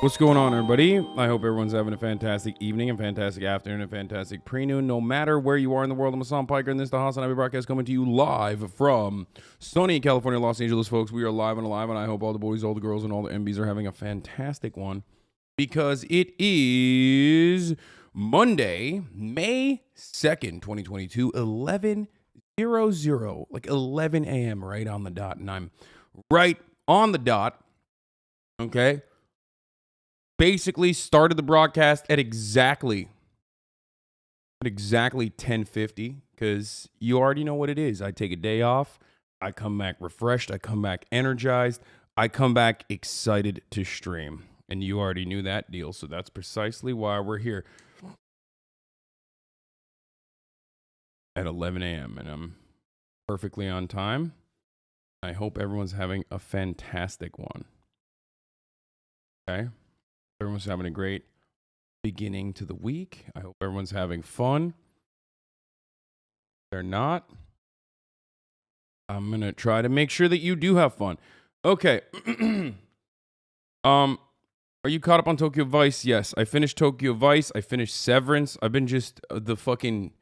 What's going on, everybody? I hope everyone's having a fantastic evening, a fantastic afternoon, a fantastic pre-noon, no matter where you are in the world. I'm Hasan Piker, and this is the HasanAbi broadcast coming to you live from sunny California, Los Angeles, folks. We are live and alive, and I hope all the boys, all the girls, and all the MBs are having a fantastic one, because it is Monday, May 2nd, 2022, 11:00, like 11 a.m. right on the dot, and I'm right on the dot, okay? Basically started the broadcast at exactly 10:50, because you already know what it is. I take a day off, I come back refreshed, I come back energized, I come back excited to stream, and you already knew that deal, so that's precisely why we're here at 11 a.m. and I'm perfectly on time. I hope everyone's having a fantastic one. Okay? Everyone's having a great beginning to the week. I hope everyone's having fun. If they're not, I'm going to try to make sure that you do have fun. Okay. Are you caught up on Tokyo Vice? Yes, I finished Tokyo Vice. I finished Severance. I've been just the fucking,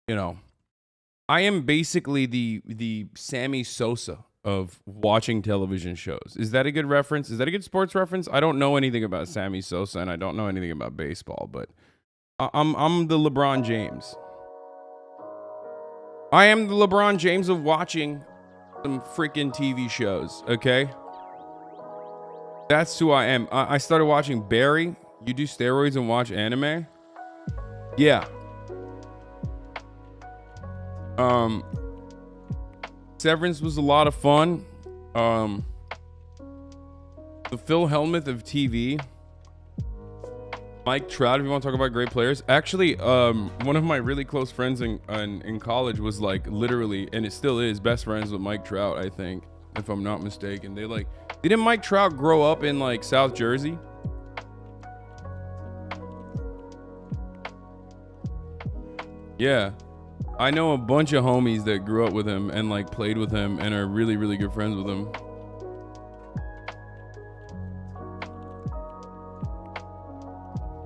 I am basically the Sammy Sosa of watching television shows. Is that a good reference? Is that a good sports reference? I don't know anything about Sammy Sosa, and I don't know anything about baseball, but I'm the LeBron James. I am the LeBron James of watching some freaking TV shows, okay? That's who I am. I started watching Barry. You do steroids and watch anime? Yeah. Severance was a lot of fun. The Phil Hellmuth of TV. Mike Trout, if you want to talk about great players. Actually, one of my really close friends in college was like literally, and it still is, best friends with Mike Trout, I think, if I'm not mistaken. Didn't Mike Trout grow up in like South Jersey? Yeah. I know a bunch of homies that grew up with him and like played with him and are really, really good friends with him.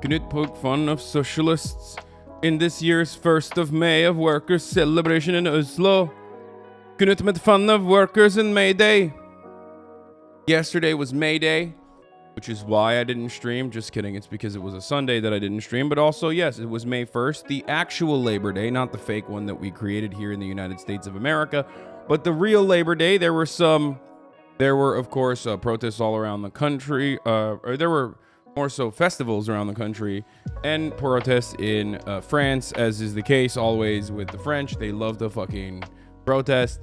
Can it poke fun of socialists in this year's 1st of May of workers' celebration in Oslo? Can it make fun of workers in May Day? Yesterday was May Day, which is why I didn't stream. Just kidding. It's because it was a Sunday that I didn't stream. But also, yes, it was May 1st, the actual Labor Day, not the fake one that we created here in the United States of America, but the real Labor Day. There were, of course, protests all around the country. Or there were more so festivals around the country and protests in France, as is the case always with the French. They love to fucking protest.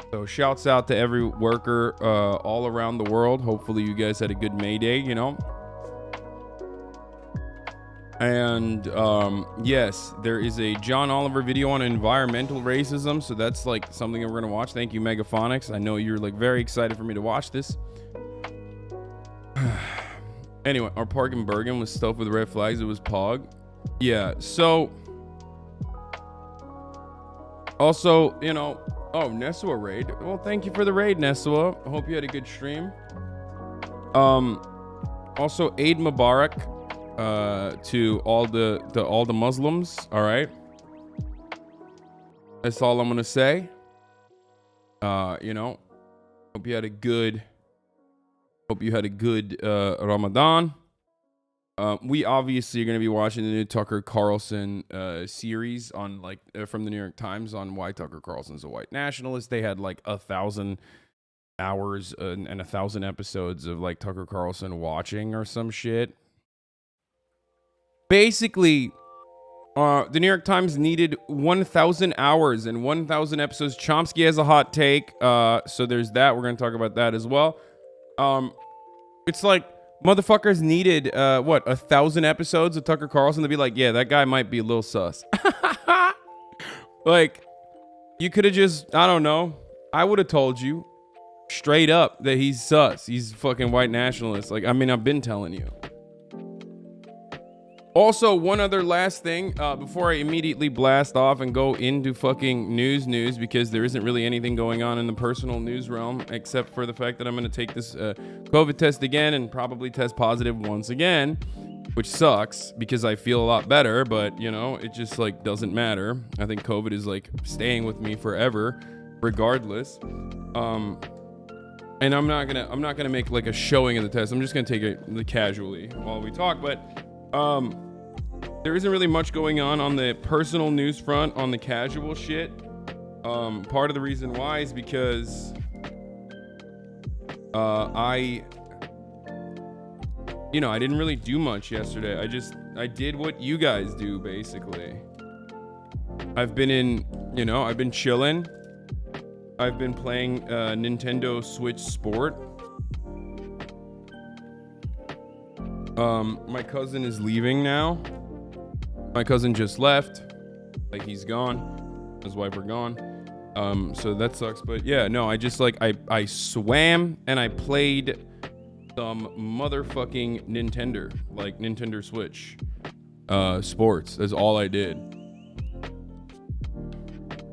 So shouts out to every worker all around the world. Hopefully you guys had a good May Day, And yes, there is a John Oliver video on environmental racism. So that's like something that we're going to watch. Thank you, Megaphonics. I know you're like very excited for me to watch this. Anyway, our park in Bergen was stuffed with red flags. It was Pog. Yeah, so also, oh, Nesua raid. Well, thank you for the raid, Nesua. I hope you had a good stream. Also, Eid Mubarak to all the Muslims. All right, that's all I'm gonna say. Hope you had a good Ramadan. We obviously are going to be watching the new Tucker Carlson series on from the New York Times on why Tucker Carlson's a white nationalist. They had like 1,000 hours and 1,000 episodes of like Tucker Carlson watching or some shit. Basically, the New York Times needed 1,000 hours and 1,000 episodes. Chomsky has a hot take, so there's that. We're going to talk about that as well. It's like motherfuckers needed 1,000 episodes of Tucker Carlson to be like, yeah, that guy might be a little sus. Like, you could have just, I don't know, I would have told you straight up that he's sus. He's fucking white nationalist. Like, I mean, I've been telling you. Also, one other last thing before I immediately blast off and go into fucking news, because there isn't really anything going on in the personal news realm except for the fact that I'm going to take this COVID test again and probably test positive once again, which sucks because I feel a lot better, but you know, it just like doesn't matter. I think COVID is like staying with me forever, regardless. And I'm not gonna make like a showing of the test. I'm just gonna take it casually while we talk, but there isn't really much going on the personal news front on the casual shit. Part of the reason why is because I didn't really do much yesterday. I did what you guys do, basically. I've been chilling. I've been playing Nintendo Switch Sport. My cousin is leaving now. My cousin just left. Like, he's gone. His wife are gone. So that sucks. But yeah, no, I just like, I swam and I played some motherfucking Nintendo Switch sports. That's all I did.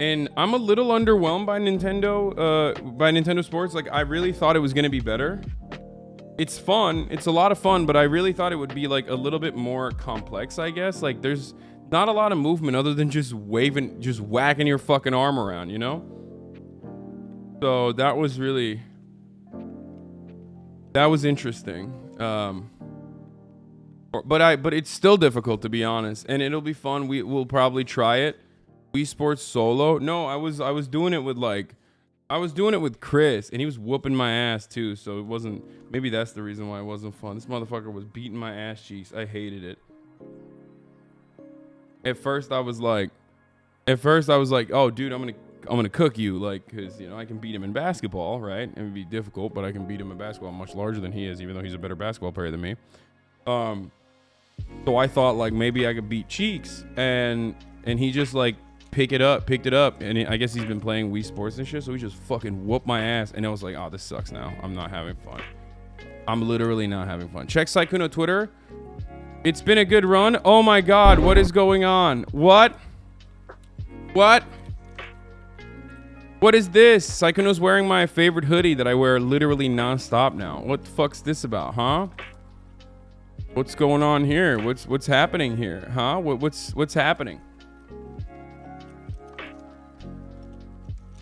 And I'm a little underwhelmed by Nintendo Sports. Like, I really thought it was gonna be better. It's fun. It's a lot of fun, but I really thought it would be like a little bit more complex, I guess. Like, there's not a lot of movement other than just whacking your fucking arm around, you know? So that was interesting. But it's still difficult, to be honest, and it'll be fun. We'll probably try it. Wii Sports solo. No, I was doing it with Chris, and he was whooping my ass too. So it wasn't. Maybe that's the reason why it wasn't fun. This motherfucker was beating my ass cheeks. I hated it. At first I was like, oh dude, I'm gonna cook you, like, because I can beat him in basketball, right? It would be difficult, but I can beat him in basketball. I'm much larger than he is, even though he's a better basketball player than me. So I thought like maybe I could beat Cheeks, and he just like picked it up, and I guess he's been playing Wii Sports and shit, so he just fucking whooped my ass, and I was like, oh, this sucks now. I'm not having fun. I'm literally not having fun. Check Saikuno Twitter. It's been a good run. Oh my god, what is going on? What is this? Saikuno's wearing my favorite hoodie that I wear literally non-stop now. What the fuck's this about, huh? What's going on here? What's happening here, huh? What's happening?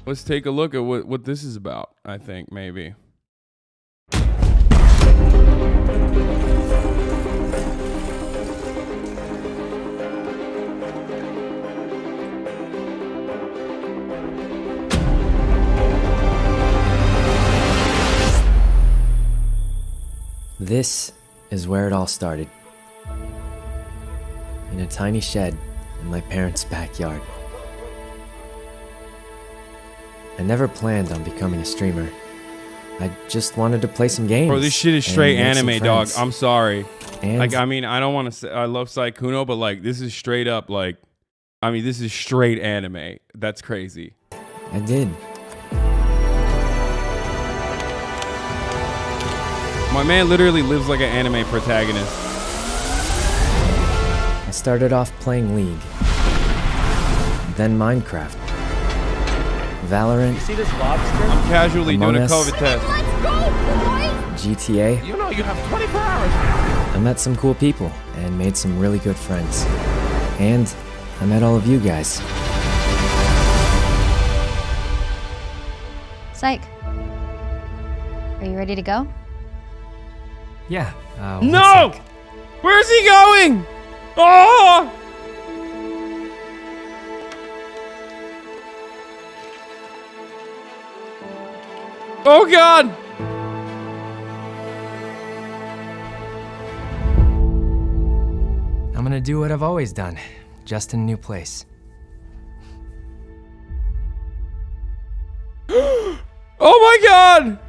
Let's take a look at what this is about, I think, maybe. This is where it all started. In a tiny shed in my parents' backyard. I never planned on becoming a streamer. I just wanted to play some games. Bro, this shit is straight anime, dog. I'm sorry. And like, I mean, I don't want to say I love Saikuno, but like, this is straight up like, I mean, this is straight anime. That's crazy. I did. My man literally lives like an anime protagonist. I started off playing League. Then Minecraft. Valorant. You see this lobster? I'm casually Among doing a Us. COVID test. Let's go, boys! GTA. You know you have 24 hours. I met some cool people and made some really good friends. And I met all of you guys. Psych. Are you ready to go? Yeah. No! Where's he going? Oh! Oh god! I'm gonna do what I've always done, just in a new place. Oh my god!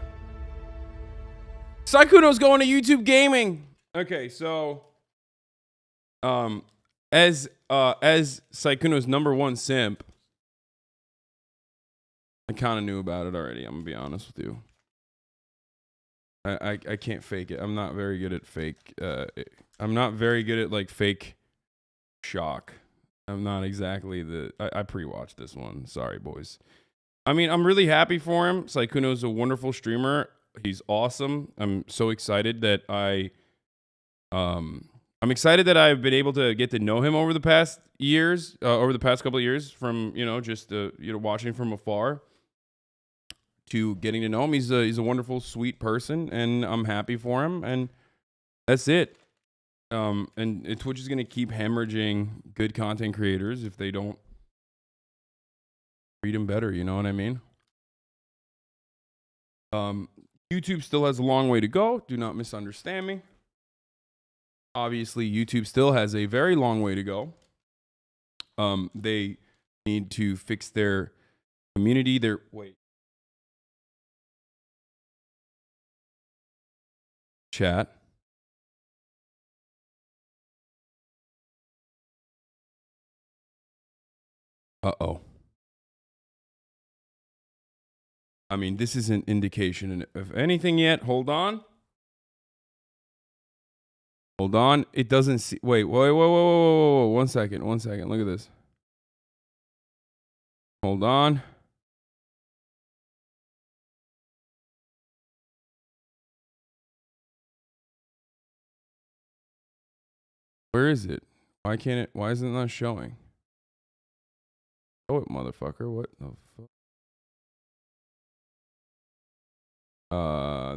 Saikuno's going to YouTube Gaming. Okay, so as Saikuno's #1 simp, I kind of knew about it already. I'm gonna be honest with you. I can't fake it. I'm not very good at fake. I'm not very good at like fake shock. I'm not exactly I pre-watched this one. Sorry, boys. I mean, I'm really happy for him. Sykkuno's a wonderful streamer. He's awesome. I'm so excited that I'm excited that I've been able to get to know him over the past years, over the past couple of years, from just watching from afar to getting to know him. He's a wonderful, sweet person, and I'm happy for him. And that's it. And Twitch is gonna keep hemorrhaging good content creators if they don't treat them better. You know what I mean? YouTube still has a long way to go. Do not misunderstand me. Obviously, YouTube still has a very long way to go. They need to fix their community. Chat. Uh-oh. I mean, this isn't indication of anything yet. Hold on. Hold on. It doesn't see. Wait. 1 second. 1 second. Look at this. Hold on. Where is it? Why can't it? Why isn't it not showing? Oh, it, motherfucker. What the fuck?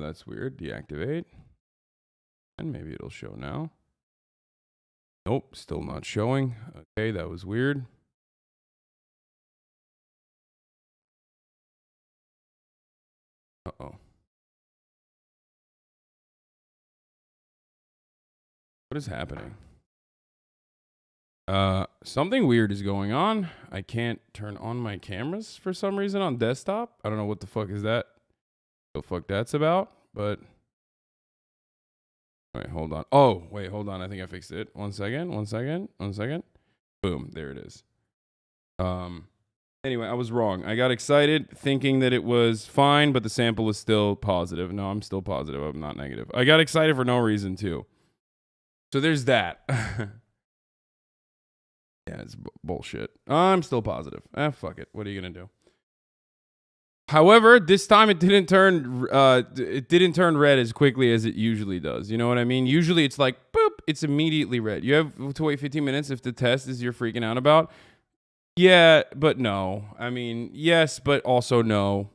That's weird. Deactivate. And maybe it'll show now. Nope, still not showing. Okay, that was weird. Uh-oh. What is happening? Something weird is going on. I can't turn on my cameras for some reason on desktop. I don't know what the fuck is that. What the fuck that's about, but wait, hold on. Oh, wait, hold on. I think I fixed it. 1 second. 1 second. 1 second. Boom, there it is. Anyway, I was wrong. I got excited thinking that it was fine, but the sample is still positive. No, I'm still positive. I'm not negative. I got excited for no reason too. So there's that. Yeah, it's bullshit. I'm still positive. Fuck it. What are you gonna do? However, this time it didn't turn red as quickly as it usually does. You know what I mean? Usually it's like boop, it's immediately red. You have to wait 15 minutes if the test is you're freaking out about. Yeah, but no. I mean, yes, but also no.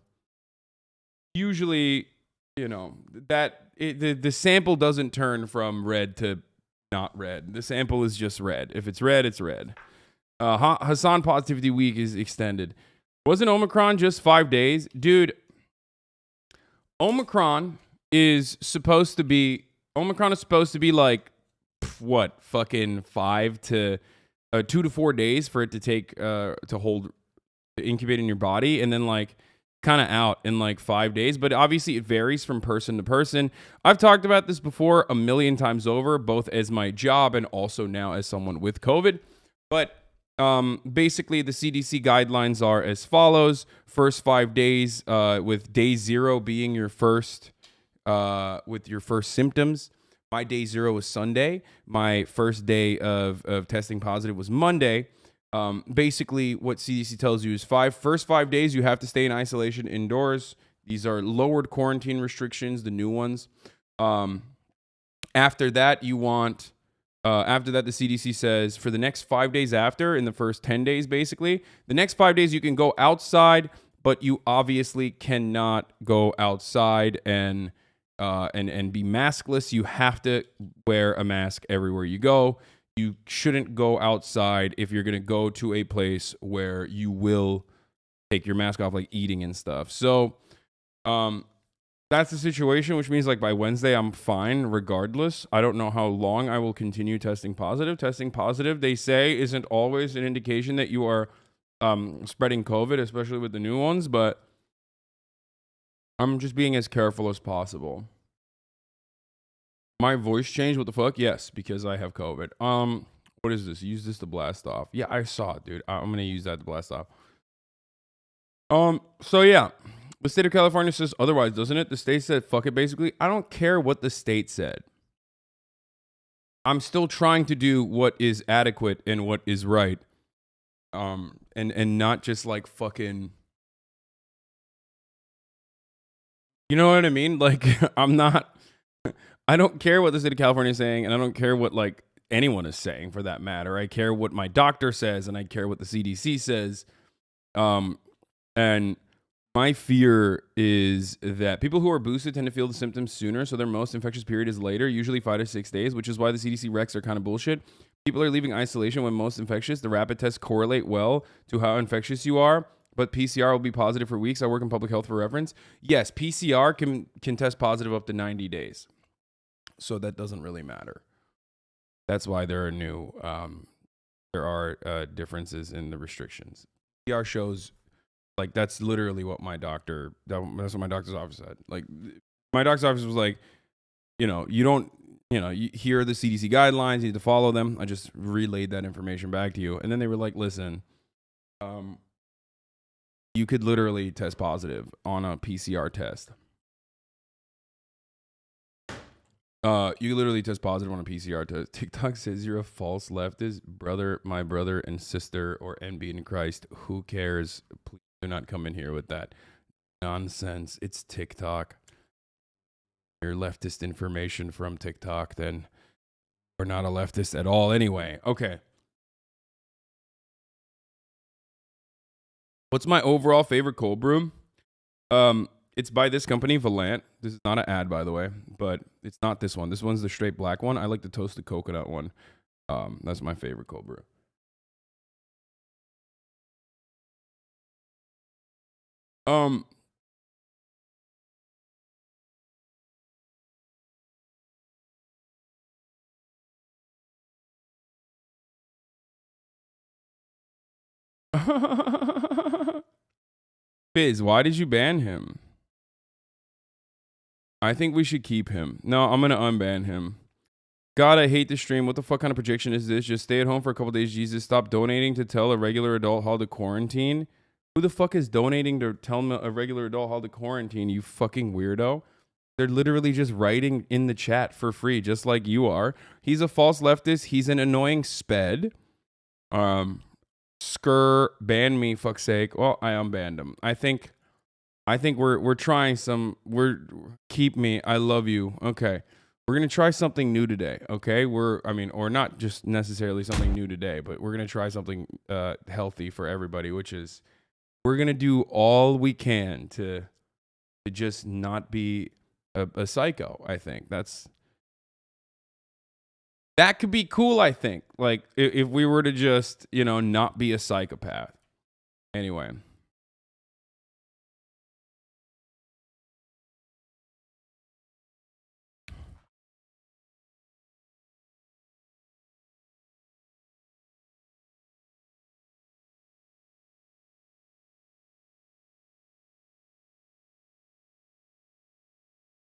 Usually, the sample doesn't turn from red to not red. The sample is just red. If it's red, it's red. Hasan positivity week is extended. Wasn't Omicron just 5 days? Dude, Omicron is supposed to be like, what, fucking 2 to 4 days for it to take, to incubate in your body, and then like kind of out in like 5 days. But obviously it varies from person to person. I've talked about this before a million times over, both as my job and also now as someone with COVID. But basically the CDC guidelines are as follows. First 5 days, with day 0 being your first, with your first symptoms. My day 0 was Sunday. My first day of testing positive was Monday. Basically what CDC tells you is first 5 days, you have to stay in isolation indoors. These are lowered quarantine restrictions, the new ones. After that, the CDC says for the next 5 days after, in the first 10 days, basically, the next 5 days you can go outside, but you obviously cannot go outside and be maskless. You have to wear a mask everywhere you go. You shouldn't go outside if you're going to go to a place where you will take your mask off, like eating and stuff. So, that's the situation, which means like by Wednesday, I'm fine regardless. I don't know how long I will continue testing positive. Testing positive, they say, isn't always an indication that you are spreading COVID, especially with the new ones, but I'm just being as careful as possible. My voice changed? What the fuck? Yes, because I have COVID. What is this? Use this to blast off. Yeah, I saw it, dude. I'm going to use that to blast off. So yeah. The state of California says otherwise, doesn't it? The state said, fuck it, basically. I don't care what the state said. I'm still trying to do what is adequate and what is right. And not just like fucking, you know what I mean? Like, I don't care what the state of California is saying, and I don't care what like anyone is saying for that matter. I care what my doctor says, and I care what the CDC says. And my fear is that people who are boosted tend to feel the symptoms sooner, so their most infectious period is later, usually 5 to 6 days, which is why the CDC recs are kind of bullshit. People are leaving isolation when most infectious. The rapid tests correlate well to how infectious you are, but PCR will be positive for weeks. I work in public health for reference. Yes, PCR can test positive up to 90 days. So that doesn't really matter. That's why there are differences in the restrictions. PCR shows, like, that's literally what that's what my doctor's office said. Like, my doctor's office was like, here are the CDC guidelines, you need to follow them. I just relayed that information back to you. And then they were like, listen, you could literally test positive on a PCR test. You literally test positive on a PCR test. TikTok says you're a false leftist. Brother, my brother and sister, or NB in Christ. Who cares? Please do not come in here with that nonsense. It's TikTok. Your leftist information from TikTok, then we're not a leftist at all anyway. Okay. What's my overall favorite cold brew? It's by this company, Valant. This is not an ad, by the way, but it's not this one. This one's the straight black one. I like the toasted coconut one. That's my favorite cold brew. Fizz, why did you ban him? I think we should keep him. No, I'm gonna unban him. God, I hate the stream. What the fuck kind of projection is this? Just stay at home for a couple days, Jesus. Stop donating to tell a regular adult how to quarantine. Who the fuck is donating to tell a regular adult how to quarantine, you fucking weirdo? They're literally just writing in the chat for free, just like you are. He's a false leftist. He's an annoying sped. Ban me, fuck's sake. Well, I unbanned him. I think we're trying some. Keep me. I love you. Okay. We're going to try something new today, okay? Or not just necessarily something new today, but we're going to try something healthy for everybody, which is we're going to do all we can to just not be a psycho, I think. That could be cool, I think. Like, if we were to just, not be a psychopath. Anyway.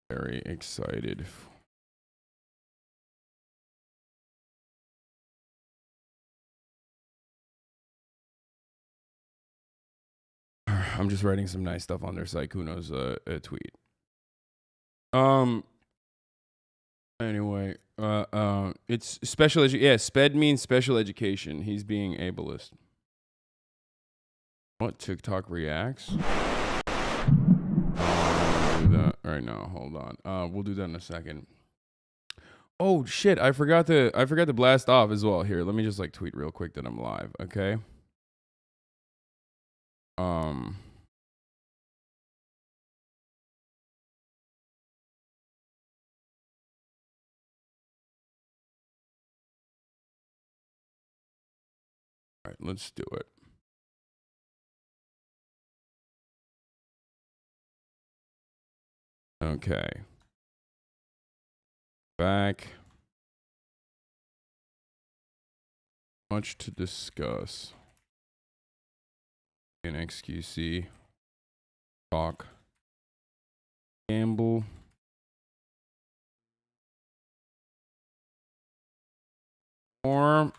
Very excited. I'm just writing some nice stuff on their site. Kuno's tweet. Anyway, it's special SPED means special education. He's being ableist. What? TikTok reacts? Do that right now. Hold on. We'll do that in a second. Oh shit! I forgot to blast off as well. Here, let me just tweet real quick that I'm live. Okay. All right, let's do it. Okay. Back. Much to discuss. In XQC. Talk. Gamble. Or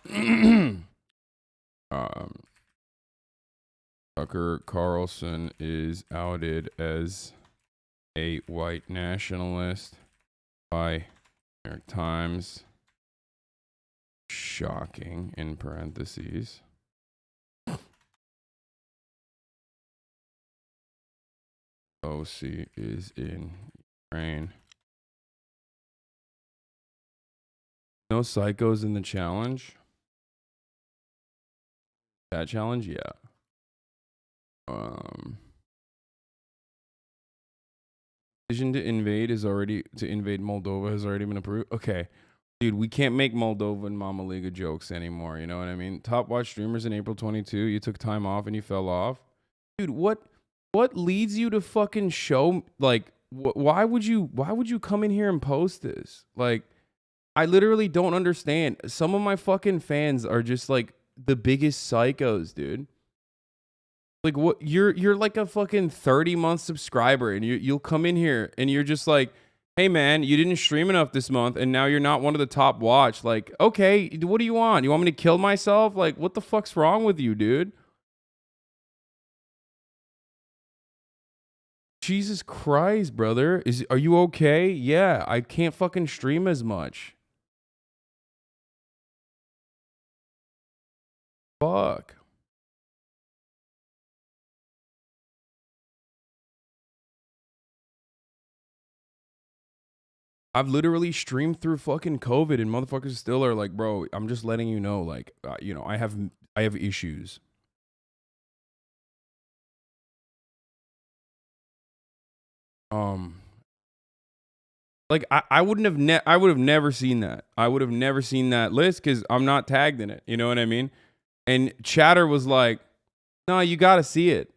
Tucker Carlson is outed as a white nationalist by New York Times. shocking in parentheses. OC is in Ukraine. No psychos in the challenge. That challenge, yeah. Decision to invade Moldova has already been approved. Okay. Dude, we can't make Moldova and Mama Liga jokes anymore, you know what I mean? Top watch streamers in April 22, you took time off and you fell off. Dude, what leads you to fucking show, like, why would you come in here and post this? Like, I literally don't understand. Some of my fucking fans are just like the biggest psychos, dude. Like, what, you're like a fucking 30-month subscriber and you'll come in here and you're just like, hey man, you didn't stream enough this month and now you're not one of the top watch. Like, okay, what do you want? You want me to kill myself? Like, what the fuck's wrong with you, dude? Jesus Christ, brother. Are you okay? Yeah, I can't fucking stream as much. Fuck. I've literally streamed through fucking COVID and motherfuckers still are like, bro, I'm just letting you know, like, you know, I have issues. Like I would have never seen that. I would have never seen that list because I'm not tagged in it. You know what I mean? And Chatter was like, no, you got to see it.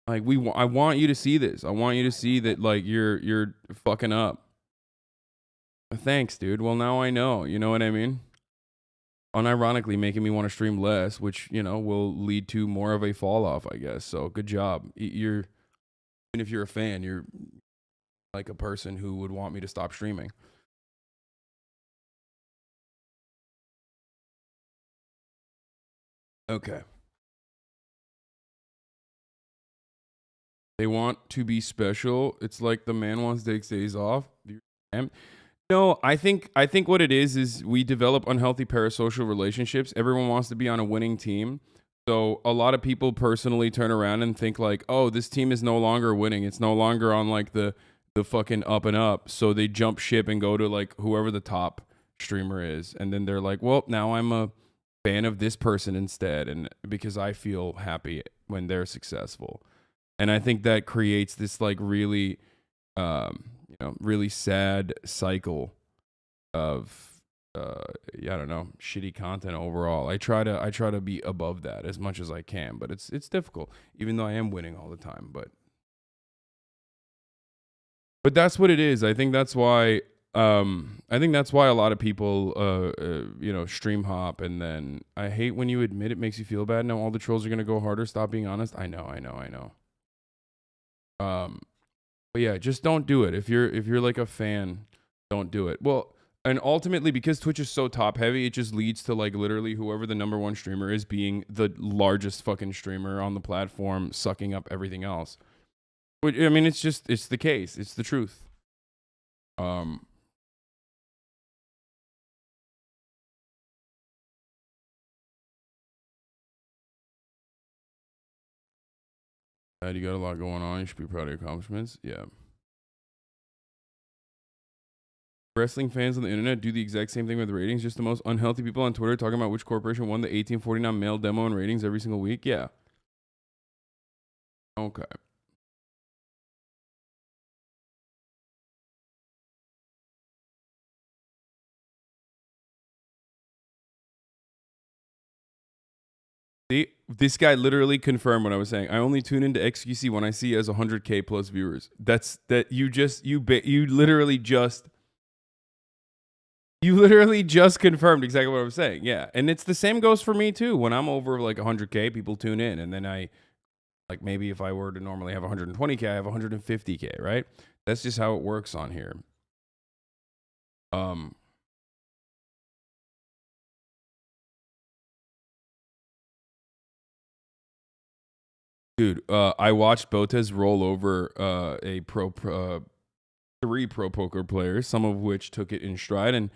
Like I want you to see this. I want you to see that like you're fucking up. Thanks, dude. Well, now I know. You know what I mean? Unironically making me want to stream less, which, you know, will lead to more of a fall off, I guess. So good job. Even if you're a fan, you're like a person who would want me to stop streaming. Okay. They want to be special. It's like the man wants to take days off. No, I think what it is we develop unhealthy parasocial relationships. Everyone wants to be on a winning team. So a lot of people personally turn around and think like, oh, this team is no longer winning. It's no longer on like the fucking up and up. So they jump ship and go to like whoever the top streamer is. And then they're like, well, now I'm a fan of this person instead. And because I feel happy when they're successful. And I think that creates this like really, you know, really sad cycle of, I don't know, shitty content overall. I try to be above that as much as I can, but it's difficult, even though I am winning all the time. But that's what it is. I think that's why. I think that's why a lot of people, you know, stream hop, and then I hate when you admit it makes you feel bad. Now all the trolls are gonna go harder. Stop being honest. I know. But yeah, just don't do it. If you're like a fan, don't do it. Well, and ultimately because Twitch is so top heavy, it just leads to like literally whoever the #1 streamer is being the largest fucking streamer on the platform, sucking up everything else. Which, I mean, it's the case. It's the truth. You got a lot going on. You should be proud of your accomplishments. Yeah. Wrestling fans on the internet do the exact same thing with ratings. Just the most unhealthy people on Twitter talking about which corporation won the 1849 male demo in ratings every single week. Yeah. Okay. See, this guy literally confirmed what I was saying. I only tune into XQC when I see as 100K plus viewers. You literally just confirmed exactly what I was saying. Yeah. And it's the same goes for me too. When I'm over like 100K, people tune in, and then like maybe if I were to normally have 120K, I have 150K, right? That's just how it works on here. Dude, I watched Botez roll over three pro poker players, some of which took it in stride, and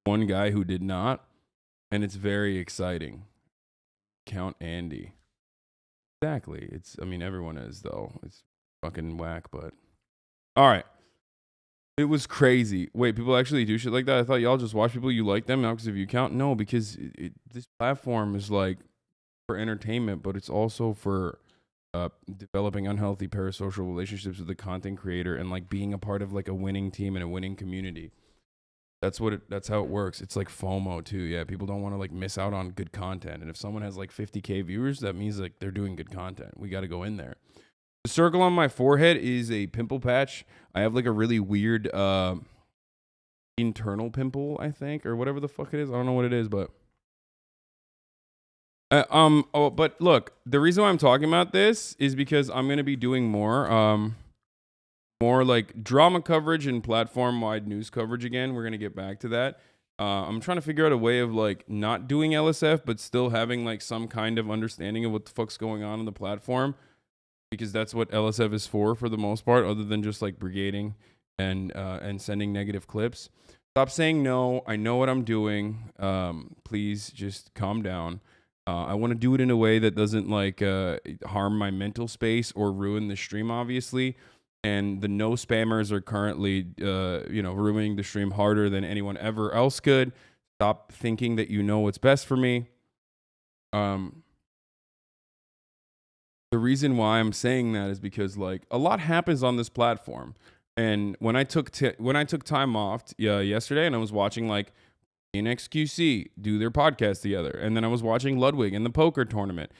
one guy who did not, and it's very exciting. Count Andy. Exactly. Everyone is, though. It's fucking whack, but all right. It was crazy. Wait, people actually do shit like that? I thought y'all just watch people you like them now because of view count. No, because this platform is like for entertainment, but it's also for developing unhealthy parasocial relationships with the content creator and like being a part of like a winning team and a winning community. That's how it works. It's like FOMO too. Yeah, people don't want to like miss out on good content. And if someone has like 50K viewers, that means like they're doing good content. We got to go in there. The circle on my forehead is a pimple patch. I have like a really weird internal pimple, I think, or whatever the fuck it is. I don't know what it is, but but look, the reason why I'm talking about this is because I'm going to be doing more like drama coverage and platform-wide news coverage again. We're going to get back to that. I'm trying to figure out a way of like not doing LSF, but still having like some kind of understanding of what the fuck's going on the platform, because that's what LSF is for the most part, other than just like brigading and sending negative clips. Stop saying no. I know what I'm doing. Please just calm down. I want to do it in a way that doesn't like harm my mental space or ruin the stream, obviously. And the no spammers are currently, ruining the stream harder than anyone ever else could. Stop thinking that you know what's best for me. The reason why I'm saying that is because like a lot happens on this platform. And when I took time off yesterday, and I was watching like NXQC do their podcast together, and then I was watching Ludwig in the poker tournament.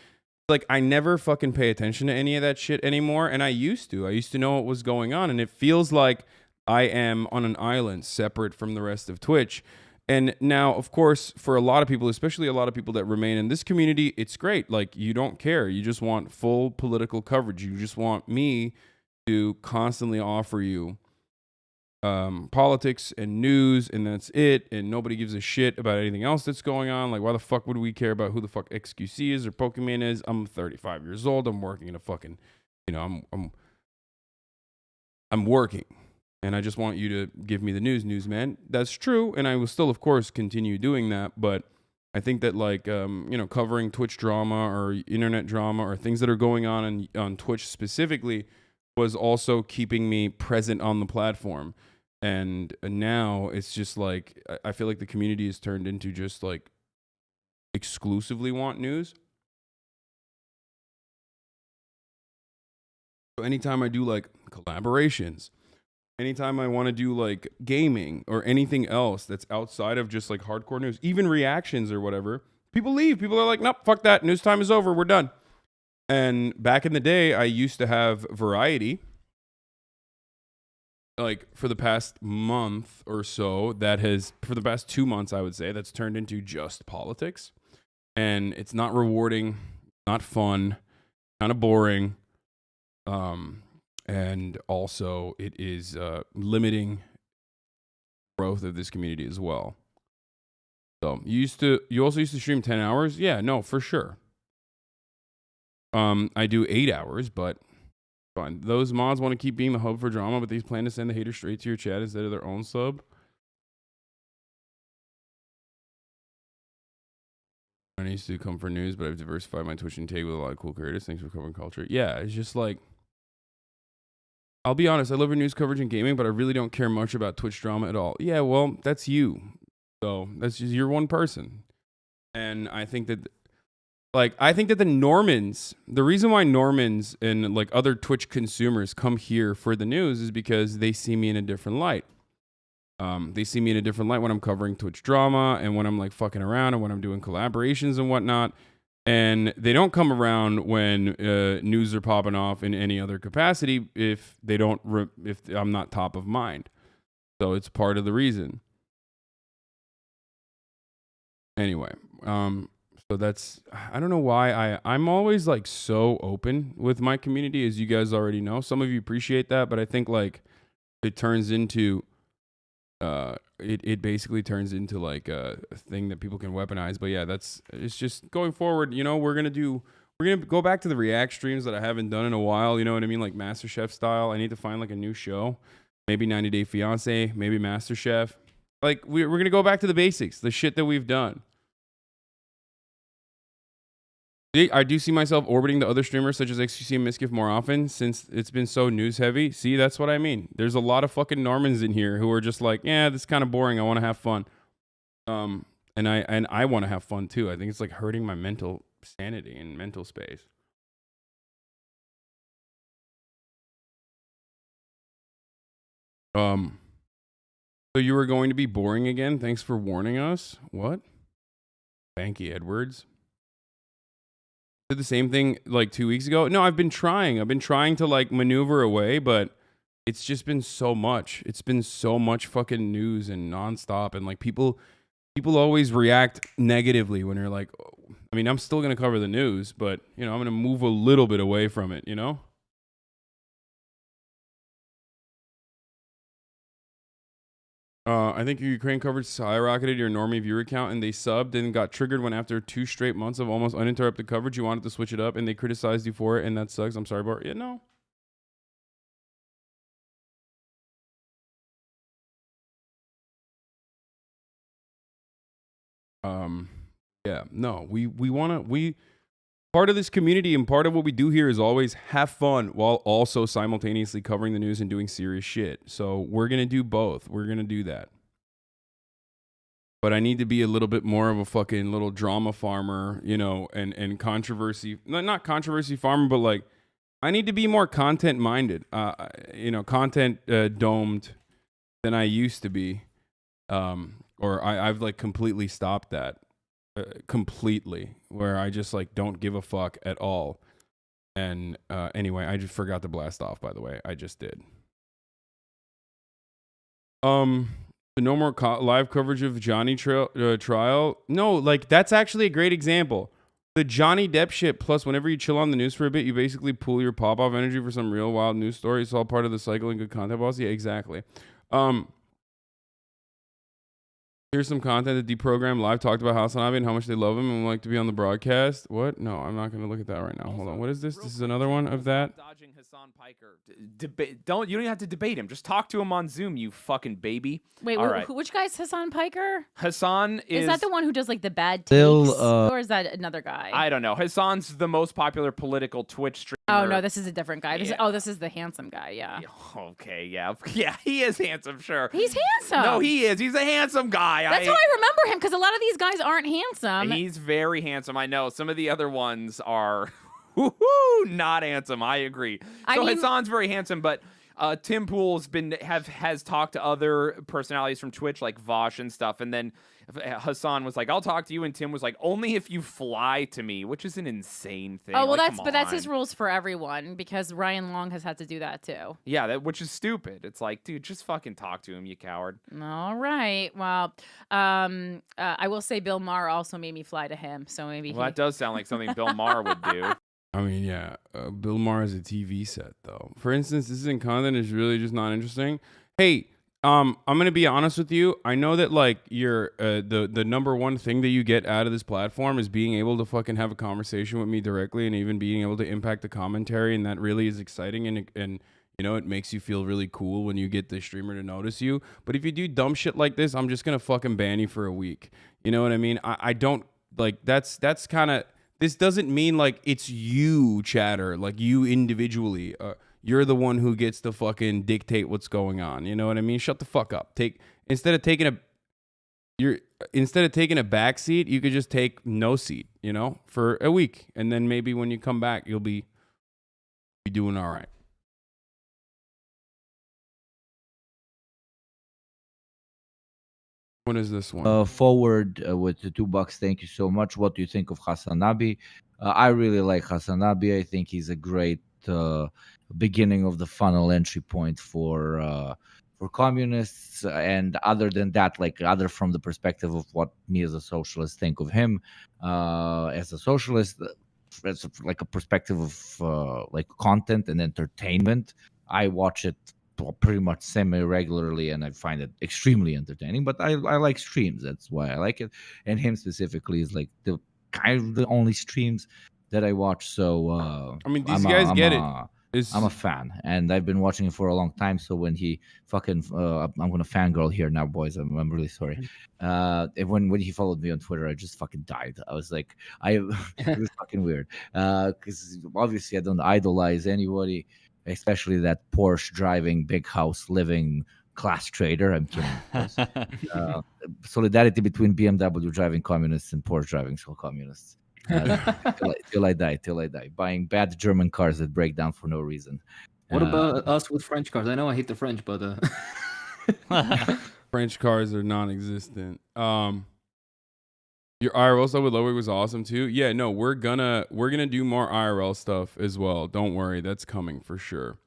Like, I never fucking pay attention to any of that shit anymore, and I used to know what was going on, and it feels like I am on an island separate from the rest of Twitch. And now, of course, for a lot of people, especially a lot of people that remain in this community, it's great. Like, you don't care. You just want full political coverage. You just want me to constantly offer you politics and news, and that's it, and nobody gives a shit about anything else that's going on. Like, why the fuck would we care about who the fuck XQC is or Pokemon is? I'm 35 years old. I'm working in a fucking, I'm working, and I just want you to give me the news, man. That's true, and I will still, of course, continue doing that, but I think that, like, covering Twitch drama or internet drama or things that are going on Twitch specifically was also keeping me present on the platform. And now it's just like, I feel like the community has turned into just like exclusively want news. So anytime I do like collaborations, anytime I want to do like gaming or anything else that's outside of just like hardcore news, even reactions or whatever, people leave. People are like, nope, fuck that. News time is over. We're done. And back in the day, I used to have variety. Like for the past month or so, for the past 2 months, I would say, that's turned into just politics. And it's not rewarding, not fun, kind of boring. And also it is limiting growth of this community as well. So you also used to stream 10 hours? Yeah, no, for sure. I do 8 hours, but fine. Those mods want to keep being the hub for drama, but they plan to send the haters straight to your chat instead of their own sub. I used to come for news, but I've diversified my Twitch intake with a lot of cool creators. Thanks for covering culture. Yeah, it's just like, I'll be honest, I love your news coverage and gaming, but I really don't care much about Twitch drama at all. Yeah, well, that's you. So that's just, you're one person. And I think that the Normans, the reason why Normans and like other Twitch consumers come here for the news is because they see me in a different light. They see me in a different light when I'm covering Twitch drama and when I'm like fucking around and when I'm doing collaborations and whatnot. And they don't come around when news are popping off in any other capacity if I'm not top of mind. So it's part of the reason. Anyway, so that's, I don't know why I'm always like so open with my community, as you guys already know. Some of you appreciate that, but I think like it turns into, it basically turns into like a thing that people can weaponize. But yeah, it's just going forward, we're going to go back to the React streams that I haven't done in a while. You know what I mean? Like MasterChef style. I need to find like a new show, maybe 90 Day Fiance, maybe MasterChef. Like, we're going to go back to the basics, the shit that we've done. I do see myself orbiting the other streamers such as XQC and Miskiff more often since it's been so news heavy. See, that's what I mean. There's a lot of fucking Normans in here who are just like, yeah, this is kind of boring. I want to have fun. And I want to have fun too. I think it's like hurting my mental sanity and mental space. So you were going to be boring again? Thanks for warning us. What? Banky Edwards. Did the same thing like 2 weeks ago. No, I've been trying to like maneuver away, but it's just been so much. It's been so much fucking news and nonstop, and like people always react negatively when you're like, oh. I mean, I'm still gonna cover the news, but you know, I'm gonna move a little bit away from it, you know. I think your Ukraine coverage skyrocketed your normie viewer count, and they subbed and got triggered when after 2 straight months of almost uninterrupted coverage, you wanted to switch it up, and they criticized you for it, and that sucks. I'm sorry, Bart. Yeah, no. Yeah, no. We part of this community and part of what we do here is always have fun while also simultaneously covering the news and doing serious shit. So we're gonna do both. We're gonna do that. But I need to be a little bit more of a fucking little drama farmer, you know, and controversy, not controversy farmer, but like, I need to be more content minded, you know, content domed than I used to be. Or I've like completely stopped that, completely, where I just like don't give a fuck at all. And anyway, I just forgot to blast off, by the way. I just did. No more live coverage of Johnny trial. No, like that's actually a great example. The Johnny Depp shit, plus whenever you chill on the news for a bit, you basically pull your pop-off energy for some real wild news story. It's all part of the cycle and good content, boss. Yeah, exactly. Here's some content that Deprogram Live talked about HasanAbi and how much they love him and would like to be on the broadcast. What? No, I'm not going to look at that right now. Hold on. What is this? This is another one of that? Dodging Hasan Piker. You don't even have to debate him. Just talk to him on Zoom, you fucking baby. Wait, right. Which guy's Hasan Piker? Hasan is that the one who does like the bad takes? Or is that another guy? I don't know. Hasan's the most popular political Twitch streamer. Oh, no, this is a different guy. This is the handsome guy, yeah. Okay, yeah. Yeah, he is handsome, sure. He's handsome. No, he is. He's a handsome guy. That's how I remember him, because a lot of these guys aren't handsome. He's very handsome. I know. Some of the other ones are not handsome. I agree. So Hasan's very handsome, but Tim Pool's has talked to other personalities from Twitch like Vosh and stuff, and then Hasan was like, "I'll talk to you," and Tim was like, "Only if you fly to me," which is an insane thing. Oh well, like, that's his rules for everyone, because Ryan Long has had to do that too. Yeah, which is stupid. It's like, dude, just fucking talk to him, you coward. All right. Well, I will say Bill Maher also made me fly to him, so maybe. Well, that does sound like something Bill Maher would do. I mean, yeah, Bill Maher is a TV set, though. For instance, this isn't content is really just not interesting. Hey, I'm gonna be honest with you. I know that like you're the number one thing that you get out of this platform is being able to fucking have a conversation with me directly and even being able to impact the commentary, and that really is exciting and you know, it makes you feel really cool when you get the streamer to notice you. But if you do dumb shit like this, I'm just gonna fucking ban you for a week. You know what I mean? I don't like that's kind of. This doesn't mean like it's you, chatter, like you individually. You're the one who gets to fucking dictate what's going on. You know what I mean? Shut the fuck up. Instead of taking a back seat, you could just take no seat, you know, for a week, and then maybe when you come back, you'll be doing all right. What is this one? Forward with the $2. Thank you so much. What do you think of HasanAbi? I really like HasanAbi. I think he's a great beginning of the funnel entry point for communists. And other than that, like other from the perspective of what me as a socialist think of him as a socialist, as like a perspective of like content and entertainment, I watch it pretty much semi-regularly, and I find it extremely entertaining. But I like streams. That's why I like it. And him specifically is like the only streams that I watch. So I mean, these guys get it. I'm a fan, and I've been watching it for a long time. So when he fucking, I'm gonna fangirl here now, boys. I'm really sorry. When he followed me on Twitter, I just fucking died. I was like, it was fucking weird. Because obviously I don't idolize anybody, especially that Porsche driving, big house living class trader. I'm kidding. Of course. Solidarity between BMW driving communists and Porsche driving communists. Till I die, buying bad German cars that break down for no reason. What about us with French cars? I know I hate the French, but French cars are non-existent. Your IRL stuff with Ludwig was awesome too. Yeah, no, we're gonna do more IRL stuff as well. Don't worry, that's coming for sure.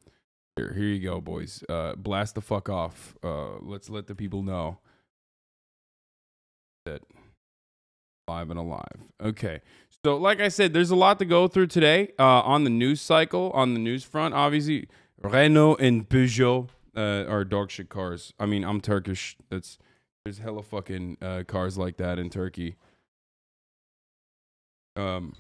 Here you go, boys. Blast the fuck off. Let's let the people know that live and alive. Okay. So like I said, there's a lot to go through today on the news cycle, on the news front. Obviously, Renault and Peugeot are dog shit cars. I mean, I'm Turkish. There's hella fucking cars like that in Turkey. Do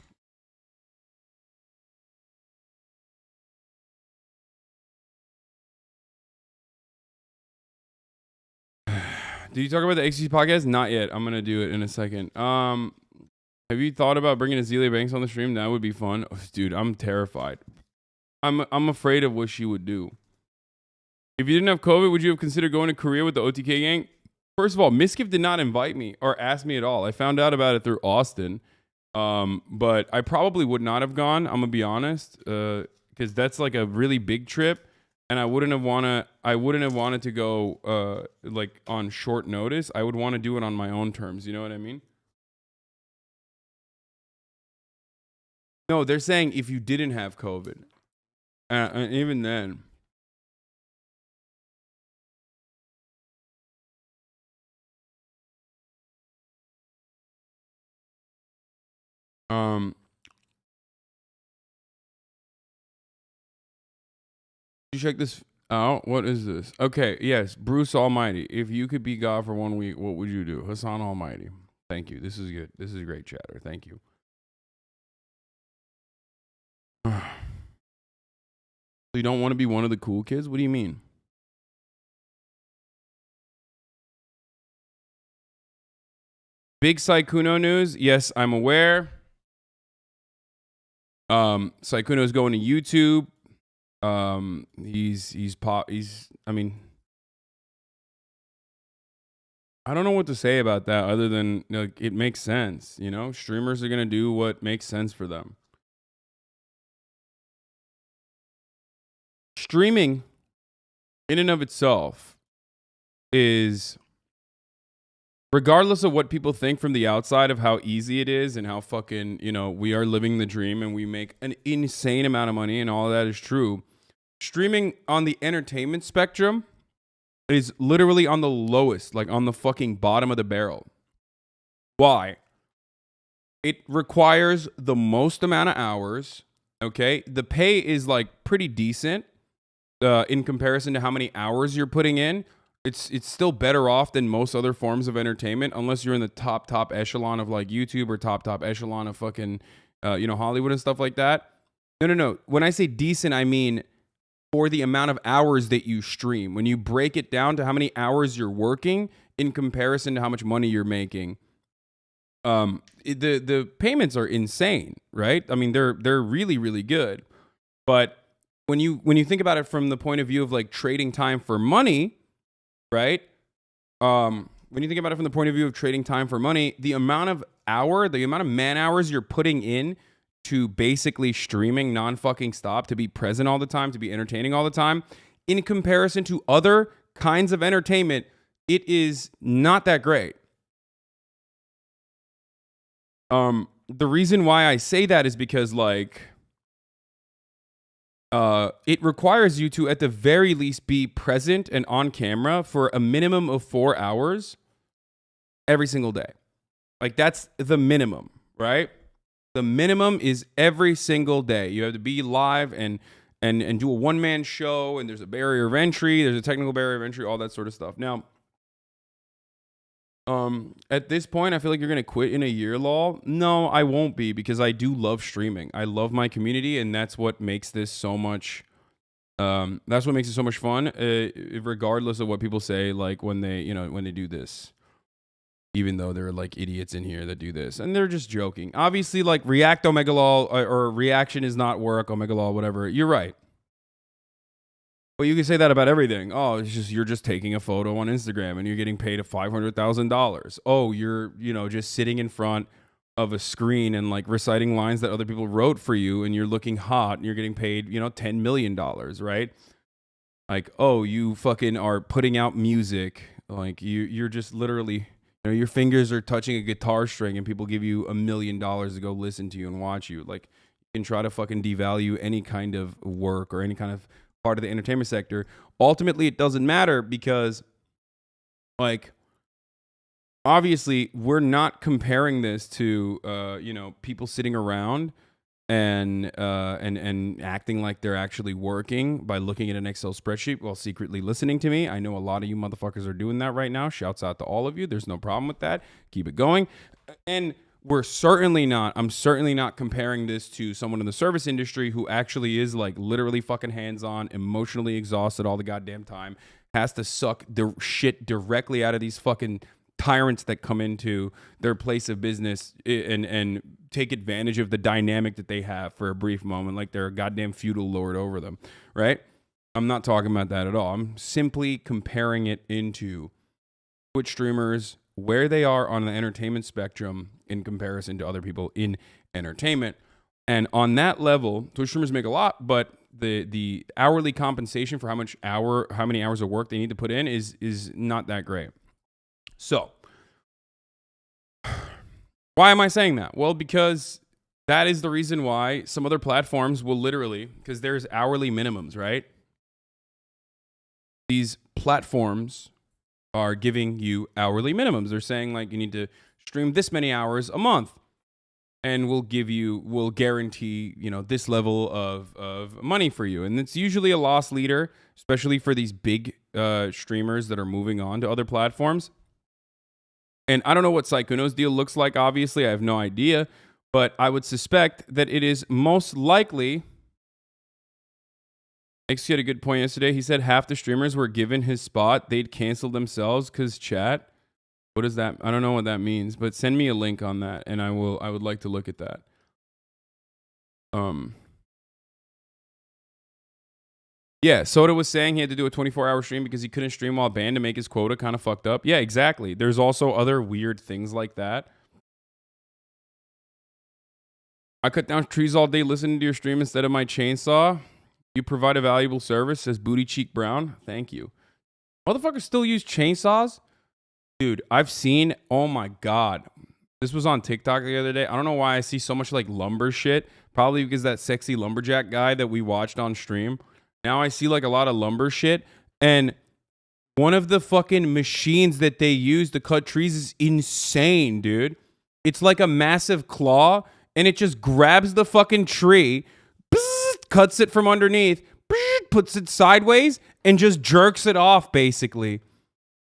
you talk about the XG podcast? Not yet. I'm gonna do it in a second. Have you thought about bringing Azealia Banks on the stream? That would be fun. Oh, dude, I'm terrified. I'm afraid of what she would do. If you didn't have COVID, would you have considered going to Korea with the OTK gang? First of all, Miskiff did not invite me or ask me at all. I found out about it through Austin. But I probably would not have gone, I'm gonna be honest. Because that's like a really big trip. And I wouldn't have wanted to go like on short notice. I would want to do it on my own terms. You know what I mean? No, they're saying if you didn't have COVID, and even then. You check this out. What is this? Okay, yes, Bruce Almighty. If you could be God for 1 week, what would you do? Hasan Almighty. Thank you. This is good. This is great chatter. Thank you. You don't want to be one of the cool kids? What do you mean? Big Saikuno news. Yes, I'm aware. Saikuno is going to YouTube. I mean, I don't know what to say about that other than like it makes sense, you know? Streamers are going to do what makes sense for them. Streaming in and of itself is, regardless of what people think from the outside of how easy it is and how fucking, you know, we are living the dream and we make an insane amount of money and all of that is true. Streaming on the entertainment spectrum is literally on the lowest, like on the fucking bottom of the barrel. Why? It requires the most amount of hours, okay? The pay is like pretty decent in comparison to how many hours you're putting in. It's still better off than most other forms of entertainment, unless you're in the top echelon of like YouTube or top echelon of fucking, Hollywood and stuff like that. No. When I say decent, I mean for the amount of hours that you stream. When you break it down to how many hours you're working in comparison to how much money you're making, the payments are insane, right? I mean, they're really, really good. But when you think about it from the point of view of like trading time for money, right? When you think about it from the point of view of trading time for money, the amount of man hours you're putting in to basically streaming non-fucking stop, to be present all the time, to be entertaining all the time, in comparison to other kinds of entertainment, it is not that great. The reason why I say that is because like it requires you to, at the very least, be present and on camera for a minimum of 4 hours every single day. Like, that's the minimum, right? The minimum is every single day. You have to be live and do a one-man show, and there's a barrier of entry, there's a technical barrier of entry, all that sort of stuff. Now, at this point, I feel like you're going to quit in a year, lol. No, I won't be, because I do love streaming. I love my community, and that's what makes this so much That's what makes it so much fun, regardless of what people say, like when they do this. Even though there are like idiots in here that do this, and they're just joking. Obviously, like react omegalol or reaction is not work omegalol, whatever. You're right. But you can say that about everything. Oh, it's just you're just taking a photo on Instagram and you're getting paid $500,000. Oh, you're just sitting in front of a screen and like reciting lines that other people wrote for you, and you're looking hot and you're getting paid $10 million, right? Like, oh, you fucking are putting out music, like you're just literally. Your fingers are touching a guitar string and people give you $1 million to go listen to you and watch you. Like, you can try to fucking devalue any kind of work or any kind of part of the entertainment sector. Ultimately, it doesn't matter because, like, obviously, we're not comparing this to, people sitting around and acting like they're actually working by looking at an Excel spreadsheet while secretly listening to me. I know a lot of you motherfuckers are doing that right now. Shouts out to all of you. There's no problem with that. Keep it going. And I'm certainly not comparing this to someone in the service industry who actually is like literally fucking hands-on, emotionally exhausted all the goddamn time, has to suck the shit directly out of these fucking tyrants that come into their place of business and take advantage of the dynamic that they have for a brief moment, like they're a goddamn feudal lord over them, right? I'm not talking about that at all. I'm simply comparing it into Twitch streamers, where they are on the entertainment spectrum in comparison to other people in entertainment. And on that level, Twitch streamers make a lot, but the hourly compensation for how many hours of work they need to put in is not that great. So, why am I saying that? Well, because that is the reason why some other platforms will literally, because there's hourly minimums, right? These platforms are giving you hourly minimums. They're saying like you need to stream this many hours a month, and we'll guarantee, this level of money for you. And it's usually a loss leader, especially for these big streamers that are moving on to other platforms. And I don't know what Sykkuno's deal looks like, obviously. I have no idea. But I would suspect that it is most likely... X had a good point yesterday. He said half the streamers were given his spot. They'd cancel themselves because chat. What is that? I don't know what that means. But send me a link on that, and I would like to look at that. Yeah, Soda was saying he had to do a 24-hour stream because he couldn't stream while banned to make his quota kind of fucked up. Yeah, exactly. There's also other weird things like that. I cut down trees all day listening to your stream instead of my chainsaw. You provide a valuable service, says Booty Cheek Brown. Thank you. Motherfuckers still use chainsaws? Dude, I've seen, oh my God. This was on TikTok the other day. I don't know why I see so much like lumber shit. Probably because that sexy lumberjack guy that we watched on stream. Now I see like a lot of lumber shit, and one of the fucking machines that they use to cut trees is insane, dude. It's like a massive claw, and it just grabs the fucking tree, cuts it from underneath, puts it sideways, and just jerks it off, basically.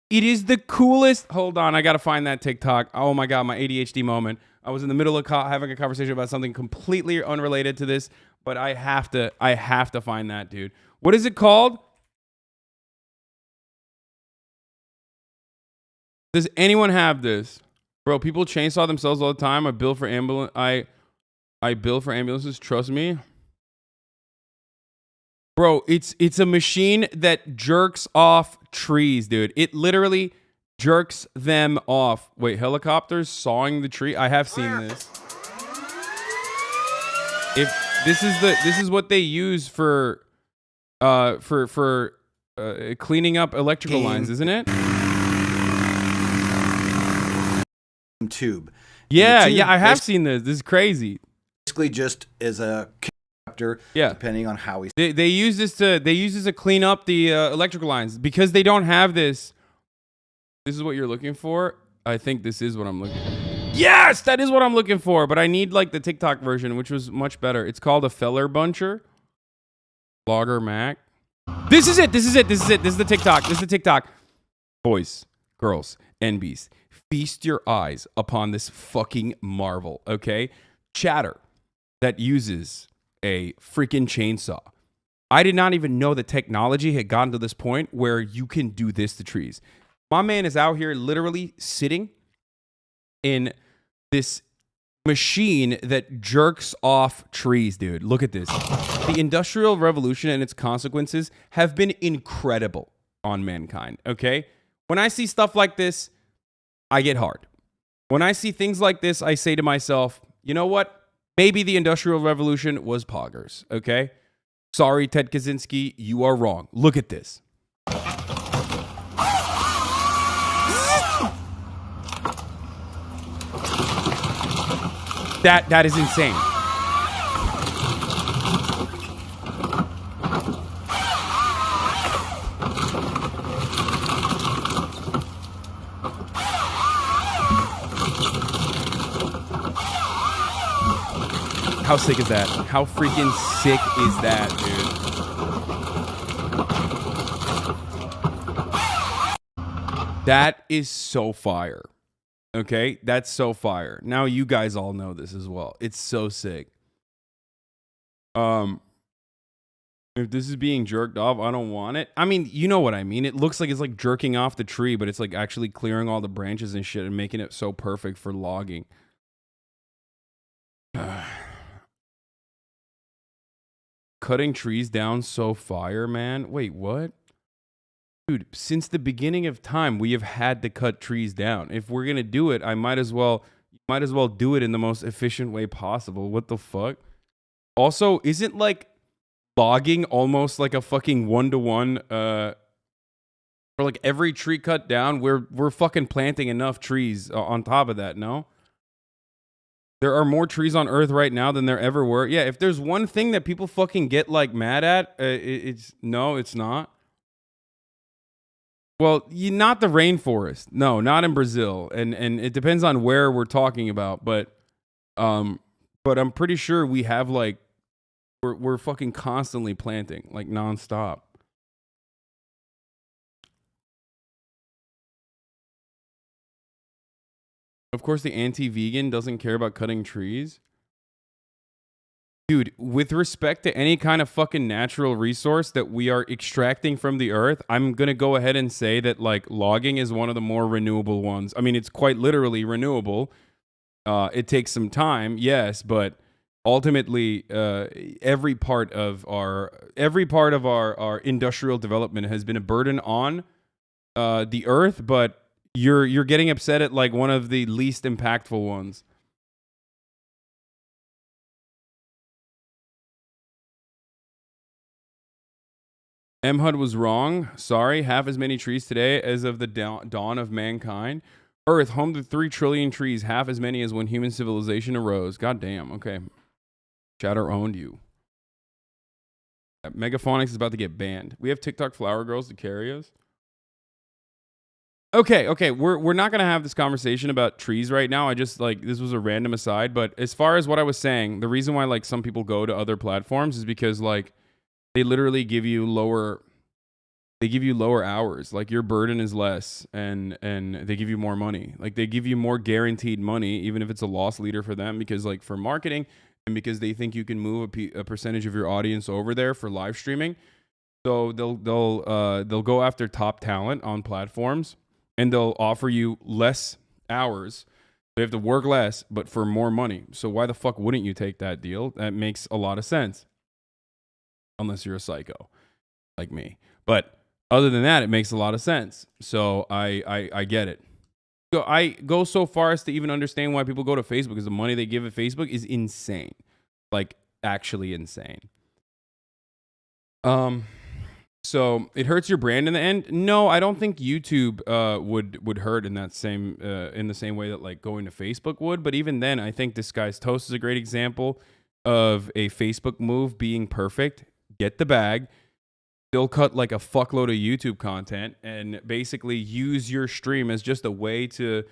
It is the coolest. Hold on, I gotta find that TikTok. Oh my God, my ADHD moment. I was in the middle of having a conversation about something completely unrelated to this, but I have to find that, dude. What is it called? Does anyone have this? Bro, people chainsaw themselves all the time. I bill for ambulances, trust me. Bro, it's a machine that jerks off trees, dude. It literally jerks them off. Wait, helicopters sawing the tree? I have seen this. If this is what they use for cleaning up electrical lines, isn't it? Tube. Yeah, I have seen this. This is crazy. Basically, just as a captor. Yeah. Depending on how we. They use this to clean up the electrical lines because they don't have this. This is what you're looking for. I think this is what I'm looking for. Yes, that is what I'm looking for. But I need like the TikTok version, which was much better. It's called a feller buncher. Logger Mac. This is it. This is the TikTok. Boys, girls, NBs, feast your eyes upon this fucking marvel, okay? Chatter that uses a freaking chainsaw I did not even know that technology had gotten to this point where you can do this to trees. My man is out here literally sitting in this machine that jerks off trees, dude. Look at this. The Industrial Revolution and its consequences have been incredible on mankind, okay? When I see stuff like this, I get hard. When I see things like this, I say to myself, you know what? Maybe the Industrial Revolution was poggers, okay? Sorry, Ted Kaczynski, you are wrong. Look at this. That is insane. How sick is that? How freaking sick is that, dude? That is so fire. Okay, that's so fire. Now you guys all know this as well. It's so sick. If this is being jerked off, I don't want it. I mean, you know what I mean. It looks like it's like jerking off the tree, but it's like actually clearing all the branches and shit and making it so perfect for logging. Cutting trees down so fire, man. Wait, what? Dude, since the beginning of time, we have had to cut trees down. If we're gonna do it, I might as well do it in the most efficient way possible. What the fuck? Also, isn't like logging almost like a fucking 1-to-1 for like every tree cut down, we're fucking planting enough trees on top of that, no? There are more trees on Earth right now than there ever were. Yeah, if there's one thing that people fucking get like mad at, it's not. Well, not the rainforest. No, not in Brazil. And it depends on where we're talking about, but I'm pretty sure we have like we're fucking constantly planting, like nonstop. Of course, the anti-vegan doesn't care about cutting trees. Dude, with respect to any kind of fucking natural resource that we are extracting from the earth, I'm going to go ahead and say that like logging is one of the more renewable ones. I mean, it's quite literally renewable. It takes some time, yes, but ultimately every part of our industrial development has been a burden on the earth, but you're getting upset at like one of the least impactful ones. MHUD was wrong. Sorry. Half as many trees today as of the dawn of mankind. Earth, home to 3 trillion trees, half as many as when human civilization arose. God damn. Okay. Chatter owned you. Megaphonics is about to get banned. We have TikTok flower girls to carry us. Okay. We're not going to have this conversation about trees right now. I just like, this was a random aside, but as far as what I was saying, the reason why like some people go to other platforms is because like they literally give you lower hours. Like your burden is less and they give you more money. Like they give you more guaranteed money, even if it's a loss leader for them, because like for marketing and because they think you can move a percentage of your audience over there for live streaming. So they'll go after top talent on platforms and they'll offer you less hours. They have to work less, but for more money. So why the fuck wouldn't you take that deal? That makes a lot of sense. Unless you're a psycho like me. But other than that, it makes a lot of sense. So I get it. So I go so far as to even understand why people go to Facebook, because the money they give at Facebook is insane. Like actually insane. So it hurts your brand in the end. No, I don't think YouTube would hurt in that same in the same way that like going to Facebook would. But even then, I think This Guy's Toast is a great example of a Facebook move being perfect. Get the bag. They'll cut like a fuckload of YouTube content and basically use your stream as just a way to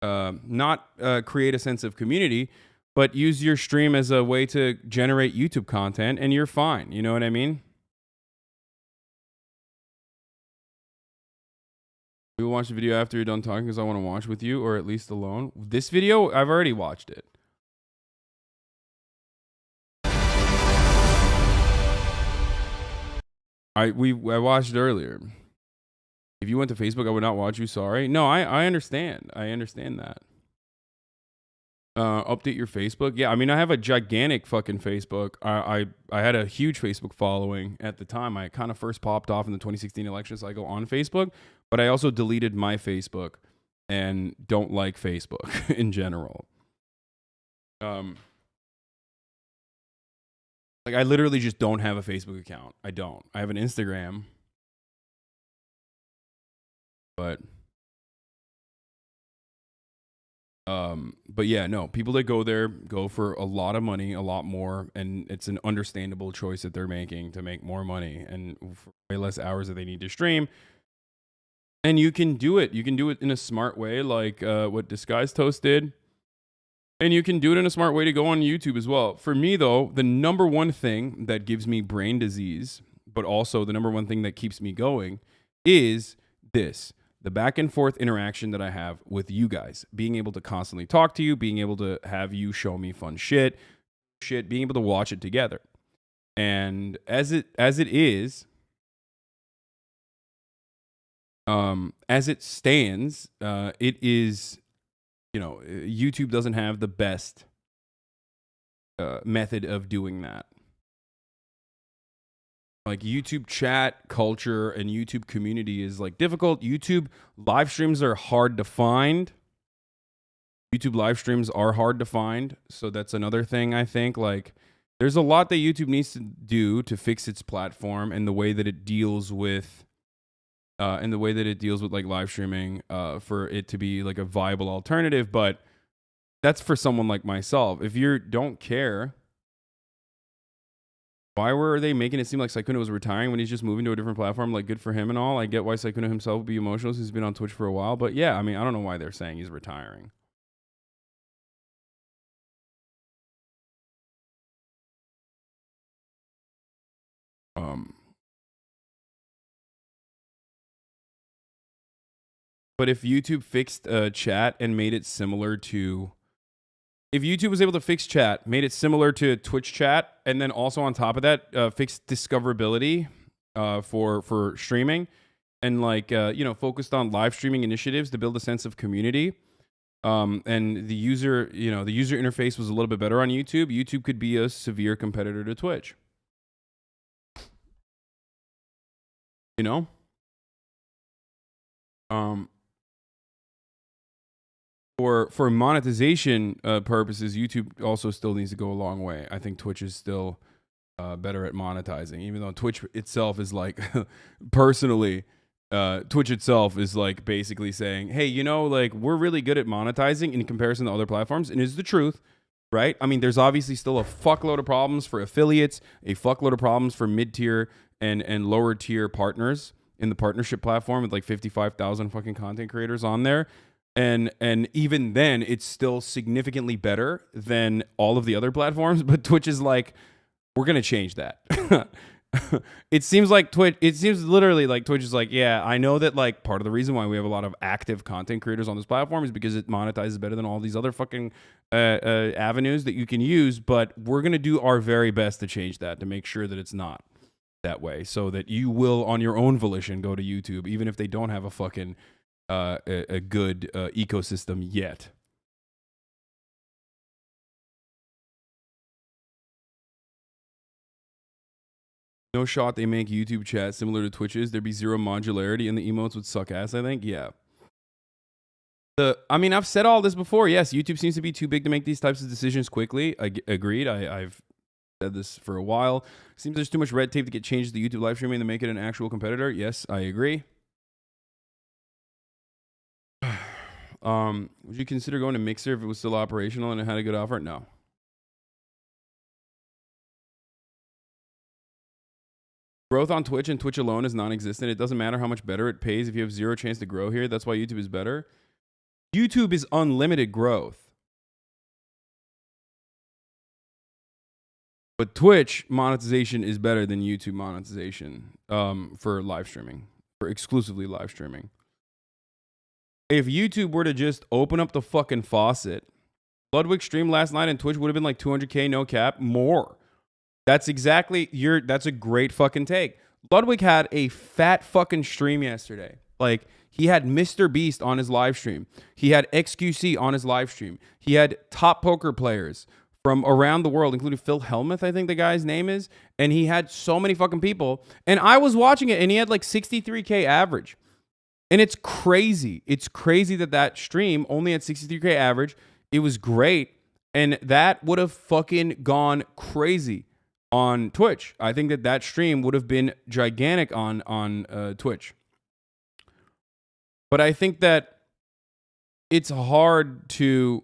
not create a sense of community, but use your stream as a way to generate YouTube content, and you're fine. You know what I mean? We will watch the video after you're done talking because I want to watch with you, or at least alone. This video, I've already watched it. I watched it earlier. If you went to Facebook, I would not watch you. Sorry. No, I understand. I understand that. Update your Facebook. Yeah, I mean, I have a gigantic fucking Facebook. I had a huge Facebook following at the time. I kind of first popped off in the 2016 election cycle on Facebook, but I also deleted my Facebook and don't like Facebook in general. Like, I literally just don't have a Facebook account. I don't. I have an Instagram, but yeah, no, people that go there go for a lot of money, a lot more, and it's an understandable choice that they're making to make more money and for way less hours that they need to stream. And you can do it. You can do it in a smart way, like what Disguised Toast did. And you can do it in a smart way to go on YouTube as well. For me, though, the number one thing that gives me brain disease, but also the number one thing that keeps me going, is this. The back and forth interaction that I have with you guys. Being able to constantly talk to you, being able to have you show me fun shit, being able to watch it together. And as it stands, it is, YouTube doesn't have the best method of doing that. Like, YouTube chat culture and YouTube community is like difficult. YouTube live streams are hard to find. So that's another thing, I think. Like, there's a lot that YouTube needs to do to fix its platform and the way that it deals with like live streaming, for it to be like a viable alternative. But that's for someone like myself. If you don't care, why were they making it seem like Sykkuno was retiring when he's just moving to a different platform? Like, good for him and all. I get why Sykkuno himself would be emotional since he's been on Twitch for a while. But yeah, I mean, I don't know why they're saying he's retiring. But if YouTube fixed chat and made it similar to... If YouTube was able to fix chat, made it similar to Twitch chat, and then also on top of that, fixed discoverability for streaming, and like focused on live streaming initiatives to build a sense of community, and the user interface was a little bit better on YouTube, YouTube could be a severe competitor to Twitch. For monetization purposes, YouTube also still needs to go a long way. I think Twitch is still better at monetizing, even though Twitch itself is like, personally, Twitch itself is like basically saying, hey, like, we're really good at monetizing in comparison to other platforms, and it's the truth, right? I mean, there's obviously still a fuckload of problems for affiliates, a fuckload of problems for mid-tier and lower tier partners in the partnership platform with like 55,000 fucking content creators on there. And even then, it's still significantly better than all of the other platforms. But Twitch is like, we're going to change that. It seems literally like Twitch is like, yeah, I know that like part of the reason why we have a lot of active content creators on this platform is because it monetizes better than all these other fucking avenues that you can use. But we're going to do our very best to change that, to make sure that it's not that way, so that you will, on your own volition, go to YouTube, even if they don't have a fucking... a good ecosystem yet. No shot they make YouTube chat similar to Twitch's. There'd be zero modularity and the emotes would suck ass, I think. Yeah. I've said all this before. Yes, YouTube seems to be too big to make these types of decisions quickly. Agreed. I've said this for a while. Seems there's too much red tape to get changed to YouTube live streaming to make it an actual competitor. Yes, I agree. Would you consider going to Mixer if it was still operational and it had a good offer? No. Growth on Twitch and Twitch alone is non-existent. It doesn't matter how much better it pays if you have zero chance to grow here. That's why YouTube is better. YouTube is unlimited growth. But Twitch monetization is better than YouTube monetization for live streaming, for exclusively live streaming. If YouTube were to just open up the fucking faucet, Ludwig streamed last night and Twitch would have been like 200K, no cap, more. That's a great fucking take. Ludwig had a fat fucking stream yesterday. Like, he had Mr. Beast on his live stream. He had XQC on his live stream. He had top poker players from around the world, including Phil Hellmuth, I think the guy's name is. And he had so many fucking people. And I was watching it, and he had like 63K average. And it's crazy. It's crazy that stream only had 63K average. It was great. And that would have fucking gone crazy on Twitch. I think that stream would have been gigantic on Twitch. But I think that it's hard to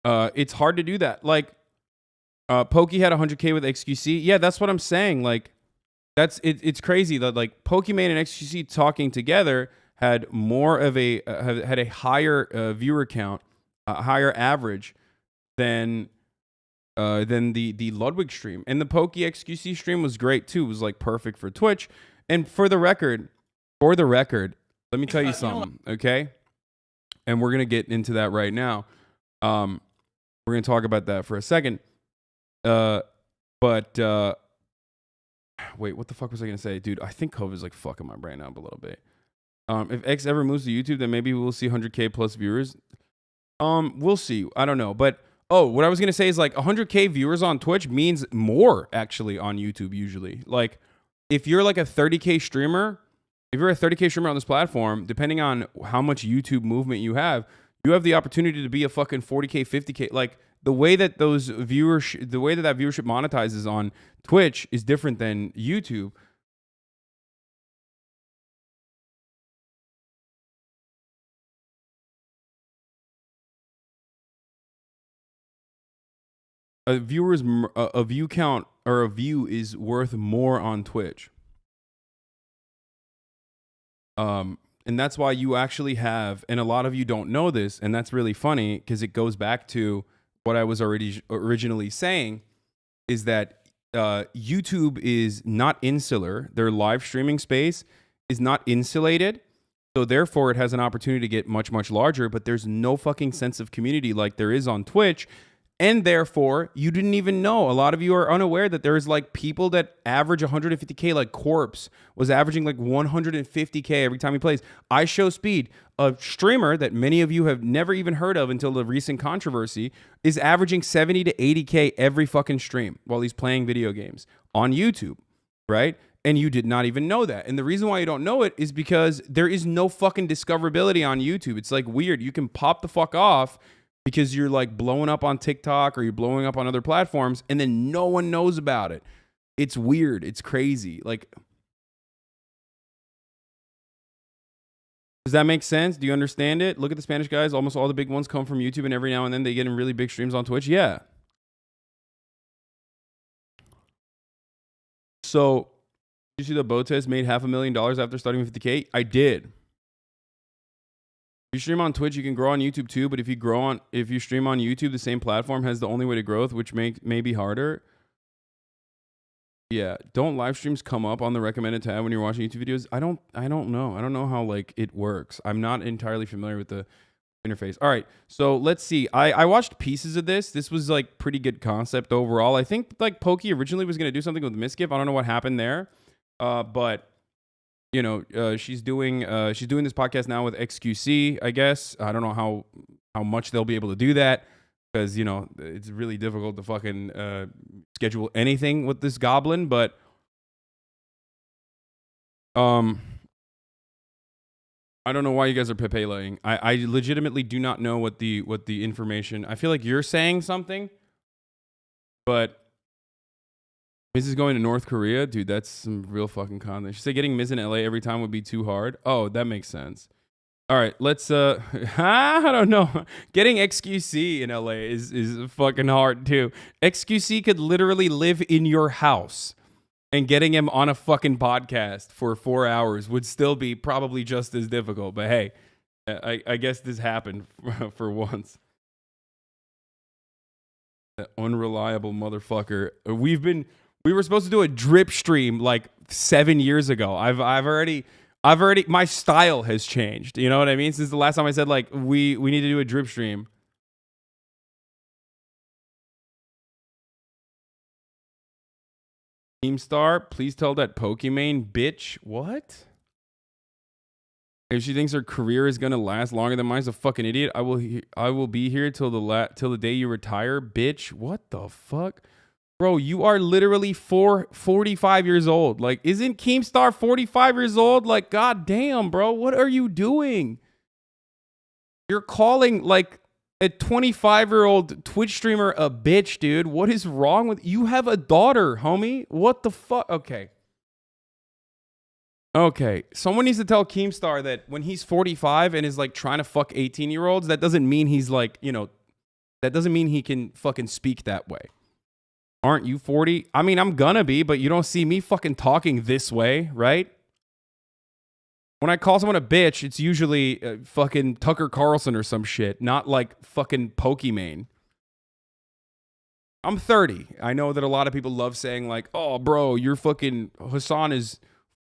do that. Like, Pokey had 100K with XQC. Yeah, that's what I'm saying. Like, it's crazy that like Pokimane and XQC talking together had more of had a higher viewer count, a higher average than the Ludwig stream. And the Pokey XQC stream was great too. It was like perfect for Twitch. And for the record, let me tell you something, okay? And we're gonna get into that right now. We're gonna talk about that for a second. Wait, what the fuck was I gonna say, dude? I think COVID's like fucking my brain up a little bit. If X ever moves to YouTube, then maybe we'll see 100K plus viewers. We'll see. I don't know. But, what I was going to say is like 100K viewers on Twitch means more actually on YouTube usually. Like, if you're like a 30K streamer, if you're a 30K streamer on this platform, depending on how much YouTube movement you have the opportunity to be a fucking 40K, 50K. Like, the way that that viewership monetizes on Twitch is different than YouTube. A view count or a view is worth more on Twitch. And that's why you actually have, and a lot of you don't know this, and that's really funny because it goes back to what I was originally saying, is that YouTube is not insular. Their live streaming space is not insulated. So therefore, it has an opportunity to get much, much larger, but there's no fucking sense of community like there is on Twitch. And therefore, you didn't even know. A lot of you are unaware that there's like people that average 150K, like Corpse was averaging like 150K every time he plays. I Show Speed, a streamer that many of you have never even heard of until the recent controversy, is averaging 70 to 80K every fucking stream while he's playing video games on YouTube, right? And you did not even know that. And the reason why you don't know it is because there is no fucking discoverability on YouTube. It's like weird. You can pop the fuck off because you're like blowing up on TikTok or you're blowing up on other platforms and then no one knows about it. It's weird. It's crazy. Like, does that make sense? Do you understand it? Look at the Spanish guys. Almost all the big ones come from YouTube, and every now and then they get in really big streams on Twitch. Yeah. So, you see that Botes made $500,000 after starting with 50K? I did. If you stream on Twitch, you can grow on YouTube too, but if you stream on YouTube, the same platform has the only way to growth, which may be harder. Yeah, don't live streams come up on the recommended tab when you're watching YouTube videos? I don't know. I don't know how like it works. I'm not entirely familiar with the interface. All right, so let's see. I watched pieces of this. This was like pretty good concept overall. I think like Pokey originally was gonna do something with Misgift. I don't know what happened there, but you know, she's doing this podcast now with XQC, I guess. I don't know how much they'll be able to do that because, you know, it's really difficult to fucking schedule anything with this goblin, but I don't know why you guys are pepelaying. I legitimately do not know what the information. I feel like you're saying something, but Miz is going to North Korea? Dude, that's some real fucking content. She said getting Miz in LA every time would be too hard. Oh, that makes sense. All right, let's I don't know. Getting XQC in LA is fucking hard too. XQC could literally live in your house, and getting him on a fucking podcast for 4 hours would still be probably just as difficult. But hey, I guess this happened for once. That unreliable motherfucker. We were supposed to do a drip stream like 7 years ago. I've already my style has changed. You know what I mean? Since the last time I said like we need to do a drip stream. Keemstar, please tell that Pokimane bitch what? If she thinks her career is gonna last longer than mine's a fucking idiot. I will be here till the day you retire, bitch. What the fuck? Bro, you are literally 45 years old. Like, isn't Keemstar 45 years old? Like, goddamn, bro. What are you doing? You're calling like a 25-year-old Twitch streamer a bitch, dude. What is wrong with you? Have a daughter, homie. What the fuck? Okay, someone needs to tell Keemstar that when he's 45 and is like trying to fuck 18-year-olds, that doesn't mean he's like, that doesn't mean he can fucking speak that way. Aren't you 40? I mean, I'm gonna be, but you don't see me fucking talking this way, right? When I call someone a bitch, it's usually fucking Tucker Carlson or some shit, not like fucking Pokimane. I'm 30. I know that a lot of people love saying like, oh, bro, you're fucking, Hasan is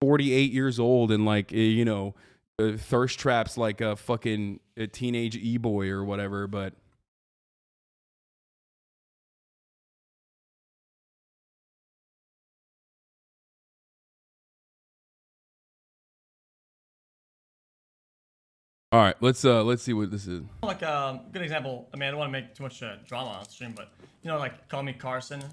48 years old and like, thirst traps like a fucking teenage e-boy or whatever, but all right, let's see what this is. Like good example. I mean, I don't want to make too much drama on stream, but like Call Me Carson,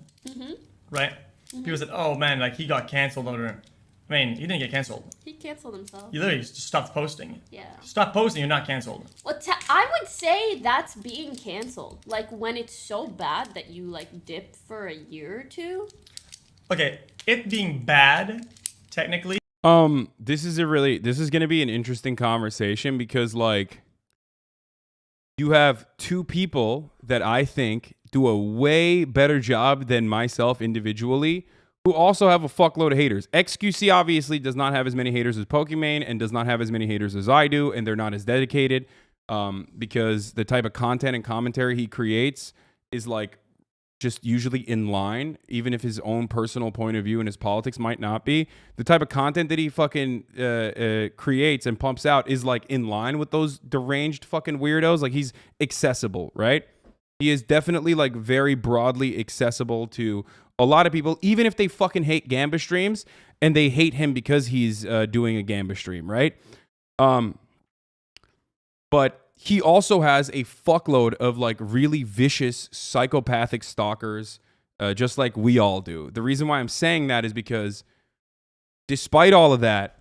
right? People said, "Oh man, like he got canceled." I mean, he didn't get canceled. He canceled himself. He literally just stopped posting. Yeah. Stop posting, you're not canceled. Well, I would say that's being canceled. Like when it's so bad that you like dip for a year or two. Okay, it being bad, technically. This is going to be an interesting conversation because like you have two people that I think do a way better job than myself individually who also have a fuckload of haters. XQC obviously does not have as many haters as Pokimane and does not have as many haters as I do, and they're not as dedicated because the type of content and commentary he creates is like just usually in line, even if his own personal point of view and his politics might not be. The type of content that he fucking creates and pumps out is like in line with those deranged fucking weirdos. Like he's accessible, right? He is definitely like very broadly accessible to a lot of people, even if they fucking hate Gamba streams and they hate him because he's doing a Gamba stream, right? But he also has a fuckload of like really vicious psychopathic stalkers, just like we all do. The reason why I'm saying that is because despite all of that,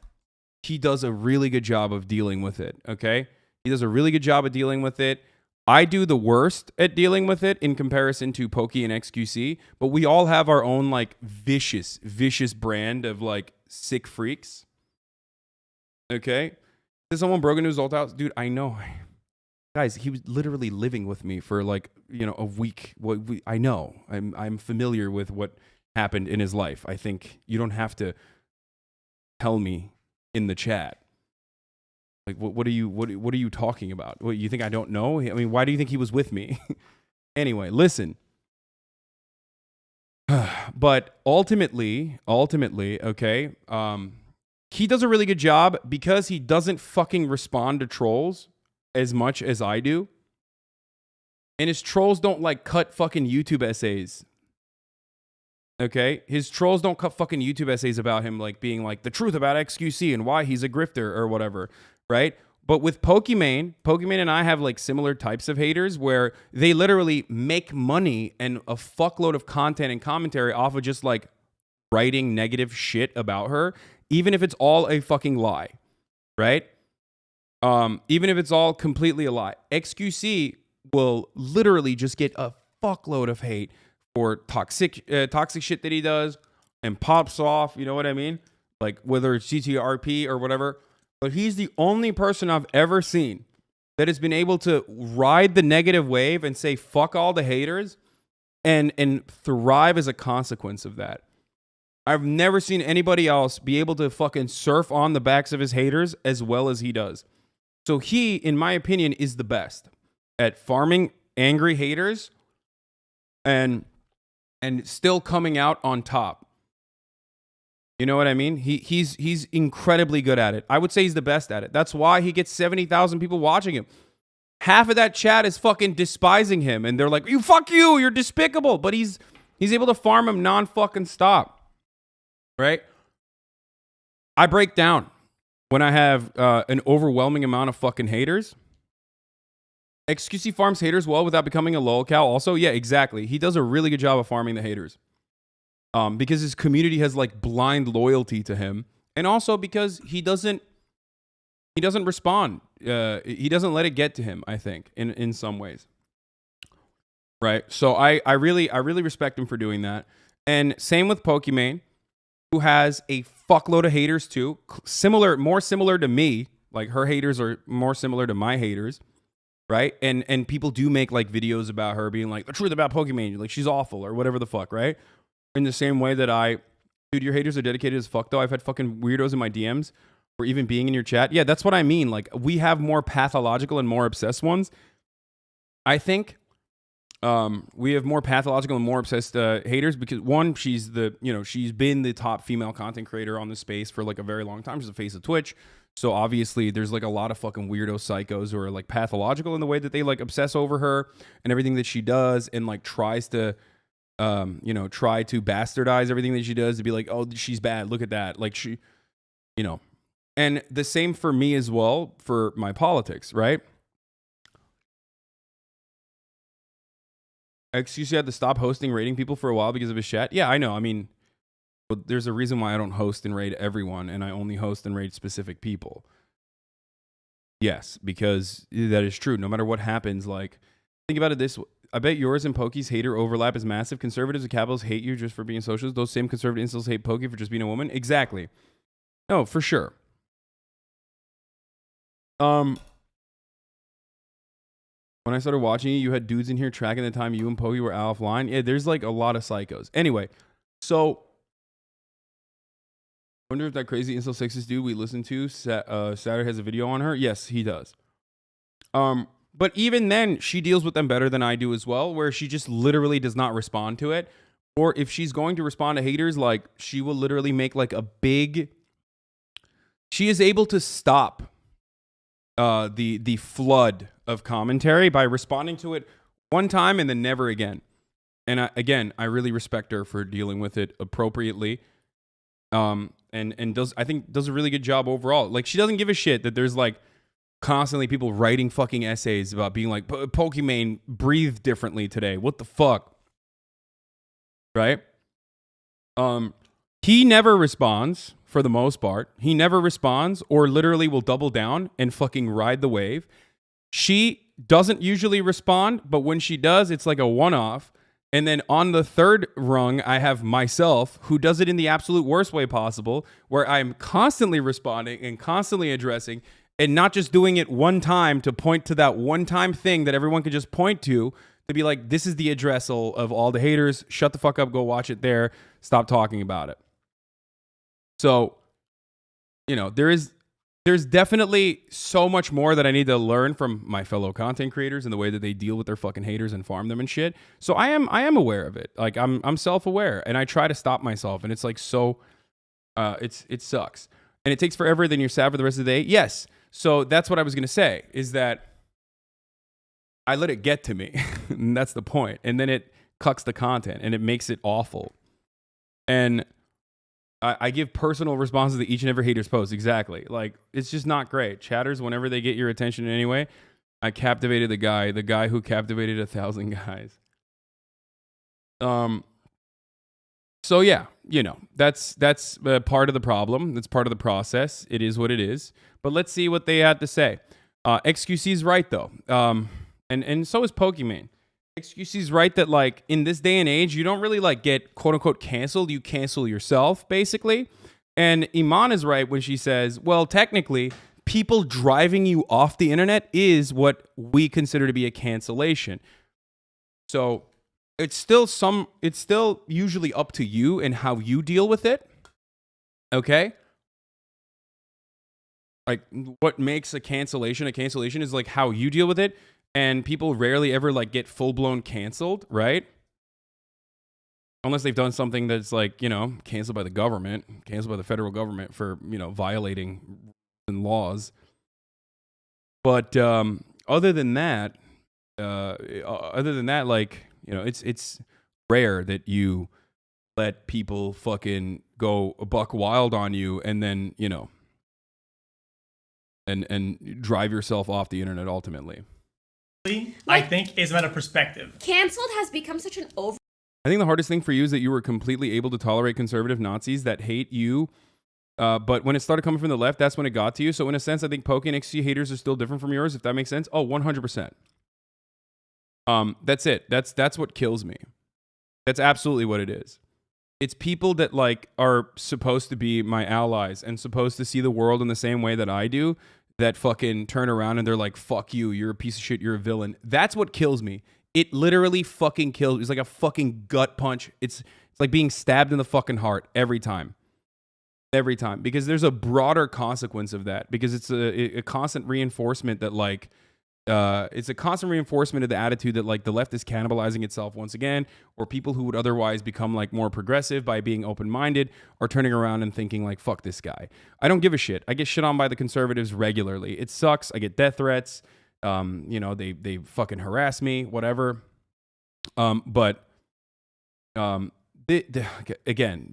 he does a really good job of dealing with it, okay? He does a really good job of dealing with it. I do the worst at dealing with it in comparison to Pokey and XQC, but we all have our own like vicious brand of like sick freaks. Okay? Did someone broke into his old house? Dude, I know. Guys, he was literally living with me for like, a week. I know. I'm familiar with what happened in his life. I think you don't have to tell me in the chat. Like, what are you talking about? What, you think I don't know? I mean, why do you think he was with me? Anyway, listen. But ultimately, okay, he does a really good job because he doesn't fucking respond to trolls as much as I do. And his trolls don't like cut fucking YouTube essays. Okay? His trolls don't cut fucking YouTube essays about him like being like the truth about XQC and why he's a grifter or whatever. Right? But with Pokimane and I have like similar types of haters where they literally make money and a fuckload of content and commentary off of just like writing negative shit about her, even if it's all a fucking lie. Right? Even if it's all completely a lie. XQC will literally just get a fuckload of hate for toxic shit that he does and pops off, you know what I mean? Like whether it's CTRP or whatever. But he's the only person I've ever seen that has been able to ride the negative wave and say fuck all the haters and thrive as a consequence of that. I've never seen anybody else be able to fucking surf on the backs of his haters as well as he does. So he, in my opinion, is the best at farming angry haters and still coming out on top. You know what I mean? He's incredibly good at it. I would say he's the best at it. That's why he gets 70,000 people watching him. Half of that chat is fucking despising him, and they're like, "You fuck you, you're despicable." But he's able to farm him non-fucking stop. right? I break down when I have an overwhelming amount of fucking haters. XQC farms haters well without becoming a lolcow. Also, yeah, exactly. He does a really good job of farming the haters. Because his community has like blind loyalty to him, and also because he doesn't respond. He doesn't let it get to him, I think, in some ways. Right? So I really respect him for doing that. And same with Pokimane, who has a fuckload of haters too. More similar to me. Like her haters are more similar to my haters. Right? And people do make like videos about her being like, the truth about Pokimane, like she's awful or whatever the fuck, right? In the same way that dude, your haters are dedicated as fuck though. I've had fucking weirdos in my DMs or even being in your chat. Yeah, that's what I mean. Like we have more pathological and more obsessed ones. I think we have more pathological and more obsessed haters because one, she's been the top female content creator on the space for like a very long time. She's the face of Twitch. So obviously there's like a lot of fucking weirdo psychos who are like pathological in the way that they like obsess over her and everything that she does and like tries to try to bastardize everything that she does to be like, oh, she's bad. Look at that. Like she, and the same for me as well for my politics, right? XQC had to stop hosting raiding people for a while because of his chat. Yeah, I know. I mean, but there's a reason why I don't host and raid everyone and I only host and raid specific people. Yes, because that is true. No matter what happens, like, think about it this way. I bet yours and Pokey's hater overlap is massive. Conservatives and capitalists hate you just for being socialists. Those same conservative incels hate Pokey for just being a woman. Exactly. No, for sure. When I started watching you had dudes in here tracking the time you and Pokey were offline. Yeah, there's like a lot of psychos. Anyway, so I wonder if that crazy incel sexist dude we listened to, Saturday has a video on her. Yes, he does. But even then, she deals with them better than I do as well, where she just literally does not respond to it. Or if she's going to respond to haters, like she will literally make like a big... She is able to stop the flood of commentary by responding to it one time and then never again. And I really respect her for dealing with it appropriately. And does a really good job overall. Like she doesn't give a shit that there's like constantly people writing fucking essays about being like, Pokimane breathed differently today. What the fuck? Right? He never responds for the most part. He never responds or literally will double down and fucking ride the wave. She doesn't usually respond, but when she does, it's like a one-off. And then on the third rung, I have myself, who does it in the absolute worst way possible, where I'm constantly responding and constantly addressing and not just doing it one time to point to that one-time thing that everyone could just point to be like, this is the addressal of all the haters. Shut the fuck up. Go watch it there. Stop talking about it. So, there's definitely so much more that I need to learn from my fellow content creators and the way that they deal with their fucking haters and farm them and shit. So I am aware of it. Like I'm self-aware and I try to stop myself. And it's like, so it sucks and it takes forever. Then you're sad for the rest of the day. Yes. So that's what I was going to say is that I let it get to me. And that's the point. And then it cucks the content and it makes it awful. And I give personal responses to each and every hater's post. Exactly. Like, it's just not great. Chatters, whenever they get your attention anyway, I captivated the guy who captivated 1,000 guys. So yeah, that's part of the problem. That's part of the process. It is what it is. But let's see what they had to say. XQC's right though. And so is Pokimane. XQC's right that like in this day and age, you don't really like get quote unquote canceled. You cancel yourself basically. And Iman is right when she says, well, technically people driving you off the internet is what we consider to be a cancellation. So it's still usually up to you and how you deal with it. Okay. Like what makes a cancellation is like how you deal with it. And people rarely ever like get full-blown canceled, right? Unless they've done something that's like, canceled by the government, canceled by the federal government for, violating laws. But other than that, like, it's rare that you let people fucking go buck wild on you and then, you know, and drive yourself off the internet ultimately. I think is a matter of perspective. Cancelled has become such an over. I think the hardest thing for you is that you were completely able to tolerate conservative Nazis that hate you. But when it started coming from the left, that's when it got to you. So in a sense, I think Poke and XC haters are still different from yours, if that makes sense. Oh, 100%. That's it. That's what kills me. That's absolutely what it is. It's people that like are supposed to be my allies and supposed to see the world in the same way that I do that fucking turn around and they're like, fuck you, you're a piece of shit, you're a villain. That's what kills me. It literally fucking kills me. It's like a fucking gut punch. It's like being stabbed in the fucking heart every time. Every time. Because there's a broader consequence of that. Because it's a constant reinforcement that like, it's a constant reinforcement of the attitude that like the left is cannibalizing itself once again, or people who would otherwise become like more progressive by being open-minded are turning around and thinking like, fuck this guy. I don't give a shit. I get shit on by the conservatives regularly. It sucks. I get death threats. You know, they fucking harass me, whatever. Again,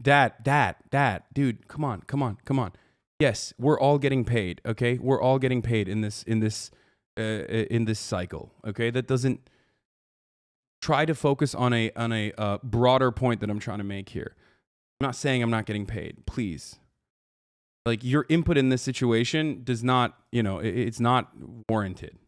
dad, dude, come on. Yes, we're all getting paid. Okay. We're all getting paid in this cycle. Okay. That doesn't try to focus on a broader point that I'm trying to make here. I'm not saying I'm not getting paid, please. Like your input in this situation does not, you know, it's not warranted.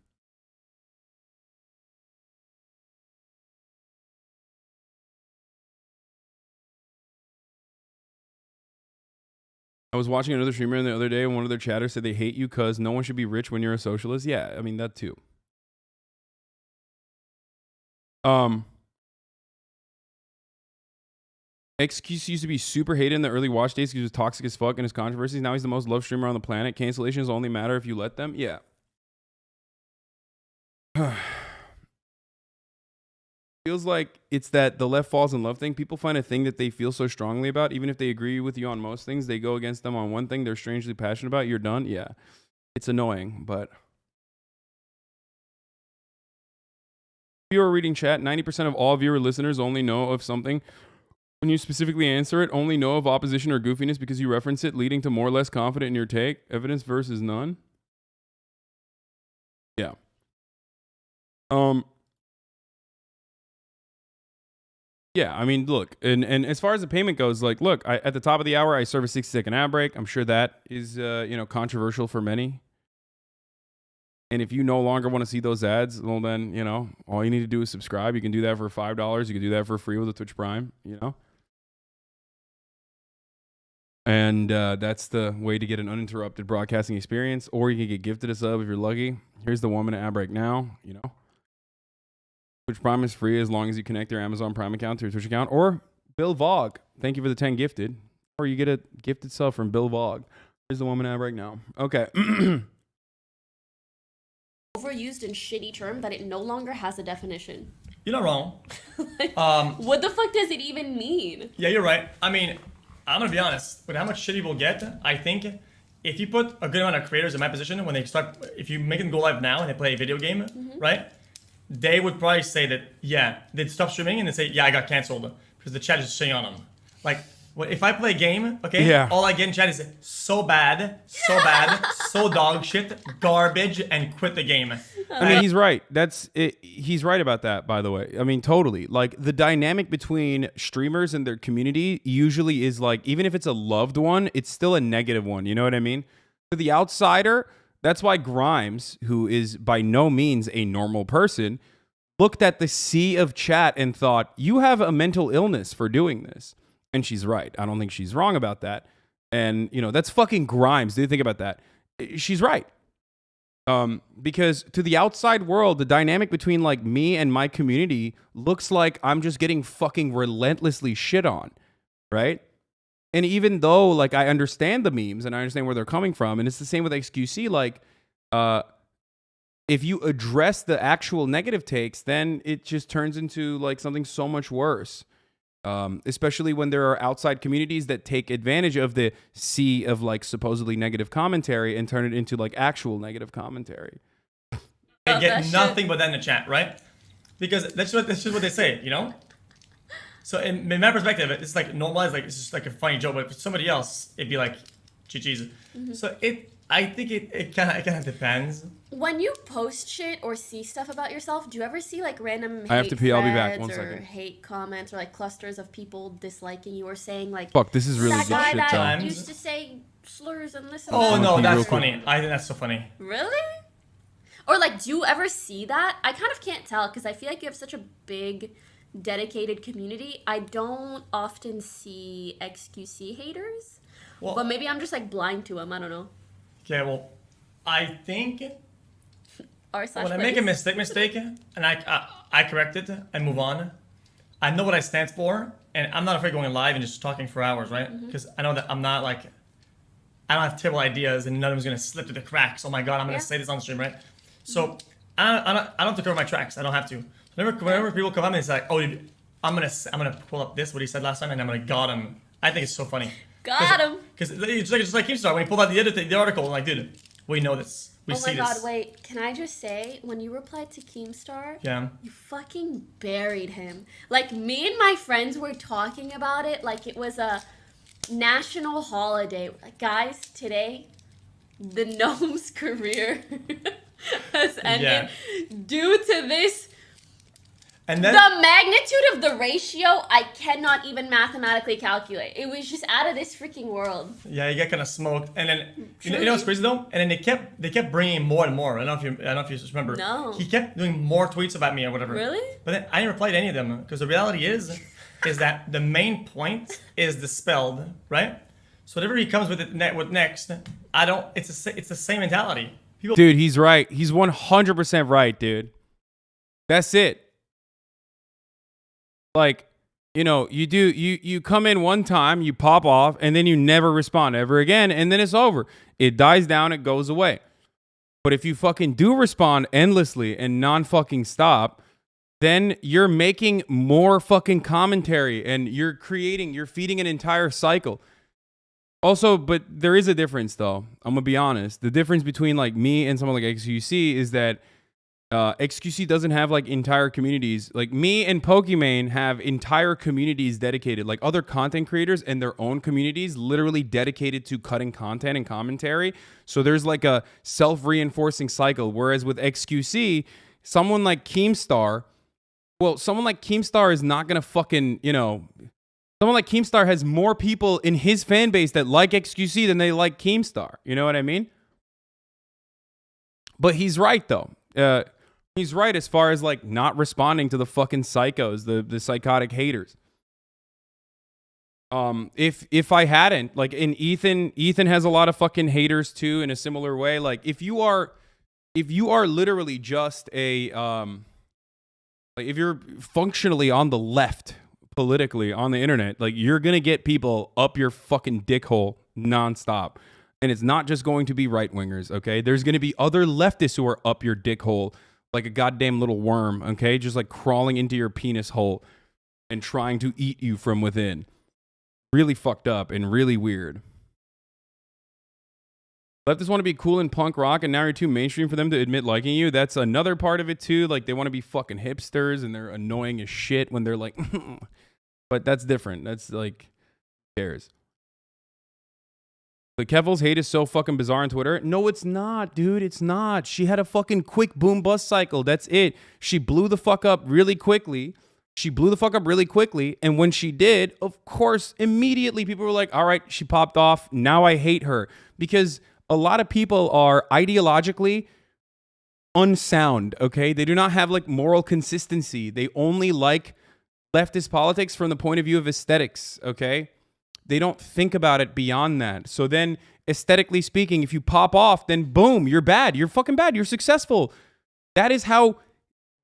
I was watching another streamer the other day and one of their chatters said they hate you because no one should be rich when you're a socialist. Yeah, I mean, that too. XQ used to be super hated in the early watch days because he was toxic as fuck in his controversies. Now he's the most loved streamer on the planet. Cancellations only matter if you let them. Yeah. Feels like it's that the left falls in love thing. People find a thing that they feel so strongly about, even if they agree with you on most things, they go against them on one thing they're strangely passionate about. You're done. Yeah, it's annoying, but if you are reading chat, 90% of all viewer listeners only know of something when you specifically answer it, only know of opposition or goofiness because you reference it, leading to more or less confident in your take. Evidence versus none. Yeah. Yeah, I mean, look, and as far as the payment goes, like, look, at the top of the hour, I serve a 60-second ad break. I'm sure that is, you know, controversial for many. And if you no longer want to see those ads, well, then, you know, all you need to do is subscribe. You can do that for $5. You can do that for free with a Twitch Prime, you know. And that's the way to get an uninterrupted broadcasting experience. Or you can get gifted a sub if you're lucky. Here's the 1 minute ad break now, you know. Twitch Prime is free as long as you connect your Amazon Prime account to your Twitch account. Or Bill Vog. Thank you for the 10 gifted. Or you get a gifted sub from Bill Vog. Here's the 1 minute ad break now. Okay. Overused and shitty term that it no longer has a definition. You're not wrong. What the fuck does it even mean? Yeah, you're right. I mean, I'm gonna be honest. With how much shit people get, I think if you put a good amount of creators in my position when they start, if you make them go live now and they play a video game, right? They would probably say that, yeah, they'd stop streaming and they'd say, yeah, I got canceled because the chat is shitting on them. Like, if I play a game, okay, yeah, all I get in chat is so bad, so dog shit, garbage, and quit the game. I mean, he's right. That's it. He's right about that, by the way. I mean, totally. Like, the dynamic between streamers and their community usually is like, even if it's a loved one, it's still a negative one. You know what I mean? For the outsider, that's why Grimes, who is by no means a normal person, looked at the sea of chat and thought, you have a mental illness for doing this. And she's right. I don't think she's wrong about that. And, you know, that's fucking Grimes. Do you think about that? She's right. Because to the outside world, the dynamic between like me and my community looks like I'm just getting fucking relentlessly shit on, right? And even though like I understand the memes and I understand where they're coming from, and it's the same with XQC, like if you address the actual negative takes, then it just turns into like something so much worse. Especially when there are outside communities that take advantage of the sea of like supposedly negative commentary and turn it into like actual negative commentary. They get nothing but that in the chat, right? Because that's just what they say, you know? So in my perspective, it's like normalized, like it's just like a funny joke. But for somebody else, it'd be like, GG's. So I think it kind of depends. When you post shit or see stuff about yourself, do you ever see like random I have to pee. I'll be back. threads 1 or second. hate comments or like clusters of people disliking you or saying like, Fuck, this is really that good guy shit, that Tom. used to say slurs and this and Oh that. no, Real that's quick. funny. I think that's so funny. Really? Or like, do you ever see that? I kind of can't tell because I feel like you have such a big, dedicated community. I don't often see XQC haters, Well, but maybe I'm just like blind to them. I don't know. okay, well, I think R slash when I make a mistake, and I correct it and move on, I know what I stand for, and I'm not afraid of going live and just talking for hours, right? Because I know that I'm not like, I don't have terrible ideas and none of them's gonna slip through the cracks. Oh my god, I'm gonna say this on stream, right? So I don't have to cover my tracks. I don't have to. Whenever people come up and it's like, oh, dude, I'm gonna pull up what he said last time, and I'm gonna got him. I think it's so funny. Got him. Because it's like Keemstar when he pulled out the article, like, dude, we know this. We Oh see my god, this. wait. Can I just say, when you replied to Keemstar, Yeah. you fucking buried him. Like, me and my friends were talking about it like it was a national holiday. Like, guys, today, the gnome's career has ended due to this. And then The magnitude of the ratio, I cannot even mathematically calculate. It was just out of this freaking world. yeah, you get kind of smoked, and then you know what's crazy though? And then they kept bringing more and more. I don't know if you just remember. No. He kept doing more tweets about me or whatever. Really? But then I didn't reply to any of them because the reality is that the main point is dispelled, right? So whatever he comes with next, I don't. It's the same mentality. People. Dude, he's right. He's 100% right, dude. That's it. Like, you know, you come in one time, you pop off, and then you never respond ever again, and then it's over. It dies down, it goes away. But if you fucking do respond endlessly and non-fucking stop, then you're making more fucking commentary, and you're feeding an entire cycle. Also, but there is a difference, though. I'm gonna be honest. The difference between like me and someone like XQC is that XQC doesn't have like entire communities. Like me and Pokimane have entire communities dedicated, like other content creators and their own communities literally dedicated to cutting content and commentary. So there's like a self-reinforcing cycle. Whereas with XQC, someone like Keemstar is not gonna fucking, you know, someone like Keemstar has more people in his fan base that like XQC than they like Keemstar. You know what I mean? But he's right though. He's right as far as like not responding to the fucking psychos, the psychotic haters. If I hadn't, like, in Ethan has a lot of fucking haters too in a similar way. Like if you are literally just a like if you're functionally on the left politically on the internet, like you're gonna get people up your fucking dick hole nonstop. And it's not just going to be right wingers, okay? There's gonna be other leftists who are up your dick hole like a goddamn little worm, okay? Just like crawling into your penis hole and trying to eat you from within. Really fucked up and really weird. Leftists want to be cool in punk rock, and now you're too mainstream for them to admit liking you. That's another part of it too. Like they want to be fucking hipsters, and they're annoying as shit when they're like, but that's different. That's like, who cares? The Kevil's hate is so fucking bizarre on Twitter. No, it's not, dude. It's not. She had a fucking quick boom bust cycle. That's it. She blew the fuck up really quickly. And when she did, of course, immediately people were like, all right, she popped off. Now I hate her. Because a lot of people are ideologically unsound, okay? They do not have like moral consistency. They only like leftist politics from the point of view of aesthetics, okay? They don't think about it beyond that. So then, aesthetically speaking, if you pop off, then boom, you're bad. You're fucking bad. You're successful. That is how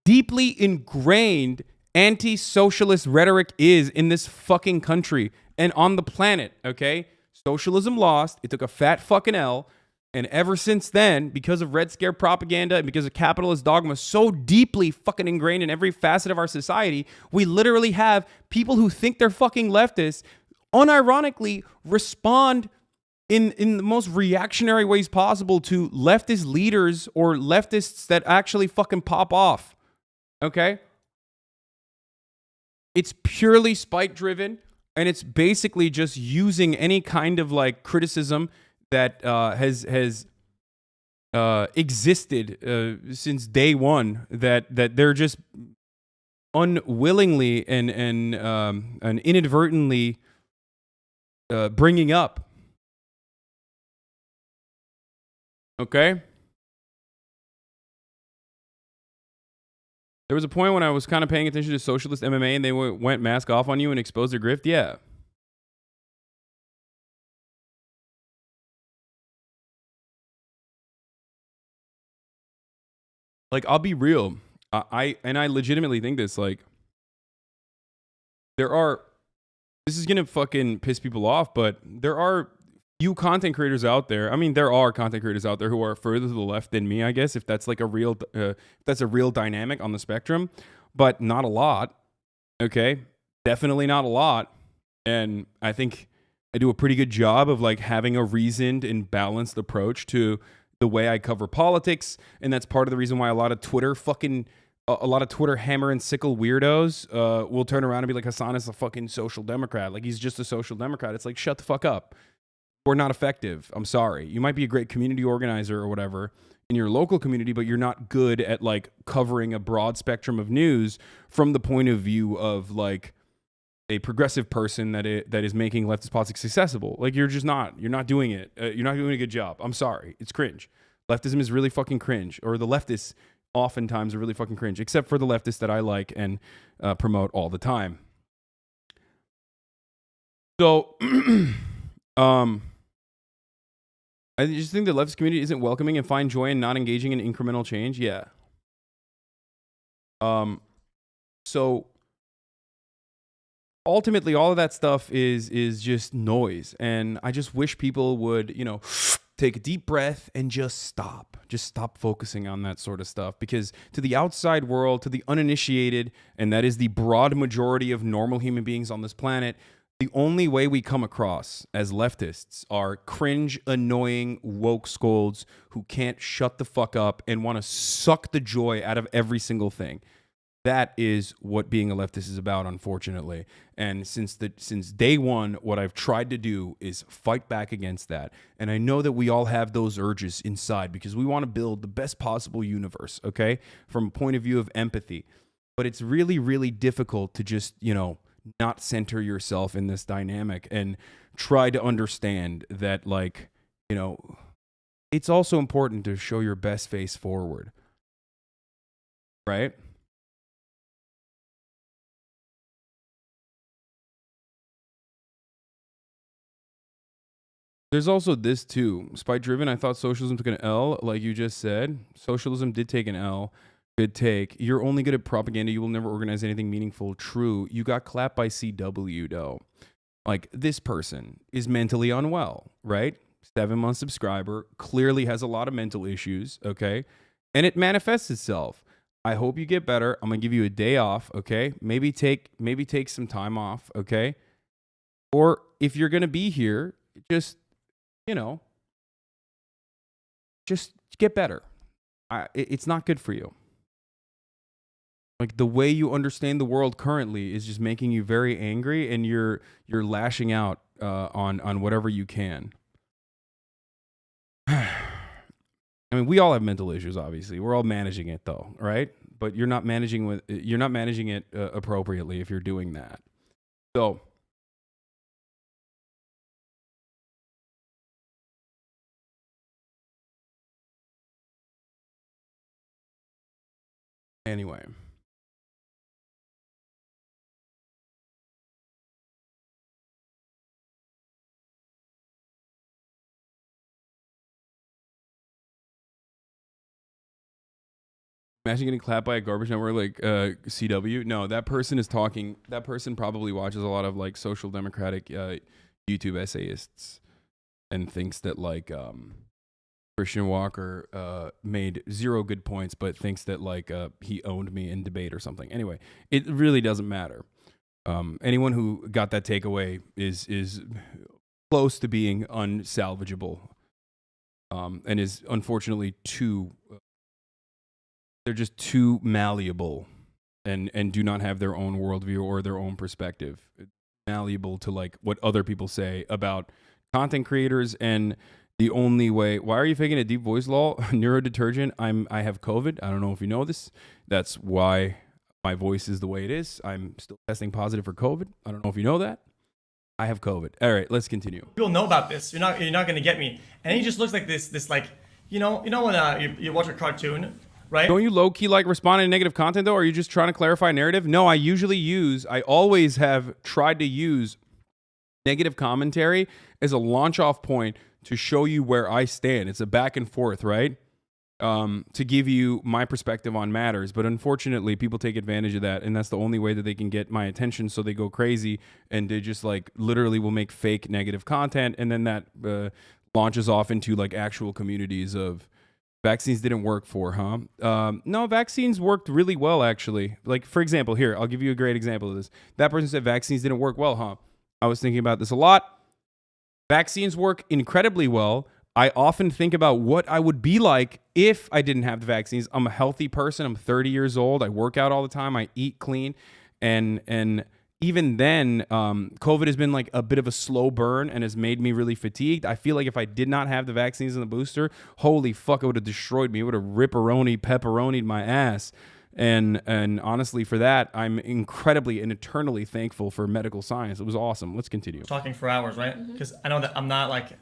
deeply ingrained anti-socialist rhetoric is in this fucking country and on the planet, okay? Socialism lost. It took a fat fucking L. And ever since then, because of Red Scare propaganda and because of capitalist dogma so deeply fucking ingrained in every facet of our society, we literally have people who think they're fucking leftists unironically respond in the most reactionary ways possible to leftist leaders or leftists that actually fucking pop off. Okay? It's purely spike driven, and it's basically just using any kind of like criticism that has existed since day one, that they're just unwillingly and inadvertently bringing up. Okay? There was a point when I was kind of paying attention to socialist MMA and they went mask off on you and exposed their grift. Yeah. Like, I'll be real. I legitimately think this, like, this is going to fucking piss people off, but there are few content creators out there. I mean, there are content creators out there who are further to the left than me, I guess, if that's like a real dynamic on the spectrum, but not a lot. Okay. Definitely not a lot. And I think I do a pretty good job of like having a reasoned and balanced approach to the way I cover politics. And that's part of the reason why a lot of Twitter hammer and sickle weirdos will turn around and be like, Hasan is a fucking social democrat. Like, he's just a social democrat. It's like, shut the fuck up. We're not effective. I'm sorry. You might be a great community organizer or whatever in your local community, but you're not good at like covering a broad spectrum of news from the point of view of like a progressive person that is making leftist politics accessible. Like, you're not doing it. You're not doing a good job. I'm sorry. It's cringe. Leftism is really fucking cringe, or the leftists oftentimes are really fucking cringe, except for the leftists that I like and promote all the time. So, I just think the leftist community isn't welcoming and find joy in not engaging in incremental change. Yeah. So ultimately, all of that stuff is just noise, and I just wish people would, take a deep breath and just stop focusing on that sort of stuff, because to the outside world, to the uninitiated, and that is the broad majority of normal human beings on this planet, the only way we come across as leftists are cringe, annoying, woke scolds who can't shut the fuck up and want to suck the joy out of every single thing. That is what being a leftist is about, unfortunately. And since day one, what I've tried to do is fight back against that. And I know that we all have those urges inside because we want to build the best possible universe, okay? From a point of view of empathy. But it's really, really difficult to just, not center yourself in this dynamic and try to understand that, like, it's also important to show your best face forward. Right? There's also this too. Spike driven, I thought socialism took an L, like you just said. Socialism did take an L. Good take. You're only good at propaganda. You will never organize anything meaningful. True. You got clapped by CW, though. Like, this person is mentally unwell, right? 7-month subscriber, clearly has a lot of mental issues, okay? And it manifests itself. I hope you get better. I'm going to give you a day off, okay? Maybe take some time off, okay? Or if you're going to be here, just get better. It's not good for you. Like, the way you understand the world currently is just making you very angry, and you're lashing out on whatever you can. I mean, we all have mental issues, obviously. We're all managing it, though, right? But you're not managing it appropriately if you're doing that. So, anyway. Imagine getting clapped by a garbage network like CW. No, that person probably watches a lot of like social democratic YouTube essayists and thinks that like Christian Walker made 0 good points, but thinks that like he owned me in debate or something. Anyway, it really doesn't matter. Anyone who got that takeaway is close to being unsalvageable, and is unfortunately they're just too malleable and do not have their own worldview or their own perspective. It's malleable to like what other people say about content creators. And the only way, why are you faking a deep voice, lol? Neurodetergent. I have COVID. I don't know if you know this. That's why my voice is the way it is. I'm still testing positive for COVID. I don't know if you know that. I have COVID. All right, let's continue. People know about this. You're not going to get me. And he just looks like this like, you know when you watch a cartoon, right? Don't you low-key like responding to negative content though? Or are you just trying to clarify a narrative? No, I always have tried to use negative commentary as a launch-off point to show you where I stand. It's a back and forth, right? To give you my perspective on matters. But unfortunately, people take advantage of that, and that's the only way that they can get my attention, so they go crazy, and they just like literally will make fake negative content, and then that launches off into like actual communities of vaccines didn't work for, huh? No, vaccines worked really well, actually. Like, for example, here, I'll give you a great example of this. That person said vaccines didn't work well, huh? I was thinking about this a lot. Vaccines work incredibly well. I often think about what I would be like if I didn't have the vaccines. I'm a healthy person. I'm 30 years old. I work out all the time. I eat clean. And even then, COVID has been like a bit of a slow burn and has made me really fatigued. I feel like if I did not have the vaccines and the booster, holy fuck, it would have destroyed me. It would have pepperonied my ass. And honestly, for that, I'm incredibly and eternally thankful for medical science. It was awesome. Let's continue. Talking for hours, right? Because I know that I'm not like,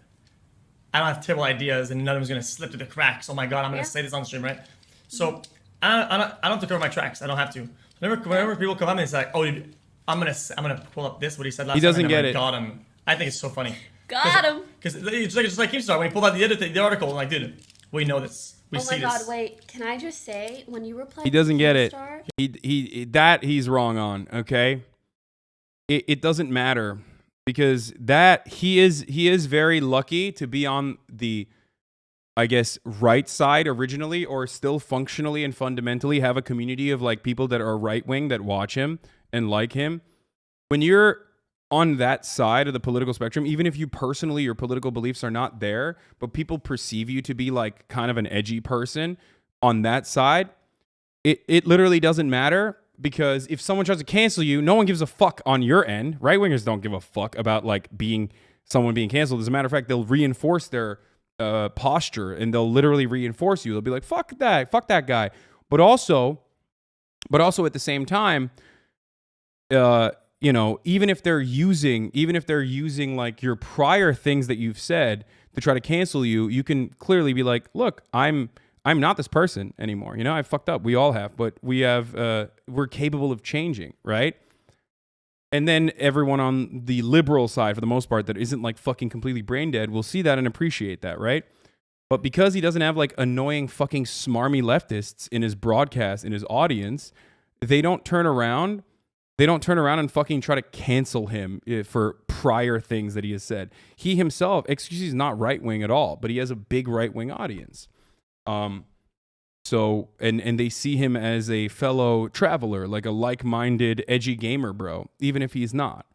I don't have terrible ideas and none of them's going to slip through the cracks. Oh my God, I'm going to say this on stream, right? So I don't have to cover my tracks. I don't have to. Whenever people come up and it's like, oh, dude, I'm gonna pull up what he said last time. He doesn't get it. Got him. I think it's so funny. Got him. Because it's just like Keemstar when he pulled out the article. I'm like, dude, we know this. We see this. Oh my God, wait. Can I just say, when you reply he doesn't get it. He's wrong on, okay? It doesn't matter. Because he is very lucky to be on the, I guess, right side originally, or still functionally and fundamentally have a community of like people that are right wing that watch him and like him. When you're on that side of the political spectrum, even if you personally, your political beliefs are not there, but people perceive you to be like kind of an edgy person on that side, it literally doesn't matter. Because if someone tries to cancel you, no one gives a fuck on your end. Right-wingers don't give a fuck about like someone being canceled. As a matter of fact, they'll reinforce their posture and they'll literally reinforce you. They'll be like, fuck that guy. But also at the same time, even if they're using like your prior things that you've said to try to cancel you, you can clearly be like, look, I'm not this person anymore. You know, I fucked up. We all have, but we're capable of changing, right? And then everyone on the liberal side, for the most part, that isn't like fucking completely brain dead, will see that and appreciate that, right? But because he doesn't have like annoying fucking smarmy leftists in his broadcast, in his audience, they don't turn around and fucking try to cancel him for prior things that he has said. He himself, he's not right-wing at all, but he has a big right-wing audience. So they see him as a fellow traveler, like a like-minded, edgy gamer, bro, even if he's not.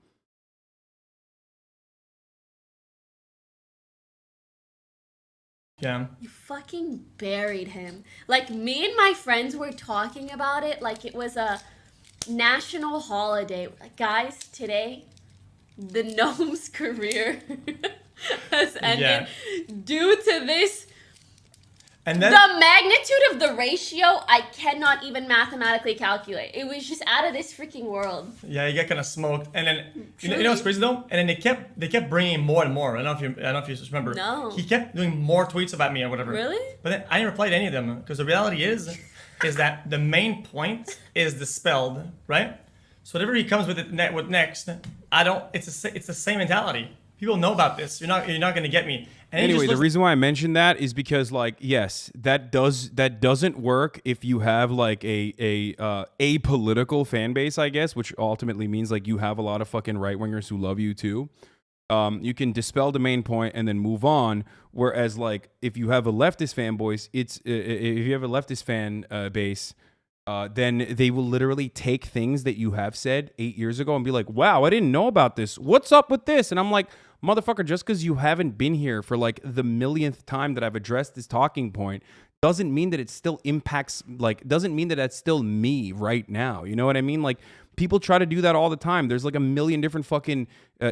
Yeah. You fucking buried him. Like, me and my friends were talking about it like it was a national holiday. Like, guys, today, the gnome's career has ended due to this. And then, the magnitude of the ratio, I cannot even mathematically calculate. It was just out of this freaking world. Yeah, you get kind of smoked, and then you know what's crazy though? And then they kept bringing more and more. I don't know if you just remember. No. He kept doing more tweets about me or whatever. Really? But then I didn't reply to any of them because the reality is that the main point is dispelled, right? So whatever he comes with next, it's the same mentality. People know about this. You're not going to get me. And anyway, the reason why I mentioned that is because, like, yes, that doesn't work if you have like a apolitical fan base, I guess, which ultimately means like you have a lot of fucking right wingers who love you too. You can dispel the main point and then move on. Whereas, like, if you have a leftist fan base, then they will literally take things that you have said 8 years ago and be like, wow, I didn't know about this. What's up with this? And I'm like, motherfucker, just because you haven't been here for like the millionth time that I've addressed this talking point doesn't mean that it still impacts, like, doesn't mean that that's still me right now. You know what I mean? Like, people try to do that all the time. There's like a million different fucking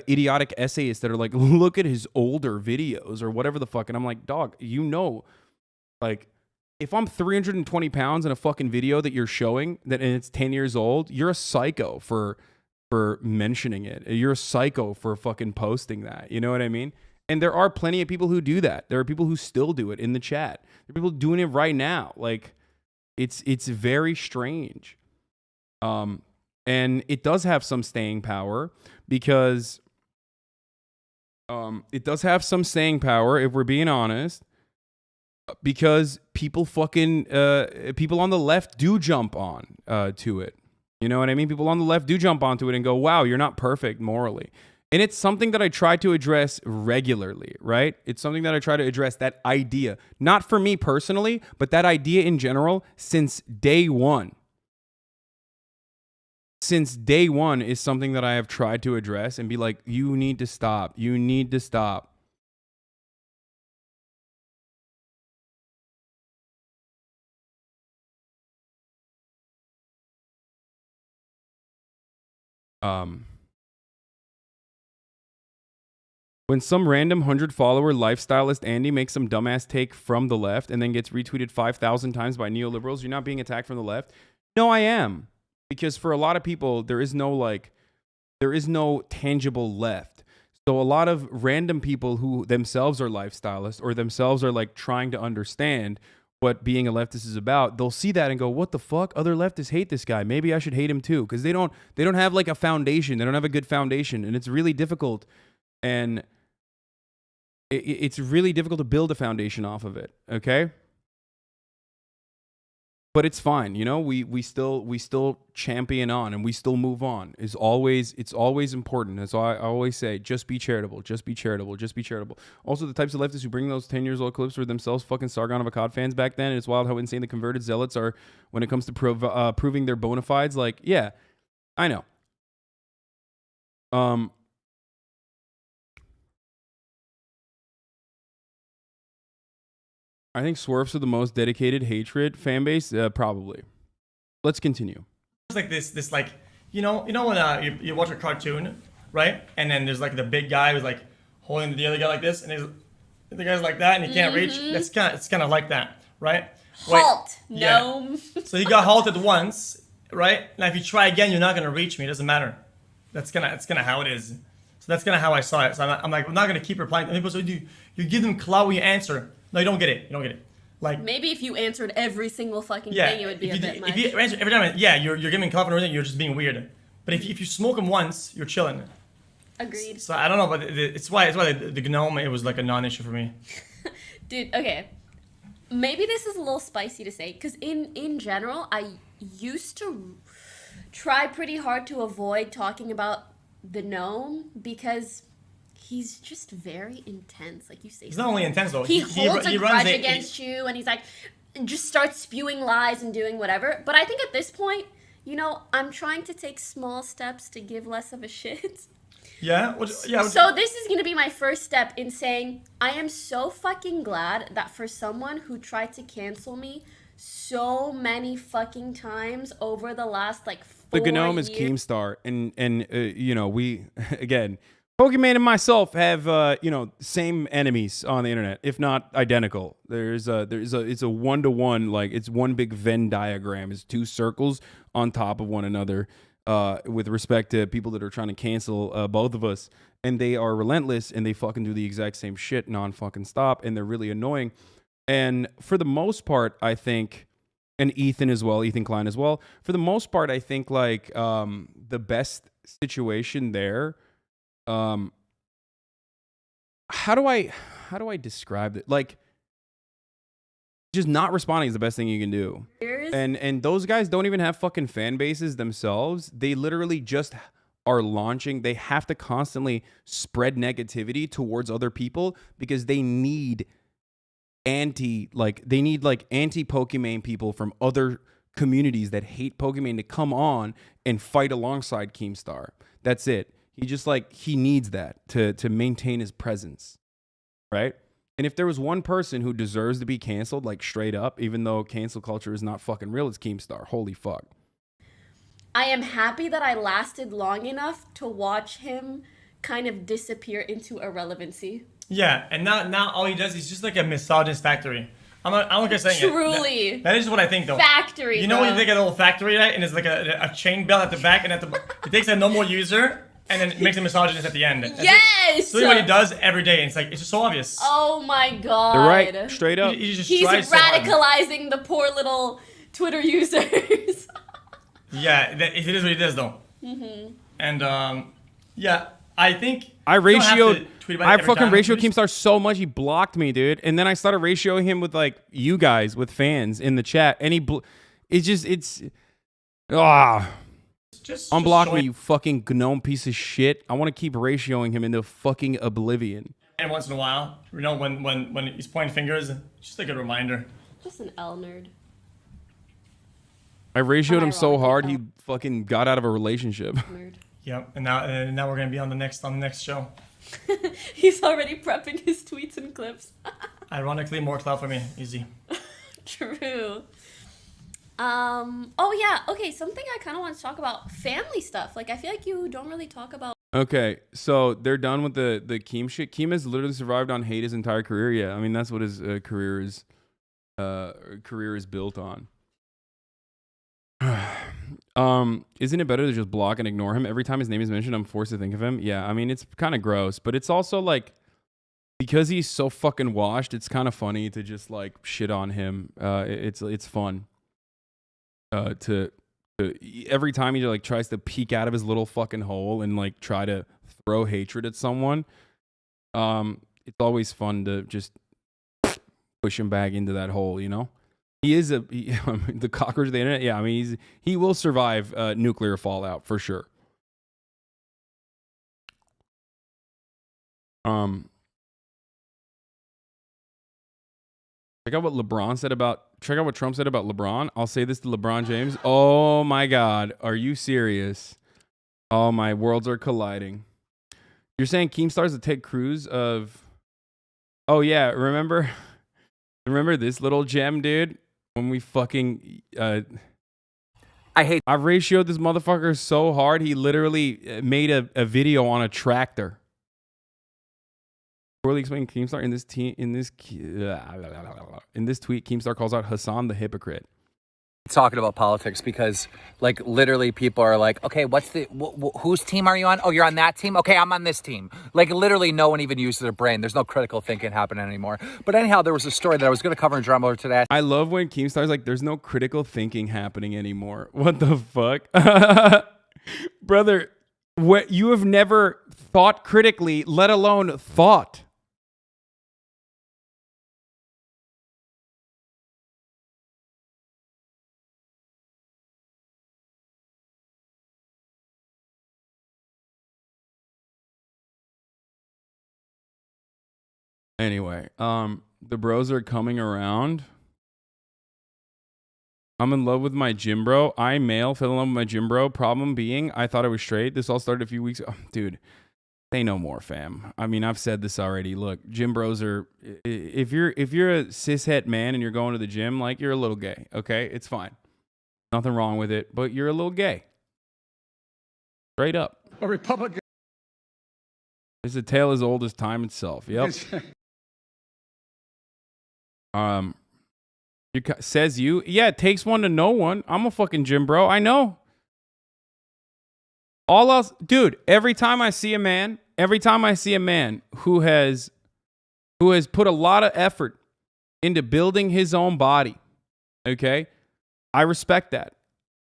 idiotic essayists that are like, look at his older videos or whatever the fuck. And I'm like, dog, you know, like, if I'm 320 pounds in a fucking video that you're showing that and it's 10 years old, you're a psycho for mentioning it. You're a psycho for fucking posting that. You know what I mean? And there are plenty of people who do that. There are people who still do it in the chat. There are people doing it right now. Like, it's very strange. And it does have some staying power because it does have some staying power, if we're being honest, because people fucking people on the left do jump on to it. You know what I mean? People on the left do jump onto it and go, wow, you're not perfect morally. And it's something that I try to address regularly, right? It's something that I try to address, that idea. Not for me personally, but that idea in general since day one. Since day one is something that I have tried to address and be like, you need to stop. You need to stop. When some random 100-follower lifestylist Andy makes some dumbass take from the left and then gets retweeted 5,000 times by neoliberals, you're not being attacked from the left? No, I am. Because for a lot of people, there is no tangible left. So a lot of random people who themselves are lifestylists or themselves are like trying to understand what being a leftist is about, they'll see that and go, what the fuck? Other leftists hate this guy. Maybe I should hate him too. Because they don't have like a foundation. They don't have a good foundation. And it's really difficult. And it's really difficult to build a foundation off of it. Okay? But it's fine, you know. We still champion on and we still move on. It's always important. That's why I always say, just be charitable, just be charitable, just be charitable. Also, the types of leftists who bring those 10 years old clips were themselves fucking Sargon of Akkad fans back then. It's wild how insane the converted zealots are when it comes to proving their bona fides. Like, yeah, I know. I think Swerves are the most dedicated hatred fan base, probably. Let's continue. It's like this like, you know when you watch a cartoon, right? And then there's like the big guy who's like holding the other guy like this, and the guy's like that, and he can't reach. It's kind of like that, right? Halt! Wait, no. Yeah. So he got halted once, right? Now if you try again, you're not gonna reach me. It doesn't matter. That's kind of how it is. So that's kind of how I saw it. So I'm like, I'm not gonna keep replying. And people say, you give them clout when you answer. No, you don't get it. You don't get it. Like, maybe if you answered every single fucking thing, it would be a bit much. If you answer every time, you're giving clout and everything, you're just being weird. But if you smoke them once, you're chilling. Agreed. So I don't know, but it's why the gnome, it was like a non-issue for me. Dude, okay. Maybe this is a little spicy to say, because in general, I used to try pretty hard to avoid talking about the gnome because he's just very intense. Like you say, he's not only intense though. He holds a grudge against you, and he's like, just starts spewing lies and doing whatever. But I think at this point, you know, I'm trying to take small steps to give less of a shit. Yeah. So this is gonna be my first step in saying I am so fucking glad that for someone who tried to cancel me so many fucking times over the last like 4 years. The gnome is Keemstar, and you know, we again. Pokemon and myself have same enemies on the internet, if not identical. It's a 1-to-1, like it's one big Venn diagram. It's 2 circles on top of one another with respect to people that are trying to cancel both of us, and they are relentless and they fucking do the exact same shit non-fucking stop, and they're really annoying. And for the most part, I think, and Ethan Klein as well. For the most part, I think like the best situation there. How do I describe it? Like, just not responding is the best thing you can do. And those guys don't even have fucking fan bases themselves. They literally just are launching. They have to constantly spread negativity towards other people because they need anti-Pokemon people from other communities that hate Pokemon to come on and fight alongside Keemstar. That's it. He just he needs that to maintain his presence, right? And if there was one person who deserves to be canceled, like straight up, even though cancel culture is not fucking real, it's Keemstar. Holy fuck. I am happy that I lasted long enough to watch him kind of disappear into irrelevancy. Yeah, and now all he does is just like a misogynist factory. I'm not gonna say it. Truly. That is what I think, though. Factory. You know when you take a little factory, right, and it's like a chain belt at the back, and he takes a normal user and then makes a misogynist at the end. Yes. So what he does every day. And it's like it's just so obvious. Oh my god. They're right. Straight up. He's radicalizing the poor little Twitter users. Yeah, it is what he does, though. And yeah, I think I ratioed. I fucking ratioed Keemstar. Keemstar so much he blocked me, dude. And then I started ratioing him with like you guys, with fans in the chat, and it's unblock me, you fucking gnome piece of shit. I want to keep ratioing him into fucking oblivion. And once in a while, you know, when he's pointing fingers, just like a reminder. Just an L nerd. I ratioed him so hard he fucking got out of a relationship. Nerd. Yep, and now we're gonna be on the next show. He's already prepping his tweets and clips. Ironically, more clout for me. Easy. True. Oh yeah. Okay. Something I kind of want to talk about: family stuff. Like I feel like you don't really talk about. Okay, so they're done with the Keem shit. Keem has literally survived on hate his entire career. Yeah, I mean that's what his career is built on. Isn't it better to just block and ignore him? Every time his name is mentioned, I'm forced to think of him. Yeah, I mean, it's kind of gross, but it's also like, because he's so fucking washed, it's kind of funny to just like shit on him. It's fun. To every time he like tries to peek out of his little fucking hole and like try to throw hatred at someone, it's always fun to just push him back into that hole, you know? He is the cockroach of the internet. Yeah, I mean, he will survive nuclear fallout for sure. Check out what LeBron said about. Check out what Trump said about LeBron. I'll say this to LeBron James. Oh my God, are you serious? Oh, my worlds are colliding. You're saying Keemstar's the Ted Cruz of? Oh yeah, remember this little gem, dude? When we fucking I ratioed this motherfucker so hard he literally made a video on a tractor. Poorly explained Keemstar in this tweet, Keemstar calls out Hasan the hypocrite. Talking about politics because like literally people are like, okay, what's the whose team are you on? Oh, you're on that team. Okay, I'm on this team. Like literally no one even uses their brain. There's no critical thinking happening anymore. But anyhow, there was a story that I was going to cover in Drama today. I love when Keemstar's like, there's no critical thinking happening anymore. What the fuck? Brother, what, you have never thought critically, let alone thought. Anyway, the bros are coming around. I'm in love with my gym bro. I male, fell in love with my gym bro. Problem being, I thought I was straight. This all started a few weeks ago. Dude, say no more, fam. I mean, I've said this already. Look, gym bros are, if you're a cishet man and you're going to the gym, like you're a little gay, okay? It's fine. Nothing wrong with it, but you're a little gay. Straight up. A Republican. It's a tale as old as time itself. Yep. Says you. Yeah, it takes one to know one. I'm a fucking gym bro. I know. All else, dude, every time I see a man who has put a lot of effort into building his own body, okay? I respect that.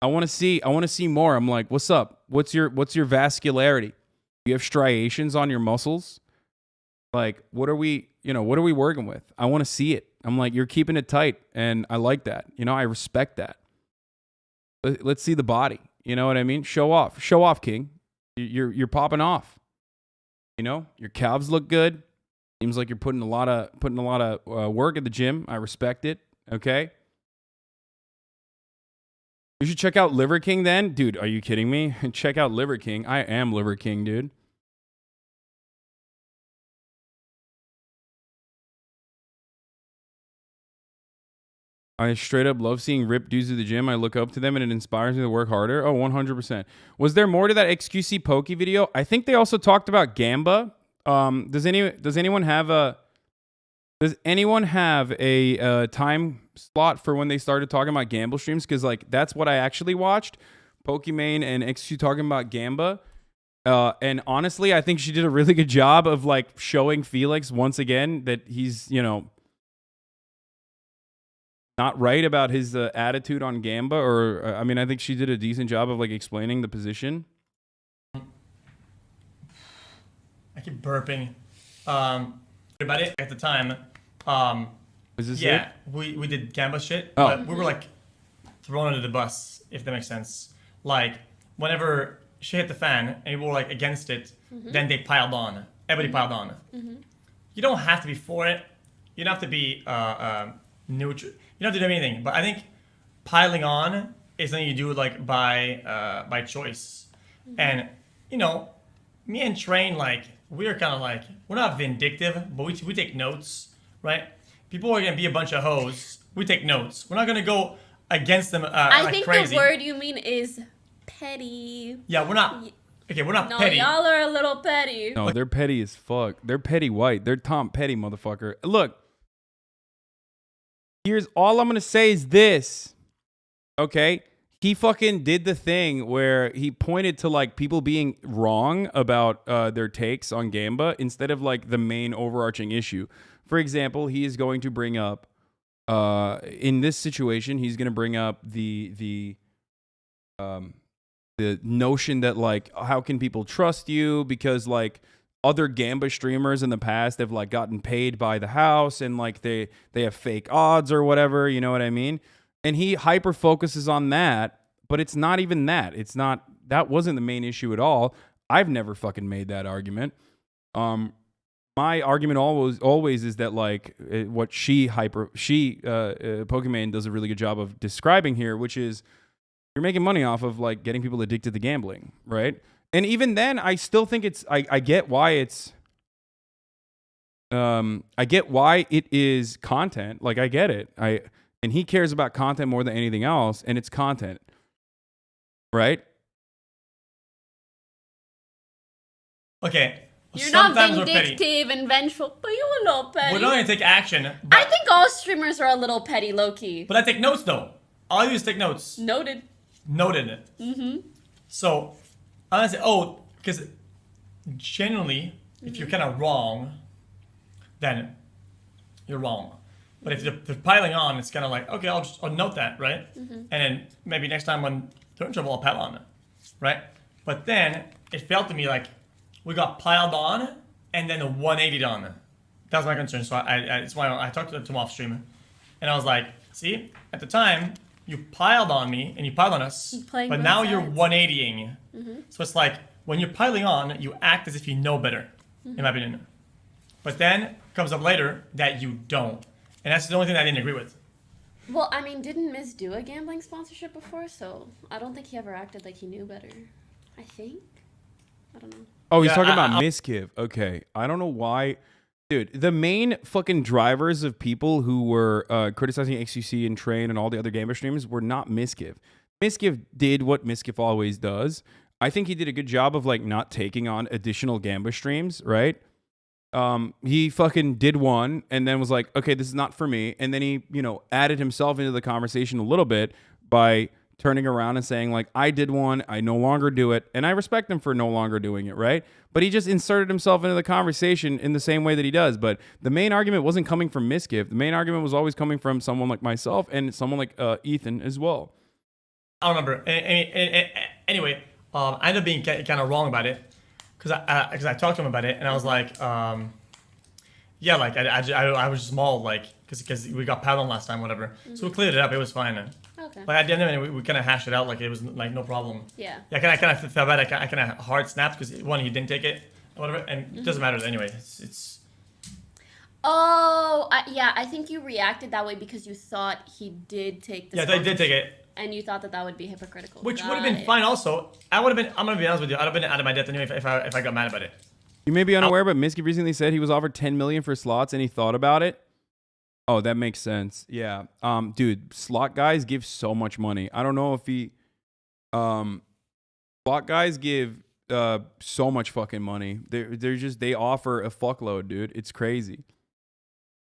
I want to see more. I'm like, what's up? What's your vascularity? You have striations on your muscles? Like, what are we working with? I want to see it. I'm like, you're keeping it tight, and I like that. You know, I respect that. Let's see the body. You know what I mean? Show off, King. You're popping off. You know, your calves look good. Seems like you're putting a lot of work at the gym. I respect it. Okay. You should check out Liver King then, dude. Are you kidding me? Check out Liver King. I am Liver King, dude. I straight up love seeing ripped dudes at the gym. I look up to them and it inspires me to work harder. Oh, 100%. Was there more to that XQC Pokey video? I think they also talked about Gamba. Does anyone have a time slot for when they started talking about Gamba streams? Because like that's what I actually watched. Pokimane and XQC talking about Gamba. And honestly, I think she did a really good job of like showing Felix once again that he's, you know, not right about his attitude on Gamba, or I mean, I think she did a decent job of like explaining the position. I keep burping. About it at the time. Is this yeah, it? we did Gamba shit, Oh. but we were like thrown under the bus, if that makes sense. Like whenever she hit the fan and we were like against it, then they piled on. Everybody piled on. You don't have to be for it. You don't have to be neutral. You don't have to do anything, but I think piling on is something you do like by choice. And you know, me and Train, like we're kind of like we're not vindictive, but we take notes, right? People are gonna be a bunch of hoes. We take notes. We're not gonna go against them I like think crazy. the word you mean is petty. Yeah, we're not. Okay, we're not No, petty. y'all are a little petty. No, they're petty as fuck. They're petty white. They're Tom Petty, motherfucker. Look. Here's all I'm going to say is this. Okay? He fucking did the thing where he pointed to like people being wrong about their takes on Gamba instead of like the main overarching issue. For example, he is going to bring up in this situation, he's going to bring up the notion that like how can people trust you because like other Gamba streamers in the past have like gotten paid by the house and like they have fake odds or whatever, you know what I mean? And he hyper focuses on that, but it's not even that. That wasn't the main issue at all. I've never fucking made that argument. My argument always is that like what Pokimane does a really good job of describing here, which is you're making money off of like getting people addicted to gambling, right? And even then, I still think I get why it's I get why it is content. Like I get it. And he cares about content more than anything else, and it's content. Right? Okay. You're not sometimes we're petty. vindictive and vengeful, but you're a little petty. We're not gonna take action. I think all streamers are a little petty, low-key. But I take notes though. All I do is take notes. Noted. Noted. So I'm gonna say, because generally, if you're kind of wrong, then you're wrong. But if they're piling on, it's kind of like, okay, I'll note that, right? And then maybe next time when they're in trouble, I'll pile on it, right? But then it felt to me like we got piled on and then 180'd on. That was my concern. So it's why I talked to him off stream, and I was like, see, at the time you piled on me and you piled on us, but now you're 180ing. So it's like when you're piling on, you act as if you know better, in my opinion. But then comes up later that you don't. And that's the only thing that I didn't agree with. Well, I mean, didn't Miz do a gambling sponsorship before? So I don't think he ever acted like he knew better. I think. I don't know. Oh, he's talking about Misgive. Okay. I don't know why. Dude, the main fucking drivers of people who were criticizing XQC and Train and all the other gamer streamers were not Misgive. Misgive did what Misgive always does. I think he did a good job of like not taking on additional Gamba streams, right? He fucking did one and then was like, okay, this is not for me. And then he, you know, added himself into the conversation a little bit by turning around and saying like, I did one, I no longer do it. And I respect him for no longer doing it, right? But he just inserted himself into the conversation in the same way that he does. But the main argument wasn't coming from Misgive. The main argument was always coming from someone like myself and someone like Ethan as well. I don't remember. Anyway, I ended up being kind of wrong about it. Because I talked to him about it, and I was like, yeah, like, I was just mauled, like, because we got paddled last time, whatever. So we cleared it up, it was fine. Okay. Like, at the end of it, we kind of hashed it out, like, it was, like, no problem. Yeah. Yeah, I kind of felt bad, I kind of hard snapped, because, one, he didn't take it, whatever, and it doesn't matter anyway, it's... Oh, yeah, I think you reacted that way because you thought he did take the Yeah, they did take it. And you thought that would be hypocritical. Which would have been fine also. I would have been, I'm going to be honest with you, I'd have been out of my depth anyway if I got mad about it. You may be unaware, but Misgive recently said he was offered $10 million for slots and he thought about it. Oh, that makes sense. Yeah. Dude, slot guys give so much money. I don't know if slot guys give so much fucking money. They offer a fuckload, dude. It's crazy.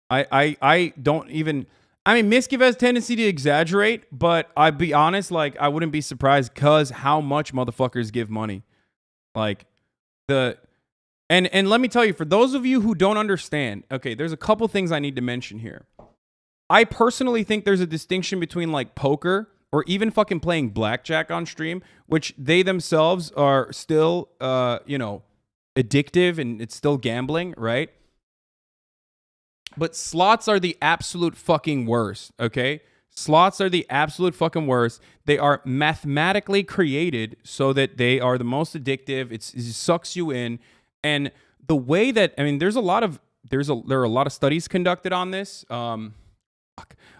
I don't even. I mean, Miskiv has a tendency to exaggerate, but I'd be honest, like, I wouldn't be surprised because how much motherfuckers give money. Like, and let me tell you, for those of you who don't understand, okay, there's a couple things I need to mention here. I personally think there's a distinction between, like, poker or even fucking playing blackjack on stream, which they themselves are still, addictive and it's still gambling, right? But slots are the absolute fucking worst, okay? Slots are the absolute fucking worst. They are mathematically created so that they are the most addictive. It sucks you in. And the way that, I mean, there are a lot of studies conducted on this. I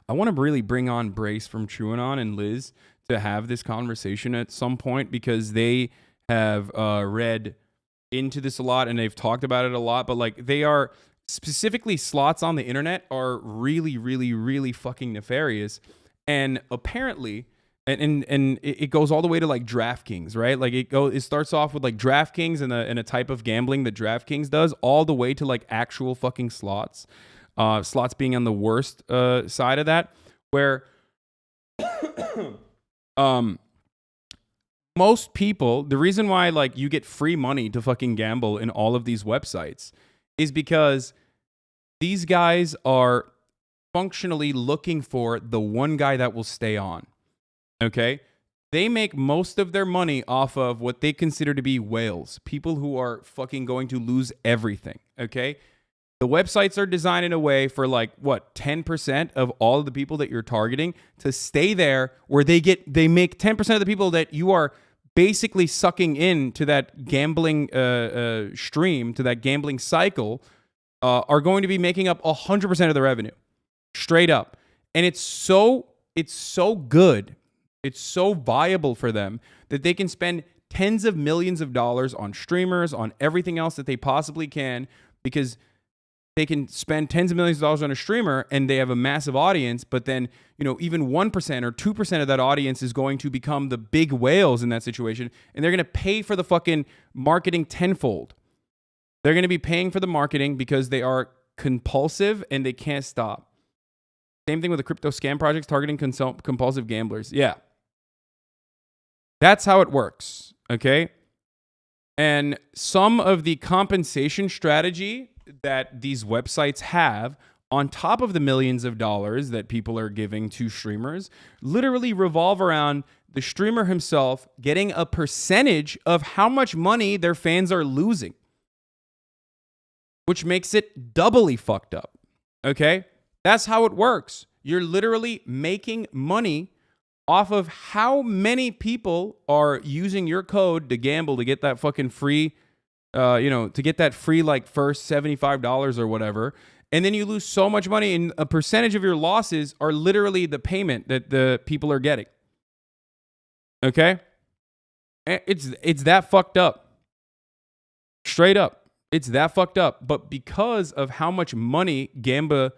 want to really bring on Brace from TrueAnon and Liz to have this conversation at some point because they have read into this a lot and they've talked about it a lot. But like they are... Specifically, slots on the internet are really, really, really fucking nefarious. And apparently, and it goes all the way to like DraftKings, right? Like it starts off with like DraftKings and a type of gambling that DraftKings does, all the way to like actual fucking slots. Slots being on the worst side of that, where most people, the reason why like you get free money to fucking gamble in all of these websites is because these guys are functionally looking for the one guy that will stay on. Okay? They make most of their money off of what they consider to be whales, people who are fucking going to lose everything. Okay? The websites are designed in a way for like, 10% of all of the people that you're targeting to stay there where they make 10% of the people that you are basically sucking in to that gambling stream, to that gambling cycle, are going to be making up 100% of the revenue, straight up. And it's so good, it's so viable for them that they can spend tens of millions of dollars on streamers, on everything else that they possibly can, because they can spend tens of millions of dollars on a streamer and they have a massive audience, but then, even 1% or 2% of that audience is going to become the big whales in that situation, and they're going to pay for the fucking marketing tenfold. They're going to be paying for the marketing because they are compulsive and they can't stop. Same thing with the crypto scam projects targeting compulsive gamblers. Yeah. That's how it works, okay? And some of the compensation strategy that these websites have on top of the millions of dollars that people are giving to streamers literally revolve around the streamer himself getting a percentage of how much money their fans are losing, which makes it doubly fucked up, okay? That's how it works. You're literally making money off of how many people are using your code to gamble to get that fucking free, to get that free, like, first $75 or whatever. And then you lose so much money, and a percentage of your losses are literally the payment that the people are getting. Okay? It's that fucked up. Straight up. It's that fucked up. But because of how much money because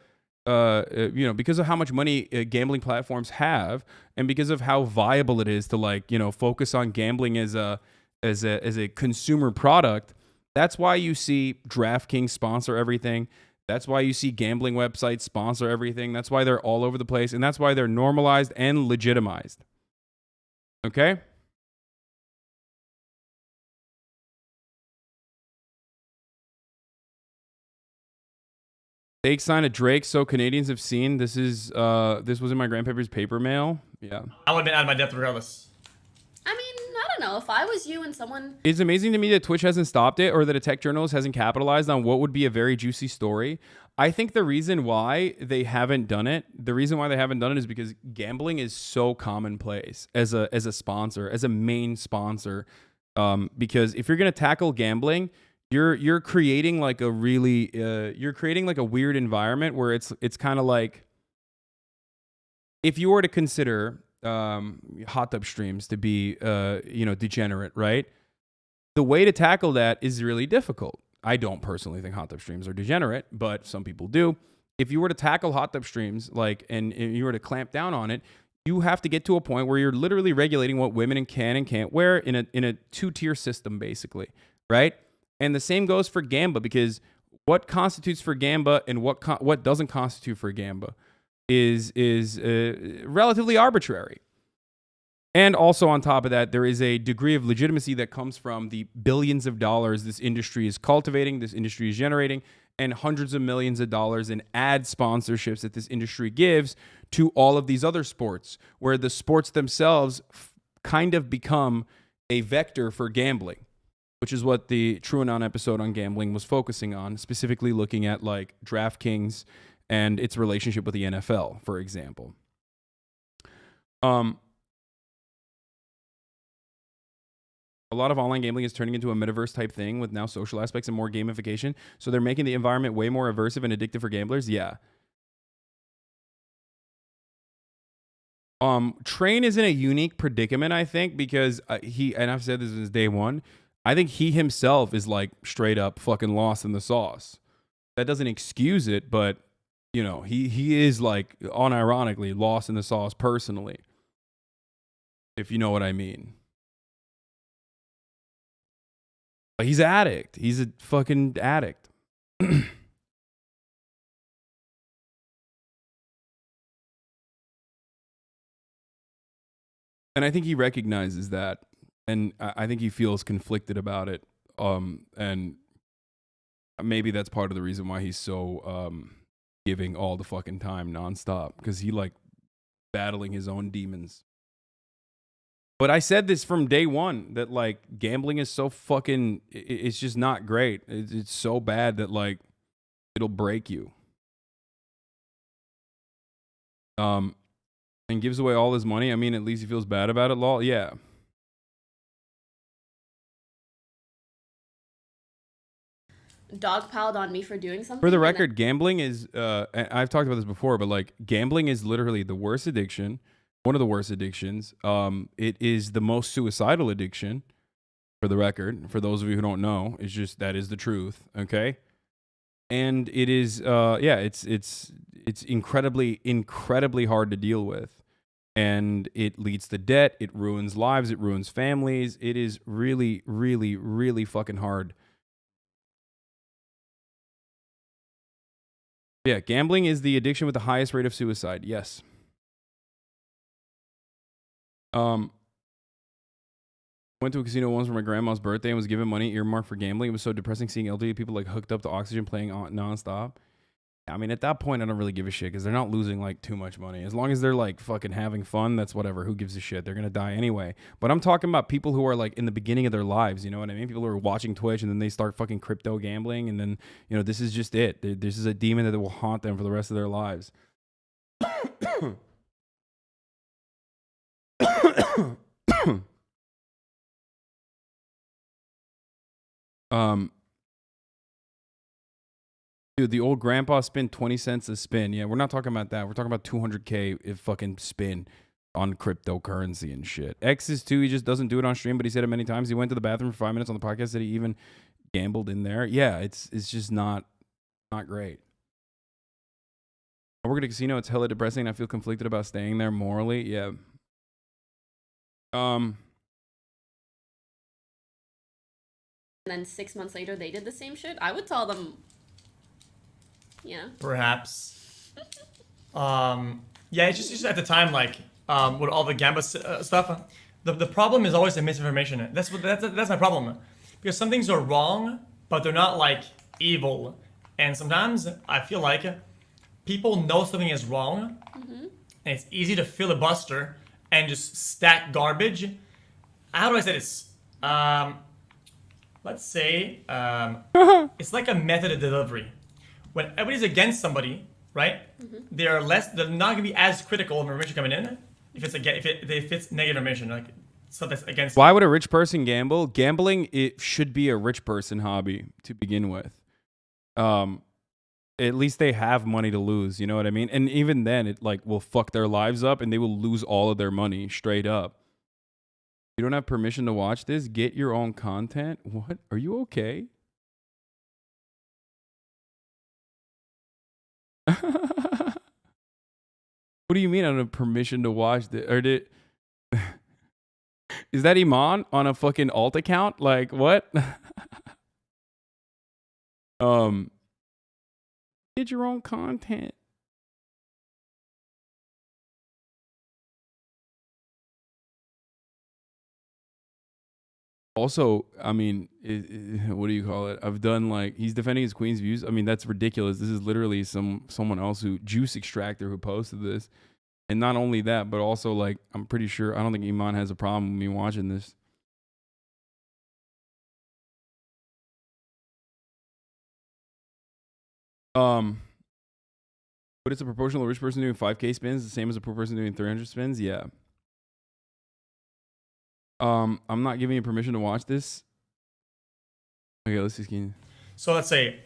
of how much money gambling platforms have, and because of how viable it is to focus on gambling as a consumer product, that's why you see DraftKings sponsor everything. That's why you see gambling websites sponsor everything. That's why they're all over the place, and that's why they're normalized and legitimized. Okay? Fake sign of Drake, so Canadians have seen. This was in my grandpapa's paper mail. Yeah. I would have been out of my depth regardless. I mean, I don't know. If I was you and someone... It's amazing to me that Twitch hasn't stopped it, or that a tech journalist hasn't capitalized on what would be a very juicy story. I think the reason why they haven't done it, is because gambling is so commonplace as a sponsor, as a main sponsor. Because if you're going to tackle gambling, you're creating like a really you're creating like a weird environment where it's kind of like, if you were to consider hot tub streams to be degenerate, right? The way to tackle that is really difficult. I don't personally think hot tub streams are degenerate, but some people do. if you were to tackle hot tub streams, like, and you were to clamp down on it, you have to get to a point where you're literally regulating what women can and can't wear in a 2-tier system, basically, right? And the same goes for Gamba, because what constitutes for Gamba and what doesn't constitute for Gamba is relatively arbitrary. And also on top of that, there is a degree of legitimacy that comes from the billions of dollars this industry is cultivating, this industry is generating, and hundreds of millions of dollars in ad sponsorships that this industry gives to all of these other sports, where the sports themselves kind of become a vector for gambling, which is what the TrueAnon episode on gambling was focusing on, specifically looking at like DraftKings and its relationship with the NFL, for example. A lot of online gambling is turning into a metaverse type thing with now social aspects and more gamification. So they're making the environment way more aversive and addictive for gamblers. Yeah. Train is in a unique predicament, I think, because and I've said this since day one, I think he himself is like straight up fucking lost in the sauce. That doesn't excuse it, but you know, he is like unironically lost in the sauce personally, if you know what I mean. He's an addict. He's a fucking addict. And I think he recognizes that. And I think he feels conflicted about it. And maybe that's part of the reason why he's so giving all the fucking time nonstop. Because he like battling his own demons. But I said this from day one, that like gambling is so fucking, it's just not great. It's so bad that like it'll break you. And gives away all his money. I mean, at least he feels bad about it, lol. Yeah. Dogpiled on me for doing something. For the record, gambling is, I've talked about this before, but like gambling is literally the worst addiction. One of the worst addictions. It is the most suicidal addiction, for the record. For those of you who don't know, it's just, that is the truth, okay? And it is, yeah, it's incredibly, incredibly hard to deal with. And it leads to debt, it ruins lives, it ruins families. It is really, really, really fucking hard. Yeah, gambling is the addiction with the highest rate of suicide, yes. Went to a casino once for my grandma's birthday and was given money earmarked for gambling. It was so depressing seeing elderly people like hooked up to oxygen playing nonstop. I mean, at that point, I don't really give a shit because they're not losing like too much money. As long as they're like fucking having fun, that's whatever. Who gives a shit? They're gonna die anyway. But I'm talking about people who are like in the beginning of their lives. You know what I mean? People who are watching Twitch and then they start fucking crypto gambling, and then you know this is just it. This is a demon that will haunt them for the rest of their lives. Dude, the old grandpa spin 20 cents a spin. Yeah, we're not talking about that. We're talking about 200K if fucking spin on cryptocurrency and shit. X is too. He just doesn't do it on stream, but he said it many times. He went to the bathroom for 5 minutes on the podcast that he even gambled in there. Yeah, it's just not great. I work at a casino. It's hella depressing. I feel conflicted about staying there morally. Yeah. And then 6 months later, they did the same shit. I would tell them, yeah. Perhaps. Yeah, it's just at the time, like, with all the Gamba stuff, the problem is always the misinformation. That's my problem. Because some things are wrong, but they're not, like, evil. And sometimes I feel like people know something is wrong, and it's easy to filibuster and just stack garbage. How do I say this? Let's say it's like a method of delivery. When everybody's against somebody, right? They're not gonna be as critical of information coming in if it's negative information, like stuff that's against. Why would a rich person gamble? Gambling, it should be a rich person hobby to begin with. At least they have money to lose, you know what I mean? And even then, it like will fuck their lives up, and they will lose all of their money straight up. You don't have permission to watch this? Get your own content? What? Are you okay? What do you mean I don't have permission to watch this? Or did is that Iman on a fucking alt account? Like what? Get your own content. Also, I mean, what do you call it? I've done like he's defending his queen's views. I mean, that's ridiculous. This is literally someone else who juice extractor who posted this, and not only that, but also like I'm pretty sure I don't think Iman has a problem with me watching this. But it's a proportional rich person doing 5K spins the same as a poor person doing 300 spins. Yeah. I'm not giving you permission to watch this. Okay, let's see. So let's say,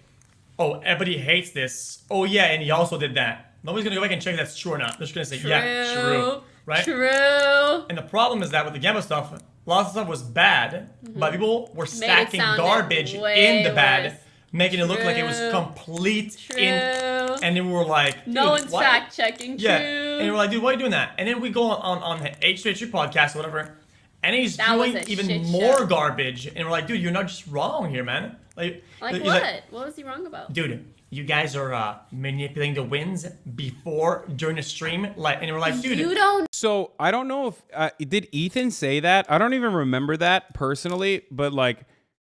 oh, everybody hates this. Oh yeah, and he also did that. Nobody's gonna go back and check if that's true or not. They're just gonna say, yeah, true. Right? True. And the problem is that with the Gamba stuff, a lot of stuff was bad, but people were stacking garbage in the bad, making it look like it was complete. And then we were like, no one's fact checking. Yeah. And we were like, dude, why are you doing that? And then we go on H3H3 podcast or whatever, and he's doing even more garbage. And we're like, dude, you're not just wrong here, man. Like what? Like, what was he wrong about? Dude, you guys are manipulating the wins during the stream. Like, and we're like, dude. You don't. So I don't know if did Ethan say that? I don't even remember that personally, but like,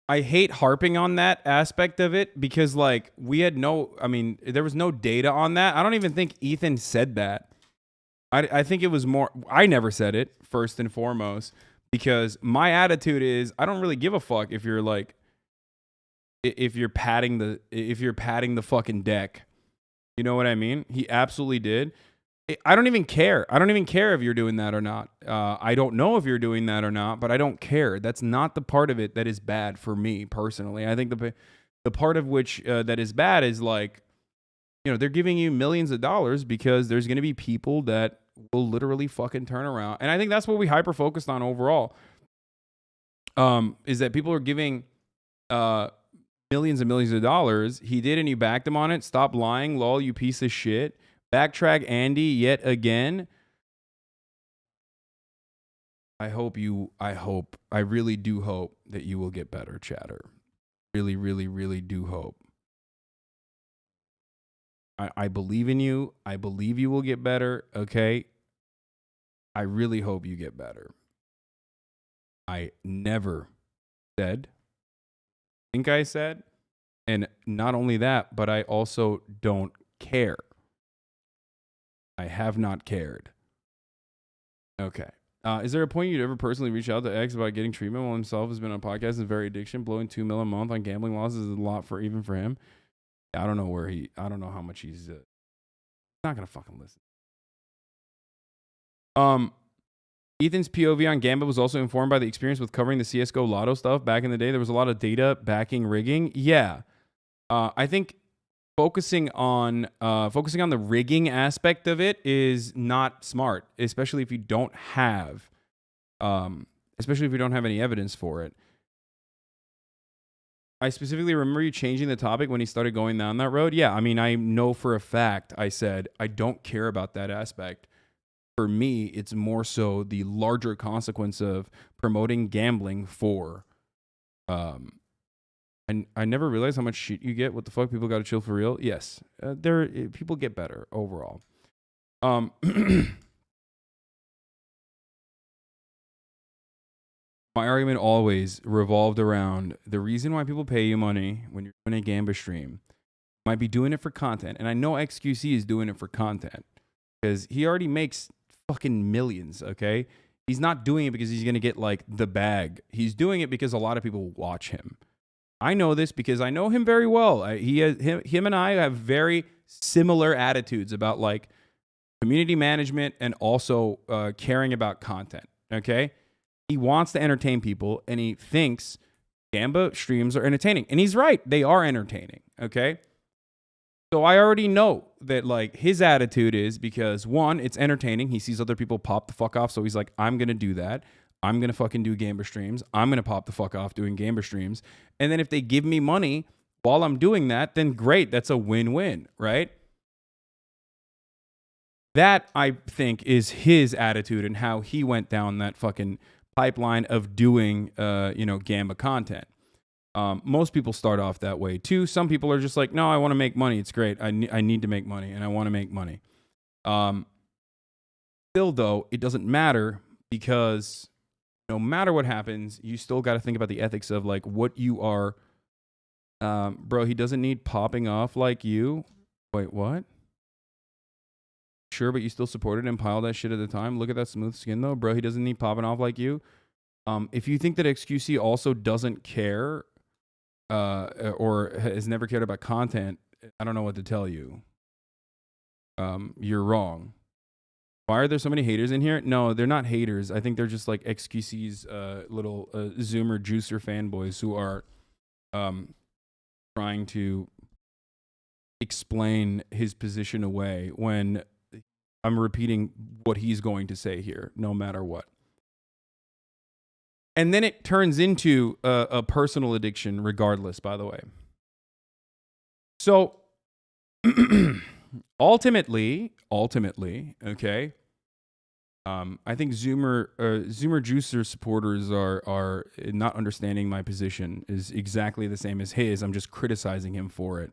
I hate harping on that aspect of it because like there was no data on that. I don't even think Ethan said that. I think it was more, I never said it first and foremost because my attitude is I don't really give a fuck if you're like, if you're padding the fucking deck. You know what I mean? He absolutely did. I don't even care. I don't even care if you're doing that or not. I don't know if you're doing that or not, but I don't care. That's not the part of it that is bad for me personally. I think the part of which that is bad is like, you know, they're giving you millions of dollars because there's going to be people that will literally fucking turn around. And I think that's what we hyper focused on overall. Is that people are giving millions and millions of dollars. He did, and you backed him on it. Stop lying, lol, you piece of shit. Backtrack Andy yet again. I really do hope that you will get better, chatter. Really, really, really do hope. I believe in you. I believe you will get better, okay? I really hope you get better. I never said, I think I said, and not only that, but I also don't care. I have not cared. Okay. Is there a point you'd ever personally reach out to X about getting treatment while himself has been on podcasts and very addiction? Blowing $2 million a month on gambling losses is a lot for him. I don't know how much he's not gonna fucking listen. Ethan's POV on Gambit was also informed by the experience with covering the CSGO Lotto stuff back in the day. There was a lot of data backing rigging. Yeah. I think focusing on the rigging aspect of it is not smart, especially if you don't have any evidence for it. I specifically remember you changing the topic when he started going down that road. Yeah, I mean, I know for a fact I said I don't care about that aspect. For me, it's more so the larger consequence of promoting gambling for and I never realized how much shit you get. What the fuck? People got to chill for real. Yes, people get better overall. My argument always revolved around the reason why people pay you money when you're doing a Gamba stream. Might be doing it for content, and I know XQC is doing it for content because he already makes fucking millions. Okay, he's not doing it because he's gonna get like the bag. He's doing it because a lot of people watch him. I know this because I know him very well. Him and I have very similar attitudes about like community management and also caring about content. Okay. He wants to entertain people and he thinks Gamba streams are entertaining. And he's right. They are entertaining. Okay. So I already know that like his attitude is because one, it's entertaining. He sees other people pop the fuck off. So he's like, I'm going to do that. I'm going to fucking do Gamba streams. I'm going to pop the fuck off doing Gamba streams. And then if they give me money while I'm doing that, then great. That's a win-win, right? That, I think, is his attitude and how he went down that fucking pipeline of doing, Gamba content. Most people start off that way too. Some people are just like, no, I want to make money. It's great. I need to make money, and I want to make money. Still, though, it doesn't matter, because no matter what happens, you still got to think about the ethics of like what you are. Bro, he doesn't need popping off like you. Wait, what? Sure, but you still supported him, piled that shit at the time. Look at that smooth skin, though. Bro, he doesn't need popping off like you. If you think that XQC also doesn't care or has never cared about content, I don't know what to tell you. You're wrong. Why are there so many haters in here? No, they're not haters. I think they're just like XQC's little Zoomer juicer fanboys who are trying to explain his position away when I'm repeating what he's going to say here, no matter what. And then it turns into a personal addiction regardless, by the way. So ultimately, okay, I think Zoomer Juicer supporters are not understanding my position is exactly the same as his. I'm just criticizing him for it,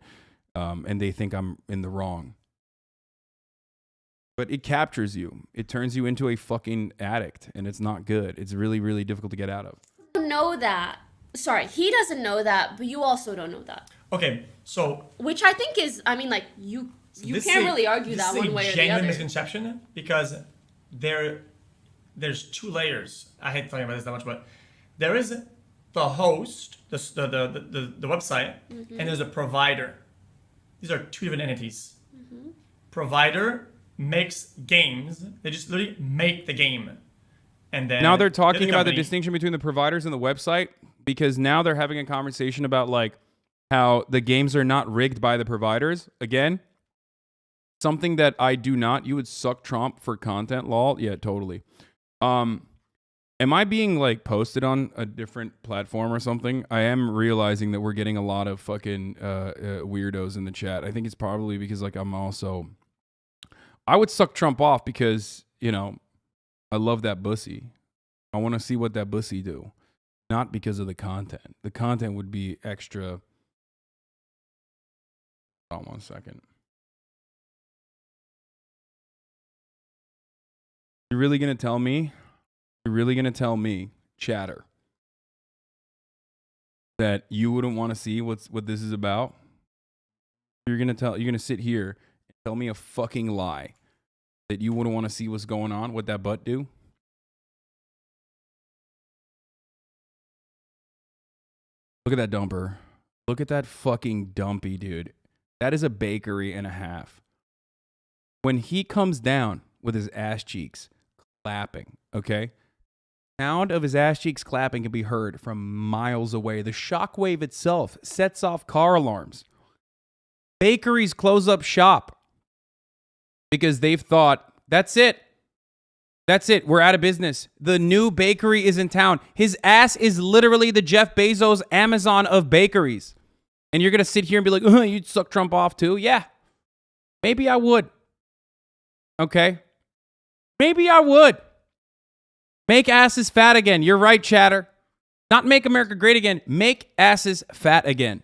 and they think I'm in the wrong. But it captures you. It turns you into a fucking addict, and it's not good. It's really, really difficult to get out of. I don't know that. Sorry, he doesn't know that, but you also don't know that. Okay, so... Which I think is, I mean, like, you can't really argue that one way or the other. This is a genuine misconception, because there's two layers. I hate talking about this that much, but there is the host, the website, and there's a provider. These are two different entities. Provider makes games. They just literally make the game. And then now they're talking about the distinction between the providers and the website, because now they're having a conversation about like how the games are not rigged by the providers. Again, something that I do not. You would suck Trump for content, lol. Yeah, totally. Am I being like posted on a different platform or something? I am realizing that we're getting a lot of fucking weirdos in the chat. I think it's probably because like I would suck Trump off because, I love that bussy. I want to see what that bussy do. Not because of the content. The content would be extra. Hold on 1 second. You're really going to tell me? You're really going to tell me, chatter, that you wouldn't want to see what this is about? You're going to sit here and tell me a fucking lie that you wouldn't want to see what's going on, what that butt do? Look at that dumper. Look at that fucking dumpy, dude. That is a bakery and a half. When he comes down with his ass cheeks clapping, okay? Sound of his ass cheeks clapping can be heard from miles away. The shockwave itself sets off car alarms. Bakeries close up shop because they've thought, that's it. That's it. We're out of business. The new bakery is in town. His ass is literally the Jeff Bezos Amazon of bakeries. And you're going to sit here and be like, oh, you'd suck Trump off too? Yeah. Maybe I would. Okay. Maybe I would. Make asses fat again. You're right, chatter. Not make America great again. Make asses fat again.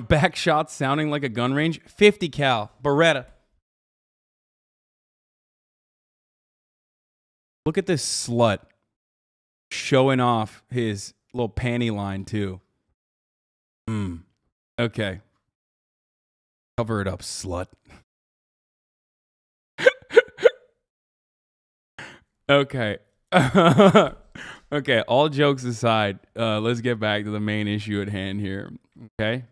Back shots sounding like a gun range. 50 cal. Beretta. Look at this slut showing off his little panty line too. Okay. Cover it up, slut. Okay. Okay, all jokes aside, let's get back to the main issue at hand here. Okay?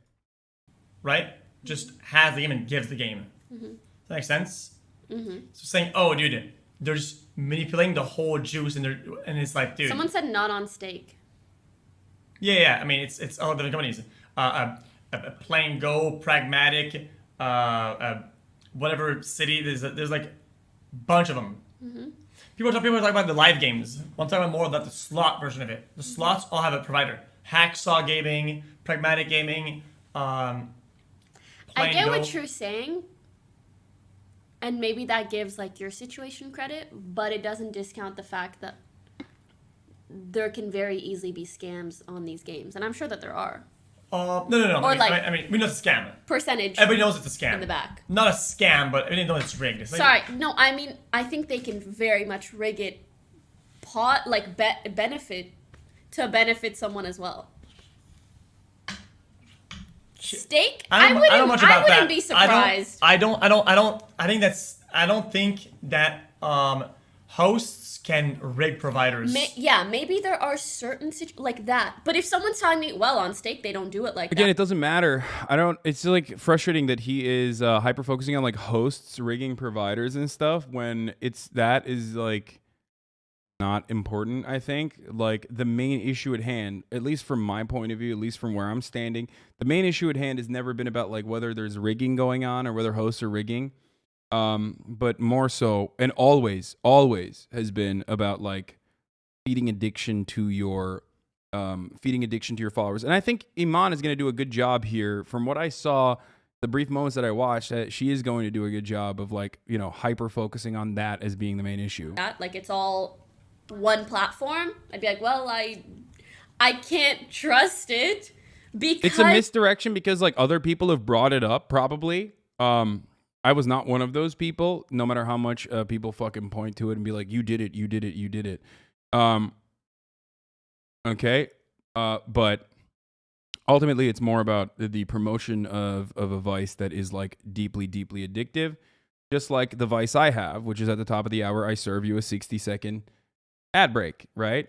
Right? Just has the game and gives the game. Does that make sense? So saying, oh, dude, they're just manipulating the whole juice, and it's like, dude. Someone said not on stake. Yeah. I mean, it's all different companies. Plain Go, Pragmatic, whatever city. There's like a bunch of them. People are talking about the live games. I'm talking about more about the slot version of it. The slots all have a provider. hacksaw gaming, pragmatic gaming. I get what you're saying, and maybe that gives like your situation credit, but it doesn't discount the fact that there can very easily be scams on these games, and I'm sure that there are. No. Or I mean, we know it's a scam. Percentage. Everybody knows it's a scam. In the back. Not a scam, but everybody knows it's rigged. It's like, Sorry, no, I mean, I think they can very much rig it, benefit someone as well. Steak? I wouldn't be surprised. I don't think that hosts can rig providers. Maybe there are certain like that. But if someone's telling me, well, on Steak they don't do it like that. Again, it doesn't matter. It's like frustrating that he is hyper focusing on like hosts rigging providers and stuff when that is like not important. I think like the main issue at hand, at least from my point of view, at least from where I'm standing, the main issue at hand has never been about like whether there's rigging going on or whether hosts are rigging. But more so, and always has been about like feeding addiction to your followers. And I think Iman is going to do a good job here. From what I saw, the brief moments that I watched, she is going to do a good job of like, hyper focusing on that as being the main issue. Like it's all one platform. I'd be like, well, I can't trust it because it's a misdirection because like other people have brought it up probably. I was not one of those people, no matter how much people fucking point to it and be like, you did it. Okay. But ultimately it's more about the promotion of a vice that is like deeply, deeply addictive. Just like the vice I have, which is at the top of the hour, I serve you a 60-second ad break, right?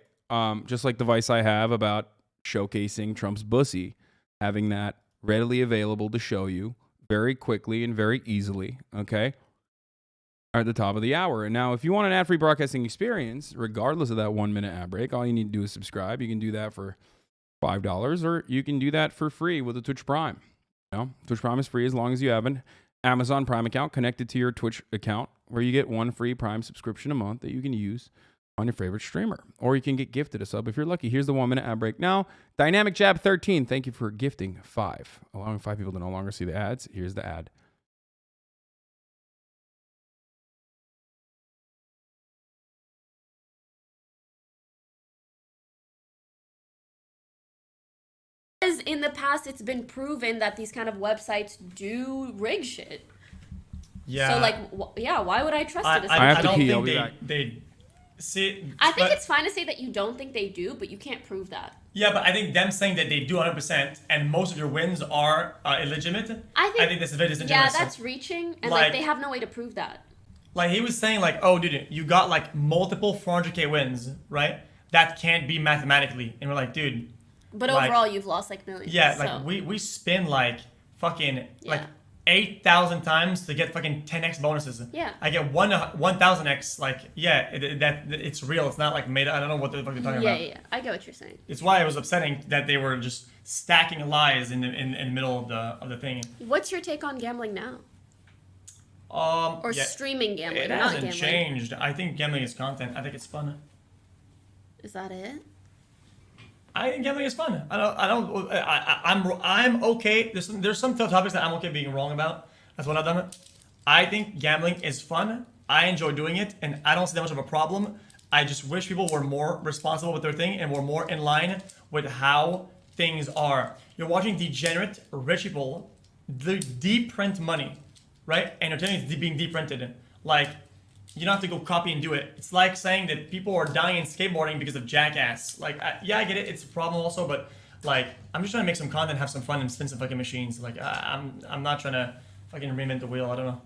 Just like the vice I have about showcasing Trump's bussy, having that readily available to show you very quickly and very easily, okay, at the top of the hour. And now, if you want an ad-free broadcasting experience, regardless of that 1-minute ad break, all you need to do is subscribe. You can do that for $5, or you can do that for free with a Twitch Prime. Twitch Prime is free as long as you have an Amazon Prime account connected to your Twitch account, where you get one free Prime subscription a month that you can use on your favorite streamer. Or you can get gifted a sub if you're lucky. Here's the 1-minute ad break now. Dynamic Jab 13, thank you for gifting 5, allowing 5 people to no longer see the ads. Here's the ad. in the past it's been proven that these kind of websites do rig shit. Yeah. So like, why would I trust it? I don't think they see. I think it's fine to say that you don't think they do, but you can't prove that. Yeah, but I think them saying that they do 100% and most of your wins are illegitimate. I think that's very disingenuous. Yeah, that's reaching, and like they have no way to prove that. Like he was saying, like, oh, dude, you got like multiple 400K wins, right? That can't be mathematically, and we're like, dude. But like, overall, you've lost like millions. Yeah, like we spin like fucking like 8,000 times to get fucking 10x bonuses. Yeah. I get 1,000x. Like, yeah, it's real. It's not like made. I don't know what the fuck you're talking about. Yeah. I get what you're saying. It's why it was upsetting that they were just stacking lies in the middle of the thing. What's your take on gambling now? Or streaming gambling? It hasn't changed. I think gambling is content. I think it's fun. Is that it? I think gambling is fun. I'm okay. There's some topics that I'm okay being wrong about. That's what I've done. I think gambling is fun. I enjoy doing it, and I don't see that much of a problem. I just wish people were more responsible with their thing and were more in line with how things are. You're watching degenerate rich people deprint money, right? And you're telling it's being deprinted. Like, you don't have to go copy and do it. It's like saying that people are dying in skateboarding because of Jackass. Like, yeah, I get it. It's a problem also, but like, I'm just trying to make some content, have some fun, and spin some fucking machines. Like, I'm not trying to fucking reinvent the wheel. I don't know.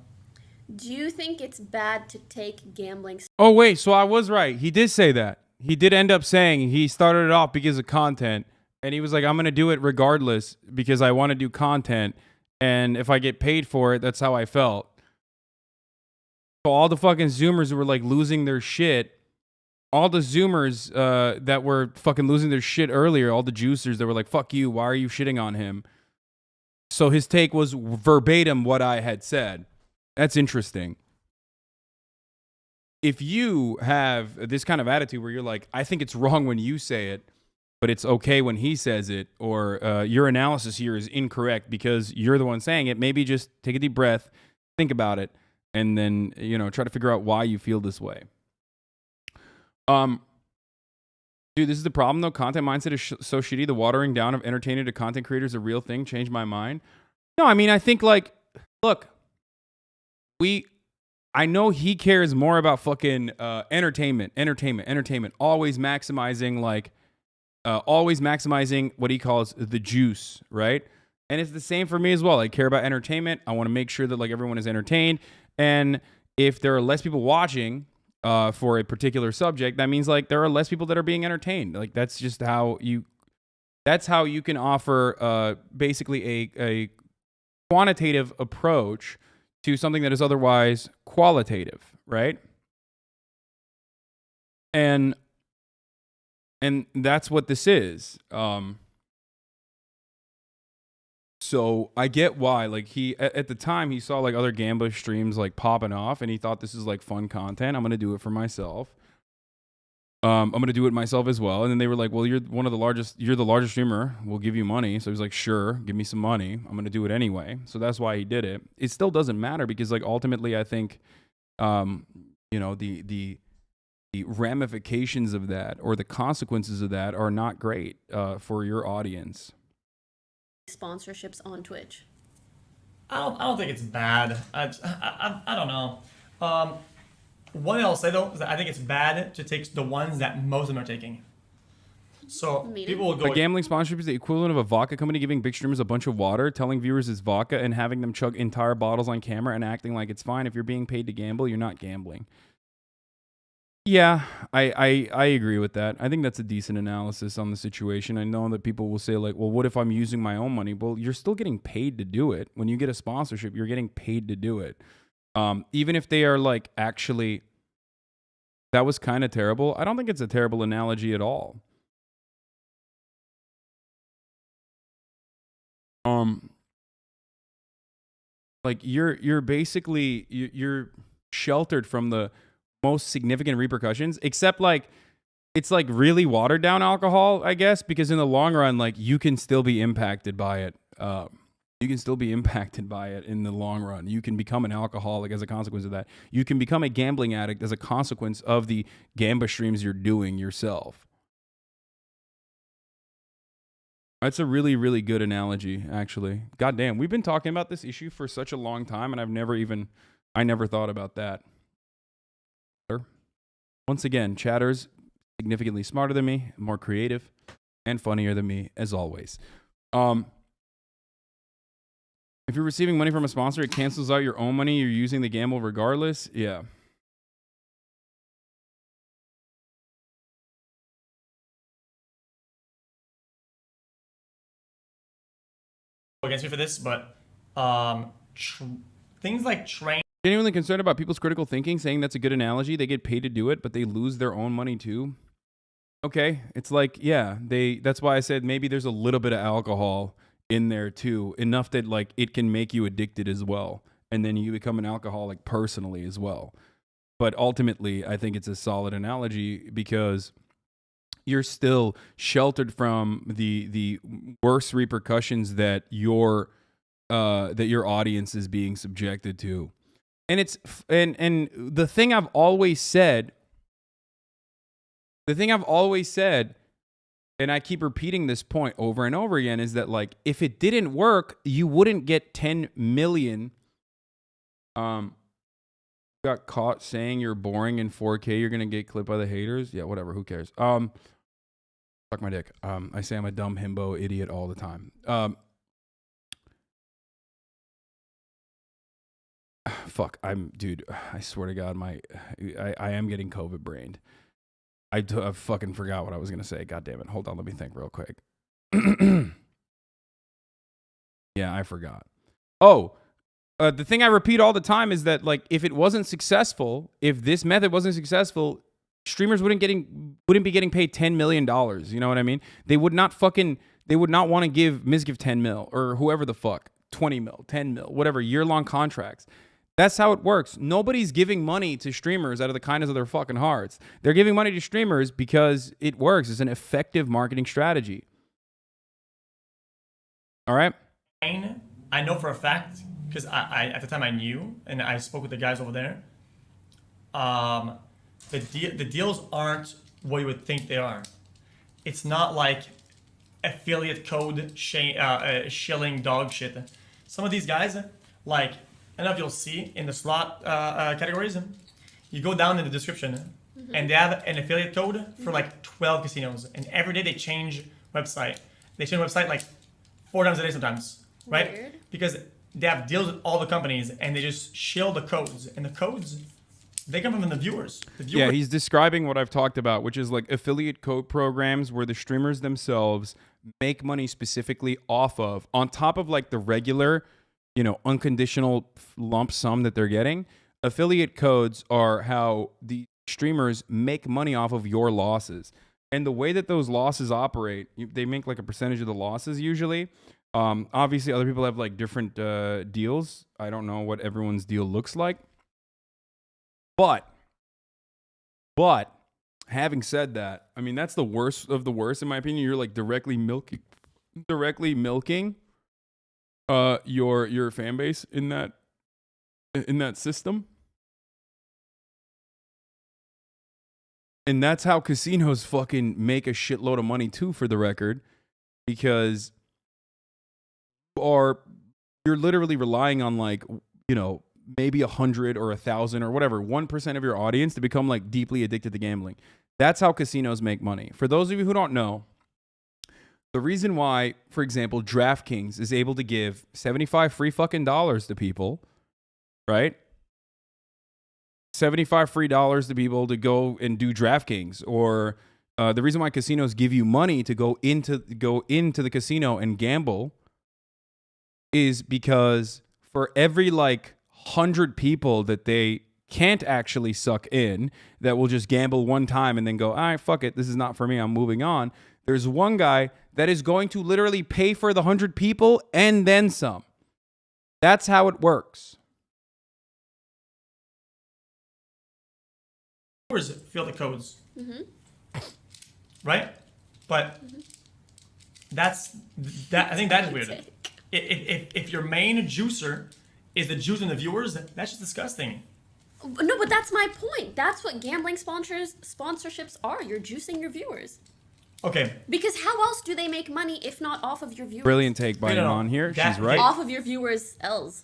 Do you think it's bad to take gambling? Oh wait, so I was right. He did say that. He did end up saying he started it off because of content, and he was like, I'm gonna do it regardless because I want to do content, and if I get paid for it, that's how I felt. So all the fucking Zoomers who were like losing their shit, all the Zoomers that were fucking losing their shit earlier, all the juicers that were like, fuck you, why are you shitting on him? So his take was verbatim what I had said. That's interesting. If you have this kind of attitude where you're like, I think it's wrong when you say it, but it's okay when he says it, or your analysis here is incorrect because you're the one saying it. Maybe just take a deep breath, think about it, and then, try to figure out why you feel this way. Dude, this is the problem, though. Content mindset is so shitty. The watering down of entertaining to content creators is a real thing. Changed my mind. No, I mean, I think, like, look, I know he cares more about fucking entertainment. Always maximizing what he calls the juice, right? And it's the same for me as well. I care about entertainment. I want to make sure that like everyone is entertained. And if there are less people watching for a particular subject, that means like there are less people that are being entertained. Like that's just how you can offer basically a quantitative approach to something that is otherwise qualitative, right? And that's what this is. So I get why, like he, at the time he saw like other gambler streams like popping off and he thought this is like fun content. I'm going to do it for myself. I'm going to do it myself as well. And then they were like, well, you're the largest streamer. We'll give you money. So he was like, sure, give me some money. I'm going to do it anyway. So that's why he did it. It still doesn't matter because like ultimately I think, the ramifications of that or the consequences of that are not great for your audience. Sponsorships on Twitch. I don't think it's bad. I don't know. What I'll say though is that I think it's bad to take the ones that most of them are taking. So people will go. A gambling sponsorship is the equivalent of a vodka company giving big streamers a bunch of water, telling viewers it's vodka, and having them chug entire bottles on camera and acting like it's fine. If you're being paid to gamble, you're not gambling. Yeah, I agree with that. I think that's a decent analysis on the situation. I know that people will say like, well, what if I'm using my own money? Well, you're still getting paid to do it. When you get a sponsorship, you're getting paid to do it. Even if they are like, actually, that was kind of terrible. I don't think it's a terrible analogy at all. Like you're basically, you're sheltered from the most significant repercussions, except like it's like really watered down alcohol, I guess, because in the long run, like you can still be impacted by it. You can still be impacted by it in the long run. You can become an alcoholic as a consequence of that. You can become a gambling addict as a consequence of the gamba streams you're doing yourself. That's a really, really good analogy, actually. God damn, we've been talking about this issue for such a long time, and I never thought about that. Once again, Chatter's significantly smarter than me, more creative, and funnier than me, as always. If you're receiving money from a sponsor, it cancels out your own money. You're using the gamble regardless. Yeah. Against me for this, but things like train. Genuinely concerned about people's critical thinking, saying that's a good analogy. They get paid to do it, but they lose their own money too. Okay, it's like, yeah, that's why I said maybe there's a little bit of alcohol in there too, enough that like it can make you addicted as well, and then you become an alcoholic personally as well. But ultimately, I think it's a solid analogy because you're still sheltered from the worst repercussions that your audience is being subjected to. And it's and the thing I've always said, and I keep repeating this point over and over again, is that like if it didn't work, you wouldn't get 10 million. Got caught saying you're boring in 4K, you're gonna get clipped by the haters. Yeah, whatever. Who cares? Suck my dick. I say I'm a dumb himbo idiot all the time. Fuck, dude, I swear to God, I am getting COVID brained. I fucking forgot what I was going to say. God damn it. Hold on, let me think real quick. Yeah, I forgot. Oh, the thing I repeat all the time is that, like, if it wasn't successful, if this method wasn't successful, streamers wouldn't be getting paid $10 million. You know what I mean? They would not want to give Mizgiv 10 mil or whoever the fuck, 20 mil, 10 mil, whatever, year-long contracts. That's how it works. Nobody's giving money to streamers out of the kindness of their fucking hearts. They're giving money to streamers because it works. It's an effective marketing strategy. All right? I know for a fact, because I at the time I knew, and I spoke with the guys over there, the deals aren't what you would think they are. It's not like affiliate code shilling dog shit. Some of these guys, like, I don't know if you'll see in the slot categories, you go down in the description, and they have an affiliate code for like 12 casinos, and every day they change website. They change website like 4 times a day sometimes, right? Weird. Because they have deals with all the companies, and they just shill the codes, and the codes, they come from the viewers. Yeah, he's describing what I've talked about, which is like affiliate code programs where the streamers themselves make money specifically off of, on top of like the regular, you know, unconditional lump sum that they're getting. Affiliate codes are how the streamers make money off of your losses. And the way that those losses operate, they make like a percentage of the losses usually. Obviously, other people have like different deals. I don't know what everyone's deal looks like. But having said that, I mean, that's the worst of the worst in my opinion. You're like directly milking your fan base in that system. And that's how casinos fucking make a shitload of money too, for the record, because you're literally relying on, like, you know, maybe 100 or 1,000 or whatever, 1% of your audience to become like deeply addicted to gambling. That's how casinos make money. For those of you who don't know, the reason why, for example, DraftKings is able to give 75 free fucking dollars to people, right? 75 free dollars to people to go and do DraftKings, or the reason why casinos give you money to go into the casino and gamble is because for every like 100 people that they can't actually suck in, that will just gamble one time and then go, all right, fuck it, this is not for me, I'm moving on. There's one guy that is going to literally pay for the 100 people and then some. That's how it works. Feel the codes, right? But that's that. I think that is weird. If your main juicer is the juice in the viewers, that's just disgusting. No, but that's my point. That's what gambling sponsorships are. You're juicing your viewers. Okay. Because how else do they make money if not off of your viewers? Brilliant take by Iman here. She's right. Off of your viewers' L's.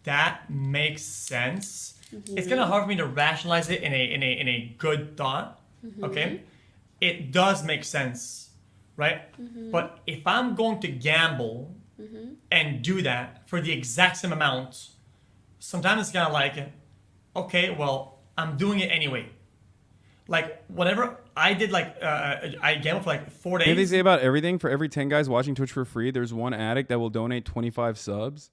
That makes sense. It's kind of hard for me to rationalize it in a good thought. Okay. It does make sense, right? But if I'm going to gamble and do that for the exact same amount, sometimes it's kind of like, okay, well, I'm doing it anyway. Like, whatever I did, like, I gambled for like 4 days. What they say about everything? For every 10 guys watching Twitch for free, there's one addict that will donate 25 subs.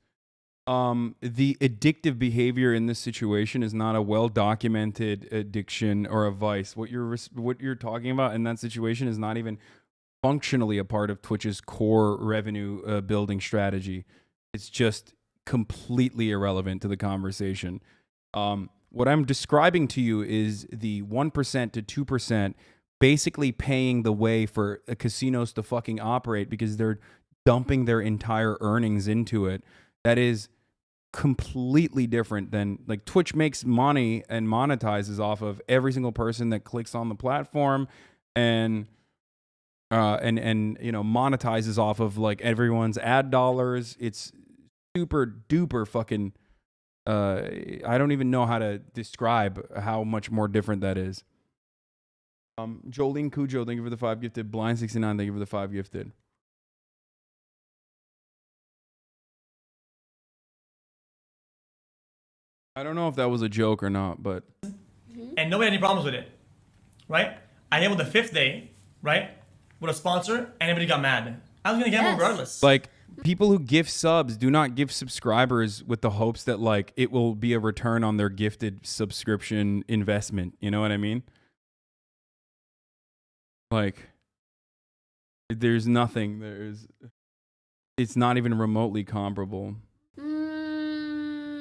The addictive behavior in this situation is not a well-documented addiction or a vice. What you're talking about in that situation is not even functionally a part of Twitch's core revenue building strategy. It's just completely irrelevant to the conversation. What I'm describing to you is the 1% to 2% basically paying the way for casinos to fucking operate because they're dumping their entire earnings into it. That is completely different than, like, Twitch makes money and monetizes off of every single person that clicks on the platform and you know, monetizes off of like everyone's ad dollars. It's super duper fucking I don't even know how to describe how much more different that is. Jolene Cujo, thank you for the 5 gifted. Blind69, thank you for the 5 gifted. I don't know if that was a joke or not, but... And nobody had any problems with it, right? I gambled the 5th day, right? With a sponsor, and everybody got mad. I was going to gamble regardless. Like, people who gift subs do not give subscribers with the hopes that, like, it will be a return on their gifted subscription investment. You know what I mean? Like, there's nothing. It's not even remotely comparable.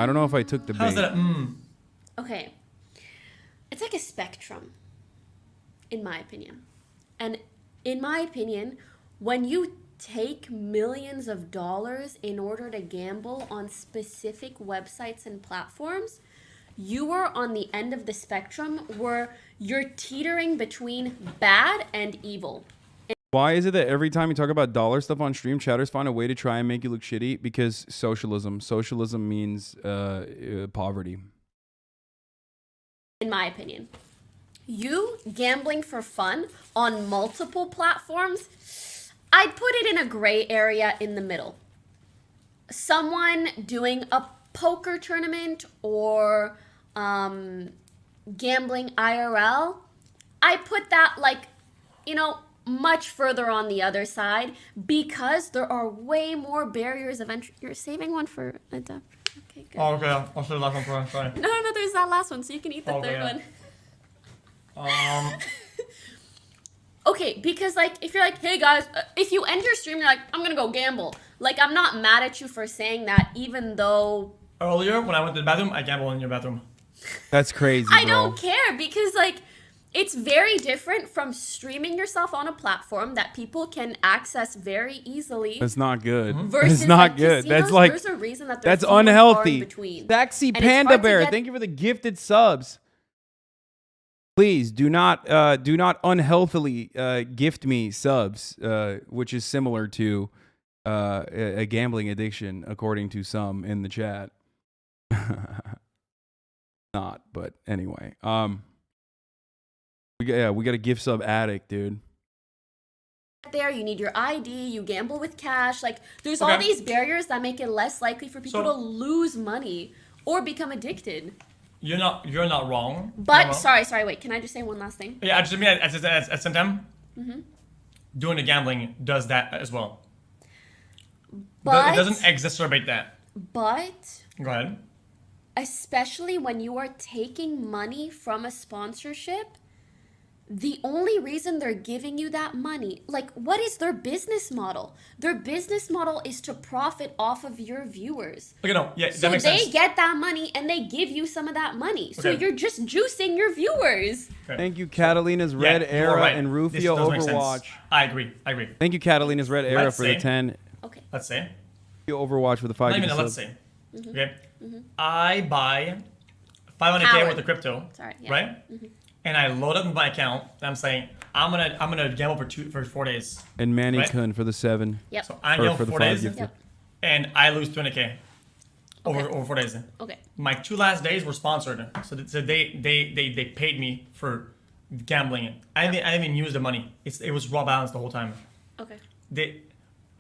I don't know if I took the bait. How's that? Okay. It's like a spectrum, in my opinion. And in my opinion, when you take millions of dollars in order to gamble on specific websites and platforms, you are on the end of the spectrum where you're teetering between bad and evil. Why is it that every time you talk about dollar stuff on stream, chatters find a way to try and make you look shitty? Because socialism. Socialism means poverty. In my opinion. You gambling for fun on multiple platforms, I'd put it in a gray area in the middle. Someone doing a poker tournament or gambling IRL, I put that like, you know, much further on the other side because there are way more barriers of entry. You're saving one for a duck. Okay, good. Oh, okay. I'll save that one for sorry. No, there's that last one, so you can eat the third one. Okay, because like if you're like, hey guys, if you end your stream, you're like, I'm gonna go gamble. Like I'm not mad at you for saying that, even though earlier when I went to the bathroom, I gambled in your bathroom. That's crazy. I don't care because like it's very different from streaming yourself on a platform that people can access very easily. That's not good. Versus That's not like good. Casinos, That's like there's a reason that that's few and far in unhealthy. between. Sexy And it's Panda hard to Bear, get- thank you for the gifted subs. Please do not unhealthily gift me subs, which is similar to a gambling addiction, according to some in the chat. Not, but anyway. We got a gift sub addict, dude. There, you need your ID, you gamble with cash. Like there's all these barriers that make it less likely for people to lose money or become addicted. You're not wrong. But sorry, wait. Can I just say one last thing? Yeah, I just mean at the same time, doing the gambling does that as well. But It doesn't exacerbate that. But Go ahead. especially when you are taking money from a sponsorship, the only reason they're giving you that money, like what is their business model? Their business model is to profit off of your viewers. Okay, no, yeah, So that makes they sense. get that money and they give you some of that money. So Okay. you're just juicing your viewers. Thank you, Catalina's Red you are Era right. and This Rufio does make sense. Overwatch. I agree. Thank you, Catalina's Red Era Let's for the say- 10. Okay. Let's say. Rufio Overwatch with the 5 Not even gifted let's subs. say. Okay. I buy 500K worth of crypto. Sorry. Yeah. Right? And I load up my account and I'm saying I'm gonna gamble for 4 days. And Manny Right? Kun for the 7. Yep. So I Or gamble for for the 4 5 days. gifted. Yep. And I lose 200K over 4 days. Okay. My 2 last days were sponsored, so they paid me for gambling. I didn't even use the money. It was raw balance the whole time. Okay.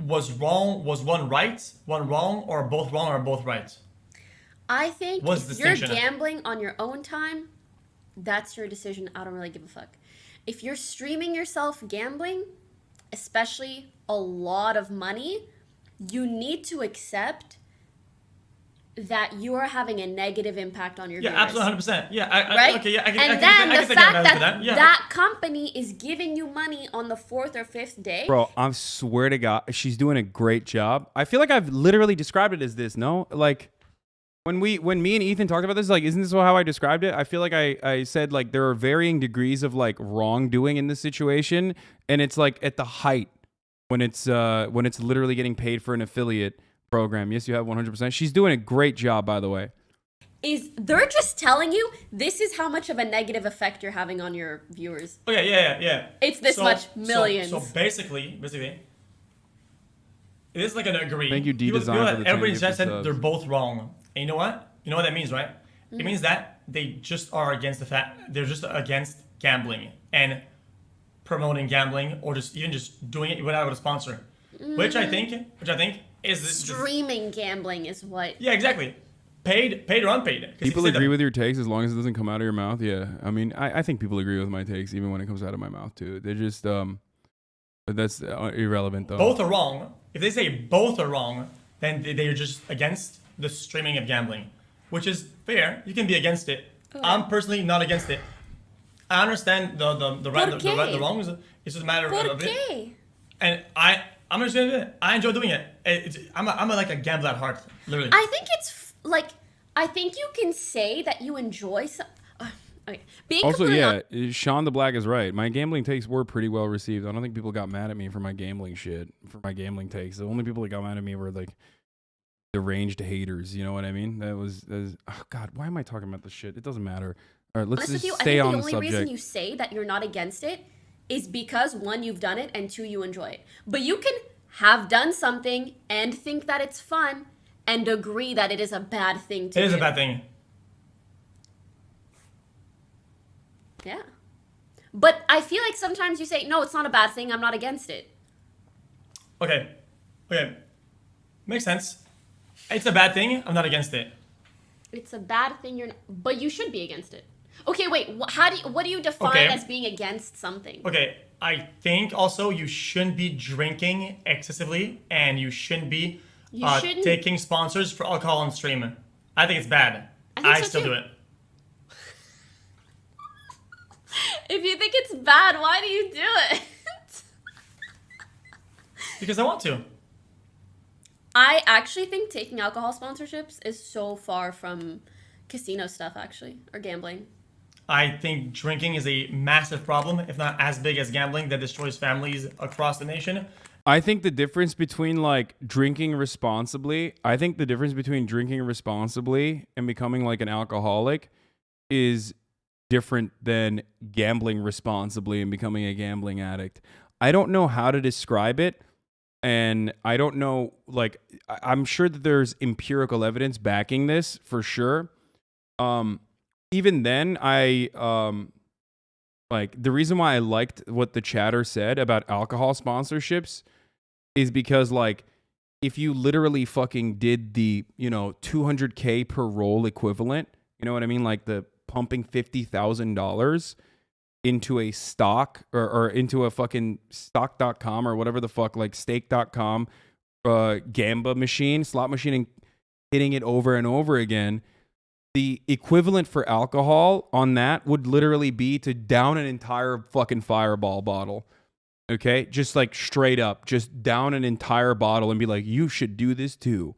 Was one right, one wrong, or both wrong, or both right? I think What's the if you're distinction? gambling on your own time, that's your decision. I don't really give a fuck. If you're streaming yourself gambling, especially a lot of money, you need to accept that you are having a negative impact on your Yeah, viewers. absolutely, 100%. Yeah, Right? okay, yeah, I can. And I can, then I the can fact take that yeah. that company is giving you money on the 4th or 5th day. Bro, I swear to God, she's doing a great job. I feel like I've literally described it as this, no? Like, when me and Ethan talked about this, like, isn't this how I described it? I feel like I said, like, there are varying degrees of, like, wrongdoing in this situation, and it's, like, at the height when it's literally getting paid for an affiliate program. Yes, you have 100%. She's doing a great job, by the way. They're just telling you this is how much of a negative effect you're having on your viewers. Okay, yeah. It's this much, millions. So basically, it is like an agree. Thank you, D People- Design, people for that the 10 everybody gifted just said subs. they're both wrong. And you know what? You know what that means, right? It means that they just are against the fact they're just against gambling and promoting gambling, or just even just doing it without a sponsor. Which I think is this. Streaming gambling is what. Yeah, exactly. Paid or unpaid. 'Cause People you say agree that- with your takes as long as it doesn't come out of your mouth. Yeah, I mean, I think people agree with my takes even when it comes out of my mouth too. They're just but that's irrelevant though. Both are wrong. If they say both are wrong, then they're just against the streaming of gambling, which is fair. You can be against it. I'm personally not against it. I understand the right, the wrongs. It's just a matter of it. And I'm just gonna do it. I enjoy doing it. I'm like a gambler at heart, literally. I think it's like I think you can say that you enjoy some. Okay. Also, yeah, Sean the Black is right. My gambling takes were pretty well received. I don't think people got mad at me for my gambling shit, for my gambling takes. The only people that got mad at me were like deranged haters. You know what I mean? That was oh God, why am I talking about this shit? It doesn't matter. All right, let's just stay on the subject. The only reason you say that you're not against it is because 1, you've done it, and 2, you enjoy it. But you can have done something and think that it's fun and agree that it is a bad thing to do. It is a bad thing. Yeah. But I feel like sometimes you say, no, it's not a bad thing. I'm not against it. Okay. Makes sense. It's a bad thing. I'm not against it. It's a bad thing. But you should be against it. Okay, wait. What do you define as being against something? Okay. I think also you shouldn't be drinking excessively, and you shouldn't be taking sponsors for alcohol on stream. I think it's bad. I still do it. If you think it's bad, why do you do it? Because I want to. I actually think taking alcohol sponsorships is so far from casino stuff, actually, or gambling. I think drinking is a massive problem, if not as big as gambling, that destroys families across the nation. I think the difference between like drinking responsibly, and becoming like an alcoholic is different than gambling responsibly and becoming a gambling addict. I don't know how to describe it, and I don't know, like, I'm sure that there's empirical evidence backing this for sure. Even then, like, the reason why I liked what the chatter said about alcohol sponsorships is because, like, if you literally fucking did the, $200K per roll equivalent, you know what I mean? Like the pumping $50,000 into a stock or into a fucking stock.com or whatever the fuck, like stake.com, gamba machine, slot machine, and hitting it over and over again. The equivalent for alcohol on that would literally be to down an entire fucking Fireball bottle. Okay? Just like straight up, just down an entire bottle and be like, you should do this too.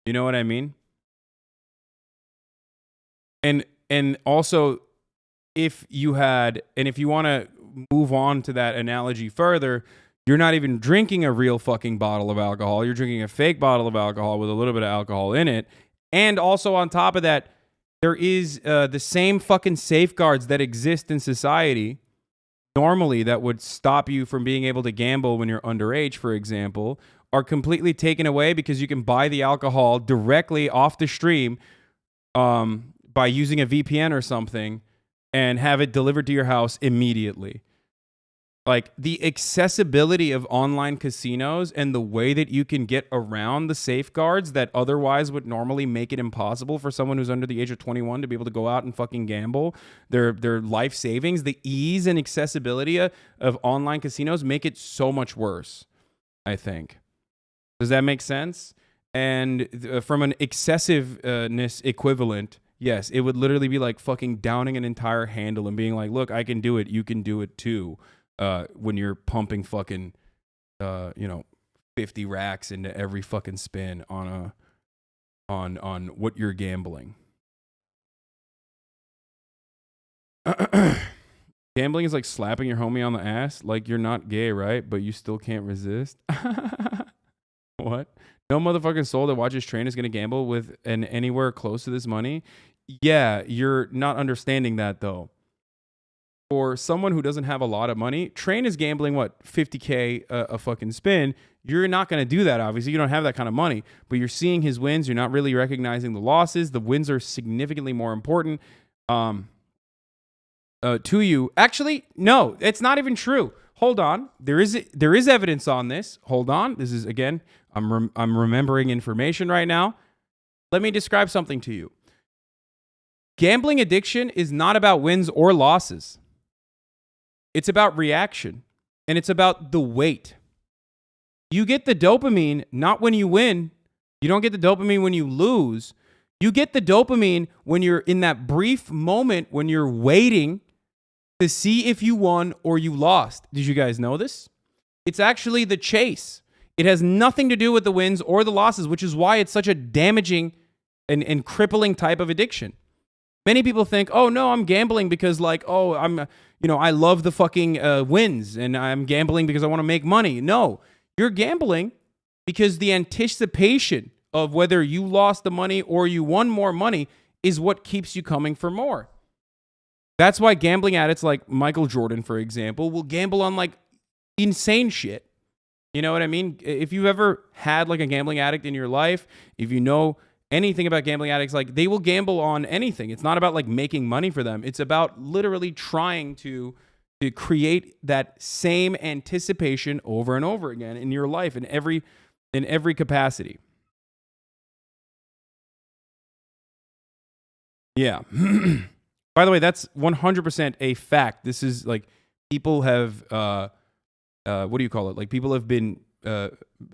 You know what I mean? And also, if you want to move on to that analogy further, you're not even drinking a real fucking bottle of alcohol. You're drinking a fake bottle of alcohol with a little bit of alcohol in it. And also on top of that, there is the same fucking safeguards that exist in society normally that would stop you from being able to gamble when you're underage, for example, are completely taken away because you can buy the alcohol directly off the stream by using a VPN or something and have it delivered to your house immediately. Like, the accessibility of online casinos and the way that you can get around the safeguards that otherwise would normally make it impossible for someone who's under the age of 21 to be able to go out and fucking gamble their life savings, the ease and accessibility of online casinos make it so much worse, I think. Does that make sense? And from an excessiveness equivalent, yes, it would literally be like fucking downing an entire handle and being like, look, I can do it. You can do it too. When you're pumping fucking, 50 racks into every fucking spin on what you're gambling. Gambling is like slapping your homie on the ass. Like, you're not gay, right? But you still can't resist. What? No motherfucking soul that watches Train is going to gamble with anywhere close to this money. Yeah, you're not understanding that though. For someone who doesn't have a lot of money, Train is gambling, what, 50K a fucking spin. You're not going to do that, obviously. You don't have that kind of money. But you're seeing his wins. You're not really recognizing the losses. The wins are significantly more important to you. Actually, no, it's not even true. Hold on. There is evidence on this. Hold on. This is, again, I'm remembering information right now. Let me describe something to you. Gambling addiction is not about wins or losses. It's about reaction, and it's about the weight. You get the dopamine not when you win. You don't get the dopamine when you lose. You get the dopamine when you're in that brief moment when you're waiting to see if you won or you lost. Did you guys know this? It's actually the chase. It has nothing to do with the wins or the losses, which is why it's such a damaging and crippling type of addiction. Many people think, oh no, I'm gambling because like, oh, I love the fucking wins and I'm gambling because I want to make money. No, you're gambling because the anticipation of whether you lost the money or you won more money is what keeps you coming for more. That's why gambling addicts like Michael Jordan, for example, will gamble on like insane shit. You know what I mean? If you've ever had like a gambling addict in your life, if you know anything about gambling addicts, like they will gamble on anything. It's not about like making money for them. It's about literally trying to create that same anticipation over and over again in your life in every capacity. Yeah. By the way, that's 100% a fact. This is like people have what do you call it? Like people have been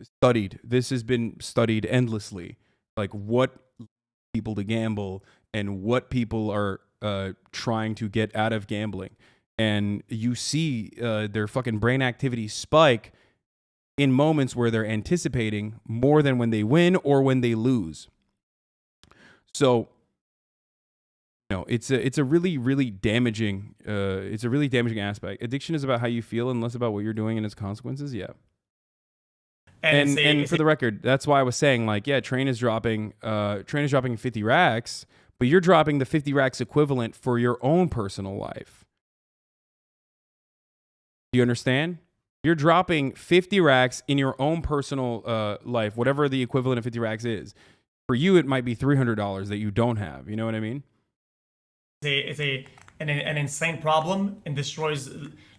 studied. This has been studied endlessly. Like what people to gamble and what people are trying to get out of gambling. And you see their fucking brain activity spike in moments where they're anticipating more than when they win or when they lose. So, it's a really, really damaging aspect. Addiction is about how you feel and less about what you're doing and its consequences. Yeah. And for the record, that's why I was saying, like, yeah, Train is dropping 50 racks, but you're dropping the 50 racks equivalent for your own personal life. Do you understand? You're dropping 50 racks in your own personal life, whatever the equivalent of 50 racks is. For you, it might be $300 that you don't have. You know what I mean? It's an insane problem and destroys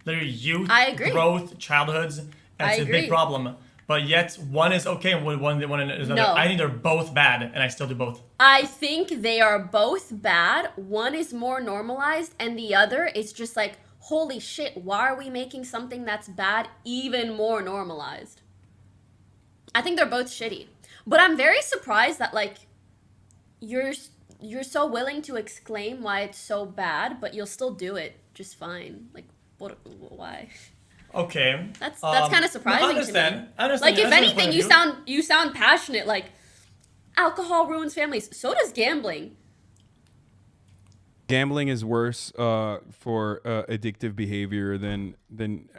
literally youth, I agree. growth, childhoods. That's a big problem. But yet one is okay and one is another. No. I think they're both bad, and I still do both. I think they are both bad. One is more normalized, and the other is just like, holy shit, why are we making something that's bad even more normalized? I think they're both shitty. But I'm very surprised that like you're so willing to exclaim why it's so bad, but you'll still do it just fine. Like, why? Okay. That's kind of surprising I understand. to me. I understand. Like, if anything, you sound passionate. Like, alcohol ruins families. So does gambling. Gambling is worse for addictive behavior than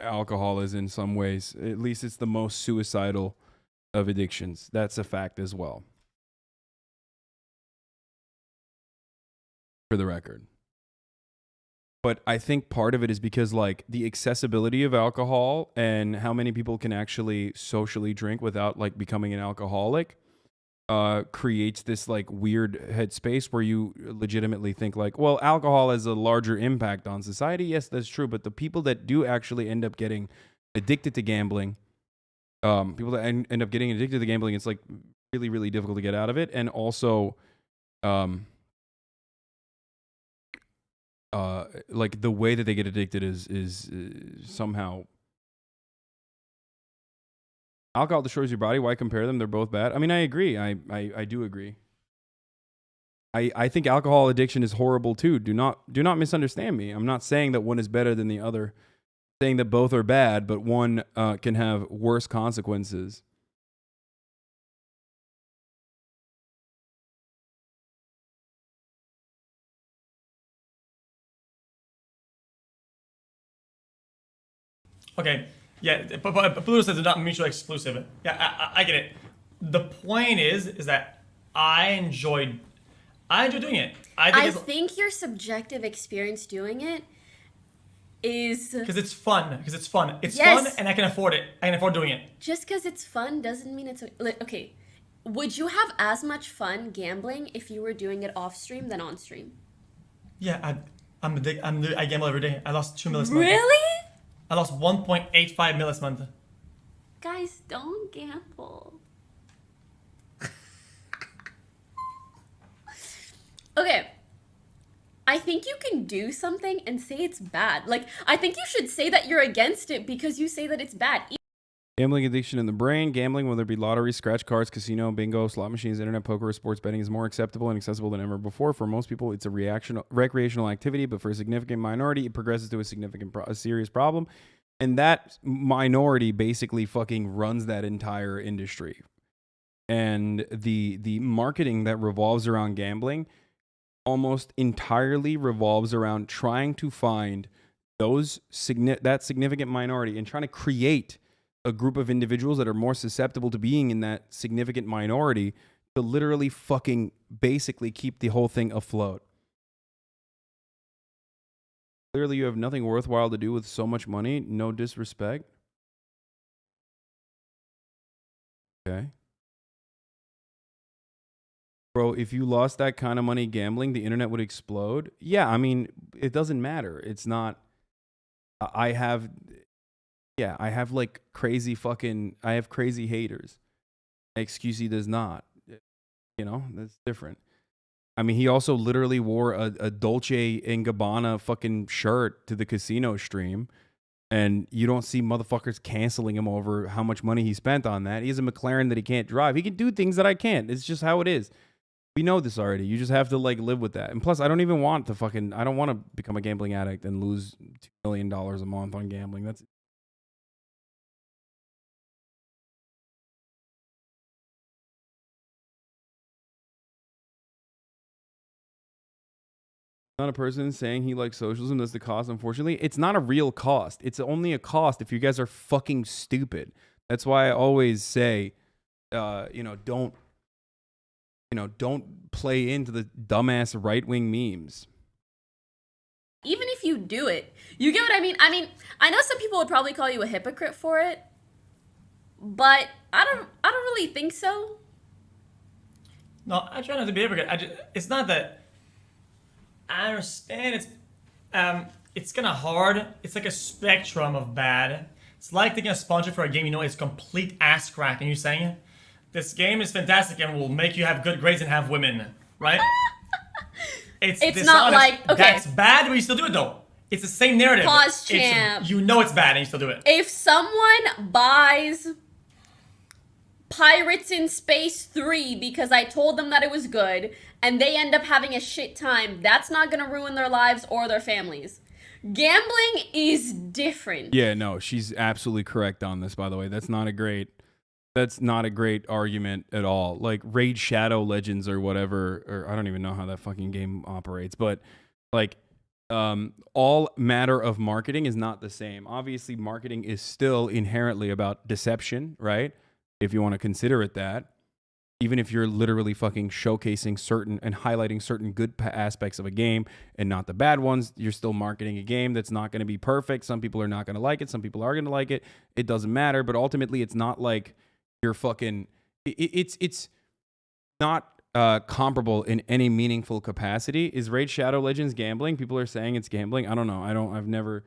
alcohol is in some ways. At least it's the most suicidal of addictions. That's a fact as well. For the record. But I think part of it is because like the accessibility of alcohol and how many people can actually socially drink without like becoming an alcoholic creates this like weird headspace where you legitimately think like, well, alcohol has a larger impact on society. Yes, that's true. But the people that do actually end up getting addicted to gambling, people that end up getting addicted to gambling, it's like really, really difficult to get out of it. And also, like the way that they get addicted is somehow alcohol destroys your body. Why compare them? They're both bad. I mean, I agree. I do agree. I think alcohol addiction is horrible too. Do not misunderstand me. I'm not saying that one is better than the other. I'm saying that both are bad, but one can have worse consequences. Okay, yeah, but Pluto says they're not mutually exclusive. Yeah, I get it. The point is that I enjoy doing it. I think your subjective experience doing it is because it's fun. It's yes. fun, and I can afford it. I can afford doing it. Just because it's fun doesn't mean it's okay. Would you have as much fun gambling if you were doing it off stream than on stream? Yeah, I gamble every day. I lost 2 mil this month. Really? I lost 1.85 mil this month. Guys, don't gamble. Okay. I think you can do something and say it's bad. Like, I think you should say that you're against it because you say that it's bad. Gambling addiction in the brain. Gambling, whether it be lottery, scratch cards, casino, bingo, slot machines, internet poker, or sports betting, is more acceptable and accessible than ever before. For most people, it's a recreational activity, but for a significant minority, it progresses to a serious problem. And that minority basically fucking runs that entire industry. and the marketing that revolves around gambling almost entirely revolves around trying to find that significant minority and trying to create a group of individuals that are more susceptible to being in that significant minority to literally fucking basically keep the whole thing afloat. Clearly, you have nothing worthwhile to do with so much money. No disrespect. Okay. Bro, if you lost that kind of money gambling, the internet would explode. Yeah, I mean, it doesn't matter. It's not. I have like crazy I have crazy haters. XQC does not. You know, that's different. I mean, he also literally wore a Dolce & Gabbana fucking shirt to the casino stream. And you don't see motherfuckers canceling him over how much money he spent on that. He has a McLaren that he can't drive. He can do things that I can't. It's just how it is. We know this already. You just have to like live with that. And plus, I don't even want to I don't want to become a gambling addict and lose $2 million a month on gambling. That's not a person saying he likes socialism. That's the cost. Unfortunately, it's not a real cost. It's only a cost if you guys are fucking stupid. That's why I always say, don't play into the dumbass right-wing memes. Even if you do it, you get what I mean? I mean, I know some people would probably call you a hypocrite for it, but I don't really think so. No, I try not to be a hypocrite. It's not that. I understand it's kind of hard. It's like a spectrum of bad. It's like taking a sponsor for a game you know is complete ass crack, and you're saying, this game is fantastic and will make you have good grades and have women, right? It's not like, okay, that's bad, but you still do it though. It's the same narrative. Pause, champ. You know it's bad and you still do it. If someone buys Pirates in Space 3 because I told them that it was good, and they end up having a shit time, that's not gonna ruin their lives or their families. Gambling is different. Yeah, no, she's absolutely correct on this, by the way. That's not a great argument at all. Like Raid Shadow Legends or whatever, or I don't even know how that fucking game operates, but like all matter of marketing is not the same. Obviously, marketing is still inherently about deception, right? If you want to consider it that. Even if you're literally fucking showcasing certain and highlighting certain good aspects of a game and not the bad ones, you're still marketing a game that's not going to be perfect. Some people are not going to like it. Some people are going to like it. It doesn't matter. But ultimately, it's not like you're fucking... It's not comparable in any meaningful capacity. Is Raid Shadow Legends gambling? People are saying it's gambling. I don't know. I've never...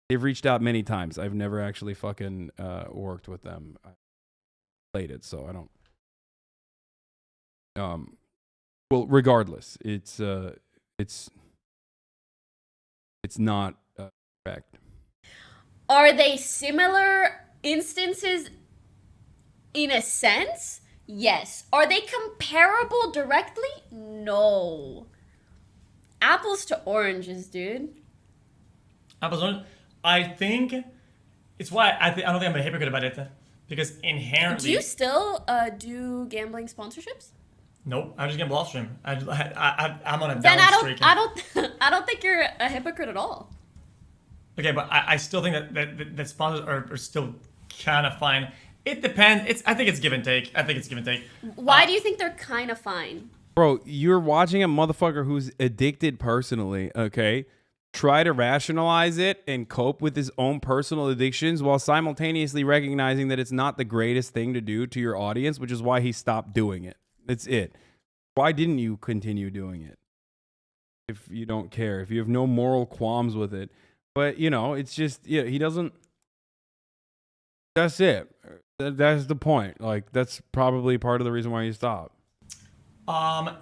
They've reached out many times. I've never actually fucking worked with them. I played it, so I don't... Well, regardless, it's not correct. Are they similar instances in a sense? Yes. Are they comparable directly? No. Apples to oranges, dude. Apples to oranges. I think it's why I don't think I'm a hypocrite about it, because inherently. Do you still do gambling sponsorships? Nope, I just gamble off stream. I'm on a down then streak. I don't think you're a hypocrite at all. Okay, but I still think that sponsors are still kind of fine. It depends. I think it's give and take. Why do you think they're kind of fine? Bro, you're watching a motherfucker who's addicted personally, okay? Try to rationalize it and cope with his own personal addictions while simultaneously recognizing that it's not the greatest thing to do to your audience, which is why he stopped doing it. That's it. Why didn't you continue doing it? If you don't care, if you have no moral qualms with it. But, you know, it's just, yeah, he doesn't. That's it. That's the point. Like, that's probably part of the reason why you stopped.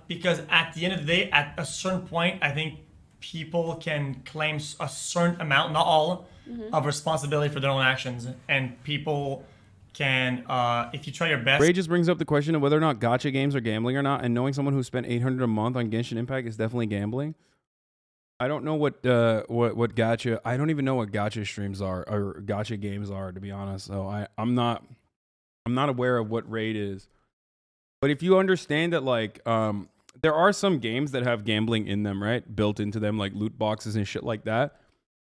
Because at the end of the day, at a certain point, I think people can claim a certain amount, not all, of responsibility for their own actions. And people can, if you try your best. Ray just brings up the question of whether or not gacha games are gambling or not, and knowing someone who spent $800 a month on Genshin Impact is definitely gambling. I don't know what gacha. I don't even know what gacha streams are or gacha games are, to be honest. So I'm not aware of what Raid is. But if you understand that, like, there are some games that have gambling in them, right? Built into them, like loot boxes and shit like that.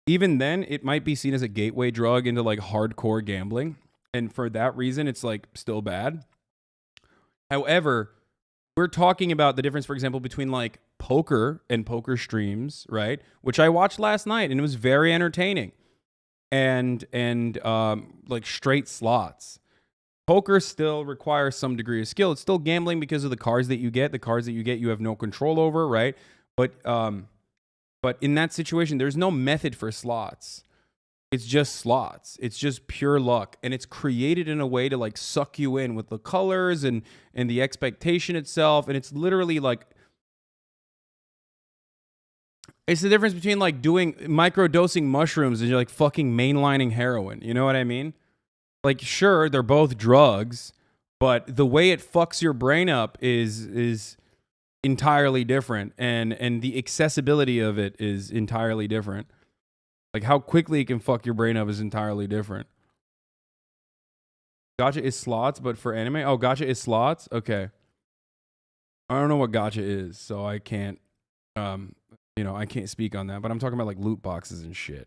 Even then, it might be seen as a gateway drug into like hardcore gambling. And for that reason, it's like still bad. However, we're talking about the difference, for example, between like poker and poker streams, right? Which I watched last night and it was very entertaining. And like straight slots. Poker still requires some degree of skill. It's still gambling because of the cards that you get. The cards that you get, you have no control over, right? But in that situation, there's no method for slots. It's just slots. It's just pure luck. And it's created in a way to like suck you in with the colors and the expectation itself. And it's literally like, it's the difference between like doing microdosing mushrooms and you're like fucking mainlining heroin. You know what I mean? Like, sure, they're both drugs, but the way it fucks your brain up is entirely different, and the accessibility of it is entirely different. Like, how quickly it can fuck your brain up is entirely different. Gacha is slots, but for anime? Oh, gacha is slots? Okay. I don't know what gacha is, so I can't, I can't speak on that, but I'm talking about, like, loot boxes and shit.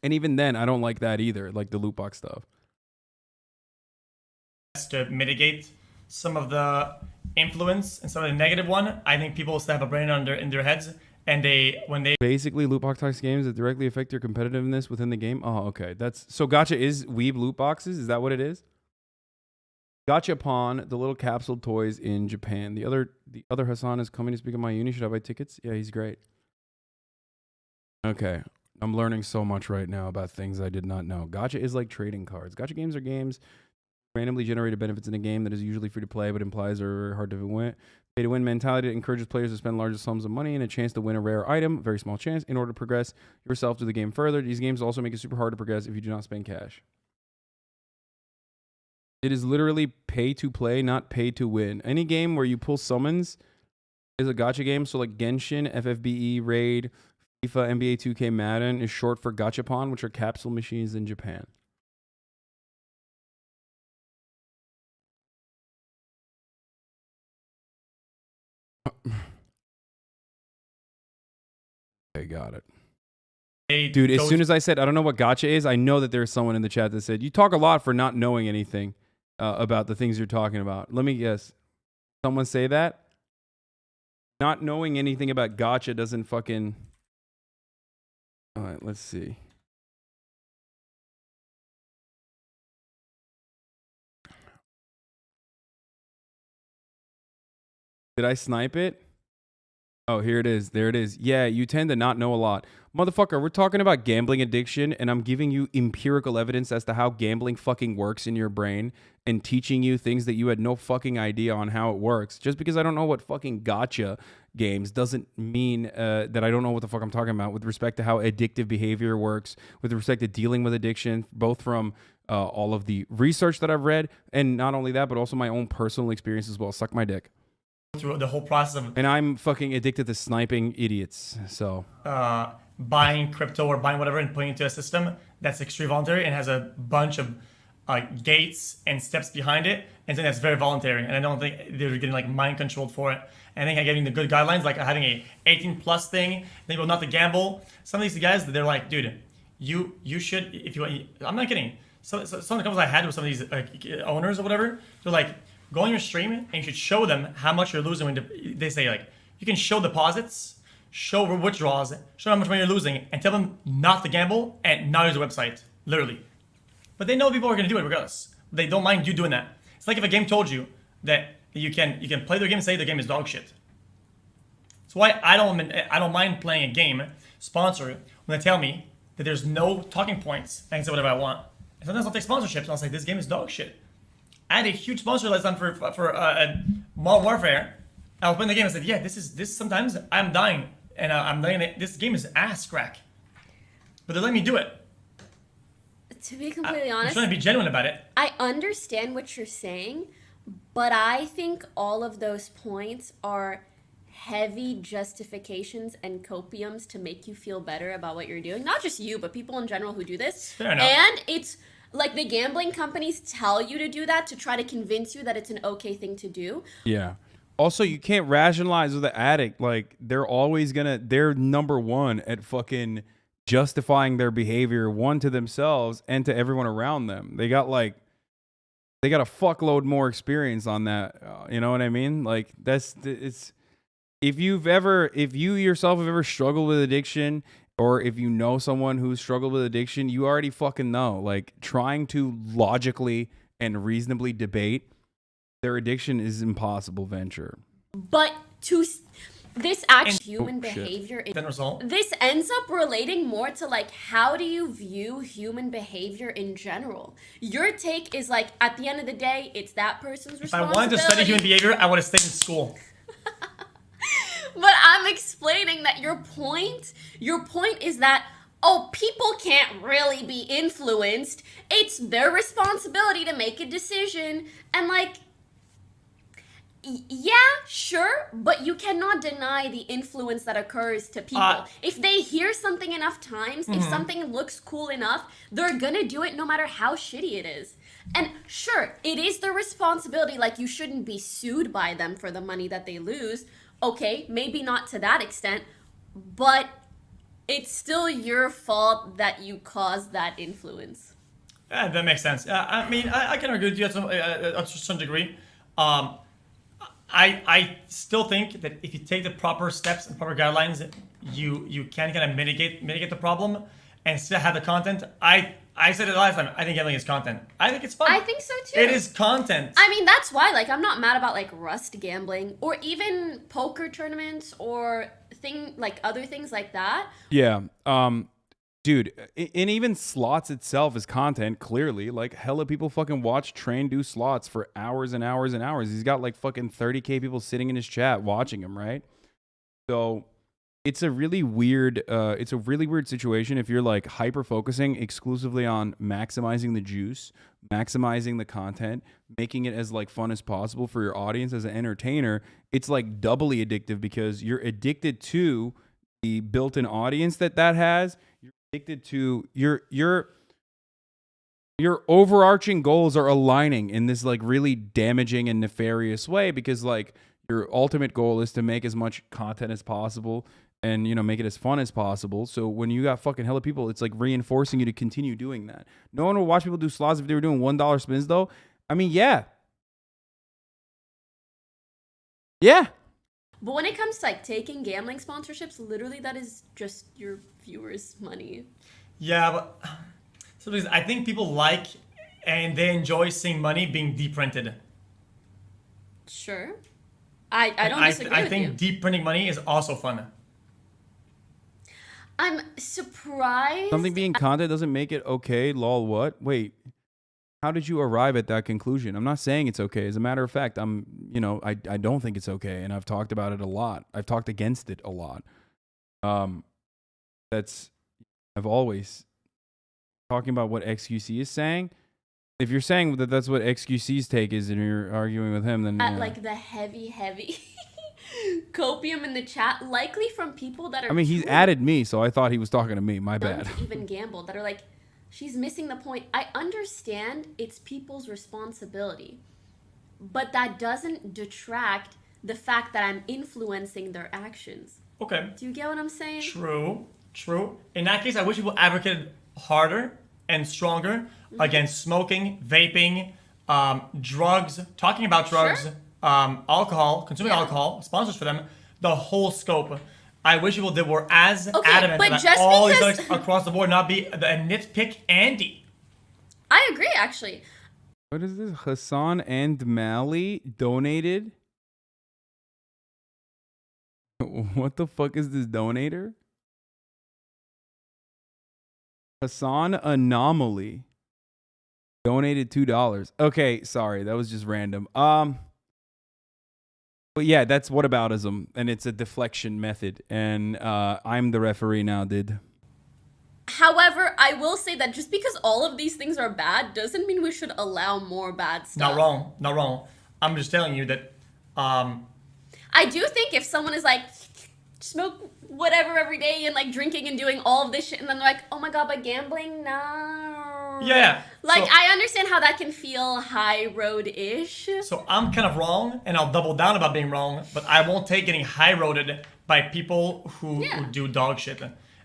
And even then, I don't like that either, like the loot box stuff. To mitigate some of the influence and some of the negative one, I think people still have a brain in their heads, and when they basically loot box type games that directly affect your competitiveness within the game. Oh, okay. So gacha is weeb loot boxes. Is that what it is? Gachapon, the little capsule toys in Japan. The other Hasan is coming to speak at my uni. Should I buy tickets? Yeah, he's great. Okay. I'm learning so much right now about things I did not know. Gacha is like trading cards. Gacha games are games randomly generated benefits in a game that is usually free to play, but implies are hard to win. Pay to win mentality that encourages players to spend larger sums of money and a chance to win a rare item, very small chance, in order to progress yourself through the game further. These games also make it super hard to progress if you do not spend cash. It is literally pay to play, not pay to win. Any game where you pull summons is a gacha game. So like Genshin, FFBE, Raid, FIFA, NBA 2K, Madden is short for Gachapon, which are capsule machines in Japan. Okay, got it. Dude, as soon as I said, I don't know what gacha is, I know that there's someone in the chat that said, you talk a lot for not knowing anything about the things you're talking about. Let me guess. Someone say that? Not knowing anything about gacha doesn't fucking... All right, let's see. Did I snipe it? Oh, here it is. There it is. Yeah, you tend to not know a lot. Motherfucker, we're talking about gambling addiction, and I'm giving you empirical evidence as to how gambling fucking works in your brain and teaching you things that you had no fucking idea on how it works. Just because I don't know what fucking gacha games doesn't mean that I don't know what the fuck I'm talking about with respect to how addictive behavior works, with respect to dealing with addiction, both from all of the research that I've read, and not only that, but also my own personal experience as well. Suck my dick. Through the whole process of... And I'm fucking addicted to sniping idiots, so... buying crypto or buying whatever and putting it into a system that's extremely voluntary and has a bunch of gates and steps behind it, and then that's very voluntary. And I don't think they're getting like mind controlled for it. And I think I'm getting the good guidelines, like having a 18+ thing, then people not to gamble. Some of these guys, they're like, dude, you should, if you want... I'm not kidding. Some of the conversations I had with some of these owners or whatever, they're like, go on your stream and you should show them how much you're losing when they say, like, you can show deposits, show withdrawals, show how much money you're losing, and tell them not to gamble and not use the website, literally. But they know people are going to do it regardless. They don't mind you doing that. It's like if a game told you that you can play their game and say the game is dog shit. That's why I don't mind playing a game sponsor when they tell me that there's no talking points. I can say whatever I want. And sometimes I'll take sponsorships and I'll say this game is dog shit. I had a huge sponsor last time for Modern Warfare. I was playing the game and said, yeah, this sometimes I'm dying and I'm dying. This game is ass crack. But they let me do it. To be completely honest, I'm trying to be genuine about it. I understand what you're saying, but I think all of those points are heavy justifications and copiums to make you feel better about what you're doing. Not just you, but people in general who do this. Fair enough. And it's Like the gambling companies tell you to do that to try to convince you that it's an okay thing to do. Yeah. Also, you can't rationalize with an addict. Like they're number one at fucking justifying their behavior, one to themselves and to everyone around them. They got a fuckload more experience on that. You know what I mean? Like it's if you yourself have ever struggled with addiction, or if you know someone who's struggled with addiction, you already fucking know. Like trying to logically and reasonably debate their addiction is impossible venture. But this actual human behavior, this ends up relating more to like, how do you view human behavior in general? Your take is like, at the end of the day, it's that person's responsibility. If I wanted to study human behavior, I would have stayed in school. But I'm explaining that your point is that, oh, people can't really be influenced. It's their responsibility to make a decision. And like, yeah, sure, but you cannot deny the influence that occurs to people. If they hear something enough times, if something looks cool enough, they're gonna do it no matter how shitty it is. And sure, it is their responsibility. Like, you shouldn't be sued by them for the money that they lose. Okay, maybe not to that extent, but it's still your fault that you caused that influence. Yeah, that makes sense. I mean, I can agree with you to some degree. I still think that if you take the proper steps and proper guidelines, you can kind of mitigate the problem and still have the content. I said it last time. I think gambling is content. I think it's fun. I think so too. It is content. I mean, that's why, like, I'm not mad about like Rust gambling or even poker tournaments or other things like that. Yeah. Dude, and even slots itself is content, clearly. Like, hella people fucking watch Train do slots for hours and hours and hours. He's got like fucking 30K people sitting in his chat watching him, right? So it's a really weird situation if you're like hyper focusing exclusively on maximizing the juice, maximizing the content, making it as like fun as possible for your audience as an entertainer. It's like doubly addictive because you're addicted to the built-in audience that has. You're addicted to your overarching goals are aligning in this like really damaging and nefarious way, because like your ultimate goal is to make as much content as possible and, you know, make it as fun as possible. So when you got fucking hella people, it's like reinforcing you to continue doing that. No one would watch people do slots if they were doing $1 spins though. I mean, yeah. Yeah. But when it comes to like taking gambling sponsorships, literally that is just your viewers' money. Yeah, but sometimes I think people like and they enjoy seeing money being de-printed. Sure. I don't disagree with you. I think de-printing money is also fun. I'm surprised. Something being content doesn't make it okay. Lol, what? Wait. How did you arrive at that conclusion? I'm not saying it's okay. As a matter of fact, I don't think it's okay, and I've talked about it a lot. I've talked against it a lot. I've always talking about what XQC is saying. If you're saying that that's what XQC's take is, and you're arguing with him, then like the heavy copium in the chat, likely from people that are. I mean, he's added me, so I thought he was talking to me. My bad. To even gamble, that are like, she's missing the point. I understand it's people's responsibility, but that doesn't detract the fact that I'm influencing their actions. Okay. Do you get what I'm saying? True. In that case, I wish people advocated harder and stronger against smoking, vaping, drugs, talking about drugs, alcohol, consuming alcohol, sponsors for them, the whole scope. I wish people that were as adamant about all these things across the board, not be a nitpick Andy. I agree, actually. What is this? Hasan and Mali donated? What the fuck is this donator? Hasan Anomaly donated $2. Okay, sorry, that was just random. But yeah, that's whataboutism, and it's a deflection method, and I'm the referee now, dude. However, I will say that just because all of these things are bad doesn't mean we should allow more bad stuff. Not wrong. I'm just telling you that. I do think if someone is like, smoke whatever every day and like drinking and doing all of this shit, and then they're like, oh my god, but gambling, no. Yeah. Like, So- I understand how that can feel high road-ish. So I'm kind of wrong, and I'll double down about being wrong, but I won't take getting high-roaded by people who do dog shit.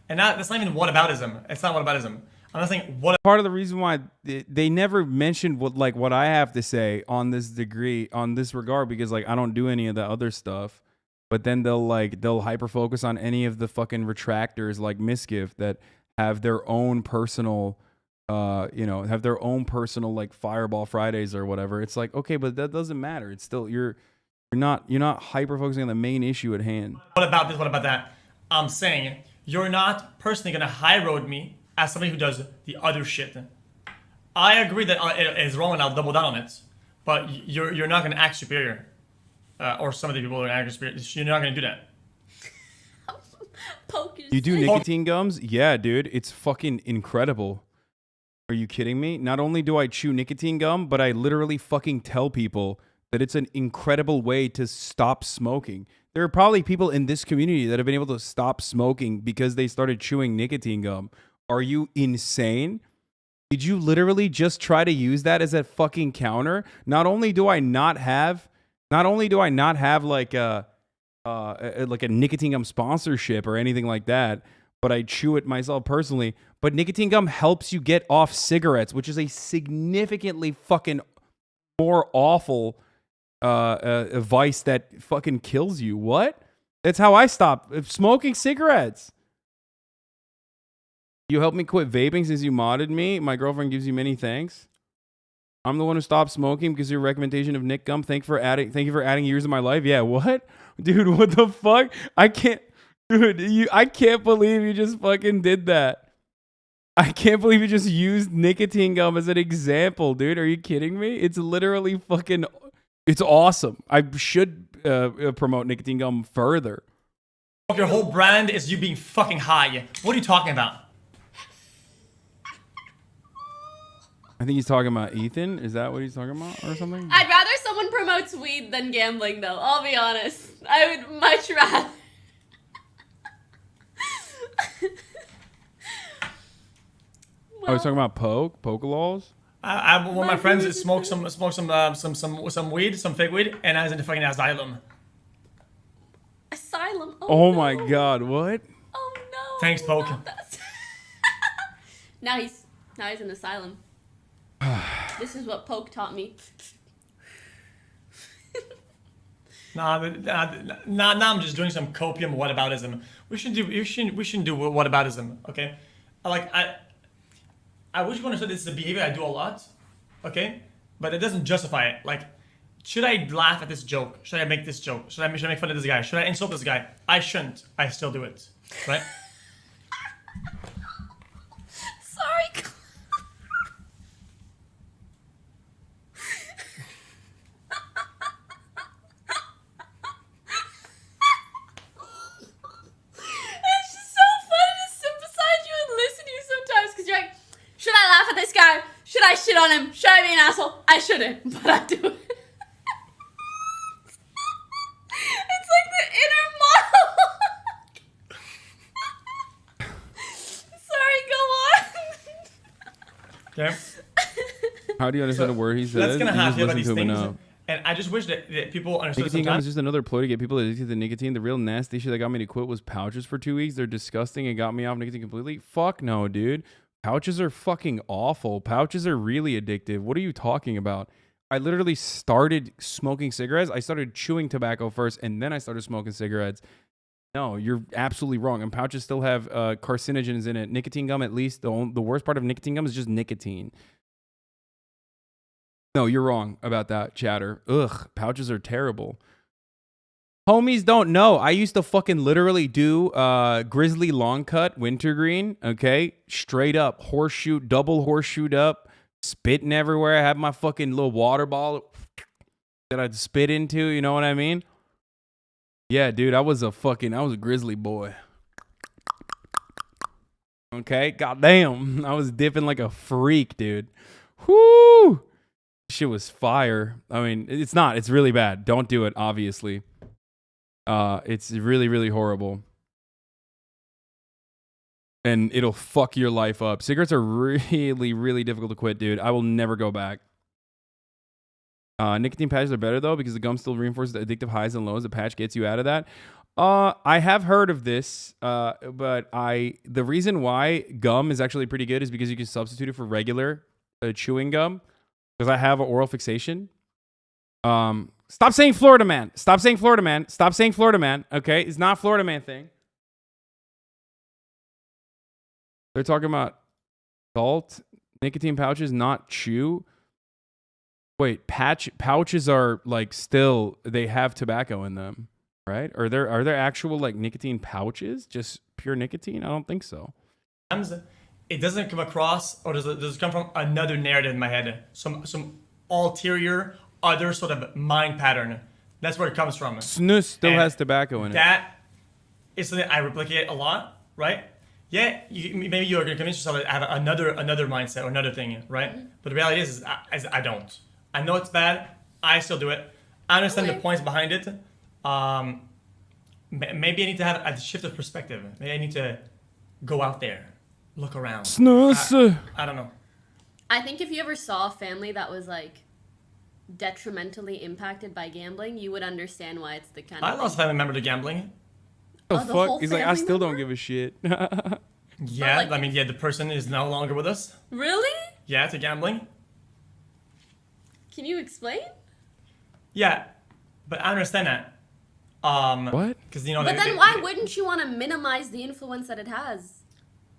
And that's not even whataboutism. It's not whataboutism. I'm not saying what. Part of the reason why they never mentioned what I have to say on this regard, because like I don't do any of the other stuff, but then they'll hyper focus on any of the fucking retractors like Misgift that have their own personal have their own personal like Fireball Fridays or whatever. It's like, okay, but that doesn't matter. It's still you're not hyper focusing on the main issue at hand. What about this? What about that? I'm saying you're not personally gonna high road me as somebody who does the other shit. I agree that it is wrong, and I'll double down on it. But you're not gonna act superior, or some of the people are acting superior. You're not gonna do that. You do nicotine gums? Yeah, dude, it's fucking incredible. Are you kidding me? Not only do I chew nicotine gum, but I literally fucking tell people that it's an incredible way to stop smoking. There are probably people in this community that have been able to stop smoking because they started chewing nicotine gum. Are you insane? Did you literally just try to use that as a fucking counter? Not only do I not have like a nicotine gum sponsorship or anything like that, but I chew it myself personally. But nicotine gum helps you get off cigarettes, which is a significantly fucking more awful a vice that fucking kills you. What? That's how I stopped smoking cigarettes. You helped me quit vaping since you modded me. My girlfriend gives you many thanks. I'm the one who stopped smoking because of your recommendation of Nick Gum. Thank you for adding years of my life. Yeah, what? Dude, what the fuck? I can't believe you just fucking did that. I can't believe you just used nicotine gum as an example, dude. Are you kidding me? It's literally fucking, it's awesome. I should promote nicotine gum further. Your whole brand is you being fucking high. What are you talking about? I think he's talking about Ethan. Is that what he's talking about or something? I'd rather someone promotes weed than gambling, though. I'll be honest. I would much rather. I was talking about Pokeballs. One of my friends smoked some weed, some fake weed, and I was in the fucking asylum. Asylum? Oh my god, what? Oh no. Thanks, Poke. Now he's in the asylum. This is what Poke taught me. Now I'm just doing some copium whataboutism. We shouldn't do whataboutism, okay? I wish you understood this is a behavior I do a lot, okay? But it doesn't justify it. Like, should I laugh at this joke? Should I make this joke? Should I make fun of this guy? Should I insult this guy? I shouldn't. I still do it, right? Sorry. Should I laugh at this guy? Should I shit on him? Should I be an asshole? I shouldn't, but I do it. It's like the inner monologue. Sorry, go on. Okay. How do you understand a word he said? That's gonna happen about these things. Enough. And I just wish that people understood Nicotine gum sometimes. is just another ploy to get people addicted to nicotine. The real nasty shit that got me to quit was pouches for 2 weeks. They're disgusting and got me off nicotine completely. Fuck no, dude. Pouches are fucking awful. Pouches are really addictive. What are you talking about? I literally started smoking cigarettes. I started chewing tobacco first, and then I started smoking cigarettes. No, you're absolutely wrong. And pouches still have carcinogens in it. Nicotine gum, at least, the worst part of nicotine gum is just nicotine. No, you're wrong about that, chatter. Ugh, pouches are terrible. Homies don't know. I used to fucking literally do grizzly long cut wintergreen, okay? Straight up, horseshoe, double horseshoed up, spitting everywhere. I had my fucking little water ball that I'd spit into, you know what I mean? Yeah, dude, I was a grizzly boy. Okay, goddamn. I was dipping like a freak, dude. Whoo! Shit was fire. I mean, it's not. It's really bad. Don't do it, obviously. It's really, really horrible. and it'll fuck your life up. Cigarettes are really, really difficult to quit, dude. I will never go back. Nicotine patches are better though because the gum still reinforces the addictive highs and lows. The patch gets you out of that. I have heard of this, but the reason why gum is actually pretty good is because you can substitute it for regular chewing gum. Because I have an oral fixation. Stop saying Florida man. Stop saying Florida man. Stop saying Florida man. Okay, it's not Florida man thing. They're talking about salt, nicotine pouches, not chew. Wait, pouches are like still they have tobacco in them, right? Are there actual like nicotine pouches, just pure nicotine? I don't think so. It doesn't come across, or does it come from another narrative in my head? Some ulterior, other sort of mind pattern. That's where it comes from. Snus still has tobacco in it. That is something I replicate a lot, right? Yeah, maybe you're gonna convince yourself to have another mindset or another thing, right? Mm-hmm. But the reality is I don't. I know it's bad. I still do it. I understand the points behind it. Maybe I need to have a shift of perspective. Maybe I need to go out there, look around. Snus. I don't know. I think if you ever saw a family that was like detrimentally impacted by gambling, you would understand why it's the kind of. I lost a family member to gambling. The fuck? He's like, I still don't give a shit. Yeah, like, I mean, the person is no longer with us. Really? Yeah, to gambling. Can you explain? Yeah, but I understand that. What? Because But then why wouldn't you want to minimize the influence that it has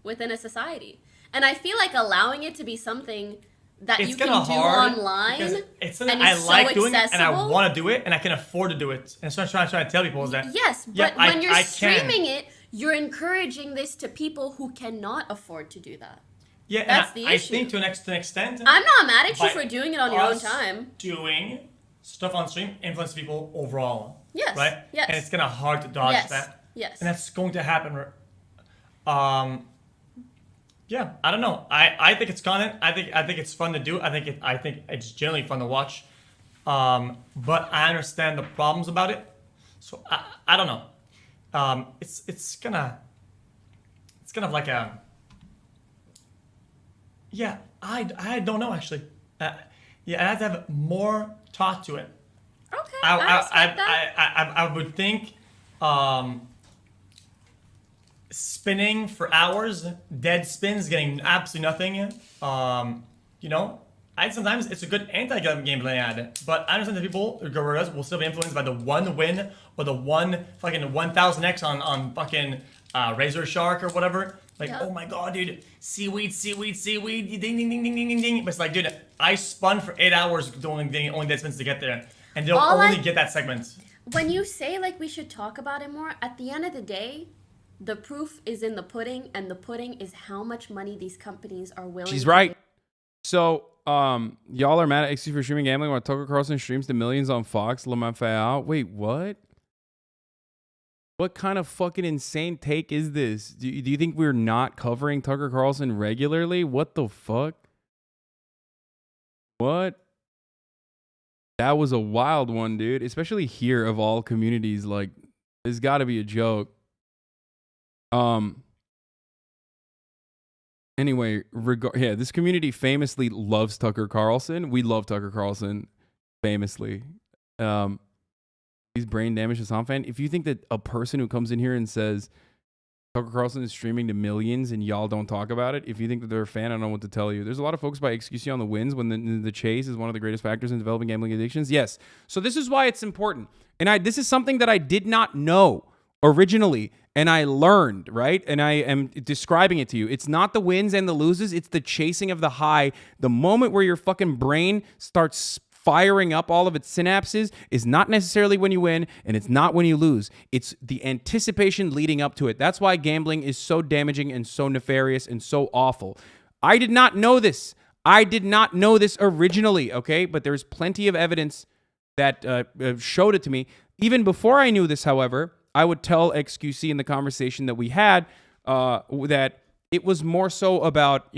within a society? And I feel like allowing it to be something that you can do online. It's something I like doing and I want to do it and I can afford to do it. And so I'm trying to tell people is that yes, but when you're streaming it, you're encouraging this to people who cannot afford to do that. Yeah, that's the issue. I think to an extent. I'm not mad at you for doing it on your own time. Doing stuff on stream influences people overall. Yes. Right? Yes. And it's kind of hard to dodge that. Yes. And that's going to happen. Yeah, I don't know. I think it's content. I think it's fun to do. I think it's generally fun to watch. But I understand the problems about it. So I don't know. It's kind of like a. Yeah, I don't know actually. I have to have more thought to it. Okay. I would think spinning for hours, dead spins, getting absolutely nothing. Sometimes it's a good anti-gambling ad, but I understand that people, gorillas, will still be influenced by the one win or the one fucking 1000x on fucking Razor Shark or whatever. Like, oh my god, dude, seaweed, ding, ding, ding, ding, ding, ding, ding. But it's like, dude, I spun for 8 hours only dead spins to get there. And they'll only get that segment. When you say, like, we should talk about it more, at the end of the day, the proof is in the pudding, and the pudding is how much money these companies are willing to She's right. So, y'all are mad at XC for streaming gambling while Tucker Carlson streams to millions on Fox. Wait, what? What kind of fucking insane take is this? Do you think we're not covering Tucker Carlson regularly? What the fuck? What? That was a wild one, dude. Especially here of all communities. Like, there's got to be a joke. Anyway, this community famously loves Tucker Carlson. We love Tucker Carlson famously. He's brain damaged Hasan fan. If you think that a person who comes in here and says Tucker Carlson is streaming to millions and y'all don't talk about it, if you think that they're a fan, I don't know what to tell you. There's a lot of focus by XQC on the wins when the chase is one of the greatest factors in developing gambling addictions. Yes. So this is why it's important. And this is something that I did not know originally, and I learned, right? And I am describing it to you. It's not the wins and the loses. It's the chasing of the high. The moment where your fucking brain starts firing up all of its synapses is not necessarily when you win, and it's not when you lose. It's the anticipation leading up to it. That's why gambling is so damaging and so nefarious and so awful. I did not know this. I did not know this originally, okay? But there's plenty of evidence that showed it to me. Even before I knew this, however, I would tell XQC in the conversation that we had that it was more so about,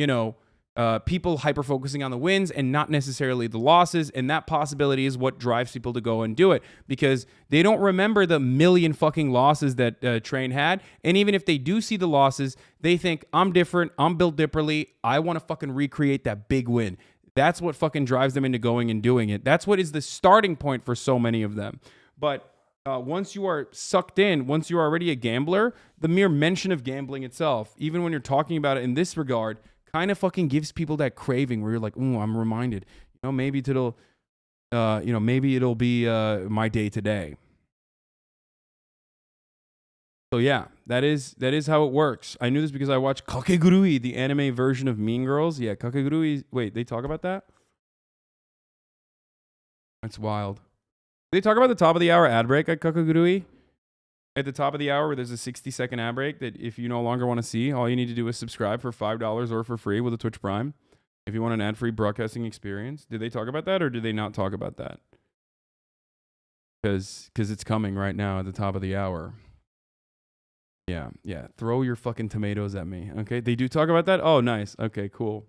people hyper-focusing on the wins and not necessarily the losses, and that possibility is what drives people to go and do it, because they don't remember the million fucking losses that Train had, and even if they do see the losses, they think, I'm different, I'm built differently, I want to fucking recreate that big win. That's what fucking drives them into going and doing it. That's what is the starting point for so many of them. But once you are sucked in, once you're already a gambler, the mere mention of gambling itself, even when you're talking about it in this regard, kind of fucking gives people that craving where you're like, "Ooh, I'm reminded. Maybe it'll, maybe it'll be my day today." So yeah, that is how it works. I knew this because I watched Kakegurui, the anime version of Mean Girls. Yeah, Kakegurui. Wait, they talk about that? That's wild. They talk about the top of the hour ad break at Kakegurui. At the top of the hour where there's a 60-second ad break that if you no longer want to see, all you need to do is subscribe for $5 or for free with a Twitch Prime. If you want an ad-free broadcasting experience. Did they talk about that or did they not talk about that? Because it's coming right now at the top of the hour. Yeah. Throw your fucking tomatoes at me. Okay. They do talk about that? Oh, nice. Okay, cool.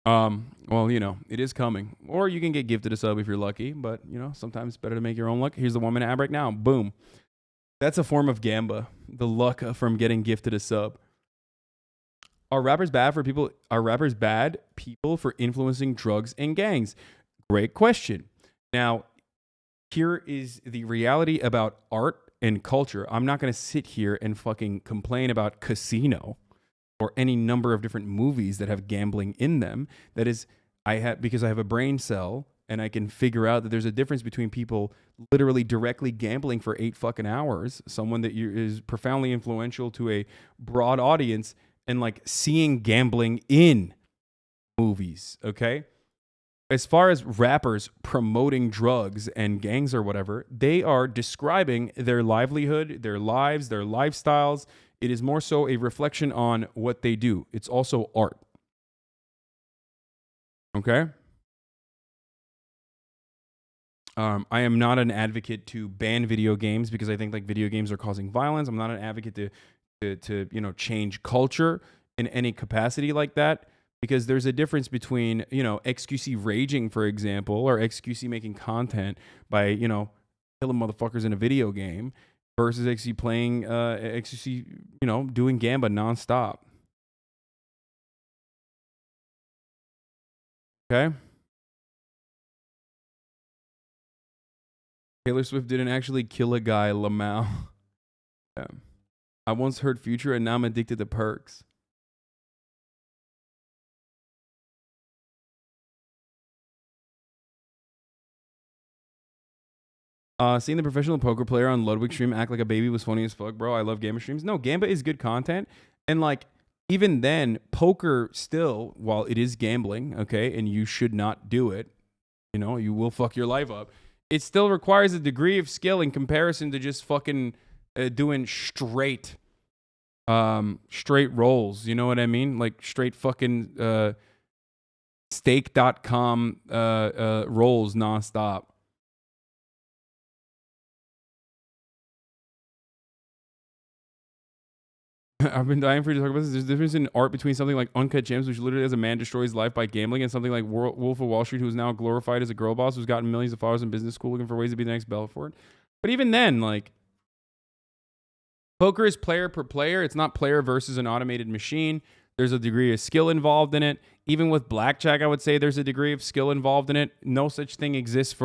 Well, it is coming. Or you can get gifted a sub if you're lucky, but sometimes it's better to make your own luck. Here's the 1 minute ad break now. Boom. That's a form of gamba. The luck from getting gifted a sub. Are rappers bad people for influencing drugs and gangs? Great question. Now, here is the reality about art and culture. I'm not going to sit here and fucking complain about Casino or any number of different movies that have gambling in them. That is, because I have a brain cell and I can figure out that there's a difference between people literally directly gambling for 8 fucking hours, someone that is profoundly influential to a broad audience, and like seeing gambling in movies, okay? As far as rappers promoting drugs and gangs or whatever, they are describing their livelihood, their lives, their lifestyles. It is more so a reflection on what they do. It's also art. Okay? I am not an advocate to ban video games because I think like video games are causing violence. I'm not an advocate to change culture in any capacity like that, because there's a difference between XQC raging, for example, or XQC making content by killing motherfuckers in a video game versus XQC playing XQC doing gamba nonstop. Okay. Taylor Swift didn't actually kill a guy, Lamau. Yeah. I once heard Future and now I'm addicted to perks. Seeing the professional poker player on Ludwig stream act like a baby was funny as fuck, bro. I love Gamba streams. No, Gamba is good content. And like, even then, poker still, while it is gambling, okay, and you should not do it, you will fuck your life up. It still requires a degree of skill in comparison to just fucking doing straight rolls. You know what I mean? Like straight fucking stake.com rolls nonstop. I've been dying for you to talk about this. There's a difference in art between something like Uncut Gems, which literally has a man destroys his life by gambling, and something like Wolf of Wall Street, who's now glorified as a girl boss who's gotten millions of followers in business school looking for ways to be the next Belfort. But even then, like, poker is player per player. It's not player versus an automated machine. There's a degree of skill involved in it. Even with blackjack, I would say there's a degree of skill involved in it. No such thing exists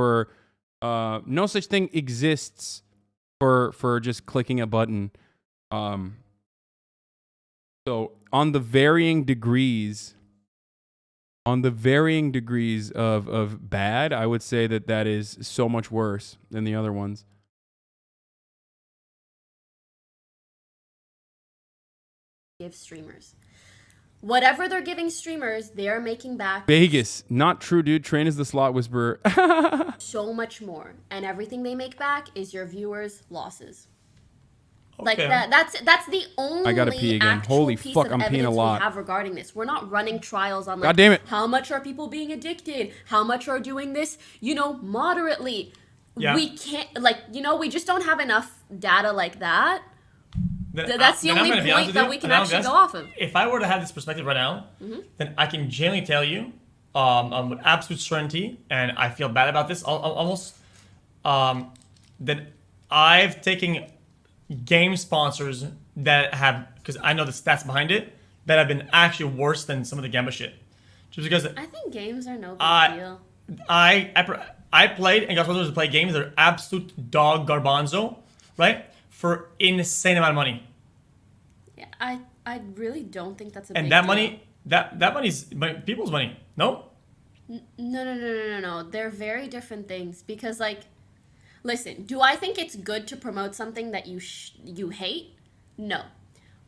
for just clicking a button. So on the varying degrees of bad, I would say that is so much worse than the other ones. Give streamers. Whatever they're giving streamers, they're making back. Vegas, not true, dude. Train is the slot whisperer. So much more. And everything they make back is your viewers' losses. Okay. Like that's the only I gotta pee again. Holy piece fuck, of I'm peeing evidence a lot. we have regarding this. We're not running trials on God damn it. how much are people being addicted, how much are doing this, moderately. Yeah. We can't we just don't have enough data like that. That's the only point that we can actually go off of. If I were to have this perspective right now, then I can genuinely tell you with absolute certainty, and I feel bad about this almost, that I've taken game sponsors that have, because I know the stats behind it, that have been actually worse than some of the Gamba shit. Just because I think games are no big deal. I played and got sponsors to play games that are absolute dog garbanzo, right? For insane amount of money. Yeah, I really don't think that's a and big that deal. money that money's people's money. No? No. They're very different things because like, listen, do I think it's good to promote something that you hate? No.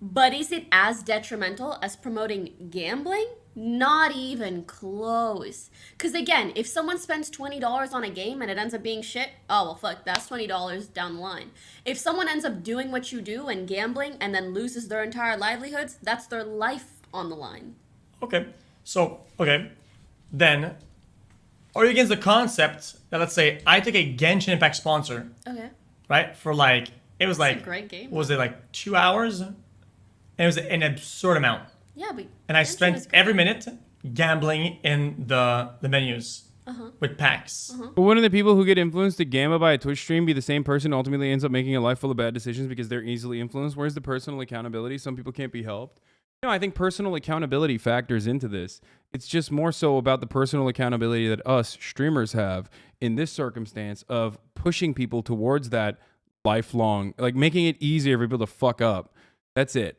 But is it as detrimental as promoting gambling? Not even close. Because again, if someone spends $20 on a game and it ends up being shit, oh well fuck, that's $20 down the line. If someone ends up doing what you do and gambling and then loses their entire livelihoods, that's their life on the line. Okay. So, then, are you against the concept that, let's say, I take a Genshin Impact sponsor, Okay. right, for like, it was That's like, a great game. was it like 2 hours? And it was an absurd amount. Yeah, but And I Genshin spent is great. every minute gambling in the menus with packs. But wouldn't the people who get influenced to gamma by a Twitch stream be the same person who ultimately ends up making a life full of bad decisions because they're easily influenced? Where's the personal accountability? Some people can't be helped. I think personal accountability factors into this. It's just more so about the personal accountability that us streamers have in this circumstance of pushing people towards that lifelong, like making it easier for people to fuck up. That's it.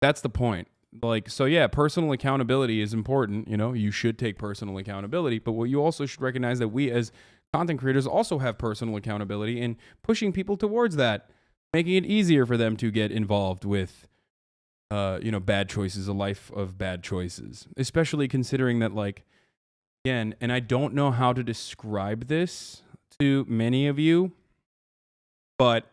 That's the point. Like, so yeah, personal accountability is important. You should take personal accountability, but what you also should recognize that we as content creators also have personal accountability in pushing people towards that, making it easier for them to get involved with bad choices, a life of bad choices, especially considering that, like, again, and I don't know how to describe this to many of you, but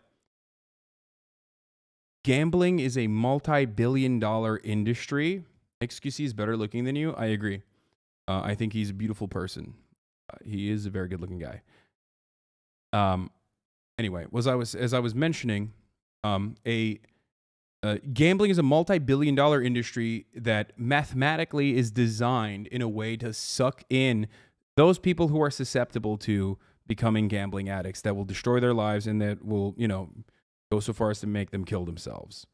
gambling is a multi-billion-dollar industry. XQC is better looking than you. I agree. I think he's a beautiful person. He is a very good-looking guy. Anyway, as I was mentioning, gambling is a multi-billion-dollar industry that mathematically is designed in a way to suck in those people who are susceptible to becoming gambling addicts that will destroy their lives and that will, go so far as to make them kill themselves.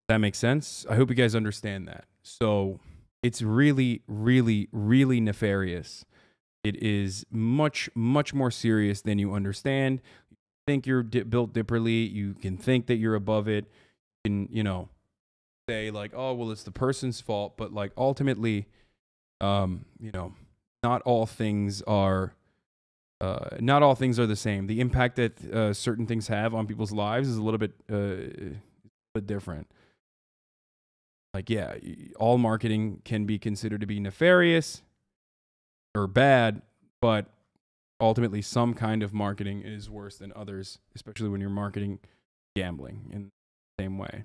That makes sense? I hope you guys understand that. So it's really, really, really nefarious. It is much, much more serious than you understand. You think you're built differently. You can think that you're above it. You can, say like, oh, well, it's the person's fault. But like ultimately, not all things are the same. The impact that certain things have on people's lives is a little bit different. Like, yeah, all marketing can be considered to be nefarious or bad, but ultimately some kind of marketing is worse than others, especially when you're marketing gambling in the same way.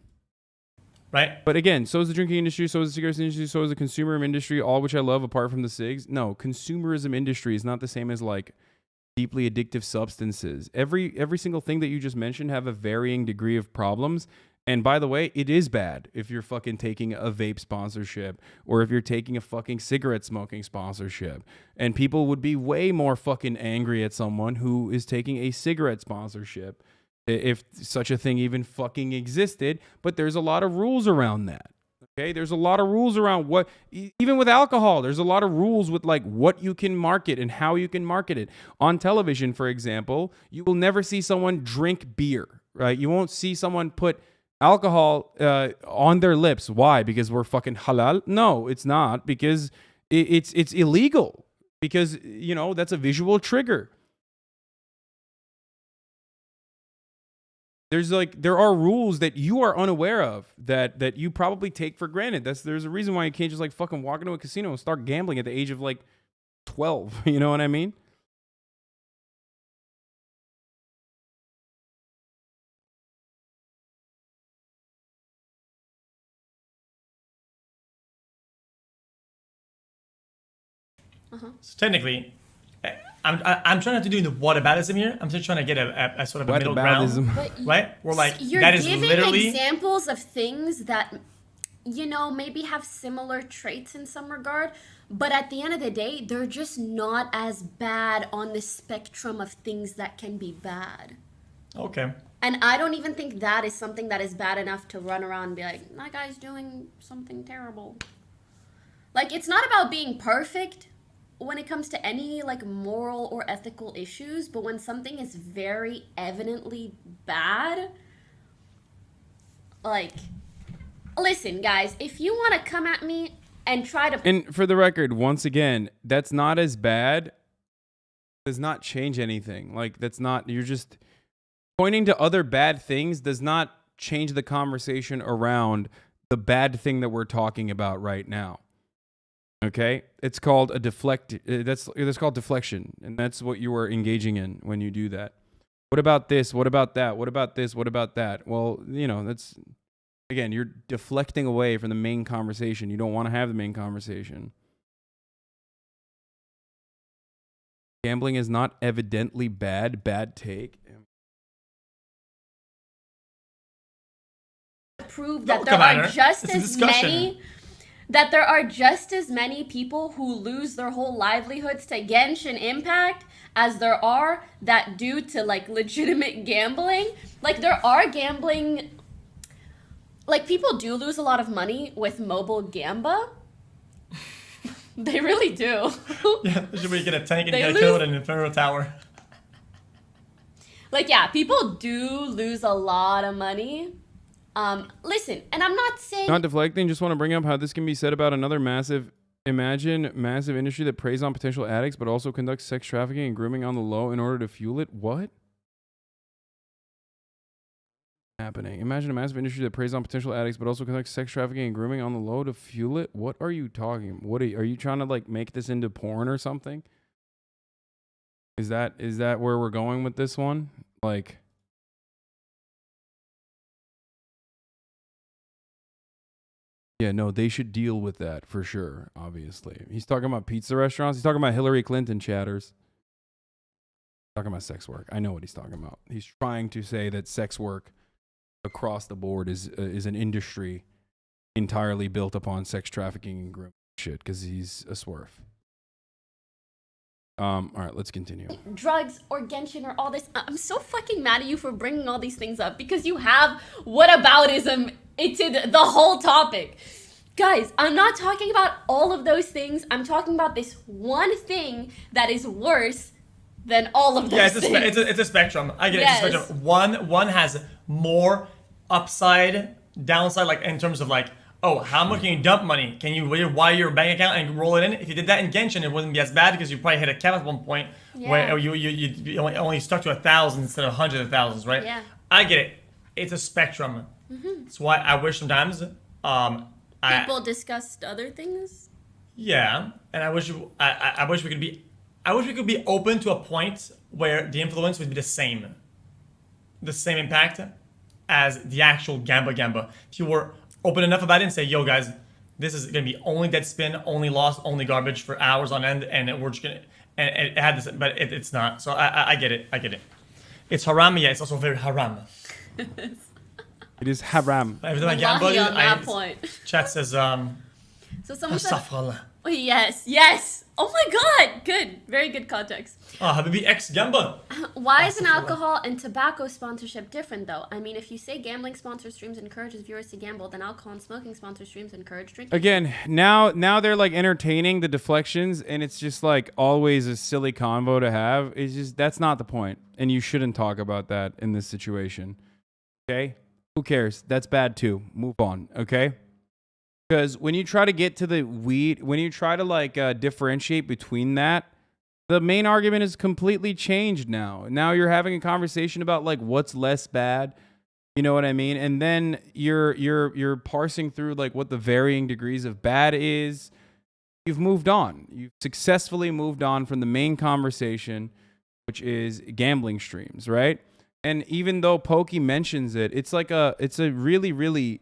Right. But again, so is the drinking industry, so is the cigarettes industry, so is the consumer industry, all which I love apart from the cigs. No, consumerism industry is not the same as like deeply addictive substances. Every single thing that you just mentioned have a varying degree of problems. And by the way, it is bad if you're fucking taking a vape sponsorship or if you're taking a fucking cigarette smoking sponsorship. And people would be way more fucking angry at someone who is taking a cigarette sponsorship if such a thing even fucking existed. But there's a lot of rules around that. Okay, there's a lot of rules around what, even with alcohol, there's a lot of rules with like what you can market and how you can market it. On television, for example, you will never see someone drink beer, right? You won't see someone put alcohol on their lips. Why? Because we're fucking halal? No, it's not, because it's illegal, because, that's a visual trigger. There are rules that you are unaware of that you probably take for granted. There's a reason why you can't just like fucking walk into a casino and start gambling at the age of like 12. You know what I mean? So technically, I'm trying not to do the whataboutism here. I'm just trying to get a sort of a middle ground, right? We're like, you're that is giving literally examples of things that, you know, maybe have similar traits in some regard, but at the end of the day, they're just not as bad on the spectrum of things that can be bad. Okay. And I don't even think that is something that is bad enough to run around and be like, that guy's doing something terrible. Like, it's not about being perfect when it comes to any, like, moral or ethical issues, but when something is very evidently bad, like, listen, guys, if you want to come at me and try to... And for the record, once again, that's not as bad. Does not change anything. Like, that's not... You're just... Pointing to other bad things does not change the conversation around the bad thing that we're talking about right now. Okay? It's called a deflect... That's called deflection. And that's what you are engaging in when you do that. What about this? What about that? What about this? What about that? Well, you know, that's... Again, you're deflecting away from the main conversation. You don't want to have the main conversation. Gambling is not evidently bad. Bad take. Prove that there are just as many... That there are just as many people who lose their whole livelihoods to Genshin Impact as there are that do to, like, legitimate gambling. Like, there are gambling... Like, people do lose a lot of money with mobile gamba. They really do. Yeah, especially when you get a tank and you gotta kill it in an Inferno Tower. Like, yeah, people do lose a lot of money. Listen, and I'm not saying... Not deflecting, just want to bring up how this can be said about another massive... Imagine massive industry that preys on potential addicts, but also conducts sex trafficking and grooming on the low in order to fuel it. What? Happening. Imagine a massive industry that preys on potential addicts, but also conducts sex trafficking and grooming on the low to fuel it. What are you talking? What are you trying to like make this into porn or something? Is that where we're going with this one? Like, yeah, no, they should deal with that for sure. Obviously, he's talking about pizza restaurants. He's talking about Hillary Clinton chatters. Talking about sex work. I know what he's talking about. He's trying to say that sex work across the board is an industry entirely built upon sex trafficking and grooming shit because he's a swerve. All right, let's continue. Drugs or Genshin or all this. I'm so fucking mad at you for bringing all these things up because you have whataboutism into the whole topic. Guys, I'm not talking about all of those things. I'm talking about this one thing that is worse than all of those things. It's a spectrum. I get it. It's a spectrum. One has more upside, downside, like in terms of like, oh, how much can you dump money? Can you wire your bank account and roll it in? If you did that in Genshin, it wouldn't be as bad because you probably hit a cap at one point where you only stuck to 1,000 instead of hundreds of thousands, right? Yeah. I get it. It's a spectrum. Mm-hmm. That's why I wish sometimes people discussed other things. Yeah, and I wish we could be. I wish we could be open to a point where the influence would be the same impact as the actual gamba. If you were open enough about it and say, yo guys, this is gonna be only dead spin, only loss, only garbage for hours on end, and we're just gonna, and it had this, but it's not. So I get it. It's haram, yeah. It's also very haram. It is haram. Every time I gamble, on that point. Chat says, so someone said, oh, yes. Oh my god, good. Very good context. Oh, Habibi X Gamba. Why is an alcohol and tobacco sponsorship different though? I mean, if you say gambling sponsor streams encourages viewers to gamble, then alcohol and smoking sponsor streams encourage drinking. Again, now they're like entertaining the deflections and it's just like always a silly convo to have. It's just, that's not the point. And you shouldn't talk about that in this situation. Okay? Who cares? That's bad too. Move on, okay? Because when you try to get to the weed, when you try to like differentiate between that, the main argument is completely changed now. Now you're having a conversation about like what's less bad, you know what I mean? And then you're parsing through like what the varying degrees of bad is. You've moved on. You've successfully moved on from the main conversation, which is gambling streams, right? And even though Pokey mentions it, it's a really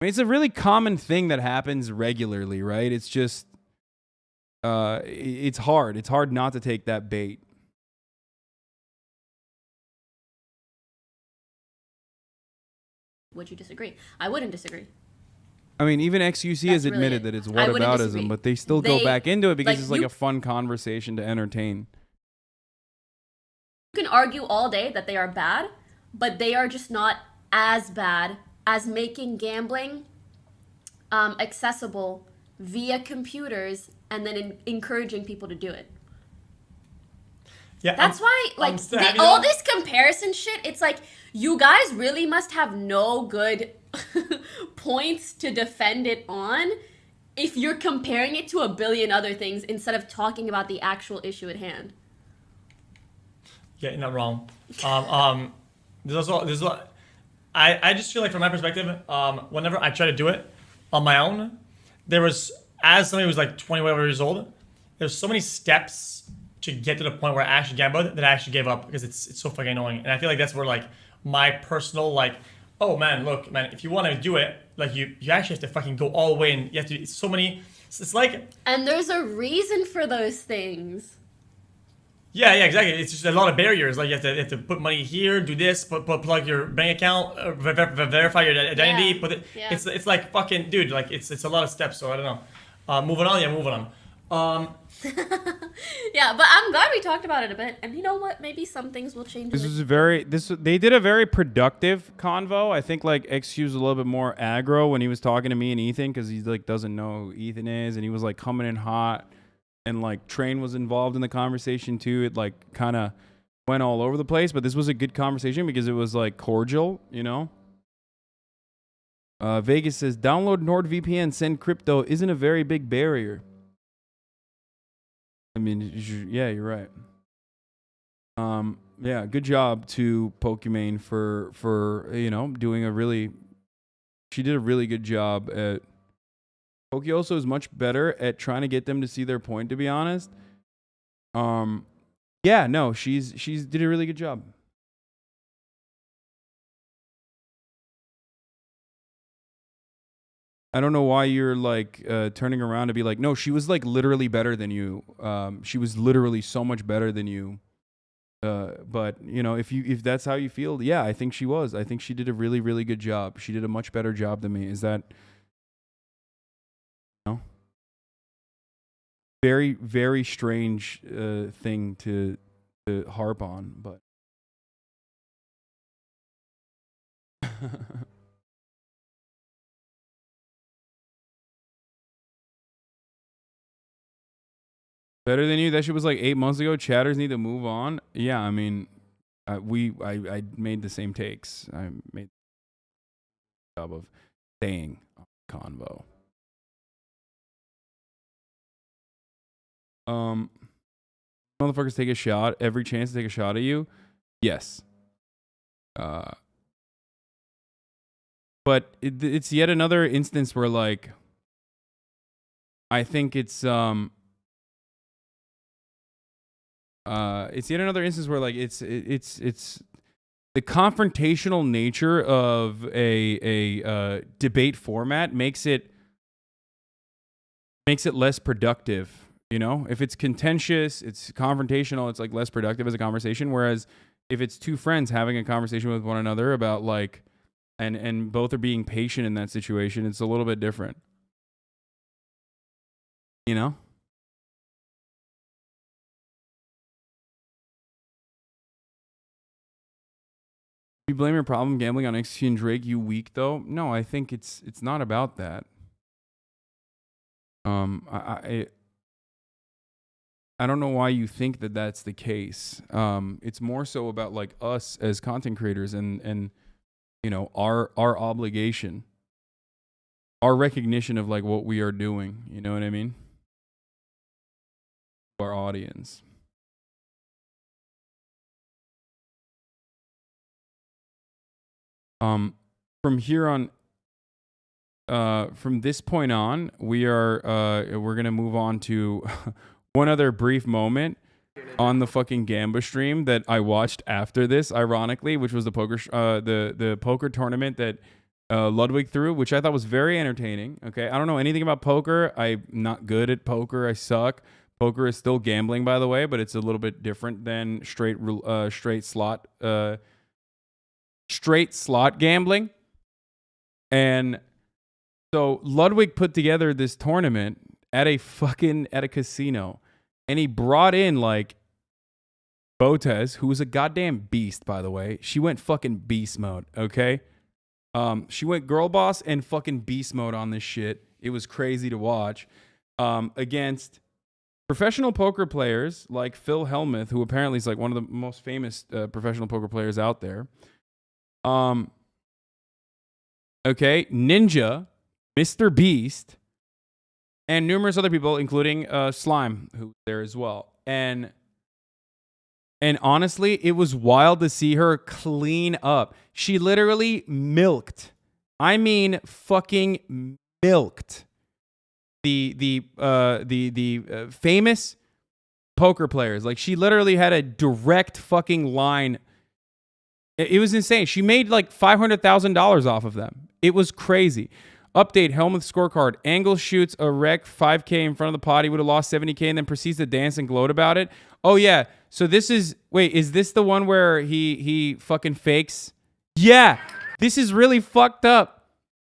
it's a really common thing that happens regularly, right? It's just it's hard. It's hard not to take that bait. Would you disagree? I wouldn't disagree. I mean, even XUC has admitted that it's whataboutism, but they still go back into it because it's like a fun conversation to entertain. You can argue all day that they are bad, but they are just not as bad as making gambling accessible via computers and then encouraging people to do it. Yeah, that's why, like, all this comparison shit, it's like, you guys really must have no good points to defend it on if you're comparing it to a billion other things instead of talking about the actual issue at hand. Yeah, you're not wrong. There's also I just feel like from my perspective, whenever I try to do it on my own, there was, as somebody who was like 20 whatever years old, there's so many steps to get to the point where I actually gambled that I actually gave up because it's so fucking annoying. And I feel like that's where like my personal like, oh man, look, man, if you want to do it, like you actually have to fucking go all the way, and you have to, it's so many, it's like. And there's a reason for those things. Yeah, exactly. It's just a lot of barriers. Like you have to put money here, do this, plug your bank account, verify your identity. It's like fucking, dude. Like it's a lot of steps. So I don't know. Moving on. Yeah, but I'm glad we talked about it a bit. And you know what? Maybe some things will change. They did a very productive convo. I think like XQ was a little bit more aggro when he was talking to me and Ethan because he like doesn't know who Ethan is, and he was like coming in hot. And like Train was involved in the conversation too. It like kind of went all over the place, but this was a good conversation because it was like cordial, you know. Vegas says download NordVPN, send crypto isn't a very big barrier. I mean, yeah, you're right. Yeah, good job to Pokimane for you know doing a really. She did a really good job at. Poki also is much better at trying to get them to see their point, to be honest. Yeah, no, she's did a really good job. I don't know why you're like turning around to be like, no, she was like literally better than you. She was literally so much better than you. But you know, if that's how you feel, yeah, I think she was. I think she did a really, really good job. She did a much better job than me. Is that? No. Very, very strange thing to harp on, but better than you. That shit was like 8 months ago. Chatters need to move on. Yeah, I mean, I made the same takes. I made the job of staying on convo. Motherfuckers take a shot every chance to take a shot at you. Yes. But it's yet another instance where like I think it's yet another instance where like it's the confrontational nature of a debate format makes it less productive. You know, if it's contentious, it's confrontational, it's like less productive as a conversation. Whereas if it's two friends having a conversation with one another about like, and both are being patient in that situation, it's a little bit different. You know? You blame your problem gambling on XT and Drake, you weak though? No, I think it's not about that. I don't know why you think that that's the case. It's more so about like us as content creators and you know our obligation, our recognition of like what we are doing. You know what I mean? Our audience. From here on. From this point on, we're gonna move on to one other brief moment on the fucking Gamba stream that I watched after this, ironically, which was the poker the poker tournament that Ludwig threw, which I thought was very entertaining. Okay, I don't know anything about poker. I'm not good at poker. I suck. Poker is still gambling, by the way, but it's a little bit different than straight slot gambling. And so Ludwig put together this tournament at a casino, and he brought in like Botez, who was a goddamn beast, by the way. She went fucking beast mode, okay? She went girl boss and fucking beast mode on this shit. It was crazy to watch. Against professional poker players like Phil Hellmuth, who apparently is like one of the most famous professional poker players out there. Okay, Ninja, Mr. Beast, and numerous other people, including Slime, who's there as well. And honestly, it was wild to see her clean up. She literally milked. I mean, fucking milked the famous poker players. Like, she literally had a direct fucking line. It was insane. She made like $500,000 off of them. It was crazy. Update, Helmuth scorecard. Angle shoots a wreck 5K in front of the pot. He would have lost 70K and then proceeds to dance and gloat about it. Oh, yeah. So this is... Wait, is this the one where he fucking fakes? Yeah. This is really fucked up.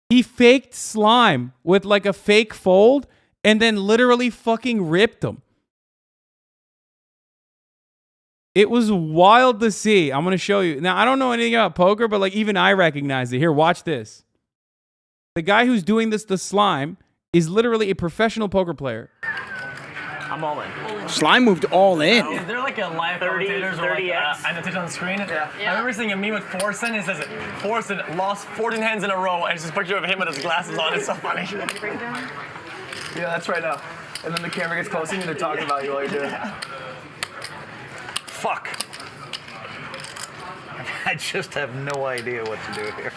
He faked Slime with like a fake fold and then literally fucking ripped him. It was wild to see. I'm going to show you. Now, I don't know anything about poker, but like even I recognize it. Here, watch this. The guy who's doing this to Slime is literally a professional poker player. I'm all in. Slime moved all in. Is there like a live commentators or like annotation on the screen? Yeah. I remember seeing a meme with Forsen. It says, Forsen lost 14 hands in a row, and it's just a picture of him with his glasses on. It's so funny. Yeah, that's right now. And then the camera gets close and they're talking about you while you're doing it. Fuck. I just have no idea what to do here.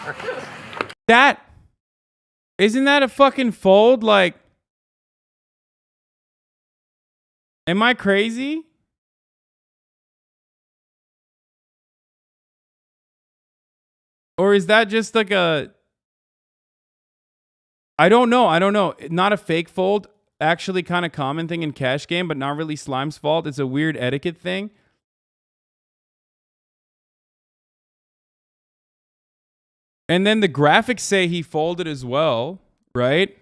Isn't that a fucking fold? Like, am I crazy? Or is that just like a... I don't know. Not a fake fold. Actually kind of common thing in cash game, but not really Slime's fault. It's a weird etiquette thing. And then the graphics say he folded as well, right?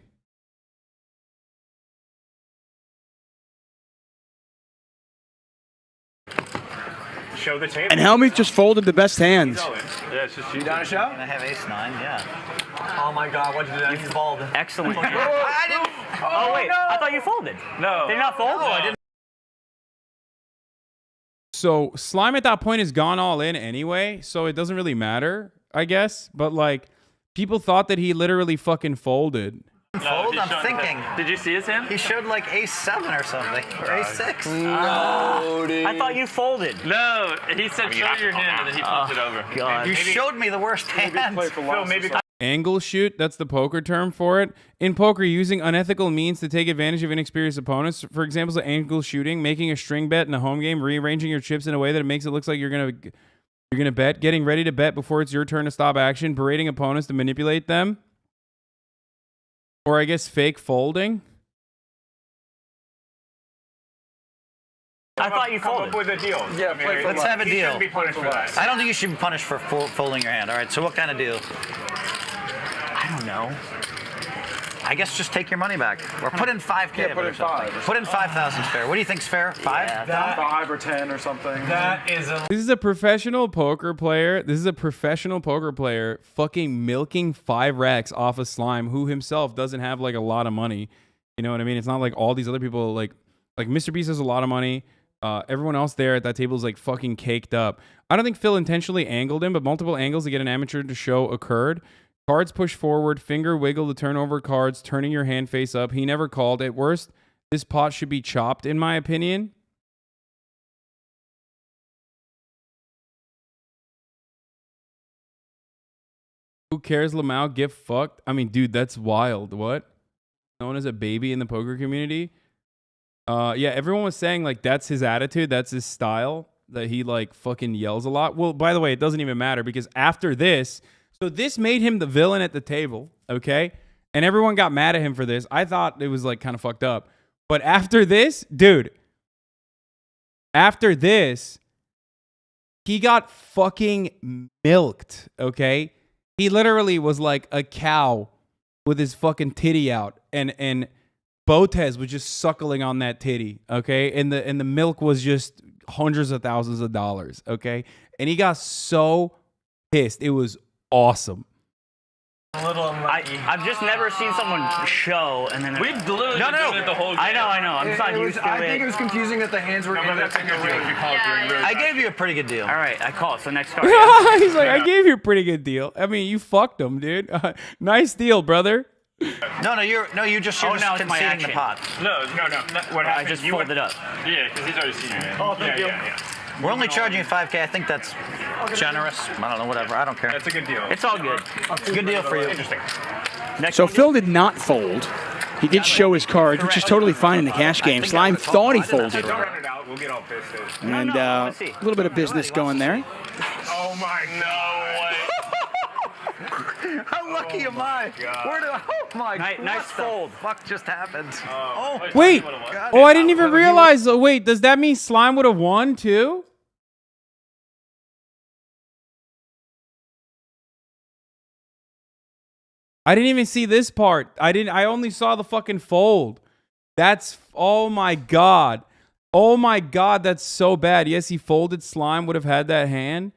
Show the table. And Helmuth just folded the best hands. Yeah, it's just you down a show? I have ace-9, yeah. Oh my god, what'd you do? You fold. Excellent. I didn't. Oh, wait, no. I thought you folded. No. Did you not fold? No, I didn't. So Slime at that point has gone all in anyway, so it doesn't really matter, I guess. But like, people thought that he literally fucking folded. Fold? I'm thinking. Did you see his hand? He showed like ace-7 or something. Or ace-6. No, dude. I thought you folded. No, he said show your hand and then he flipped it over. God. You showed me the worst hand. Phil, maybe... Angle shoot, that's the poker term for it. In poker, using unethical means to take advantage of inexperienced opponents. For example, so angle shooting, making a string bet in a home game, rearranging your chips in a way that it makes it look like you're gonna bet, getting ready to bet before it's your turn to stop action, berating opponents to manipulate them. Or I guess fake folding. I thought you folded. Come up with a deal. Yeah, let's have a deal. You shouldn't be punished for that. I don't think you should be punished for folding your hand. All right, so what kind of deal? I don't know. I guess just take your money back. Or put in 5K. Yeah, put in 5. Put in 5,000 fair. What do you think's fair? 5? Yeah, 5 or 10 or something. This is a professional poker player. Fucking milking 5 racks off of Slime, who himself doesn't have like a lot of money. You know what I mean? It's not like all these other people like Mr. Beast has a lot of money. Everyone else there at that table is like fucking caked up. I don't think Phil intentionally angled him, but multiple angles to get an amateur to show occurred. Cards push forward, finger wiggle to turn over cards, turning your hand face up. He never called. At worst, this pot should be chopped, in my opinion. Who cares, Lamau? Get fucked. I mean, dude, that's wild. What? Known as a baby in the poker community. Yeah, everyone was saying like that's his attitude, that's his style, that he like fucking yells a lot. Well, by the way, it doesn't even matter because after this, So this made him the villain at the table, okay? And everyone got mad at him for this. I thought it was like kind of fucked up. But after this, dude, after this, he got fucking milked, okay? He literally was like a cow with his fucking titty out, and Botez was just suckling on that titty, okay? And the milk was just hundreds of thousands of dollars, okay? And he got so pissed. It was awesome. A little unlucky. I've just never seen someone show and then We've literally been doing it the whole game. I know. I'm just not used to it. I think it was confusing that the hands were in that's a good deal if you call it doing really I gave you a pretty good deal. All right, I call it. So next card. He's like, I gave you a pretty good deal. I mean, you fucked him, dude. Nice deal, brother. No, you're just now it's my conceding the action. pot. No. What I happened? just folded up. Yeah, because he's already seen it. Oh, thank you. Yeah. We're only charging you $5K. I think that's generous. I don't know, whatever. I don't care. That's a good deal. It's all good. Good deal for you. Interesting. So Phil did not fold. He did show his cards, which is totally fine in the cash game. Slime thought he folded. Don't run it out. We'll get all pissed. And a little bit of business going there. Oh my way. How lucky am I? Oh my God. Nice fold. Fuck just happened. Wait. Oh, I didn't even realize. Oh, wait, does that mean Slime would have won too? I didn't even see this part. I only saw the fucking fold. That's, oh my God. Oh my God, that's so bad. Yes, he folded. Slime would have had that hand.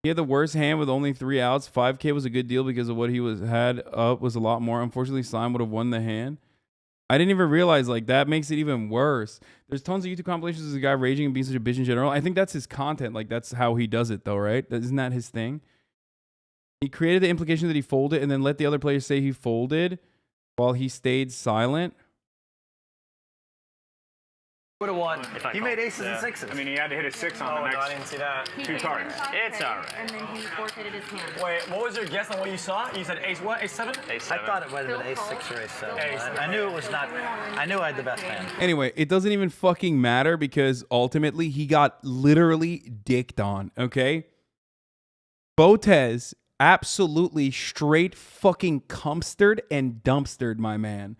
He had the worst hand with only 3 outs. 5K was a good deal because of what he had up was a lot more. Unfortunately, Slime would have won the hand. I didn't even realize, like, that makes it even worse. There's tons of YouTube compilations of the guy raging and being such a bitch in general. I think that's his content. Like, that's how he does it, though, right? Isn't that his thing? He created the implication that he folded and then let the other players say he folded while he stayed silent. Would have won. He made aces and sixes. I mean, he had to hit a 6 on the next. No, I didn't see that. 2 cards. It's all right. And then he forfeited his hand. Wait, what was your guess on what you saw? You said ace what? Ace 7? I thought it might have been ace 6 or ace 7. I knew it was not. I knew I had the best hand. Anyway, it doesn't even fucking matter because ultimately he got literally dicked on, okay? Botez absolutely straight fucking cumpstered and dumpstered my man.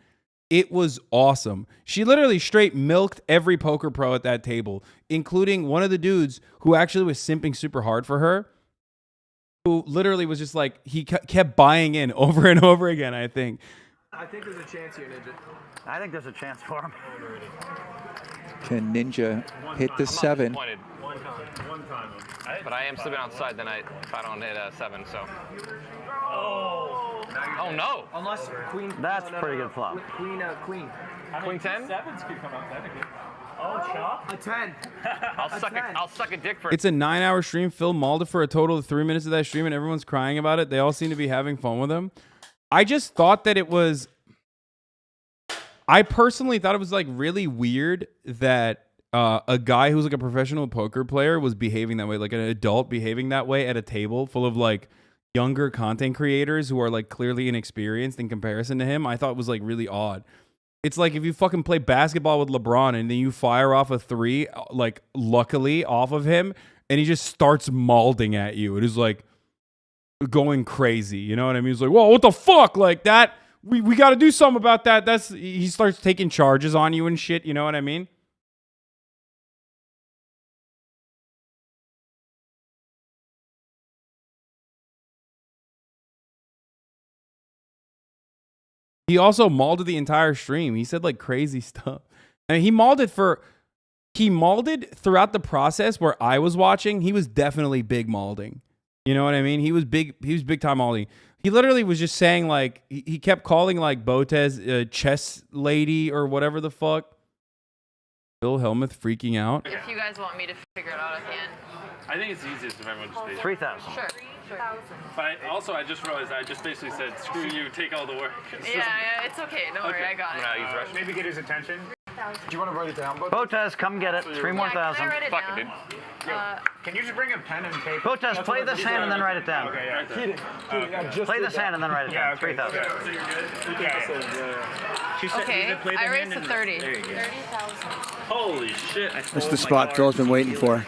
It was awesome. She literally straight milked every poker pro at that table, including one of the dudes who actually was simping super hard for her, who literally was just like, he kept buying in over and over again, I think. I think there's a chance here, Ninja. I think there's a chance for him. Can Ninja hit the 7? One time. But I am sleeping outside tonight if I don't hit a 7, so. Oh no! Unless queen. That's pretty good flop. Queen. Queen 10? 7s could come out technically. Oh, chop. A 10. I'll suck a dick for. It's a 9-hour stream. Phil mauled it for a total of 3 minutes of that stream, and everyone's crying about it. They all seem to be having fun with him. I just thought that it was. I personally thought it was like really weird that a guy who's like a professional poker player was behaving that way, like an adult behaving that way at a table full of like younger content creators who are like clearly inexperienced in comparison to him. I thought it was like really odd. It's like if you fucking play basketball with LeBron and then you fire off a 3, like luckily off of him, and he just starts maulding at you. It is like going crazy. You know what I mean? He's like, whoa, what the fuck? Like that. We got to do something about that. He starts taking charges on you and shit. You know what I mean? He also mauled the entire stream. He said like crazy stuff. I mean, he mauled throughout the process where I was watching. He was definitely big maulding. You know what I mean? He was big time maulding. He literally was just saying like, he kept calling like Botez chess lady or whatever the fuck. Bill Helmuth freaking out. If you guys want me to figure it out, I can. I think it's easiest if everyone just pays. 3,000. Sure. But I just realized I just basically said, screw you, take all the work. Yeah, it's okay. Don't worry, I got it. Maybe get his attention. Do you want to write it down? Botez, come get it. 3 more thousand. Fuck it, dude. Can you just bring a pen and paper? Botez, play this hand and then write it down. Okay, yeah. Play this hand and then write it down. 3,000. So you're good? Yeah. Okay, I raised to 30. There you go. 30,000. Holy shit. That's the spot Phil's been waiting for.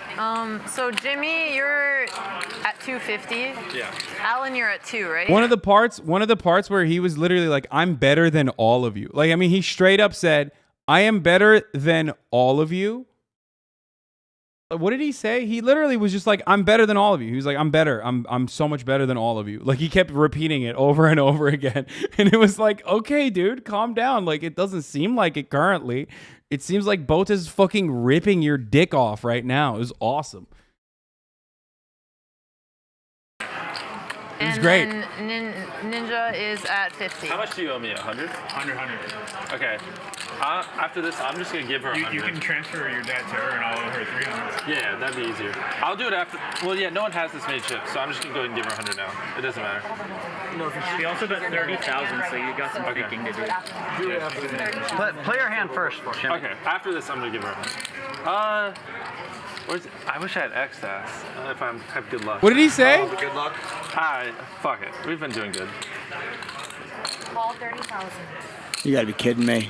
So Jimmy, you're at 250. Yeah. Alan, you're at 2, right? One of the parts where he was literally like, I'm better than all of you. Like, I mean, he straight up said, I am better than all of you. What did he say? He literally was just like, I'm better than all of you. He was like, I'm better. I'm so much better than all of you. Like, he kept repeating it over and over again. And it was like, okay, dude, calm down. Like, it doesn't seem like it currently. It seems like Bota is fucking ripping your dick off right now. It was awesome. It was great. And Ninja is at 50. How much do you owe me? 100? 100. Okay. After this, I'm just going to give her 100. You can transfer your debt to her and I'll owe her 300. Yeah, that'd be easier. I'll do it after. Well, yeah, no one has this many chips, so I'm just going to go ahead and give her 100 now. It doesn't matter. No, she also got 30,000, so you got some thinking to do. Play your hand first, Jim. Okay, after this, I'm going to give her 100. I wish I had X-Ass if I have good luck. What did he say? Good luck. Fuck it. We've been doing good. Call 30,000. You gotta be kidding me.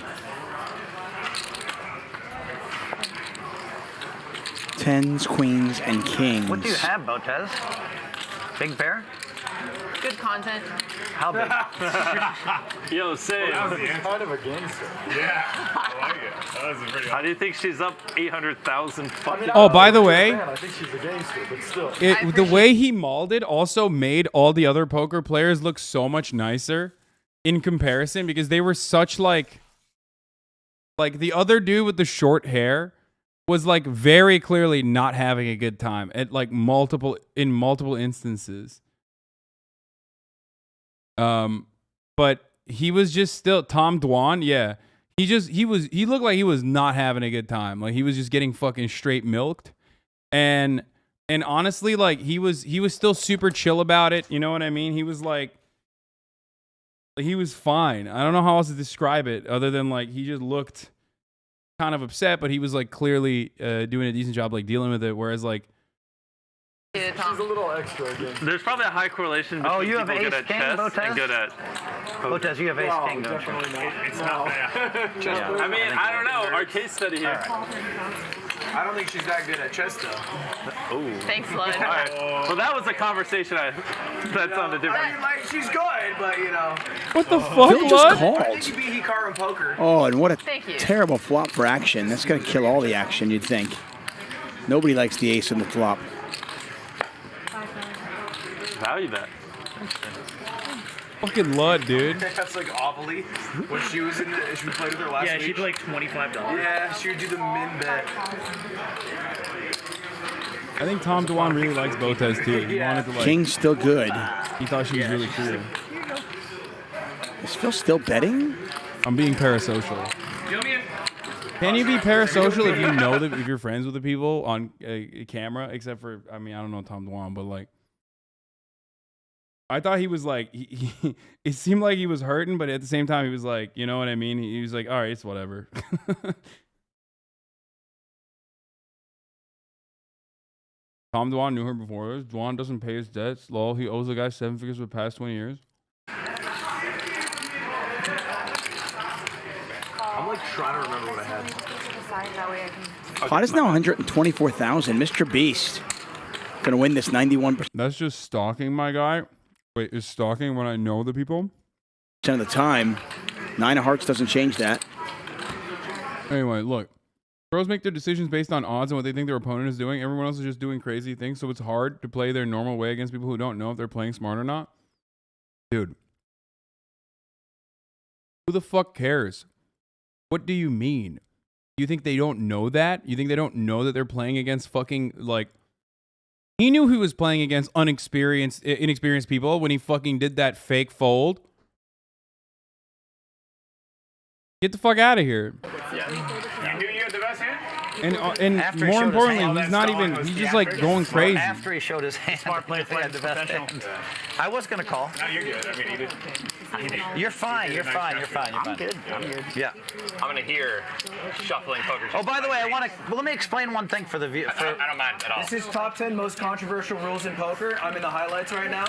Tens, queens, and kings. What do you have, Botez? Big bear? Good content. How big? Yo, Sam. Well, kind of a gangster. Yeah, I like it. That was pretty. How do you think she's up 800,000 fucking? Oh, by the way, I think she's a gangster, but still. The way he mauled it also made all the other poker players look so much nicer in comparison because they were such like the other dude with the short hair was like very clearly not having a good time at like multiple instances. But he was just still Tom Dwan, yeah. He looked like he was not having a good time. Like he was just getting fucking straight milked. And honestly, like he was still super chill about it. You know what I mean? He was like he was fine. I don't know how else to describe it other than like he just looked kind of upset, but he was like clearly doing a decent job like dealing with it. Whereas like She's a little extra again. There's probably a high correlation between you have people good ace at king, chess Botez? and good at poker. Botez, you have ace king, don't you? Definitely not. It's not bad. Yeah. I mean, I don't know. Our case study here. I don't think she's that good at chess, though. Ooh. Thanks, Lud. All right. Well, that was a conversation that sounded different. I mean, like, she's good, but, you know. What the fuck, Phil just Lud? called. I think you beat Hikaru in poker. Oh, and what a Thank you. terrible flop for action. That's gonna kill all the action, you'd think. Nobody likes the ace in the flop. Value that. Fucking Lud, dude. That's like Ovaly. When she played with her last week. Yeah, she played like $25. Yeah, she would do the min bet. I think Tom Dwan really likes Botez too. He wanted to like. King's still good. He thought she was really cool. Is Phil still betting? I'm being parasocial. Can you be parasocial if you know that if you're friends with the people on a camera? Except for, I mean, I don't know Tom Dwan, but like, I thought he was like, it seemed like he was hurting, but at the same time, he was like, you know what I mean? He was like, all right, it's whatever. Tom Dwan knew her before this. Dwan doesn't pay his debts. Lol, he owes the guy 7 figures for the past 20 years. I'm like trying to remember what I had. Pot is now 124,000. Mr. Beast gonna win this 91% That's just stalking, my guy. Wait, is stalking when I know the people? of the time. 9 of hearts doesn't change that. Anyway, look. Pros make their decisions based on odds and what they think their opponent is doing. Everyone else is just doing crazy things, so it's hard to play their normal way against people who don't know if they're playing smart or not. Dude. Who the fuck cares? What do you mean? You think they don't know that? You think they don't know that they're playing against fucking, like... He knew he was playing against inexperienced people when he fucking did that fake fold. Get the fuck out of here. Yeah. You knew you had the best hand? And more importantly, he's not even, he's just like going crazy. After he showed his hand, Smart play, he had the best hand. I was going to call. No, you're good. I mean, You're fine. You're fine. You're fine. You're fine. I'm good. I'm good. Yeah. I'm gonna hear shuffling poker chips. Oh, by the way, let me explain one thing for the view. I don't mind at all. This is top 10 most controversial rules in poker. I'm in the highlights right now.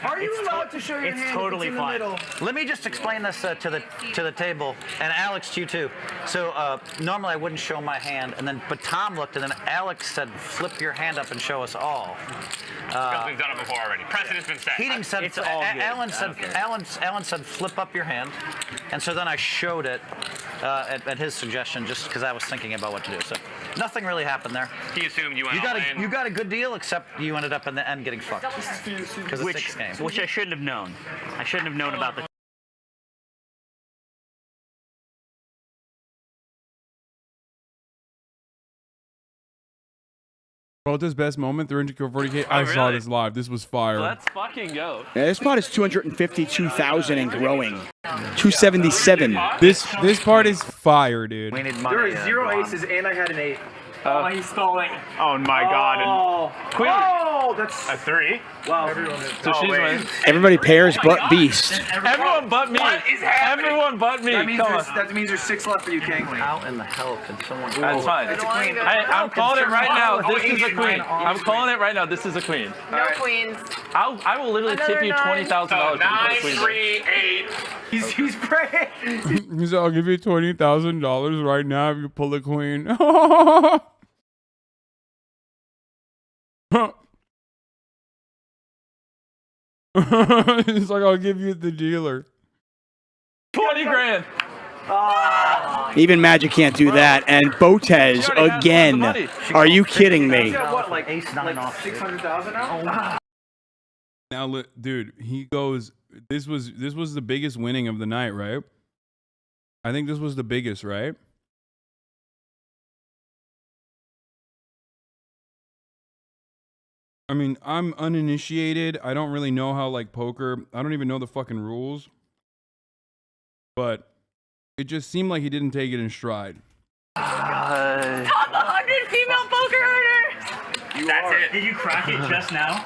Are you allowed to show your hand? It's totally in the fine. middle? Let me just explain this to the table, and Alex, to you too. So normally I wouldn't show my hand, but Tom looked, and then Alex said, "Flip your hand up and show us all." Because we've done it before already. Precedent's been set. Heating said, it's all good. Alan said, "Flip up your hand," and so then I showed it at his suggestion, just because I was thinking about what to do. So nothing really happened there. He assumed you went You got a good deal, except you ended up in the end getting fucked. Because it's 6 games. Which I shouldn't have known. I shouldn't have known about the. Bota's best moment, 340K. I saw this live. This was fire. Let's fucking go. Yeah, this part is 252,000 and growing. 277. This part is fire, dude. We need There money. are 0 aces, and I had an 8. Oh, he's stalling. Oh my god. Queen. Oh, that's A 3. wow. So she's winning. Everybody pairs but Beast. Everyone but me. What is happening? Everyone but me. That means, Come there's, on. that means there's 6 left for you, King. How in the hell can someone? That's fine. It's a queen. I'm calling it right now. This is a Asian queen. queen. I'm calling it right now. This is a queen. No queens. I will literally tip you $20,000 if you put a queen. 3, 8. He's praying. He said, "I'll give you $20,000 right now if you pull a queen." It's like, "I'll give you the dealer." 20 grand. Even Magic can't do that. And Botez again. Are you kidding me? What, like Ace 9 off. 600,000 now? Now, dude, he goes. This was the biggest winning of the night, right? I think this was the biggest, right? I mean, I'm uninitiated. I don't really know how, like, poker. I don't even know the fucking rules. But it just seemed like he didn't take it in stride. Top 100 female poker earners. That's it. Did you crack it just now?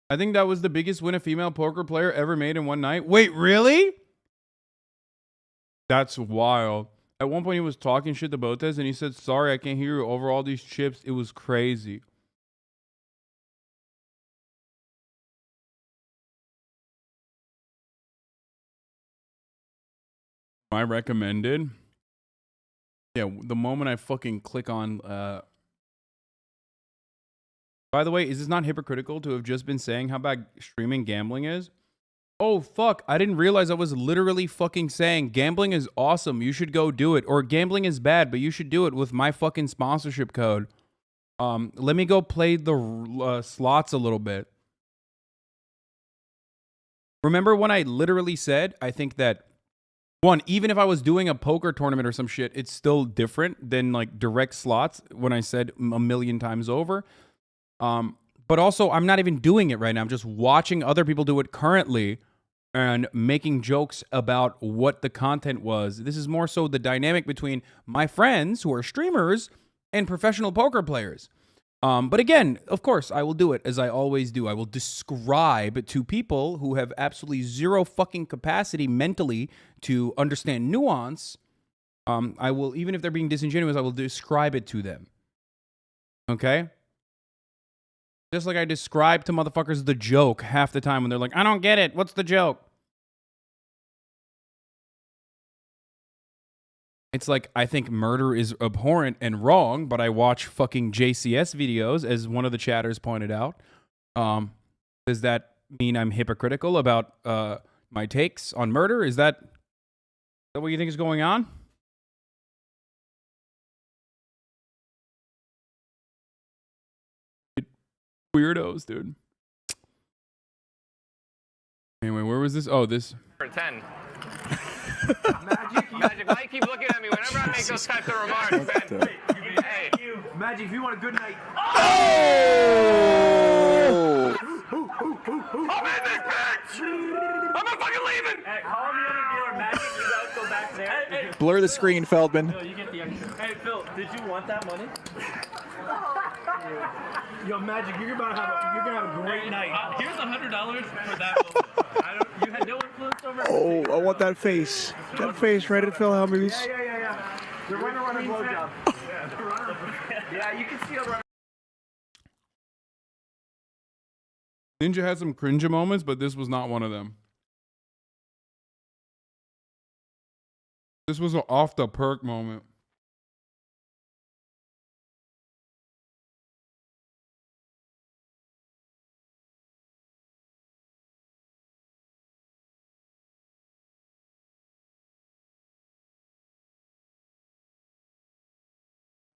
I think that was the biggest win a female poker player ever made in one night. Wait, really? That's wild. At one point, he was talking shit to Botez, and he said, "Sorry, I can't hear you over all these chips." It was crazy. I recommended. Yeah, the moment I fucking click on... By the way, is this not hypocritical to have just been saying how bad streaming gambling is? Oh, fuck. I didn't realize I was literally fucking saying gambling is awesome. You should go do it. Or gambling is bad, but you should do it with my fucking sponsorship code. Let me go play the slots a little bit. Remember when I literally said, I think that, one, even if I was doing a poker tournament or some shit, it's still different than like direct slots when I said a million times over. But also, I'm not even doing it right now. I'm just watching other people do it currently and making jokes about what the content was. This is more so the dynamic between my friends who are streamers and professional poker players. But again, of course, I will do it as I always do. I will describe to people who have absolutely zero fucking capacity mentally to understand nuance. I will, even if they're being disingenuous, I will describe it to them. Okay? Just like I describe to motherfuckers the joke half the time when they're like, "I don't get it. What's the joke?" It's like, I think murder is abhorrent and wrong, but I watch fucking JCS videos, as one of the chatters pointed out. Does that mean I'm hypocritical about my takes on murder? Is that what you think is going on? Weirdos, dude. Anyway, where was this? Oh, this. For 10. Magic, why you keep looking at me whenever I make those types of remarks, man? Hey, Magic, if you want a good night. Oh! I'm in this bitch! I'm not fucking leaving! Hey, call me on a dealer, Magic. You guys go back there. Blur the screen, Feldman. No, you get the extra. Hey, Did you want that money? Yo, Magic, you're gonna have a great night. Here's $100 for that. You had no influence over it. Oh, I want that face. That face right at Phil Hellmuth. Yeah. They're running a blowjob. Yeah, you can see a run. Ninja had some cringe moments, but this was not one of them. This was an off the perk moment.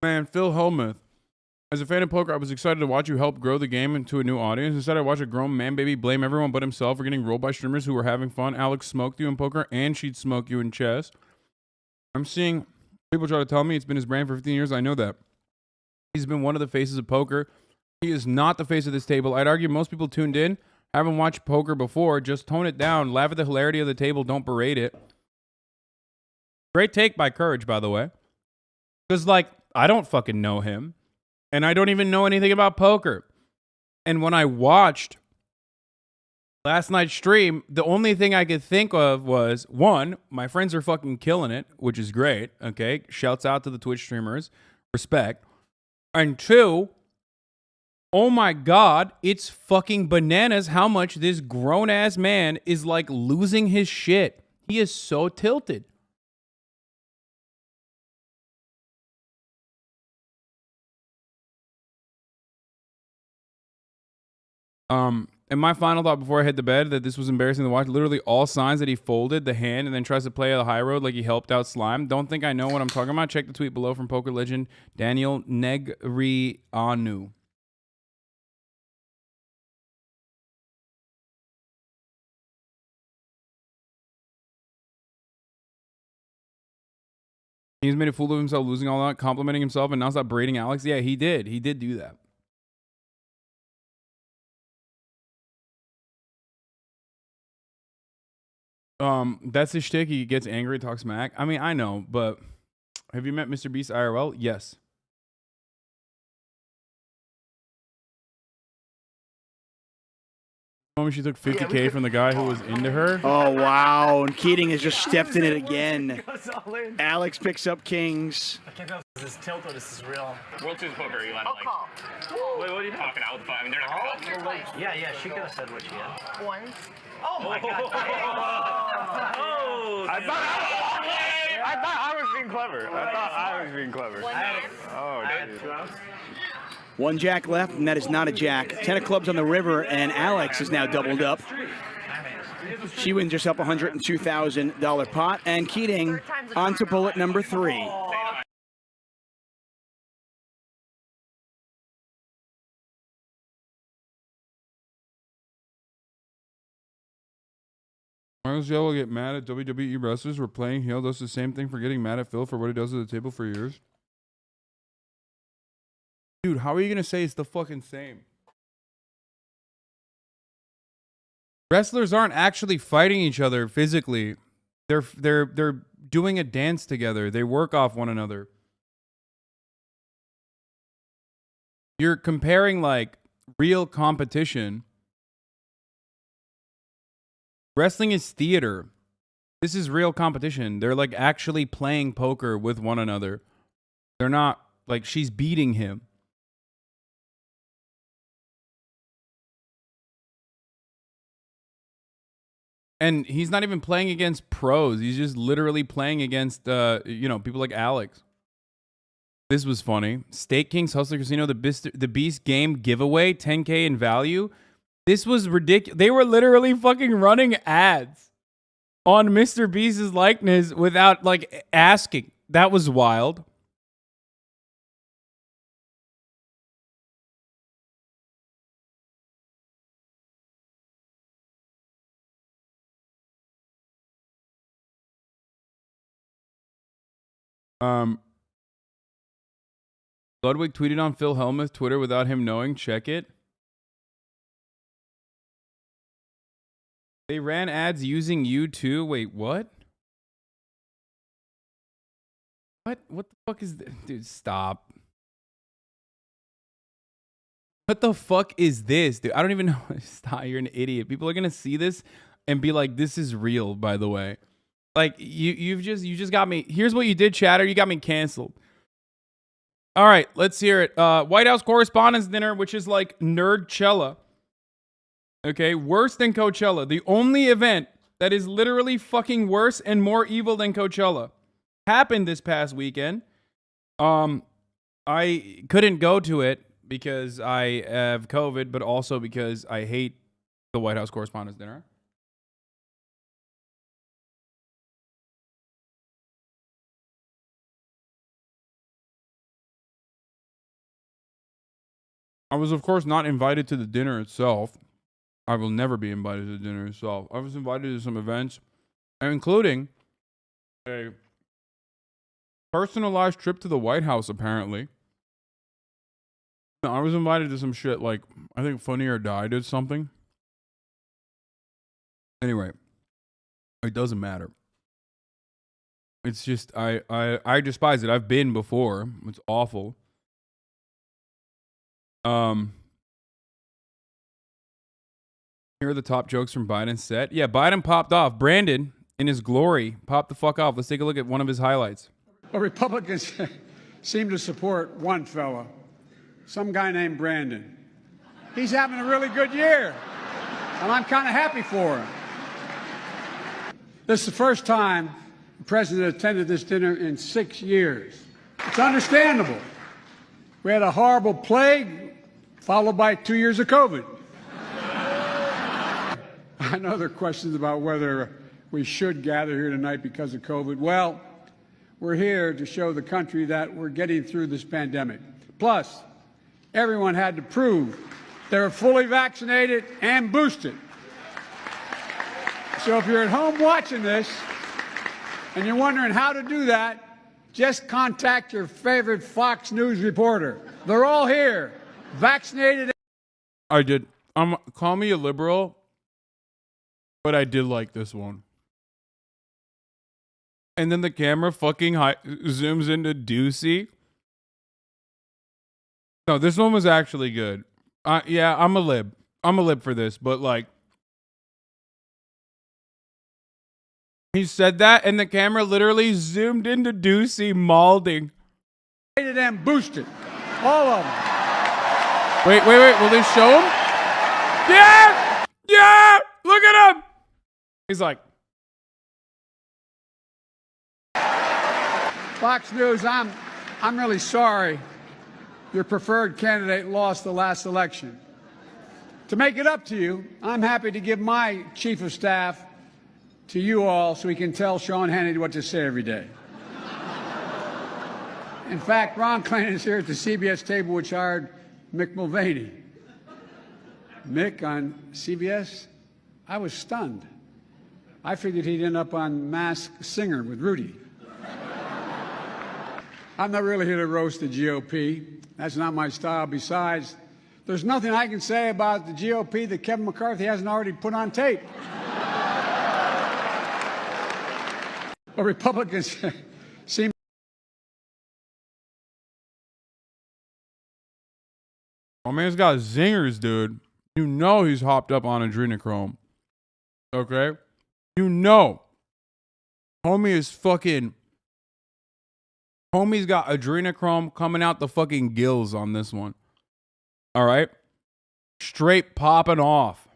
Man, Phil Hellmuth. As a fan of poker, I was excited to watch you help grow the game into a new audience. Instead, I watched a grown man baby blame everyone but himself for getting rolled by streamers who were having fun. Alex smoked you in poker, and she'd smoke you in chess. I'm seeing people try to tell me it's been his brand for 15 years. I know that. He's been one of the faces of poker. He is not the face of this table. I'd argue most people tuned in haven't watched poker before. Just tone it down. Laugh at the hilarity of the table. Don't berate it. Great take by Courage, by the way. Because, like, I don't fucking know him. And I don't even know anything about poker. And when I watched last night's stream, the only thing I could think of was, one, my friends are fucking killing it, which is great. Okay. Shouts out to the Twitch streamers. Respect. And two, oh my God, it's fucking bananas how much this grown-ass man is like losing his shit. He is so tilted. And my final thought before I head to bed, that this was embarrassing to watch. Literally all signs that he folded the hand and then tries to play the high road like he helped out Slime. Don't think I know what I'm talking about. Check the tweet below from poker legend Daniel Negreanu. He's made a fool of himself, losing all that, complimenting himself, and now stop berating Alex. Yeah, he did. He did do that. That's his shtick. He gets angry, talks smack. I mean, I know, but have you met Mr. Beast IRL? Yes. She took 50K from the guy who was into her. Oh, wow. And Keating has just stepped in it again. Alex picks up kings. I can't tell if this is tilt or this is real. World Series Poker, you let him Wait, what are you talking about? I mean, they're not going to Yeah, she could have said what she had. One. Oh my God. Oh, I thought I was being clever. Oh, dude. One jack left, and that is not a jack. 10 of clubs on the river, and Alex is now doubled up. She wins herself a $102,000 pot, and Keating on to bullet number 3. Why does Yellow get mad at WWE wrestlers for playing heel? Does the same thing for getting mad at Phil for what he does at the table for years? Dude, how are you going to say it's the fucking same? Wrestlers aren't actually fighting each other physically. They're doing a dance together. They work off one another. You're comparing like real competition. Wrestling is theater. This is real competition. They're like actually playing poker with one another. They're not like she's beating him. And he's not even playing against pros. He's just literally playing against, people like Alex. This was funny. Stake Kings Hustler Casino, the Beast game giveaway, 10K in value. This was ridiculous. They were literally fucking running ads on Mr. Beast's likeness without like asking. That was wild. Ludwig tweeted on Phil Hellmuth Twitter without him knowing. Check it. They ran ads using you too. Wait, what? What? What? What the fuck is this? Dude, stop. What the fuck is this, dude? I don't even know. Stop, you're an idiot. People are gonna see this and be like, this is real, by the way. Like, you just got me. Here's what you did, chatter. You got me canceled. All right, let's hear it. White House Correspondents' Dinner, which is like Nerdchella. Okay, worse than Coachella. The only event that is literally fucking worse and more evil than Coachella happened this past weekend. I couldn't go to it because I have COVID, but also because I hate the White House Correspondents' Dinner. I was, of course, not invited to the dinner itself. I will never be invited to the dinner itself. I was invited to some events, including a personalized trip to the White House, apparently. I was invited to some shit like, I think Funny or Die did something. Anyway, it doesn't matter. It's just, I despise it. I've been before. It's awful. Here are the top jokes from Biden's set. Yeah, Biden popped off. Brandon, in his glory, popped the fuck off. Let's take a look at one of his highlights. Well, Republicans seem to support one fella, some guy named Brandon. He's having a really good year, and I'm kind of happy for him. This is the first time the president attended this dinner in 6 years. It's understandable. We had a horrible plague, followed by 2 years of COVID. I know there are questions about whether we should gather here tonight because of COVID. Well, we're here to show the country that we're getting through this pandemic. Plus, everyone had to prove they were fully vaccinated and boosted. So if you're at home watching this and you're wondering how to do that, just contact your favorite Fox News reporter. They're all here, vaccinated. I did. Call me a liberal, but I did like this one. And then the camera fucking zooms into Ducey. No, this one was actually good. Yeah, I'm a lib. I'm a lib for this, but like, he said that, and the camera literally zoomed into Ducey mauling. And boosted. All of them. Wait. Will they show him? Yeah! Yeah! Look at him! He's like... Fox News, I'm really sorry your preferred candidate lost the last election. To make it up to you, I'm happy to give my chief of staff to you all so he can tell Sean Hannity what to say every day. In fact, Ron Klain is here at the CBS table, which hired Mick Mulvaney. Mick on CBS, I was stunned. I figured he'd end up on Masked Singer with Rudy. I'm not really here to roast the GOP. That's not my style. Besides, there's nothing I can say about the GOP that Kevin McCarthy hasn't already put on tape. But Republicans seem... Oh, man's got zingers, dude. You know he's hopped up on adrenochrome. Okay? You know. Homie is fucking... Homie's got adrenochrome coming out the fucking gills on this one. All right? Straight popping off.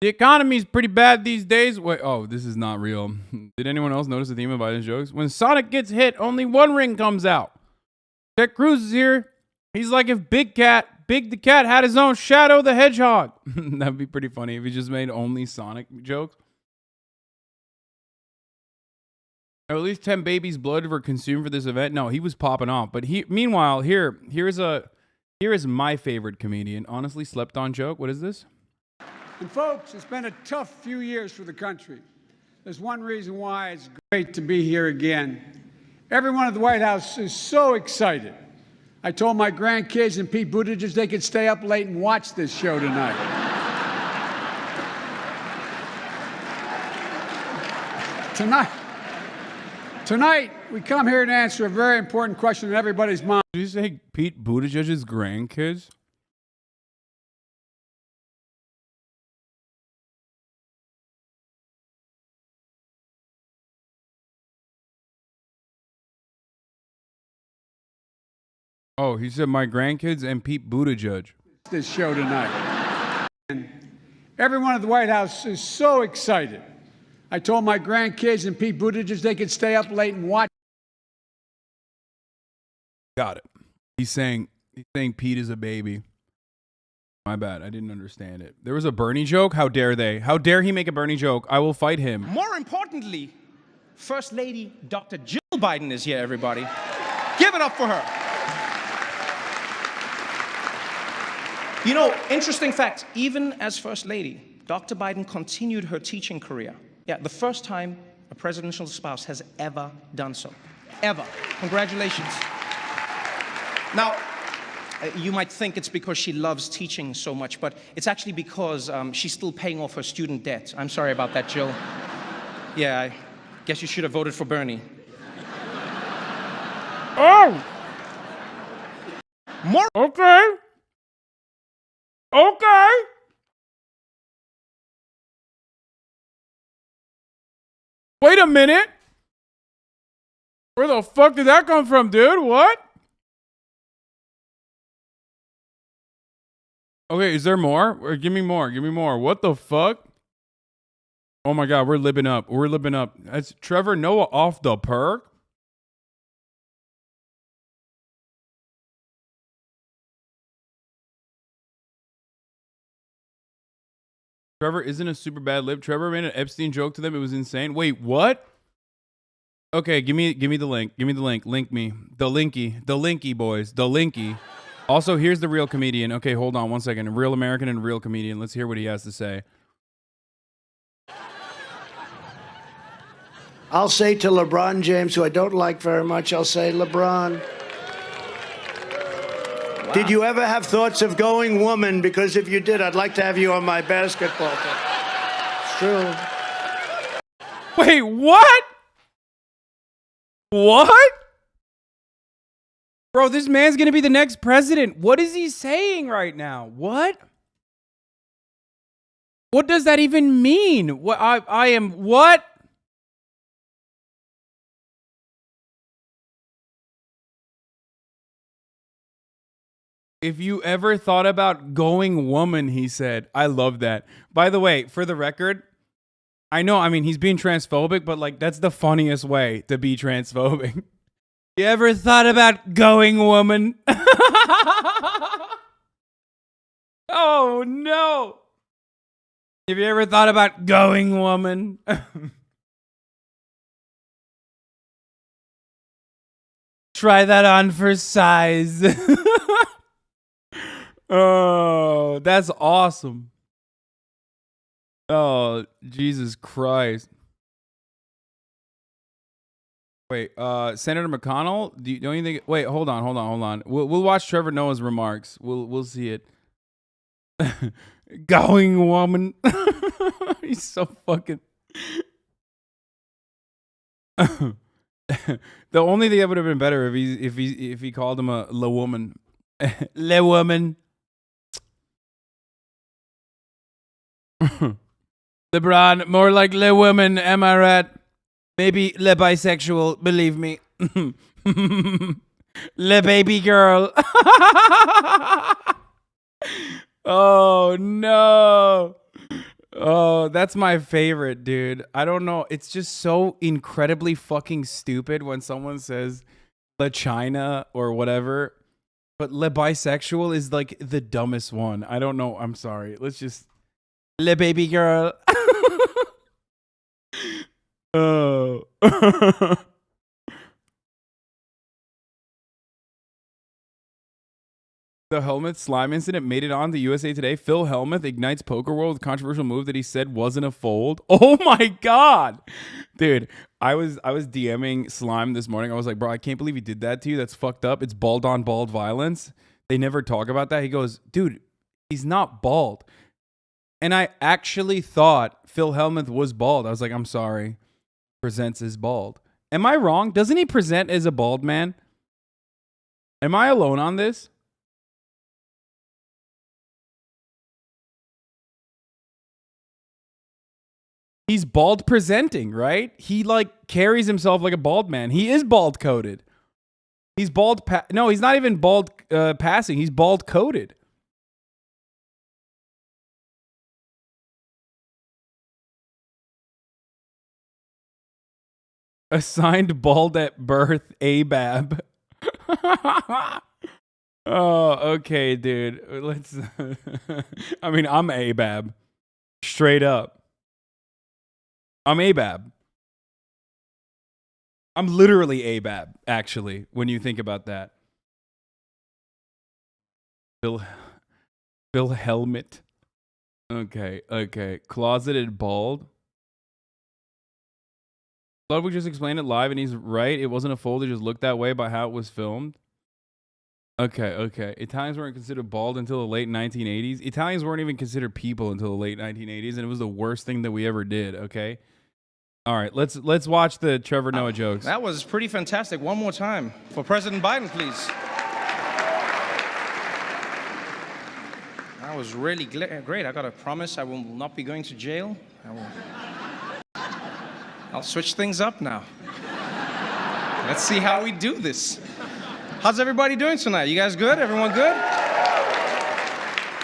The economy's pretty bad these days. Wait, oh, this is not real. Did anyone else notice the theme of Biden's jokes? When Sonic gets hit, only one ring comes out. Ted Cruz is here. He's like if Big the Cat had his own Shadow the Hedgehog. That'd be pretty funny if he just made only Sonic jokes. At least 10 babies' blood were consumed for this event. No, he was popping off. But meanwhile, here is my favorite comedian. Honestly, slept on joke. What is this? And folks, it's been a tough few years for the country. There's one reason why it's great to be here again. Everyone at the White House is so excited. I told my grandkids and Pete Buttigieg they could stay up late and watch this show tonight. Tonight, we come here to answer a very important question in everybody's mind. Did you say Pete Buttigieg's grandkids? Oh, he said my grandkids and Pete Buttigieg. This show tonight. And everyone at the White House is so excited. I told my grandkids and Pete Buttigieg they could stay up late and watch. Got it. He's saying Pete is a baby. My bad. I didn't understand it. There was a Bernie joke. How dare they? How dare he make a Bernie joke? I will fight him. More importantly, First Lady Dr. Jill Biden is here, everybody. Give it up for her. You know, interesting fact, even as First Lady, Dr. Biden continued her teaching career. Yeah, the first time a presidential spouse has ever done so. Ever. Congratulations. Now, you might think it's because she loves teaching so much, but it's actually because she's still paying off her student debt. I'm sorry about that, Jill. Yeah, I guess you should have voted for Bernie. Oh! More. Okay. Okay. Wait a minute. Where the fuck did that come from, dude? What? Okay, is there more? Or give me more. Give me more. What the fuck? Oh my God, we're living up. We're living up. That's Trevor Noah off the perk. Trevor isn't a super bad lib. Trevor made an Epstein joke to them. It was insane. Wait, what? Okay, give me the link. Give me the link. Link me. The linky, boys. The linky. Also, here's the real comedian. Okay, hold on one second. A real American and a real comedian. Let's hear what he has to say. I'll say to LeBron James, who I don't like very much, I'll say, LeBron, did you ever have thoughts of going woman? Because if you did, I'd like to have you on my basketball team. It's true. Wait, what? What? Bro, this man's going to be the next president. What is he saying right now? What? What does that even mean? What I am what? If you ever thought about going woman, he said. I love that. By the way, for the record, I know, I mean, he's being transphobic, but like, that's the funniest way to be transphobic. You ever thought about going woman? Oh, no. Have you ever thought about going woman? Try that on for size. Oh, that's awesome. Oh, Jesus Christ. Wait, Senator McConnell, don't you think? Wait, hold on. We'll watch Trevor Noah's remarks. We'll see it. Going woman. He's so fucking. The only thing that would have been better if he called him a le woman. Le woman. LeBron, more like le woman, am I right? Maybe le bisexual, believe me. Le baby girl. Oh, no. Oh, that's my favorite, dude. I don't know. It's just so incredibly fucking stupid when someone says le China or whatever. But le bisexual is like the dumbest one. I don't know. I'm sorry. Let's just... Le baby girl. Oh. The Helmuth slime incident made it on to USA Today. Phil Helmuth ignites poker world with controversial move that he said wasn't a fold. Oh my God. Dude, I was DMing Slime this morning. I was like, bro, I can't believe he did that to you. That's fucked up. It's bald on bald violence. They never talk about that. He goes, dude, he's not bald. And I actually thought Phil Helmuth was bald. I was like, I'm sorry. Presents as bald. Am I wrong? Doesn't he present as a bald man? Am I alone on this? He's bald presenting, right? He like carries himself like a bald man. He is bald coated. He's bald. No, he's not even bald passing. He's bald coated. Assigned bald at birth, ABAB. Oh, okay, dude. Let's. I mean, I'm ABAB. Straight up. I'm ABAB. I'm literally ABAB, actually, when you think about that. Bill Helmet. Okay. Closeted bald. Ludwig just explained it live, and he's right. It wasn't a fold. It just looked that way by how it was filmed. Okay. Italians weren't considered bald until the late 1980s. Italians weren't even considered people until the late 1980s, and it was the worst thing that we ever did, okay? All right, let's watch the Trevor Noah jokes. That was pretty fantastic. One more time for President Biden, please. That was really great. I got to promise I will not be going to jail. I'll switch things up now. Let's see how we do this. How's everybody doing tonight? You guys good? Everyone good?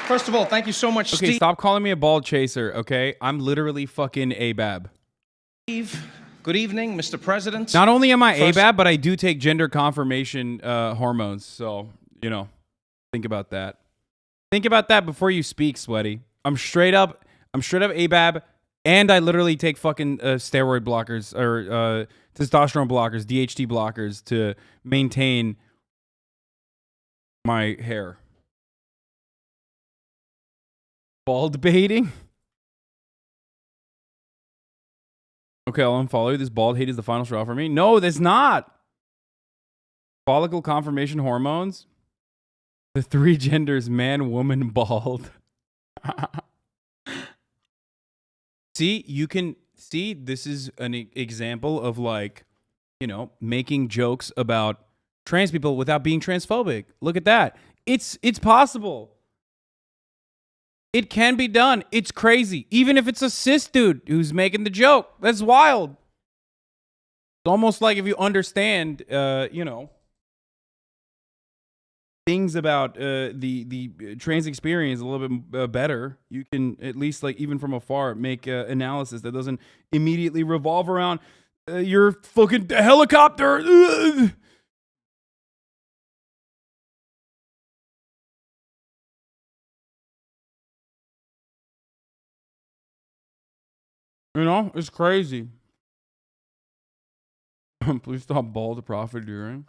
First of all, thank you so much, Okay, Steve. stop calling me a bald chaser, okay? I'm literally fucking ABAB. Good evening, Mr. President. Not only am I First- ABAB, but I do take gender confirmation hormones. So, think about that. Think about that before you speak, Sweaty. I'm straight up ABAB, and I literally take fucking steroid blockers or testosterone blockers, DHT blockers to maintain my hair. Bald baiting? Okay, I'll unfollow you. This bald hate is the final straw for me. No, that's not. Follicle confirmation hormones. The three genders, man, woman, bald. See, you can see this is an example of making jokes about trans people without being transphobic. Look at that. It's possible. It can be done. It's crazy. Even if it's a cis dude who's making the joke. That's wild. It's almost like if you understand, things about the trans experience a little bit better, you can at least, even from afar, make analysis that doesn't immediately revolve around your fucking helicopter. Ugh. It's crazy. Please stop bald profiteering.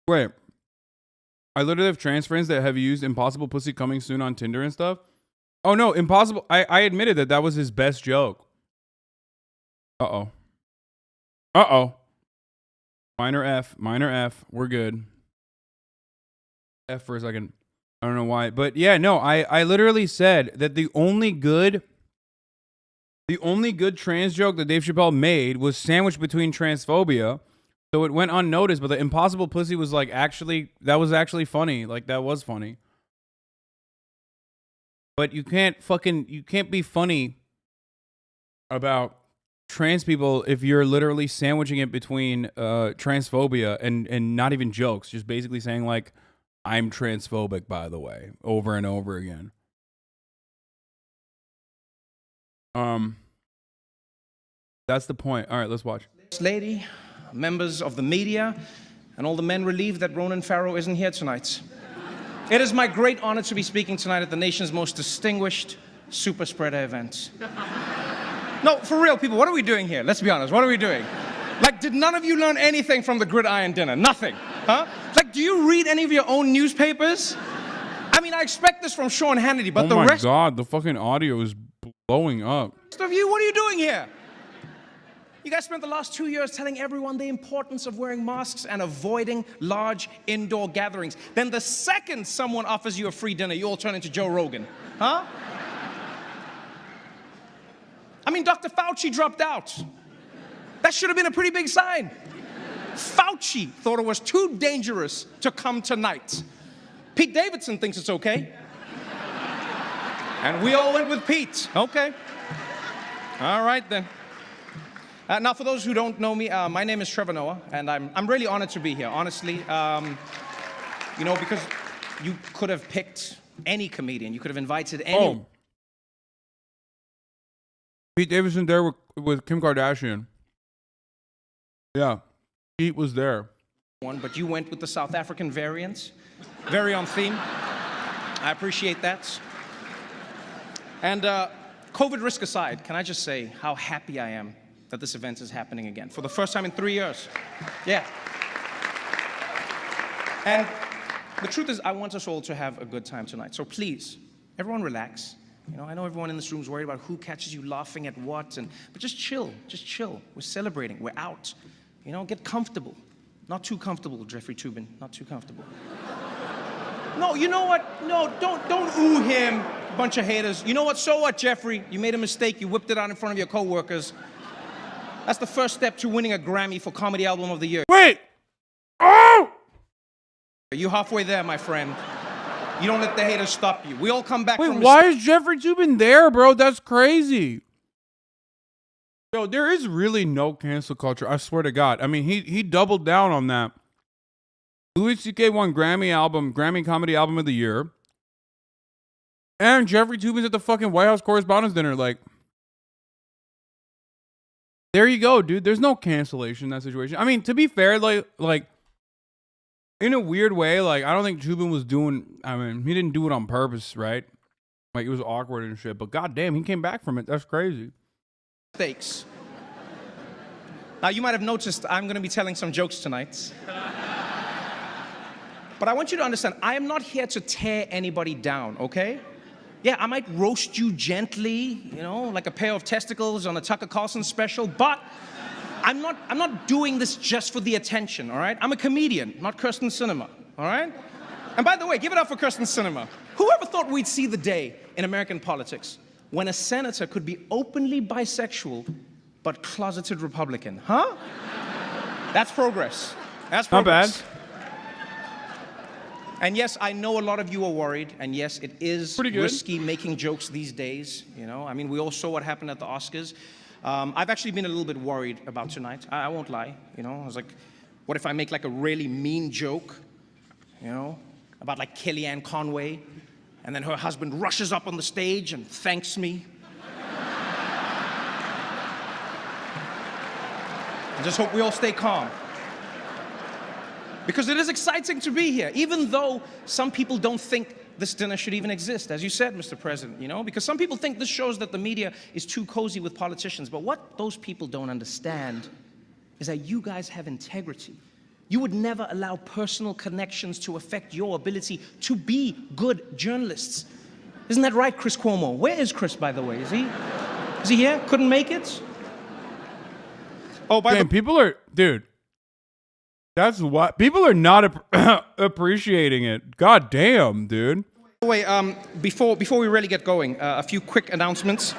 Wait. I literally have trans friends that have used Impossible Pussy coming soon on Tinder and stuff. Oh no, Impossible. I admitted that was his best joke. Uh-oh. Minor F. We're good. F for a second. I don't know why. But yeah, no, I literally said that the only good trans joke that Dave Chappelle made was sandwiched between transphobia. So it went unnoticed, but the Impossible Pussy was that was actually funny. That was funny. But you can't be funny about trans people if you're literally sandwiching it between transphobia and not even jokes, just basically saying I'm transphobic, by the way, over and over again. That's the point. All right, let's watch. This lady, members of the media, and all the men relieved that Ronan Farrow isn't here tonight. It is my great honor to be speaking tonight at the nation's most distinguished super spreader event. No, for real, people, what are we doing here? Let's be honest, what are we doing? Did none of you learn anything from the gridiron dinner? Nothing, huh? Do you read any of your own newspapers? I mean, I expect this from Sean Hannity, but the rest... Oh my God, the fucking audio is blowing up. of you, what are you doing here? You guys spent the last 2 years telling everyone the importance of wearing masks and avoiding large indoor gatherings. Then the second someone offers you a free dinner, you all turn into Joe Rogan. Huh? I mean, Dr. Fauci dropped out. That should have been a pretty big sign. Fauci thought it was too dangerous to come tonight. Pete Davidson thinks it's okay. And we all went with Pete. Okay. All right, then. Now, for those who don't know me, my name is Trevor Noah, and I'm really honored to be here, honestly. You know, because you could have picked any comedian. You could have invited any... Pete Davidson there with Kim Kardashian. Yeah, Pete was there. But you went with the South African variant. Very on theme. I appreciate that. And COVID risk aside, can I just say how happy I am that this event is happening again for the first time in 3 years. Yeah. And the truth is, I want us all to have a good time tonight. So please, everyone relax. You know, I know everyone in this room is worried about who catches you laughing at what, but just chill, just chill. We're celebrating, we're out. You know, get comfortable. Not too comfortable, Jeffrey Toobin, not too comfortable. No, you know what? No, don't ooh him, bunch of haters. You know what? So what, Jeffrey? You made a mistake, you whipped it out in front of your coworkers. That's the first step to winning a Grammy for Comedy Album of the Year. Wait! Oh! You're halfway there, my friend. You don't let the haters stop you. We all come back from... Wait, why is Jeffrey Toobin there, bro? That's crazy. Yo, there is really no cancel culture, I swear to God. I mean, he doubled down on that. Louis C.K. won Grammy Comedy Album of the Year. And Jeffrey Toobin's at the fucking White House Correspondents' Dinner, like... There you go, dude. There's no cancellation in that situation. I mean, to be fair, like in a weird way, like, I don't think Toobin was doing... I mean, he didn't do it on purpose, right? Like, it was awkward and shit. But goddamn, he came back from it. That's crazy. Mistakes. Now, you might have noticed I'm going to be telling some jokes tonight. But I want you to understand, I am not here to tear anybody down, okay? Yeah, I might roast you gently, you know, like a pair of testicles on a Tucker Carlson special, but I'm not doing this just for the attention, all right? I'm a comedian, not Kirsten Sinema, all right? And by the way, give it up for Kirsten Sinema. Whoever thought we'd see the day in American politics when a senator could be openly bisexual but closeted Republican, huh? That's progress. That's progress. Not bad. And yes, I know a lot of you are worried, and yes, it is risky making jokes these days, you know? I mean, we all saw what happened at the Oscars. I've actually been a little bit worried about tonight. I won't lie, you know? I was like, what if I make like a really mean joke, you know, about like Kellyanne Conway, and then her husband rushes up on the stage and thanks me? I just hope we all stay calm. Because it is exciting to be here, even though some people don't think this dinner should even exist, as you said, Mr. President, you know? Because some people think this shows that the media is too cozy with politicians. But what those people don't understand is that you guys have integrity. You would never allow personal connections to affect your ability to be good journalists. Isn't that right, Chris Cuomo? Where is Chris, by the way? Is he here? Couldn't make it? Oh, by the way, people are... Dude. That's what people are not appreciating it. God damn, dude. Wait, before we really get going, a few quick announcements.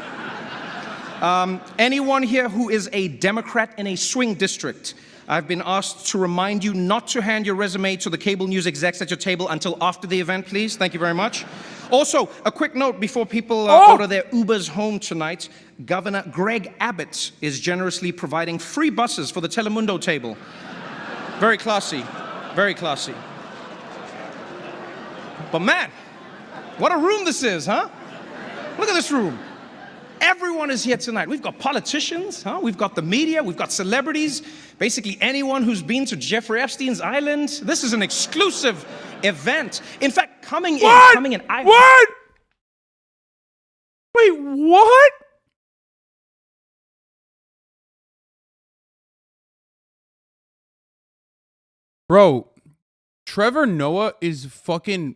Anyone here who is a Democrat in a swing district, I've been asked to remind you not to hand your resume to the cable news execs at your table until after the event, please. Thank you very much. Also, a quick note before people order their Ubers home tonight. Governor Greg Abbott is generously providing free buses for the Telemundo table. Very classy, very classy. But man, what a room this is, huh? Look at this room. Everyone is here tonight. We've got politicians, huh? We've got the media, we've got celebrities, basically anyone who's been to Jeffrey Epstein's island. This is an exclusive event. In fact, coming in. What? Wait, what? Bro, Trevor Noah is fucking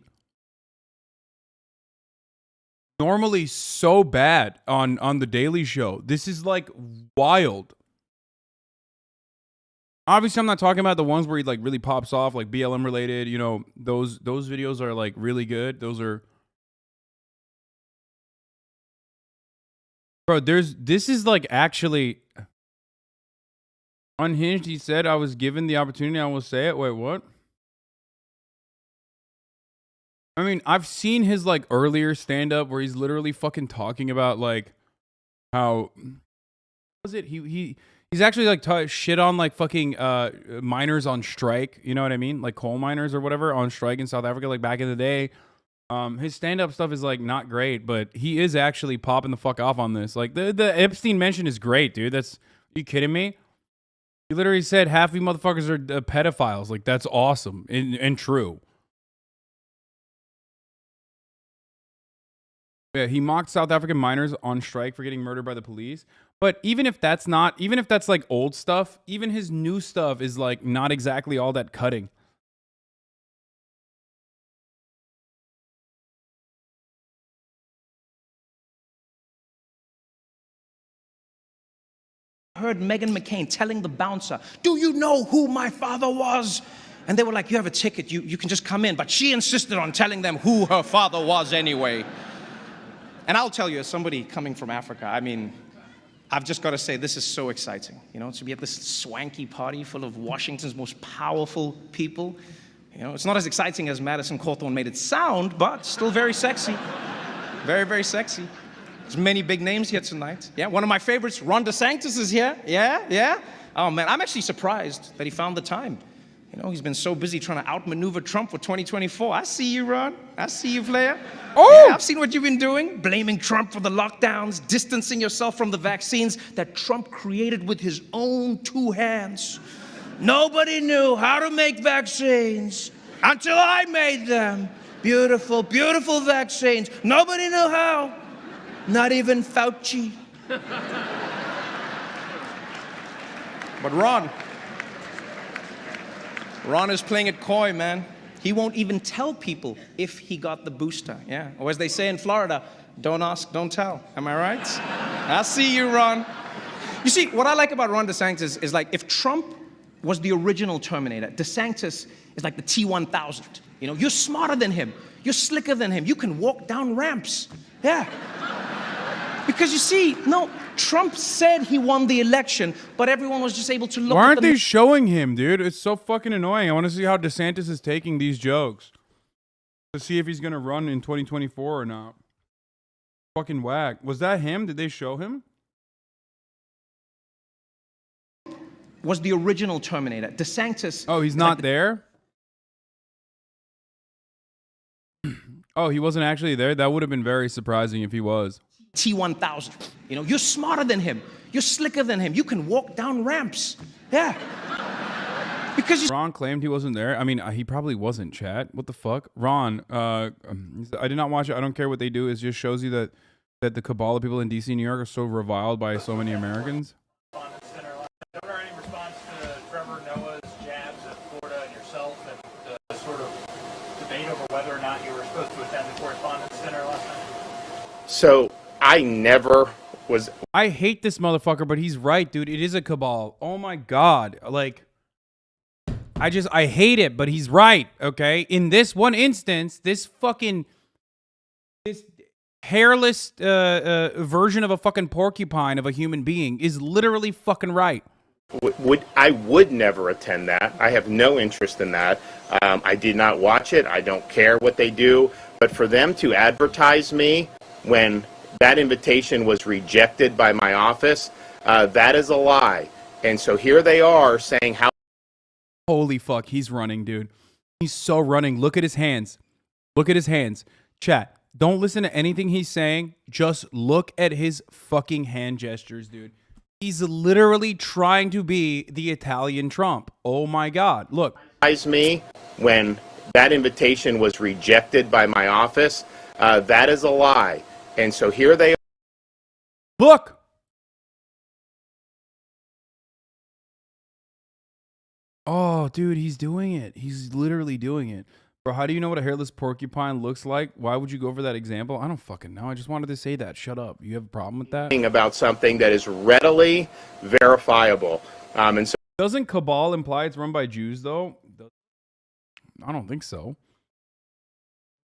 normally so bad on The Daily Show. This is like wild. Obviously, I'm not talking about the ones where he like really pops off, like BLM related. You know, those videos are like really good. Those are, bro. This is like actually unhinged. He said, "I was given the opportunity. I will say it." Wait, what? I mean, I've seen his like earlier stand up where he's literally fucking talking about like how was it he's actually like shit on like fucking miners on strike, you know what I mean, like coal miners or whatever on strike in South Africa like back in the day. His stand-up stuff is like not great, but he is actually popping the fuck off on this. Like the Epstein mention is great, dude. Are you kidding me? He literally said half of you motherfuckers are pedophiles. Like that's awesome and true. Yeah, he mocked South African miners on strike for getting murdered by the police. But even if that's like old stuff, even his new stuff is like not exactly all that cutting. I heard Meghan McCain telling the bouncer, "Do you know who my father was?" And they were like, "You have a ticket, you can just come in." But she insisted on telling them who her father was anyway. And I'll tell you, as somebody coming from Africa, I mean, I've just got to say, this is so exciting, you know, to be at this swanky party full of Washington's most powerful people. You know, it's not as exciting as Madison Cawthorn made it sound, but still very sexy. Very, very sexy. There's many big names here tonight. Yeah, one of my favorites, Ron DeSantis, is here. Yeah. Oh, man, I'm actually surprised that he found the time. You know, he's been so busy trying to outmaneuver Trump for 2024. I see you, Ron. I see you, Flair. Oh! Yeah, I've seen what you've been doing. Blaming Trump for the lockdowns, distancing yourself from the vaccines that Trump created with his own two hands. Nobody knew how to make vaccines until I made them. Beautiful, beautiful vaccines. Nobody knew how. Not even Fauci. But Ron is playing it coy, man. He won't even tell people if he got the booster, yeah. Or as they say in Florida, don't ask, don't tell. Am I right? I see you, Ron. You see, what I like about Ron DeSantis is like, if Trump was the original Terminator, DeSantis is like the T-1000. You know, you're smarter than him. You're slicker than him. You can walk down ramps. Yeah. Because you see, no, Trump said he won the election, but everyone was just able to look Why at aren't they showing him, dude? It's so fucking annoying. I want to see how DeSantis is taking these jokes. To see if he's going to run in 2024 or not. Fucking whack. Was that him? Did they show him? Was the original Terminator. DeSantis... Oh, he's not there? Oh, he wasn't actually there? That would have been very surprising if he was. T-1000. You know, you're smarter than him. You're slicker than him. You can walk down ramps. Yeah. Because Ron claimed he wasn't there. I mean, he probably wasn't, chat. What the fuck? Ron, I did not watch it. I don't care what they do. It just shows you that the cabal of people in D.C. New York are so reviled by so many Americans. Any response to Trevor Noah's jabs at Florida and yourself and the sort of debate over whether or not you were supposed to attend the Correspondents Center last night? So I never was. I hate this motherfucker, but he's right, dude. It is a cabal. Oh my God. Like, I hate it, but he's right, okay? In this one instance, this hairless version of a fucking porcupine of a human being is literally fucking right. I would never attend that. I have no interest in that. I did not watch it. I don't care what they do. But for them to advertise me when that invitation was rejected by my office, that is a lie. And so here they are saying how... Holy fuck, he's running, dude. He's so running. Look at his hands. Look at his hands. Chat, don't listen to anything he's saying. Just look at his fucking hand gestures, dude. He's literally trying to be the Italian Trump. Oh my God. Look. Me when that invitation was rejected by my office, that is a lie. And so here they are. Look. Oh, dude, he's doing it. He's literally doing it. Bro, how do you know what a hairless porcupine looks like? Why would you go for that example? I don't fucking know. I just wanted to say that. Shut up. You have a problem with that? About something that is readily verifiable. And so Doesn't cabal imply it's run by Jews, though? I don't think so.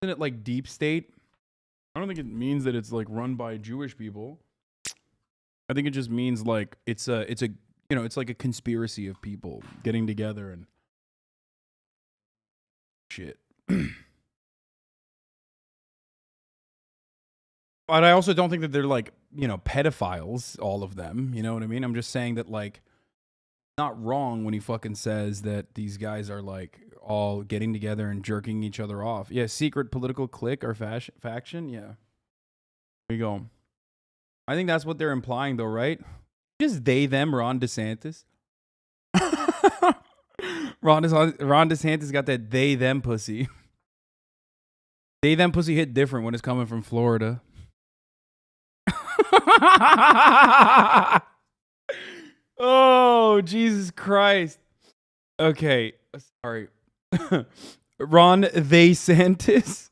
Isn't it like deep state? I don't think it means that it's like run by Jewish people. I think it just means like it's a it's like a conspiracy of people getting together and shit. But I also don't think that they're like, pedophiles, all of them. You know what I mean? I'm just saying that like not wrong when he fucking says that these guys are like all getting together and jerking each other off. Yeah, secret political clique or faction. Yeah. There you go. I think that's what they're implying though, right? Just they, them, Ron DeSantis. Ron DeSantis got that they, them pussy. They, them pussy hit different when it's coming from Florida. Oh, Jesus Christ. Okay. Sorry. Ron DeSantis.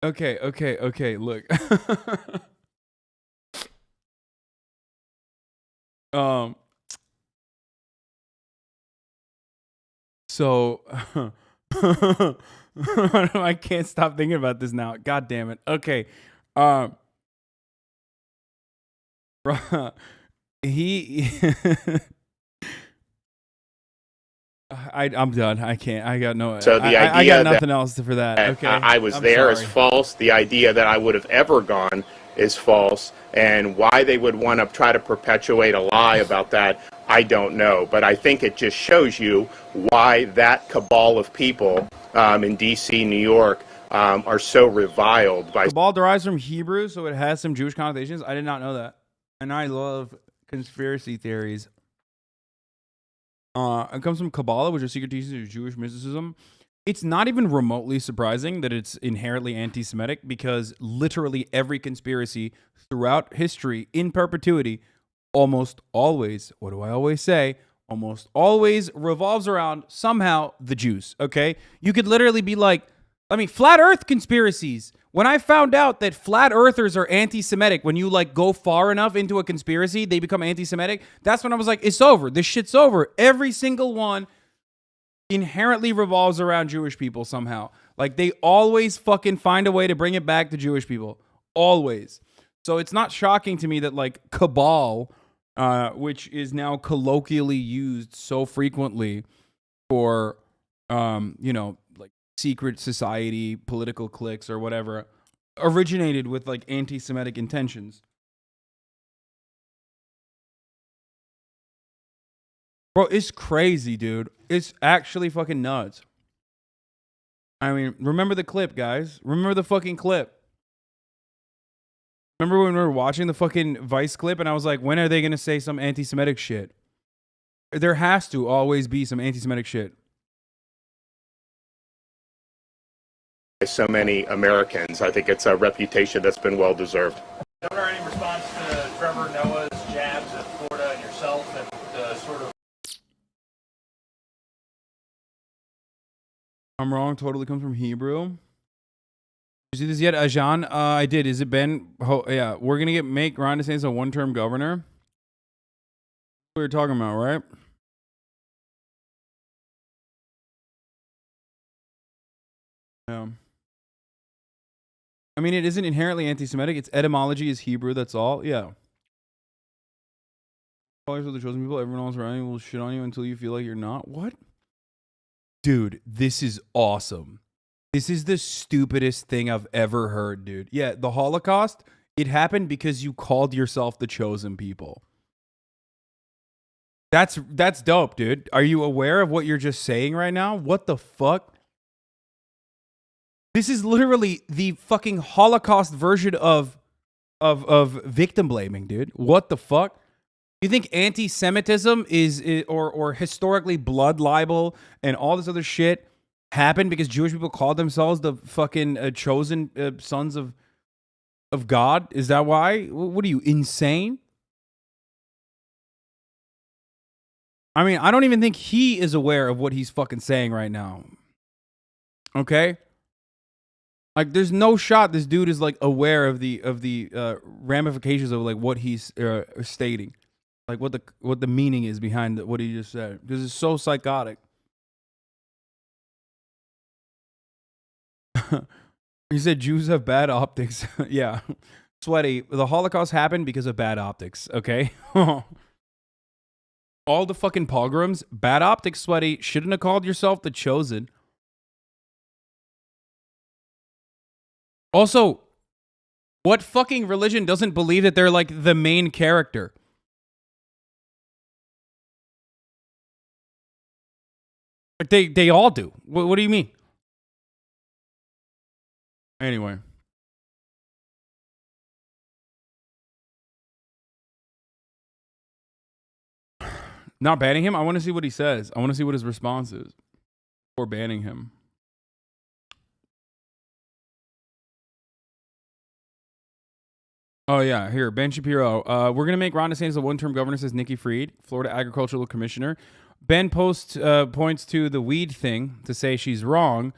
Okay. Look. So I can't stop thinking about this now. God damn it. Okay. I'm done. I can't. I got no. So the idea I got nothing else for that. Okay. I was I'm there sorry. is false. The idea that I would have ever gone is false. And why they would want to try to perpetuate a lie about that, I don't know. But I think it just shows you why that cabal of people in D.C., New York, are so reviled by. Cabal derives from Hebrew, so it has some Jewish connotations. I did not know that. And I love conspiracy theories. It comes from Kabbalah, which is secret teachings of Jewish mysticism. It's not even remotely surprising that it's inherently anti-Semitic because literally every conspiracy throughout history in perpetuity almost always, what do I always say? Almost always revolves around somehow the Jews, okay? You could literally be like, flat earth conspiracies. When I found out that flat earthers are anti-Semitic, when you like go far enough into a conspiracy, they become anti-Semitic. That's when I was like, it's over. This shit's over. Every single one inherently revolves around Jewish people somehow. Like they always fucking find a way to bring it back to Jewish people. Always. So it's not shocking to me that like cabal, which is now colloquially used so frequently for, like secret society, political cliques or whatever, originated with like anti-Semitic intentions. Bro, it's crazy, dude. It's actually fucking nuts. I mean, remember the clip, guys. Remember the fucking clip. Remember when we were watching the fucking Vice clip and I was like, when are they going to say some anti-Semitic shit? There has to always be some anti-Semitic shit. So many Americans. I think it's a reputation that's been well deserved. Governor, any response to Trevor Noah's jabs at Florida and yourself and sort of. I'm wrong. Totally comes from Hebrew. Did you see this yet, Ajan? I did. Is it Ben? Yeah, we're gonna make Ron DeSantis a one-term governor. We were talking about, right? Yeah. I mean, it isn't inherently anti-Semitic. Its etymology is Hebrew. That's all. Yeah. Followers of the chosen people. Everyone else around you will shit on you until you feel like you're not. What? Dude, this is awesome. This is the stupidest thing I've ever heard, dude. Yeah, the Holocaust, it happened because you called yourself the chosen people. That's dope, dude. Are you aware of what you're just saying right now? What the fuck? This is literally the fucking Holocaust version of victim blaming, dude. What the fuck? You think anti-Semitism is or historically blood libel and all this other shit happened because Jewish people called themselves the fucking chosen sons of God? Is that why? What are you, insane? I mean, I don't even think he is aware of what he's fucking saying right now. Okay? Like, there's no shot this dude is like aware of the ramifications of like what he's stating. Like what the meaning is behind what he just said, because it's so psychotic. He said Jews have bad optics. Yeah. Sweaty. The Holocaust happened because of bad optics, okay? All the fucking pogroms, bad optics, Sweaty. Shouldn't have called yourself the Chosen. Also, what fucking religion doesn't believe that they're like the main character? Like they all do. What do you mean? Anyway. Not banning him? I want to see what he says. I want to see what his response is before banning him. Oh, yeah. Here, Ben Shapiro. We're going to make Ron DeSantis a one-term governor, says Nikki Fried, Florida Agricultural Commissioner. Ben points to the weed thing to say she's wrong.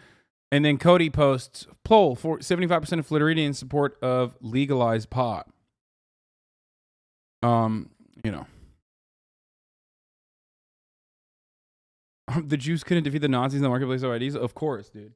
And then Cody posts, poll, 75% of Floridians support of legalized pot. You know. The Jews couldn't defeat the Nazis in the marketplace of IDs? Of course, dude.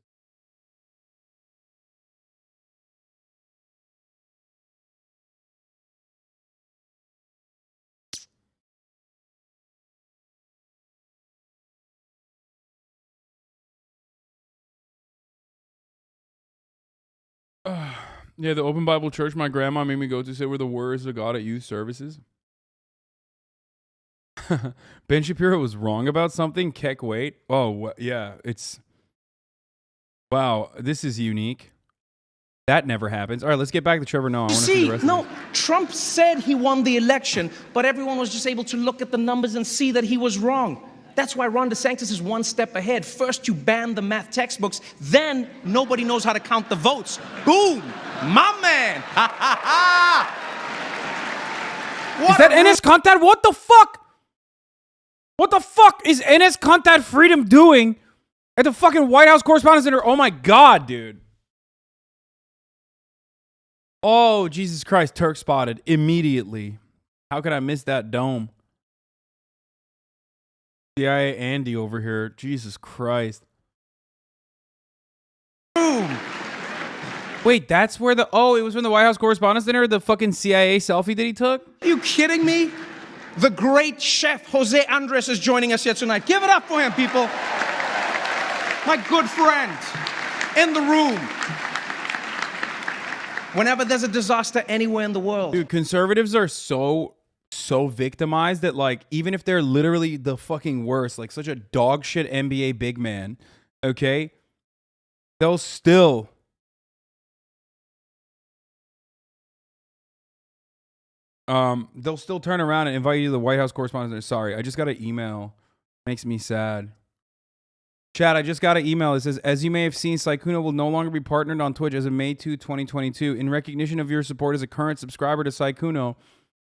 Yeah, the Open Bible Church my grandma made me go to say we're the words of God at youth services. Ben Shapiro was wrong about something. Keck, wait. Oh, yeah. It's... Wow, this is unique. That never happens. All right, let's get back to Trevor Noah. Trump said he won the election, but everyone was just able to look at the numbers and see that he was wrong. That's why Ron DeSantis is one step ahead. First, you ban the math textbooks. Then, nobody knows how to count the votes. Boom! My man! Ha ha ha! Is that NS content? What the fuck? What the fuck is NS content freedom doing at the fucking White House Correspondents' Center? Oh my god, dude. Oh, Jesus Christ. Turk spotted immediately. How could I miss that dome? CIA Andy over here. Jesus Christ. Boom! Wait, that's where the... Oh, it was from the White House Correspondents' Dinner? The fucking CIA selfie that he took? Are you kidding me? The great chef Jose Andres is joining us here tonight. Give it up for him, people. My good friend in the room. Whenever there's a disaster anywhere in the world. Dude, conservatives are so victimized that, like, even if they're literally the fucking worst, like such a dog shit NBA big man, okay, they'll still turn around and invite you to the White House Correspondents. Sorry, I just got an email. Makes me sad. Chad, I just got an email. It says, as you may have seen, Sykkuno will no longer be partnered on Twitch as of May 2, 2022. In recognition of your support as a current subscriber to Sykkuno,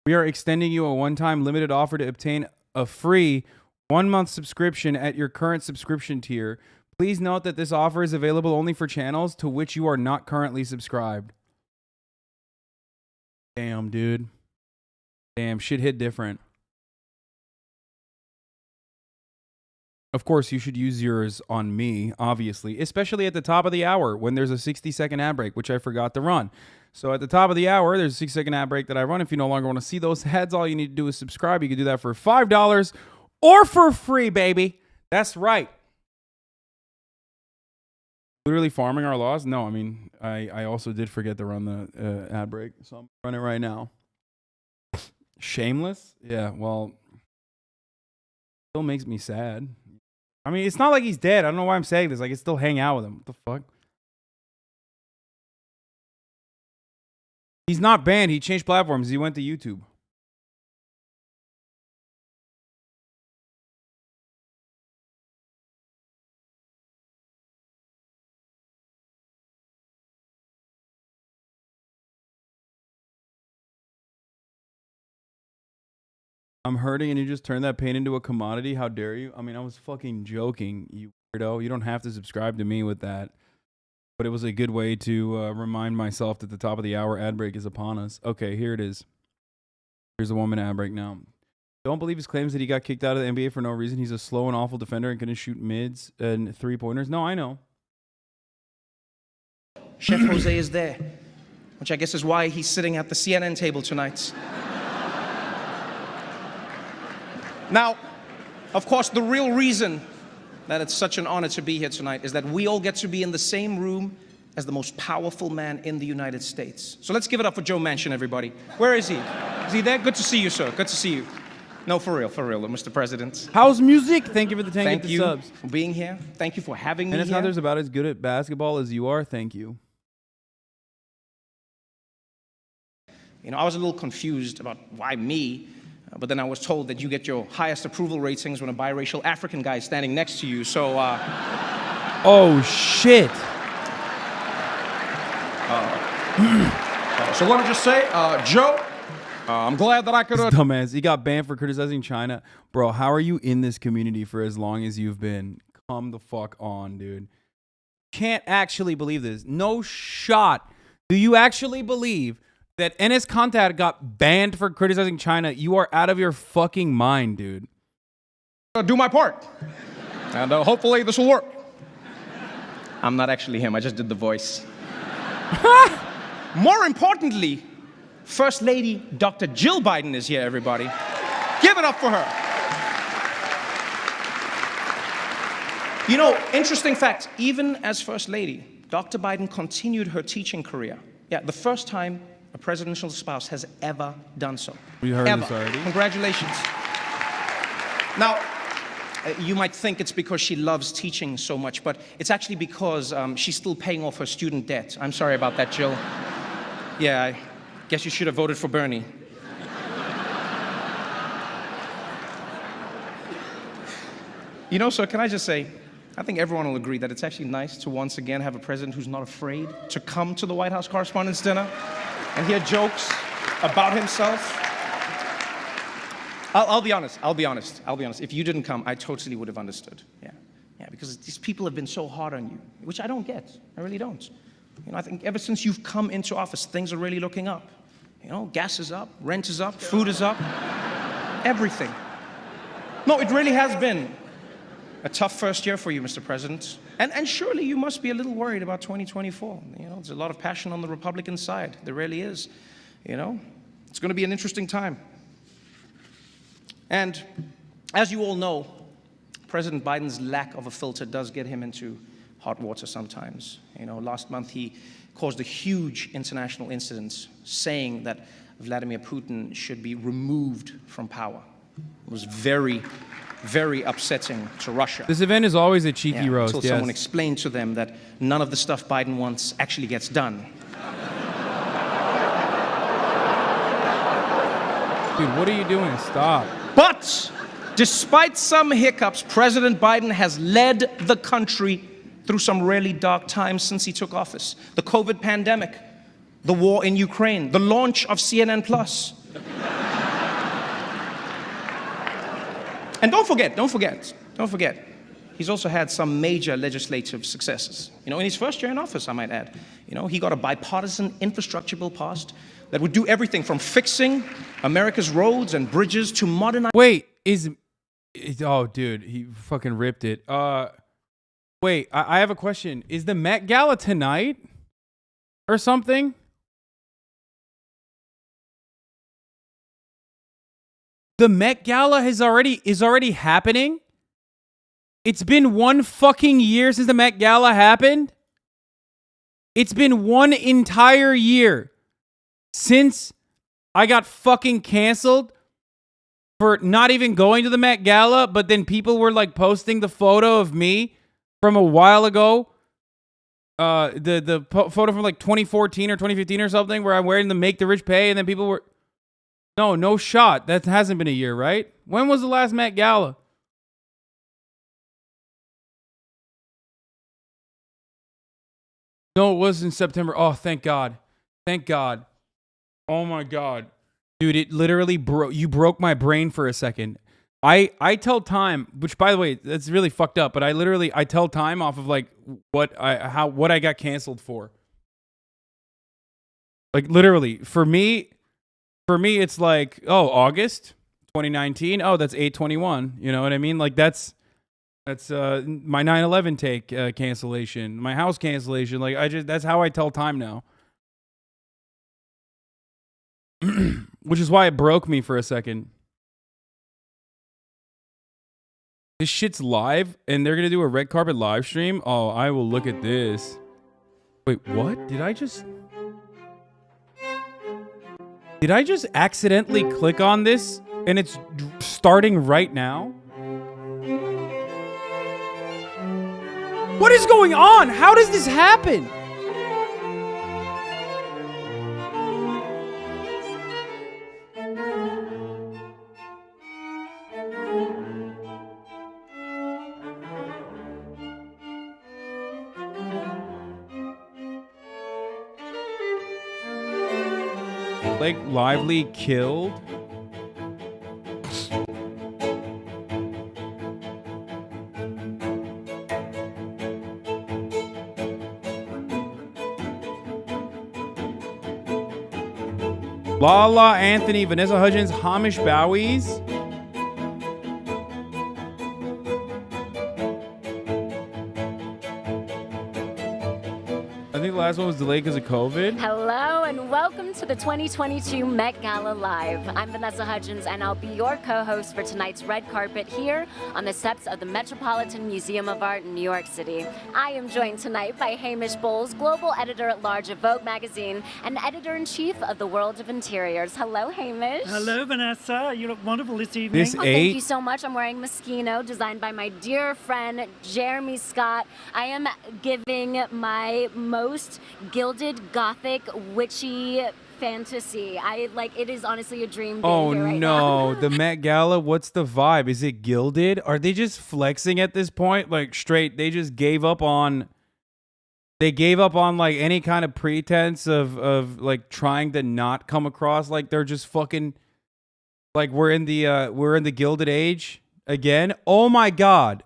we are extending you a one-time limited offer to obtain a free 1-month subscription at your current subscription tier. Please note that this offer is available only for channels to which you are not currently subscribed. Damn, dude. Damn, shit hit different. Of course, you should use yours on me, obviously, especially at the top of the hour when there's a 60-second ad break, which I forgot to run. So at the top of the hour, there's a 6-second ad break that I run. If you no longer want to see those ads, all you need to do is subscribe. You can do that for $5 or for free, baby. That's right. Literally farming our laws? No, I mean, I also did forget to run the ad break, so I'm running it right now. Shameless? Yeah, well, still makes me sad. I mean, it's not like he's dead. I don't know why I'm saying this. I can still hang out with him. What the fuck? He's not banned. He changed platforms. He went to YouTube. I'm hurting and you just turned that pain into a commodity. How dare you? I mean, I was fucking joking, you weirdo. You don't have to subscribe to me with that. But it was a good way to remind myself that the top of the hour ad break is upon us. Okay, here it is. Here's a 1-minute ad break now. Don't believe his claims that he got kicked out of the NBA for no reason. He's a slow and awful defender and couldn't shoot mids and three-pointers. No, I know. Chef Jose is there, which I guess is why he's sitting at the CNN table tonight. Now, of course, the real reason that it's such an honor to be here tonight is that we all get to be in the same room as the most powerful man in the United States. So let's give it up for Joe Manchin, everybody. Where is he? Is he there? Good to see you, sir. Good to see you. No, for real, Mr. President. How's music? Thank you for the 10 Thank you subs. for being here. Thank you for having me And it's here. not there's about as good at basketball as you are. Thank you. You know, I was a little confused about why me, but then I was told that you get your highest approval ratings when a biracial African guy is standing next to you, so, Oh, shit. So let me just say, Joe, I'm glad that I could... Dumbass. He got banned for criticizing China. Bro, how are you in this community for as long as you've been? Come the fuck on, dude. Can't actually believe this. No shot. Do you actually believe that Enes Kanter got banned for criticizing China? You are out of your fucking mind, dude. Do my part. And hopefully this will work. I'm not actually him. I just did the voice. More importantly, First Lady Dr. Jill Biden is here, everybody. Give it up for her. You know, interesting fact, even as First Lady, Dr. Biden continued her teaching career. Yeah, the first time a presidential spouse has ever done so. We heard ever. this already. Congratulations. Now, you might think it's because she loves teaching so much, but it's actually because she's still paying off her student debt. I'm sorry about that, Jill. Yeah, I guess you should have voted for Bernie. You know, sir, can I just say, I think everyone will agree that it's actually nice to once again have a president who's not afraid to come to the White House Correspondents' Dinner and hear jokes about himself. I'll be honest. If you didn't come, I totally would have understood. Yeah, because these people have been so hard on you, which I don't get. I really don't. You know, I think ever since you've come into office, things are really looking up. You know, gas is up, rent is up, food is up, everything. No, it really has been a tough first year for you, Mr. President. And surely you must be a little worried about 2024. You know, there's a lot of passion on the Republican side. There really is. You know, it's going to be an interesting time. And as you all know, President Biden's lack of a filter does get him into hot water sometimes. You know, last month he caused a huge international incident saying that Vladimir Putin should be removed from power. It was very, very upsetting to Russia. This event is always a cheeky roast, until someone explained to them that none of the stuff Biden wants actually gets done. Dude, what are you doing? Stop. But despite some hiccups, President Biden has led the country through some really dark times since he took office. The COVID pandemic, the war in Ukraine, the launch of CNN+. And don't forget, he's also had some major legislative successes. You know, in his first year in office, I might add, you know, he got a bipartisan infrastructure bill passed that would do everything from fixing America's roads and bridges to modernizing. Wait, oh, dude, he fucking ripped it. Wait, I have a question. Is the Met Gala tonight or something? The Met Gala is already happening? It's been 1 fucking year since the Met Gala happened? It's been 1 entire year since I got fucking canceled for not even going to the Met Gala, but then people were like posting the photo of me from a while ago. The photo from like 2014 or 2015 or something where I'm wearing the Make the Rich Pay, and then people were... No shot. That hasn't been a year, right? When was the last Met Gala? No, it was in September. Oh, thank God. Thank God. Oh my God. Dude, it literally you broke my brain for a second. I tell time, which by the way, that's really fucked up, but I tell time off of like what I got canceled for. Like literally, for me it's like, oh, August 2019. Oh, that's 8/21. You know what I mean? Like that's my 9/11 take cancellation, my house cancellation. Like that's how I tell time now. Which is why it broke me for a second. This shit's live, and they're gonna do a red carpet live stream. Oh, I will look at this. Wait, what? Did I just accidentally click on this, and it's starting right now? What is going on? How does this happen? Blake Lively killed? Lala Anthony, Vanessa Hudgens, Hamish Bowies. I think the last one was delayed because of COVID. Hello and welcome to the 2022 Met Gala Live. I'm Vanessa Hudgens and I'll be your co-host for tonight's red carpet here on the steps of the Metropolitan Museum of Art in New York City. I am joined tonight by Hamish Bowles, global editor-at-large of Vogue magazine and editor-in-chief of the World of Interiors. Hello, Hamish. Hello, Vanessa. You look wonderful this evening. Thank you so much. I'm wearing Moschino, designed by my dear friend Jeremy Scott. I am giving my most gilded, gothic, witchy fantasy. It is honestly a dream being here right no, now. the Met Gala, what's the vibe? Is it gilded? Are they just flexing at this point? Like straight, they just gave up on like any kind of pretense of like trying to not come across like they're just fucking like we're in the Gilded Age again. Oh my god.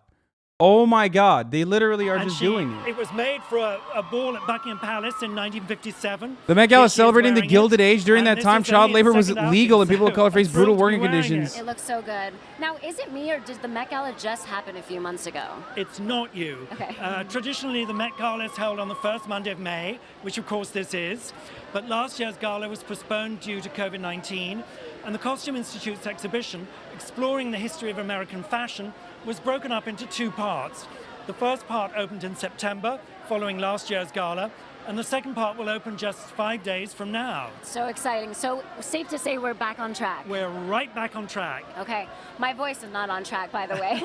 Oh my god, they literally are just doing it. It was made for a ball at Buckingham Palace in 1957. The Met Gala is celebrating the Gilded Age. During that time, child labor was legal and people of color faced brutal working conditions. It looks so good. Now, is it me or did the Met Gala just happen a few months ago? It's not you. Okay. Traditionally, the Met Gala is held on the first Monday of May, which of course this is. But last year's gala was postponed due to COVID-19, and the Costume Institute's exhibition, exploring the history of American fashion, was broken up into two parts. The first part opened in September, following last year's gala, and the second part will open just 5 days from now. So exciting. So safe to say we're back on track. We're right back on track. Okay. My voice is not on track, by the way.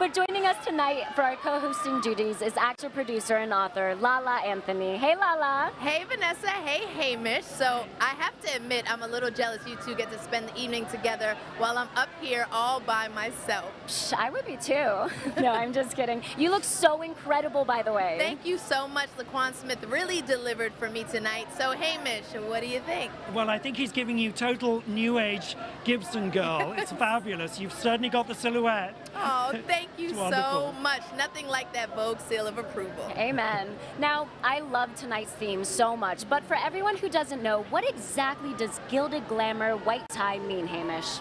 But joining us tonight for our co-hosting duties is actor, producer, and author Lala Anthony. Hey, Lala. Hey, Vanessa. Hey, Hamish. So I have to admit, I'm a little jealous you two get to spend the evening together while I'm up here all by myself. Psh, I would be too. No, I'm just kidding. You look so incredible, by the way. Thank you so much, Laquan Smith. Really delivered for me tonight. So, Hamish, what do you think? Well, I think he's giving you total new age Gibson girl. It's fabulous. You've certainly got the silhouette. Oh, thank you so much. Nothing like that Vogue seal of approval. Amen. Now, I love tonight's theme so much, but for everyone who doesn't know, what exactly does gilded glamour white tie mean, Hamish?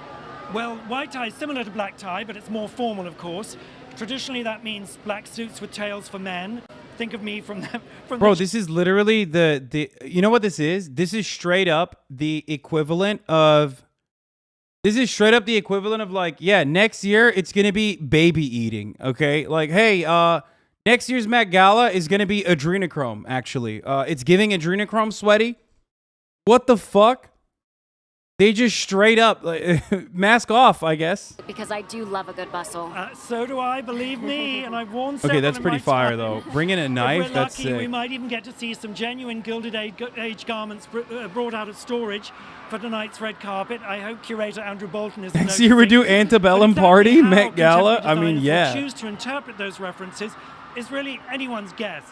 Well, white tie is similar to black tie, but it's more formal, of course. Traditionally, that means black suits with tails for men. Think of me from the... Bro, this is literally the... You know what this is? This is straight up the equivalent of... This is straight up the equivalent of like, yeah, next year it's going to be baby eating, okay? Like, hey, next year's Met Gala is going to be adrenochrome, actually. It's giving adrenochrome sweaty. What the fuck? They just straight up mask off, I guess. Because I do love a good bustle. So do I, believe me, and I've worn Okay, that's pretty fire, though. Bring in a knife, if we're that's lucky, sick. we might even get to see some genuine Gilded Age garments brought out of storage for tonight's red carpet. I hope curator Andrew Bolton is Next year we do antebellum party, Met Gala. I mean, yeah. Choose to interpret those references is really anyone's guess.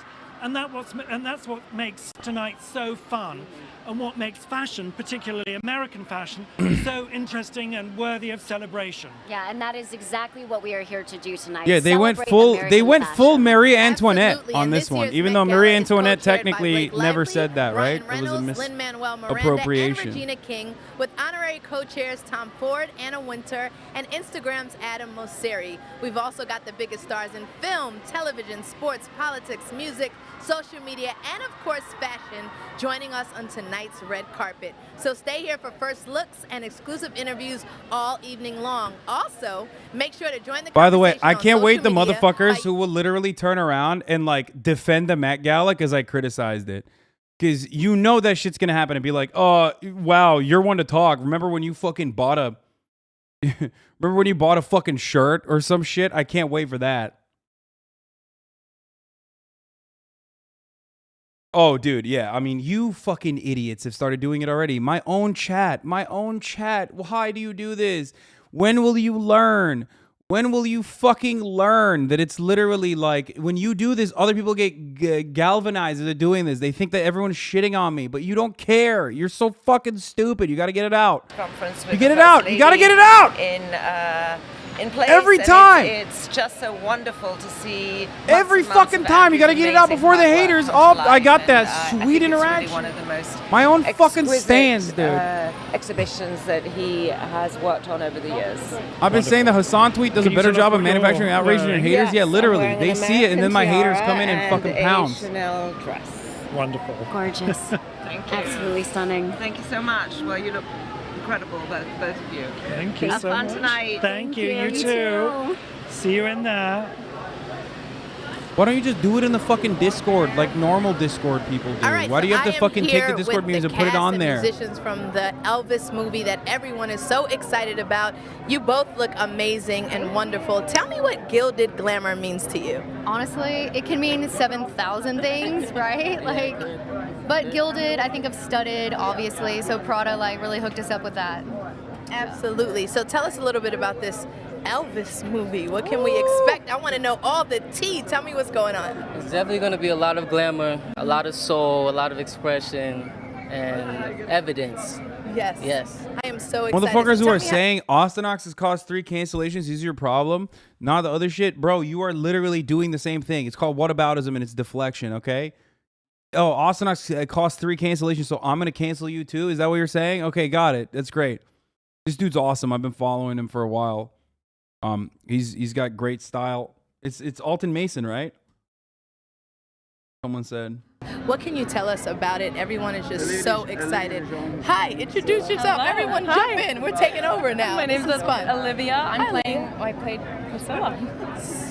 And that's what makes tonight so fun, and what makes fashion, particularly American fashion, so interesting and worthy of celebration. Yeah, and that is exactly what we are here to do tonight. Yeah, they went Celebrate full. American They went fashion. full Marie Antoinette Absolutely, on and this this one, year's even Met though Gala Marie is Antoinette co-chaired by technically Blake never Lively, said that, right? Ryan It was a Reynolds, Lin-Manuel Miranda, and misappropriation. Regina King, with honorary co-chairs Tom Ford, Anna Wintour, and Instagram's Adam Mosseri. We've also got the biggest stars in film, television, sports, politics, music, social media, and of course fashion, joining us on tonight's red carpet. So stay here for first looks and exclusive interviews all evening long. Also, make sure to join the By the way, conversation I on can't wait the social media motherfuckers who will literally turn around and like defend the Met Gala because I criticized it. Because you know that shit's gonna happen and be like, oh wow, you're one to talk. Remember when you fucking bought a remember when you bought a fucking shirt or some shit? I can't wait for that. Oh, dude, yeah. I mean, you fucking idiots have started doing it already. My own chat. Why do you do this? When will you learn? When will you fucking learn that it's literally like when you do this, other people get galvanized as they're doing this. They think that everyone's shitting on me, but you don't care. You're so fucking stupid. You got to get it out. Conference You get it out. You got to get it out. In place. Every and time. It's just so wonderful to see. Every fucking time. You got to get it out before the haters. Oh, I got that sweet interaction. Really one of the most my own fucking exquisite, stands, dude. Exhibitions that he has worked on over the years. I've been saying the Hasan tweet does a better job of manufacturing outrage than your haters. Yes, yeah, literally. I'm wearing They an see it, and then my American haters come in and tiara fucking and pounce. a Chanel dress. Wonderful. Gorgeous. Thank you. Absolutely stunning. Thank you so much. Well, you look incredible, both of you. Thank you Have so fun much. tonight. Thank you. You too. See you in there. Why don't you just do it in the fucking Discord like normal Discord people do? All right, Why do you have so to I fucking am take the here Discord with memes the and put it cast on and there? Musicians from the Elvis movie that everyone is so excited about. You both look amazing and wonderful. Tell me what gilded glamour means to you. Honestly, it can mean 7,000 things, right? Like, but gilded, I think of studded, obviously. So Prada like really hooked us up with that. Absolutely. So tell us a little bit about this Elvis movie. What can we expect? I want to know all the tea. Tell me what's going on. It's definitely going to be a lot of glamour, a lot of soul, a lot of expression, and evidence. Yes. Yes. I am so excited. Motherfuckers So who tell are me saying Austin Ox has caused 3 cancellations, this is your problem, not the other shit. Bro, you are literally doing the same thing. It's called whataboutism and it's deflection, okay? Oh, Austin Ox caused 3 cancellations, so I'm going to cancel you too? Is that what you're saying? Okay, got it. That's great. This dude's awesome. I've been following him for a while. He's got great style. It's Alton Mason, right? Someone said. What can you tell us about it? Everyone is just so excited. Hi, introduce yourself. Hello. Everyone Hi. jump in. We're taking over now. My name's This is fun. Olivia. I played Priscilla.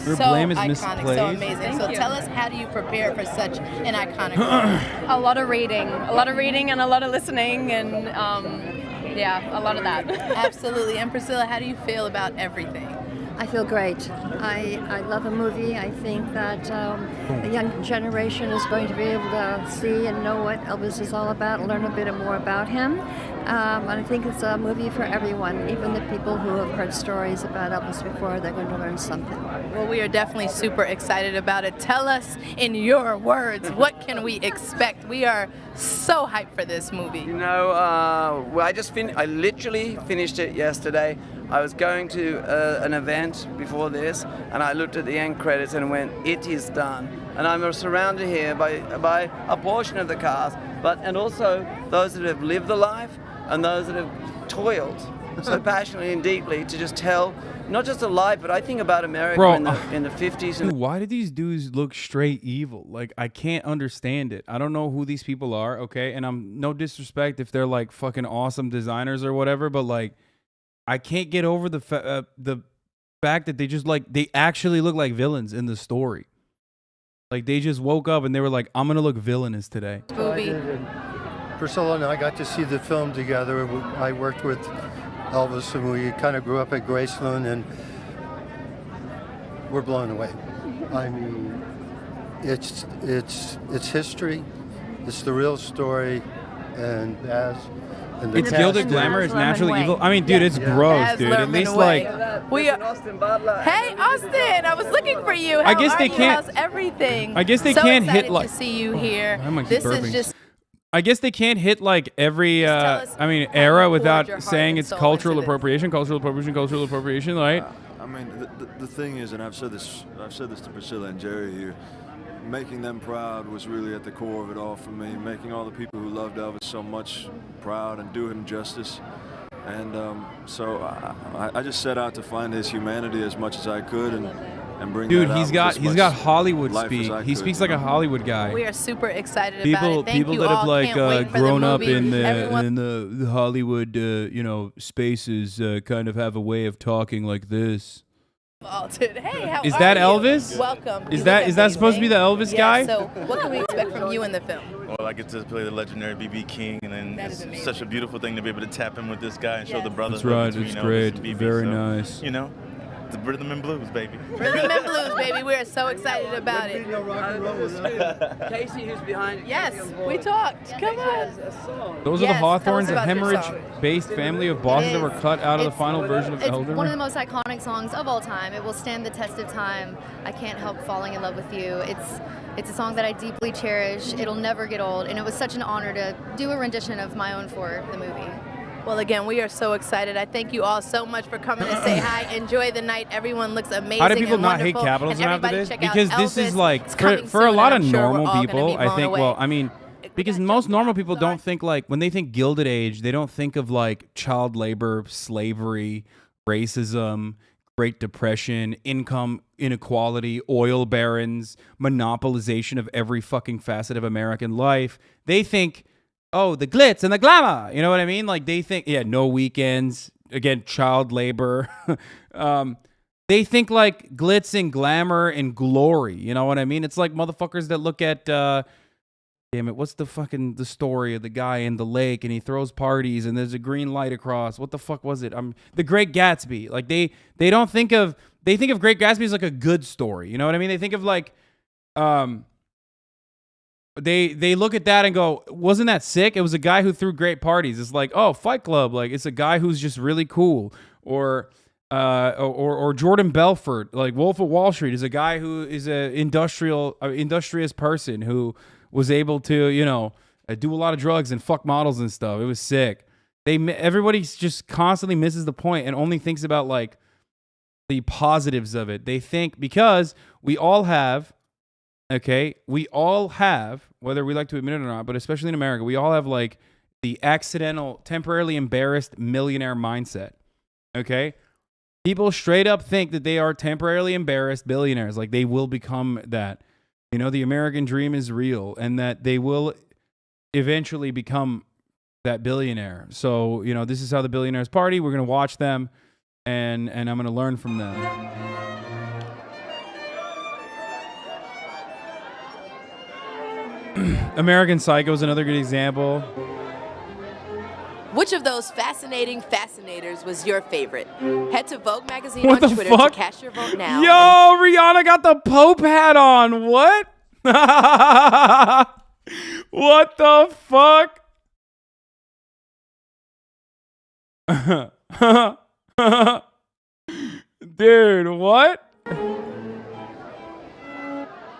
Your So blame is iconic, misplaced. so amazing. Thank So you. tell us, how do you prepare for such an iconic role? A lot of reading and a lot of listening and yeah, a lot of that. Absolutely. And Priscilla, how do you feel about everything? I feel great. I love a movie. I think that the young generation is going to be able to see and know what Elvis is all about, learn a bit more about him. And I think it's a movie for everyone, even the people who have heard stories about Elvis before, they're going to learn something. Well, we are definitely super excited about it. Tell us in your words, what can we expect? We are so hyped for this movie. You know, well, I literally finished it yesterday. I was going to an event before this, and I looked at the end credits and went, it is done. And I'm surrounded here by a portion of the cast, and also those that have lived the life and those that have toiled so passionately and deeply to just tell not just a life, but I think about America Bro, in the 50s. Dude, why do these dudes look straight evil? Like, I can't understand it. I don't know who these people are, okay? And I'm no disrespect if they're like fucking awesome designers or whatever, but like, I can't get over the fact that they actually look like villains in the story. Like, they just woke up and they were like, I'm gonna look villainous today. Priscilla and I got to see the film together. I worked with Elvis, and we kind of grew up at Graceland, and we're blown away. I mean, it's history. It's the real story, and as It's gilded glamour is naturally evil. I mean, dude, it's gross, dude. At least like. We are. Hey, Austin, I was looking for you. How I guess are they you? can't. How's everything? I guess they so can't excited hit like. to see you here. I might keep This burping. is just. I guess they can't hit like every era without saying it's cultural appropriation, right? I mean, the thing is, and I've said this to Priscilla and Jerry here, making them proud was really at the core of it all for me. Making all the people who loved Elvis so much proud and do him justice. And so I just set out to find his humanity as much as I could and bring Dude, that out he's got Hollywood life speak. as I He could, speaks you like a know? Hollywood guy. We are super excited about it. Thank People you that all. have like Can't wait for grown the up movie. in Everyone- the Hollywood spaces kind of have a way of talking like this. Alton. Hey, how Is are that you? Welcome. Welcome. Is You that look is that supposed to be the Elvis amazing. guy? Yeah, so what can we expect from you in the film? Well, I get to play the legiondary B.B. King, and then it's such a beautiful thing to be able to tap in with this guy and show the brotherhood That's right. between It's Elvis great. and B.B. Very So, nice. You know, the rhythm and blues, baby. Rhythm and blues, baby. We are so excited about it. Casey, who's behind? Yes, we talked. Come on. Those are the Yes, Hawthorns, tell a us about your song. hemorrhage-based family of bosses that were cut out of the final version of It's Elder. one of the most iconic songs of all time. It will stand the test of time. I can't help falling in love with you. It's a song that I deeply cherish. It'll never get old, and it was such an honor to do a rendition of my own for the movie. Well, again, we are so excited. I thank you all so much for coming to say hi. Enjoy the night. Everyone looks amazing. How do people and not hate wonderful. capitalism And after everybody this? check out Because this Elvis. is like It's for coming a soon, lot and of I'm sure we're normal all gonna people. be I blown think. away. Well, I mean, because most normal people don't think like when they think Gilded Age, they don't think of like child labor, slavery, racism, Great Depression, income inequality, oil barons, monopolization of every fucking facet of American life. They think, oh, the glitz and the glamour. You know what I mean? Like they think, yeah, no weekends. Again, child labor. They think like glitz and glamour and glory. You know what I mean? It's like motherfuckers that look at, damn it, what's the story of the guy in the lake and he throws parties and there's a green light across. What the fuck was it? The Great Gatsby. Like they don't think of, they think of Great Gatsby as like a good story. You know what I mean? They think of like, they look at that and go, wasn't that sick? It was a guy who threw great parties. It's like, oh, Fight Club. Like it's a guy who's just really cool. Or Jordan Belfort, like Wolf of Wall Street, is a guy who is a industrious person who was able to, you know, do a lot of drugs and fuck models and stuff. It was sick. Everybody just constantly misses the point and only thinks about like the positives of it. They think because we all have, whether we like to admit it or not, but especially in America, we all have like the accidental, temporarily embarrassed millionaire mindset. Okay? People straight up think that they are temporarily embarrassed billionaires. Like they will become that. You know, the American dream is real and that they will eventually become that billionaire. So, you know, this is how the billionaires party. We're going to watch them and I'm going to learn from them. American Psycho is another good example. Which of those fascinating fascinators was your favorite? Head to Vogue magazine What on the Twitter fuck? to cast your vote now. Yo, Rihanna got the Pope hat on. What? What the fuck? Dude, what?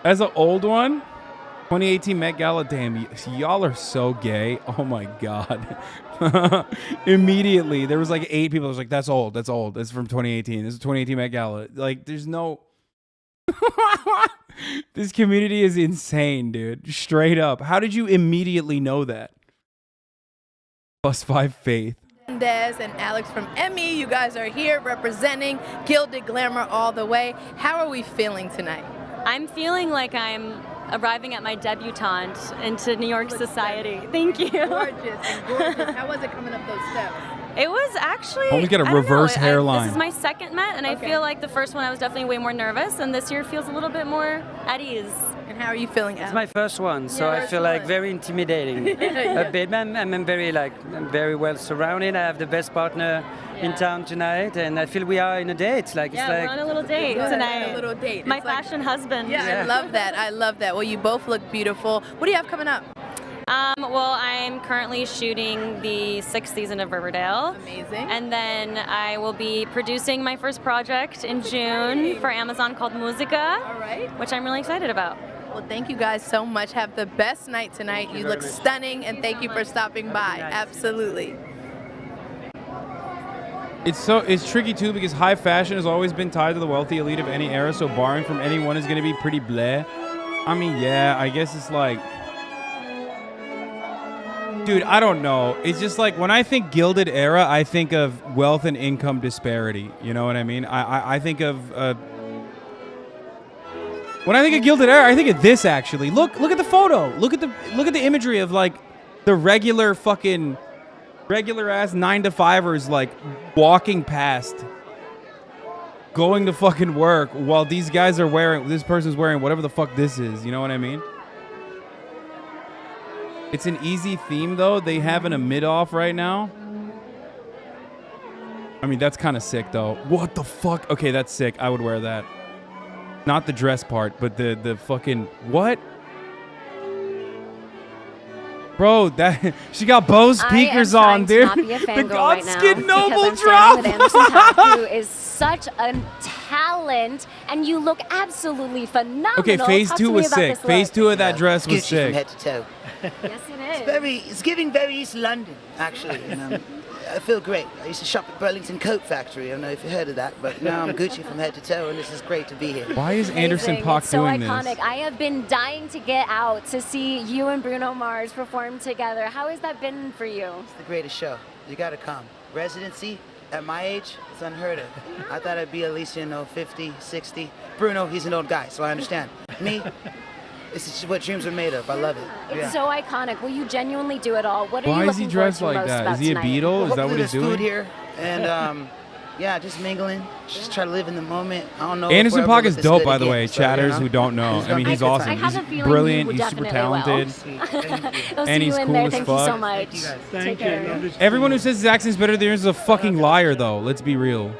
As an old one? 2018 Met Gala. Damn, y'all are so gay. Oh my God. Immediately, there was like 8 people. I was like, that's old. That's old. That's from 2018. This is 2018 Met Gala. Like, there's no... This community is insane, dude. Straight up. How did you immediately know that? +5 faith. Des and Alex from Emmy, you guys are here representing Gilded Glamour all the way. How are we feeling tonight? I'm feeling like I'm arriving at my debutante into New York society. Thank you. Gorgeous and gorgeous. How was it coming up those steps? It was actually... Homie's got a I don't know, reverse hairline. This is my second Met, and I feel like the first one I was definitely way more nervous, and this year feels a little bit more at ease. And how are you feeling, It's my first one, so I feel like very intimidating. A bit. I'm very well surrounded. I have the best partner in town tonight, and I feel we are in a date. Like Yeah, we're on a little date tonight. A little date. My fashion husband. Yeah, I love that. I love that. Well, you both look beautiful. What do you have coming up? Well, I'm currently shooting the 6th season of Riverdale. Amazing. And then I will be producing my first project in June for Amazon called Musica. All right. Which I'm really excited about. Well, thank you guys so much. Have the best night tonight. You look stunning, and thank you for stopping by. Absolutely. It's tricky too because high fashion has always been tied to the wealthy elite of any era, so borrowing from anyone is going to be pretty bleh. I mean, yeah, I guess it's like, dude, I don't know. It's just like when I think Gilded Era, I think of wealth and income disparity. You know what I mean? I think of when I think of Gilded Era, I think of this actually. Look at the photo. Look at the imagery of like the regular ass 9-to-5ers like walking past, going to fucking work while these guys are this person's wearing whatever the fuck this is. You know what I mean? It's an easy theme though. They have in a mid-off right now. I mean, that's kind of sick though. What the fuck? Okay, that's sick. I would wear that. Not the dress part, but the fucking what? Bro, that she got Bose speakers on, dude. Not be a The fangirl right Godskin now Noble because I'm drop. standing with Anderson Paak, who is such a talent, and you look absolutely phenomenal. Okay, phase Talk 2 to me was about sick. this Phase look. 2 of that dress was Gucci from sick. head to toe. Yes, it is. It's giving very East London, actually. And, I feel great. I used to shop at Burlington Coat Factory. I don't know if you heard of that, but now I'm Gucci from head to toe, and this is great to be here. Why is Anderson Amazing. Paak It's so doing iconic. this? I have been dying to get out to see you and Bruno Mars perform together. How has that been for you? It's the greatest show. You gotta come. Residency at my age, it's unheard of. I thought I'd be at least, 50, 60. Bruno, he's an old guy, so I understand. Me, this is what dreams are made of. I love it. It's so iconic. Will you genuinely do it all? What are Why you is he looking forward dressed to like most that? about Is he a tonight? Beatle? Is that what Hopefully he's there's food doing? here, and yeah, just mingling. Just try to live in the moment. I don't know. Anderson if we'll Paak ever is look this dope, good by the again, way. so, Chatters who don't know. I mean, he's awesome. I have He's a feeling brilliant. you He's super definitely talented. will. And he's cool as Thank you so fuck. much. Take care. Everyone who says his accent's better than yours is a fucking liar, though. Let's be real.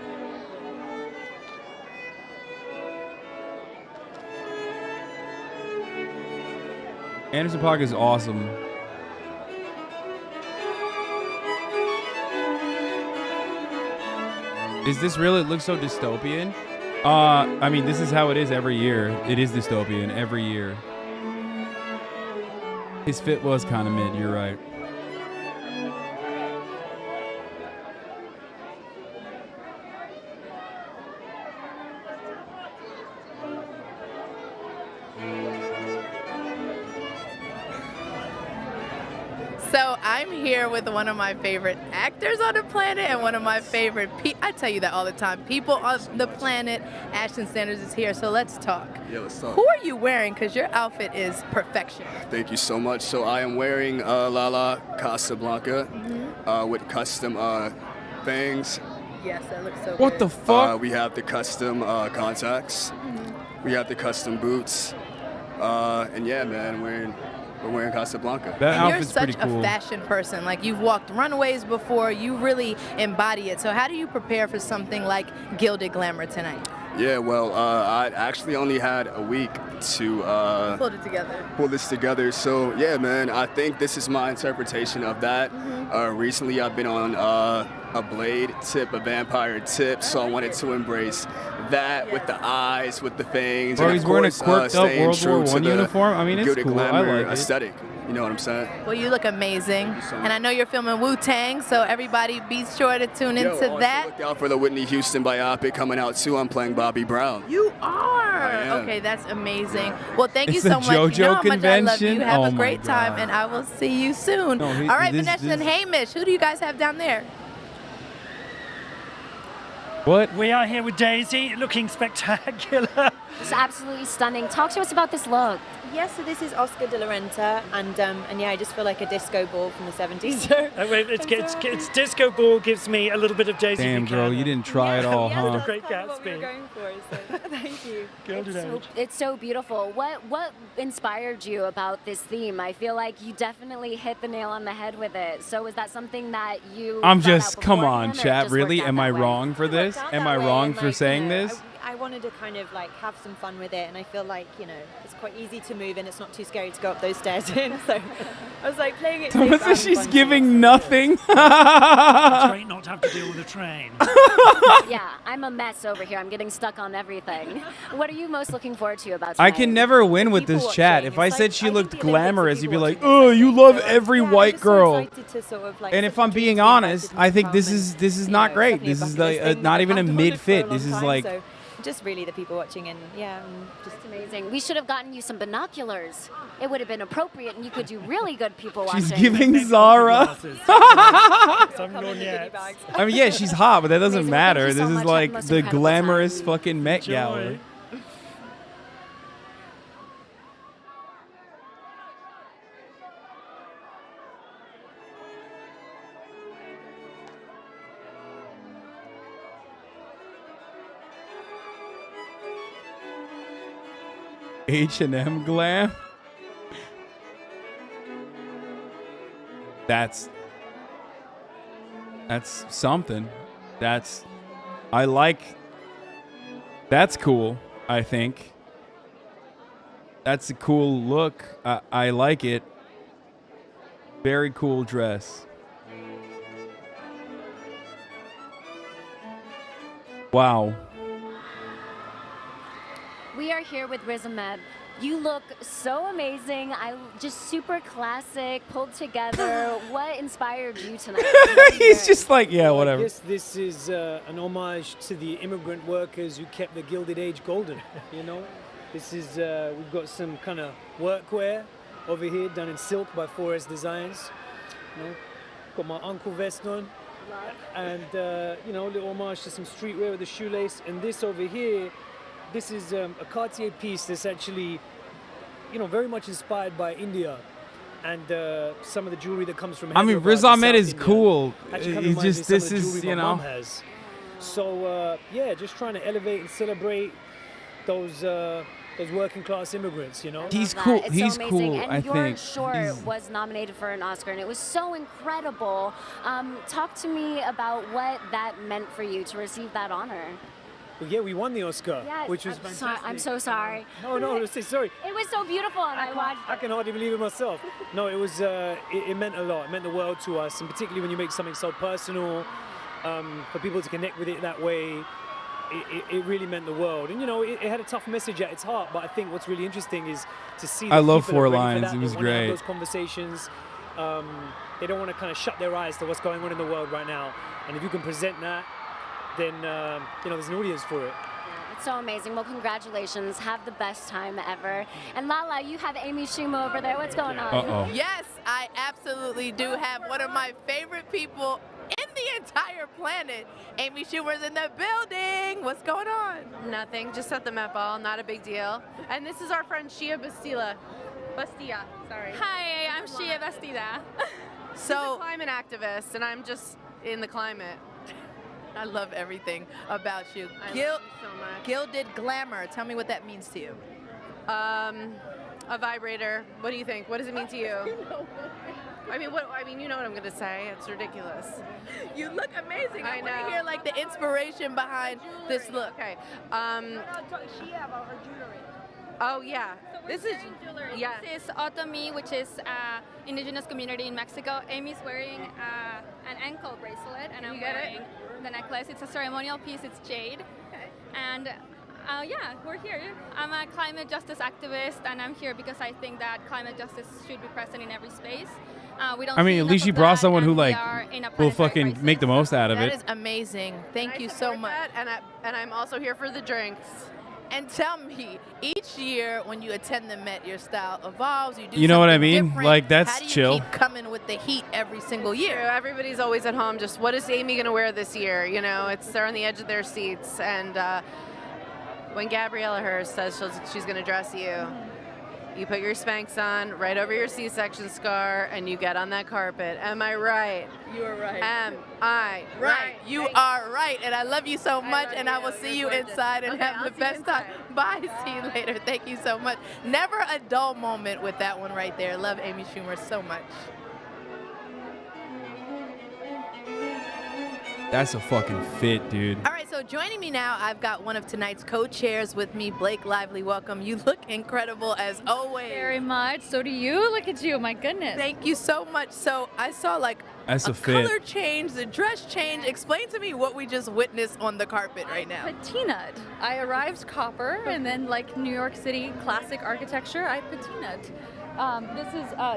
Anderson Paak is awesome. Is this really? It looks so dystopian. I mean, this is how it is every year. It is dystopian every year. His fit was kind of mid. You're right. So I'm here with one of my favorite actors on the planet and one of my favorite I tell you that all the time. People on the planet. Ashton Sanders is here, so let's talk. Yeah, let's talk. Who are you wearing? Because your outfit is perfection. Thank you so much. So I am wearing Lala Casablanca with custom bangs. Yes, that looks so What good. the fuck? We have the custom contacts. We have the custom boots. And yeah, man, we're wearing Casablanca. That And you're outfit's such pretty cool. a fashion person. Like, you've walked runways before. You really embody it. So how do you prepare for something like Gilded Glamour tonight? Yeah, well, I actually only had a week to Pulled it together. pull this together. So yeah, man, I think this is my interpretation of that. Recently, I've been on a blade tip, a vampire tip, so I wanted to embrace that with the eyes, with the fangs, Bro, and he's of wearing a course, quirked up staying World true War to I the uniform. I mean, it's Gilded cool. I Glamour like it. aesthetic. You know what I'm saying? Well, you look amazing. And I know you're filming Wu-Tang, so everybody be sure to tune into also that. Look out for the Whitney Houston biopic coming out too. I'm playing Bobby Brown. You are. am. Okay, that's amazing. Well, thank you It's so the much. You know JoJo how much I love you. convention? Have Oh a my great time, God. and I will see you soon. No, All right, this- Vanessa and Hamish, who do you guys have down there? What? We are here with Daisy, looking spectacular. It's absolutely stunning. Talk to us about this look. Yes, so this is Oscar de la Renta, and yeah, I just feel like a disco ball from the 70s. So Wait, it's disco ball gives me a little bit of Daisy. Damn, girl, Buchanan. you didn't try at all, huh? Great That's what we were Gatsby. going for. So thank you. Gilded Age. It's so beautiful. What inspired you about this theme? I feel like you definitely hit the nail on the head with it. So is that something that you I'm thought out just, come on, beforehand, or chat. just Really? worked out Am I that way? wrong for this? Am I wrong for saying this? I wanted wanted to kind of like have some fun with it, and I feel like, you know, it's quite easy to move and it's not too scary to go up those stairs in. So I was like playing it safe. Someone says she's giving nothing. It's great not to have to deal with a train. Yeah, I'm a mess over here. I'm getting stuck on everything. What are you most looking forward to about tonight? I can never win with this chat. If I It's said like, she I looked think the Olympics glamorous, of you'd be people like, watching oh, you love every white girl. excited to sort of, like, And if I'm being honest, I think this is not great. This is like not even a mid fit. This is like. So just really the people watching, and yeah, just amazing. We should have gotten you some binoculars. It would have been appropriate, and you could do really good people watching. She's giving Zara. I mean, yeah, she's hot, but that doesn't matter. This is like the glamorous fucking Met Gala. H&M glam. That's something. That's cool, I think. That's a cool look. I like it. Very cool dress. Wow. We are here with Riz Ahmed. You look so amazing. Just super classic, pulled together. What inspired you tonight? He's just like, yeah, whatever. I guess this is an homage to the immigrant workers who kept the Gilded Age golden, you know? This is, we've got some kind of workwear over here done in silk by 4S Designs. You know, got my uncle vest on. And, you know, a little homage to some streetwear with the shoelace. And this over here, this is a Cartier piece that's actually, you know, very much inspired by India, and some of the jewelry that comes from. I mean, Riz Ahmed is cool. He's just, this is, you know. So yeah, just trying to elevate and celebrate those working class immigrants, you know. He's cool. It's He's so cool. And I your think. short was nominated for an Oscar, and it was so incredible. Talk to me about what that meant for you to receive that honor. Well, yeah, we won the Oscar, Yes, which was fantastic. I'm so sorry. No, sorry. It was so beautiful, and I watched. I can hardly believe it myself. No, it was. It meant a lot. It meant the world to us, and particularly when you make something so personal, for people to connect with it that way, it really meant the world. And you know, it had a tough message at its heart. But I think what's really interesting is to see. I love people are 4 ready for Lines. that. It was They wanna have great. those conversations. They don't want to kind of shut their eyes to what's going on in the world right now. And if you can present that, then you know, there's an audience for it. It's so amazing. Well, congratulations. Have the best time ever. And Lala, you have Amy Schumer over there. What's going on? Uh-oh. Yes, I absolutely do have one of my favorite people in the entire planet. Amy Schumer's in the building. What's going on? Nothing, just at the Met Ball, not a big deal. And this is our friend Shia Bastilla, sorry. Hi, I'm Shia Bastida. She's a climate activist, and I'm just in the climate. I love everything about you. I love you so much. Gilded glamour. Tell me what that means to you. A vibrator. What do you think? What does it mean to you? I mean, you know what I'm gonna say. It's ridiculous. You look amazing. I I want to know. hear like the inspiration behind this look. Okay. Shia about her jewelry. Oh yeah. So This is jewelry. yeah. This is Otomi, which is indigenous community in Mexico. Amy's wearing an ankle bracelet, and I'm You get it? wearing the necklace. It's a ceremonial piece. It's jade. Okay. And yeah, we're here. I'm a climate justice activist, and I'm here because I think that climate justice should be present in every space. We don't I mean, see at enough least she of brought that, someone who and we like are in a will planetary fucking crisis. make the most out of That it. is amazing. Thank you so much. And I'm also here for the drinks. And tell me, each year when you attend the Met, your style evolves. You do You know what I something mean? different. Like, that's How do you chill. keep coming with the heat every single year? Everybody's always at home. Just what is Amy gonna wear this year? You know, they're on the edge of their seats. And when Gabriella Hearst says she's gonna dress you, you put your Spanx on right over your C-section scar, and you get on that carpet. Am I right? You are right. Am I right? You are right. And I love you so much. And I will see you inside and have the best time. Bye. See you later. Thank you so much. Never a dull moment with that one right there. Love Amy Schumer so much. That's a fucking fit, dude. All right, so joining me now, I've got one of tonight's co-chairs with me, Blake Lively. Welcome. You look incredible as always. Very much. So do you. Look at you. My goodness. Thank you so much. So I saw like That's a fit. color change, the dress change. Explain to me what we just witnessed on the carpet right now. Patinaed. I arrived copper, and then like New York City classic architecture, I patinaed.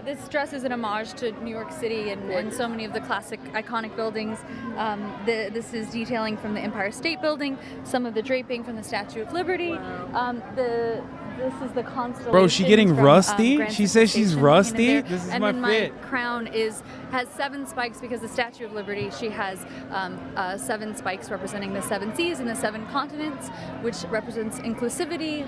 This dress is an homage to New York City and so many of the classic iconic buildings. This is detailing from the Empire State Building, some of the draping from the Statue of Liberty. This is the constellation. Bro, she getting from, rusty? Grand She says she's Central Station rusty? painted there. This is and my then fit. My crown has 7 spikes because the Statue of Liberty, she has 7 spikes representing the 7 seas and the 7 continents, which represents inclusivity,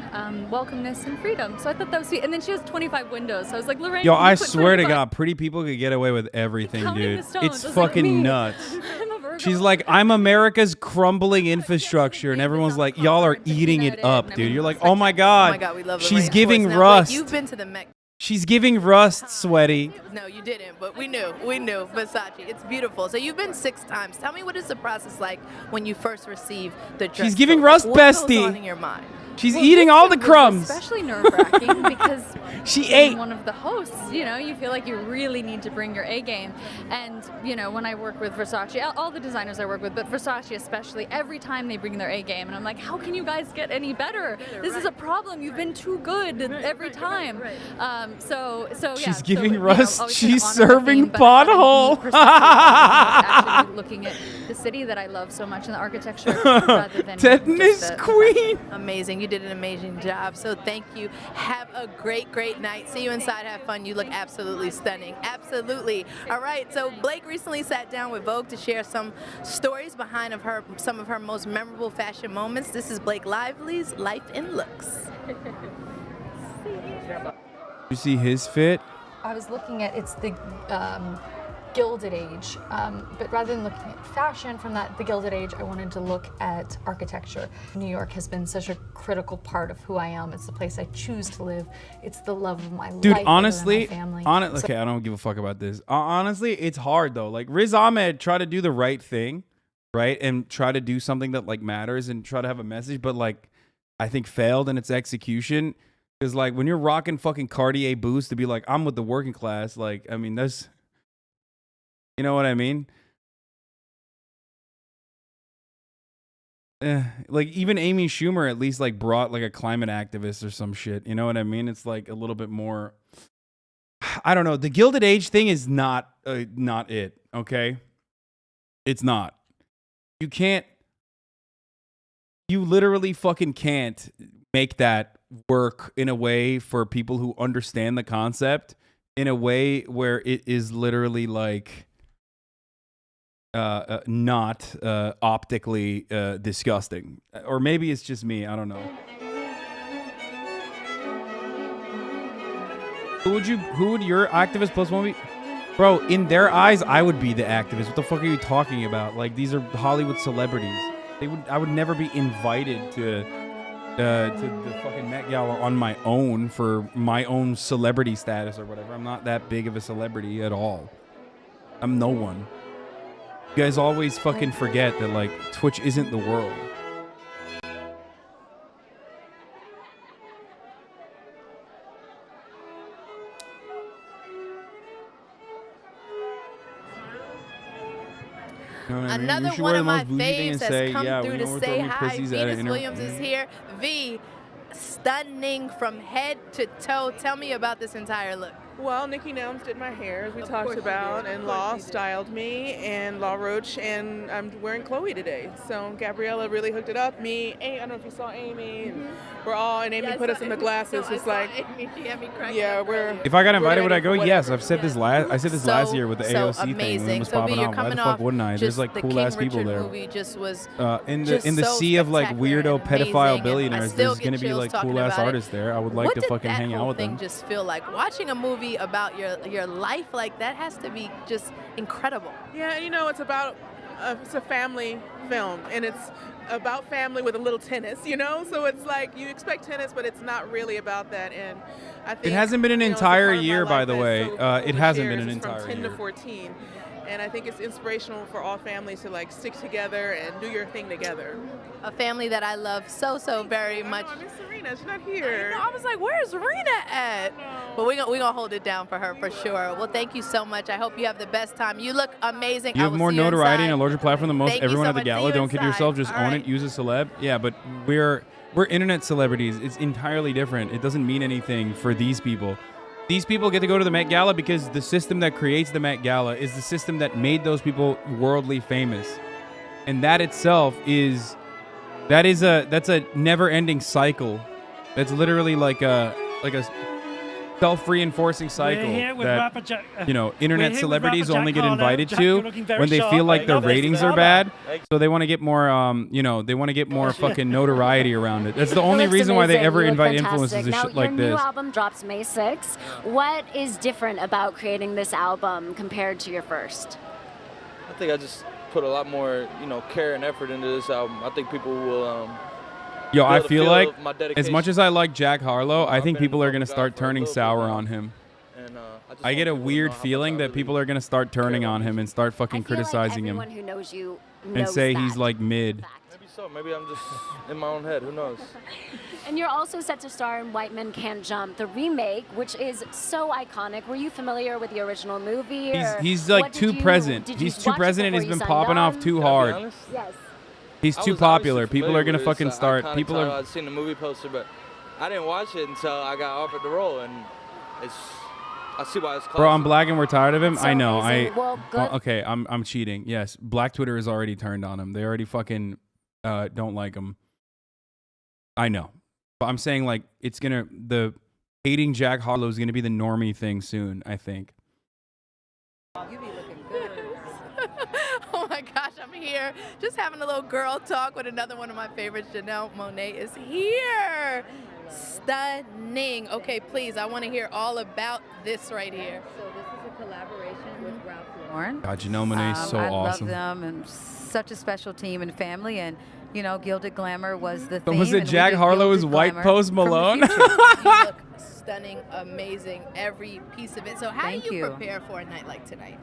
welcomeness, and freedom. So I thought that was sweet. And then she has 25 windows. So I was like, Lorraine, Yo, can you I put swear to 25? God, pretty people could get away with everything, Counting dude. the stones, It's just like me. fucking nuts. I'm a Virgo. She's like, I'm America's crumbling infrastructure, and everyone's like, y'all are eating it up, dude. You're like, oh my God. Oh my God, we love She's Lorraine's giving voice. Now, rust. Blake, you've been to the Met. She's giving rust, sweaty. No, you didn't, but we knew. Versace. It's beautiful. So you've been 6 times. Tell me, what is the process like when you first receive the dress? She's giving code? rust, What goes bestie. on in your mind? She's eating all the It was crumbs. especially nerve-wracking because She being ate. one of the hosts, you know, you feel like you really need to bring your A game. And, you know, when I work with Versace, all the designers I work with, but Versace especially, every time they bring their A game, and I'm like, how can you guys get any better? This is a problem. You've been too good every time. So yeah. She's giving so, rust. always She's kind of honor the serving theme, but having pothole. the perspective of actually looking at the city that I love so much and the architecture rather than Tetanus just the queen. Amazing. You did an amazing job. So thank you. Have a great, great night. See you inside. Have fun. You look absolutely stunning. Absolutely. All right. So Blake recently sat down with Vogue to share some stories behind some of her most memorable fashion moments. This is Blake Lively's Life in Looks. You see his fit? I was looking at, it's the Gilded Age, but rather than looking at fashion from the Gilded Age, I wanted to look at architecture. New York has been such a critical part of who I am. It's the place I choose to live. It's the love of my Dude, life. honestly, my family. okay, I don't give a fuck about this. Honestly, it's hard though. Like Riz Ahmed tried to do the right thing, right, and try to do something that like matters and try to have a message, but like I think failed in its execution. Because like when you're rocking fucking Cartier boots to be like, I'm with the working class, like I mean that's, you know what I mean? Like even Amy Schumer at least like brought like a climate activist or some shit. You know what I mean? It's like a little bit more. I don't know. The Gilded Age thing is not it. Okay, it's not. You literally fucking can't make that work in a way for people who understand the concept in a way where it is literally like not optically disgusting. Or maybe it's just me. I don't know. Who would your activist plus one be? Bro, in their eyes, I would be the activist. What the fuck are you talking about? Like, these are Hollywood celebrities. I would never be invited to the fucking Met Gala on my own for my own celebrity status or whatever. I'm not that big of a celebrity at all. I'm no one. You guys always fucking forget that, like, Twitch isn't the world. You know what I mean? Another You should one wear of the my most bougie thing faves and has say, come yeah, through we to know say we're hi. pussies at Venus an Williams is here. V, stunning from head to toe. Tell me about this entire look. Well, Nikki Nelms did my hair, as we Of talked course you about, did. Of and course Law you did. styled me, and Law Roach, and I'm wearing Chloe today. So Gabriella really hooked it up. Me, I don't know if you saw Amy, and we're all, and Amy Yeah, I put saw us in the Amy. glasses. No, I It's saw like, Amy. She had me cracking yeah, up we're. If I got invited, we're would I ready go? for Yes, whatever. I've said this last. I said this last year with the AOC thing when it amazing. was So popping V, you're off. Why the coming fuck off wouldn't I? There's just like the cool King ass people Richard there. movie just was In just the so sea of like spectacular weirdo and amazing, pedophile and billionaires, I still there's gonna get be chills like talking cool ass about it. artists there. I would like What to did fucking that hang out whole with thing them. just feel like? Watching a movie about your life like that has to be just incredible. Yeah, you know, it's about, it's a family film, and it's about family with a little tennis, you know? So it's like, you expect tennis, but it's not really about that, and I think... It hasn't been an you know, it's a entire part of my year, by life the that way. so It hasn't been an shares. It's entire from 10 year. to 14. And I think it's inspirational for all families to like stick together and do your thing together. A family that I love so very much. I miss Serena. She's not here. I was like, where's Serena at? But we're gonna hold it down for her for sure. Well, thank you so much. I hope you have the best time. You look amazing. You have more notoriety and a larger platform than most Thank you everyone so at the much. gala. See you Don't kid inside. yourself. Just All own right. it. Use a celeb. Yeah, but we're internet celebrities. It's entirely different. It doesn't mean anything for these people. These people get to go to the Met Gala because the system that creates the Met Gala is the system that made those people worldly famous. And that itself that's a never-ending cycle. That's literally like a self-reinforcing cycle here with that rapper Jack- internet we're here with celebrities rapper only Jack get Harlow. invited Jack, to you're looking very when they sharp. feel like I their love this. ratings are bad. So they want to get more they want to get more fucking notoriety around it. That's the only looks reason why they amazing. ever You look invite fantastic. influencers to Now, shit like your this. new album drops May 6th. What is different about creating this album compared to your first? I think I just put a lot more, care and effort into this album. I think people will. Yo, I feel like my as dedication. much as I like Jack Harlow, I think been people are involved gonna with God start for a turning little bit sour now. on him. And I get a weird feeling that people are gonna start turning on him and start fucking criticizing him Everyone who knows you and knows say that. he's like mid. Maybe so. Maybe I'm just in my own head. Who knows? And you're also set to star in White Men Can't Jump, the remake, which is so iconic. Were you familiar with the original movie? He's like too present. He's too present and he's been popping off too hard. Yes. He's I too was popular. obviously People are familiar gonna with fucking this, start. iconic People title. are. I'd seen the movie poster, but I didn't watch it until I got offered the role, and I see why it's called. Bro, I'm black and we're tired of him. So I know. amazing. Well, good. Okay, I'm cheating. Yes, Black Twitter is already turned on him. They already fucking don't like him. I know, but I'm saying like the hating Jack Harlow is gonna be the normie thing soon. I think. You be looking good. Oh my gosh, I'm here just having a little girl talk with another one of my favorites. Janelle Monáe is here. Stunning. Okay, please, I want to hear all about this right here. So this is a collaboration with Ralph Lauren. God, Janelle Monáe is so I awesome. love them and such a special team and family. And Gilded Glamour was the So theme. was it and we Jack did Harlow is Gilded white Glamour Post from the Malone? future. You look stunning, amazing, every piece of it. So how Thank do you you. prepare for a night like tonight?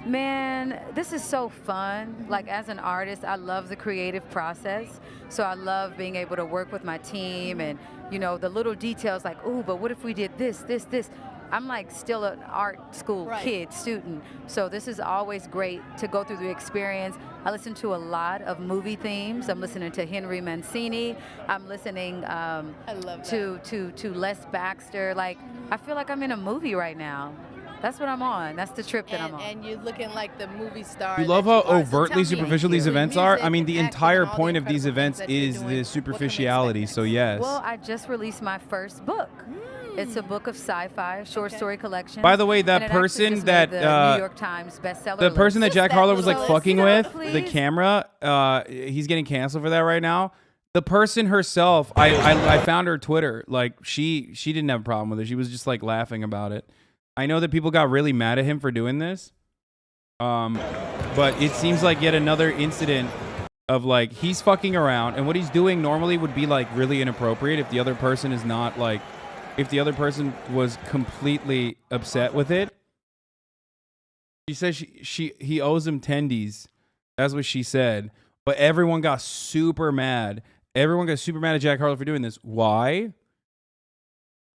Man, this is so fun. Like as an artist, I love the creative process. So I love being able to work with my team and, the little details like, ooh, but what if we did this, this, this? I'm like still an art school kid, student. So this is always great to go through the experience. I listen to a lot of movie themes. I'm listening to Henry Mancini. I'm listening to Les Baxter. Like, I feel like I'm in a movie right now. That's what I'm on. That's the trip that I'm on. And you're looking like the movie star. You love how that you are. So overtly tell me, superficial these events are. I mean, the acting, entire and all the point of these incredible events things that you're is doing. the superficiality. So yes. Well, I just released my first book. It's a book of sci-fi, short story collection. By the way, that and it actually person just that made the New York Times bestseller the person that list. Jack Harlow was like So, fucking with please. the camera, he's getting canceled for that right now. The person herself, I found her Twitter. Like she didn't have a problem with it. She was just like laughing about it. I know that people got really mad at him for doing this. But it seems like yet another incident of like he's fucking around, and what he's doing normally would be like really inappropriate if the other person is not like, if the other person was completely upset with it. She says he owes him tendies. That's what she said. But everyone got super mad. Everyone got super mad at Jack Harlow for doing this. Why?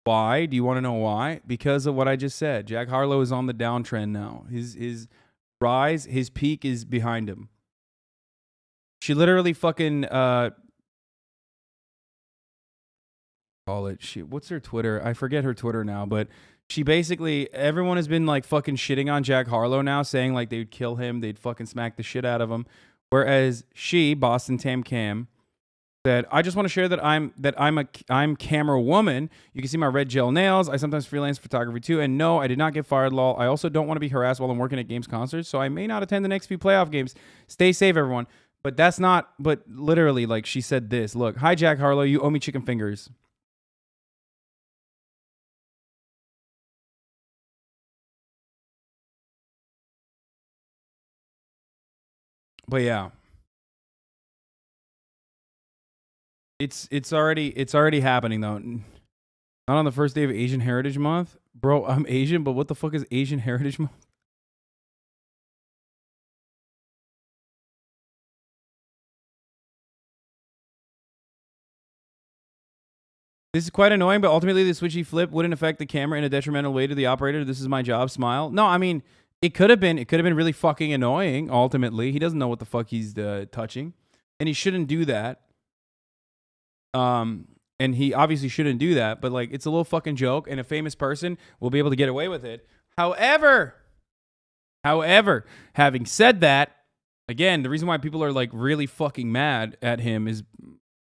Why? Do you want to know why? Because of what I just said. Jack Harlow is on the downtrend now. His rise, his peak is behind him. She literally fucking call it what's her Twitter? I forget her Twitter now, but she basically, everyone has been like fucking shitting on Jack Harlow now, saying like they would kill him, they'd fucking smack the shit out of him. Whereas she, Boston Tam Cam, said, I just want to share that I'm camera woman. You can see my red gel nails. I sometimes freelance photography too. And no, I did not get fired, lol. I also don't want to be harassed while I'm working at games concerts, so I may not attend the next few playoff games. Stay safe, everyone. But that's not, but literally, like she said this. Look, hi Jack Harlow, you owe me chicken fingers. But yeah. It's already happening though. Not on the first day of Asian Heritage Month. Bro, I'm Asian, but what the fuck is Asian Heritage Month? This is quite annoying, but ultimately the switchy flip wouldn't affect the camera in a detrimental way to the operator. This is my job, smile. No, I mean, it could have been really fucking annoying, ultimately. He doesn't know what the fuck he's touching. And he shouldn't do that. And he obviously shouldn't do that, but like, it's a little fucking joke, and a famous person will be able to get away with it. However, having said that, again, the reason why people are like really fucking mad at him is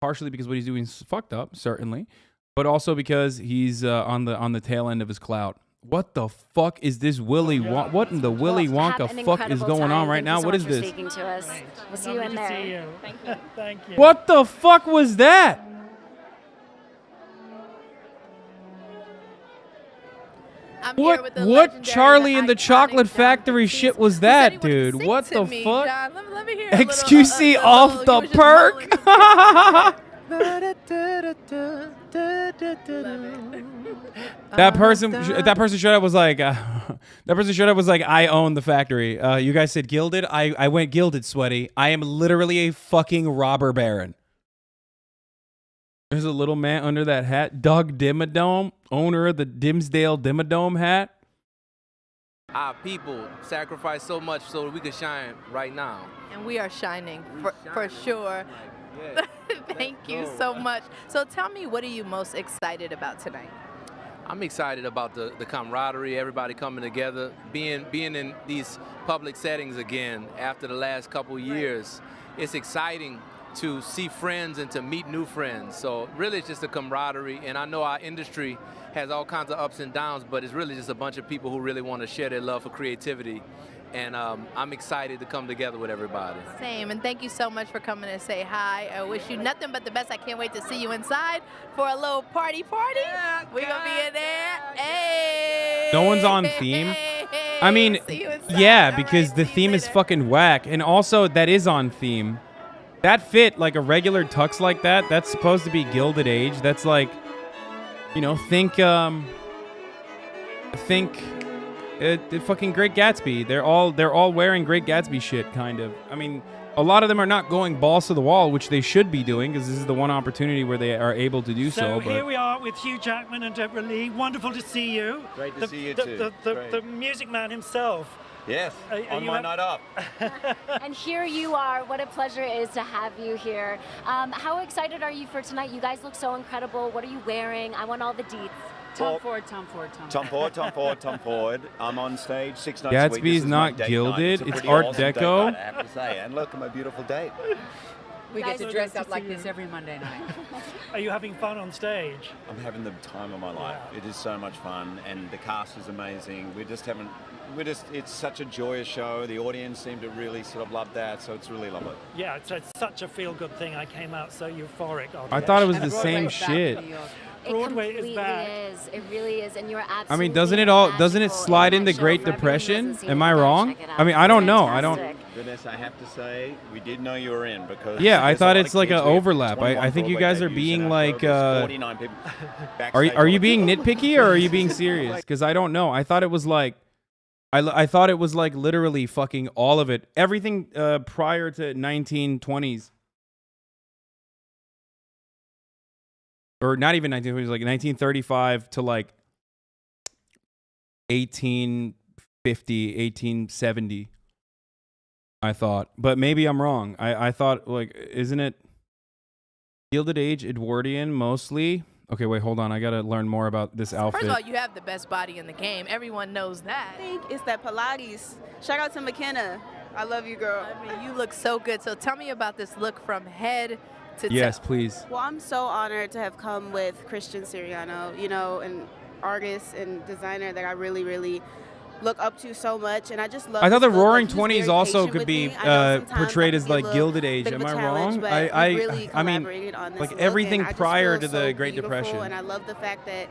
partially because what he's doing is fucked up, certainly, but also because he's on the tail end of his clout. What the fuck is this Willy Wonka? What in the Willy Wonka fuck is going on right now? What is this? Speaking to us. We'll see you in there. See you. Thank you. Thank you. What the fuck was that? What Charlie and the Chocolate Factory shit was that, dude? What the fuck? Let me hear XQC off the perk? That person showed up was like, I own the factory. You guys said gilded? I went gilded, sweaty. I am literally a fucking robber baron. There's a little man under that hat. Doug Dimmadome, owner of the Dimsdale Dimmadome hat. Our people sacrifice so much so that we could shine right now. And we are shining for sure. Yeah. Thank you so much. So tell me, what are you most excited about tonight? I'm excited about the camaraderie, everybody coming together, being in these public settings again after the last couple years. It's exciting to see friends and to meet new friends. So really it's just a camaraderie, and I know our industry has all kinds of ups and downs, but it's really just a bunch of people who really want to share their love for creativity. And I'm excited to come together with everybody. Same, and thank you so much for coming to say hi. I wish you nothing but the best. I can't wait to see you inside for a little party. Yeah, we're gonna be in there. Hey! No one's on theme. I mean, yeah, because the theme is fucking whack, and also that is on theme. That fit, like a regular tux like that, that's supposed to be Gilded Age. That's like, you know, think fucking Great Gatsby. They're all wearing Great Gatsby shit, kind of. I mean, a lot of them are not going balls to the wall, which they should be doing, because this is the one opportunity where they are able to do so. So here we are with Hugh Jackman and Deborah Lee. Wonderful to see you. Great to see you too. The music man himself. Yes, on my night off. And here you are. What a pleasure it is to have you here. How excited are you for tonight? You guys look so incredible. What are you wearing? I want all the deets. Tom Ford. I'm on stage 6 nights a week. Gatsby's not gilded. It's Art Deco. I have to say, and look at my beautiful date. We get to dress up like this every Monday night. Are you having fun on stage? I'm having the time of my life. Wow. It is so much fun, and the cast is amazing. It's such a joyous show. The audience seem to really sort of love that, so it's really lovely. Yeah, it's such a feel-good thing. I came out so euphoric. I thought it was the same shit. Broadway is back. It really is, and you're absolutely. I mean, doesn't it slide into Great Depression? Am I wrong? I mean, I don't know. I don't. Vanessa, I have to say, we did know you were in because. Yeah, I thought it's like an overlap. I think you guys are being like. 49 people are you being nitpicky or are you being serious? Because I don't know. I thought it was like. I thought it was like literally fucking all of it. Everything prior to 1920s. Or not even 1920s, like 1935 to like 1850, 1870, I thought. But maybe I'm wrong. I thought, like, isn't it Gilded Age, Edwardian, mostly? Okay, wait, hold on. I got to learn more about this outfit. First of all, you have the best body in the game. Everyone knows that. I think it's that Pilates. Shout out to McKenna. I love you, girl. I mean, you look so good. So tell me about this look from head to toe. Yes, please. Well, I'm so honored to have come with Christian Siriano, you know, an artist and designer that I really, really look up to so much, and I just love. I thought the his look. Roaring Like, *20s also could be portrayed as like Gilded Age. Am I wrong? I mean, like everything prior to the Great Depression. And I love the fact that,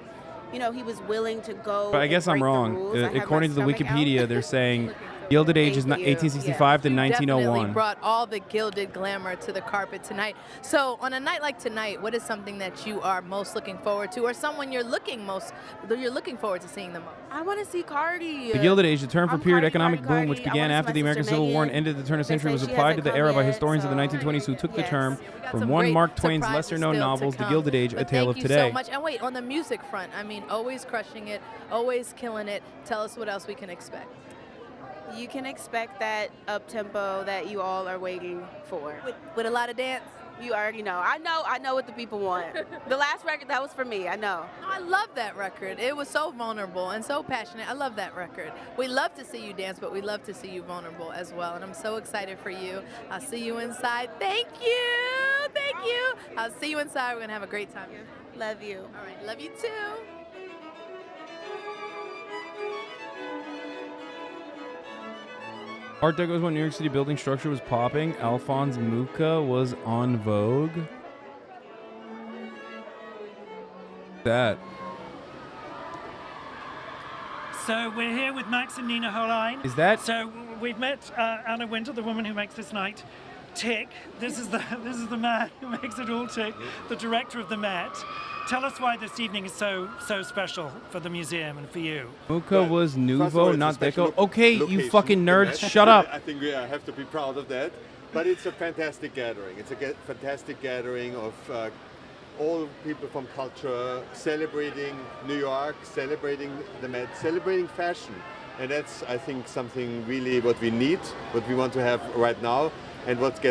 you know, he was willing to go. But I guess I'm break the wrong. rules. According to the Wikipedia, they're saying Gilded Age is Thank you. 1865 to You 1901. definitely brought all the gilded glamour to the carpet tonight. So on a night like tonight, what is something that you are most looking forward to, or someone you're looking forward to seeing the most? I want to see Cardi. The Gilded Age, the term for period economic boom which began after the American Civil War and ended the turn of the century, was applied to the era by historians of the 1920s who took the term from one Mark Twain's lesser-known novels, The Gilded Age, A Tale of Today. Thank you so much. And wait, on the music front, I mean, always crushing it, always killing it. Tell us what else we can expect. You can expect that up-tempo that you all are waiting for. With a lot of dance? You already know. I know what the people want. The last record, that was for me, I know. I love that record. It was so vulnerable and so passionate. I love that record. We love to see you dance, but we love to see you vulnerable as well. And I'm so excited for you. I'll see you inside. Thank you. Thank you. I'll see you inside. We're going to have a great time. Love you. All right. Love you too. Art Deco was when New York City building structure was popping. Alphonse Mucha was on Vogue. That. So we're here with Max and Nina Holine. Is that- So we've met Anna Winter, the woman who makes this night tick. This is the man who makes it all tick, the director of the Met. Tell us why this evening is so special for the museum and for you. Mucha was Nouveau, not Deco. Deco. Okay, you fucking nerds, shut up. I think we have to be proud of that. But it's a fantastic gathering. It's a fantastic gathering of all people from culture, celebrating New York, celebrating the Met, celebrating fashion. And that's, I think, something really what we need, what we want to have right now, and what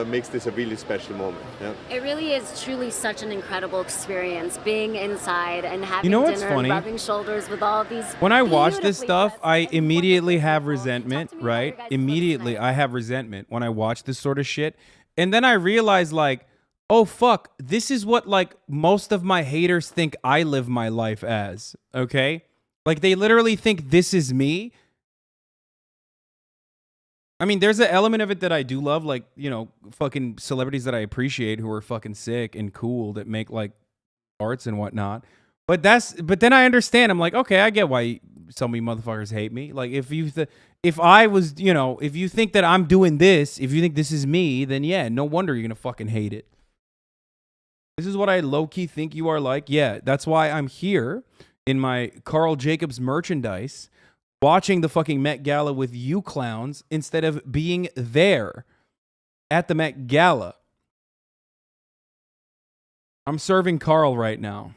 makes this a really special moment. Yeah. It really is truly such an incredible experience being inside and having You know what's dinner funny? and rubbing shoulders with all these. When I watch this beautifully stuff, dressed I immediately have resentment, right? Immediately, I have resentment when I watch this sort of shit. And then I realize, like, oh, fuck, this is what, like, most of my haters think I live my life as, okay? Like, they literally think this is me. I mean, there's an element of it that I do love, like, you know, fucking celebrities that I appreciate who are fucking sick and cool that make, like, arts and whatnot. But then I understand. I'm like, okay, I get why some of you motherfuckers hate me. Like, if I was, you know, if you think that I'm doing this, if you think this is me, then yeah, no wonder you're gonna fucking hate it. This is what I low-key think you are like. Yeah, that's why I'm here in my Carl Jacobs merchandise watching the fucking Met Gala with you clowns instead of being there at the Met Gala. I'm serving Carl right now.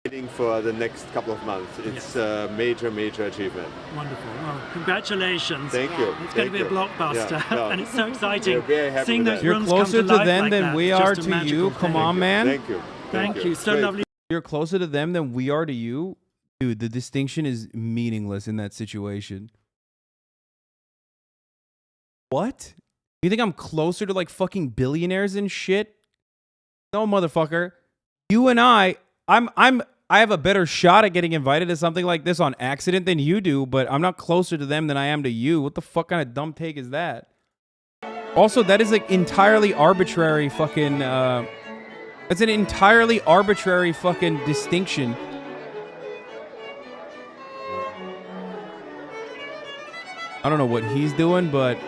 Waiting for the next couple of months. It's a major achievement. Wonderful. Well, congratulations. Thank you. It's going to be a blockbuster, and it's so exciting. We're very happy seeing with those that. You're rooms closer come to life them like than that. we It's are just a to you. magical Come thing. on, man. Thank you. Thank you. So Great. lovely. You're closer to them than we are to you. Dude, the distinction is meaningless in that situation. What? You think I'm closer to like fucking billionaires and shit? No, motherfucker. You and I have a better shot at getting invited to something like this on accident than you do, but I'm not closer to them than I am to you. What the fuck kind of dumb take is that? Also, that is like entirely arbitrary fucking, that's an entirely arbitrary fucking distinction. I don't know what he's doing, but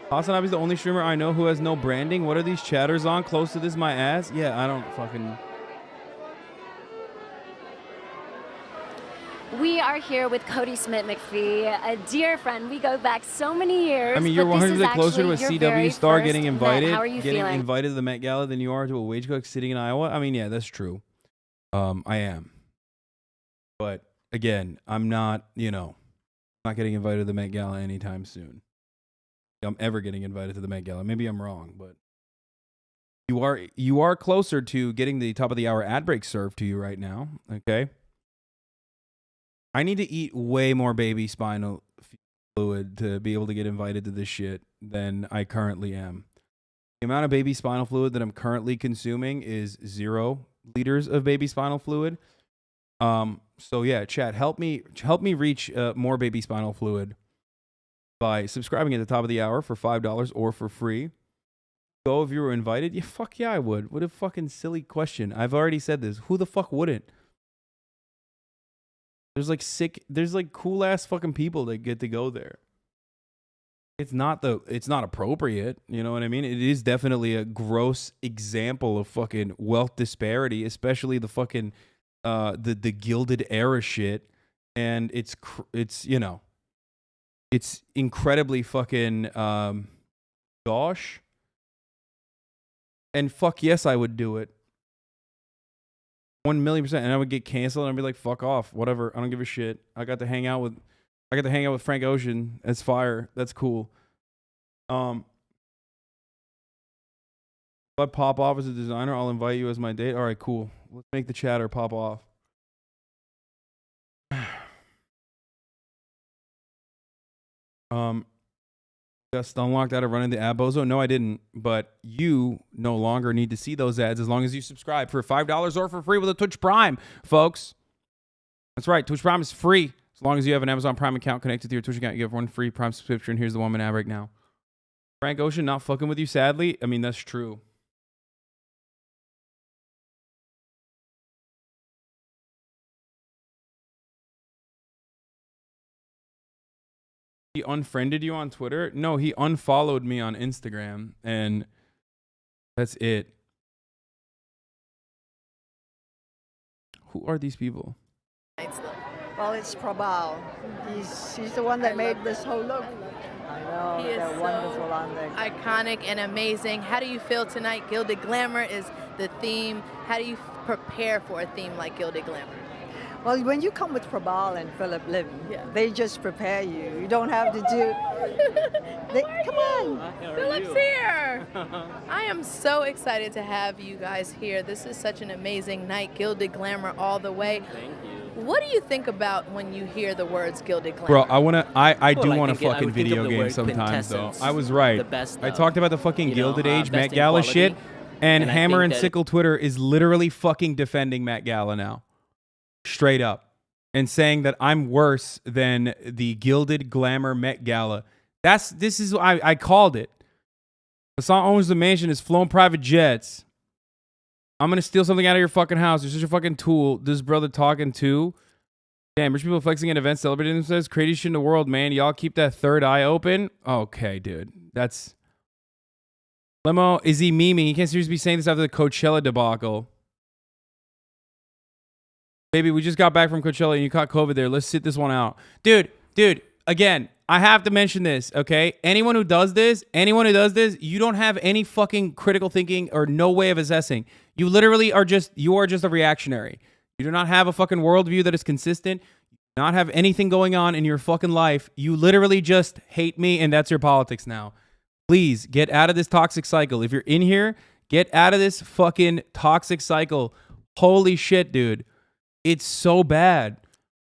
HasanAbi is the only streamer I know who has no branding. What are these chatters on? Close to this my ass? Yeah, I don't fucking... We are here with Cody Smith-McPhee, a dear friend. We go back so many years. I mean, you're but this is 100% closer to a actually your very CW star first getting Met. invited. How are you getting feeling? invited to the Met Gala than you are to a wage cook sitting in Iowa. I mean, yeah, that's true. I am. But again, I'm not, you know, not getting invited to the Met Gala anytime soon. I'm ever getting invited to the Met Gala. Maybe I'm wrong, but you are closer to getting the top of the hour ad break served to you right now. Okay. I need to eat way more baby spinal fluid to be able to get invited to this shit than I currently am. The amount of baby spinal fluid that I'm currently consuming is 0 liters of baby spinal fluid. So yeah, chat, help me reach more baby spinal fluid by subscribing at the top of the hour for $5 or for free. go if you were invited? Yeah, fuck yeah, I would. What a fucking silly question. I've already said this. Who the fuck wouldn't? There's like cool ass fucking people that get to go there. It's not appropriate, you know what I mean? It is definitely a gross example of fucking wealth disparity, especially the fucking the Gilded Era shit, and it's you know, it's incredibly fucking gosh. And fuck yes, I would do it. 1,000,000%, and I would get canceled, and I'd be like, fuck off, whatever. I don't give a shit. I got to hang out with Frank Ocean. That's fire. That's cool. If I pop off as a designer, I'll invite you as my date. All right, cool. Let's make the chatter pop off. Just unlocked out of running the ad bozo. No, I didn't. But you no longer need to see those ads as long as you subscribe for $5 or for free with a Twitch Prime, folks. That's right. Twitch Prime is free as long as you have an Amazon Prime account connected to your Twitch account. You have one free Prime subscription. Here's the 1 minute ad right now. Frank Ocean not fucking with you, sadly. I mean, that's true. He unfriended you on Twitter? No, he unfollowed me on Instagram, and that's it. Who are these people? Well, it's Prabal. He's the one that made this whole look. I know, He is they're so wonderful, aren't they? iconic and amazing. How do you feel tonight? Gilded Glamour is the theme. How do you prepare for a theme like Gilded Glamour? Well, when you come with Prabal and Philip Lim, they just prepare you. You don't have to do... come on. Philip's here. I am so excited to have you guys here. This is such an amazing night. Gilded Glamour all the way. Thank you. What do you think about when you hear the words Gilded Glamour? Bro, I do want a fucking video game sometimes, though. I was right. I talked about the fucking Gilded Age Met Gala shit, and Hammer and Sickle Twitter is literally fucking defending Met Gala now. Straight up. And saying that I'm worse than the Gilded Glamour Met Gala. I called it. Hasan owns the mansion, has flown private jets. I'm gonna steal something out of your fucking house. You're such a fucking tool. This brother talking too. Damn, rich people flexing at events, celebrating themselves. Craziest shit in the world, man. Y'all keep that third eye open. Okay, dude. That's... Lemo, is he memeing? He can't seriously be saying this after the Coachella debacle. Baby, we just got back from Coachella and you caught COVID there. Let's sit this one out. Dude, again, I have to mention this, okay? Anyone who does this, you don't have any fucking critical thinking or no way of assessing. You literally are just a reactionary. You do not have a fucking worldview that is consistent. You do not have anything going on in your fucking life. You literally just hate me, and that's your politics now. Please, get out of this toxic cycle. If you're in here, get out of this fucking toxic cycle. Holy shit, dude. It's so bad.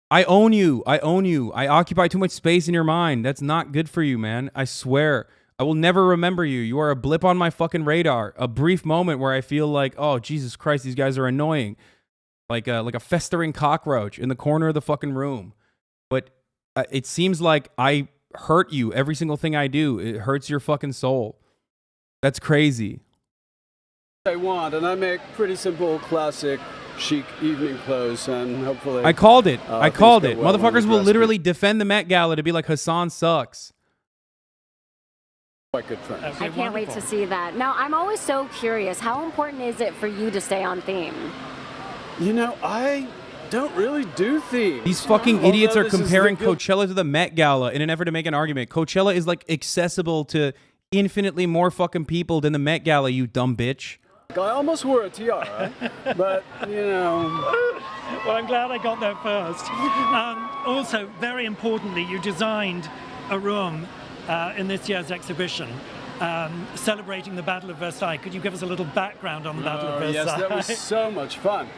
I own you. I occupy too much space in your mind. That's not good for you, man. I swear. I will never remember you. You are a blip on my fucking radar. A brief moment where I feel like, oh, Jesus Christ, these guys are annoying. Like a festering cockroach in the corner of the fucking room. But it seems like I hurt you every single thing I do. It hurts your fucking soul. That's crazy. I want, and I make pretty simple, classic, chic evening clothes, and hopefully... I called it. Well Motherfuckers will literally defend the Met Gala to be like, Hasan sucks. Quite good friends. I can't wait to see that. Now, I'm always so curious. How important is it for you to stay on theme? You know, I don't really do themes. These fucking idiots are comparing Coachella to the Met Gala in an effort to make an argument. Coachella is like accessible to infinitely more fucking people than the Met Gala, you dumb bitch. I almost wore a tiara, but, you know... Well, I'm glad I got there first. Also, very importantly, you designed a room in this year's exhibition celebrating the Battle of Versailles. Could you give us a little background on the Battle of Versailles? Yes, that was so much fun.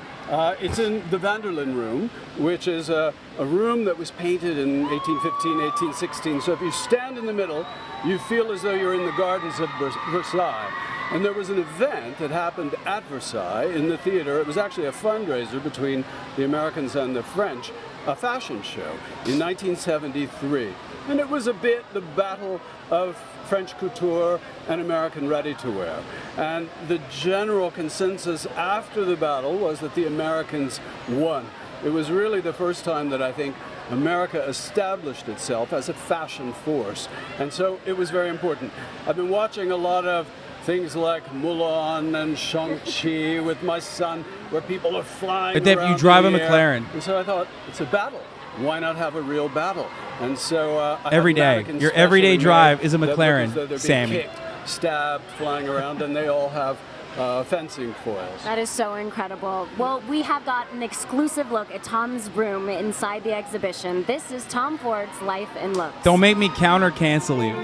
It's in the Vanderlyn Room, which is a room that was painted in 1815, 1816. So if you stand in the middle, you feel as though you're in the gardens of Versailles. And there was an event that happened at Versailles in the theater. It was actually a fundraiser between the Americans and the French. a fashion show in 1973. And it was a bit the battle of French couture and American ready-to-wear. And the general consensus after the battle was that the Americans won. It was really the first time that I think America established itself as a fashion force. And so it was very important. I've been watching a lot of things like Mulan and Shang-Chi with my son, where people are flying around you drive a the air. McLaren. And so I thought, it's a battle. Why not have a real battle? And so I Every have day. mannequins Your everyday specially drive made is a that look McLaren, as though they're being Sammy. kicked, stabbed, flying around, and they all have fencing foils. That is so incredible. Well, we have got an exclusive look at Tom's room inside the exhibition. This is Tom Ford's Life and Looks. Don't make me counter-cancel you.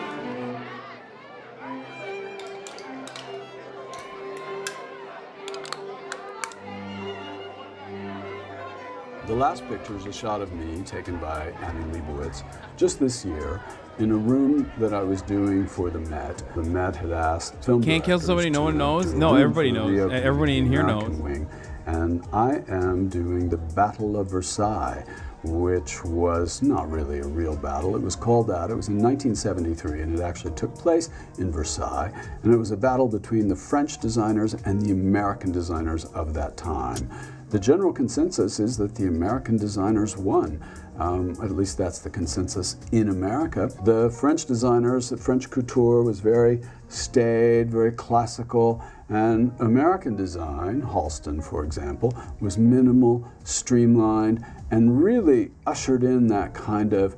The last picture is a shot of me taken by Annie Leibovitz just this year in a room that I was doing for the Met. The Met had asked film Can't kill directors somebody no one to knows? do a No, room everybody for the knows. reopening Everybody in of the here American knows. Wing. And I am doing the Battle of Versailles, which was not really a real battle. It was called that. It was in 1973, and it actually took place in Versailles. And it was a battle between the French designers and the American designers of that time. The general consensus is that the American designers won. At least that's the consensus in America. The French designers, the French couture was very staid, very classical, and American design, Halston for example, was minimal, streamlined, and really ushered in that kind of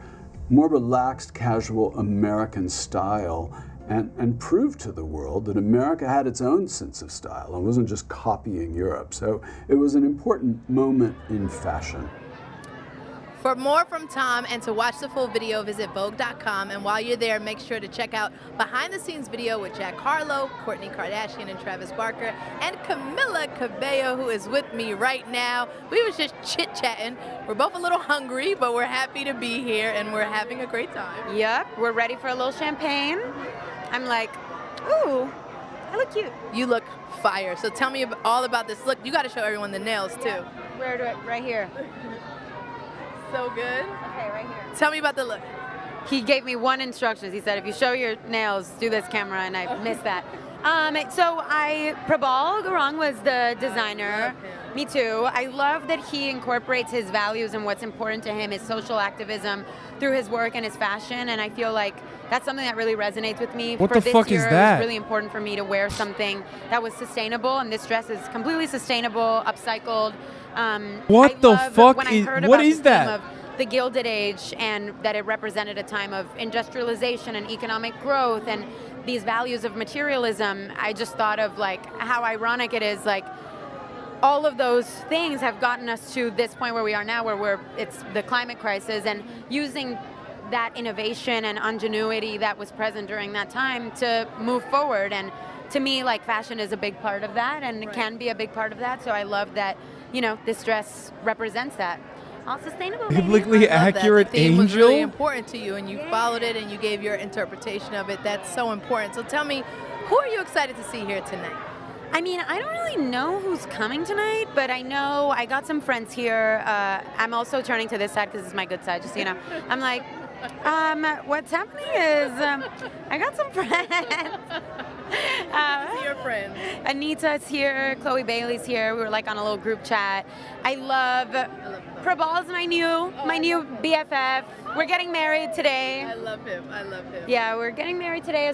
more relaxed, casual American style and proved to the world that America had its own sense of style and wasn't just copying Europe. So it was an important moment in fashion. For more from Tom and to watch the full video, visit Vogue.com. And while you're there, make sure to check out behind-the-scenes video with Jack Harlow, Kourtney Kardashian and Travis Barker, and Camila Cabello, who is with me right now. We was just chit-chatting. We're both a little hungry, but we're happy to be here, and we're having a great time. Yep, we're ready for a little champagne. I'm like, ooh, I look cute. You look fire. So tell me all about this look. You got to show everyone the nails, too. Where do I, right here. So good. Okay, right here. Tell me about the look. He gave me one instructions. He said, if you show your nails, do this camera, and I missed that. Prabal Gurung was the designer. Me too. I love that he incorporates his values and what's important to him, his social activism, through his work and his fashion, and I feel like that's something that really resonates with me. What For the this fuck year, is that? It was really important for me to wear something that was sustainable, and this dress is completely sustainable, upcycled. What the fuck when I is- heard what about is the that? theme of the Gilded Age and that it represented a time of industrialization and economic growth and these values of materialism, I just thought of like how ironic it is, like all of those things have gotten us to this point where we are now, where it's the climate crisis, and using that innovation and ingenuity that was present during that time to move forward. And to me, like, fashion is a big part of that, and it can be a big part of that. So I love that, you know, this dress represents that. All sustainable. Biblically accurate The theme was really angel? important to you, and you followed it, and you gave your interpretation of it. That's so important. So tell me, who are you excited to see here tonight? I mean, I don't really know who's coming tonight, but I know I got some friends here. I'm also turning to this side because it's my good side, just so you know. I'm like, what's happening is I got some friends. Your friends. Anita's here, Chloe Bailey's here. We were like on a little group chat. I love Prabal's my new BFF. We're getting married today. I love him. I love him. Yeah, we're getting married today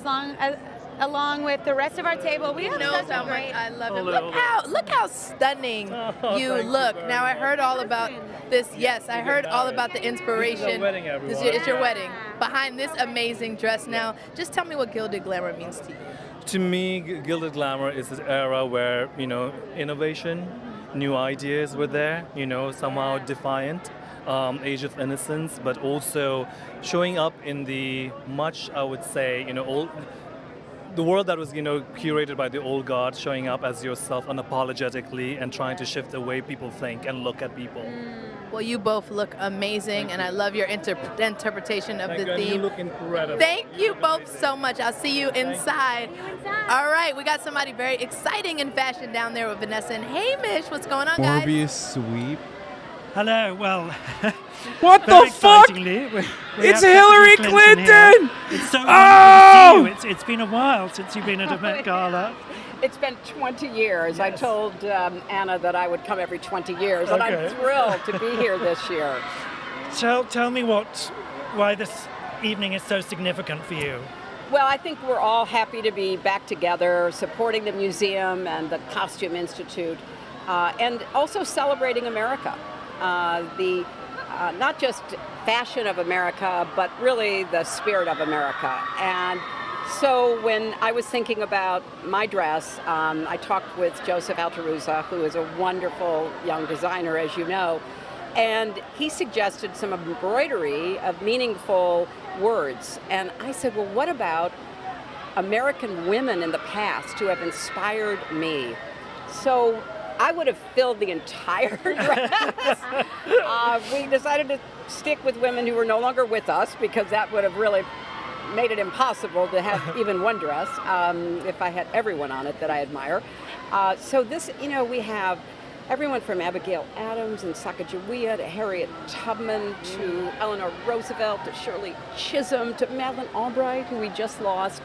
along with the rest of our table. We He knows such a how much great. I love him. Hold it, Look how stunning you thank you look. very Now I heard all about this. Yes, I heard all about the inspiration. This is our wedding, everyone. It's your wedding. Behind this amazing dress. Now, just tell me what Gilded Glamour means to you. To me, Gilded Glamour is this era where, you know, innovation, new ideas were there, you know, somehow defiant, age of innocence, but also showing up in the much, I would say, you know, the world that was, you know, curated by the old guard, showing up as yourself unapologetically and trying to shift the way people think and look at people. Well, you both look amazing, and I love your interpretation of Thank the you, and theme. you look incredible. Thank you both so much. I'll see you inside. All right, we got somebody very exciting in fashion down there with Vanessa and Hamish. What's going on, guys? Morbius sweep. Hello. Well, what very the fuck? excitingly, we It's have Hillary Clinton Clinton! here. It's so Oh! wonderful to see you. It's been a while since you've been at a Met Gala. It's been 20 years. Yes. I told Anna that I would come every 20 years, and I'm Okay. thrilled to be here this year. Tell me why this evening is so significant for you. Well, I think we're all happy to be back together, supporting the museum and the Costume Institute, and also celebrating America. Not just fashion of America, but really the spirit of America. And so when I was thinking about my dress, I talked with Joseph Altaruza, who is a wonderful young designer, as you know, and he suggested some embroidery of meaningful words. And I said, well, what about American women in the past who have inspired me? So I would have filled the entire dress. We decided to stick with women who were no longer with us, because that would have really made it impossible to have even one dress if I had everyone on it that I admire. So this, we have everyone from Abigail Adams and Sacagawea to Harriet Tubman to Eleanor Roosevelt to Shirley Chisholm to Madeleine Albright, who we just lost.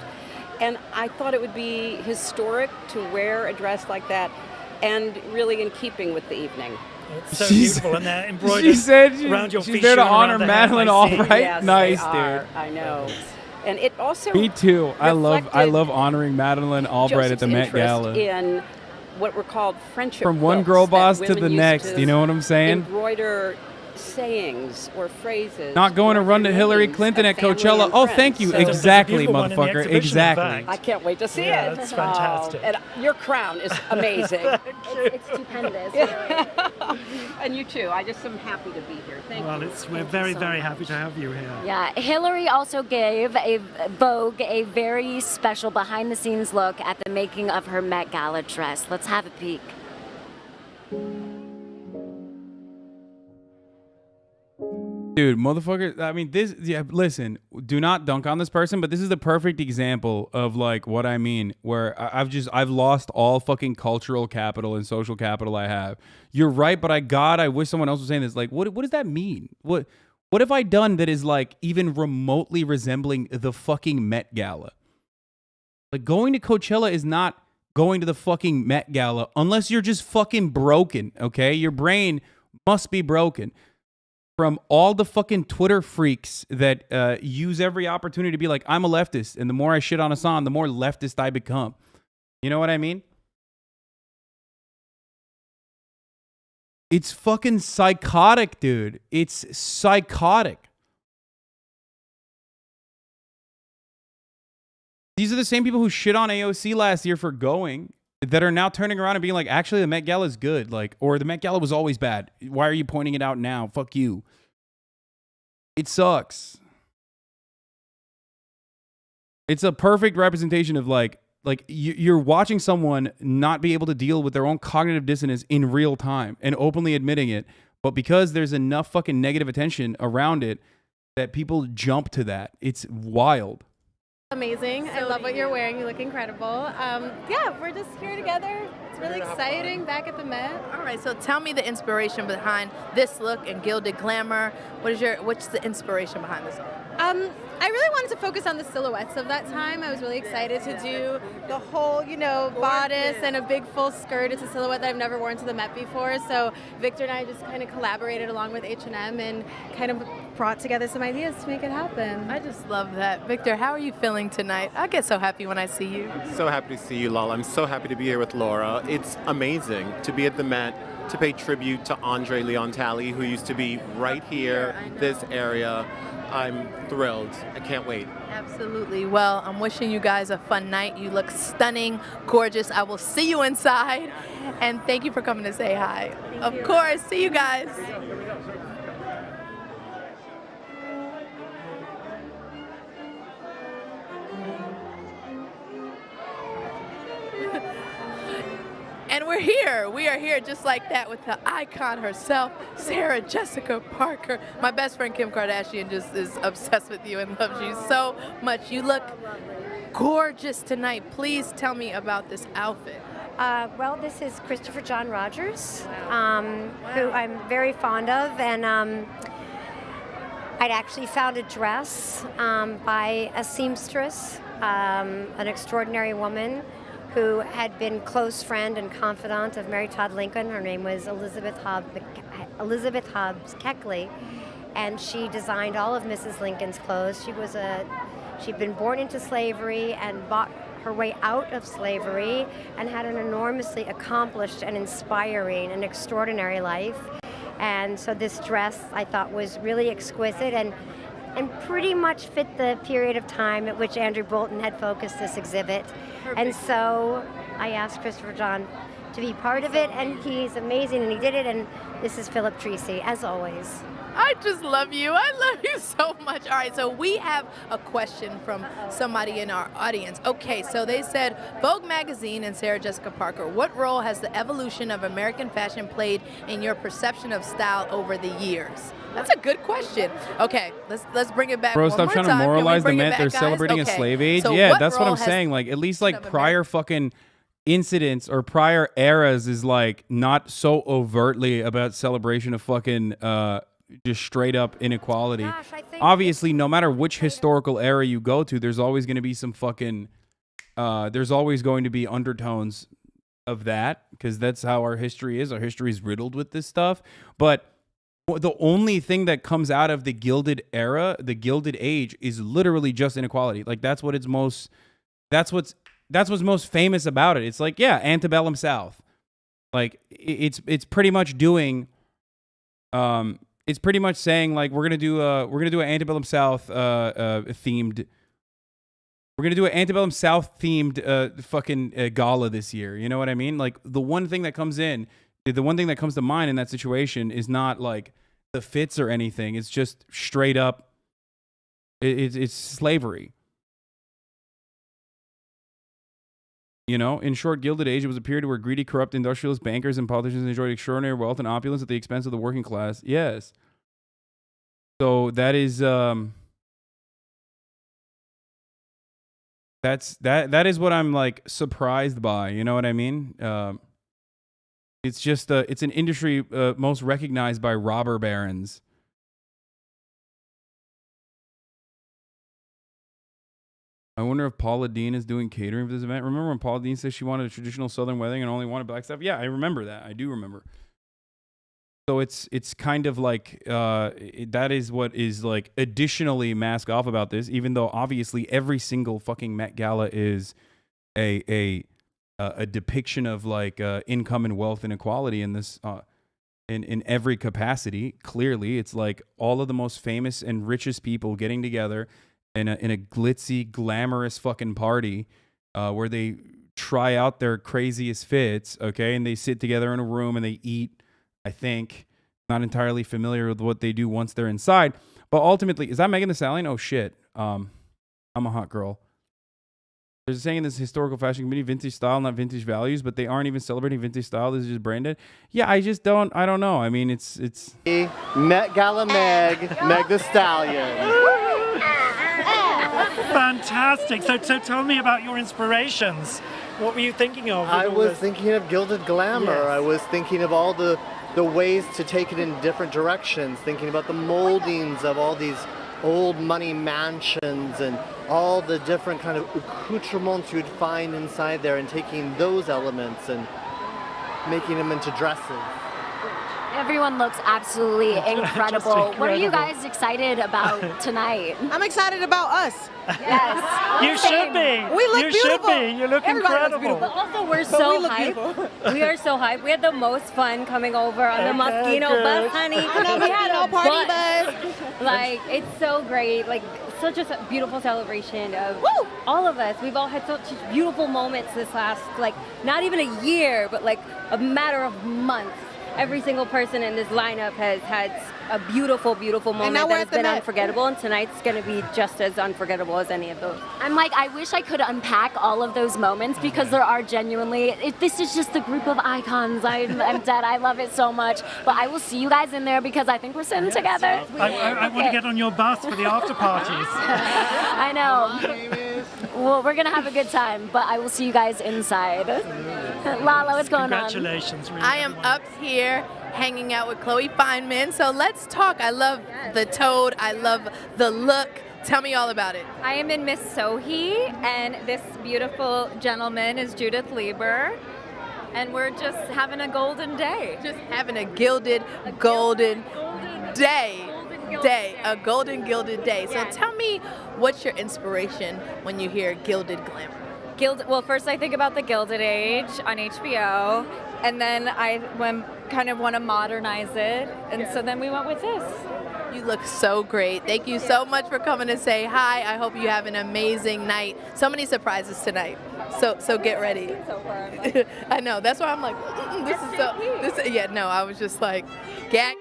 And I thought it would be historic to wear a dress like that, and really in keeping with the evening. It's so beautiful, and they're embroidered around your feet. She's there to and around honor the Madeleine hem, I see. Albright. Yes, Nice, they are. dude. I know. And it also Me too. I love reflected honoring Madeleine Albright at the Met Joseph's Gala. interest in what were called friendship From one books girl that boss to women the used next, to you know what I'm saying? Embroider sayings or phrases. Not going to run to Hillary Clinton at Coachella. Oh, thank you. So- Exactly, motherfucker. Exactly. I can't wait to see Yeah, it. that's fantastic. And your crown is amazing. It's stupendous. Really. And you too. I just am happy to be here. Thank Well, you. we're very, very happy to have you here. Yeah, Hillary also gave Vogue a very special behind-the-scenes look at the making of her Met Gala dress. Let's have a peek. Dude, motherfucker, I mean, listen, do not dunk on this person, but this is the perfect example of like what I mean, where I've lost all fucking cultural capital and social capital I have. You're right, but I wish someone else was saying this. Like, what does that mean? What have I done that is like even remotely resembling the fucking Met Gala? Like, going to Coachella is not going to the fucking Met Gala unless you're just fucking broken, okay? Your brain must be broken. From all the fucking Twitter freaks that use every opportunity to be like, I'm a leftist, and the more I shit on Hasan, the more leftist I become. You know what I mean? It's fucking psychotic, dude. It's psychotic. These are the same people who shit on AOC last year for going, that are now turning around and being like, actually, the Met Gala is good. Like, or the Met Gala was always bad. Why are you pointing it out now? Fuck you. It sucks. It's a perfect representation of like you're watching someone not be able to deal with their own cognitive dissonance in real time and openly admitting it. But because there's enough fucking negative attention around it that people jump to that. It's wild. Amazing. I love what you're wearing. You look incredible. Yeah, we're just here together. It's really exciting back at the Met. All right, so tell me the inspiration behind this look and gilded glamour. What's the inspiration behind this look? I really wanted to focus on the silhouettes of that time. I was really excited to do the whole, bodice and a big full skirt. It's a silhouette that I've never worn to the Met before. So Victor and I just kind of collaborated along with H&M and kind of brought together some ideas to make it happen. I just love that. Victor, how are you feeling tonight? I get so happy when I see you. So happy to see you, Lala. I'm so happy to be here with Laura. It's amazing to be at the Met, to pay tribute to Andre Leon Talley, who used to be right here, this area. I'm thrilled. I can't wait. Absolutely. Well, I'm wishing you guys a fun night. You look stunning, gorgeous. I will see you inside. And thank you for coming to say hi. Of course. See you guys. And we're here. We are here just like that with the icon herself, Sarah Jessica Parker. My best friend Kim Kardashian just is obsessed with you and loves you so much. You look gorgeous tonight. Please tell me about this outfit. Well, this is Christopher John Rogers, who I'm very fond of, and I'd actually found a dress by a seamstress, an extraordinary woman who had been close friend and confidant of Mary Todd Lincoln. Her name was Elizabeth Hobbs Keckley, and she designed all of Mrs. Lincoln's clothes. She'd been born into slavery and bought her way out of slavery and had an enormously accomplished and inspiring and extraordinary life. And so this dress I thought was really exquisite and pretty much fit the period of time at which Andrew Bolton had focused this exhibit. Perfect. And so I asked Christopher John to be part of it, and he's amazing, and he did it, and this is Philip Treacy, as always. I just love you. I love you so much. All right, so we have a question from somebody in our audience. Okay, so they said, Vogue magazine and Sarah Jessica Parker, what role has the evolution of American fashion played in your perception of style over the years? That's a good question. Okay, let's bring it back. Bro, one stop more trying to time. Can we moralize the bring it Met back, they're guys? celebrating a Okay. slave age. So Yeah, what that's what role I'm has saying. Like, at least like prior fucking incidents or prior eras is like not so overtly about celebration of fucking just straight up inequality. Obviously, no matter which historical era you go to, there's always going to be some fucking there's always going to be undertones of that, because that's how our history is. Our history is riddled with this stuff. But the only thing that comes out of the Gilded era, the Gilded Age, is literally just inequality. Like that's what's most famous about it. It's like, yeah, antebellum South. Like it's pretty much doing it's pretty much saying like we're gonna do an antebellum South themed. We're gonna do an antebellum South themed fucking gala this year. You know what I mean? Like the one thing that comes to mind in that situation is not like the fits or anything. It's just straight up. It's slavery. You know, in short, Gilded Age, it was a period where greedy, corrupt industrialists, bankers, and politicians enjoyed extraordinary wealth and opulence at the expense of the working class. Yes. So that is that is what I'm like surprised by. You know what I mean? It's just it's an industry most recognized by robber barons. I wonder if Paula Deen is doing catering for this event. Remember when Paula Deen said she wanted a traditional Southern wedding and only wanted black stuff? Yeah, I remember that. I do remember. So it's kind of like that is what is like additionally mask off about this, even though obviously every single fucking Met Gala is a depiction of like income and wealth inequality in this in every capacity. Clearly, it's like all of the most famous and richest people getting together in a glitzy, glamorous fucking party where they try out their craziest fits, okay, and they sit together in a room and they eat. I think, not entirely familiar with what they do once they're inside, but ultimately, is that Megan Thee Stallion? Oh shit, I'm a hot girl. They're saying in this historical fashion community, vintage style, not vintage values, but they aren't even celebrating vintage style. This is just branded. Yeah, I don't know. I mean, it's Met Gala Meg Thee Stallion. Fantastic. So tell me about your inspirations. What were you thinking of? I was thinking of Gilded Glamour. Yes. I was thinking of all the ways to take it in different directions, thinking about the moldings of all these old money mansions and all the different kind of accoutrements you'd find inside there, and taking those elements and making them into dresses. Everyone looks absolutely incredible. What are you guys excited about tonight? I'm excited about us. Yes. You should be. We look you beautiful. Should be. You look Everybody incredible. looks But also, we're But so we look hyped. We are so hyped. We had the most fun coming over on the Okay, Moschino good. bus, honey. I know, we had our party bus. Like, it's so great. Like, such a beautiful celebration of all of us. We've all had such beautiful moments this last, like, not even a year, but like a matter of months. Every single person in this lineup has had a beautiful, beautiful moment now we're that has at the been Met. unforgettable, and tonight's going to be just as unforgettable as any of those. I'm like, I wish I could unpack all of those moments, because there are genuinely, this is just a group of icons. I'm dead. I love it so much. But I will see you guys in there, because I think we're sitting together. I want to get on your bus for the after parties. I know. Well, we're going to have a good time, but I will see you guys inside. Lala, what's going on? Congratulations. Really, I am up here hanging out with Chloe Fineman. So let's talk. I love the toad. I love the look. Tell me all about it. I am in Miss Sohi, and this beautiful gentleman is Judith Lieber, and we're just having a golden day. Just having a gilded, golden day. A golden gilded day. So tell me, what's your inspiration when you hear gilded glamour? Well, first I think about the Gilded Age on HBO, and then I kind of want to modernize it, and so then we went with this. You look so great. Thank you so much for coming to say hi. I hope you have an amazing night. So many surprises tonight. So get ready. I know. That's why I'm like, I was just like, gag.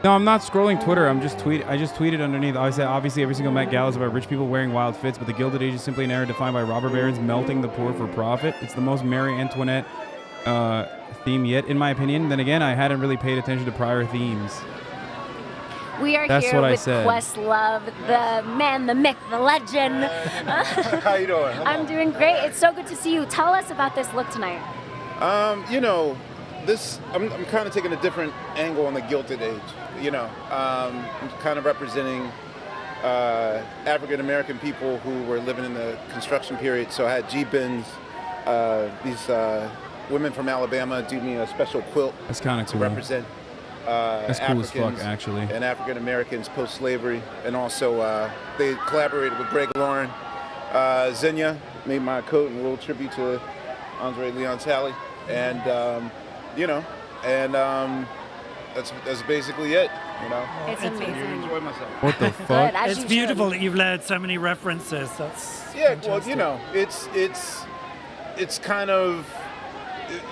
No, I'm not scrolling Twitter. I just tweeted underneath. I said, obviously, every single Met Gala is about rich people wearing wild fits, but the Gilded Age is simply an era defined by robber barons melting the poor for profit. It's the most Marie Antoinette theme yet, in my opinion. Then again, I hadn't really paid attention to prior themes. We are That's here what I with said. Questlove, the man, the myth, the legend. How you doing? I'm doing great. It's so good to see you. Tell us about this look tonight. I'm kind of taking a different angle on the Gilded Age. I'm kind of representing African American people who were living in the construction period. So I had G-Bins, these women from Alabama do me a special quilt. That's kind of to cool. represent That's cool as fuck, Africans actually. and African Americans post-slavery. And also they collaborated with Greg Lauren. Xenia made my coat in a little tribute to Andre Leon Talley. And that's basically it. It's amazing. Enjoy myself. What the fuck? It's beautiful that you've layered so many references. That's fantastic. Well, it's kind of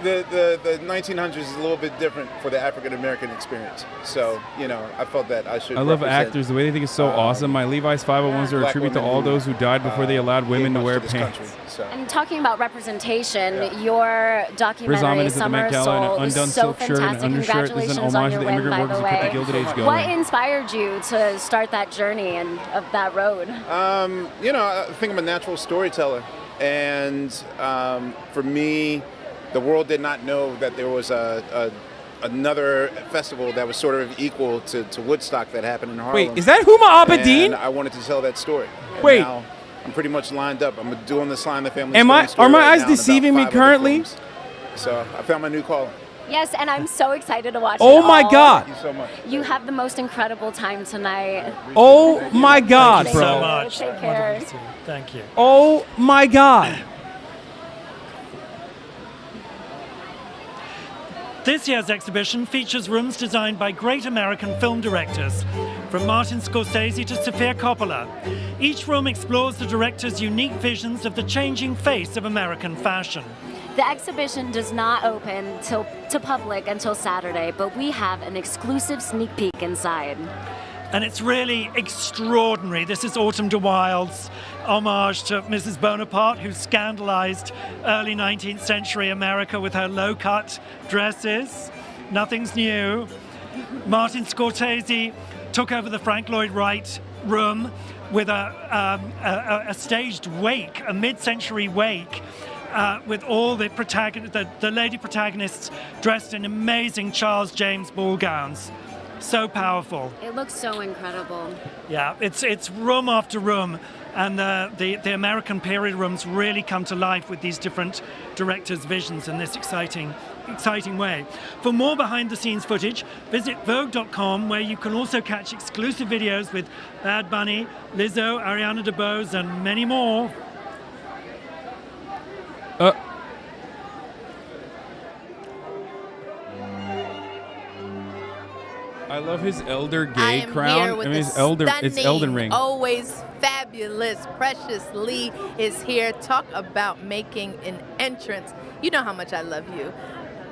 the 1900s is a little bit different for the African American experience. So I felt that I should. I love represent, actors. The way they think is so awesome. My Levi's 501s are a Black tribute to women all who, those who died before they allowed women to wear this pants. country, so. And talking about representation, your documentary, Ahmed is at the Summer Met of Gala in Soul, an is undone so silk shirt and fantastic. undershirt. This is an Congratulations homage on to your the win, immigrant by workers the who kept the way. Gilded Age going. What inspired you to start that journey and of that road? I think I'm a natural storyteller, and for me, the world did not know that there was another festival that was sort of equal to Woodstock that happened in Harlem. Wait, is that Huma Abedin? And I wanted to tell that story. And Wait. now I'm pretty much lined up. I'm doing the Sly and the Family Are story my right eyes now in deceiving about me 5 other currently? films. So I found my new calling. Yes, and I'm so excited to watch Oh it my all. God. Thank you so much. You have the most incredible time tonight. Oh my God, Thank you bro. so much. Take care. Wonderful to see you. Thank you. Oh my God. This year's exhibition features rooms designed by great American film directors, from Martin Scorsese to Sofia Coppola. Each room explores the director's unique visions of the changing face of American fashion. The exhibition does not open to public until Saturday, but we have an exclusive sneak peek inside. And it's really extraordinary. This is Autumn de Wilde's homage to Mrs. Bonaparte, who scandalized early 19th century America with her low-cut dresses. Nothing's new. Martin Scorsese took over the Frank Lloyd Wright room with a staged wake, a mid-century wake, with all the lady protagonists dressed in amazing Charles James ball gowns. So powerful. It looks so incredible. Yeah, it's room after room, and the American period rooms really come to life with these different directors' visions in this exciting way. For more behind-the-scenes footage, visit Vogue.com, where you can also catch exclusive videos with Bad Bunny, Lizzo, Ariana DeBose, and many more. I love his elder I gay am crown. here with I mean, the it's Elden stunning, Ring. always fabulous Precious Lee is here. Talk about making an entrance. You know how much I love you.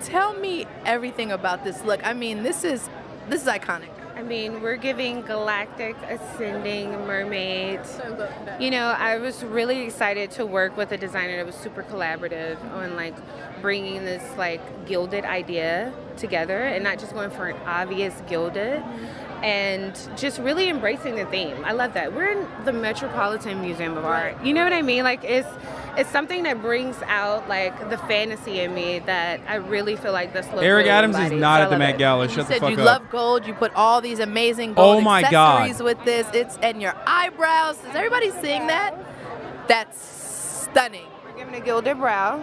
Tell me everything about this look. I mean, this is iconic. I mean, we're giving galactic ascending mermaids. You know, I was really excited to work with a designer that was super collaborative on like bringing this like gilded idea together and not just going for an obvious gilded and just really embracing the theme. I love that. We're in the Metropolitan Museum of Art. You know what I mean? Like it's something that brings out like the fantasy in me that I really feel like this look Eric really Adams is embodies. not So at the I love Met it. Gala. You Shut the said fuck you up. love gold. You put all these amazing gold Oh my God. accessories with this. And your eyebrows. Is everybody seeing that? That's stunning. We're giving a gilded brow.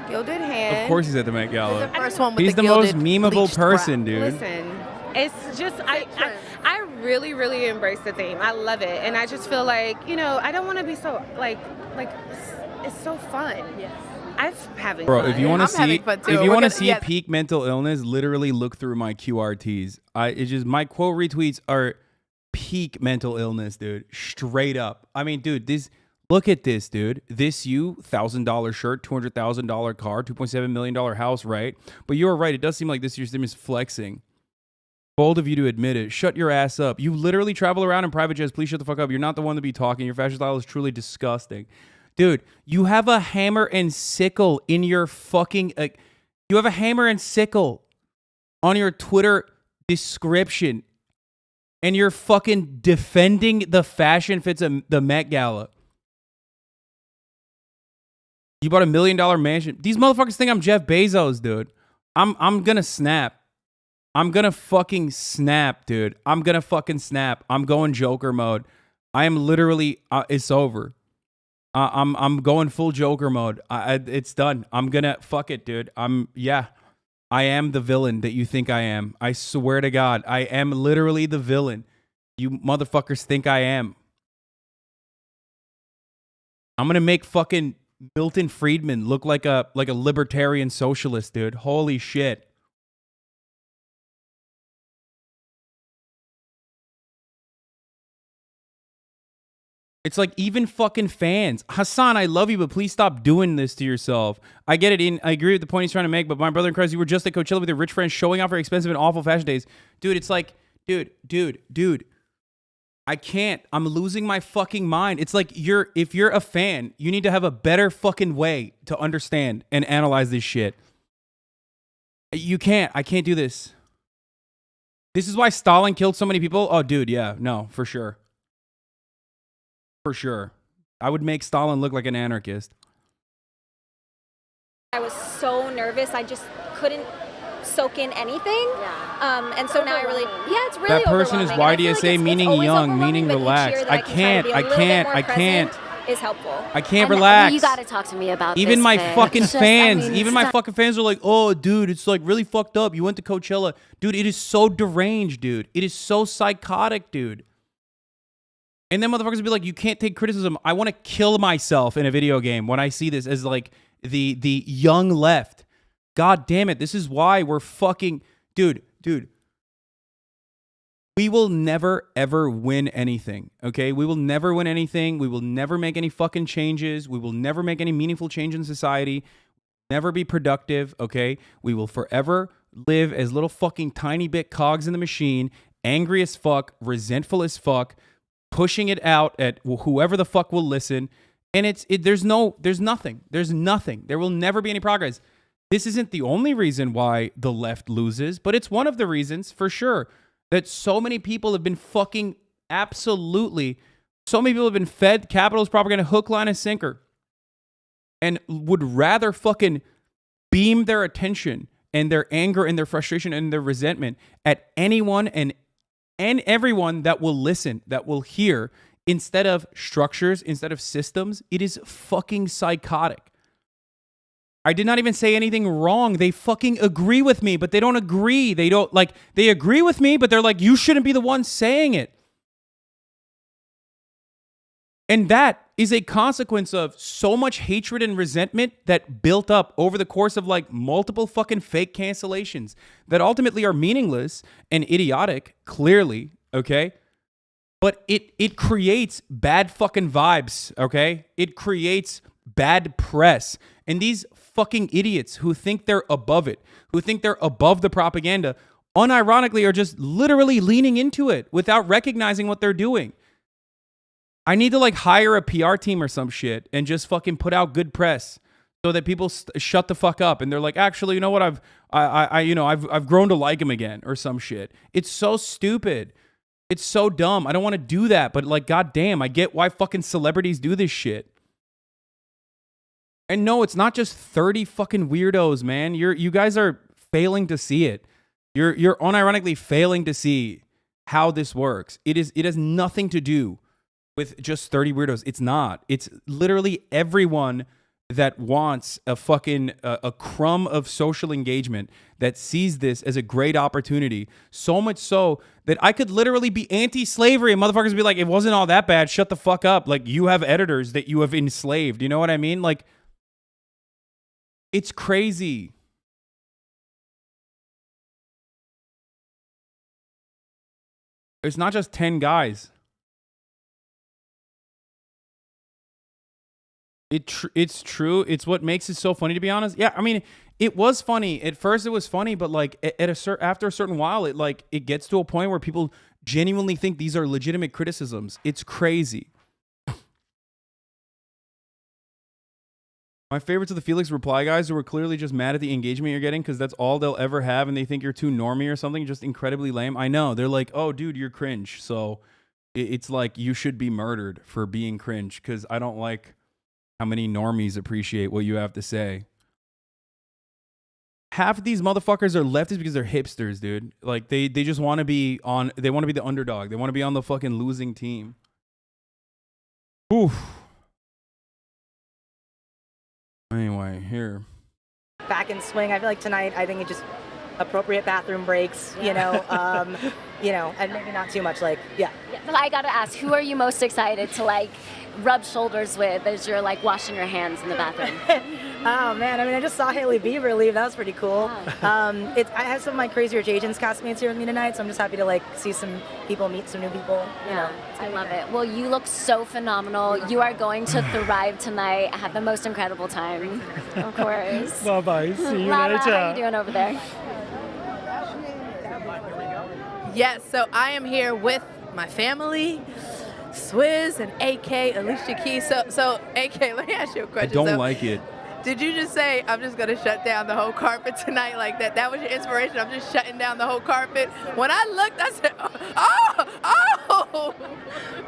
Gilded hand. Of course he's at the Met Gala. The first one with He's the the most gilded memeable bleached person, brow. dude. Listen, it's just I really really embrace the theme. I love it, and I just feel like I don't want to be so like it's so fun. Yes. I'm having Bro, fun. if you want to see, fun too. if you We're want to gonna- see yes. peak mental illness, literally look through my QRTs. It's just my quote retweets are peak mental illness, dude. Straight up. I mean, dude, look at this, dude. This $1,000 shirt, $200,000 car, $2.7 million house, right? But you're right. It does seem like this year's theme is flexing. Bold of you to admit it. Shut your ass up. You literally travel around in private jets. Please shut the fuck up. You're not the one to be talking. Your fashion style is truly disgusting. Dude, you have a hammer and sickle in your fucking... you have a hammer and sickle on your Twitter description. And you're fucking defending the fashion fits of the Met Gala. You bought $1 million mansion. These motherfuckers think I'm Jeff Bezos, dude. I'm gonna snap. I'm gonna fucking snap, dude. I'm gonna fucking snap. I'm going Joker mode. I am literally. It's over. I'm going full Joker mode. It's done. I'm gonna fuck it, dude. I am the villain that you think I am. I swear to God, I am literally the villain you motherfuckers think I am. I'm gonna make fucking Milton Friedman look like a libertarian socialist, dude. Holy shit. It's like even fucking fans. Hasan, I love you, but please stop doing this to yourself. I get it. I agree with the point he's trying to make, but my brother in Christ, you were just at Coachella with your rich friends showing off for expensive and awful fashion days. Dude, it's like, dude. I can't. I'm losing my fucking mind. It's like if you're a fan, you need to have a better fucking way to understand and analyze this shit. You can't. I can't do this. This is why Stalin killed so many people. Oh, dude, yeah. No, for sure. For sure. I would make Stalin look like an anarchist. I was so nervous. I just couldn't soak in anything. Yeah. And so now I really, it's really That person is overwhelming. And I feel YDSA, it's meaning always young, overwhelming, meaning but each relaxed. year that I can try to be a little bit more present is helpful. I can't And relax. You gotta talk to me about Even this, my bitch. fucking Just, I fans, mean, even my stop. fucking fans are like, oh, dude, it's like really fucked up. You went to Coachella. Dude, it is so deranged, dude. It is so psychotic, dude. And then motherfuckers will be like, you can't take criticism. I want to kill myself in a video game when I see this as like the young left. God damn it. This is why we're fucking... Dude. We will never, ever win anything, okay? We will never win anything. We will never make any fucking changes. We will never make any meaningful change in society. Never be productive, okay? We will forever live as little fucking tiny bit cogs in the machine, angry as fuck, resentful as fuck, pushing it out at whoever the fuck will listen. And there's nothing. There will never be any progress. This isn't the only reason why the left loses, but it's one of the reasons for sure that so many people have been fucking absolutely, so many people have been fed capitalist propaganda hook, line, and sinker and would rather fucking beam their attention and their anger and their frustration and their resentment at anyone and everyone that will listen, that will hear, instead of structures, instead of systems. It is fucking psychotic. I did not even say anything wrong. They fucking agree with me, but they don't agree. They agree with me, but they're like, you shouldn't be the one saying it. And that is a consequence of so much hatred and resentment that built up over the course of like multiple fucking fake cancellations that ultimately are meaningless and idiotic, clearly, okay? But it creates bad fucking vibes, okay? It creates bad press. And these fucking idiots who think they're above it, who think they're above the propaganda, unironically are just literally leaning into it without recognizing what they're doing. I need to like hire a PR team or some shit and just fucking put out good press so that people shut the fuck up and they're like, actually, you know what? I've grown to like him again or some shit. It's so stupid. It's so dumb. I don't want to do that, but like, goddamn, I get why fucking celebrities do this shit. And no, it's not just 30 fucking weirdos, man. You guys are failing to see it. You're unironically failing to see how this works. It has nothing to do with just 30 weirdos. It's not. It's literally everyone that wants a fucking a crumb of social engagement that sees this as a great opportunity. So much so that I could literally be anti-slavery and motherfuckers be like, it wasn't all that bad. Shut the fuck up. Like, you have editors that you have enslaved. You know what I mean? Like, it's crazy. It's not just 10 guys. It's true. It's what makes it so funny, to be honest. Yeah, I mean, it was funny. At first it was funny, but like after a certain while, it gets to a point where people genuinely think these are legitimate criticisms. It's crazy. My favorites are the Felix reply guys who are clearly just mad at the engagement you're getting because that's all they'll ever have and they think you're too normie or something, just incredibly lame. I know. They're like, oh, dude, you're cringe. So it's like you should be murdered for being cringe because I don't like how many normies appreciate what you have to say. Half of these motherfuckers are leftists because they're hipsters, dude. Like they just want to be on, they want to be the underdog. They want to be on the fucking losing team. Oof. Anyway, here. Back in swing. I feel like tonight, I think it just appropriate bathroom breaks, and maybe not too much, like, yeah. But I gotta ask, who are you most excited to like rub shoulders with as you're like washing your hands in the bathroom? Oh man, I mean, I just saw Hailey Bieber leave. That was pretty cool. I have some of my Crazy Rich Asians castmates here with me tonight, so I'm just happy to like see some people, meet some new people. Yeah, I love it. Well, you look so phenomenal. You are going to thrive tonight. Have the most incredible time. Of course. Bye-bye. See you Lara, later. how are you doing over there? Yes, so I am here with my family, Swizz and AK, Alicia Keys. So AK, let me ask you a question. I don't like it. Did you just say, I'm just going to shut down the whole carpet tonight like that? That was your inspiration? I'm just shutting down the whole carpet? When I looked, I said, oh!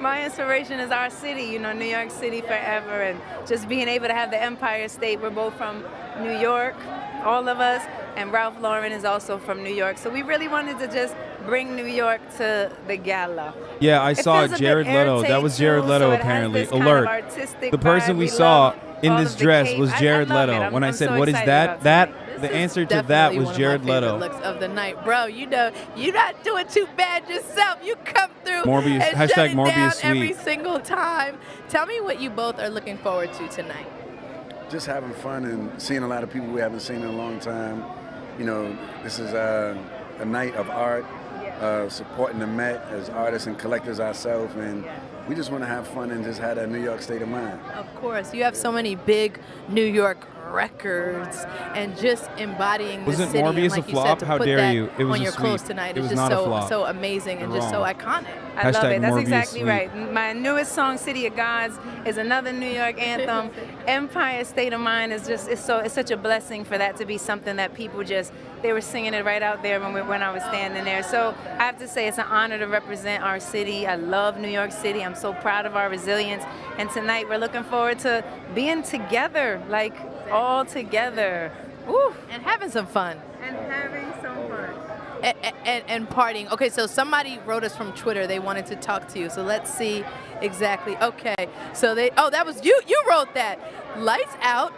My inspiration is our city, New York City forever, and just being able to have the Empire State. We're both from New York, all of us, and Ralph Lauren is also from New York. So we really wanted to just bring New York to the gala. Yeah, I saw Jared Leto. That was Jared Leto, apparently. Alert. The person we saw in this dress was Jared Leto. When I said, what is that? The answer to that was Jared Leto. Looks of the night. Bro, you're not doing too bad yourself. You come through Morbius, and hashtag shut it Morbius down sweet. every single time. Tell me what you both are looking forward to tonight. Just having fun and seeing a lot of people we haven't seen in a long time. This is a night of art, supporting the Met as artists and collectors ourselves, and we just want to have fun and just have a New York state of mind. Of course, you have so many big New York records and just embodying the city. Wasn't Morbius like a flop? Said, How dare you? It was on your clothes sweet. tonight. It It's was just not a flop. so amazing and just so iconic. I love Hashtag it. That's Morbius exactly sweet. right. My newest song, City of Gods, is another New York anthem. Empire State of Mind is just, it's such a blessing for that to be something that people they were singing it right out there when I was standing there. So I have to say it's an honor to represent our city. I love New York City. I'm so proud of our resilience. And tonight we're looking forward to being together, like all together. Woo. And having some fun. And having some fun. And partying. Okay, so somebody wrote us from Twitter. They wanted to talk to you. So let's see exactly. Okay, so that was you. You wrote that. Lights out.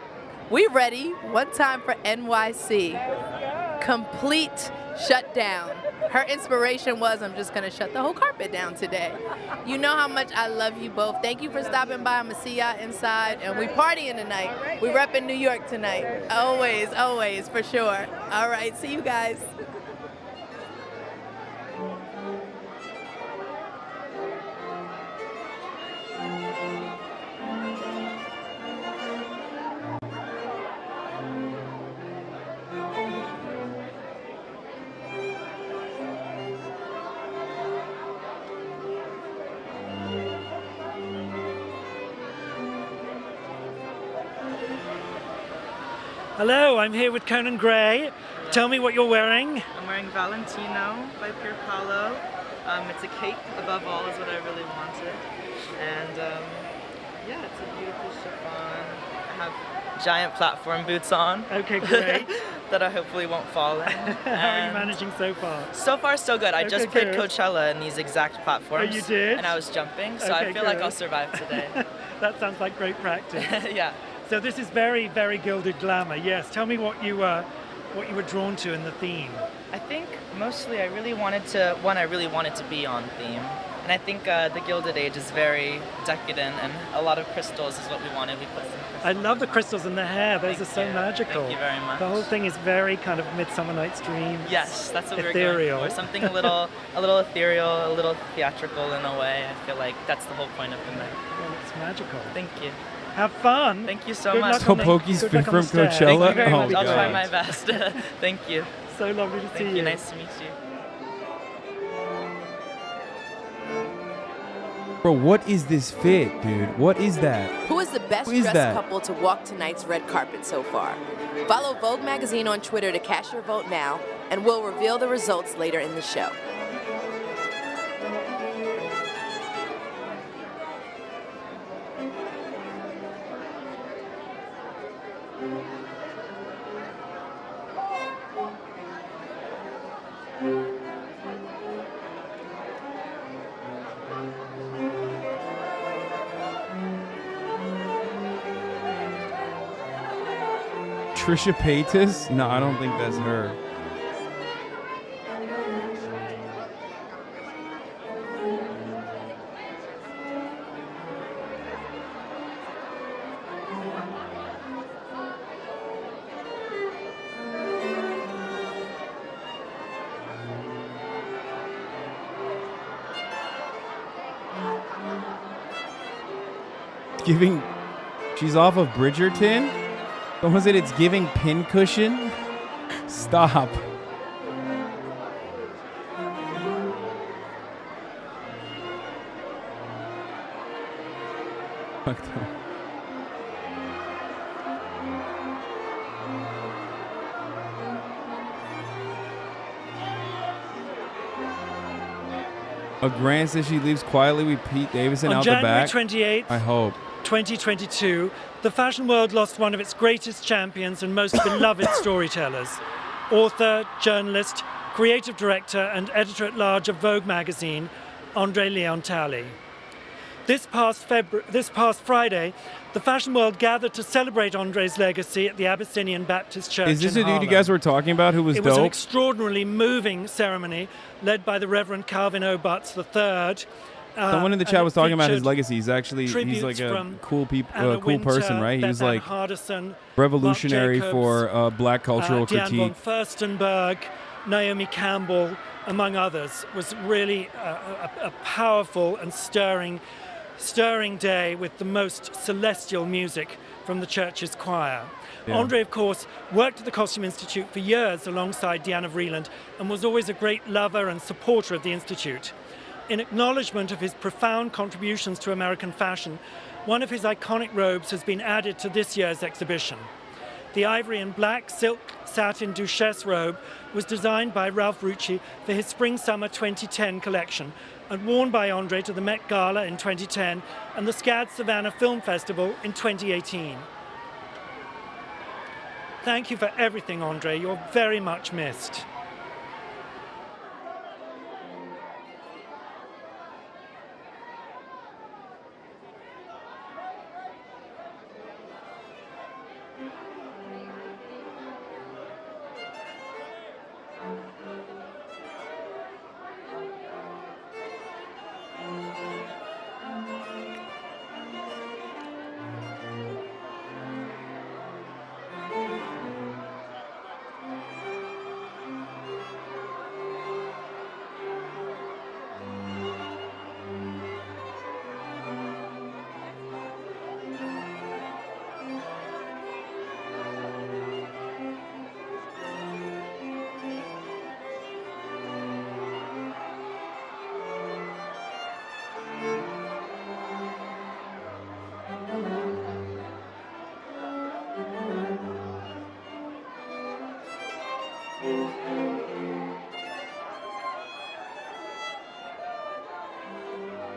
We ready. One time for NYC. Complete shutdown. her inspiration was, I'm just going to shut the whole carpet down today. You know how much I love you both. Thank you for stopping by. I'm going to see y'all inside. And we partying tonight. We repping New York tonight. Always, always, for sure. All right, see you guys. Hello, I'm here with Conan Gray. Tell me what you're wearing. I'm wearing Valentino by Pier Paolo. It's a cake above all is what I really wanted. And yeah, it's a beautiful chiffon. I have giant platform boots on. Okay, great. That I hopefully won't fall in. How are you managing so far? So far, so good. I just played good. Coachella in these exact platforms. Oh, you did? And I was jumping, so Okay, I feel like good. I'll survive today. That sounds like great practice. Yeah. So this is very, very gilded glamour. Yes. Tell me what you were drawn to in the theme. I think mostly I really wanted to be on theme. And I think the Gilded Age is very decadent, and a lot of crystals is what we wanted. We put some crystals. I love the crystals in the hair. Those are so magical. Thank you very much. The whole thing is very kind of Midsummer Night's Dream. Yes, that's what ethereal. we're going for. Something a little ethereal, a little theatrical in a way. I feel like that's the whole point of the night. Well, it's magical. Thank you. Have fun. Thank you so Good much. luck So on the- Pokey's good free luck on the from stairs. Coachella? Thank you very Oh, much. I'll try God. my best. Thank you. So lovely to see Thank you. you. Nice to meet you. Bro, what is this fit, dude? What is that? Who is the best Who is dressed that? couple to walk tonight's red carpet so far? Follow Vogue Magazine on Twitter to cast your vote now, and we'll reveal the results later in the show. Trisha Paytas? No, I don't think that's her. Giving, she's off of Bridgerton? Someone said it's giving pincushion? Stop. Fucked up. A Grant says she leaves quietly with Pete Davidson On out January the back. 28th, I hope. 2022, the fashion world lost one of its greatest champions and most beloved storytellers. Author, journalist, creative director, and editor-at-large of Vogue magazine, Andre Leontali. This past Friday, the fashion world gathered to celebrate Andre's legacy at the Abyssinian Baptist Church Is this in the dude you Harlem. guys were talking about who was It was an dope? extraordinarily moving ceremony led by the Reverend Calvin O. Butts III. Someone in the and chat it was talking about his featured legacy. He's actually tributes he's like a from cool Anna cool person, Wintour, right? He was Beth Ann like Hardison, revolutionary Marc for Jacobs, black cultural Diane von critique. Furstenberg, Naomi Campbell, among others, was really a powerful and stirring day with the most celestial music from the church's choir. Yeah. Andre, of course, worked at the Costume Institute for years alongside Deanna Vreeland and was always a great lover and supporter of the Institute. In acknowledgement of his profound contributions to American fashion, one of his iconic robes has been added to this year's exhibition. The ivory and black silk satin Duchesse robe was designed by Ralph Rucci for his Spring-Summer 2010 collection and worn by Andre to the Met Gala in 2010 and the SCAD Savannah Film Festival in 2018. Thank you for everything, Andre. You're very much missed.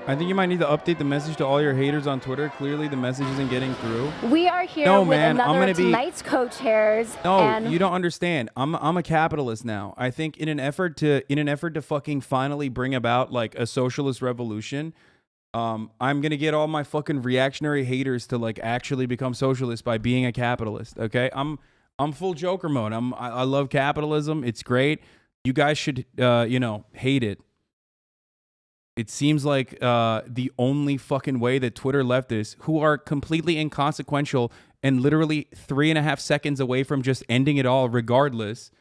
I think you might need to update the message to all your haters on Twitter. Clearly, the message isn't getting through. We are here No, with man, I'm another gonna of be- tonight's co-chairs. No, and you don't understand. I'm a capitalist now. I think in an effort to fucking finally bring about like a socialist revolution, I'm gonna get all my fucking reactionary haters to like actually become socialists by being a capitalist. Okay, I'm full Joker mode. I love capitalism. It's great. You guys should hate it. It seems like the only fucking way that Twitter leftists, who are completely inconsequential and literally 3.5 seconds away from just ending it all regardless,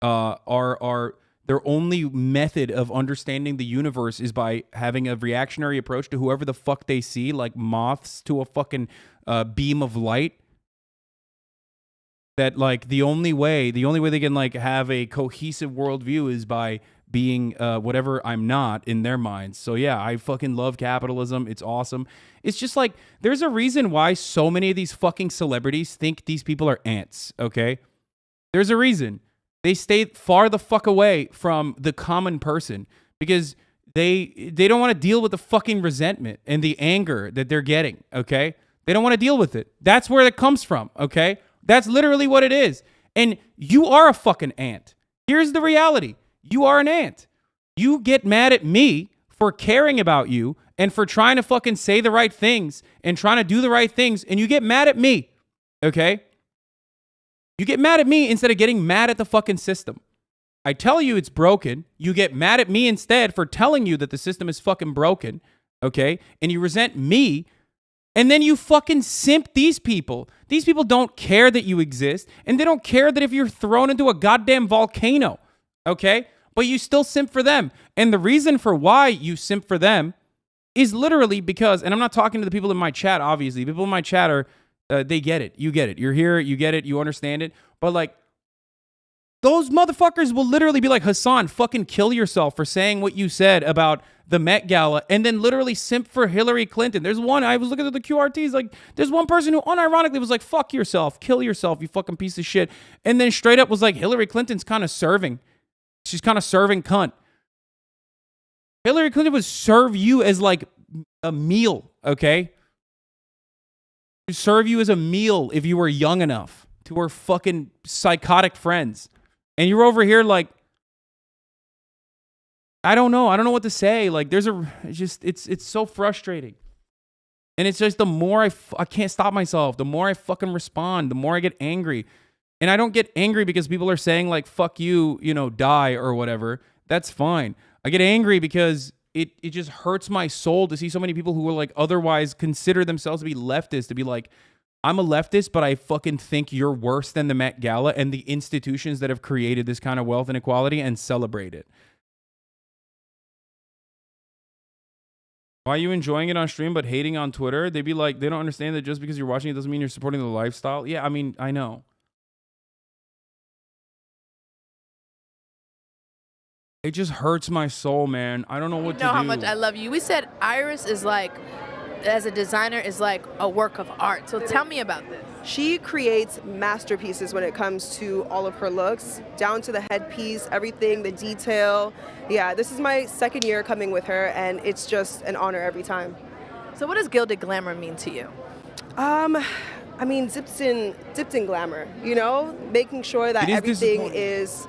are their only method of understanding the universe is by having a reactionary approach to whoever the fuck they see, like moths to a fucking beam of light. That like the only way they can like have a cohesive worldview is by being whatever I'm not in their minds. So yeah, I fucking love capitalism. It's awesome. It's just like there's a reason why so many of these fucking celebrities think these people are ants, okay? There's a reason. They stay far the fuck away from the common person because they don't want to deal with the fucking resentment and the anger that they're getting, okay? They don't want to deal with it. That's where it comes from, okay? That's literally what it is. And you are a fucking ant. Here's the reality. You are an ant. You get mad at me for caring about you and for trying to fucking say the right things and trying to do the right things, and you get mad at me, okay? You get mad at me instead of getting mad at the fucking system. I tell you it's broken. You get mad at me instead for telling you that the system is fucking broken, okay? And you resent me, and then you fucking simp these people. These people don't care that you exist, and they don't care that if you're thrown into a goddamn volcano, okay? But you still simp for them. And the reason for why you simp for them is literally because, and I'm not talking to the people in my chat, obviously. People in my chat are, they get it. You get it. You're here. You get it. You understand it. But like, those motherfuckers will literally be like, Hasan, fucking kill yourself for saying what you said about the Met Gala, and then literally simp for Hillary Clinton. There's one, I was looking at the QRTs, like, there's one person who unironically was like, fuck yourself, kill yourself, you fucking piece of shit. And then straight up was like, Hillary Clinton's kind of serving. She's kind of serving cunt. Hillary Clinton would serve you as like a meal, okay? She'd serve you as a meal if you were young enough to her fucking psychotic friends. And you're over here like, I don't know what to say. Like it's so frustrating. And it's just the more I can't stop myself, the more I fucking respond, the more I get angry. And I don't get angry because people are saying like, fuck you, die or whatever. That's fine. I get angry because it just hurts my soul to see so many people who are like otherwise consider themselves to be leftists, to be like, I'm a leftist, but I fucking think you're worse than the Met Gala and the institutions that have created this kind of wealth and equality, and celebrate it. Why are you enjoying it on stream but hating on Twitter? They'd be like, they don't understand that just because you're watching it doesn't mean you're supporting the lifestyle. Yeah, I mean, I know. It just hurts my soul, man. I don't know what to do. You know how much I love you. We said Iris is like, as a designer, is like a work of art. So tell me about this. She creates masterpieces when it comes to all of her looks, down to the headpiece, everything, the detail. Yeah, this is my second year coming with her, and it's just an honor every time. So what does Gilded Glamour mean to you? I mean, dipped in glamour, making sure that everything is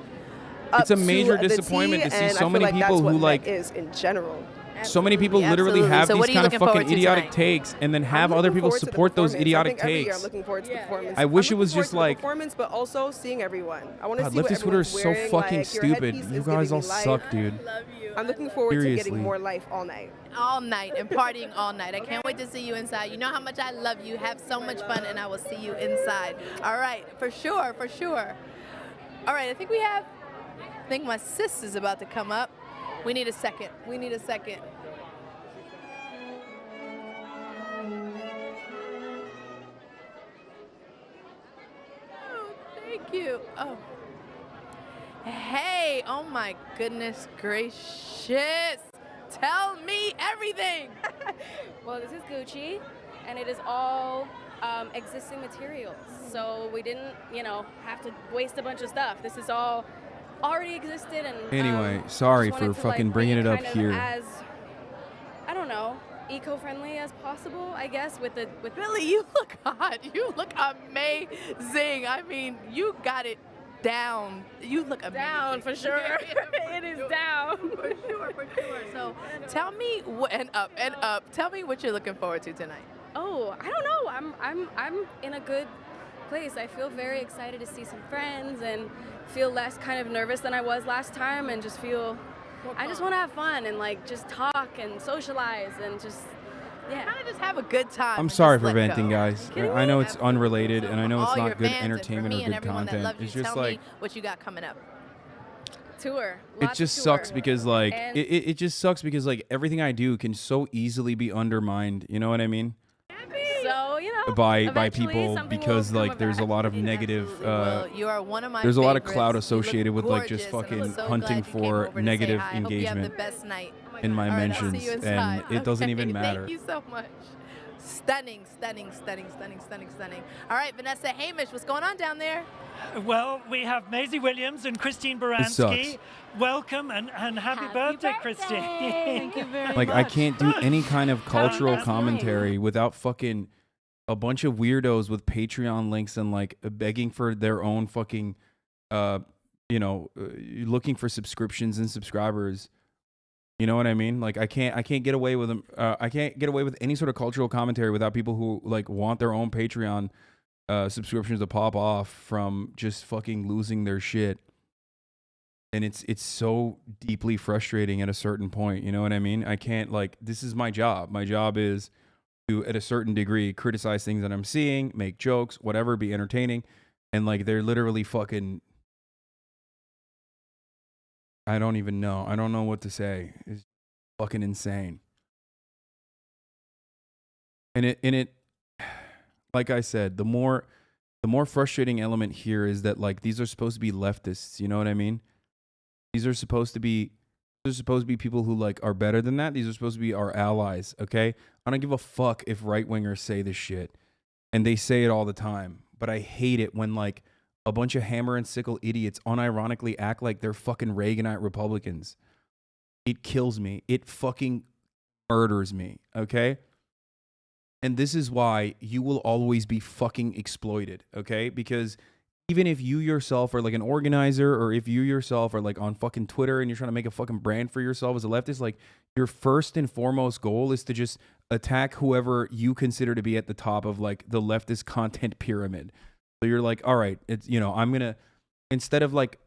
up It's a major to disappointment the to T, see and so I feel many like people that's what who Met like is in general. So many people literally have these kind of fucking idiotic takes and then have other people support those idiotic takes. I'm looking forward to the performance. I wish it was just like performance, but also seeing everyone. I want to see leftist what Twitter is everyone's so wearing. fucking Like, your stupid. headpiece You is guys giving all me life. suck, dude. I'm looking forward to Seriously. getting more life all night. All night and partying all night. I can't wait to see you inside. You know how much I love you. Have so much fun, and I will see you inside. All right, for sure, for sure. All right, I think my sis is about to come up. We need a second. Oh, thank you. Oh. Hey, oh my goodness gracious. Tell me everything. Well, this is Gucci, and it is all existing materials. So we didn't, have to waste a bunch of stuff. This is all already existed. And Anyway, sorry just for wanted to, fucking like, bringing it bring up kind of here. As, I don't know, eco-friendly as possible, I guess. With Billy, you look hot. You look amazing. I mean, you got it down. You look amazing. Down for sure. It is down. For sure. So tell me and up. Tell me what you're looking forward to tonight. Oh, I don't know. I'm in a good place. I feel very excited to see some friends and feel less kind of nervous than I was last time, and just feel I just want to have fun and like just talk and socialize and just kind of just have a good time. I'm sorry for venting, guys. I know it's unrelated, and I know it's not good entertainment or good content. It's just like what you got coming up. Tour. It just sucks because like it just sucks because like everything I do can so easily be undermined. You know what I mean? So by people because like there's a lot of negative. You are one of my there's a lot of favorites. clout associated with like just fucking hunting for negative engagement in my mentions, and it doesn't even matter. Thank you so much. Stunning. All right, Vanessa Hamish, what's going on down there? Well, we have Maisie Williams and Christine Baranski. Welcome and happy birthday, Christine. Thank you very much. Like I can't do any kind of cultural commentary without fucking a bunch of weirdos with Patreon links and like begging for their own fucking, looking for subscriptions and subscribers. You know what I mean? Like I can't get away with them. I can't get away with any sort of cultural commentary without people who like want their own Patreon subscriptions to pop off from just fucking losing their shit. And it's so deeply frustrating at a certain point. You know what I mean? I can't like, this is my job. My job is to, at a certain degree, criticize things that I'm seeing, make jokes, whatever, be entertaining. And like, they're literally fucking, I don't even know. I don't know what to say. It's fucking insane. And it, like I said, the more frustrating element here is that like these are supposed to be leftists. You know what I mean? These are supposed to be people who like are better than that. These are supposed to be our allies. Okay, I don't give a fuck if right wingers say this shit, and they say it all the time. But I hate it when like a bunch of hammer and sickle idiots unironically act like they're fucking Reaganite Republicans. It kills me. It fucking murders me. Okay. And this is why you will always be fucking exploited, okay? Because even if you yourself are like an organizer, or if you yourself are like on fucking Twitter and you're trying to make a fucking brand for yourself as a leftist, like your first and foremost goal is to just attack whoever you consider to be at the top of like the leftist content pyramid. So you're like, all right, it's, I'm going to, instead of like,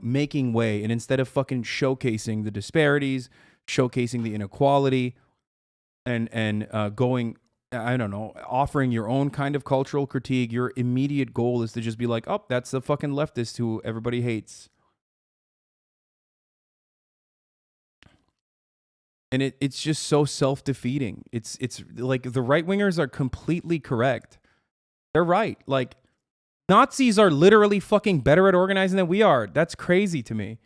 making way, and instead of fucking showcasing the disparities, showcasing the inequality, and going, I don't know, offering your own kind of cultural critique, your immediate goal is to just be like, oh, that's the fucking leftist who everybody hates. And it's just so self-defeating. It's like the right-wingers are completely correct. They're right. Like, Nazis are literally fucking better at organizing than we are. That's crazy to me.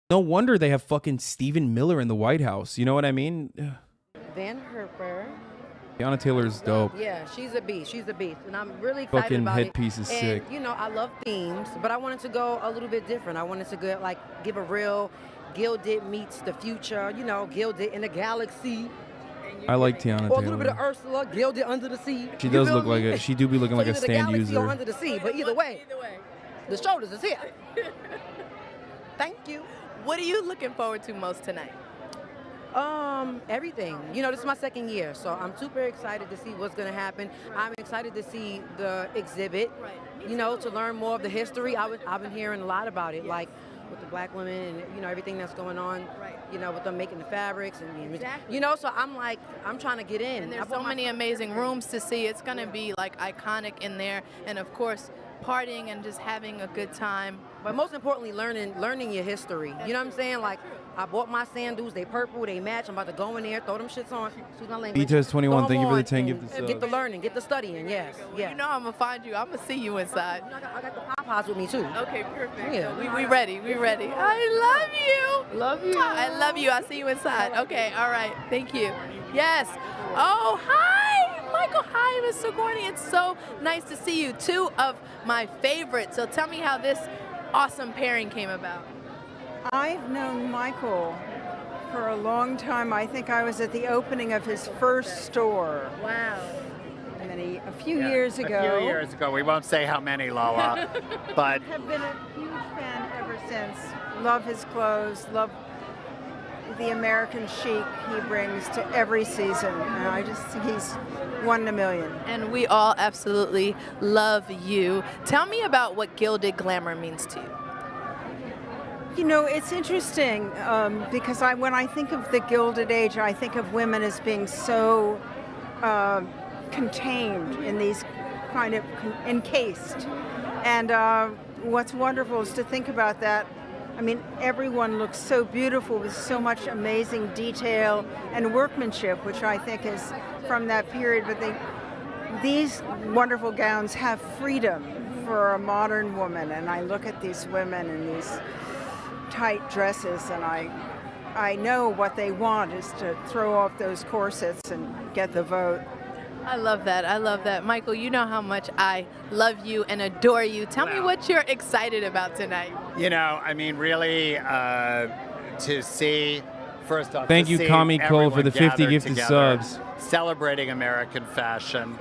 No wonder they have fucking Stephen Miller in the White House. You know what I mean? Van Herper. Tiana Taylor's dope. Yeah, she's a beast. She's a beast. And I'm really excited Fucking about it. headpiece is sick. I love themes, but I wanted to go a little bit different. I wanted to go, give a real Gilded meets the future, Gilded in the galaxy. I like Tiana Taylor. Or a little bit of Ursula, Gilded under the sea. She does look like she do be looking like a stand galaxy user. Or under the sea, but either way, the shoulders is here. Thank you. What are you looking forward to most tonight? Everything. This is my second year, so I'm super excited to see what's going to happen. I'm excited to see the exhibit, to learn more of the history. I've been hearing a lot about it, like with the black women and, everything that's going on, with them making the fabrics. And, so I'm trying to get in. And there's so many amazing rooms to see. It's going to be, iconic in there. And, of course, partying and just having a good time. But most importantly, learning your history. You know what I'm saying? I bought my sandals. They purple. They match. I'm about to go in there, throw them shits on. Excuse my language. BTS21, thank you for the 10 gifted subs. Get the learning. Get the studying. Yes. Yeah. I'm going to find you. I'm going to see you inside. I got the pop-pots with me, too. Okay, perfect. Yeah. We ready. We ready. I love you. Love you. I love you. I'll see you inside. Okay, all right. Thank you. Yes. Oh, hi. Michael, hi, Miss Sigourney. It's so nice to see you. Two of my favorites. So tell me how this awesome pairing came about. I've known Michael for a long time. I think I was at the opening of his first store. Wow. A few years ago. A few years ago. We won't say how many, Lola, but Have been a huge fan ever since. Love his clothes, love the American chic he brings to every season. And I just think he's one in a million. And we all absolutely love you. Tell me about what gilded glamour means to you. You know, it's interesting because when I think of the Gilded Age, I think of women as being so contained in these kind of encased. And what's wonderful is to think about that. I mean, everyone looks so beautiful with so much amazing detail and workmanship, which I think is from that period. But these wonderful gowns have freedom for a modern woman. And I look at these women in these tight dresses, and I know what they want is to throw off those corsets and get the vote. I love that. I love that. Michael, you know how much I love you and adore you. Tell me what you're excited about tonight. you know, I mean, really, to see, first off, Thank to you, see Kami Cole, for the 50 everyone gifted together, subs. celebrating American fashion.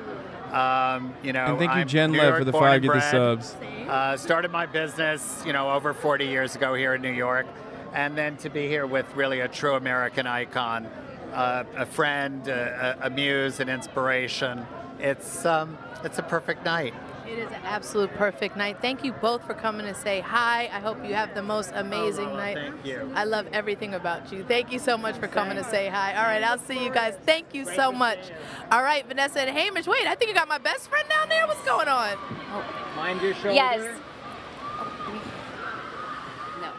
You know, And thank you, I'm Jen New Lev, York for the born 5 and gifted bred. subs. Started my business, you know, over 40 years ago here in New York, and then to be here with really a true American icon, a friend, a muse, an inspiration. It's a perfect night. It is an absolute perfect night. Thank you both for coming to say hi. I hope you have the most amazing night. Thank you. I love everything about you. Thank you so much for coming to say hi. All right, I'll see you guys. Thank you so much. All right, Vanessa and Hamish. Wait, I think you got my best friend down there. What's going on? Mind your shoulder. Yes. No.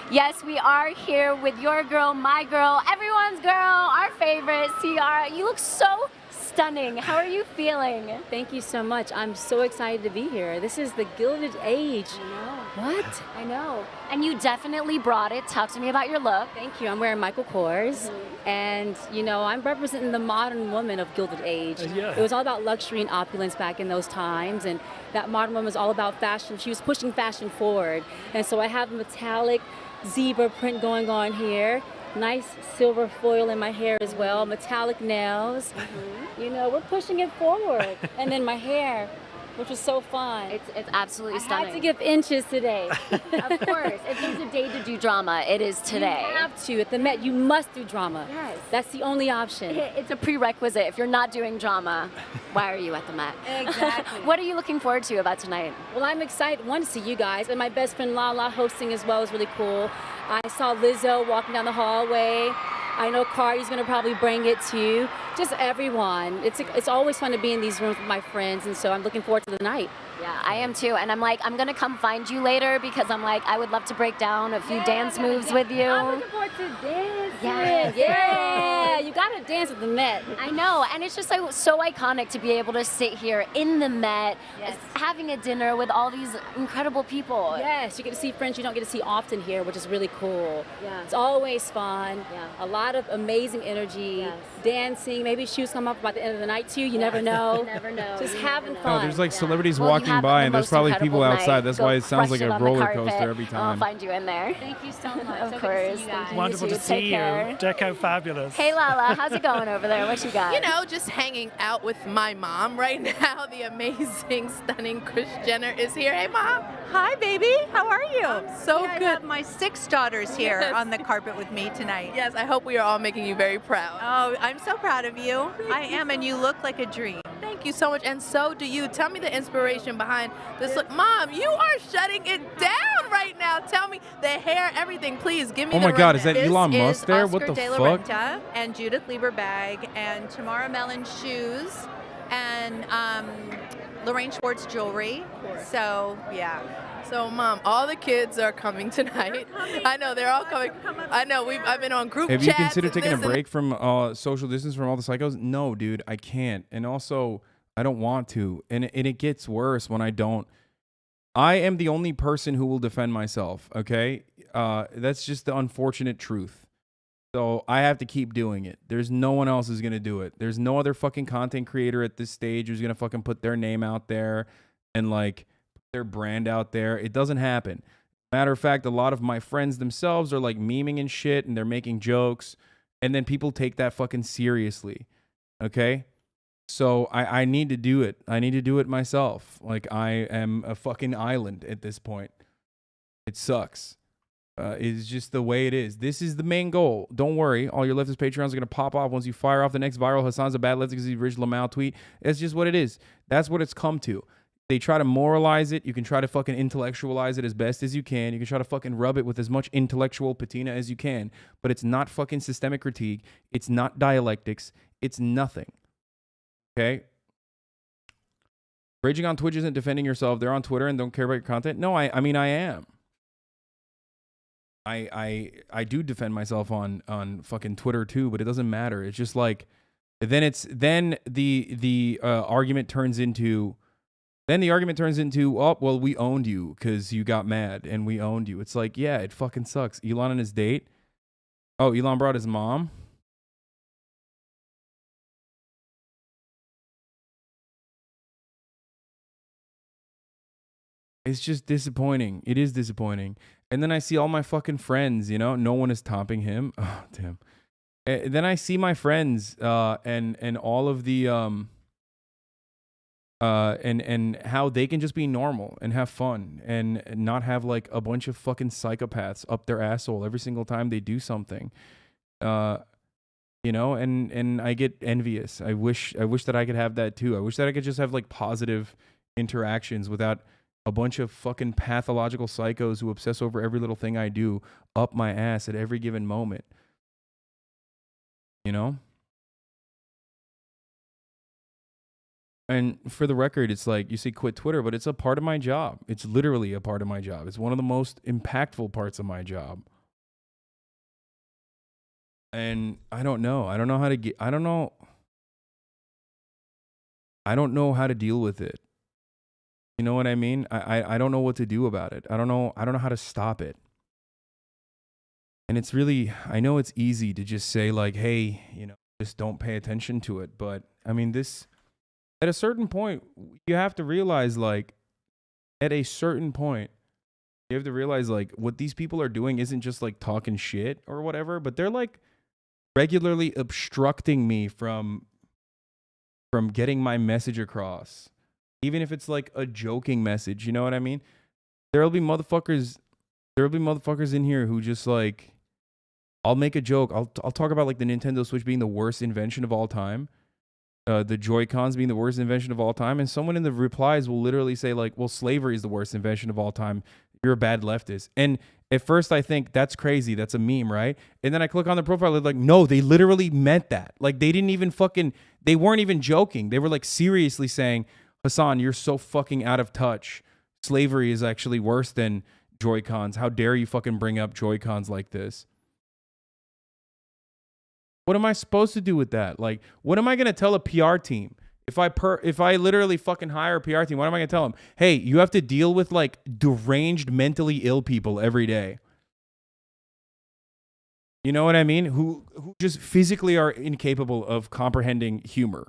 Yes, we are here with your girl, my girl, everyone's girl, our favorite, Ciara. You look so stunning. How are you feeling? Thank you so much. I'm so excited to be here. This is the Gilded Age. I know. What? I know. And you definitely brought it. Talk to me about your look. Thank you. I'm wearing Michael Kors. And, you know, I'm representing the modern woman of Gilded Age. Yeah. It was all about luxury and opulence back in those times. And that modern woman was all about fashion. She was pushing fashion forward. And so I have a metallic zebra print going on here. Nice silver foil in my hair as well, metallic nails. You know, we're pushing it forward. And then my hair, which was so fun. It's absolutely stunning. I had to give inches today. Of course. If there's a day to do drama, it is today. You have to. At the Met, you must do drama. Yes. That's the only option. It's a prerequisite. If you're not doing drama, why are you at the Met? Exactly. What are you looking forward to about tonight? Well, I'm excited, one, to see you guys, and my best friend Lala hosting as well is really cool. I saw Lizzo walking down the hallway. I know Cardi's gonna probably bring it too. Just everyone. It's always fun to be in these rooms with my friends, and so I'm looking forward to the night. Yeah, I am too. And I'm like, I'm gonna come find you later because I'm like, I would love to break down a few dance moves with you. I'm looking forward to dancing. Yes. Yeah, you gotta dance at the Met. I know, and it's just like so iconic to be able to sit here in the Met, having a dinner with all these incredible people. Yes, you get to see friends you don't get to see often here, which is really cool. Yeah. It's always fun. Yeah. A lot of amazing energy, Yes. dancing, maybe shoes come up by the end of the night too. You never know. You never know. Just You having never fun. No, there's like celebrities Well, you walking have by, the and there's most probably incredible people outside. night. That's Go why it sounds crush like it a on the roller carpet. coaster every I'll time. find you in there. Thank you so much. Of course. Thank you. Wonderful You to too. see Take you. care. Deco fabulous. Hey Lala, how's it going over there? What you got? You know, just hanging out with my mom right now. The amazing, stunning Kris Jenner is here. Hey, Mom. Hi, baby. How are you? I'm so I good. have my 6 daughters here Yes. on the carpet with me tonight. Yes, I hope we are all making you very proud. Oh, I'm so proud of you. I am, and you look like a dream. Thank you so much, and so do you. Tell me the inspiration behind this look. Mom, you are shutting it down right now. Tell me the hair, everything. Please give me Oh the my God, is that This Elon is Musk there? Oscar What the de la fuck? Renta and Judith Lieber bag and Tamara Mellon shoes and Lorraine Schwartz jewelry. So, yeah. So, Mom, all the kids are coming tonight. I know they're all coming. I know I've been on group Have chats. you considered and taking a this and break from social distance from all the psychos? No, dude, I can't. And also, I don't want to. And it gets worse when I don't. I am the only person who will defend myself, okay? That's just the unfortunate truth. So I have to keep doing it. There's no one else who's going to do it. There's no other fucking content creator at this stage who's going to fucking put their name out there and like put their brand out there. It doesn't happen. Matter of fact, a lot of my friends themselves are like memeing and shit, and they're making jokes, and then people take that fucking seriously. Okay? So I need to do it. I need to do it myself. Like, I am a fucking island at this point. It sucks. It's just the way it is. This is the main goal. Don't worry. All your leftist Patreons are going to pop off once you fire off the next viral Hasan's a bad leftist because he original Lamau tweet. It's just what it is. That's what it's come to. They try to moralize it. You can try to fucking intellectualize it as best as you can. You can try to fucking rub it with as much intellectual patina as you can. But it's not fucking systemic critique. It's not dialectics. It's nothing. Okay? Raging on Twitch isn't defending yourself. They're on Twitter and don't care about your content. No, I mean, I am. I do defend myself on fucking Twitter too, but it doesn't matter. It's just like then the argument turns into oh well, we owned you because you got mad and we owned you. It's like, yeah, it fucking sucks. Elon and his date. Oh, Elon brought his mom. It's just disappointing. It is disappointing. And then I see all my fucking friends, you know, no one is topping him. Oh, damn. And then I see my friends and all of the and how they can just be normal and have fun and not have like a bunch of fucking psychopaths up their asshole every single time they do something. You know, and I get envious. I wish that I could have that too. I wish that I could just have like positive interactions without a bunch of fucking pathological psychos who obsess over every little thing I do up my ass at every given moment. You know? And for the record, it's like, you say quit Twitter, but it's a part of my job. It's literally a part of my job. It's one of the most impactful parts of my job. And I don't know. I don't know how to get, I don't know how to deal with it. You know what I mean? I don't know what to do about it. I don't know how to stop it. And it's really, I know it's easy to just say like, hey, you know, just don't pay attention to it. But I mean, this, at a certain point, you have to realize like, at a certain point, you have to realize like what these people are doing isn't just like talking shit or whatever, but they're like regularly obstructing me from getting my message across. Even if it's like a joking message, you know what I mean? There'll be motherfuckers in here who just like, I'll make a joke. I'll talk about like the Nintendo Switch being the worst invention of all time. The Joy-Cons being the worst invention of all time. And someone in the replies will literally say like, well, slavery is the worst invention of all time. You're a bad leftist. And at first I think that's crazy. That's a meme, right? And then I click on the profile. They're like, no, they literally meant that. Like they didn't even they weren't even joking. They were like seriously saying, Hasan, you're so fucking out of touch. Slavery is actually worse than Joy-Cons. How dare you fucking bring up Joy-Cons like this? What am I supposed to do with that? Like, what am I going to tell a PR team? If I literally fucking hire a PR team, what am I going to tell them? Hey, you have to deal with like deranged, mentally ill people every day. You know what I mean? Who just physically are incapable of comprehending humor.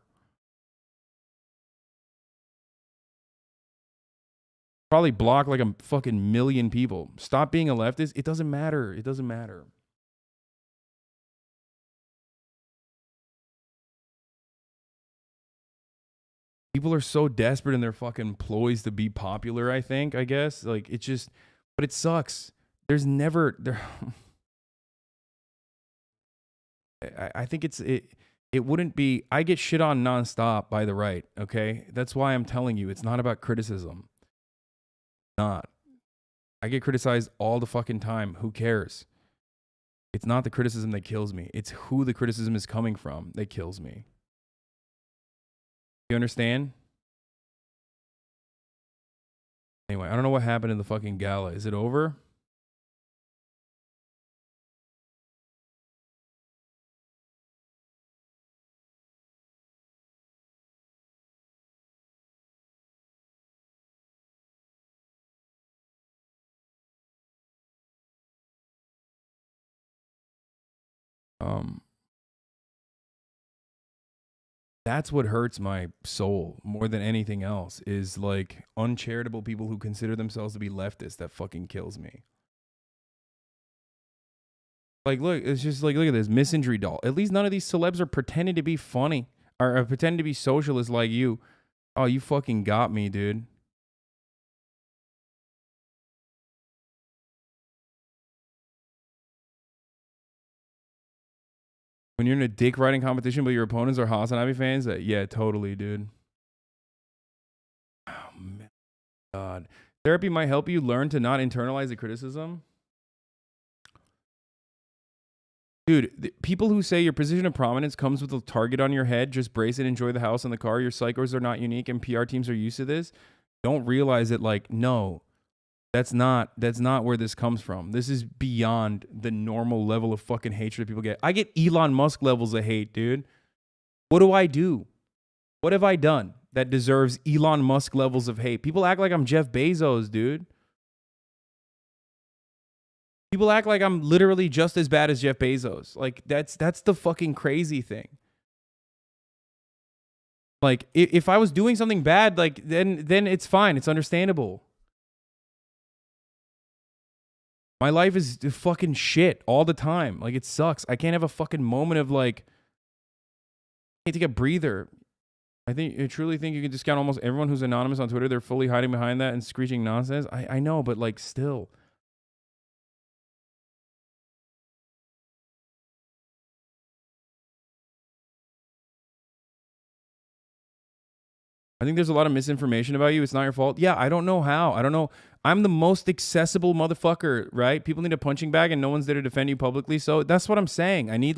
Probably block like a fucking million people. Stop being a leftist. It doesn't matter. It doesn't matter. People are so desperate in their fucking ploys to be popular, I guess. Like, it just, but it sucks. There's never, I think it wouldn't be, I get shit on nonstop by the right, okay? That's why I'm telling you, it's not about criticism. Not. I get criticized all the fucking time. Who cares? It's not the criticism that kills me. It's who the criticism is coming from that kills me. You understand? Anyway, I don't know what happened in the fucking gala. Is it over? That's what hurts my soul more than anything else, is like uncharitable people who consider themselves to be leftists. That fucking kills me. Like, look, it's just like, look at this misandry doll. At least none of these celebs are pretending to be funny or pretending to be socialist like you. Oh, you fucking got me, dude. When you're in a dick riding competition, but your opponents are HasanAbi fans, yeah, totally, dude. Oh, man. God. Therapy might help you learn to not internalize the criticism. Dude, people who say your position of prominence comes with a target on your head, just brace it, enjoy the house and the car, your psychos are not unique and PR teams are used to this, don't realize that, like, no, that's not where this comes from. This is beyond the normal level of fucking hatred people get. I get Elon Musk levels of hate, dude. What do I do? What have I done that deserves Elon Musk levels of hate? People act like I'm Jeff Bezos, dude. People act like I'm literally just as bad as Jeff Bezos. Like, that's the fucking crazy thing. Like, if I was doing something bad, like, then it's fine. It's understandable. My life is fucking shit all the time. Like, it sucks. I can't have a fucking moment of, like, I can't take a breather. I truly think you can discount almost everyone who's anonymous on Twitter. They're fully hiding behind that and screeching nonsense. I know, but, like, still. I think there's a lot of misinformation about you. It's not your fault. Yeah, I don't know how. I don't know. I'm the most accessible motherfucker, right? People need a punching bag and no one's there to defend you publicly. So that's what I'm saying. I need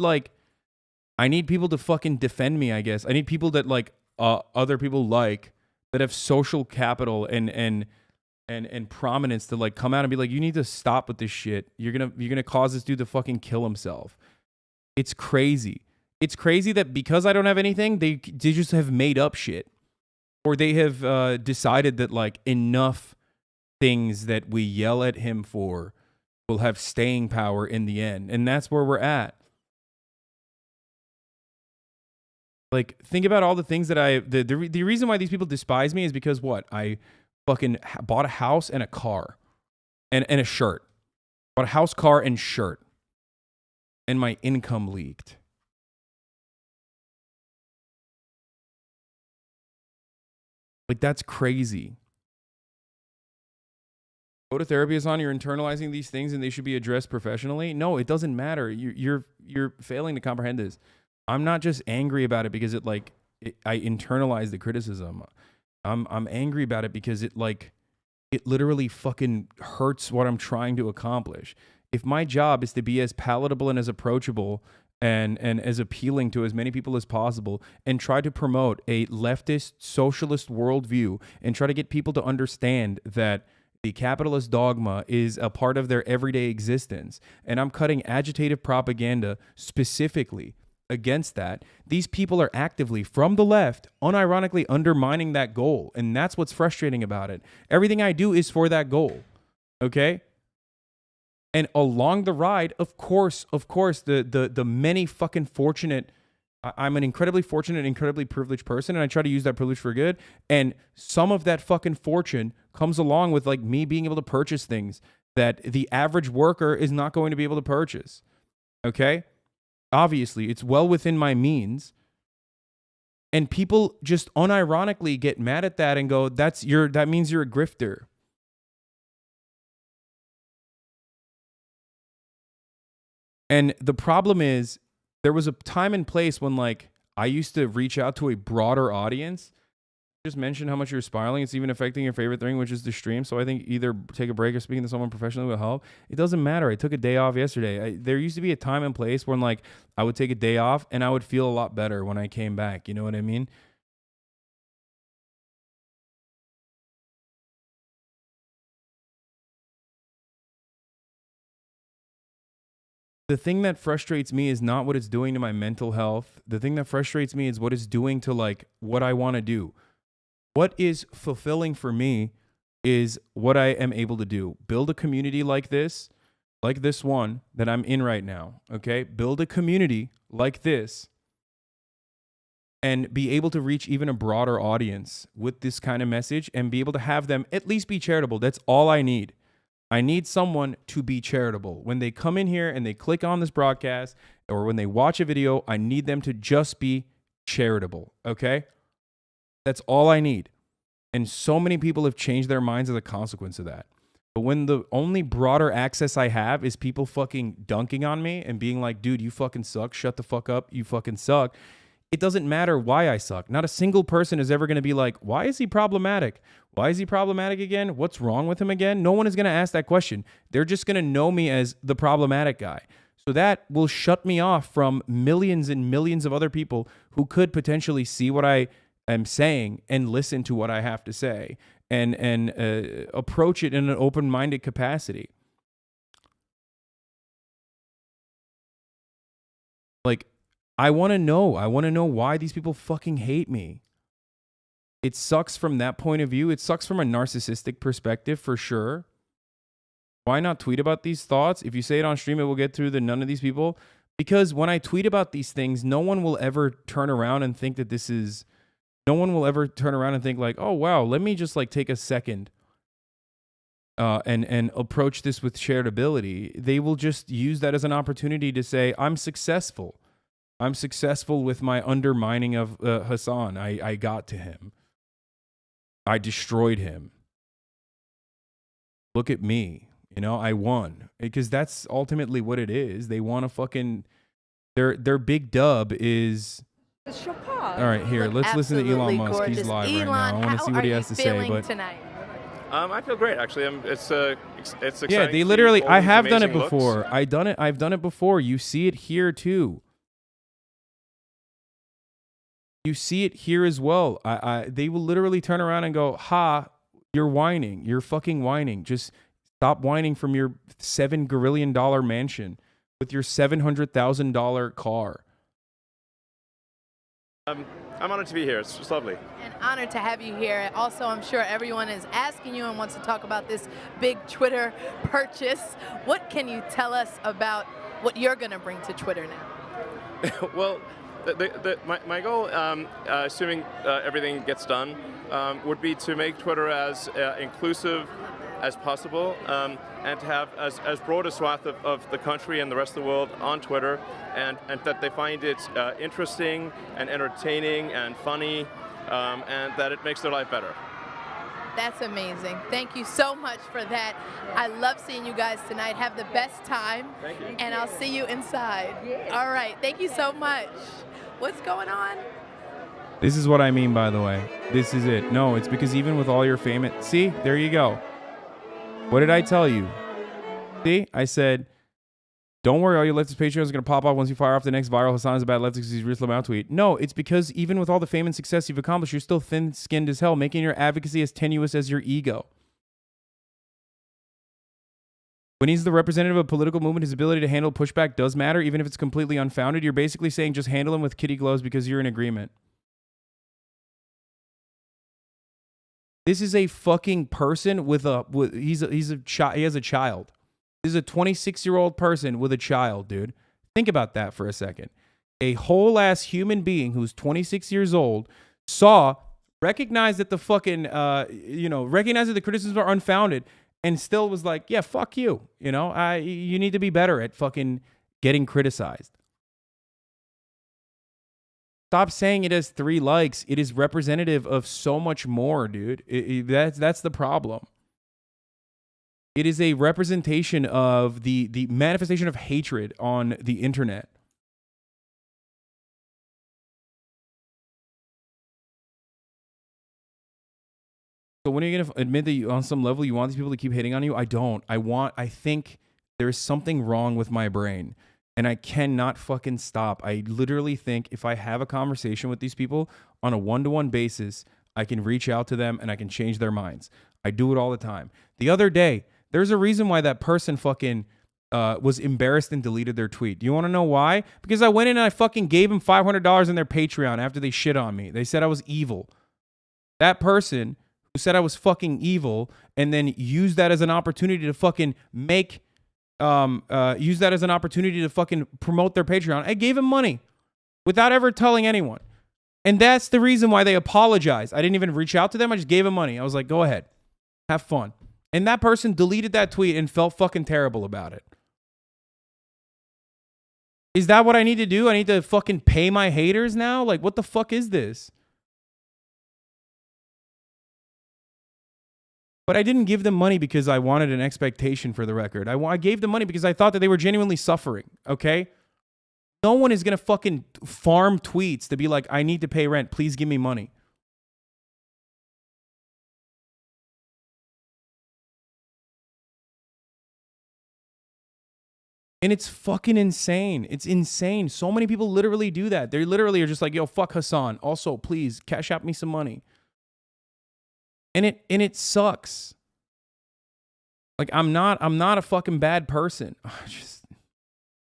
people to fucking defend me, I guess. I need people that like other people like that have social capital and prominence to like come out and be like, you need to stop with this shit. You're gonna cause this dude to fucking kill himself. It's crazy. It's crazy that because I don't have anything, they just have made up shit. Or they have decided that like enough things that we yell at him for will have staying power in the end. And that's where we're at. Like, think about all the things that the reason why these people despise me is because what? I fucking bought a house and a car and a shirt. Bought a house, car, and shirt. And my income leaked. Like, that's crazy. Go to therapy, Hasan. You're internalizing these things and they should be addressed professionally. No, it doesn't matter. You're failing to comprehend this. I'm not just angry about it because I internalize the criticism. I'm angry about it because it literally fucking hurts what I'm trying to accomplish. If my job is to be as palatable and as approachable and as appealing to as many people as possible and try to promote a leftist socialist worldview and try to get people to understand that the capitalist dogma is a part of their everyday existence, and I'm cutting agitative propaganda specifically against that, these people are actively, from the left, unironically undermining that goal, and that's what's frustrating about it. Everything I do is for that goal, okay? And along the ride, of course, the many fucking fortunate, I'm an incredibly fortunate, incredibly privileged person, and I try to use that privilege for good. And some of that fucking fortune comes along with like me being able to purchase things that the average worker is not going to be able to purchase. Okay? Obviously, it's well within my means. And people just unironically get mad at that and go, that means you're a grifter. And the problem is, there was a time and place when like I used to reach out to a broader audience. Just mention how much you're spiraling. It's even affecting your favorite thing, which is the stream. So I think either take a break or speaking to someone professionally will help. It doesn't matter. I took a day off yesterday. There used to be a time and place when like I would take a day off and I would feel a lot better when I came back. You know what I mean? The thing that frustrates me is not what it's doing to my mental health. The thing that frustrates me is what it's doing to like what I want to do. What is fulfilling for me is what I am able to do. Build a community like this one that I'm in right now, okay? Build a community like this and be able to reach even a broader audience with this kind of message and be able to have them at least be charitable. That's all I need. I need someone to be charitable. When they come in here and they click on this broadcast or when they watch a video, I need them to just be charitable, okay? That's all I need. And so many people have changed their minds as a consequence of that. But when the only broader access I have is people fucking dunking on me and being like, dude, you fucking suck. Shut the fuck up. You fucking suck. It doesn't matter why I suck. Not a single person is ever going to be like, why is he problematic? Why is he problematic again? What's wrong with him again? No one is going to ask that question. They're just going to know me as the problematic guy. So that will shut me off from millions and millions of other people who could potentially see what I am saying and listen to what I have to say and approach it in an open-minded capacity. Like, I want to know why these people fucking hate me. It sucks from that point of view. It sucks from a narcissistic perspective for sure. Why not tweet about these thoughts? If you say it on stream, it will get through none of these people. Because when I tweet about these things, no one will ever turn around and think that this is... No one will ever turn around and think like, oh, wow, let me just like take a second and approach this with charitability. They will just use that as an opportunity to say, I'm successful. I'm successful with my undermining of Hasan. I got to him. I destroyed him. Look at me. You know, I won. Because that's ultimately what it is. They want to fucking... Their big dub is... All right, here, let's listen to Elon Musk. He's live right now. I want to see what he has to say. But tonight? I feel great, actually. It's exciting. Yeah, they literally... I have done it before. I've done it before. You see it here, too. You see it here as well. They will literally turn around and go, ha, you're whining. You're fucking whining. Just stop whining from your $7 gazillion mansion with your $700,000 car. I'm honored to be here. It's just lovely. An honor to have you here. Also, I'm sure everyone is asking you and wants to talk about this big Twitter purchase. What can you tell us about what you're going to bring to Twitter now? Well, my goal, assuming everything gets done, would be to make Twitter as inclusive as possible and to have as broad a swath of the country and the rest of the world on Twitter and that they find it interesting and entertaining and funny and that it makes their life better. That's amazing. Thank you so much for that. I love seeing you guys tonight. Have the best time. Thank you. And I'll see you inside. All right. Thank you so much. What's going on? This is what I mean, by the way. This is it. No, it's because even with all your fame... See? There you go. What did I tell you? See? I said, don't worry, all your leftist Patreons are going to pop off once you fire off the next viral Hasan is a bad leftist because he's Rislam out tweet. No, it's because even with all the fame and success you've accomplished, you're still thin-skinned as hell, making your advocacy as tenuous as your ego. When he's the representative of a political movement, his ability to handle pushback does matter, even if it's completely unfounded. You're basically saying just handle him with kitty gloves because you're in agreement. This is a fucking person he has a child. This is a 26-year-old person with a child, dude. Think about that for a second. A whole-ass human being who's 26 years old recognized that the fucking, recognized that the criticisms are unfounded and still was like, yeah, fuck you. You know, you need to be better at fucking getting criticized. Stop saying it has 3 likes. It is representative of so much more, dude. That's the problem. It is a representation of the manifestation of hatred on the internet. So when are you going to admit that on some level you want these people to keep hitting on you? I don't. I think there's something wrong with my brain. And I cannot fucking stop. I literally think if I have a conversation with these people on a one-to-one basis, I can reach out to them and I can change their minds. I do it all the time. The other day, there's a reason why that person fucking was embarrassed and deleted their tweet. Do you want to know why? Because I went in and I fucking gave them $500 in their Patreon after they shit on me. They said I was evil. That person who said I was fucking evil and then used that as an opportunity to fucking use that as an opportunity to fucking promote their Patreon. I gave him money without ever telling anyone. And that's the reason why they apologized. I didn't even reach out to them. I just gave them money. I was like, go ahead. Have fun. And that person deleted that tweet and felt fucking terrible about it. Is that what I need to do? I need to fucking pay my haters now? Like, what the fuck is this? But I didn't give them money because I wanted an expectation for the record. I gave them money because I thought that they were genuinely suffering, okay? No one is going to fucking farm tweets to be like, I need to pay rent. Please give me money. And it's fucking insane. It's insane. So many people literally do that. They literally are just like, yo, fuck Hasan. Also, please, cash out me some money. And it sucks. Like, I'm not a fucking bad person. I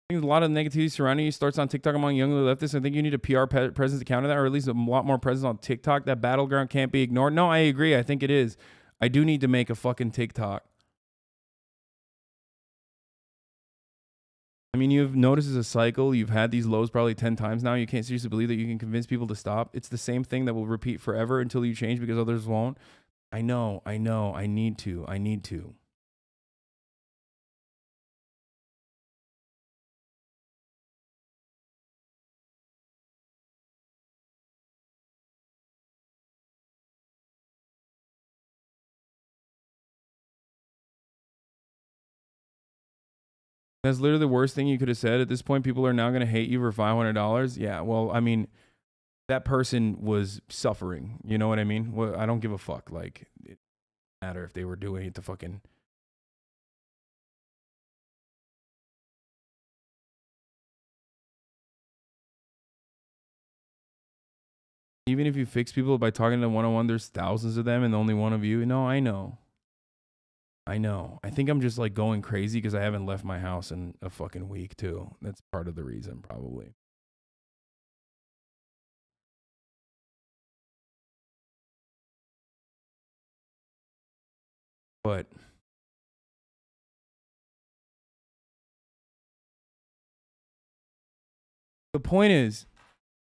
think a lot of negativity surrounding you starts on TikTok among younger leftists. I think you need a PR presence to counter that, or at least a lot more presence on TikTok. That battleground can't be ignored. No, I agree. I think it is. I do need to make a fucking TikTok. I mean, you've noticed it's a cycle. You've had these lows probably 10 times now. You can't seriously believe that you can convince people to stop. It's the same thing that will repeat forever until you change because others won't. I know. I need to. That's literally the worst thing you could have said. At this point, people are now going to hate you for $500. Yeah, well, I mean, that person was suffering. You know what I mean? Well, I don't give a fuck. Like, it doesn't matter if they were doing it to fucking... Even if you fix people by talking to them one-on-one, there's thousands of them and only one of you. No, I know. I think I'm just like going crazy because I haven't left my house in a fucking week too. That's part of the reason, probably. But the point is,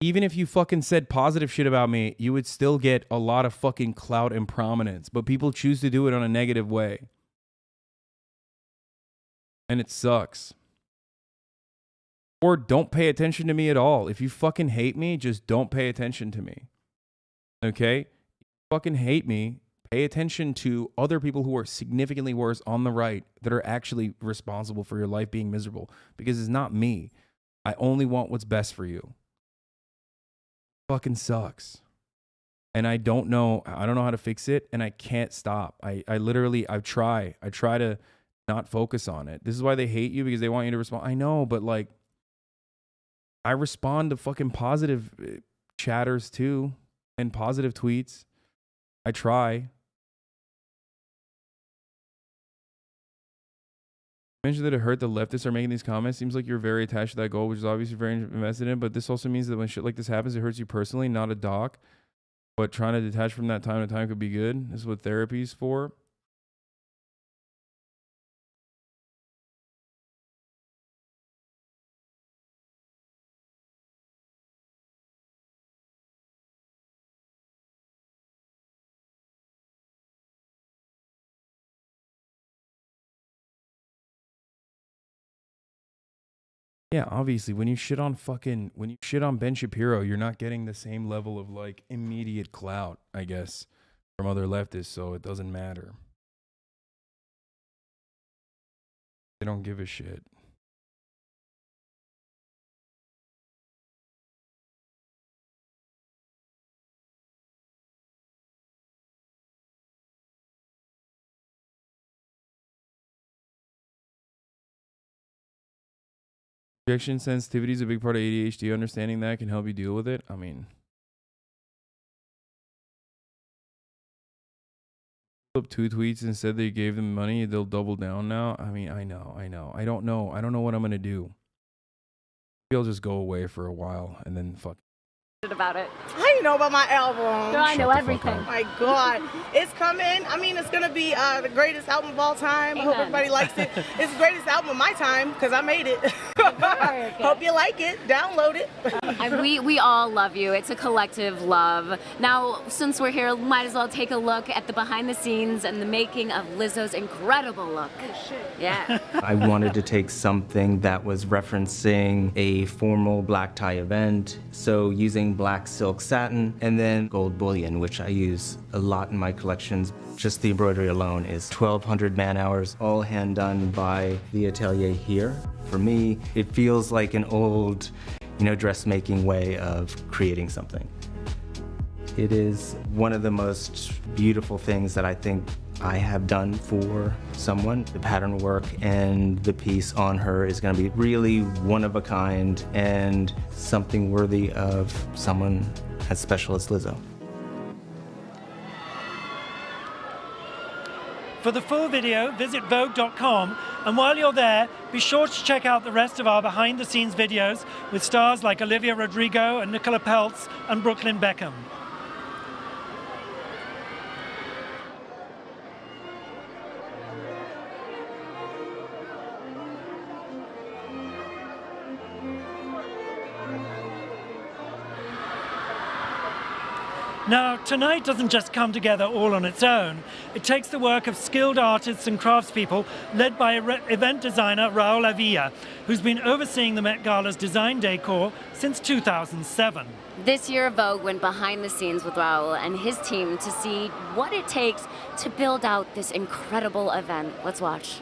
even if you fucking said positive shit about me, you would still get a lot of fucking clout and prominence. But people choose to do it on a negative way. And it sucks. Or don't pay attention to me at all. If you fucking hate me, just don't pay attention to me. Okay? If you fucking hate me, pay attention to other people who are significantly worse on the right that are actually responsible for your life being miserable. Because it's not me. I only want what's best for you. It fucking sucks. And I don't know how to fix it, and I can't stop. I try to not focus on it. This is why they hate you, because they want you to respond. I know, but like, I respond to fucking positive chatters too, and positive tweets. I try. You mentioned that it hurt the leftists are making these comments. Seems like you're very attached to that goal, which is obviously very invested in, but this also means that when shit like this happens, it hurts you personally, not a doc. But trying to detach from that time to time could be good. This is what therapy's for. Yeah, obviously, when you shit on Ben Shapiro, you're not getting the same level of like immediate clout, I guess, from other leftists, so it doesn't matter. They don't give a shit. Rejection sensitivity is a big part of ADHD. Understanding that can help you deal with it. I mean, up 2 tweets and said they gave them money, they'll double down now. I mean, I know. I don't know what I'm gonna do. Maybe I'll just go away for a while and then fuck. About it. How you know about my album? Girl, I know everything. Oh my God. It's coming. I mean, it's going to be the greatest album of all time. I hope everybody likes it. It's the greatest album of my time because I made it. Hope you like it. Download it. We all love you. It's a collective love. Now, since we're here, might as well take a look at the behind the scenes and the making of Lizzo's incredible look. Oh, shit. Yeah. I wanted to take something that was referencing a formal black tie event, so using black silk satin and then gold bullion, which I use a lot in my collections. Just the embroidery alone is 1,200 man-hours, all hand done by the atelier here. For me, it feels like an old, dressmaking way of creating something. It is one of the most beautiful things that I think I have done for someone. The pattern work and the piece on her is going to be really one of a kind and something worthy of someone as special as Lizzo. For the full video, visit Vogue.com, and while you're there, be sure to check out the rest of our behind-the-scenes videos with stars like Olivia Rodrigo and Nicola Peltz and Brooklyn Beckham. Now, tonight doesn't just come together all on its own. It takes the work of skilled artists and craftspeople led by event designer Raul Avila, who's been overseeing the Met Gala's design decor since 2007. This year, Vogue went behind the scenes with Raul and his team to see what it takes to build out this incredible event. Let's watch.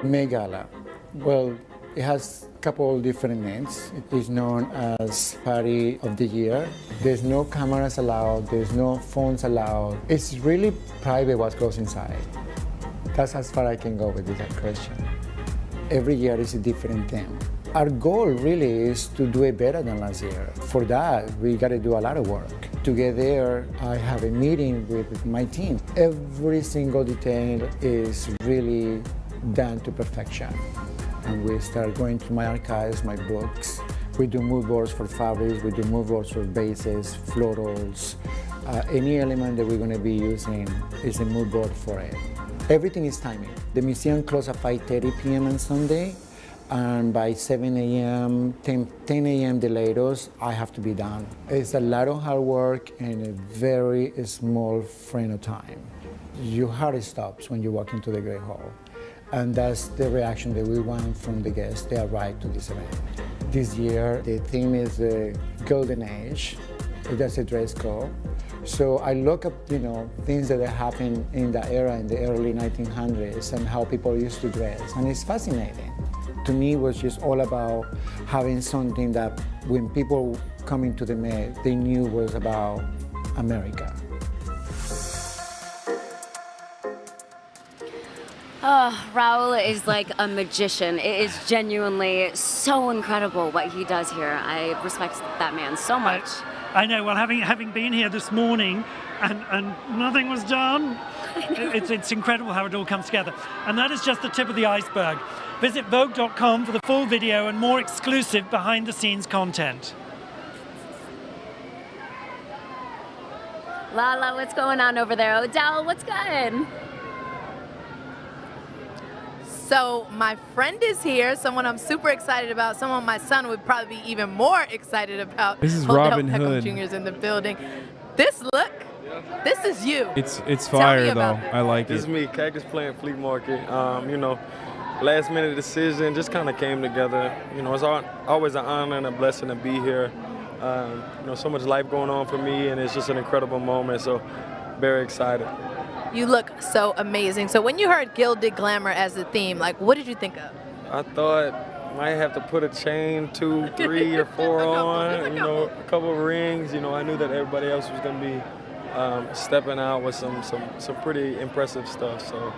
Met Gala. Well, it has a couple different names. It is known as Party of the Year. There's no cameras allowed, there's no phones allowed. It's really private what goes inside. That's as far I can go with that question. Every year is a different theme. Our goal really is to do it better than last year. For that, we got to do a lot of work. To get there, I have a meeting with my team. Every single detail is really done to perfection. And we start going to my archives, my books. We do mood boards for fabrics, we do mood boards for bases, florals. Any element that we're going to be using is a mood board for it. Everything is timing. The museum closes at 5:30 p.m. on Sunday, and by 7 a.m., 10 a.m. the latest, I have to be done. It's a lot of hard work in a very small frame of time. Your heart stops when you walk into the Great Hall. And that's the reaction that we want from the guests. They arrive to this event. This year, the theme is the Golden Age. That's a dress code. So I look up, things that happened in that era, in the early 1900s, and how people used to dress. And it's fascinating. To me, it was just all about having something that when people come into the Met, they knew was about America. Oh, Raul is like a magician. It is genuinely so incredible what he does here. I respect that man so much. I know. Well, having been here this morning and nothing was done, it's incredible how it all comes together. And that is just the tip of the iceberg. Visit Vogue.com for the full video and more exclusive behind-the-scenes content. Lala, what's going on over there? Odell, what's good? So my friend is here, someone I'm super excited about, someone my son would probably be even more excited about. This is Odell Robin Beckham Hood. Jr.'s in the building. This look, this is you. It's fire though. I like This it. is me, Cactus Plant Flea Market. Last minute decision just kind of came together. It's always an honor and a blessing to be here. So much life going on for me, and it's just an incredible moment. So very excited. You look so amazing. So when you heard Gilded Glamour as the theme, what did you think of? I thought might have to put a chain, 2, 3, or 4 on. A couple of rings. I knew that everybody else was going to be stepping out with some pretty impressive stuff. So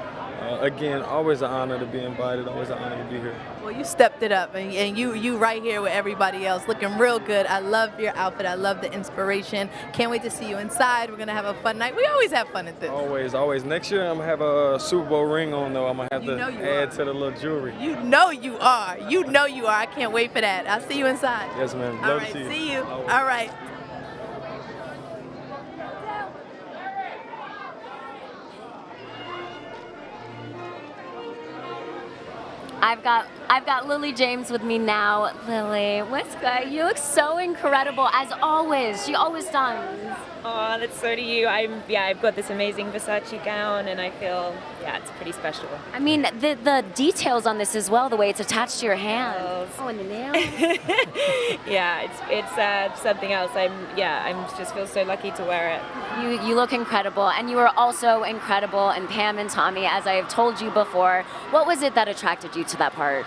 again, always an honor to be invited. Always an honor to be here. Well, you stepped it up, and you right here with everybody else, looking real good. I love your outfit. I love the inspiration. Can't wait to see you inside. We're gonna have a fun night. We always have fun at this. Always. Next year, I'm gonna have a Super Bowl ring on, though. I'm gonna have to add to the little jewelry. You know you are. I can't wait for that. I'll see you inside. Yes, ma'am. All Love right, to see you. see you. All right. I've got I've got Lily James with me now. Lily, what's good? You look so incredible as always. She always does. Oh, that's so do you. I've got this amazing Versace gown, and I feel, it's pretty special. I mean, the details on this as well, the way it's attached to your hands. Oh, and the nails. It's something else. I'm just feel so lucky to wear it. You look incredible, and you are also incredible in Pam and Tommy, as I have told you before. What was it that attracted you to that part?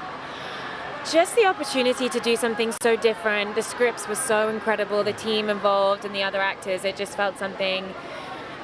Just the opportunity to do something so different. The scripts were so incredible, the team involved and the other actors. It just felt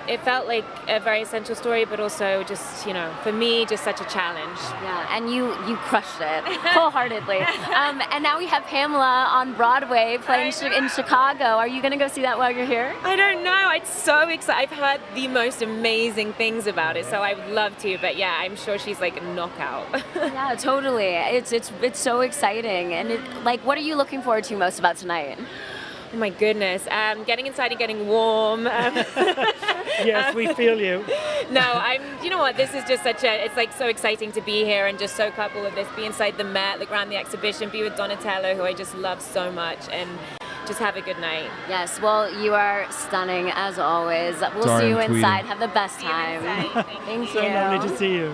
it felt like a very essential story, but also just, for me, just such a challenge. Yeah, and you crushed it wholeheartedly. And now we have Pamela on Broadway playing in Chicago. Are you going to go see that while you're here? I don't know. It's so exciting. I've heard the most amazing things about it, so I would love to. But yeah, I'm sure she's like a knockout. Yeah, totally. It's so exciting. And what are you looking forward to most about tonight? Oh my goodness, getting inside and getting warm. Yes, we feel you. No, you know what, this is just it's like so exciting to be here and just so coupled with this, be inside the Met, look around the exhibition, be with Donatello, who I just love so much, and just have a good night. Yes, well, you are stunning as always. We'll see you inside. Have the best time. Thank you. So lovely to see you.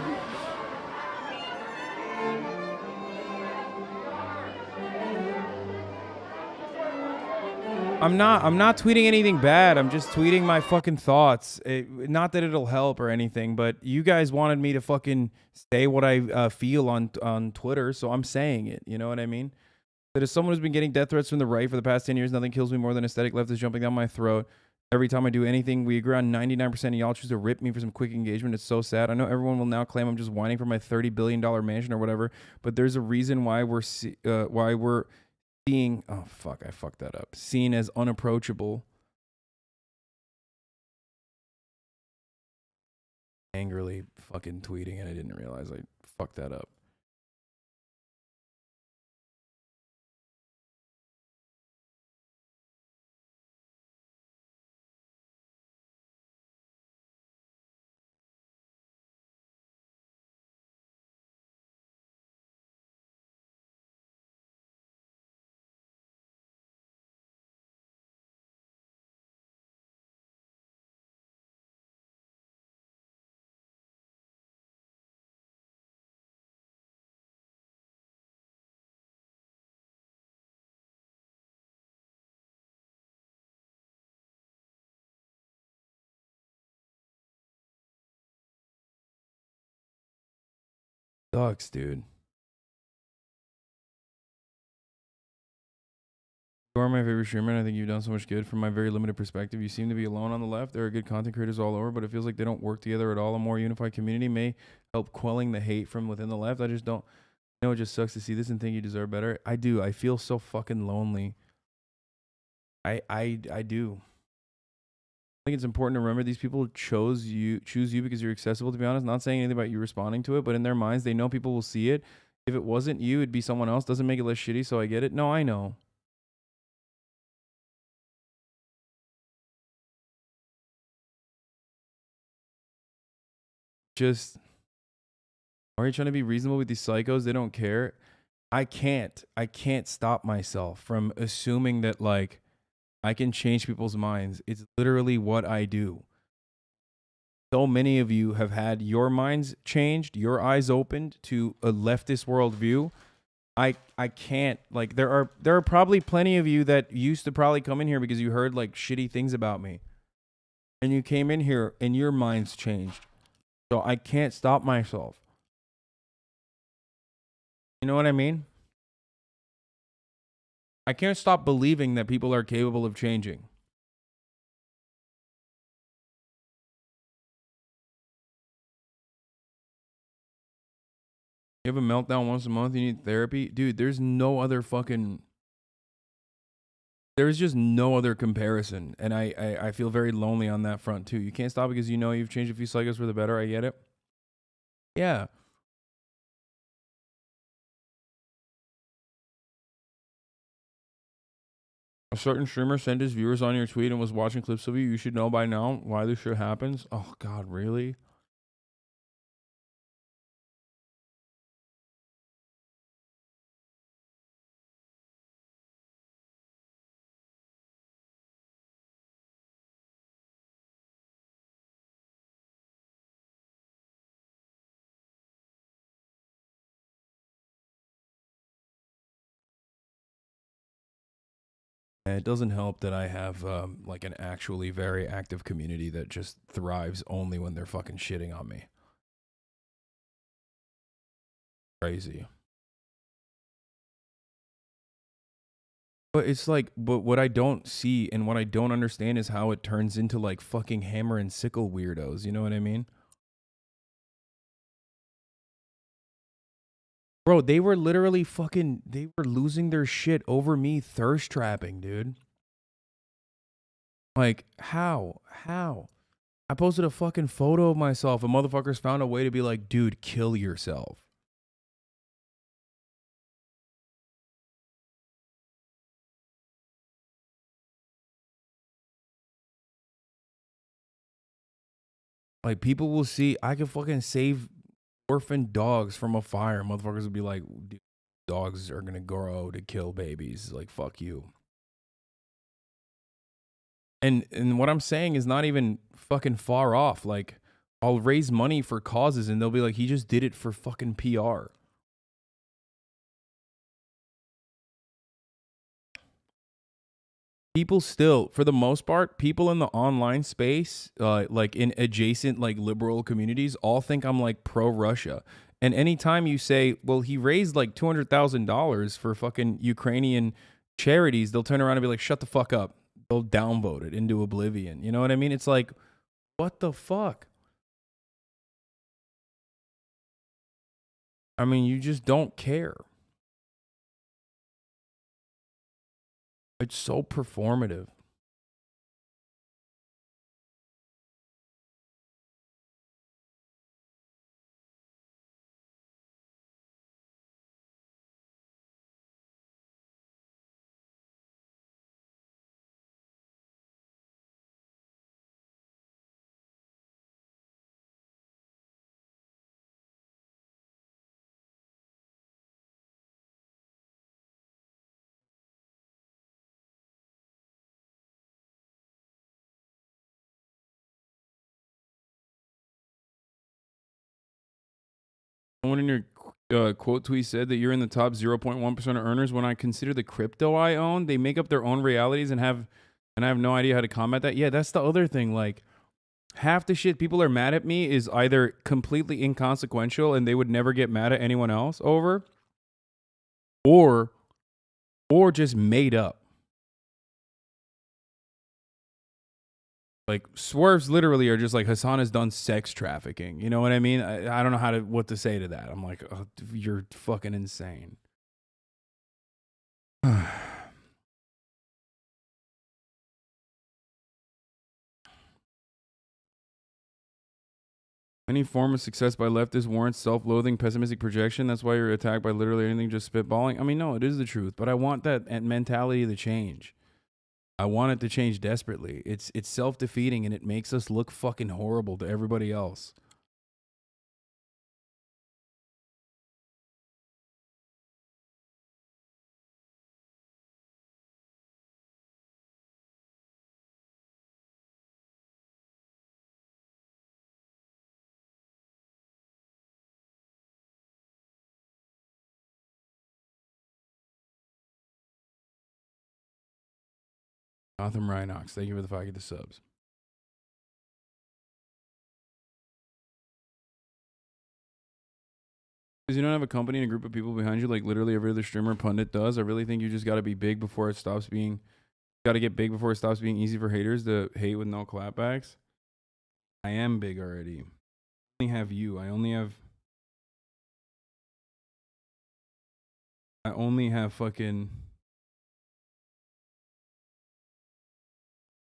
I'm not tweeting anything bad. I'm just tweeting my fucking thoughts. Not that it'll help or anything, but you guys wanted me to fucking say what I feel on Twitter, so I'm saying it. You know what I mean? That as someone who's been getting death threats from the right for the past 10 years, nothing kills me more than aesthetic leftists jumping down my throat. Every time I do anything, we agree on 99% of y'all choose to rip me for some quick engagement. It's so sad. I know everyone will now claim I'm just whining for my $30 billion mansion or whatever, but there's a reason why we're seeing, oh fuck, I fucked that up. Seen as unapproachable. Angrily fucking tweeting, and I didn't realize I fucked that up. Sucks, dude. You are my favorite streamer, and I think you've done so much good from my very limited perspective. You seem to be alone on the left. There are good content creators all over, but it feels like they don't work together at all. A more unified community may help quelling the hate from within the left. I just don't know. It just sucks to see this and think you deserve better. I do. I feel so fucking lonely. I do. I think it's important to remember these people choose you because you're accessible, to be honest. Not saying anything about you responding to it, but in their minds, they know people will see it. If it wasn't you, it'd be someone else. Doesn't make it less shitty, so I get it. No, I know. Just, are you trying to be reasonable with these psychos? They don't care. I can't stop myself from assuming that, like, I can change people's minds. It's literally what I do. So many of you have had your minds changed, your eyes opened to a leftist worldview. I can't, like, there are probably plenty of you that used to probably come in here because you heard like shitty things about me. And you came in here and your minds changed. So I can't stop myself. You know what I mean? I can't stop believing that people are capable of changing. You have a meltdown once a month, you need therapy? Dude, there's just no other comparison. And I feel very lonely on that front too. You can't stop because you know you've changed a few cycles for the better. I get it. Yeah. A certain streamer sent his viewers on your tweet and was watching clips of you. You should know by now why this shit happens. Oh, God, really? And it doesn't help that I have like an actually very active community that just thrives only when they're fucking shitting on me. Crazy. But it's like, but what I don't see and what I don't understand is how it turns into like fucking hammer and sickle weirdos. You know what I mean? Bro, they were literally fucking, they were losing their shit over me thirst trapping, dude. Like, how? How? I posted a fucking photo of myself and motherfuckers found a way to be like, dude, kill yourself. Like, people will see, I can fucking save orphan dogs from a fire. Motherfuckers will be like, dude, dogs are gonna grow to kill babies. Like, fuck you. And what I'm saying is not even fucking far off. Like, I'll raise money for causes and they'll be like, he just did it for fucking PR. People still, for the most part, people in the online space, like in adjacent, like liberal communities, all think I'm like pro-Russia. And anytime you say, well, he raised like $200,000 for fucking Ukrainian charities, they'll turn around and be like, shut the fuck up. They'll downvote it into oblivion. You know what I mean? It's like, what the fuck? I mean, you just don't care. It's so performative. Someone in your quote tweet said that you're in the top 0.1% of earners. When I consider the crypto I own, they make up their own realities and I have no idea how to combat that. Yeah, that's the other thing. Like, half the shit people are mad at me is either completely inconsequential and they would never get mad at anyone else over, or just made up. Like, swerves literally are just like, Hasan has done sex trafficking. You know what I mean? I don't know what to say to that. I'm like, oh, you're fucking insane. Any form of success by leftists warrants self-loathing, pessimistic projection. That's why you're attacked by literally anything just spitballing. I mean, no, it is the truth, but I want that mentality to change. I want it to change desperately. It's self-defeating and it makes us look fucking horrible to everybody else. Gotham Rhinox, thank you for the 5 of the subs. Because you don't have a company and a group of people behind you like literally every other streamer pundit does. I really think you just got to be big before it stops being, got to get big before it stops being easy for haters to hate with no clapbacks. I am big already. I only have you. I only have fucking...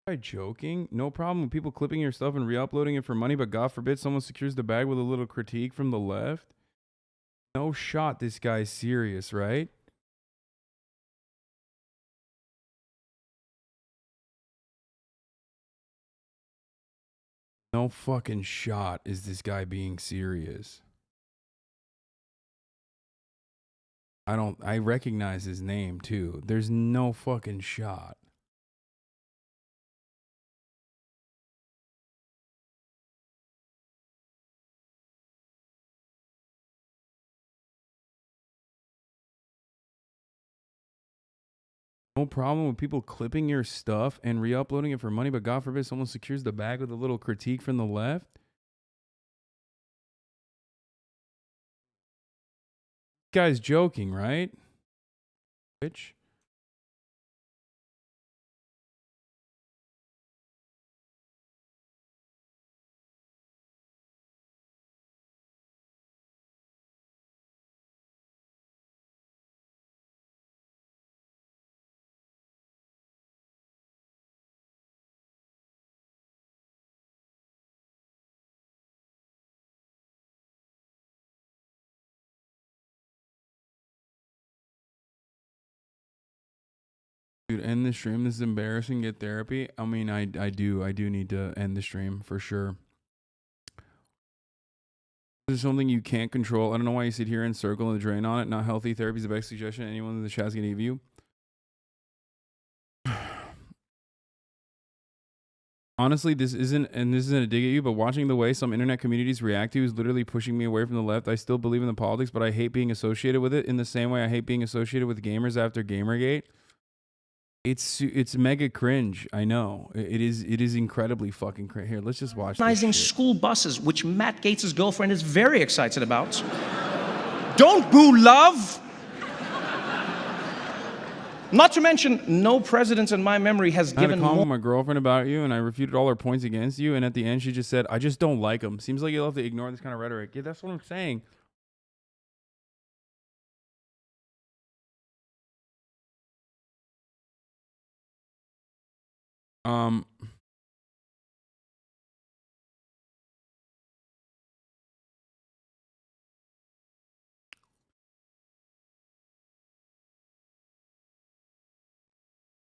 Am I joking? No problem with people clipping your stuff and re-uploading it for money, but God forbid someone secures the bag with a little critique from the left. No shot this guy's serious, right? No fucking shot is this guy being serious. I recognize his name too. There's no fucking shot. No problem with people clipping your stuff and re-uploading it for money, but God forbid someone secures the bag with a little critique from the left. Guy's joking, right? Bitch. Dude, end the stream. This is embarrassing. Get therapy. I mean, I do need to end the stream for sure. This is something you can't control. I don't know why you sit here and circle and drain on it. Not healthy. Therapy is the best suggestion anyone in the chat's gonna give you. Honestly, this isn't a dig at you, but watching the way some internet communities react to is literally pushing me away from the left. I still believe in the politics, but I hate being associated with it in the same way I hate being associated with gamers after Gamergate. It's mega cringe. I know. It is incredibly fucking cringe. Here, let's just watch this Organizing shit. school buses, which Matt Gaetz' girlfriend is very excited about. Don't boo love! Not to mention, no president in my memory has I had a given call more. with my girlfriend about you, and I refuted all her points against you, and at the end she just said, I just don't like him. Seems like you'll have to ignore this kind of rhetoric. Yeah, that's what I'm saying.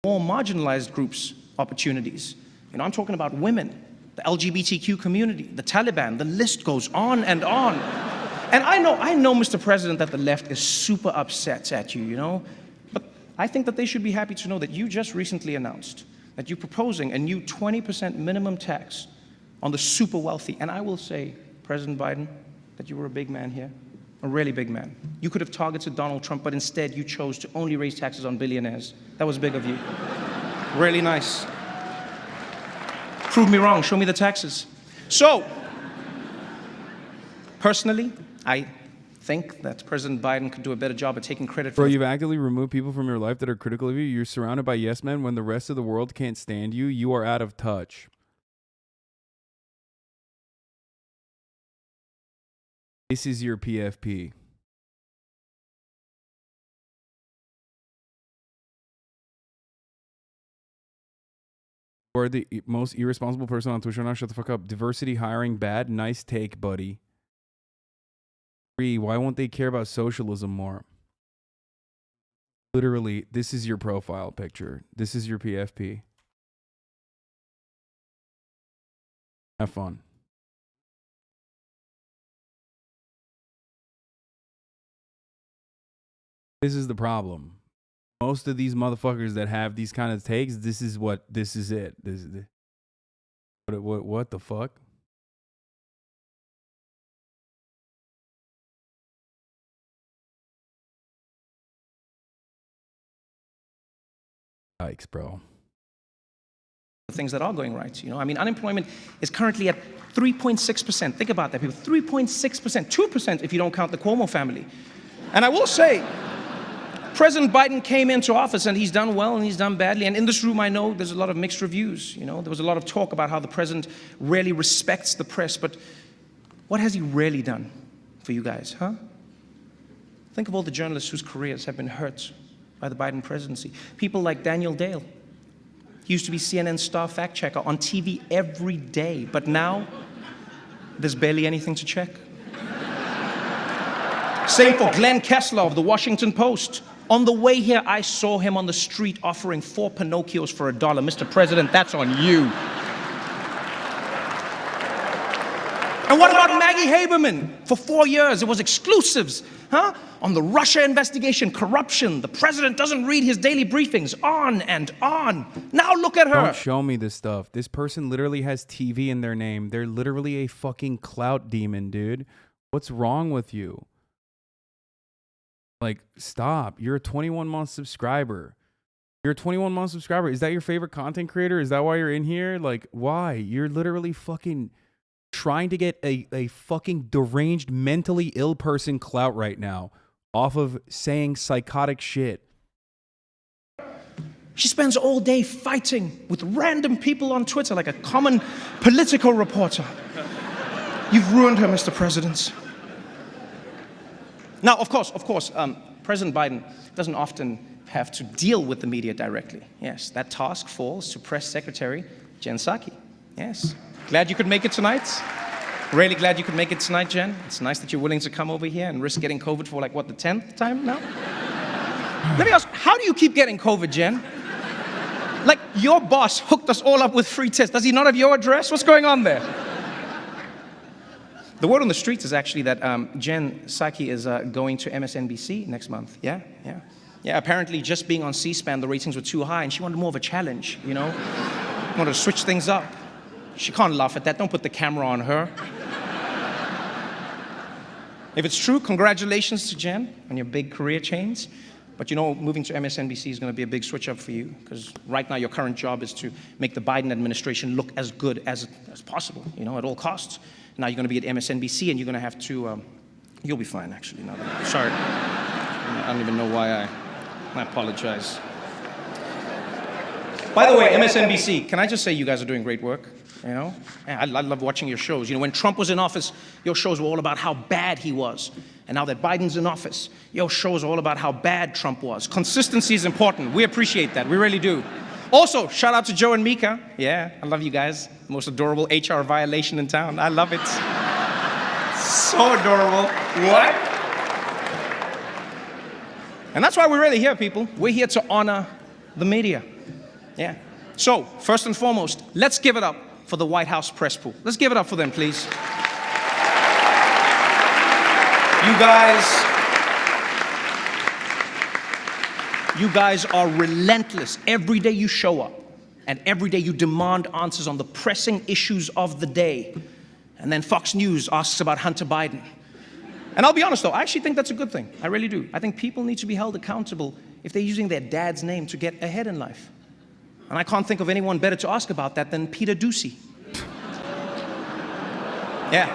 More marginalized groups opportunities. You know, I'm talking about women, the LGBTQ community, the Taliban, the list goes on and on. And I know, Mr. President, that the left is super upset at you, you know, but I think that they should be happy to know that you just recently announced that you're proposing a new 20% minimum tax on the super wealthy. And I will say, President Biden, that you were a big man here, a really big man. You could have targeted Donald Trump, but instead you chose to only raise taxes on billionaires. That was big of you. Really nice. Prove me wrong, show me the taxes. So, personally, I think that President Biden could do a better job at taking credit for. Bro, you've actively removed people from your life that are critical of you. You're surrounded by yes men when the rest of the world can't stand you. You are out of touch. This is your PFP. You are the most irresponsible person on Twitter now. Shut the fuck up. Diversity hiring bad. Nice take, buddy. 3. Why won't they care about socialism more? Literally, this is your profile picture. This is your PFP. Have fun. This is the problem. Most of these motherfuckers that have these kind of takes, this is it. This is it. What the fuck? Yikes, bro. Things that are going right, you know. I mean, unemployment is currently at 3.6%. Think about that, people. 3.6%, 2% if you don't count the Cuomo family. And I will say, President Biden came into office and he's done well and he's done badly. And in this room, I know there's a lot of mixed reviews. You know, there was a lot of talk about how the president really respects the press. But what has he really done for you guys, huh? Think of all the journalists whose careers have been hurt by the Biden presidency. People like Daniel Dale. He used to be CNN star fact checker on TV every day. But now, there's barely anything to check. Same for Glenn Kessler of the Washington Post. On the way here, I saw him on the street offering 4 Pinocchios for $1. Mr. President, that's on you. And what about Maggie Haberman? For 4 years, it was exclusives, huh? On the Russia investigation, corruption. The president doesn't read his daily briefings. On and on. Now look at her. Don't show me this stuff. This person literally has TV in their name. They're literally a fucking clout demon, dude. What's wrong with you? Like, stop. You're a 21-month subscriber. You're a 21-month subscriber. Is that your favorite content creator? Is that why you're in here? Like, why? You're literally fucking trying to get a fucking deranged, mentally ill person clout right now off of saying psychotic shit. She spends all day fighting with random people on Twitter like a common political reporter. You've ruined her, Mr. President. Now, of course, President Biden doesn't often have to deal with the media directly. Yes, that task falls to Press Secretary Jen Psaki. Yes. Glad you could make it tonight. Really glad you could make it tonight, Jen. It's nice that you're willing to come over here and risk getting COVID for, like, what, the 10th time now? Let me ask, how do you keep getting COVID, Jen? Like, your boss hooked us all up with free tests. Does he not have your address? What's going on there? The word on the streets is actually that Jen Psaki is going to MSNBC next month. Yeah. Apparently, just being on C-SPAN, the ratings were too high, and she wanted more of a challenge, you know? Wanted to switch things up. She can't laugh at that. Don't put the camera on her. If it's true, congratulations to Jen on your big career change. But you know, moving to MSNBC is going to be a big switch up for you, because right now your current job is to make the Biden administration look as good as possible, you know, at all costs. Now you're going to be at MSNBC, and you're going to have to, you'll be fine, actually. No, sorry. I don't even know why I apologize. By the way, MSNBC, can I just say you guys are doing great work? You know, I love watching your shows. You know, when Trump was in office, your shows were all about how bad he was. And now that Biden's in office, your shows are all about how bad Trump was. Consistency is important. We appreciate that. We really do. Also, shout out to Joe and Mika. Yeah, I love you guys. The most adorable HR violation in town. I love it. So adorable. What? And that's why we're really here, people. We're here to honor the media. Yeah. So, first and foremost, let's give it up for the White House press pool. Let's give it up for them, please. You guys are relentless. Every day you show up, and every day you demand answers on the pressing issues of the day. And then Fox News asks about Hunter Biden. And I'll be honest though, I actually think that's a good thing. I really do. I think people need to be held accountable if they're using their dad's name to get ahead in life. And I can't think of anyone better to ask about that than Peter Doocy. Yeah.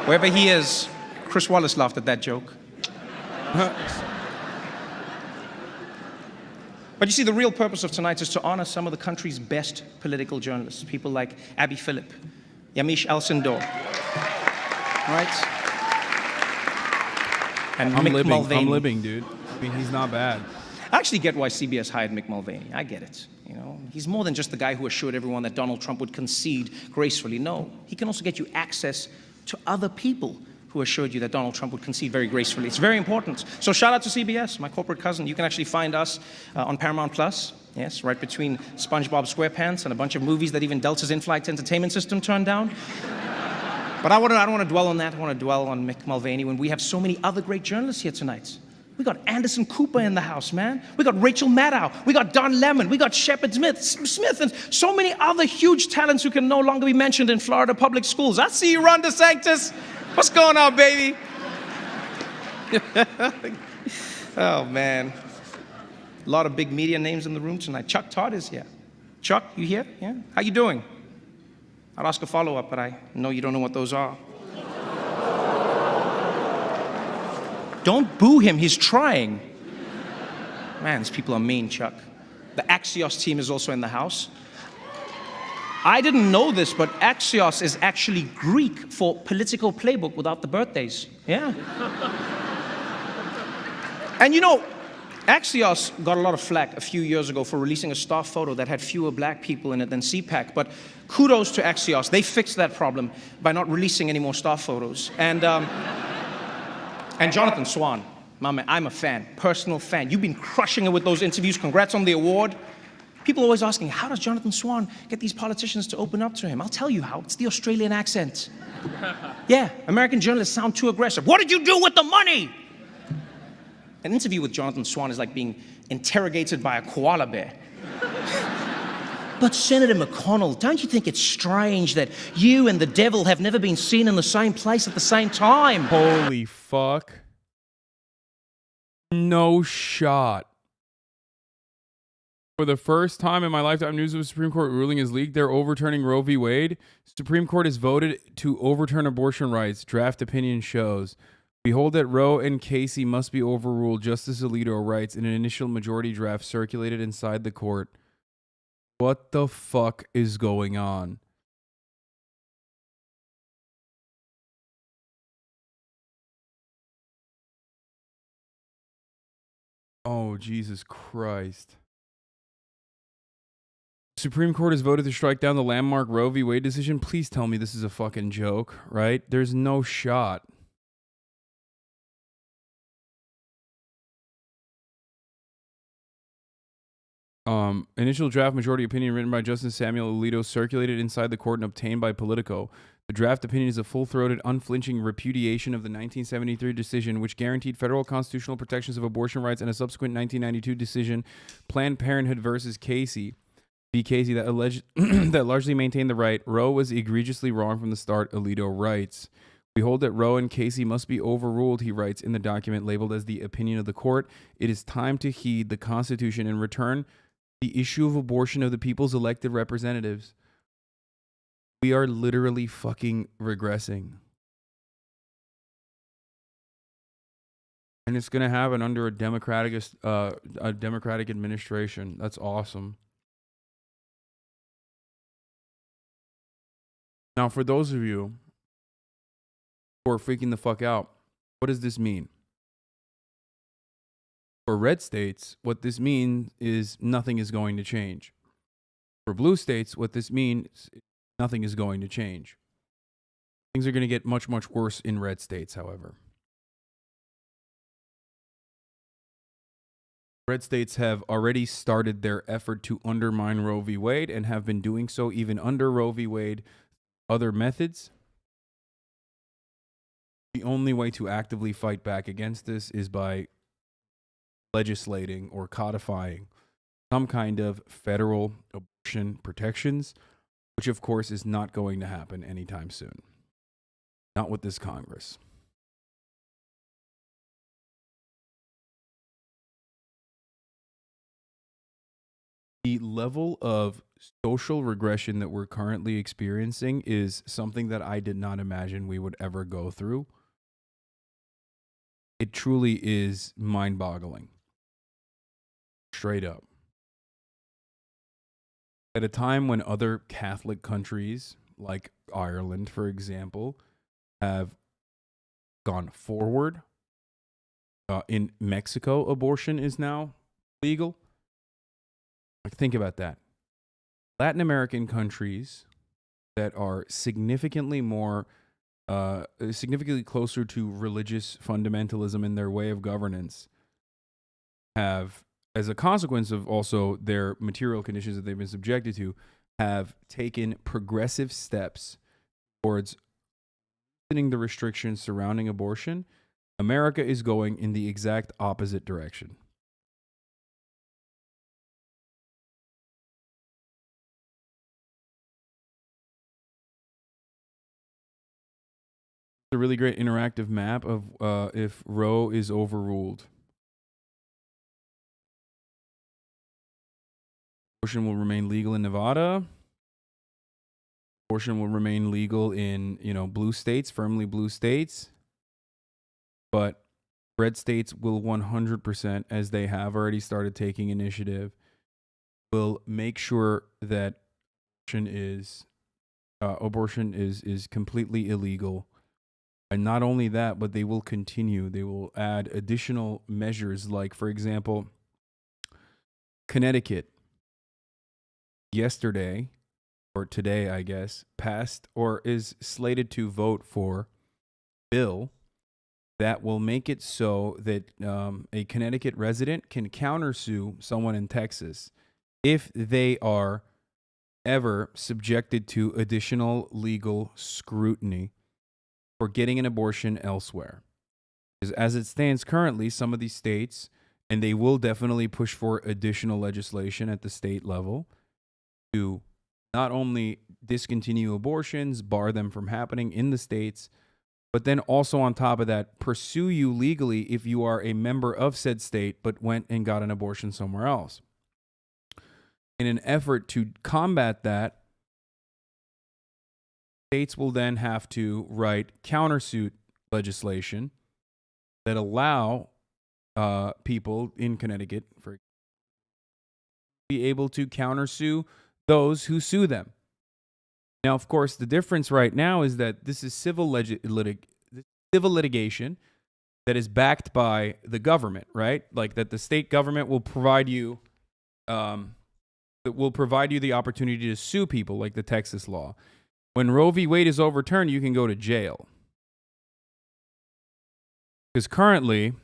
Wherever he is, Chris Wallace laughed at that joke. But you see, the real purpose of tonight is to honor some of the country's best political journalists, people like Abby Phillip, Yamiche Alcindor, right? And Mick Mulvaney. I'm living, dude. I mean, he's not bad. I actually get why CBS hired Mick Mulvaney. I get it. You know, he's more than just the guy who assured everyone that Donald Trump would concede gracefully. No, he can also get you access to other people who assured you that Donald Trump would concede very gracefully. It's very important. So shout out to CBS, my corporate cousin. You can actually find us on Paramount Plus. Yes, right between SpongeBob SquarePants and a bunch of movies that even Delta's in-flight entertainment system turned down. But I don't want to dwell on that. I want to dwell on Mick Mulvaney when we have so many other great journalists here tonight. We got Anderson Cooper in the house, man. We got Rachel Maddow. We got Don Lemon. We got Shepard Smith, and so many other huge talents who can no longer be mentioned in Florida public schools. I see you, Ron DeSantis. What's going on, baby? Oh, man. A lot of big media names in the room tonight. Chuck Todd is here. Chuck, you here? Yeah? How you doing? I'll ask a follow-up, but I know you don't know what those are. Don't boo him, he's trying. Man, these people are mean, Chuck. The Axios team is also in the house. I didn't know this, but Axios is actually Greek for political playbook without the birthdays. Yeah. And you know, Axios got a lot of flack a few years ago for releasing a staff photo that had fewer black people in it than CPAC, but kudos to Axios. They fixed that problem by not releasing any more staff photos. And Jonathan Swan, my man, I'm a fan, personal fan. You've been crushing it with those interviews. Congrats on the award. People are always asking, how does Jonathan Swan get these politicians to open up to him? I'll tell you how. It's the Australian accent. Yeah, American journalists sound too aggressive. What did you do with the money? An interview with Jonathan Swan is like being interrogated by a koala bear. But Senator McConnell, don't you think it's strange that you and the devil have never been seen in the same place at the same time? Holy fuck. No shot. For the first time in my lifetime, news of a Supreme Court ruling is leaked. They're overturning Roe v. Wade. Supreme Court has voted to overturn abortion rights. Draft opinion shows. We hold that Roe and Casey must be overruled, Justice Alito writes in an initial majority draft circulated inside the court. What the fuck is going on? Oh, Jesus Christ. Supreme Court has voted to strike down the landmark Roe v. Wade decision. Please tell me this is a fucking joke, right? There's no shot. Initial draft majority opinion written by Justice Samuel Alito circulated inside the court and obtained by Politico. The draft opinion is a full-throated, unflinching repudiation of the 1973 decision, which guaranteed federal constitutional protections of abortion rights, and a subsequent 1992 decision, Planned Parenthood versus Casey, v. Casey, that alleged that largely maintained the right. Roe was egregiously wrong from the start, Alito writes. We hold that Roe and Casey must be overruled, he writes in the document labeled as the opinion of the court. It is time to heed the Constitution and return the issue of abortion of the people's elected representatives. We are literally fucking regressing. And it's going to happen under a democratic administration. That's awesome. Now, for those of you who are freaking the fuck out, what does this mean? For red states, what this means is nothing is going to change. For blue states, what this means is nothing is going to change. Things are going to get much, much worse in red states, however. Red states have already started their effort to undermine Roe v. Wade and have been doing so even under Roe v. Wade. Other methods. The only way to actively fight back against this is by legislating or codifying some kind of federal abortion protections, which of course is not going to happen anytime soon. Not with this Congress. The level of social regression that we're currently experiencing is something that I did not imagine we would ever go through. It truly is mind-boggling. Straight up. At a time when other Catholic countries, like Ireland, for example, have gone forward, in Mexico, abortion is now legal. Like, think about that. Latin American countries that are significantly closer to religious fundamentalism in their way of governance have, as a consequence of also their material conditions that they've been subjected to, have taken progressive steps towards loosening the restrictions surrounding abortion. America is going in the exact opposite direction. A really great interactive map of if Roe is overruled. Abortion will remain legal in Nevada. Abortion will remain legal in, blue states, firmly blue states. But red states will 100%, as they have already started taking initiative, will make sure that abortion is completely illegal. And not only that, but they will continue. They will add additional measures like, for example, Connecticut yesterday, or today, I guess, passed or is slated to vote for a bill that will make it so that a Connecticut resident can countersue someone in Texas if they are ever subjected to additional legal scrutiny for getting an abortion elsewhere. Because as it stands currently, some of these states, and they will definitely push for additional legislation at the state level to not only discontinue abortions, bar them from happening in the states, but then also on top of that, pursue you legally if you are a member of said state but went and got an abortion somewhere else. In an effort to combat that, states will then have to write countersuit legislation that allow people in Connecticut for be able to countersue those who sue them. Now, of course, the difference right now is that this is civil litigation that is backed by the government, right? Like that the state government will provide you the opportunity to sue people, like the Texas law. When Roe v. Wade is overturned, you can go to jail. Because currently,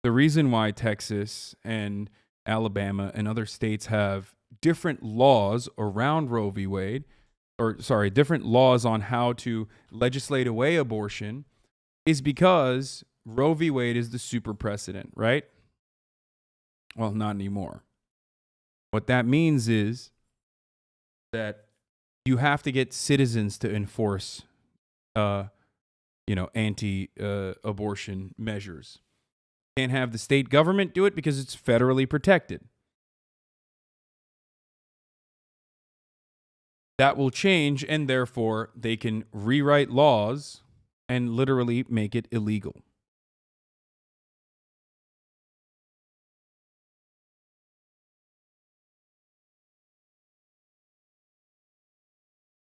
the reason why Texas and Alabama and other states have different laws around Roe v. Wade, different laws on how to legislate away abortion, is because Roe v. Wade is the super precedent, right? Well, not anymore. What that means is that you have to get citizens to enforce, anti-abortion measures. Can't have the state government do it because it's federally protected. That will change, and therefore they can rewrite laws and literally make it illegal.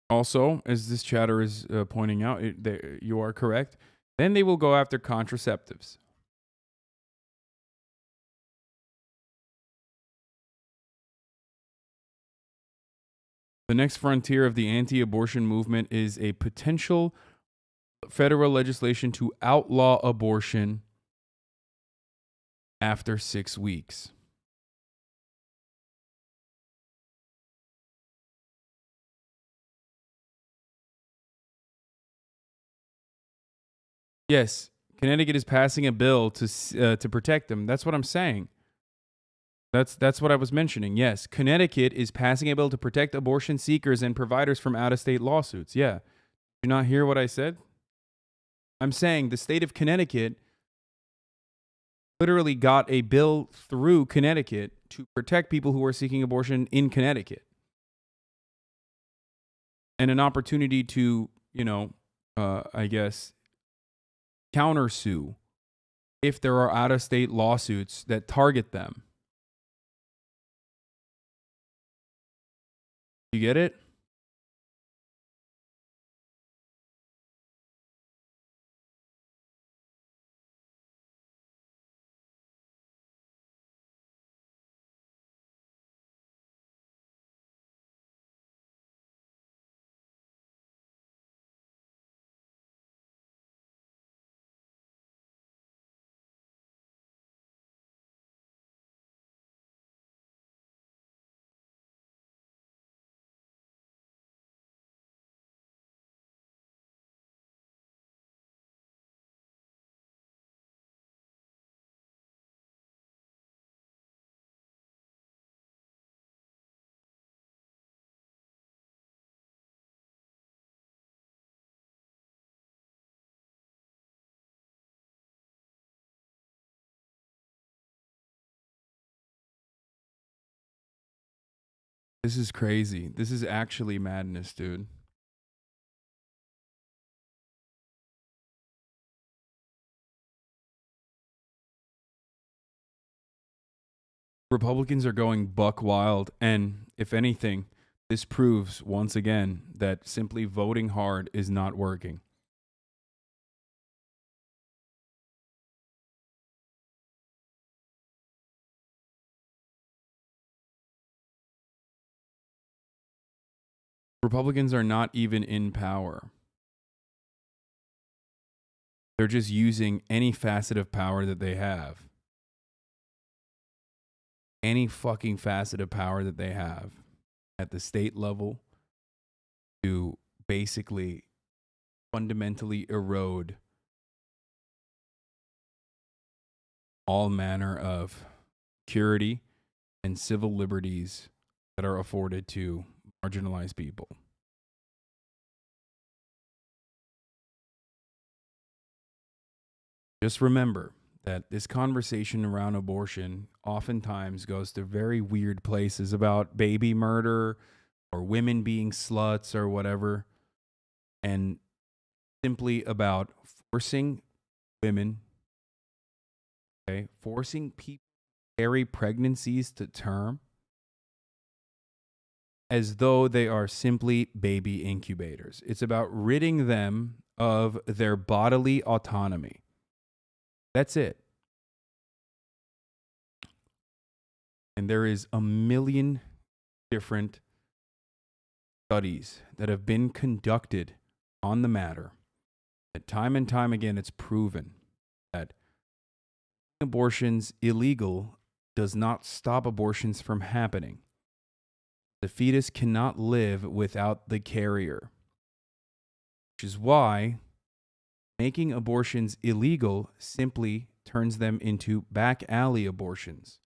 Also, as this chatter is pointing out, you are correct. Then they will go after contraceptives. The next frontier of the anti-abortion movement is a potential federal legislation to outlaw abortion after 6 weeks. Yes, Connecticut is passing a bill to protect them. That's what I'm saying. That's what I was mentioning. Yes, Connecticut is passing a bill to protect abortion seekers and providers from out-of-state lawsuits. Yeah. Did you not hear what I said? I'm saying the state of Connecticut literally got a bill through Connecticut to protect people who are seeking abortion in Connecticut. And an opportunity to, countersue if there are out-of-state lawsuits that target them. You get it? This is crazy. This is actually madness, dude. Republicans are going buck wild, and if anything, this proves once again that simply voting hard is not working. Republicans are not even in power. They're just using any facet of power that they have. Any fucking facet of power that they have at the state level to basically fundamentally erode all manner of security and civil liberties that are afforded to marginalized people. Just remember, that this conversation around abortion oftentimes goes to very weird places about baby murder or women being sluts or whatever, and simply about forcing women, okay, forcing people to carry pregnancies to term as though they are simply baby incubators. It's about ridding them of their bodily autonomy. That's it. And there is a million different studies that have been conducted on the matter. That time and time again, it's proven that abortions illegal does not stop abortions from happening. The fetus cannot live without the carrier, which is why making abortions illegal simply turns them into back alley abortions,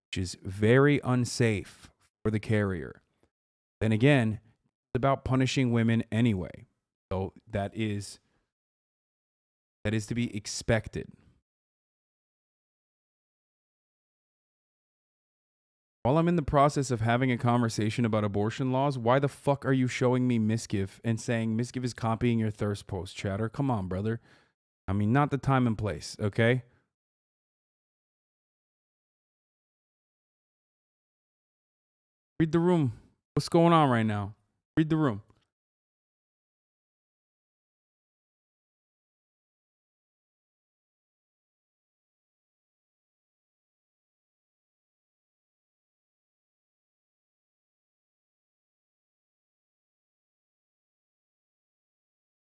which is very unsafe for the carrier. Then again, it's about punishing women anyway. So that is to be expected. While I'm in the process of having a conversation about abortion laws, why the fuck are you showing me Misgiv and saying Misgiv is copying your thirst post, chatter? Come on, brother. I mean, not the time and place, okay? Read the room. What's going on right now? Read the room.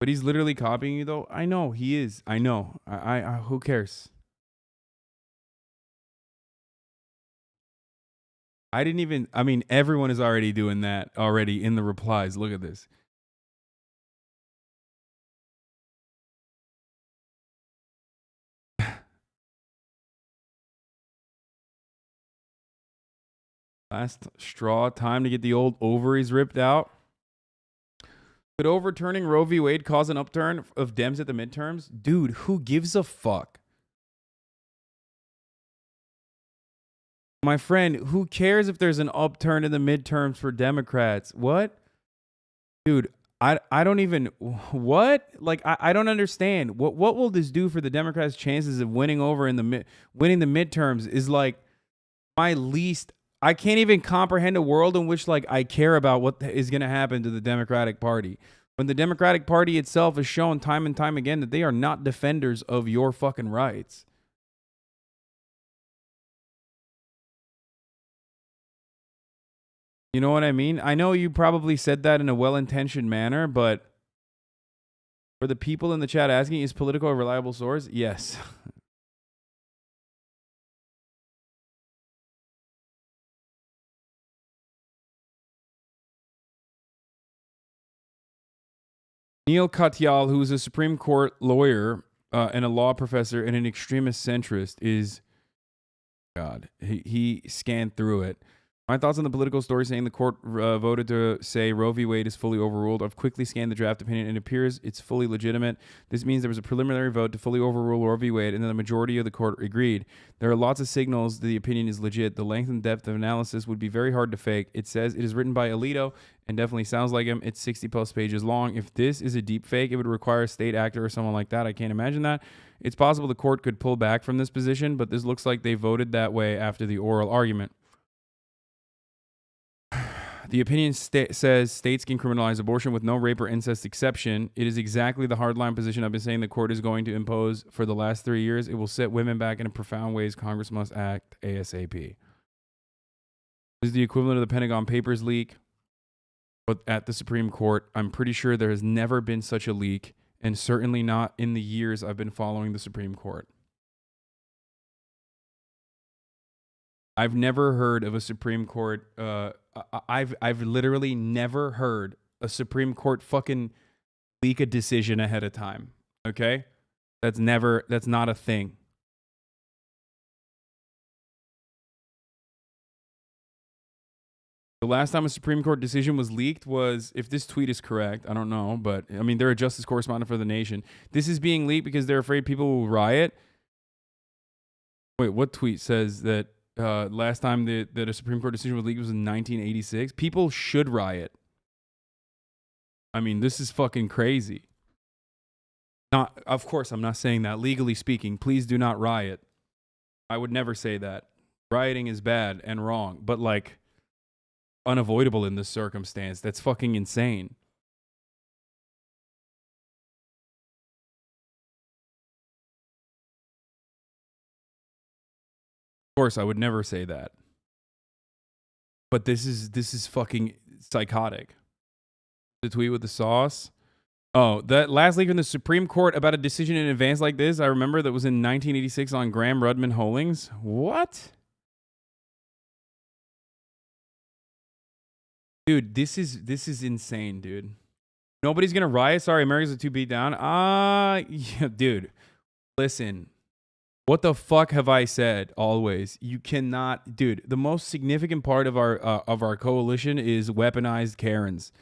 But he's literally copying you, though. I know he is. I know. I who cares? I didn't even. I mean, everyone is already doing that already in the replies. Look at this. Last straw. Time to get the old ovaries ripped out. Could overturning Roe v. Wade cause an upturn of Dems at the midterms? Dude, who gives a fuck? My friend, who cares if there's an upturn in the midterms for Democrats? What? Dude, I don't even... What? Like, I don't understand. What will this do for the Democrats' chances of winning over in the winning the midterms is like my least... I can't even comprehend a world in which, like, I care about what is going to happen to the Democratic Party. When the Democratic Party itself has shown time and time again that they are not defenders of your fucking rights. You know what I mean? I know you probably said that in a well-intentioned manner, but for the people in the chat asking, is Politico a reliable source? Yes. Neil Katyal, who's a Supreme Court lawyer and a law professor and an extremist centrist, is... God, he scanned through it. My thoughts on the political story saying the court voted to say Roe v. Wade is fully overruled. I've quickly scanned the draft opinion and it appears it's fully legitimate. This means there was a preliminary vote to fully overrule Roe v. Wade and then the majority of the court agreed. There are lots of signals that the opinion is legit. The length and depth of analysis would be very hard to fake. It says it is written by Alito and definitely sounds like him. It's 60 plus pages long. If this is a deep fake, it would require a state actor or someone like that. I can't imagine that. It's possible the court could pull back from this position, but this looks like they voted that way after the oral argument. The opinion says states can criminalize abortion with no rape or incest exception. It is exactly the hardline position I've been saying the court is going to impose for the last 3 years. It will set women back in profound ways. Congress must act ASAP. This is the equivalent of the Pentagon Papers leak, but at the Supreme Court. I'm pretty sure there has never been such a leak, and certainly not in the years I've been following the Supreme Court. I've never heard of a Supreme Court. I've literally never heard a Supreme Court fucking leak a decision ahead of time. Okay, that's not a thing. The last time a Supreme Court decision was leaked was, if this tweet is correct, I don't know, but I mean, they're a justice correspondent for The Nation. This is being leaked because they're afraid people will riot. Wait, what tweet says that last time that a Supreme Court decision was leaked was in 1986? People should riot. I mean, this is fucking crazy. Not, of course, I'm not saying that. Legally speaking, please do not riot. I would never say that. Rioting is bad and wrong, but like unavoidable in this circumstance. That's fucking insane. Of course, I would never say that. But this is fucking psychotic. The tweet with the sauce. Oh, that last leak from the Supreme Court about a decision in advance like this, I remember that was in 1986 on Graham Rudman Holdings. What? Dude, this is insane, dude. Nobody's gonna riot. Sorry, Americans are too beat down. Yeah, dude. Listen. What the fuck have I said always? You cannot, dude, the most significant part of our coalition is weaponized Karens.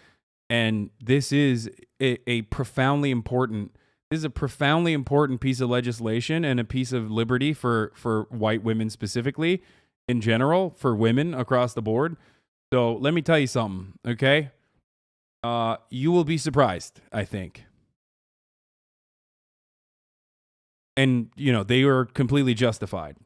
And this is a profoundly important piece of legislation and a piece of liberty for white women specifically, in general, for women across the board. So let me tell you something, okay? You will be surprised, I think. And, you know, they were completely justified.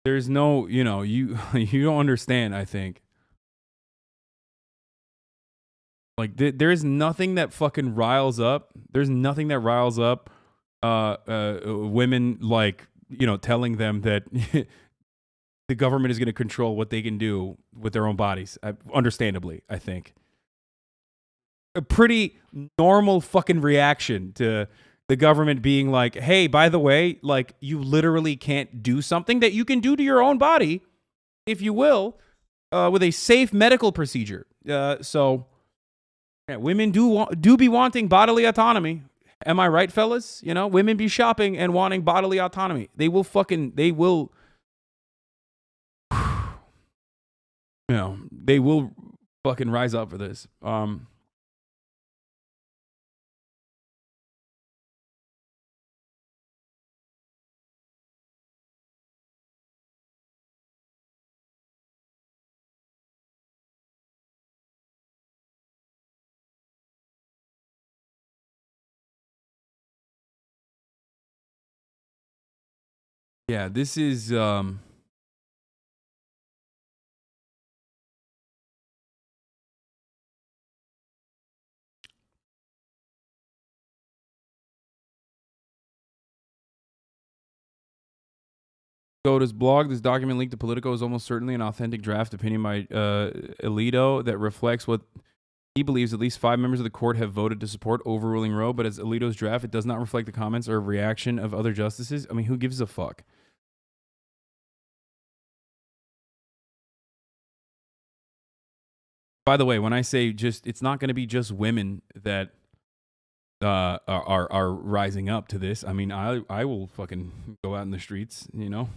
There's no, you know, you don't understand, I think. Like, there's nothing that fucking riles up. There's nothing that riles up women, like, you know, telling them that the government is going to control what they can do with their own bodies. Understandably, I think. A pretty normal fucking reaction to the government being like, hey, by the way, like, you literally can't do something that you can do to your own body, if you will, with a safe medical procedure. So, yeah, women do be wanting bodily autonomy. Am I right, fellas? You know, women be shopping and wanting bodily autonomy. They will, you know, they will fucking rise up for this. Yeah, this is Goda's blog. This document linked to Politico is almost certainly an authentic draft opinion by Alito that reflects what he believes at least 5 members of the court have voted to support overruling Roe, but as Alito's draft, it does not reflect the comments or reaction of other justices. I mean, who gives a fuck? By the way, when I say just, it's not going to be just women that are rising up to this. I mean, I will fucking go out in the streets, you know?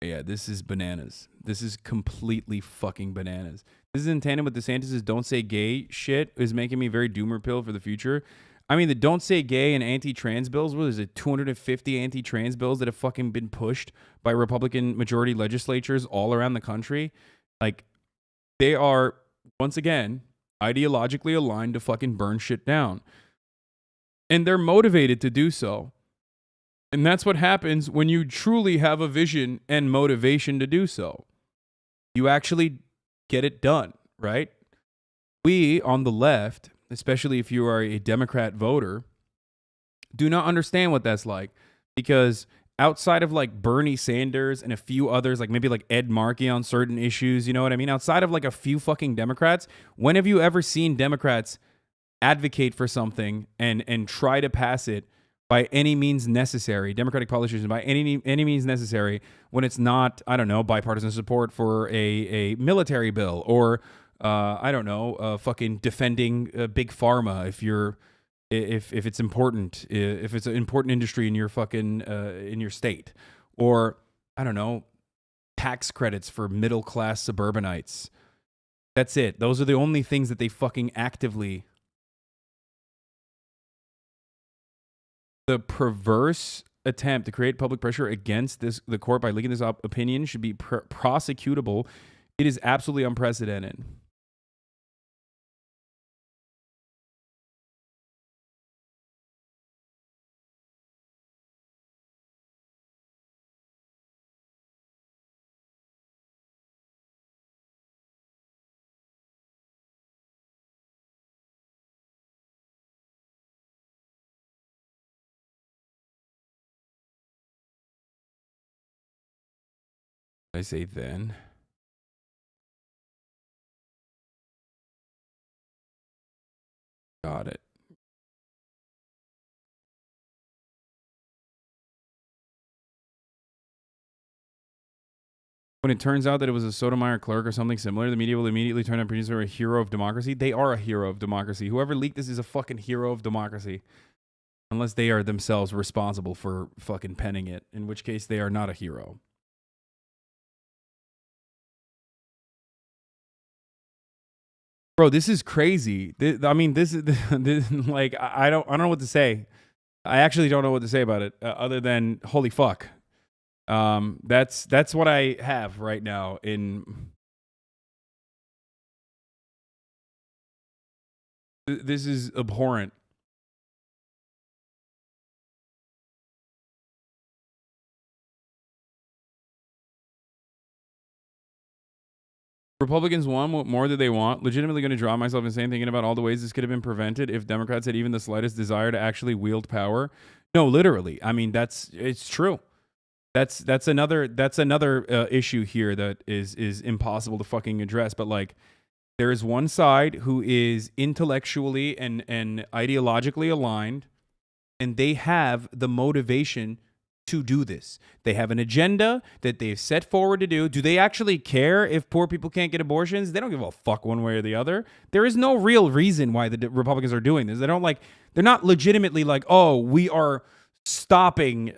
Yeah, this is bananas. This is completely fucking bananas. This is in tandem with DeSantis' don't say gay shit is making me very doomer pill for the future. I mean, the don't say gay and anti-trans bills, what is it, 250 anti-trans bills that have fucking been pushed by Republican majority legislatures all around the country? Like, they are, once again, ideologically aligned to fucking burn shit down. And they're motivated to do so. And that's what happens when you truly have a vision and motivation to do so. You actually get it done, right? We on the left, especially if you are a Democrat voter, do not understand what that's like, because outside of like Bernie Sanders and a few others, like maybe like Ed Markey on certain issues, you know what I mean? Outside of like a few fucking Democrats, when have you ever seen Democrats advocate for something and try to pass it by any means necessary, Democratic politicians by any means necessary, when it's not, I don't know, bipartisan support for a military bill, or I don't know, fucking defending big pharma if it's important, if it's an important industry in your fucking in your state, or I don't know, tax credits for middle-class suburbanites. That's it. Those are the only things that they fucking actively... The perverse attempt to create public pressure against the court by leaking this opinion should be prosecutable. It is absolutely unprecedented. I say then. Got it. When it turns out that it was a Sotomayor clerk or something similar, the media will immediately turn on producer a hero of democracy. They are a hero of democracy. Whoever leaked this is a fucking hero of democracy. Unless they are themselves responsible for fucking penning it, in which case they are not a hero. Bro, this is crazy. I mean, this is like I don't know what to say. I actually don't know what to say about it other than holy fuck. That's what I have right now in. This is abhorrent. Republicans won. What more do they want? Legitimately going to draw myself insane thinking about all the ways this could have been prevented if Democrats had even the slightest desire to actually wield power. No, literally. I mean, it's true. That's another issue here that is impossible to fucking address. But like, there is one side who is intellectually and ideologically aligned, and they have the motivation to do this. They have an agenda that they've set forward to do. Do they actually care if poor people can't get abortions? They don't give a fuck one way or the other. There is no real reason why the Republicans are doing this. They're not legitimately like, oh, we are stopping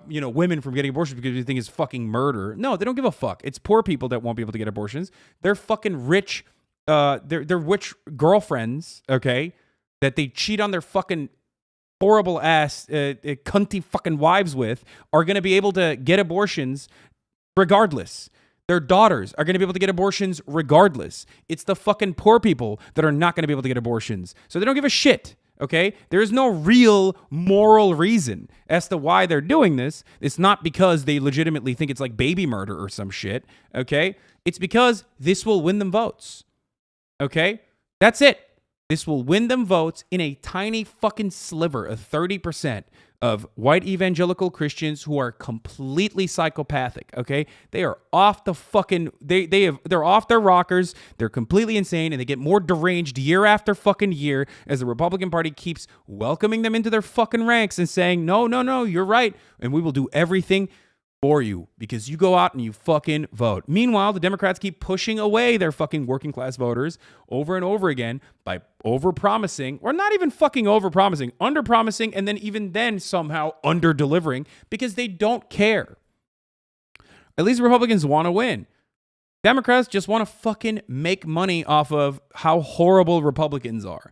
women from getting abortions because we think it's fucking murder. No, they don't give a fuck. It's poor people that won't be able to get abortions. They're fucking rich they're rich girlfriends, okay, that they cheat on their fucking horrible ass cunty fucking wives with, are going to be able to get abortions regardless. Their daughters are going to be able to get abortions regardless. It's the fucking poor people that are not going to be able to get abortions. So they don't give a shit, okay? There is no real moral reason as to why they're doing this. It's not because they legitimately think it's like baby murder or some shit, okay? It's because this will win them votes, okay? That's it. This will win them votes in a tiny fucking sliver of 30% of white evangelical Christians who are completely psychopathic, okay? They are off the fucking, they're off their rockers. They're completely insane, and they get more deranged year after fucking year as the Republican Party keeps welcoming them into their fucking ranks and saying, no, you're right, and we will do everything for you because you go out and you fucking vote. Meanwhile, the Democrats keep pushing away their fucking working class voters over and over again by over-promising, or not even fucking over-promising, under-promising, and then even then somehow under-delivering because they don't care. At least Republicans want to win. Democrats just want to fucking make money off of how horrible Republicans are.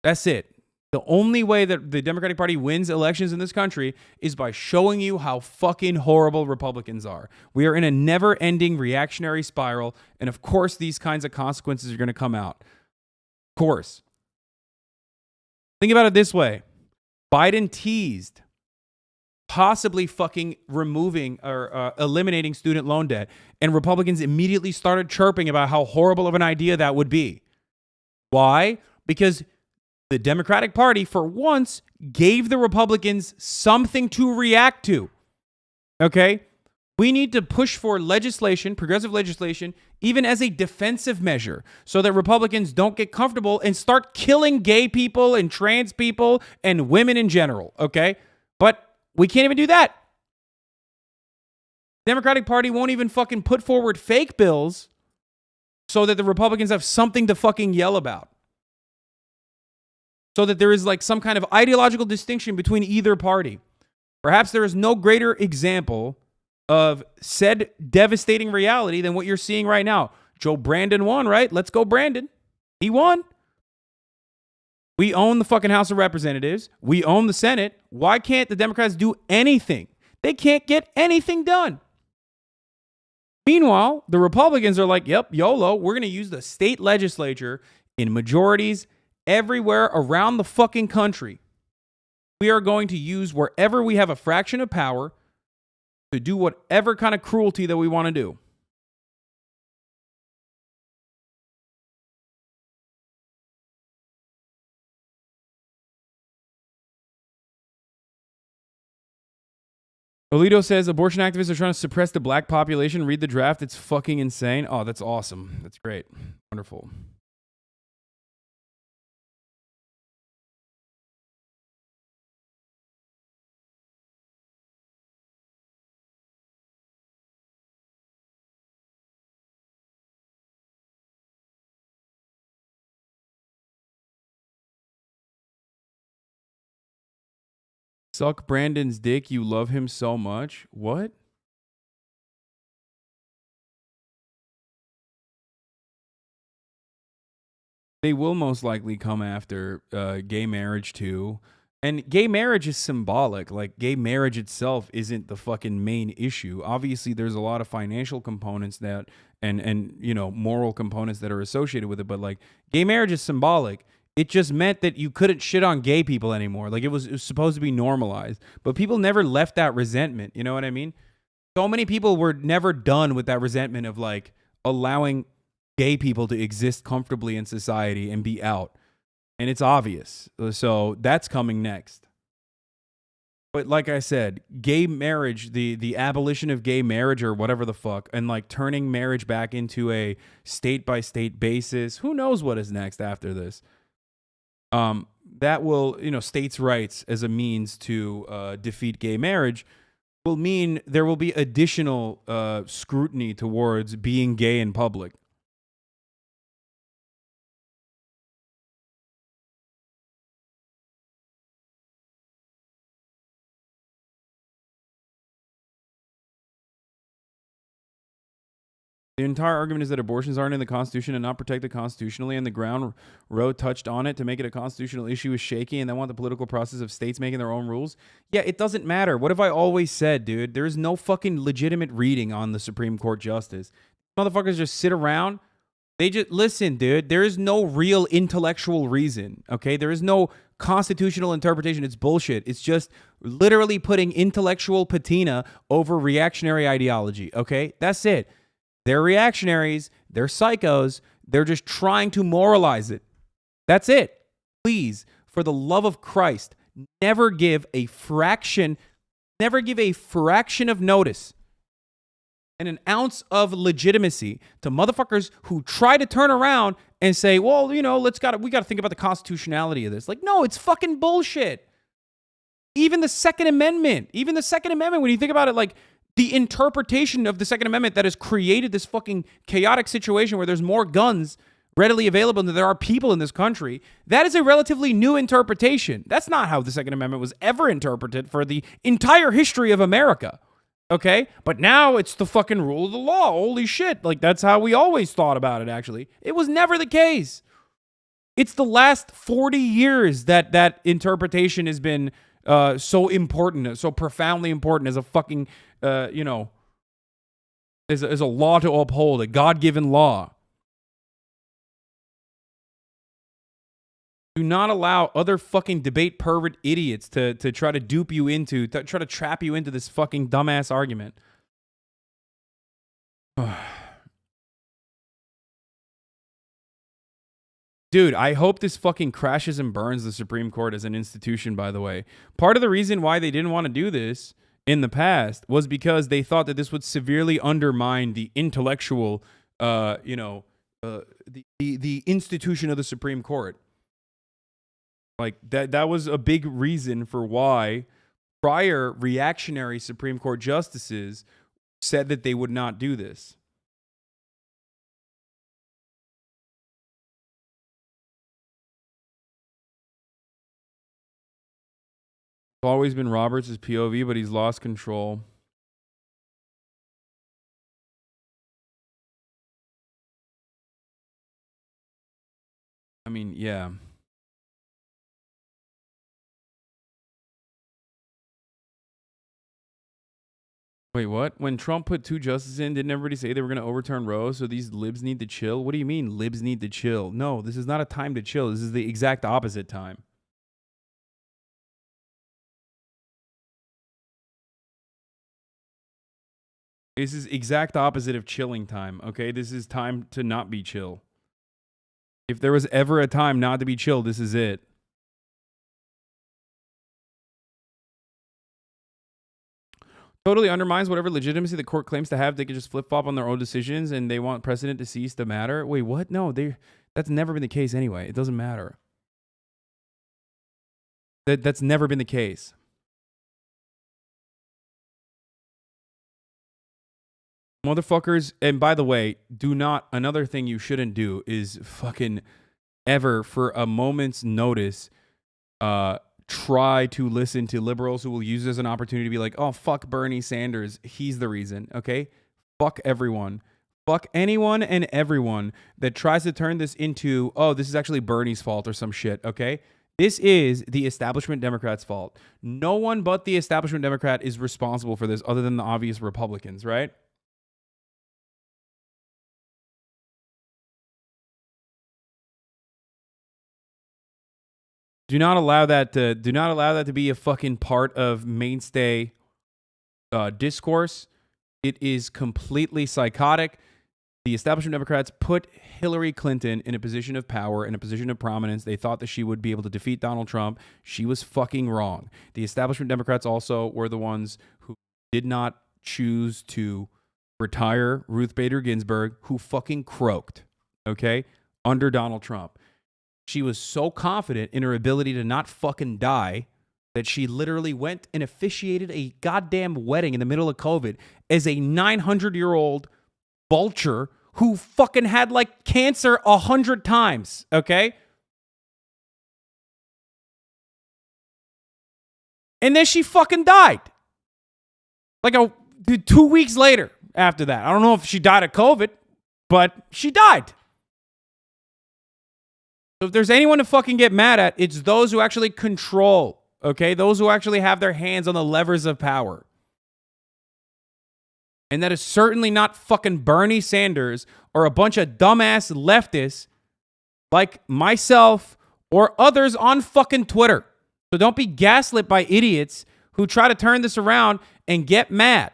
That's it. The only way that the Democratic Party wins elections in this country is by showing you how fucking horrible Republicans are. We are in a never-ending reactionary spiral, and of course these kinds of consequences are going to come out. Of course. Think about it this way. Biden teased possibly fucking removing or eliminating student loan debt, and Republicans immediately started chirping about how horrible of an idea that would be. Why? Because the Democratic Party, for once, gave the Republicans something to react to. Okay? We need to push for legislation, progressive legislation, even as a defensive measure, so that Republicans don't get comfortable and start killing gay people and trans people and women in general. Okay? But we can't even do that. The Democratic Party won't even fucking put forward fake bills so that the Republicans have something to fucking yell about. So that there is like some kind of ideological distinction between either party. Perhaps there is no greater example of said devastating reality than what you're seeing right now. Joe Brandon won, right? Let's go, Brandon. He won. We own the fucking House of Representatives. We own the Senate. Why can't the Democrats do anything? They can't get anything done. Meanwhile, the Republicans are like, yep, YOLO, we're going to use the state legislature in majorities everywhere around the fucking country. We are going to use wherever we have a fraction of power to do whatever kind of cruelty that we want to do. Alito says abortion activists are trying to suppress the black population. Read the draft. It's fucking insane. Oh, that's awesome. That's great. Wonderful. Suck Brandon's dick. You love him so much. What? They will most likely come after gay marriage too. And gay marriage is symbolic. Like, gay marriage itself isn't the fucking main issue. Obviously, there's a lot of financial components that and you know, moral components that are associated with it. But like, gay marriage is symbolic. It just meant that you couldn't shit on gay people anymore. Like, it was supposed to be normalized. But people never left that resentment. You know what I mean? So many people were never done with that resentment of like allowing gay people to exist comfortably in society and be out. And it's obvious. So that's coming next. But like I said, gay marriage, the abolition of gay marriage or whatever the fuck, and like turning marriage back into a state-by-state basis. Who knows what is next after this? That will, you know, states' rights as a means to defeat gay marriage will mean there will be additional scrutiny towards being gay in public. The entire argument is that abortions aren't in the Constitution and not protected constitutionally, and the ground Roe touched on it to make it a constitutional issue is shaky, and they want the political process of states making their own rules. Yeah, it doesn't matter. What have I always said, dude? There is no fucking legitimate reading on the Supreme Court justice. Motherfuckers just sit around. They just listen, dude. There is no real intellectual reason, okay? There is no constitutional interpretation. It's bullshit. It's just literally putting intellectual patina over reactionary ideology, okay? That's it. They're reactionaries. They're psychos. They're just trying to moralize it. That's it. Please, for the love of Christ, never give a fraction of notice and an ounce of legitimacy to motherfuckers who try to turn around and say, well, you know, we got to think about the constitutionality of this. Like, no, it's fucking bullshit. Even the Second Amendment, when you think about it, like, the interpretation of the Second Amendment that has created this fucking chaotic situation where there's more guns readily available than there are people in this country, that is a relatively new interpretation. That's not how the Second Amendment was ever interpreted for the entire history of America. Okay? But now it's the fucking rule of the law. Holy shit. Like, that's how we always thought about it, actually. It was never the case. It's the last 40 years that interpretation has been so important, so profoundly important as a fucking, you know, as a law to uphold, a God-given law. Do not allow other fucking debate pervert idiots to try to dupe you into, try to trap you into this fucking dumbass argument. Dude, I hope this fucking crashes and burns the Supreme Court as an institution, by the way. Part of the reason why they didn't want to do this in the past was because they thought that this would severely undermine the intellectual, the institution of the Supreme Court. Like, that was a big reason for why prior reactionary Supreme Court justices said that they would not do this. Always been Roberts' POV, but he's lost control. mean, yeah. Wait, what? When Trump put 2 justices in, didn't everybody say they were going to overturn Roe? So these libs need to chill? What do you mean libs need to chill? No, this is not a time to chill. This is the exact opposite time. This is exact opposite of chilling time, okay? This is time to not be chill. If there was ever a time not to be chill, this is it. Totally undermines whatever legitimacy the court claims to have. They could just flip-flop on their own decisions and they want precedent to cease to matter. Wait, what? No, that's never been the case anyway. It doesn't matter. That's never been the case. Motherfuckers, and by the way, another thing you shouldn't do is fucking ever for a moment's notice try to listen to liberals who will use it as an opportunity to be like, oh, fuck Bernie Sanders. He's the reason, okay? Fuck everyone. Fuck anyone and everyone that tries to turn this into, oh, this is actually Bernie's fault or some shit, okay? This is the establishment Democrats' fault. No one but the establishment Democrat is responsible for this other than the obvious Republicans, right? Do not allow that to be a fucking part of mainstay discourse. It is completely psychotic. The establishment Democrats put Hillary Clinton in a position of power, in a position of prominence. They thought that she would be able to defeat Donald Trump. She was fucking wrong. The establishment Democrats also were the ones who did not choose to retire Ruth Bader Ginsburg, who fucking croaked, okay, under Donald Trump. She was so confident in her ability to not fucking die that she literally went and officiated a goddamn wedding in the middle of COVID as a 900-year-old vulture who fucking had like cancer 100 times, okay? And then she fucking died. Like 2 weeks later after that. I don't know if she died of COVID, but she died. So if there's anyone to fucking get mad at, it's those who actually control, okay? Those who actually have their hands on the levers of power. And that is certainly not fucking Bernie Sanders or a bunch of dumbass leftists like myself or others on fucking Twitter. So don't be gaslit by idiots who try to turn this around and get mad.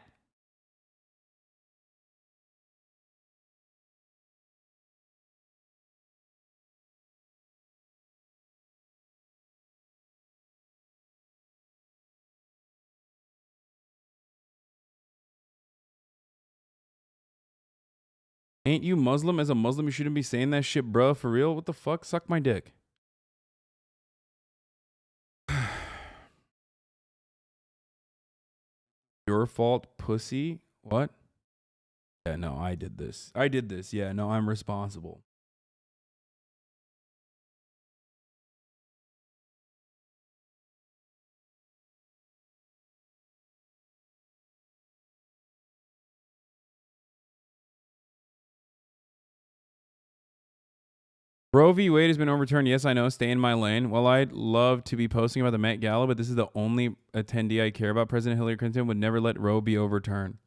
Ain't you Muslim? As a Muslim, you shouldn't be saying that shit, bro. For real? What the fuck? Suck my dick. Your fault, pussy? What? Yeah, no, I did this. Yeah, no, I'm responsible. Roe v. Wade has been overturned. Yes, I know. Stay in my lane. Well, I'd love to be posting about the Met Gala, but this is the only attendee I care about. President Hillary Clinton would never let Roe be overturned.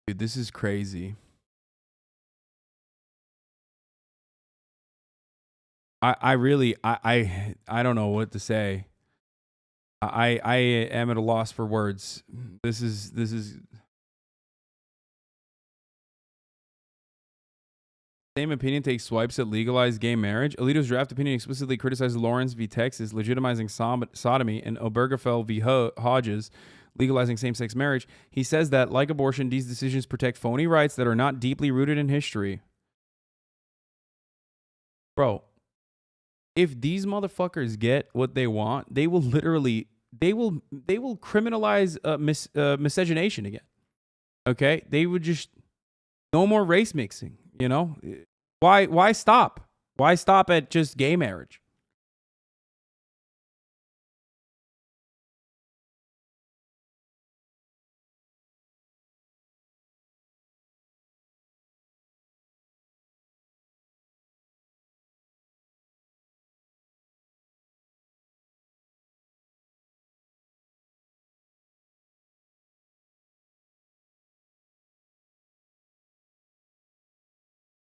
Dude, this is crazy. I really don't know what to say. I am at a loss for words. This is same opinion takes swipes at legalized gay marriage. Alito's draft opinion explicitly criticizes Lawrence v. Texas legitimizing sodomy and Obergefell v. Hodges legalizing same-sex marriage. He says that, like abortion, these decisions protect phony rights that are not deeply rooted in history. Bro, if these motherfuckers get what they want, they will literally they will criminalize miscegenation again. Okay? They would just no more race mixing, you know? Why stop? Why stop at just gay marriage?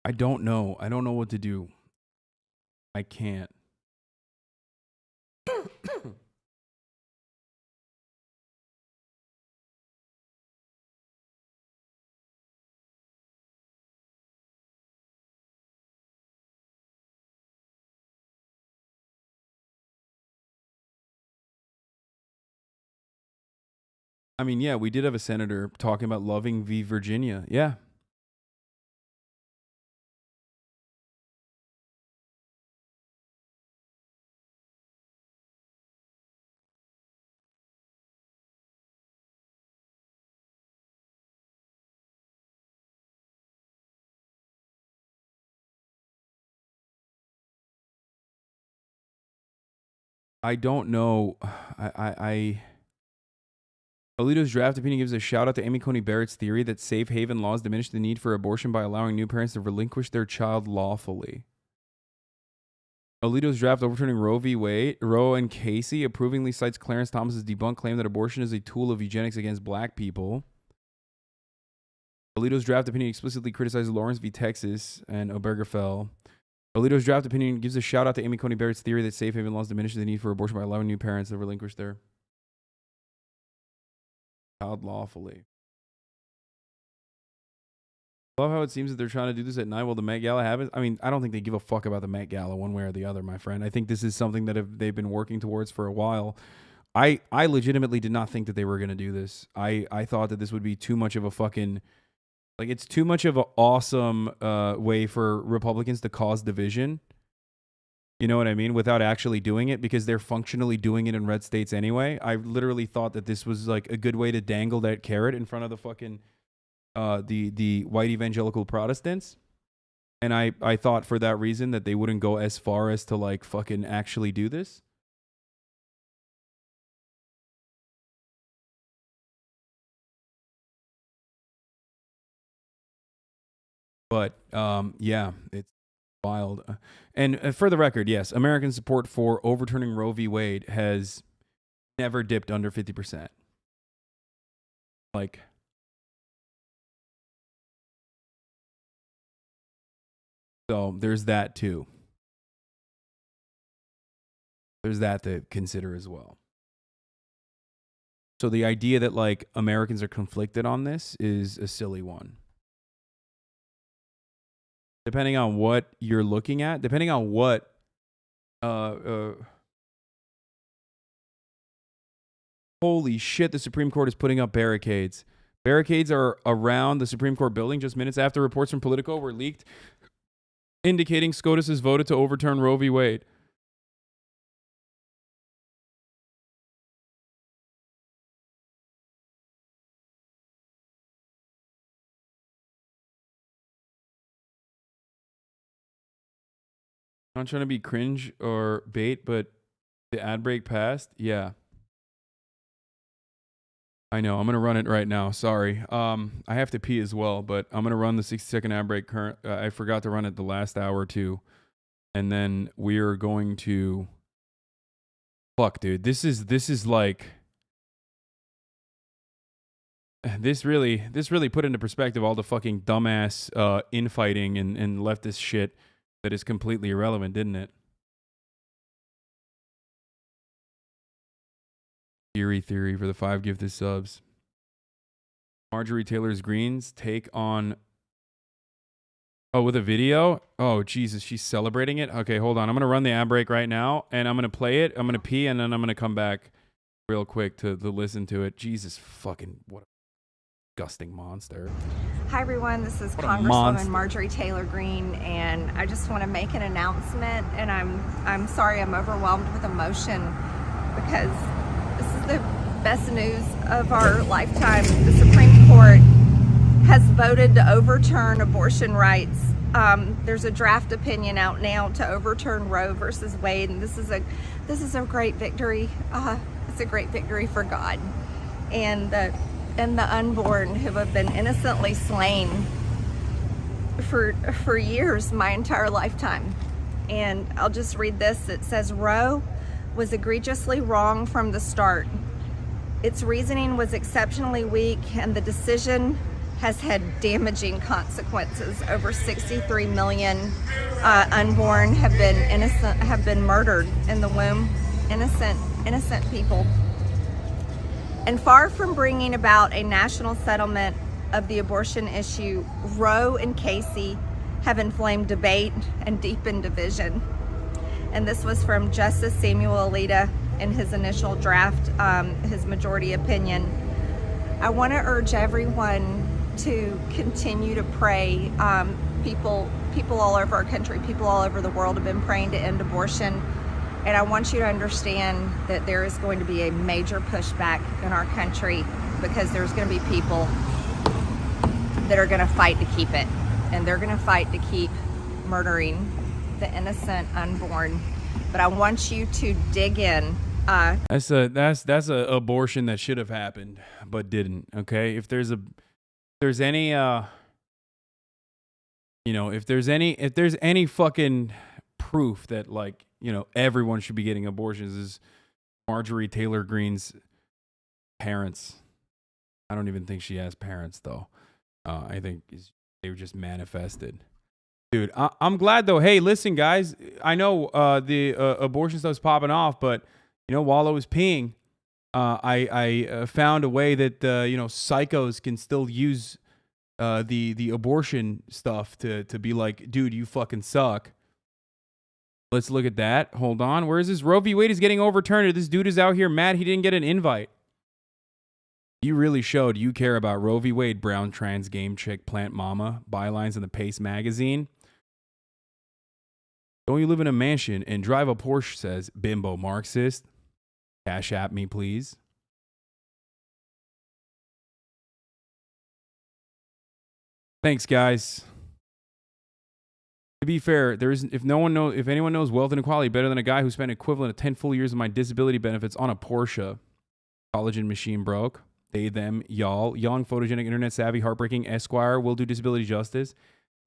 I don't know. I don't know what to do. I can't. I mean, yeah, we did have a senator talking about Loving v. Virginia. Yeah. I don't know. Alito's draft opinion gives a shout out to Amy Coney Barrett's theory that safe haven laws diminish the need for abortion by allowing new parents to relinquish their child lawfully. Alito's draft overturning Roe and Casey approvingly cites Clarence Thomas's debunked claim that abortion is a tool of eugenics against black people. Alito's draft opinion explicitly criticizes Lawrence v. Texas and Obergefell. Alito's draft opinion gives a shout out to Amy Coney Barrett's theory that safe haven laws diminish the need for abortion by allowing new parents to relinquish their child lawfully. I love how it seems that they're trying to do this at night while the Met Gala happens. I mean, I don't think they give a fuck about the Met Gala one way or the other, my friend. I think this is something that they've been working towards for a while. I legitimately did not think that they were going to do this. I thought that this would be too much of a fucking... Like, it's too much of an awesome way for Republicans to cause division. You know what I mean? Without actually doing it, because they're functionally doing it in red states anyway. I literally thought that this was like a good way to dangle that carrot in front of the fucking the white evangelical Protestants. And I thought for that reason that they wouldn't go as far as to like fucking actually do this. But yeah, it's wild. And for the record, yes, American support for overturning Roe v. Wade has never dipped under 50%. Like, so there's that too. There's that to consider as well. So the idea that like Americans are conflicted on this is a silly one. Depending on what you're looking at, depending on what holy shit, the Supreme Court is putting up barricades. Barricades are around the Supreme Court building just minutes after reports from Politico were leaked indicating SCOTUS has voted to overturn Roe v. Wade. I'm not trying to be cringe or bait, but the ad break passed. Yeah. I know. I'm going to run it right now. Sorry. I have to pee as well, but I'm going to run the 60-second ad break. I forgot to run it the last hour or two. And then we're going to... Fuck, dude. This is like... This really put into perspective all the fucking dumbass infighting and leftist shit that is completely irrelevant, didn't it? Eerie Theory for the 5 gifted subs. Marjorie Taylor's Greene's take on... Oh, with a video? Oh, Jesus, she's celebrating it? Okay, hold on. I'm going to run the ad break right now, and I'm going to play it. I'm going to pee, and then I'm going to come back real quick to listen to it. Jesus fucking... What a disgusting monster. Hi everyone, this is Congresswoman Marjorie Taylor Greene, and I just want to make an announcement, and I'm sorry I'm overwhelmed with emotion because this is the best news of our lifetime. The Supreme Court has voted to overturn abortion rights. There's a draft opinion out now to overturn Roe versus Wade, and this is a great victory. It's a great victory for God and the unborn who have been innocently slain for years, my entire lifetime. And I'll just read this. It says, Roe was egregiously wrong from the start. Its reasoning was exceptionally weak, and the decision has had damaging consequences. Over 63 million unborn have been murdered in the womb. Innocent people. And far from bringing about a national settlement of the abortion issue, Roe and Casey have inflamed debate and deepened division. And this was from Justice Samuel Alito in his initial draft, his majority opinion. I want to urge everyone to continue to pray. People all over our country, people all over the world have been praying to end abortion. And I want you to understand that there is going to be a major pushback in our country, because there's going to be people that are going to fight to keep it. And they're going to fight to keep murdering the innocent unborn. But I want you to dig in. That's a abortion that should have happened but didn't. Okay, if there's any if there's any fucking proof that, like, everyone should be getting abortions, is Marjorie Taylor Greene's parents. I don't even think she has parents though. I think they were just manifested. Dude, I'm glad though. Hey, listen, guys. I know the abortion stuff's popping off, but while I was peeing, I found a way that psychos can still use the abortion stuff to be like, dude, you fucking suck. Let's look at that. Hold on. Where is this? Roe v. Wade is getting overturned. This dude is out here mad he didn't get an invite. You really showed you care about Roe v. Wade, brown trans game chick plant mama. Bylines in the Pace magazine. Don't you live in a mansion and drive a Porsche, says bimbo Marxist. Cash app me, please. Thanks, guys. To be fair, if anyone knows wealth inequality better than a guy who spent equivalent of 10 full years of my disability benefits on a Porsche. Collagen machine broke. They, them, y'all. Young, photogenic, internet savvy, heartbreaking, Esquire will do disability justice.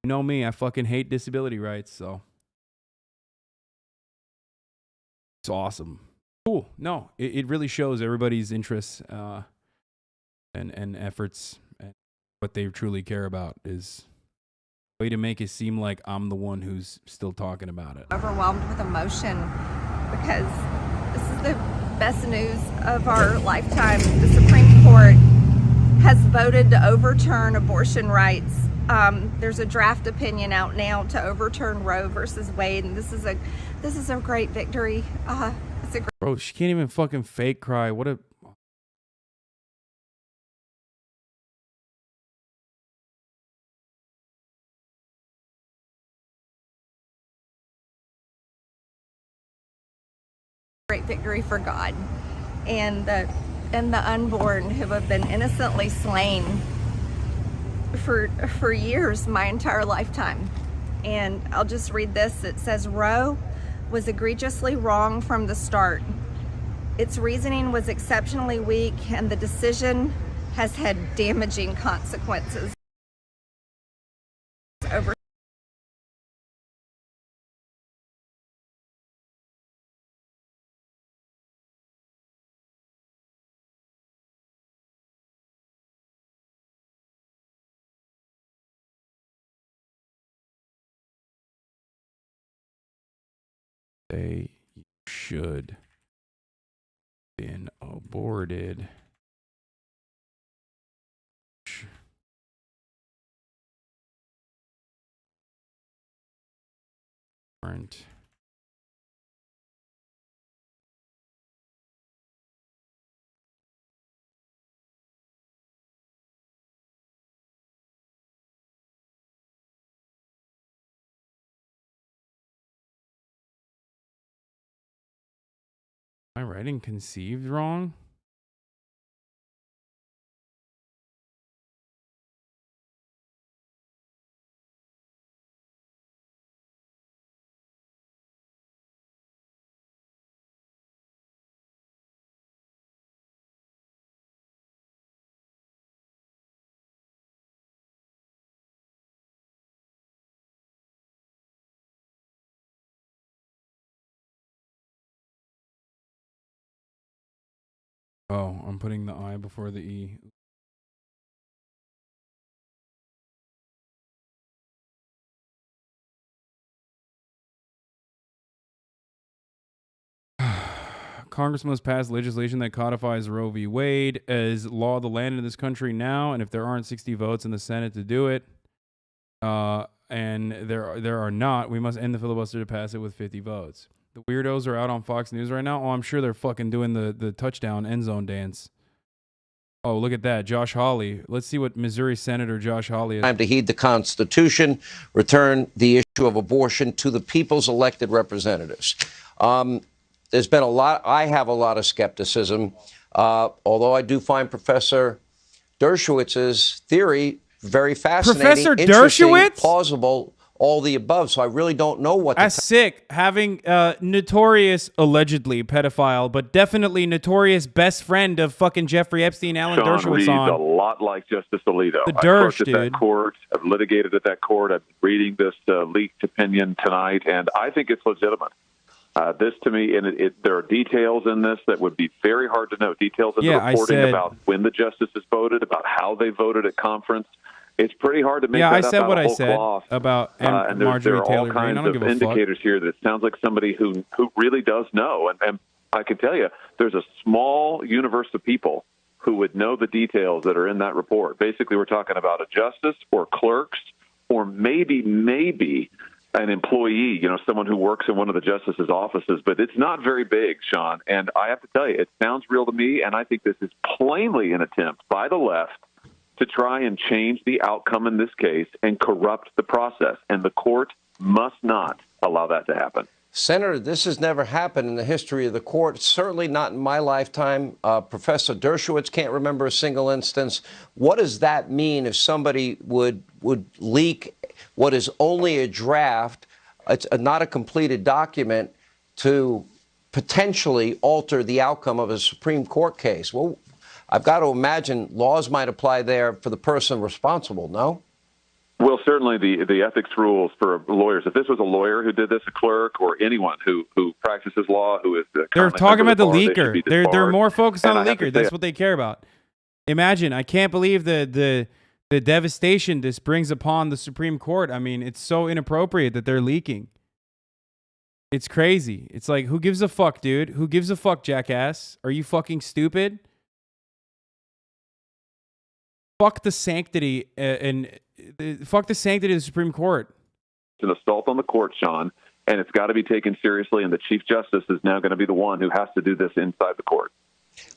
You know me, I fucking hate disability rights, so. It's awesome. Cool. No, it really shows everybody's interests and efforts, and what they truly care about is a way to make it seem like I'm the one who's still talking about it. Overwhelmed with emotion, because this is the best news of our lifetime. The Supreme Court has voted to overturn abortion rights. There's a draft opinion out now to overturn Roe versus Wade, and this is a great victory. It's a great. Bro, she can't even fucking fake cry. What a. Great victory for God and the unborn who have been innocently slain for years, my entire lifetime. And I'll just read this. It says, Roe was egregiously wrong from the start. Its reasoning was exceptionally weak, and the decision has had damaging consequences. Over They should been aborted. Aren't. Am I writing conceived wrong? Oh, I'm putting the I before the E. Congress must pass legislation that codifies Roe v. Wade as law of the land in this country now, and if there aren't 60 votes in the Senate to do it, and there are not, we must end the filibuster to pass it with 50 votes. The weirdos are out on Fox News right now. Oh, I'm sure they're fucking doing the touchdown end zone dance. Oh, look at that. Josh Hawley. Let's see what Missouri Senator Josh Hawley is. Time to heed the Constitution, return the issue of abortion to the people's elected representatives. There's been a lot, I have a lot of skepticism, although I do find Professor Dershowitz's theory very fascinating, Professor interesting, Dershowitz? plausible, all the above. So I really don't know what That's sick. Having notorious, allegedly pedophile, but definitely notorious best friend of fucking Jeffrey Epstein, Alan Sean Dershowitz reads on. a lot like Justice Alito. The I've Dersh, worked at that dude. court. I've litigated at that court. I'm reading this leaked opinion tonight, and I think it's legitimate. This, to me, and there are details in this that would be very hard to know. Details in the reporting about when the justices voted, about how they voted at conference. It's pretty hard to make that I up said out what of I whole said cloth. about And Marjorie there are Taylor all Greene. I kinds don't of give a fuck. indicators here that it sounds like somebody who really does know. And I can tell you, there's a small universe of people who would know the details that are in that report. Basically, we're talking about a justice or clerks or maybe an employee, someone who works in one of the justices' offices. But it's not very big, Sean. And I have to tell you, it sounds real to me, and I think this is plainly an attempt by the left to try and change the outcome in this case and corrupt the process. And the court must not allow that to happen. Senator, this has never happened in the history of the court, certainly not in my lifetime. Professor Dershowitz can't remember a single instance. What does that mean if somebody would leak what is only a draft, it's not a completed document, to potentially alter the outcome of a Supreme Court case? Well, I've got to imagine laws might apply there for the person responsible, no? Well, certainly the ethics rules for lawyers. If this was a lawyer who did this, a clerk, or anyone who practices law, who is They're talking about the bar, leaker. They're more focused on the leaker. That's say, what they care about. Imagine, I can't believe the devastation this brings upon the Supreme Court. I mean, it's so inappropriate that they're leaking. It's crazy. It's like, who gives a fuck, dude? Who gives a fuck, jackass? Are you fucking stupid? Fuck the sanctity fuck the sanctity of the Supreme Court. It's an assault on the court, Sean, and it's got to be taken seriously. And the Chief Justice is now going to be the one who has to do this inside the court.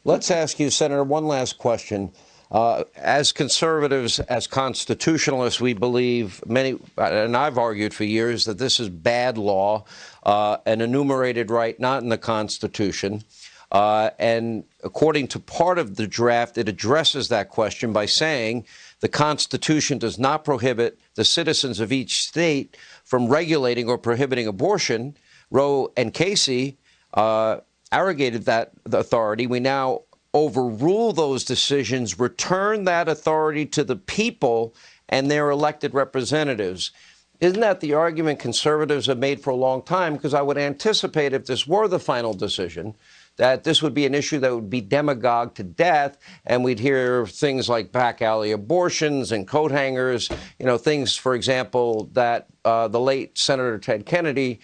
Let's ask you, Senator, one last question. As conservatives, as constitutionalists, we believe many, and I've argued for years, that this is bad law, an enumerated right not in the Constitution. And according to part of the draft, it addresses that question by saying the Constitution does not prohibit the citizens of each state from regulating or prohibiting abortion. Roe and Casey arrogated that authority. We now overrule those decisions, return that authority to the people and their elected representatives. Isn't that the argument conservatives have made for a long time? Because I would anticipate if this were the final decision, that this would be an issue that would be demagogued to death, and we'd hear things like back alley abortions and coat hangers, things, for example, that the late Senator Ted Kennedy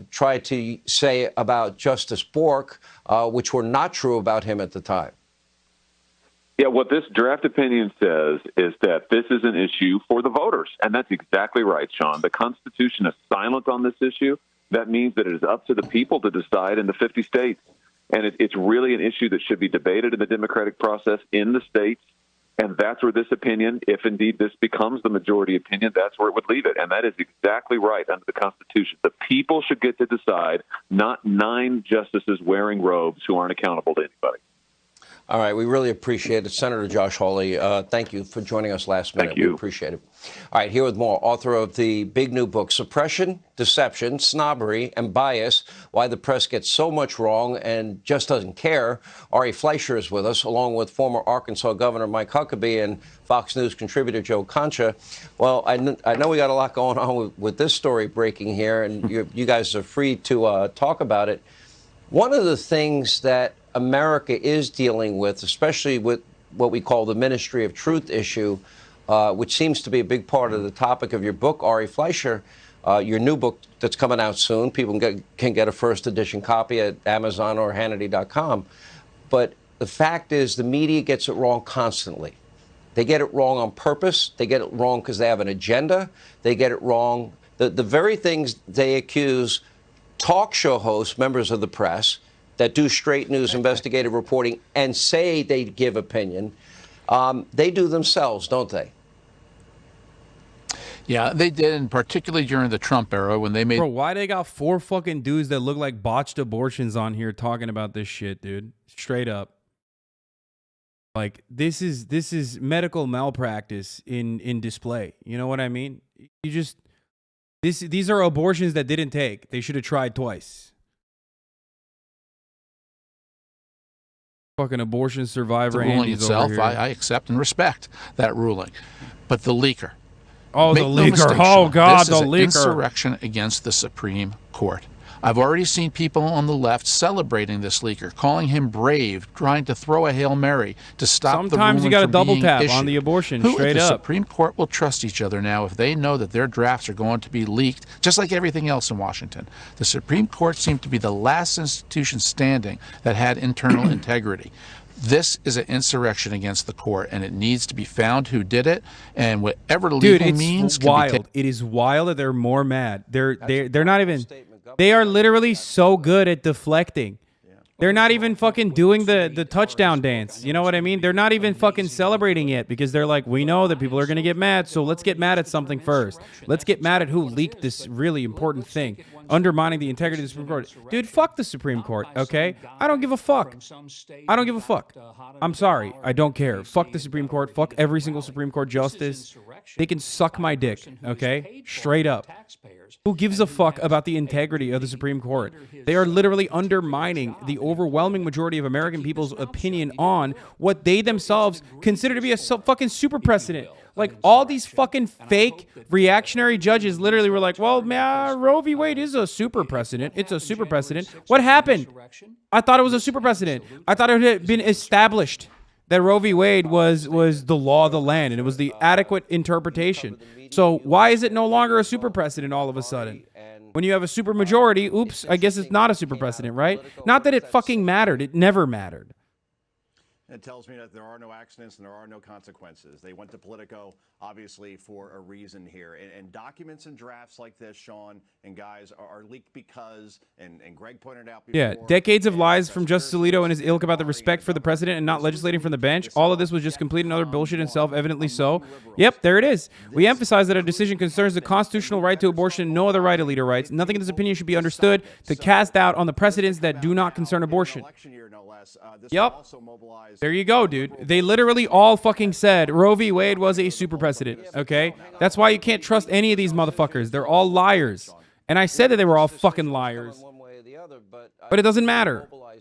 tried to say about Justice Bork, which were not true about him at the time. Yeah, what this draft opinion says is that this is an issue for the voters, and that's exactly right, Sean. The Constitution is silent on this issue. That means that it is up to the people to decide in the 50 states. And it's really an issue that should be debated in the democratic process in the states. And that's where this opinion, if indeed this becomes the majority opinion, that's where it would leave it. And that is exactly right under the Constitution. The people should get to decide, not 9 justices wearing robes who aren't accountable to anybody. All right. We really appreciate it. Senator Josh Hawley, thank you for joining us last minute. Thank you. We appreciate it. All right. Here with more, author of the big new book, Suppression, Deception, Snobbery, and Bias, Why the Press Gets So Much Wrong and Just Doesn't Care. Ari Fleischer is with us, along with former Arkansas Governor Mike Huckabee and Fox News contributor Joe Concha. Well, I know we got a lot going on with this story breaking here, and you guys are free to talk about it. One of the things that America is dealing with, especially with what we call the Ministry of Truth issue, which seems to be a big part of the topic of your book, Ari Fleischer, your new book that's coming out soon. People can get a first edition copy at Amazon or HasanAbi.com. But the fact is, the media gets it wrong constantly. They get it wrong on purpose. They get it wrong because they have an agenda. They get it wrong. The very things they accuse talk show hosts, members of the press, that do straight news investigative reporting and say they give opinion, they do themselves, don't they? Yeah, they did, and particularly during the Trump era when they made... Bro, why they got 4 fucking dudes that look like botched abortions on here talking about this shit, dude? Straight up. Like, this is medical malpractice in display. You know what I mean? You just... These are abortions that didn't take. They should have tried twice. Fucking abortion survivor. The ruling Andy's itself, over here. I accept and respect that ruling. But the leaker... Oh, Make the no leaker. mistake, Oh, Sean, God, this the is an leaker. insurrection against the Supreme Court. I've already seen people on the left celebrating this leaker, calling him brave, trying to throw a Hail Mary to stop the ruling Sometimes you got to from double being tap issued. on the abortion, Who straight at the up. Supreme Court will trust each other now if they know that their drafts are going to be leaked, just like everything else in Washington? The Supreme Court seemed to be the last institution standing that had internal integrity. This is an insurrection against the court, and it needs to be found who did it, and whatever legal Dude, means it's can be wild. taken. It is wild that they're more mad. They're not even. They are literally so good at deflecting. They're not even fucking doing the touchdown dance. You know what I mean? They're not even fucking celebrating yet because they're like, we know that people are going to get mad, so let's get mad at something first. Let's get mad at who leaked this really important thing, undermining the integrity of the Supreme Court. Dude, fuck the Supreme Court, okay? I don't give a fuck. I don't give a fuck. I'm sorry. I don't care. Fuck the Supreme Court. Fuck every single Supreme Court justice. They can suck my dick, okay? Straight up. Who gives a fuck about the integrity of the Supreme Court? They are literally undermining the overwhelming majority of American people's opinion on what they themselves consider to be a fucking super precedent. Like, all these fucking fake reactionary judges literally were like, well, man, Roe v. Wade is a super precedent. It's a super precedent. What happened? I thought it was a super precedent. I thought it had been established that Roe v. Wade was the law of the land, and it was the adequate interpretation. So why is it no longer a super precedent all of a sudden? When you have a super majority, oops, I guess it's not a super precedent, right? Not that it fucking mattered. It never mattered. It tells me that there are no accidents and there are no consequences. They went to Politico, obviously, for a reason here. And documents and drafts like this, Sean and guys, are leaked because, and Greg pointed out before... Yeah, decades of lies from Justice Alito and his ilk about the respect for the president and not legislating from the bench. All of this was just complete and utter bullshit, and self-evidently so. Yep, there it is. We emphasize that our decision concerns the constitutional right to abortion and no other right, Alito writes. Nothing in this opinion should be understood to cast doubt on the precedents that do not concern abortion. Yep. There you go, dude. They literally all fucking said Roe v. Wade was a super precedent, okay? That's why you can't trust any of these motherfuckers. They're all liars. And I said that they were all fucking liars. But it doesn't matter. 9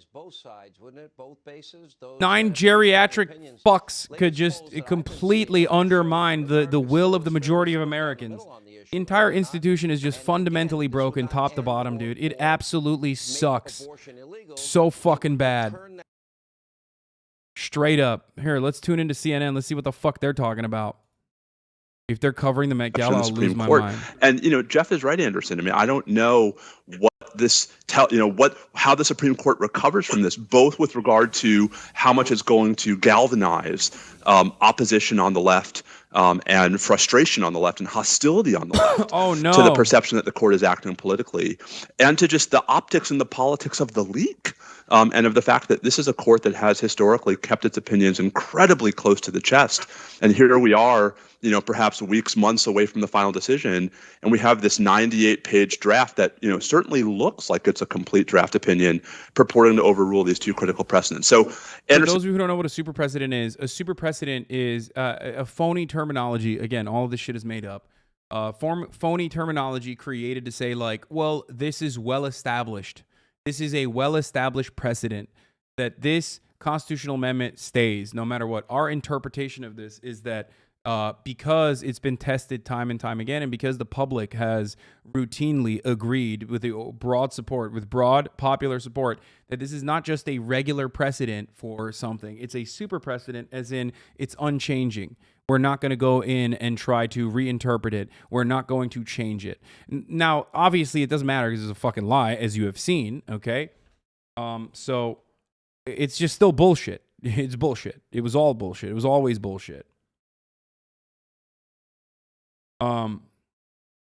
geriatric fucks could just completely undermine the will of the majority of Americans. The entire institution is just fundamentally broken top to bottom, dude. It absolutely sucks. So fucking bad. Straight up. Here, let's tune into CNN. Let's see what the fuck they're talking about. If they're covering the Met Gala, I'll lose my mind. And Jeff is right, Anderson. I mean, I don't know what this how the Supreme Court recovers from this, both with regard to how much it's going to galvanize opposition on the left and frustration on the left and hostility on the left oh, no. to the perception that the court is acting politically, and to just the optics and the politics of the leak. And of the fact that this is a court that has historically kept its opinions incredibly close to the chest. And here we are, perhaps weeks, months away from the final decision, and we have this 98-page draft that, certainly looks like it's a complete draft opinion purporting to overrule these 2 critical precedents. So, for those of you who don't know what a super precedent is, a super precedent is a phony terminology. Again, all of this shit is made up. Phony terminology created to say, like, well, this is well established. This is a well-established precedent that this constitutional amendment stays no matter what. Our interpretation of this is that because it's been tested time and time again, and because the public has routinely agreed with the broad support, with broad popular support, that this is not just a regular precedent for something. It's a super precedent, as in it's unchanging. We're not going to go in and try to reinterpret it. We're not going to change it. Now, obviously, it doesn't matter because it's a fucking lie, as you have seen, okay? So it's just still bullshit. It's bullshit. It was all bullshit. It was always bullshit. But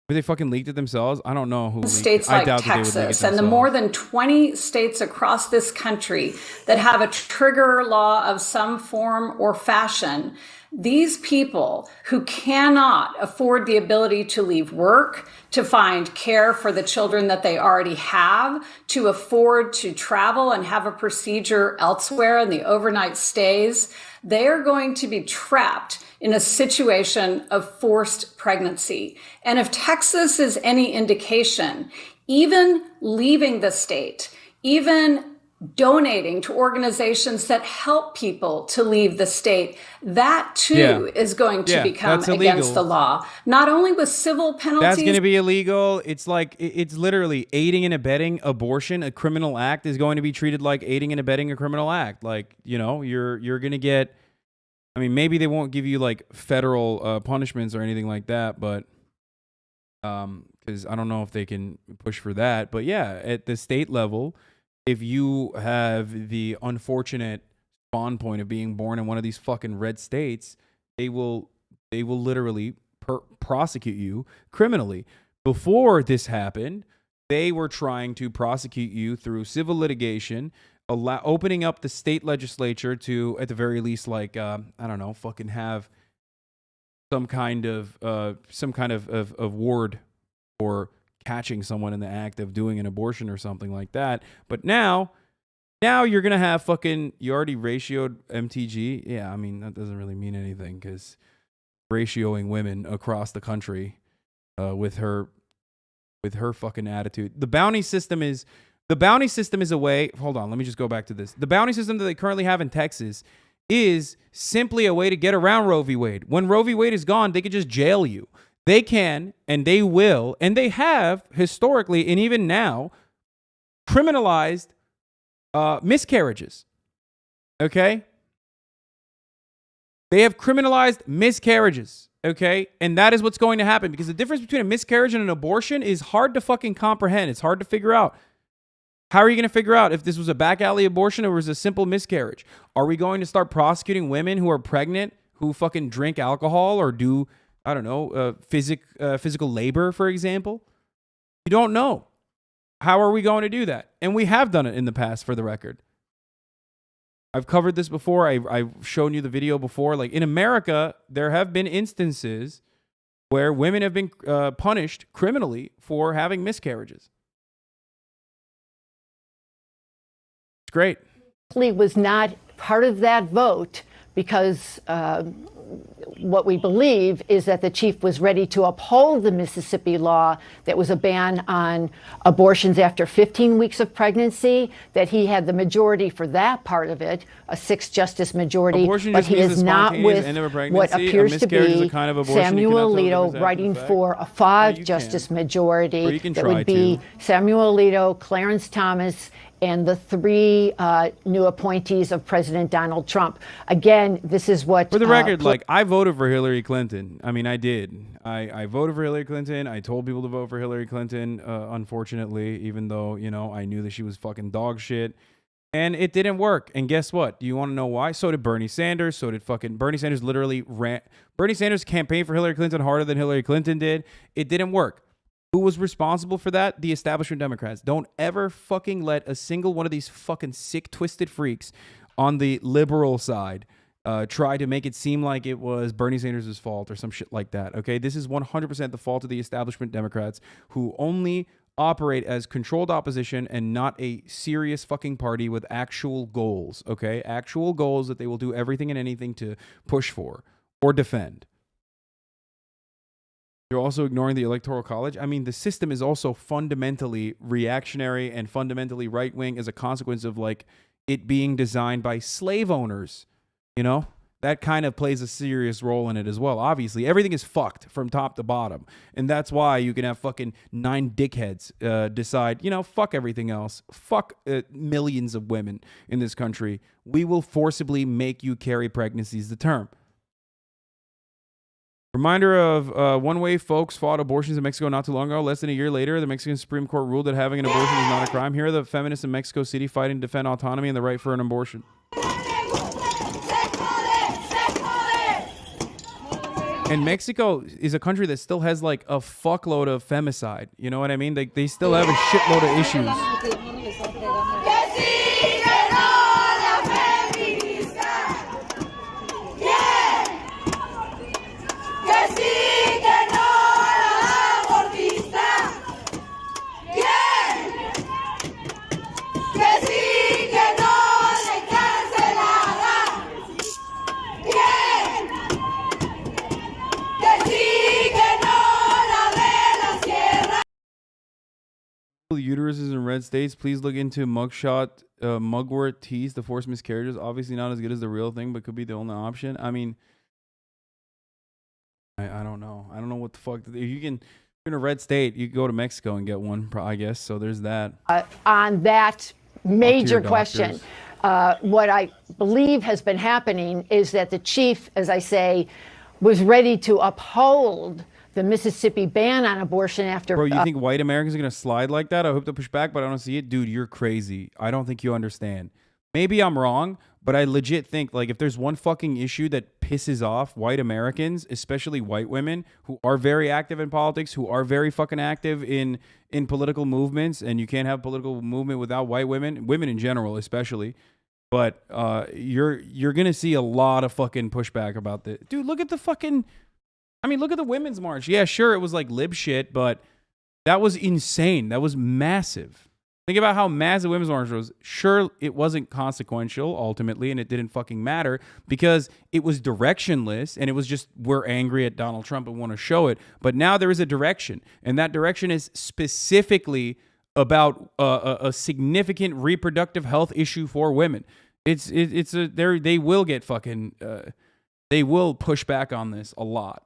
they fucking leaked it themselves? I don't know who leaked states it. like I doubt that they would leak it Texas and the themselves. more than 20 states across this country that have a trigger law of some form or fashion, these people who cannot afford the ability to leave work, to find care for the children that they already have, to afford to travel and have a procedure elsewhere in the overnight stays, they are going to be trapped in a situation of forced pregnancy. And if Texas is any indication, even leaving the state, even donating to organizations that help people to leave the state, that too is going to become against the law. Not only with civil penalties. That's going to be illegal. It's like, it's literally aiding and abetting abortion. A criminal act is going to be treated like aiding and abetting a criminal act. Like, you know, you're going to get, I mean, maybe they won't give you like federal punishments or anything like that, but because I don't know if they can push for that. But yeah, at the state level, if you have the unfortunate spawn point of being born in one of these fucking red states, they will literally prosecute you criminally. Before this happened, they were trying to prosecute you through civil litigation, opening up the state legislature to, at the very least, like I don't know, fucking have some kind of award for catching someone in the act of doing an abortion or something like that. But now you're gonna have fucking, you already ratioed MTG. Yeah, I mean, that doesn't really mean anything because ratioing women across the country with her fucking attitude. The bounty system is a way. Hold on, let me just go back to this. The bounty system that they currently have in Texas is simply a way to get around Roe v. Wade. When Roe v. Wade is gone, they could just jail you. They can, and they will, and they have historically, and even now, criminalized miscarriages. Okay? They have criminalized miscarriages. Okay? And that is what's going to happen, because the difference between a miscarriage and an abortion is hard to fucking comprehend. It's hard to figure out. How are you going to figure out if this was a back alley abortion or was a simple miscarriage? Are we going to start prosecuting women who are pregnant, who fucking drink alcohol or do, I don't know, physical labor, for example? You don't know. How are we going to do that? And we have done it in the past, for the record. I've covered this before. I've shown you the video before. Like, in America, there have been instances where women have been punished criminally for having miscarriages. It's great. Was not part of that vote because what we believe is that the chief was ready to uphold the Mississippi law that was a ban on abortions after 15 weeks of pregnancy, that he had the majority for that part of it, a 6-justice majority, Abortion but just he means is the not spontaneous with end of a pregnancy. what appears A to miscarriage is be a kind of abortion you Samuel cannot tell Alito if it's writing after the for a fact. 5-justice majority Or you can that try would be to. Samuel Alito, Clarence Thomas, and the 3 new appointees of President Donald Trump. Again, this is what... For the record, like, I voted for Hillary Clinton. I mean, I did. I voted for Hillary Clinton. I told people to vote for Hillary Clinton, unfortunately, even though, you know, I knew that she was fucking dog shit. And it didn't work. And guess what? Do you want to know why? So did Bernie Sanders. So did fucking... Bernie Sanders literally ran... Bernie Sanders campaigned for Hillary Clinton harder than Hillary Clinton did. It didn't work. Who was responsible for that? The establishment Democrats. Don't ever fucking let a single one of these fucking sick, twisted freaks on the liberal side try to make it seem like it was Bernie Sanders' fault or some shit like that, okay? This is 100% the fault of the establishment Democrats, who only operate as controlled opposition and not a serious fucking party with actual goals, okay? Actual goals that they will do everything and anything to push for or defend. You're also ignoring the Electoral College. I mean, the system is also fundamentally reactionary and fundamentally right-wing as a consequence of, like, it being designed by slave owners, you know? That kind of plays a serious role in it as well. Obviously, everything is fucked from top to bottom. And that's why you can have fucking 9 dickheads decide, you know, fuck everything else. Fuck millions of women in this country. We will forcibly make you carry pregnancies to term. Reminder of one way folks fought abortions in Mexico not too long ago. Less than a year later, the Mexican Supreme Court ruled that having an abortion is not a crime. Here are the feminists in Mexico City fighting to defend autonomy and the right for an abortion. And Mexico is a country that still has like a fuckload of femicide. You know what I mean? They still have a shitload of issues. Uteruses in red states, please look into mugwort teas to force miscarriages. Obviously not as good as the real thing, but could be the only option. I mean, I don't know. I don't know what the fuck. If you can, you're in a red state, you can go to Mexico and get one, I guess. So there's that. On that major question, what I believe has been happening is that the chief, as I say, was ready to uphold the Mississippi ban on abortion after... Bro, you think white Americans are going to slide like that? I hope to push back, but I don't see it. Dude, you're crazy. I don't think you understand. Maybe I'm wrong, but I legit think, like, if there's one fucking issue that pisses off white Americans, especially white women, who are very active in politics, who are very fucking active in political movements, and you can't have political movement without white women in general especially, but you're going to see a lot of fucking pushback about this. Dude, look at the fucking... I mean, look at the Women's March. Yeah, sure, it was like lib shit, but that was insane. That was massive. Think about how massive Women's March was. Sure, it wasn't consequential ultimately, and it didn't fucking matter because it was directionless, and it was just, we're angry at Donald Trump and want to show it. But now there is a direction, and that direction is specifically about a significant reproductive health issue for women. They will get fucking, they will push back on this a lot.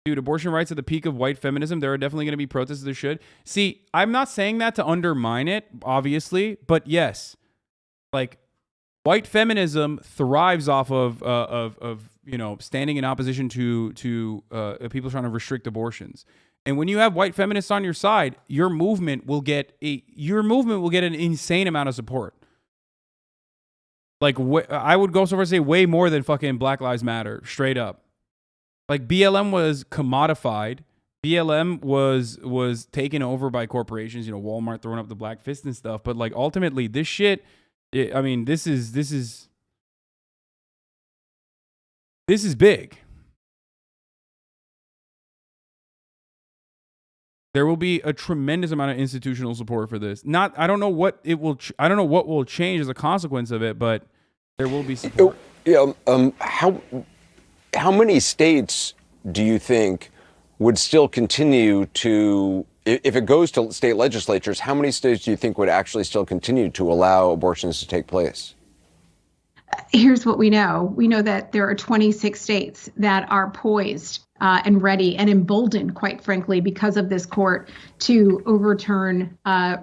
Dude, abortion rights at the peak of white feminism. There are definitely going to be protests. There should. See, I'm not saying that to undermine it, obviously, but yes, like white feminism thrives off of you know, standing in opposition to people trying to restrict abortions. And when you have white feminists on your side, your movement will get an insane amount of support. Like I would go so far as to say way more than fucking Black Lives Matter, straight up. Like BLM was commodified. BLM was taken over by corporations, you know, Walmart throwing up the black fist and stuff. But like ultimately this shit, I mean, this is big. There will be a tremendous amount of institutional support for this. I don't know what will change as a consequence of it, but there will be support. How many states do you think would still continue to, if it goes to state legislatures, how many states do you think would actually still continue to allow abortions to take place? Here's what we know. We know that there are 26 states that are poised and ready and emboldened, quite frankly, because of this court to overturn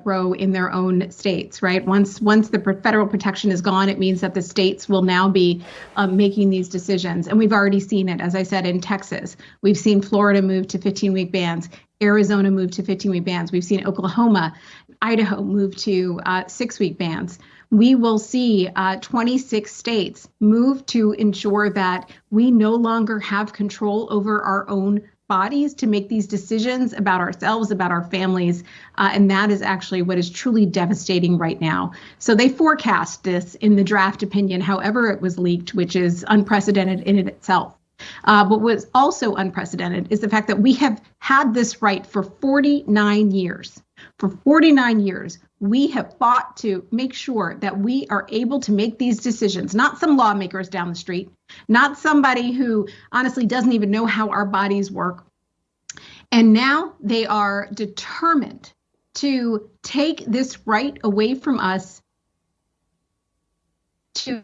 Roe in their own states, right? Once the federal protection is gone, it means that the states will now be making these decisions. And we've already seen it, as I said, in Texas. We've seen Florida move to 15-week bans. Arizona move to 15-week bans. We've seen Oklahoma, Idaho move to 6-week bans. We will see 26 states move to ensure that we no longer have control over our own bodies to make these decisions about ourselves, about our families. And that is actually what is truly devastating right now. So they forecast this in the draft opinion, however it was leaked, which is unprecedented in itself. But what's also unprecedented is the fact that we have had this right for 49 years. For 49 years, we have fought to make sure that we are able to make these decisions, not some lawmakers down the street, not somebody who honestly doesn't even know how our bodies work. And now they are determined to take this right away from us to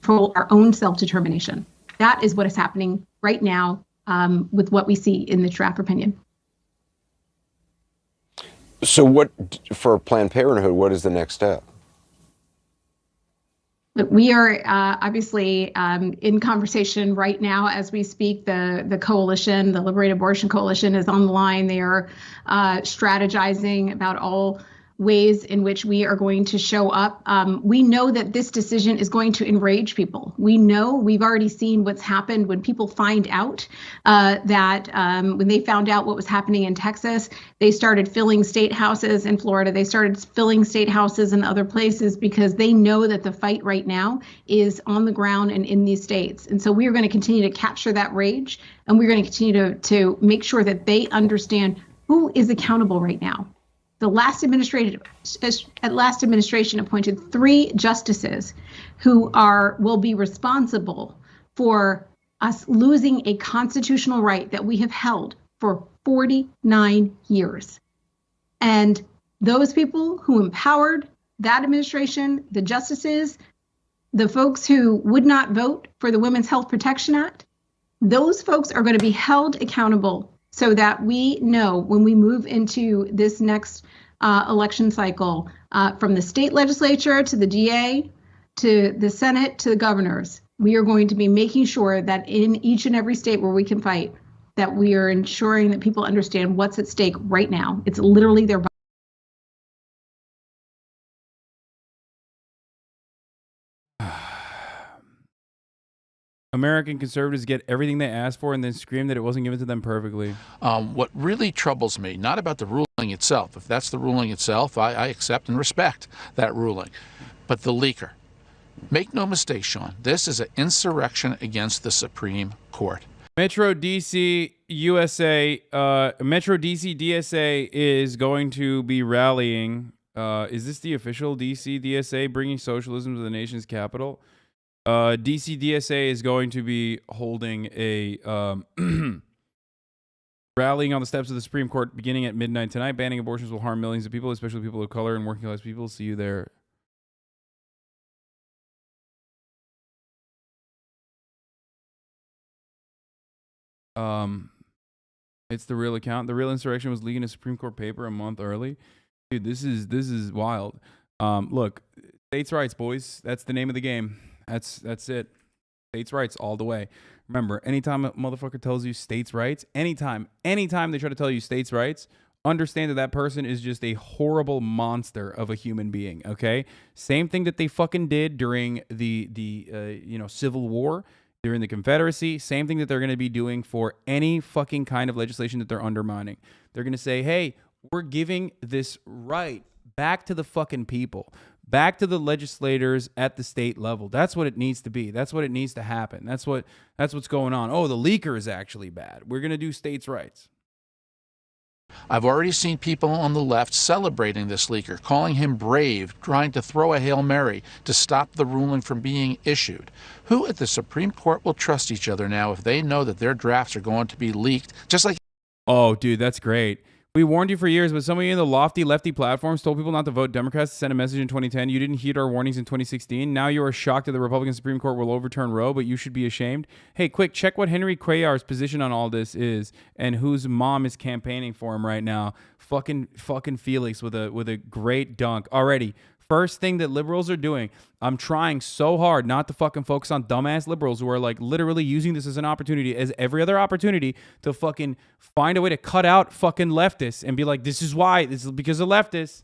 control our own self-determination. That is what is happening right now with what we see in the draft opinion. So what, for Planned Parenthood, what is the next step? Look, we are obviously in conversation right now as we speak. The coalition, the Liberate Abortion Coalition, is on the line. They are strategizing about all ways in which we are going to show up. We know that this decision is going to enrage people. We know, we've already seen what's happened when people find out that when they found out what was happening in Texas, they started filling state houses in Florida. They started filling state houses in other places because they know that the fight right now is on the ground and in these states. And so we are going to continue to capture that rage, and we're going to continue to make sure that they understand who is accountable right now. The last administration appointed 3 justices who will be responsible for us losing a constitutional right that we have held for 49 years. And those people who empowered that administration, the justices, the folks who would not vote for the Women's Health Protection Act, those folks are going to be held accountable so that we know when we move into this next election cycle, from the state legislature to the DA, to the Senate, to the governors, we are going to be making sure that in each and every state where we can fight, that we are ensuring that people understand what's at stake right now. It's literally their American conservatives get everything they asked for and then scream that it wasn't given to them perfectly. What really troubles me, not about the ruling itself. If that's the ruling itself, I accept and respect that ruling. But the leaker. Make no mistake, Sean, this is an insurrection against the Supreme Court. Metro DC DSA is going to be rallying. Is this the official DC DSA bringing socialism to the nation's capital? DC DSA is going to be holding a rallying on the steps of the Supreme Court beginning at midnight tonight. Banning abortions will harm millions of people, especially people of color and working class people. See you there. It's the real account. The real insurrection was leaking a Supreme Court paper a month early. Dude, this is wild. Look, states' rights, boys. That's the name of the game. That's it. States' rights all the way. Remember, anytime a motherfucker tells you states' rights, anytime they try to tell you states' rights, understand that person is just a horrible monster of a human being, okay? Same thing that they fucking did during the Civil War, during the Confederacy, same thing that they're going to be doing for any fucking kind of legislation that they're undermining. They're going to say, hey, we're giving this right back to the fucking people. Back to the legislators at the state level. That's what it needs to be. That's what it needs to happen. That's what's going on. Oh, the leaker is actually bad. We're going to do states' rights. I've already seen people on the left celebrating this leaker, calling him brave, trying to throw a Hail Mary to stop the ruling from being issued. Who at the Supreme Court will trust each other now if they know that their drafts are going to be leaked, just like... Oh, dude, that's great. We warned you for years, but some of you in the lofty lefty platforms told people not to vote Democrats to send a message in 2010. You didn't heed our warnings in 2016. Now you are shocked that the Republican Supreme Court will overturn Roe, but you should be ashamed. Hey, quick, check what Henry Cuellar's position on all this is and whose mom is campaigning for him right now. Fucking Felix with a great dunk. Already, first thing that liberals are doing, I'm trying so hard not to fucking focus on dumbass liberals who are like literally using this as an opportunity, as every other opportunity, to fucking find a way to cut out fucking leftists and be like, this is why, this is because of leftists.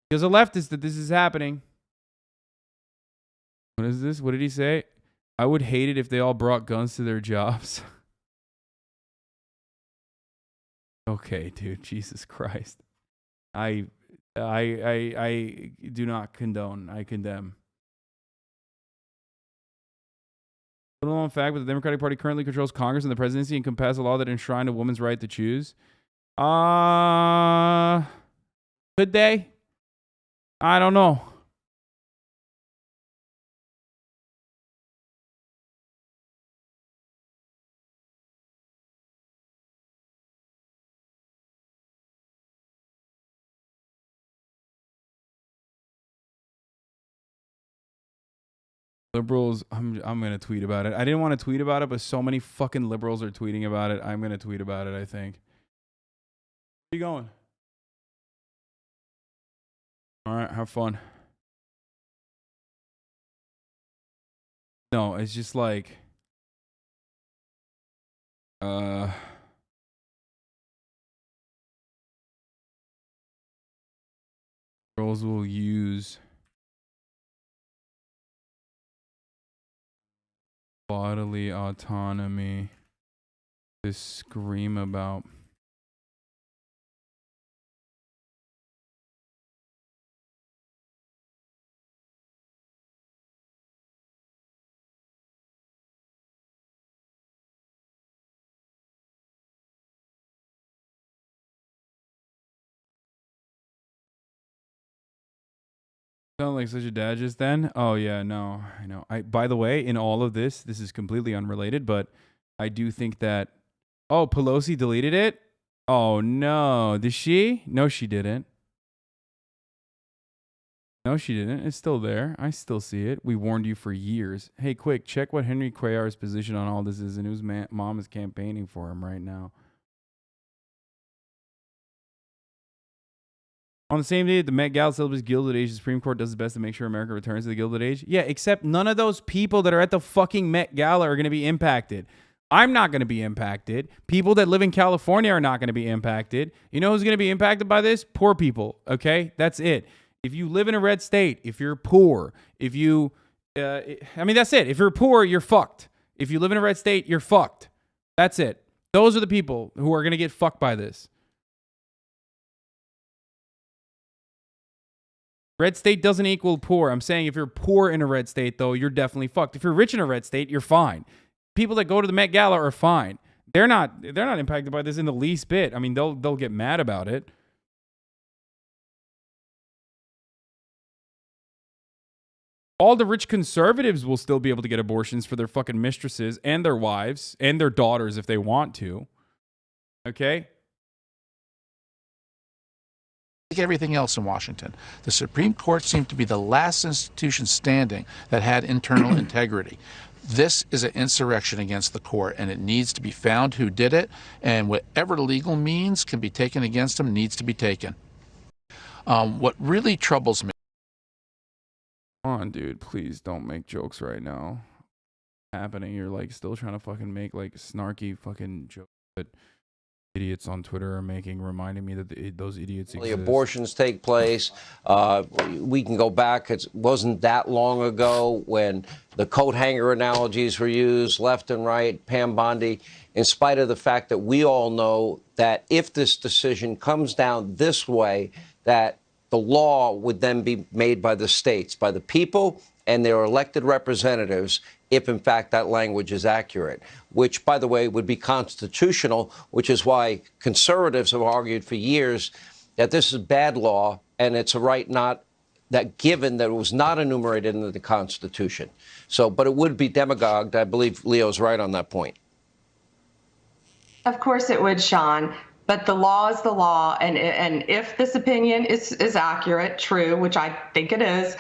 Because of leftists that this is happening. What is this? What did he say? I would hate it if they all brought guns to their jobs. Okay, dude, Jesus Christ. I do not condone. I condemn. Little known fact, but the Democratic Party currently controls Congress and the presidency and can pass a law that enshrines a woman's right to choose. Could they? I don't know. Liberals, I'm going to tweet about it. I didn't want to tweet about it, but so many fucking liberals are tweeting about it. I'm going to tweet about it, I think. Where you going? All right, have fun. No, it's just like, girls will use bodily autonomy to scream about. Sound like such a dad just then? Oh yeah, no, I know. By the way, in all of this is completely unrelated, but I do think that, oh, Pelosi deleted it? Oh no, did she? No, she didn't. No, she didn't. It's still there. I still see it. We warned you for years. Hey, quick, check what Henry Cuellar's position on all this is and whose mom is campaigning for him right now. On the same day, the Met Gala celebrates Gilded Age. The Supreme Court does its best to make sure America returns to the Gilded Age. Yeah, except none of those people that are at the fucking Met Gala are going to be impacted. I'm not going to be impacted. People that live in California are not going to be impacted. You know who's going to be impacted by this? Poor people, okay? That's it. If you live in a red state, if you're poor, if you... that's it. If you're poor, you're fucked. If you live in a red state, you're fucked. That's it. Those are the people who are going to get fucked by this. Red state doesn't equal poor. I'm saying if you're poor in a red state, though, you're definitely fucked. If you're rich in a red state, you're fine. People that go to the Met Gala are fine. They're not impacted by this in the least bit. I mean, they'll get mad about it. All the rich conservatives will still be able to get abortions for their fucking mistresses and their wives and their daughters if they want to. Okay? Like everything else in Washington, the Supreme Court seemed to be the last institution standing that had internal integrity. This is an insurrection against the court, and it needs to be found who did it, and whatever legal means can be taken against them needs to be taken. What really troubles me... Come on, dude, please don't make jokes right now. Happening, you're like still trying to fucking make like snarky fucking jokes that idiots on Twitter are making, reminding me that those idiots exist. Abortions take place. We can go back. It wasn't that long ago when the coat hanger analogies were used left and right, Pam Bondi, in spite of the fact that we all know that if this decision comes down this way, that the law would then be made by the states, by the people and their elected representatives, if in fact that language is accurate, which, by the way, would be constitutional, which is why conservatives have argued for years that this is bad law and it's a right not that given that it was not enumerated in the Constitution. So, but it would be demagogued. I believe Leo's right on that point. Of course it would, Sean. But the law is the law, and if this opinion is accurate, true, which I think it is,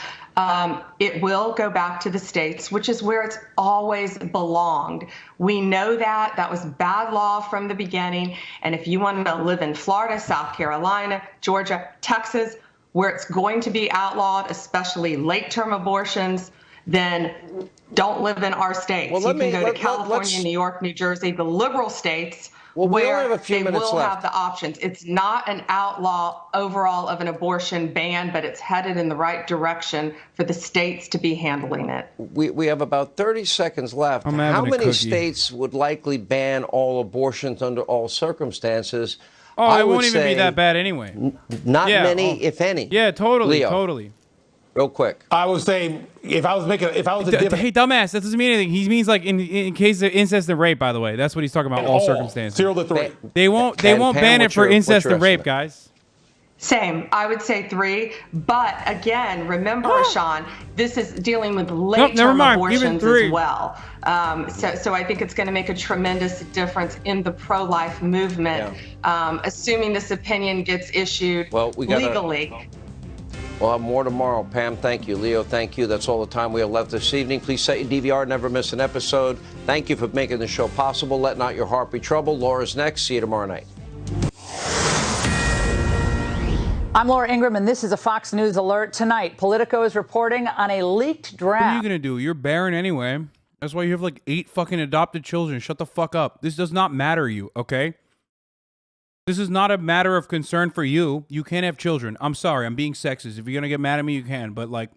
it will go back to the states, which is where it's always belonged. We know that. That was bad law from the beginning. And if you want to live in Florida, South Carolina, Georgia, Texas, where it's going to be outlawed, especially late-term abortions, then don't live in our states. Well, you can go to California, New York, New Jersey, the liberal states, where they will have the options. It's not an outlaw overall of an abortion ban, but it's headed in the right direction for the states to be handling it. We have about 30 seconds left. How many states would likely ban all abortions under all circumstances? Oh, it won't even be that bad anyway. Not many, if any. Yeah, totally, Leo, totally. Real quick. I would say if I was a hey, dumbass, that doesn't mean anything. He means like in case of incest and rape. By the way, that's what he's talking about. All circumstances. 0 to 3. They won't ban it for incest and rape, guys. Same. I would say 3. But again, remember, Sean, this is dealing with late-term abortions as well. So I think it's going to make a tremendous difference in the pro-life movement, assuming this opinion gets issued legally. We'll have more tomorrow. Pam, thank you. Leo, thank you. That's all the time we have left this evening. Please set your DVR, never miss an episode. Thank you for making the show possible. Let not your heart be troubled. Laura's next. See you tomorrow night. I'm Laura Ingraham, and this is a Fox News alert. Tonight, Politico is reporting on a leaked draft. What are you going to do? You're barren anyway. That's why you have like 8 fucking adopted children. Shut the fuck up. This does not matter you, okay? This is not a matter of concern for you. You can't have children. I'm sorry. I'm being sexist. If you're going to get mad at me, you can. But, like,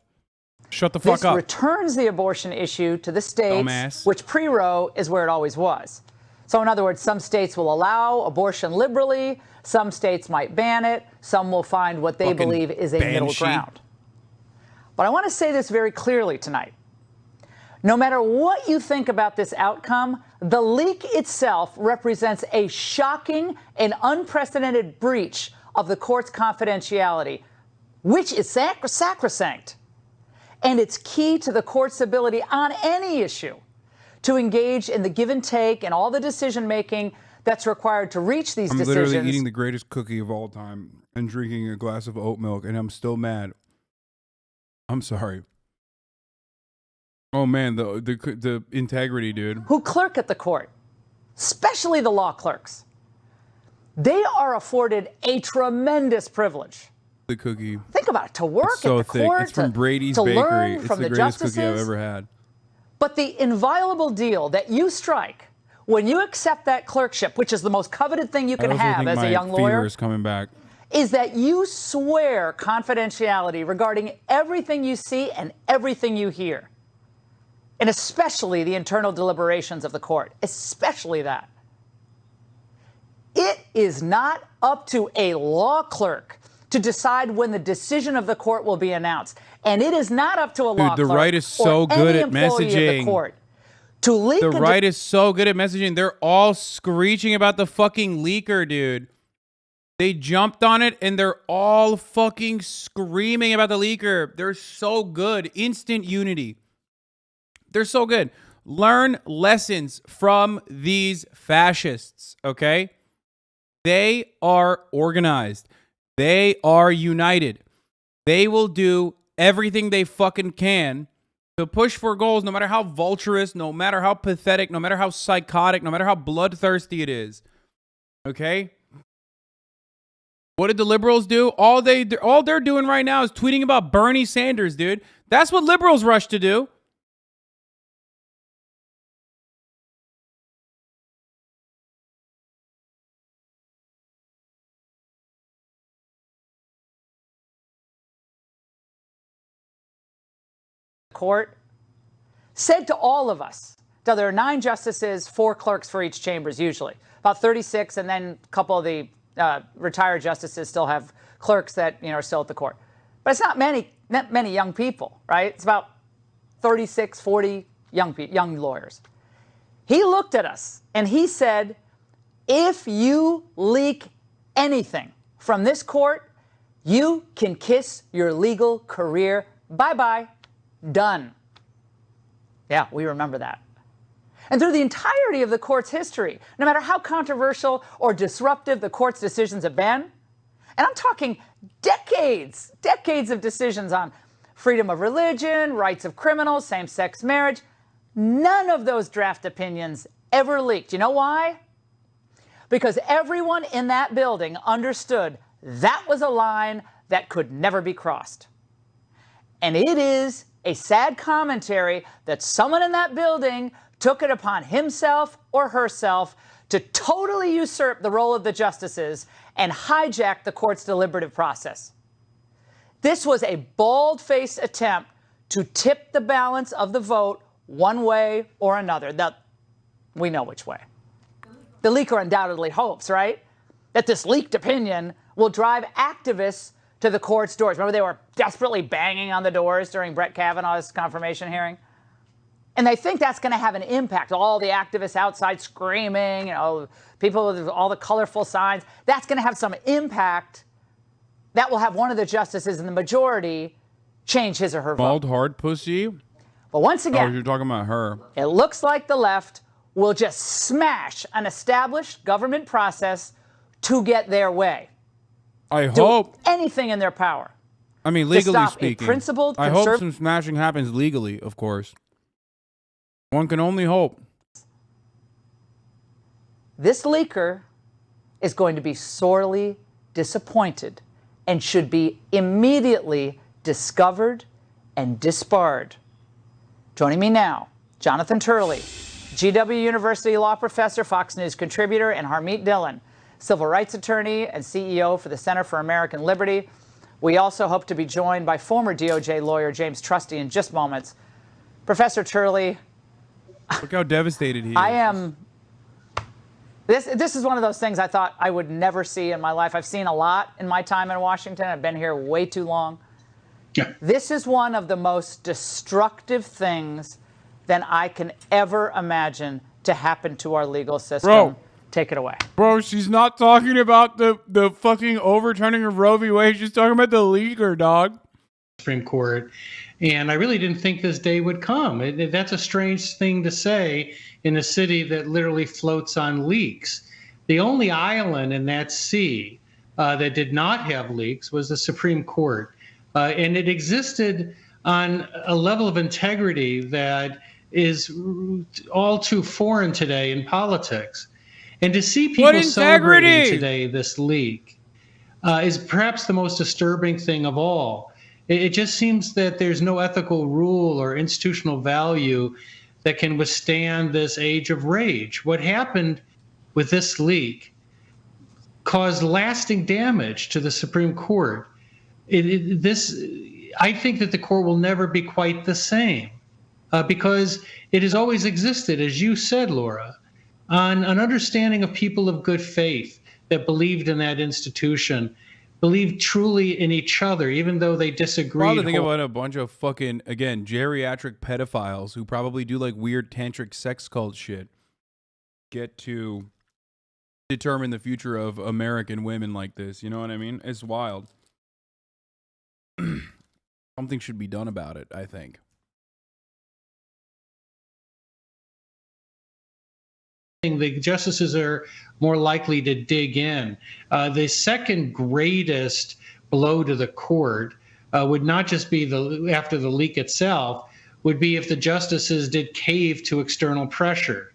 shut the fuck This up. returns the abortion issue to the states, Dumbass. which pre-Roe is where it always was. So, in other words, some states will allow abortion liberally. Some states might ban it. Some will find what they Fucking believe is a middle banshee. ground. But I want to say this very clearly tonight. No matter what you think about this outcome, the leak itself represents a shocking and unprecedented breach of the court's confidentiality, which is sacrosanct. And it's key to the court's ability on any issue to engage in the give and take and all the decision making that's required to reach these decisions. I'm literally eating the greatest cookie of all time and drinking a glass of oat milk, and I'm still mad. I'm sorry. Oh man, the integrity, dude. Who clerk at the court, especially the law clerks. They are afforded a tremendous privilege. The cookie. Think about it, to work It's so at the thick. court, It's from to, Brady's to Bakery. learn It's from the the greatest justices. cookie I've ever had. But the inviolable deal that you strike when you accept that clerkship, which is the most coveted thing you can I also have think as my a young fever lawyer, is coming back. is that you swear confidentiality regarding everything you see and everything you hear. And especially the internal deliberations of the court, especially that. It is not up to a law clerk to decide when the decision of the court will be announced. And it is not up to a law Dude, the clerk right is so or good any at employee of messaging. the court to leak The right is so good at messaging. They're all screeching about the fucking leaker, dude. They jumped on it and they're all fucking screaming about the leaker. They're so good. Instant unity. They're so good. Learn lessons from these fascists, okay? They are organized. They are united. They will do everything they fucking can to push for goals, no matter how vulturous, no matter how pathetic, no matter how psychotic, no matter how bloodthirsty it is. Okay? What did the liberals do? All they're doing right now is tweeting about Bernie Sanders, dude. That's what liberals rush to do. court said to all of us, now there are 9 justices, 4 clerks for each chambers usually, about 36, and then a couple of the retired justices still have clerks that are still at the court. But it's not many young people, right? It's about 36, 40 young lawyers. He looked at us and he said, if you leak anything from this court, you can kiss your legal career bye-bye. Done. Yeah, we remember that. And through the entirety of the court's history, no matter how controversial or disruptive the court's decisions have been, and I'm talking decades of decisions on freedom of religion, rights of criminals, same-sex marriage, none of those draft opinions ever leaked. You know why? Because everyone in that building understood that was a line that could never be crossed. And it is a sad commentary that someone in that building took it upon himself or herself to totally usurp the role of the justices and hijack the court's deliberative process. This was a bald-faced attempt to tip the balance of the vote one way or another. We know which way. The leaker undoubtedly hopes, right, that this leaked opinion will drive activists to the court's doors. Remember, they were desperately banging on the doors during Brett Kavanaugh's confirmation hearing? And they think that's going to have an impact. All the activists outside screaming, people with all the colorful signs. That's going to have some impact that will have one of the justices in the majority change his or her vote. Bald hard pussy? But once again, oh, you're talking about her. It looks like the left will just smash an established government process to get their way. I hope. Anything in their power. I mean, legally stop speaking. A principled I hope some smashing happens legally, of course. One can only hope. This leaker is going to be sorely disappointed and should be immediately discovered and disbarred. Joining me now Jonathan Turley, GW University law professor, Fox News contributor, and Harmeet Dillon, civil rights attorney and CEO for the Center for American Liberty. We also hope to be joined by former DOJ lawyer James Trusty in just moments. Professor Turley, look how devastated he is. I am. This is one of those things I thought I would never see in my life. I've seen a lot in my time in Washington. I've been here way too long. Yeah. This is one of the most destructive things that I can ever imagine to happen to our legal system. Bro. Take it away. Bro, she's not talking about the fucking overturning of Roe v. Wade. She's talking about the leaker, dog. Supreme Court. And I really didn't think this day would come. That's a strange thing to say in a city that literally floats on leaks. The only island in that sea that did not have leaks was the Supreme Court. And it existed on a level of integrity that is all too foreign today in politics. And to see people celebrating today this leak is perhaps the most disturbing thing of all. It just seems that there's no ethical rule or institutional value that can withstand this age of rage. What happened with this leak caused lasting damage to the Supreme Court. I think that the court will never be quite the same because it has always existed, as you said, Laura, on an understanding of people of good faith that believed in that institution, believed truly in each other, even though they disagreed. Probably think about a bunch of fucking, again, geriatric pedophiles who probably do like weird tantric sex cult shit get to determine the future of American women like this. You know what I mean? It's wild. Something should be done about it, I think. The justices are more likely to dig in. The second greatest blow to the court would not just be after the leak itself, would be if the justices did cave to external pressure.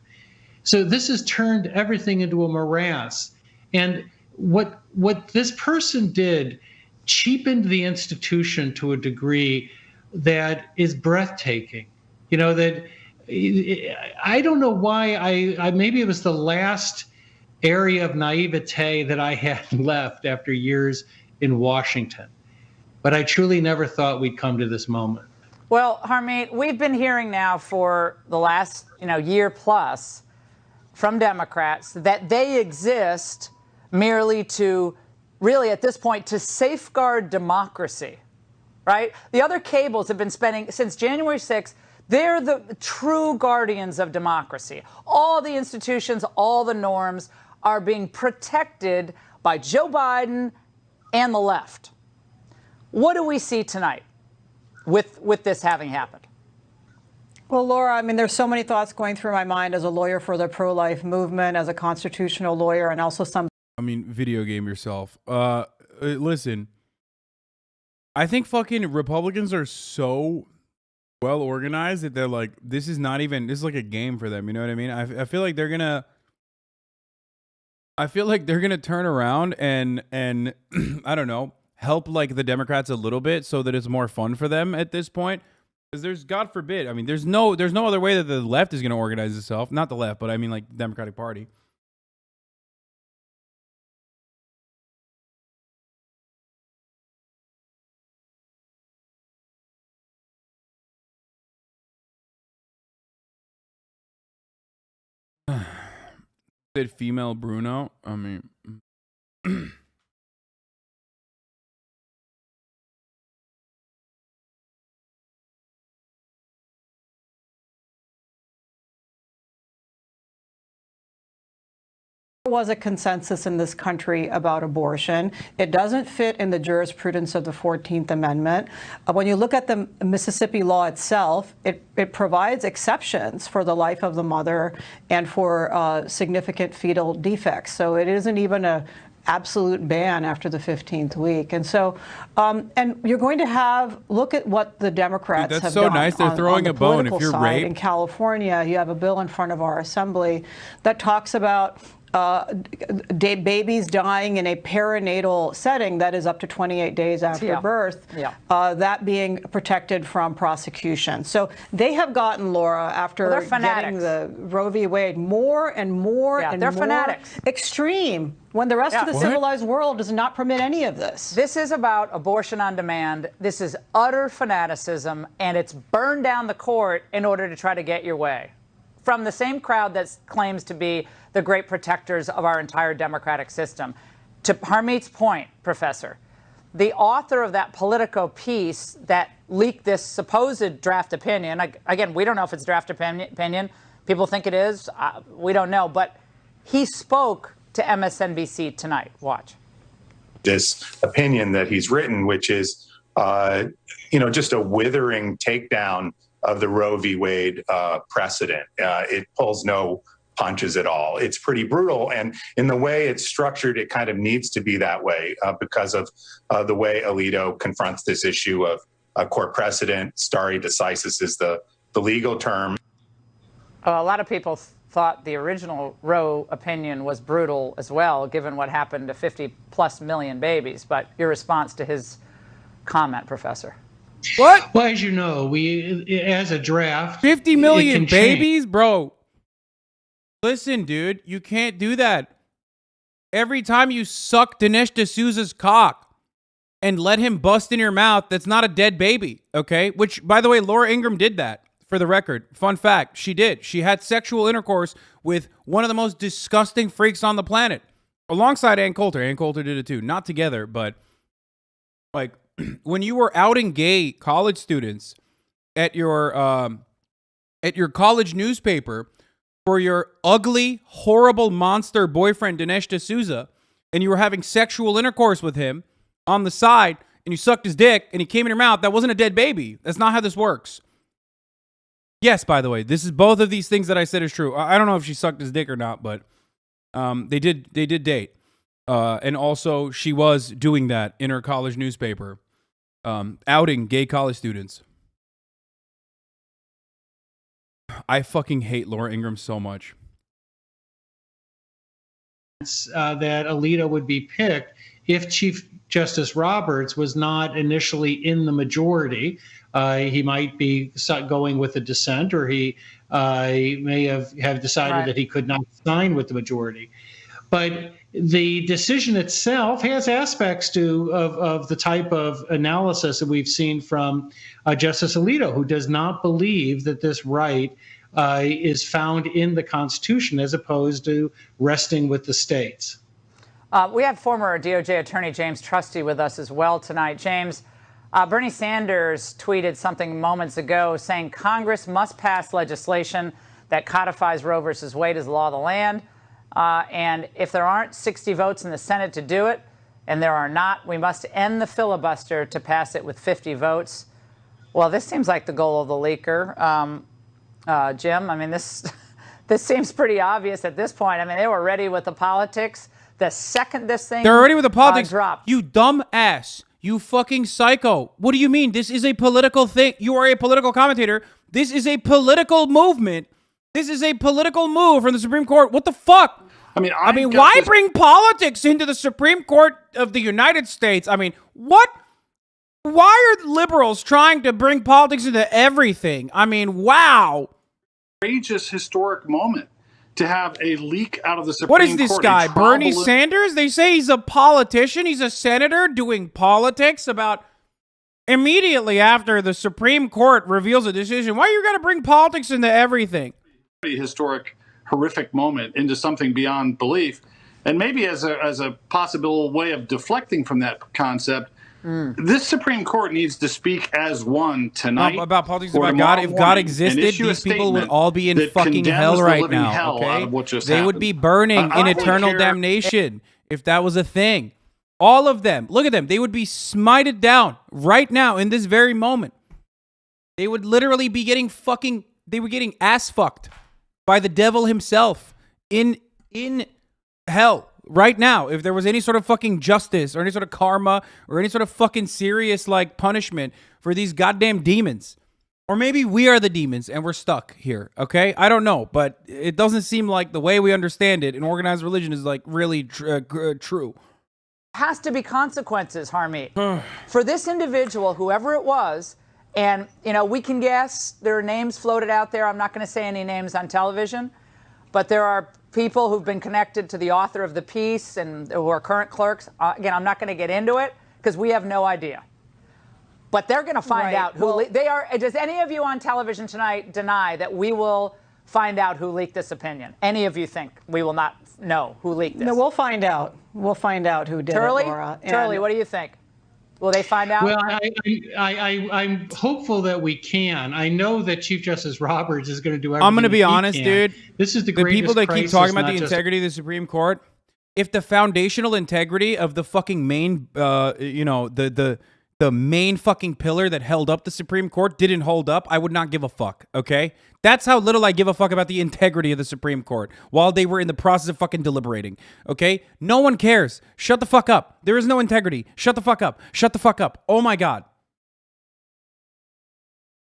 So this has turned everything into a morass. And what this person did cheapened the institution to a degree that is breathtaking. You know, that I don't know why I maybe it was the last area of naivete that I had left after years in Washington. But I truly never thought we'd come to this moment. Well, Harmeet, we've been hearing now for the last year plus from Democrats that they exist merely to, really at this point, to safeguard democracy, right? The other cables have been spending, since January 6th, they're the true guardians of democracy. All the institutions, all the norms are being protected by Joe Biden and the left. What do we see tonight with this having happened? Well, Laura, I mean, there's so many thoughts going through my mind as a lawyer for the pro-life movement, as a constitutional lawyer, and also some. I mean, video game yourself. Listen, I think fucking Republicans are so well organized that they're like, this is like a game for them. You know what I mean? I feel like they're gonna turn around and I don't know, help like the Democrats a little bit so that it's more fun for them at this point. Because there's, God forbid, I mean, there's no other way that the left is going to organize itself. Not the left, but I mean like the Democratic Party. Said female Bruno. I mean, There was a consensus in this country about abortion. It doesn't fit in the jurisprudence of the 14th Amendment. When you look at the Mississippi law itself, it provides exceptions for the life of the mother and for significant fetal defects. So it isn't even a absolute ban after the 15th week. And so, and you're going to look at what the Democrats have done. That's so nice. They're throwing a bone if you're raped. In California, you have a bill in front of our assembly that talks about babies dying in a perinatal setting that is up to 28 days after birth, that being protected from prosecution. So they have gotten, Laura, after getting the Roe v. Wade, more and more and more fanatics. Extreme, when the rest of the civilized world does not permit any of this. This is about abortion on demand. This is utter fanaticism, and it's burn down the court in order to try to get your way. From the same crowd that claims to be the great protectors of our entire democratic system. To Harmeet's point, Professor, the author of that Politico piece that leaked this supposed draft opinion, again, we don't know if it's draft opinion. People think it is. We don't know. But he spoke to MSNBC tonight. Watch. This opinion that he's written, which is, just a withering takedown of the Roe v. Wade precedent. It pulls no punches at all. It's pretty brutal. And in the way it's structured, it kind of needs to be that way because of the way Alito confronts this issue of court precedent. Stare decisis is the legal term. A lot of people thought the original Roe opinion was brutal as well, given what happened to 50+ million babies. But your response to his comment, Professor? What? Well, as you know, we, as a draft, 50 million babies, bro. Listen, dude, you can't do that. Every time you suck Dinesh D'Souza's cock and let him bust in your mouth, that's not a dead baby, okay? Which, by the way, Laura Ingraham did that, for the record. Fun fact, she did. She had sexual intercourse with one of the most disgusting freaks on the planet, alongside Ann Coulter. Ann Coulter did it too. Not together, but like when you were outing gay college students at your college newspaper for your ugly, horrible monster boyfriend, Dinesh D'Souza, and you were having sexual intercourse with him on the side, and you sucked his dick, and he came in your mouth, that wasn't a dead baby. That's not how this works. Yes, by the way, this is both of these things that I said is true. I don't know if she sucked his dick or not, but they did date. And also, she was doing that in her college newspaper, outing gay college students. I fucking hate Laura Ingraham so much. That Alito would be picked if Chief Justice Roberts was not initially in the majority. He might be going with a dissent, or he may have decided that he could not sign with the majority. But the decision itself has aspects of the type of analysis that we've seen from Justice Alito, who does not believe that this right is found in the Constitution as opposed to resting with the states. We have former DOJ Attorney James Trusty with us as well tonight. James, Bernie Sanders tweeted something moments ago saying Congress must pass legislation that codifies Roe versus Wade as law of the land. And if there aren't 60 votes in the Senate to do it, and there are not, we must end the filibuster to pass it with 50 votes. Well, this seems like the goal of the leaker. Jim, I mean, this seems pretty obvious at this point. I mean, they were ready with the politics. The second this thing they're ready with the politics. Dropped. You dumb ass. You fucking psycho. What do you mean? This is a political thing. You are a political commentator. This is a political movement. This is a political move from the Supreme Court. What the fuck? I mean, why bring politics into the Supreme Court of the United States? I mean, what? Why are liberals trying to bring politics into everything? I mean, wow. Outrageous historic moment to have a leak out of the Supreme Court. What is this guy, Bernie Sanders? They say he's a politician. He's a senator doing politics about immediately after the Supreme Court reveals a decision. Why are you going to bring politics into everything? Historic, horrific moment into something beyond belief. And maybe as a possible way of deflecting from that concept, this Supreme Court needs to speak as one tonight. About politics, about God. If God existed, these people would all be in fucking hell right now. Okay? They would be burning in eternal damnation if that was a thing. All of them. Look at them. They would be smited down right now in this very moment. They would literally be getting getting ass fucked by the devil himself in hell right now. If there was any sort of fucking justice or any sort of karma or any sort of fucking serious like punishment for these goddamn demons. Or maybe we are the demons and we're stuck here, okay? I don't know, but it doesn't seem like the way we understand it in organized religion is like really true. Has to be consequences, Harmeet. For this individual, whoever it was, and, you know, we can guess, there are names floated out there. I'm not going to say any names on television, but there are people who've been connected to the author of the piece and who are current clerks. Again, I'm not going to get into it because we have no idea. But they're going to find out who they are. Does any of you on television tonight deny that we will find out who leaked this opinion? Any of you think we will not know who leaked this? No, we'll find out. We'll find out who did it, Laura. Turley, what do you think? Will they find out? Well, I'm hopeful that we can. I know that Chief Justice Roberts is going to do everything. I'm going to be honest, dude. This is the people that keep crisis, talking about not the integrity of the Supreme Court. If the foundational integrity of the fucking main, the main fucking pillar that held up the Supreme Court didn't hold up, I would not give a fuck, okay? That's how little I give a fuck about the integrity of the Supreme Court while they were in the process of fucking deliberating, okay? No one cares. Shut the fuck up. There is no integrity. Shut the fuck up. Shut the fuck up. Oh my God.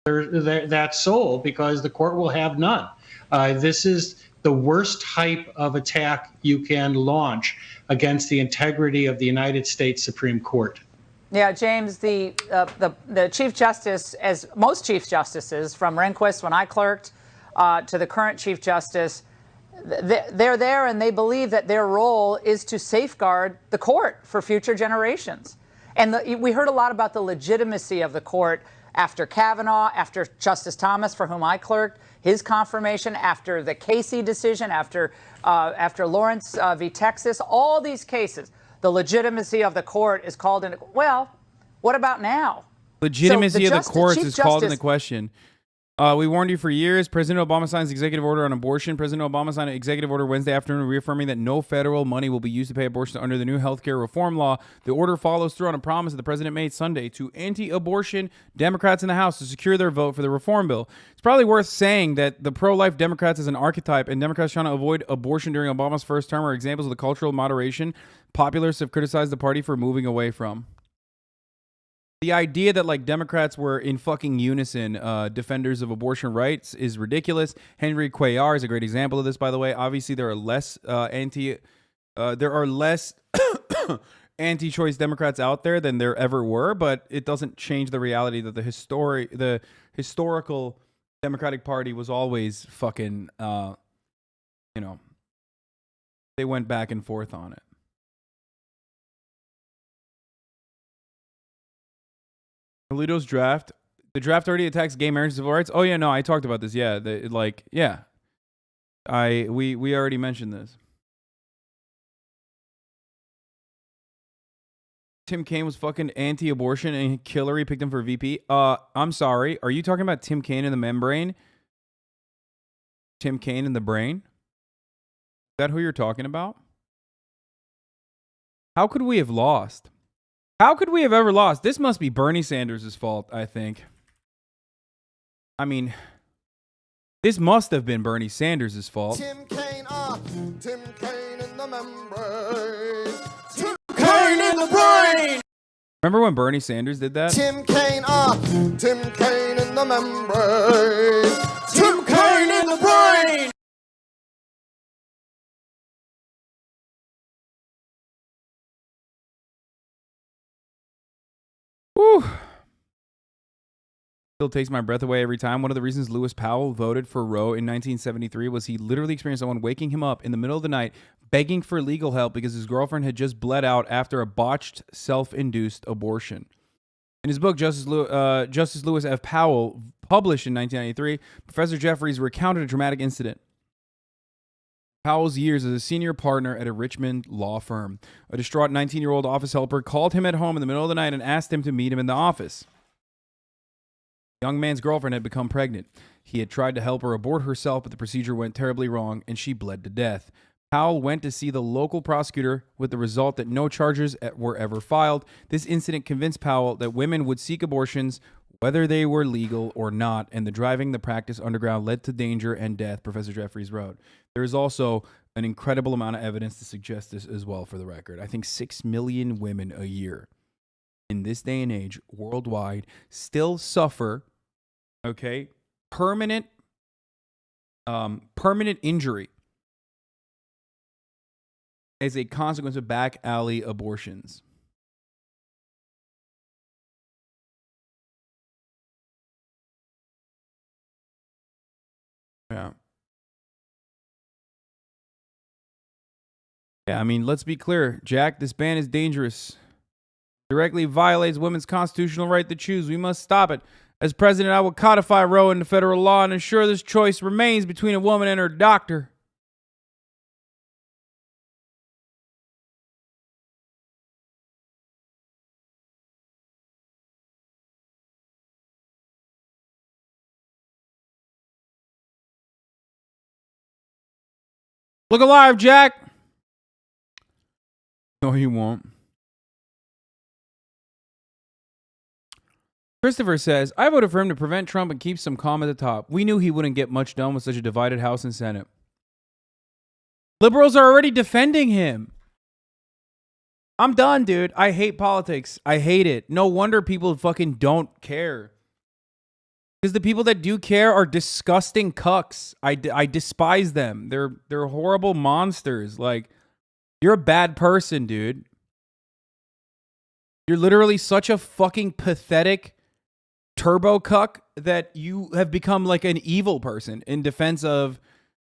That soul, because the court will have none. This is the worst type of attack you can launch against the integrity of the United States Supreme Court. Yeah, James, the Chief Justice, as most Chief Justices, from Rehnquist when I clerked to the current Chief Justice, they're there and they believe that their role is to safeguard the court for future generations. And we heard a lot about the legitimacy of the court after Kavanaugh, after Justice Thomas, for whom I clerked, his confirmation, after the Casey decision, after Lawrence v. Texas, all these cases. The legitimacy of the court is called into. Well, what about now? Legitimacy of the courts is called into question. We warned you for years. President Obama signs executive order on abortion. President Obama signed an executive order Wednesday afternoon reaffirming that no federal money will be used to pay abortions under the new health care reform law. The order follows through on a promise that the president made Sunday to anti-abortion Democrats in the House to secure their vote for the reform bill. It's probably worth saying that the pro-life Democrats as an archetype and Democrats trying to avoid abortion during Obama's first term are examples of the cultural moderation popularists have criticized the party for moving away from. The idea that like Democrats were in fucking unison defenders of abortion rights is ridiculous. Henry Cuellar is a great example of this, by the way. Obviously, there are less anti-choice Democrats out there than there ever were, but it doesn't change the reality that the historical Democratic Party was always fucking they went back and forth on it. Alito's draft. The draft already attacks gay marriage and civil rights. Oh yeah, no, I talked about this. Yeah, we already mentioned this. Tim Kaine was fucking anti-abortion and Hillary picked him for VP. I'm sorry. Are you talking about Tim Kaine in the membrane? Tim Kaine in the brain? Is that who you're talking about? How could we have lost? How could we have ever lost? This must be Bernie Sanders' fault, I think. I mean, this must have been Bernie Sanders' fault. Tim Kaine up, Tim Kaine in the membrane. Tim Kaine in the brain. Remember when Bernie Sanders did that? Tim Kaine up, Tim Kaine in the membrane. Tim Kaine in the brain. Whew. Still takes my breath away every time. One of the reasons Lewis Powell voted for Roe in 1973 was he literally experienced someone waking him up in the middle of the night begging for legal help because his girlfriend had just bled out after a botched self-induced abortion. In his book, Justice Lewis F. Powell, published in 1993, Professor Jeffries recounted a dramatic incident. Powell's years as a senior partner at a Richmond law firm. A distraught 19-year-old office helper called him at home in the middle of the night and asked him to meet him in the office. The young man's girlfriend had become pregnant. He had tried to help her abort herself, but the procedure went terribly wrong, and she bled to death. Powell went to see the local prosecutor with the result that no charges were ever filed. This incident convinced Powell that women would seek abortions whether they were legal or not, and the driving the practice underground led to danger and death, Professor Jeffries wrote. There is also an incredible amount of evidence to suggest this as well, for the record. I think 6 million women a year in this day and age worldwide still suffer Okay? Permanent injury as a consequence of back alley abortions. Yeah. Yeah, I mean, let's be clear. Jack, this ban is dangerous. Directly violates women's constitutional right to choose. We must stop it. As president, I will codify Roe into federal law and ensure this choice remains between a woman and her doctor. Look alive, Jack. No, he won't. Christopher says, I voted for him to prevent Trump and keep some calm at the top. We knew he wouldn't get much done with such a divided House and Senate. Liberals are already defending him. I'm done, dude. I hate politics. I hate it. No wonder people fucking don't care. Because the people that do care are disgusting cucks. I despise them. They're horrible monsters. Like, you're a bad person, dude. You're literally such a fucking pathetic turbo cuck that you have become like an evil person in defense of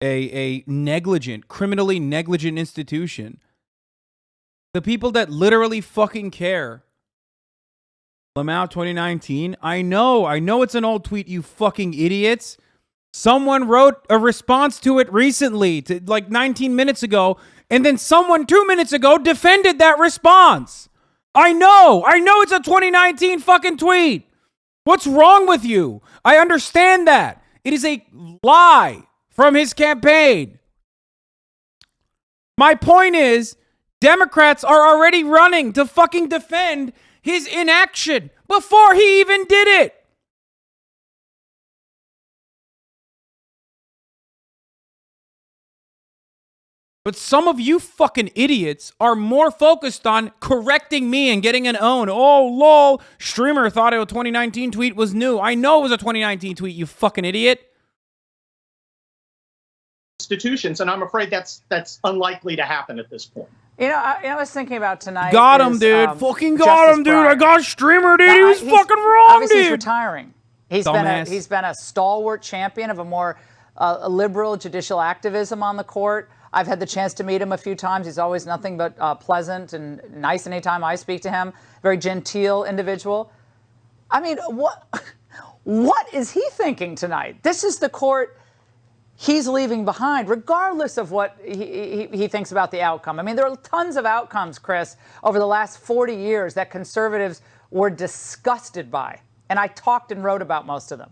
a negligent, criminally negligent institution. The people that literally fucking care. Lamau 2019. I know it's an old tweet, you fucking idiots. Someone wrote a response to it recently, like 19 minutes ago, and then someone 2 minutes ago defended that response. I know it's a 2019 fucking tweet. What's wrong with you? I understand that. It is a lie from his campaign. My point is, Democrats are already running to fucking defend his inaction before he even did it. But some of you fucking idiots are more focused on correcting me and getting an own. Oh, lol. Streamer thought a 2019 tweet was new. I know it was a 2019 tweet, you fucking idiot. Institutions, and I'm afraid that's unlikely to happen at this point. I was thinking about tonight. Got him, dude. Fucking got him, dude. I got Streamer, dude. He was fucking wrong, obviously dude. He's retiring. He's been a stalwart champion of a more liberal judicial activism on the court. I've had the chance to meet him a few times. He's always nothing but pleasant and nice anytime I speak to him. Very genteel individual. I mean, what is he thinking tonight? This is the court he's leaving behind, regardless of what he thinks about the outcome. I mean, there are tons of outcomes, Chris, over the last 40 years that conservatives were disgusted by. And I talked and wrote about most of them.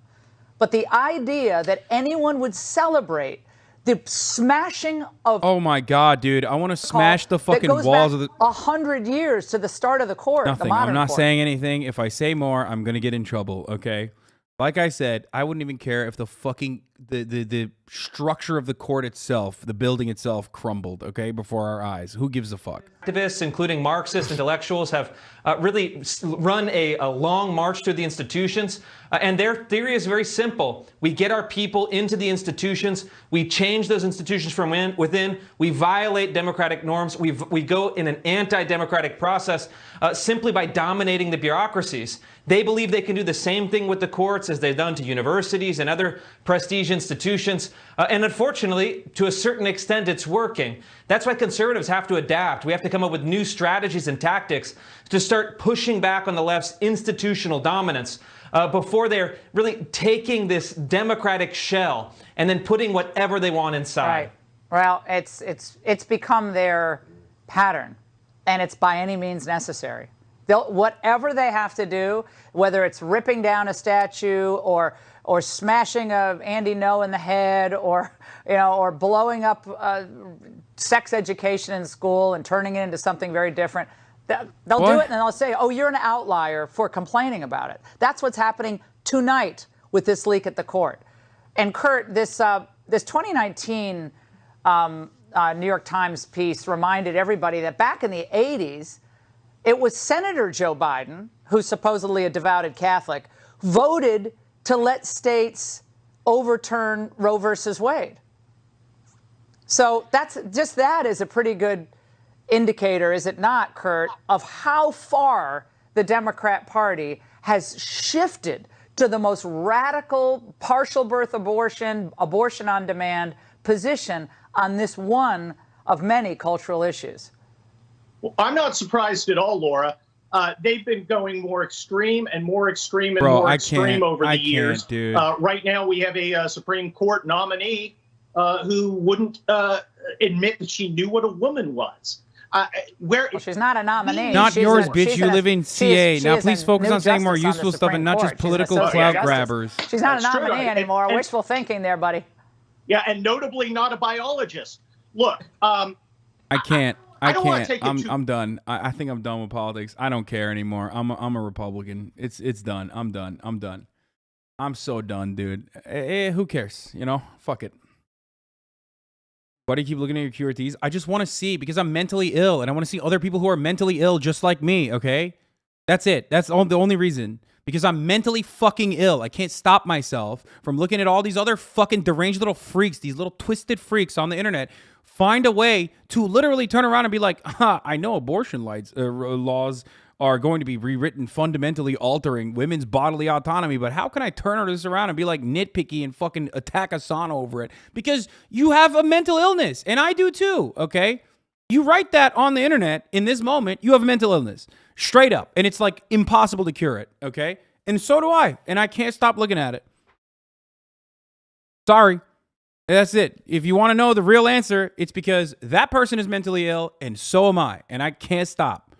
But the idea that anyone would celebrate the smashing of... Oh my God, dude. I want to smash the fucking walls of the... 100 years to the start of the court. Nothing. The modern I'm not court. saying anything. If I say more, I'm going to get in trouble, okay? Like I said, I wouldn't even care if the fucking... The structure of the court itself, the building itself crumbled, okay, before our eyes. Who gives a fuck? Activists, including Marxist intellectuals, have really run a long march through the institutions. And their theory is very simple. We get our people into the institutions. We change those institutions from within. We violate democratic norms. We go in an anti-democratic process simply by dominating the bureaucracies. They believe they can do the same thing with the courts as they've done to universities and other prestige institutions. And unfortunately, to a certain extent, it's working. That's why conservatives have to adapt. We have to come up with new strategies and tactics to start pushing back on the left's institutional dominance before they're really taking this democratic shell and then putting whatever they want inside. Right. Well, it's become their pattern, and it's by any means necessary. Whatever they have to do, whether it's ripping down a statue or smashing Andy No in the head, or blowing up sex education in school and turning it into something very different. They'll do it and they'll say, oh, you're an outlier for complaining about it. That's what's happening tonight with this leak at the court. And Kurt, this 2019 New York Times piece reminded everybody that back in the 80s, it was Senator Joe Biden, who's supposedly a devoted Catholic, voted to let states overturn Roe versus Wade. So that is a pretty good indicator, is it not, Kurt, of how far the Democrat Party has shifted to the most radical partial birth abortion, abortion on demand position on this one of many cultural issues. Well, I'm not surprised at all, Laura. They've been going more extreme and more extreme and more extreme over the years. Dude. Right now, we have a Supreme Court nominee who wouldn't admit that she knew what a woman was. Well, she's not a nominee. Not yours, bitch. You live in CA. Now, please focus on saying more useful stuff and not just political clout grabbers. She's not a That's nominee true. anymore. And- Wishful thinking there, buddy. Yeah, and notably not a biologist. Look, I can't. I don't wanna can't. take it I'm done. I think I'm done with politics. I don't care anymore. I'm a Republican. It's done. I'm done. I'm so done, dude. Who cares? You know? Fuck it. Why do you keep looking at your QRTs? I just want to see, because I'm mentally ill and I want to see other people who are mentally ill just like me, okay? That's it. That's the only reason. Because I'm mentally fucking ill. I can't stop myself from looking at all these other fucking deranged little freaks, these little twisted freaks on the internet, find a way to literally turn around and be like, I know abortion laws are going to be rewritten, fundamentally altering women's bodily autonomy, but how can I turn this around and be like nitpicky and fucking attack Hasan over it? Because you have a mental illness, and I do too, okay? You write that on the internet in this moment, you have a mental illness, straight up, and it's like impossible to cure it, okay? And so do I, and I can't stop looking at it. Sorry. That's it. If you want to know the real answer, it's because that person is mentally ill, and so am I, and I can't stop.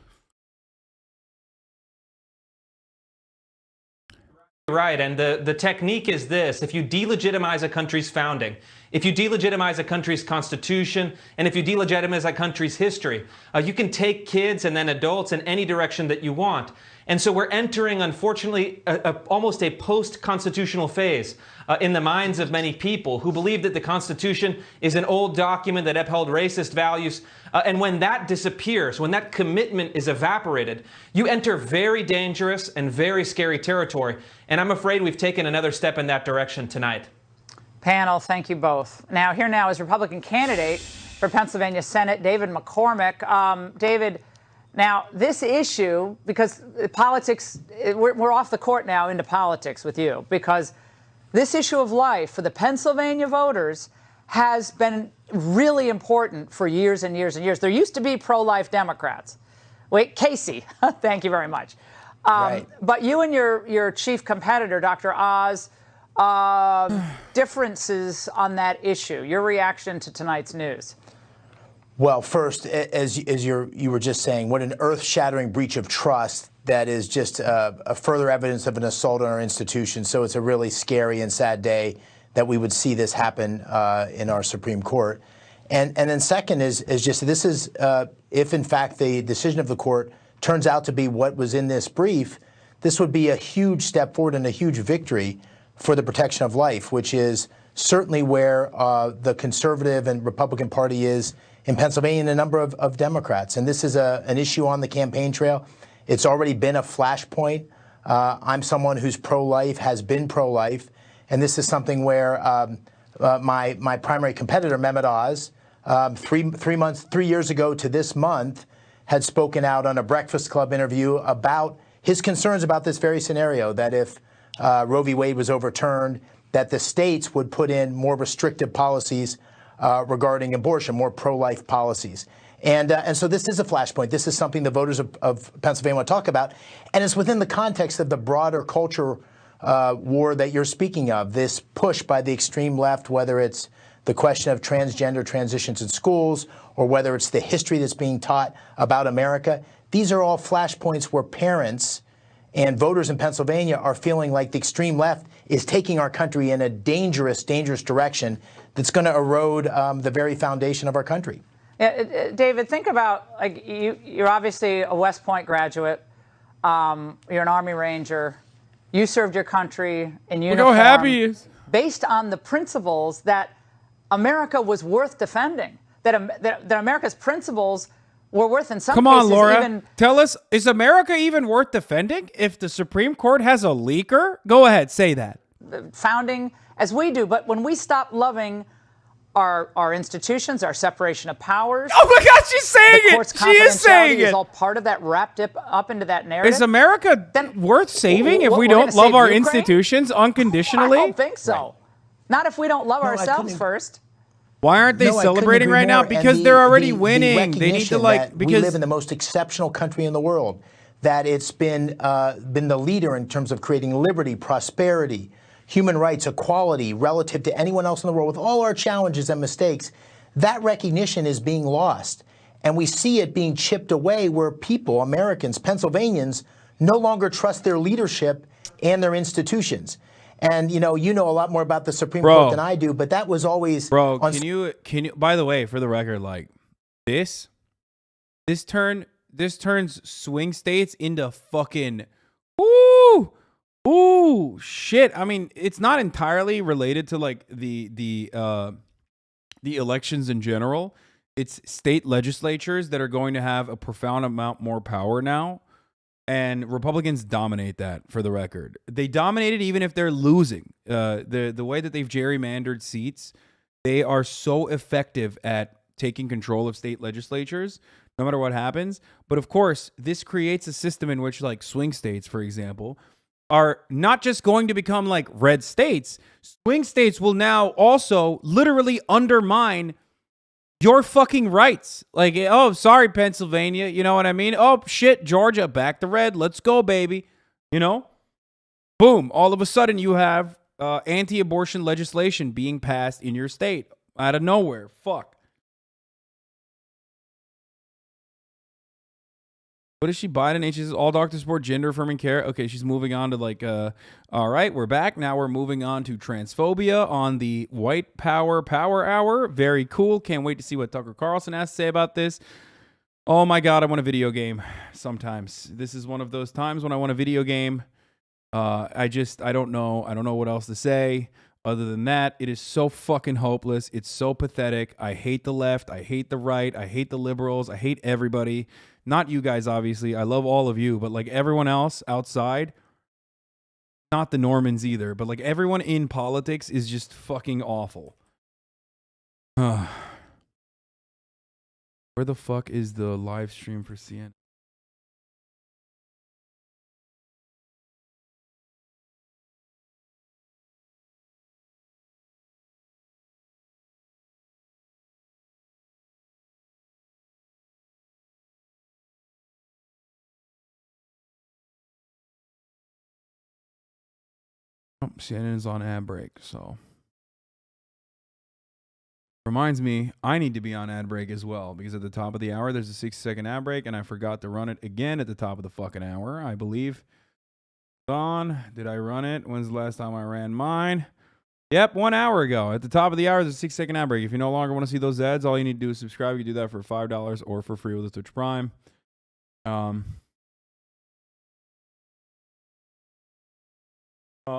Right, and the technique is this: if you delegitimize a country's founding, if you delegitimize a country's constitution, and if you delegitimize a country's history, you can take kids and then adults in any direction that you want. And so we're entering, unfortunately, almost a post-constitutional phase in the minds of many people who believe that the Constitution is an old document that upheld racist values. And when that disappears, when that commitment is evaporated, you enter very dangerous and very scary territory. And I'm afraid we've taken another step in that direction tonight. Panel, thank you both. Now, here now is Republican candidate for Pennsylvania Senate, David McCormick. David, now this issue, because politics, we're off the court now into politics with you, because this issue of life for the Pennsylvania voters has been really important for years and years and years. There used to be pro-life Democrats. Wait, Casey, thank you very much. Right. But you and your chief competitor, Dr. Oz, differences on that issue. Your reaction to tonight's news. Well, first, as you were just saying, what an earth-shattering breach of trust that is just a further evidence of an assault on our institutions. So it's a really scary and sad day that we would see this happen in our Supreme Court. And then second is just this is, if in fact the decision of the court turns out to be what was in this brief, this would be a huge step forward and a huge victory for the protection of life, which is certainly where the conservative and Republican Party is in Pennsylvania and a number of Democrats. And this is an issue on the campaign trail. It's already been a flashpoint. I'm someone who's pro-life, has been pro-life, and this is something where my primary competitor, Mehmet Oz, 3 years ago to this month, had spoken out on a Breakfast Club interview about his concerns about this very scenario, that if Roe v. Wade was overturned, that the states would put in more restrictive policies regarding abortion, more pro-life policies. And so this is a flashpoint. This is something the voters of Pennsylvania want to talk about. And it's within the context of the broader culture war that you're speaking of, this push by the extreme left, whether it's the question of transgender transitions in schools or whether it's the history that's being taught about America. These are all flashpoints where parents and voters in Pennsylvania are feeling like the extreme left is taking our country in a dangerous, dangerous direction that's going to erode the very foundation of our country. Yeah, David, think about, like, you're obviously a West Point graduate. You're an Army Ranger. You served your country in uniform. Look how happy he is. Based on the principles that America was worth defending, that America's principles were worth, in some Come cases, on, Laura. even... Tell us, is America even worth defending if the Supreme Court has a leaker? Go ahead, say that. founding as we do. But when we stop loving our institutions, our separation of powers. Oh my God, she's saying the court's it. She is saying it. Is all part of that wrapped up into that narrative. Is America worth saving if we don't love our institutions unconditionally? I don't think so. Right. Not if we don't love ourselves first. Why aren't they celebrating right now? Because they're already winning. They need to because we live in the most exceptional country in the world. That it's been the leader in terms of creating liberty, prosperity, human rights, equality relative to anyone else in the world, with all our challenges and mistakes. That recognition is being lost. And we see it being chipped away where people, Americans, Pennsylvanians, no longer trust their leadership and their institutions. And, you know a lot more about the Supreme Court than I do, but that was always... Bro, can you, by the way, for the record, like, this turns swing states into fucking... Ooh, shit. I mean, it's not entirely related to like the elections in general. It's state legislatures that are going to have a profound amount more power now, and Republicans dominate that. For the record, they dominate it even if they're losing. The way that they've gerrymandered seats, they are so effective at taking control of state legislatures, no matter what happens. But of course, this creates a system in which, like, swing states, for example, are not just going to become like red states. Swing states will now also literally undermine your fucking rights. Like, oh, sorry, Pennsylvania. You know what I mean? Oh, shit, Georgia, back to red. Let's go, baby. You know? Boom. All of a sudden, you have anti-abortion legislation being passed in your state out of nowhere. Fuck. What is she? Biden H is all doctor support, gender affirming care. Okay, she's moving on to like, all right, we're back. Now we're moving on to transphobia on the white power hour. Very cool. Can't wait to see what Tucker Carlson has to say about this. Oh my God, I want a video game sometimes. This is one of those times when I want a video game. I don't know. I don't know what else to say. Other than that, it is so fucking hopeless. It's so pathetic. I hate the left. I hate the right. I hate the liberals. I hate everybody. Not you guys, obviously. I love all of you, but like everyone else outside, not the Normans either, but like everyone in politics is just fucking awful. Where the fuck is the live stream for CNN? CNN is on ad break, so reminds me I need to be on ad break as well, because at the top of the hour there's a 60-second ad break, and I forgot to run it again at the top of the fucking hour. I believe. On, did I run it? When's the last time I ran mine? Yep, 1 hour ago. At the top of the hour, there's a 6-second ad break. If you no longer want to see those ads, all you need to do is subscribe. You can do that for $5 or for free with the Twitch Prime.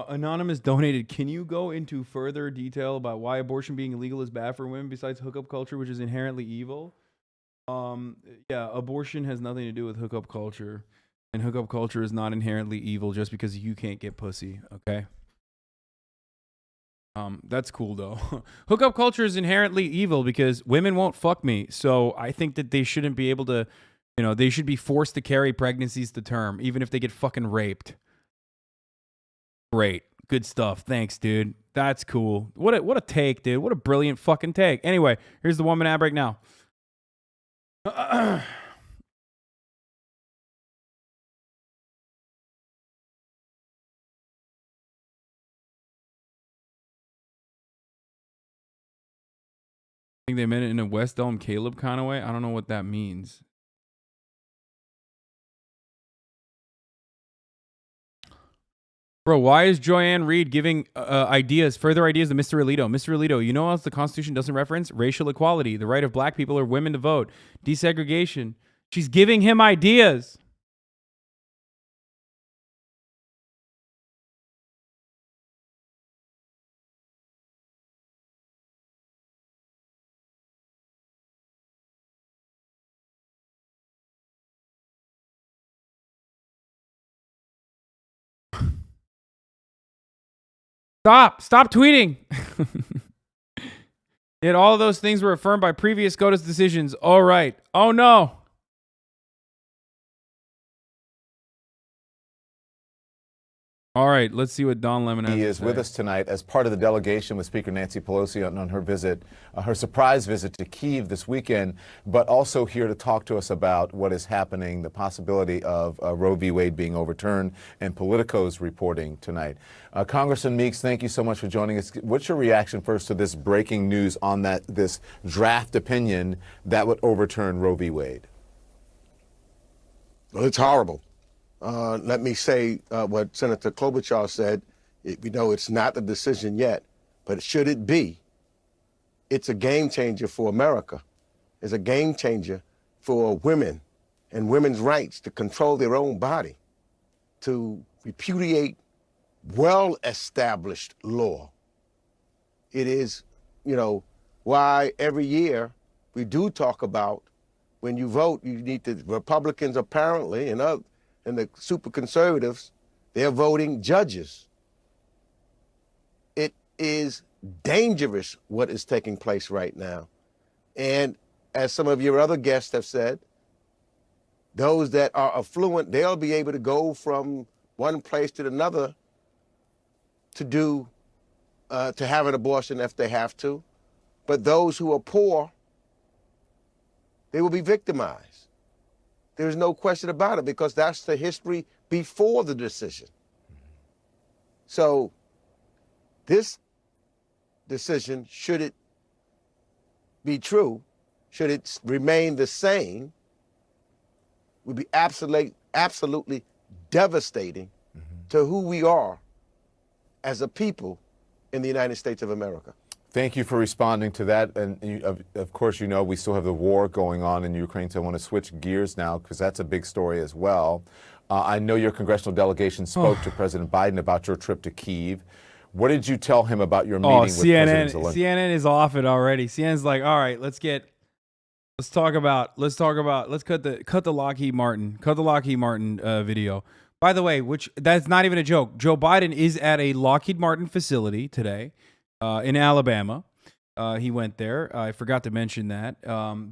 Anonymous donated. Can you go into further detail about why abortion being illegal is bad for women besides hookup culture, which is inherently evil? Yeah, abortion has nothing to do with hookup culture, and hookup culture is not inherently evil just because you can't get pussy, okay? That's cool though. Hookup culture is inherently evil because women won't fuck me, so I think that they shouldn't be able to, you know, they should be forced to carry pregnancies to term, even if they get fucking raped. Great. Good stuff. Thanks, dude. That's cool. What a take, dude. What a brilliant fucking take. Anyway, here's the 1 minute ad break now. I think they meant it in a West Elm Caleb kind of way. I don't know what that means. Bro, why is Joanne Reed giving further ideas to Mr. Alito? Mr. Alito, you know what else the Constitution doesn't reference? Racial equality, the right of black people or women to vote, desegregation. She's giving him ideas. Stop tweeting. Yet all of those things were affirmed by previous SCOTUS decisions. All right. Oh no. All right, let's see what Don Lemon has to say. He is with us tonight as part of the delegation with Speaker Nancy Pelosi on her visit, her surprise visit to Kyiv this weekend, but also here to talk to us about what is happening, the possibility of Roe v. Wade being overturned, and Politico's reporting tonight. Congressman Meeks, thank you so much for joining us. What's your reaction first to this breaking news on this draft opinion that would overturn Roe v. Wade? Well, it's horrible. Let me say what Senator Klobuchar said. We know it's not the decision yet, but should it be, it's a game changer for America. It's a game changer for women and women's rights to control their own body, to repudiate well-established law. It is, why every year we do talk about when you vote, you need the Republicans apparently and the super conservatives, they're voting judges. It is dangerous what is taking place right now. And as some of your other guests have said, those that are affluent, they'll be able to go from one place to another to have an abortion if they have to. But those who are poor, they will be victimized. There's no question about it, because that's the history before the decision. So this decision, should it be true, should it remain the same, would be absolutely devastating to who we are as a people in the United States of America. Thank you for responding to that. And of course, we still have the war going on in Ukraine, so I want to switch gears now because that's a big story as well. I know your congressional delegation spoke to President Biden about your trip to Kyiv. What did you tell him about your meeting with President Zelensky? CNN is off it already. CNN's like, all right, let's cut the Lockheed Martin video. By the way, that's not even a joke. Joe Biden is at a Lockheed Martin facility today. In Alabama. He went there. I forgot to mention that.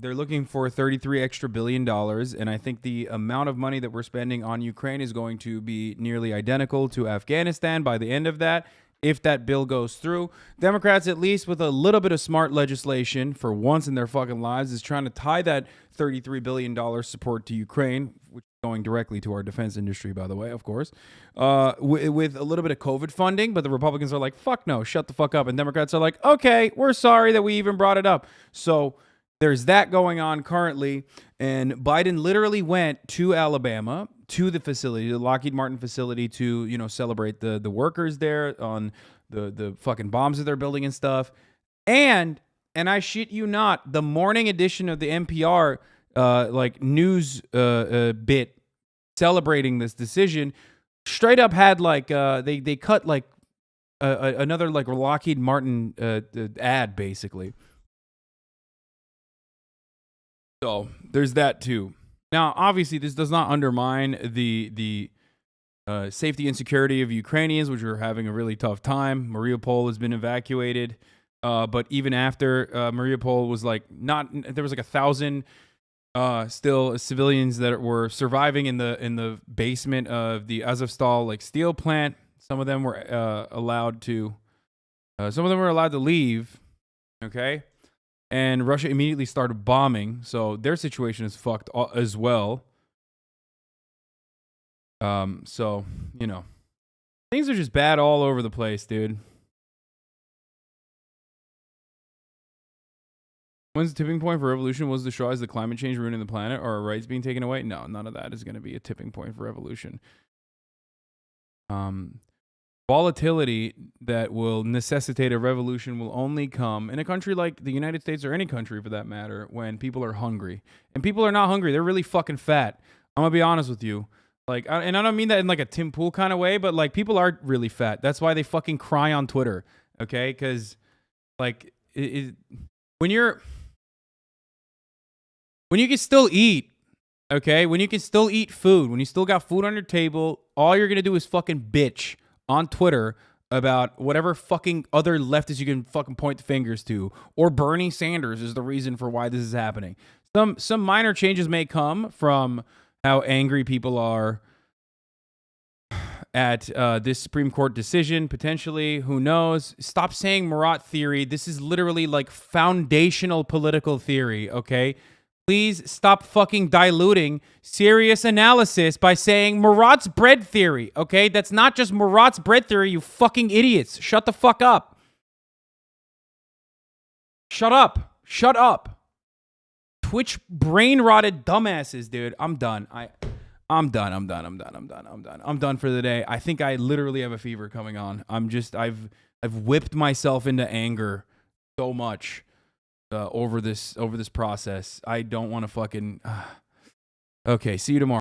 They're looking for $33 extra billion, and I think the amount of money that we're spending on Ukraine is going to be nearly identical to Afghanistan by the end of that, if that bill goes through. Democrats, at least with a little bit of smart legislation for once in their fucking lives, is trying to tie that $33 billion support to Ukraine, which is going directly to our defense industry, by the way, of course, with a little bit of COVID funding. But the Republicans are like, fuck no, shut the fuck up. And Democrats are like, okay, we're sorry that we even brought it up. So there's that going on currently. And Biden literally went to Alabama, to the facility, the Lockheed Martin facility, to, celebrate the workers there on the fucking bombs that they're building and stuff. And I shit you not, the morning edition of the NPR news bit celebrating this decision straight up had they cut another Lockheed Martin ad basically. So there's that too. Now, obviously, this does not undermine the safety and security of Ukrainians, which are having a really tough time. Mariupol has been evacuated, but even after Mariupol was there was 1,000 still civilians that were surviving in the basement of the Azovstal steel plant. Some of them were allowed to leave. Okay. And Russia immediately started bombing, so their situation is fucked as well. So, things are just bad all over the place, dude. When's the tipping point for revolution? Was the straw, is the climate change ruining the planet, or are rights being taken away? No, none of that is going to be a tipping point for revolution. Volatility that will necessitate a revolution will only come in a country like the United States, or any country for that matter, when people are hungry. And people are not hungry. They're really fucking fat. I'm going to be honest with you. And I don't mean that in a Tim Pool kind of way, but people are really fat. That's why they fucking cry on Twitter. Okay? Because when you can still eat, okay? When you can still eat food, when you still got food on your table, all you're going to do is fucking bitch on Twitter about whatever fucking other leftists you can fucking point the fingers to, or Bernie Sanders is the reason for why this is happening. Some minor changes may come from how angry people are at this Supreme Court decision, potentially. Who knows? Stop saying Marat theory. This is literally like foundational political theory, okay? Please stop fucking diluting serious analysis by saying Marat's bread theory, okay? That's not just Marat's bread theory, you fucking idiots. Shut the fuck up. Shut up. Shut up. Twitch brain-rotted dumbasses, dude. I'm done. I'm done for the day. I think I literally have a fever coming on. I've whipped myself into anger so much over this process. I don't want to fucking. Okay, see you tomorrow.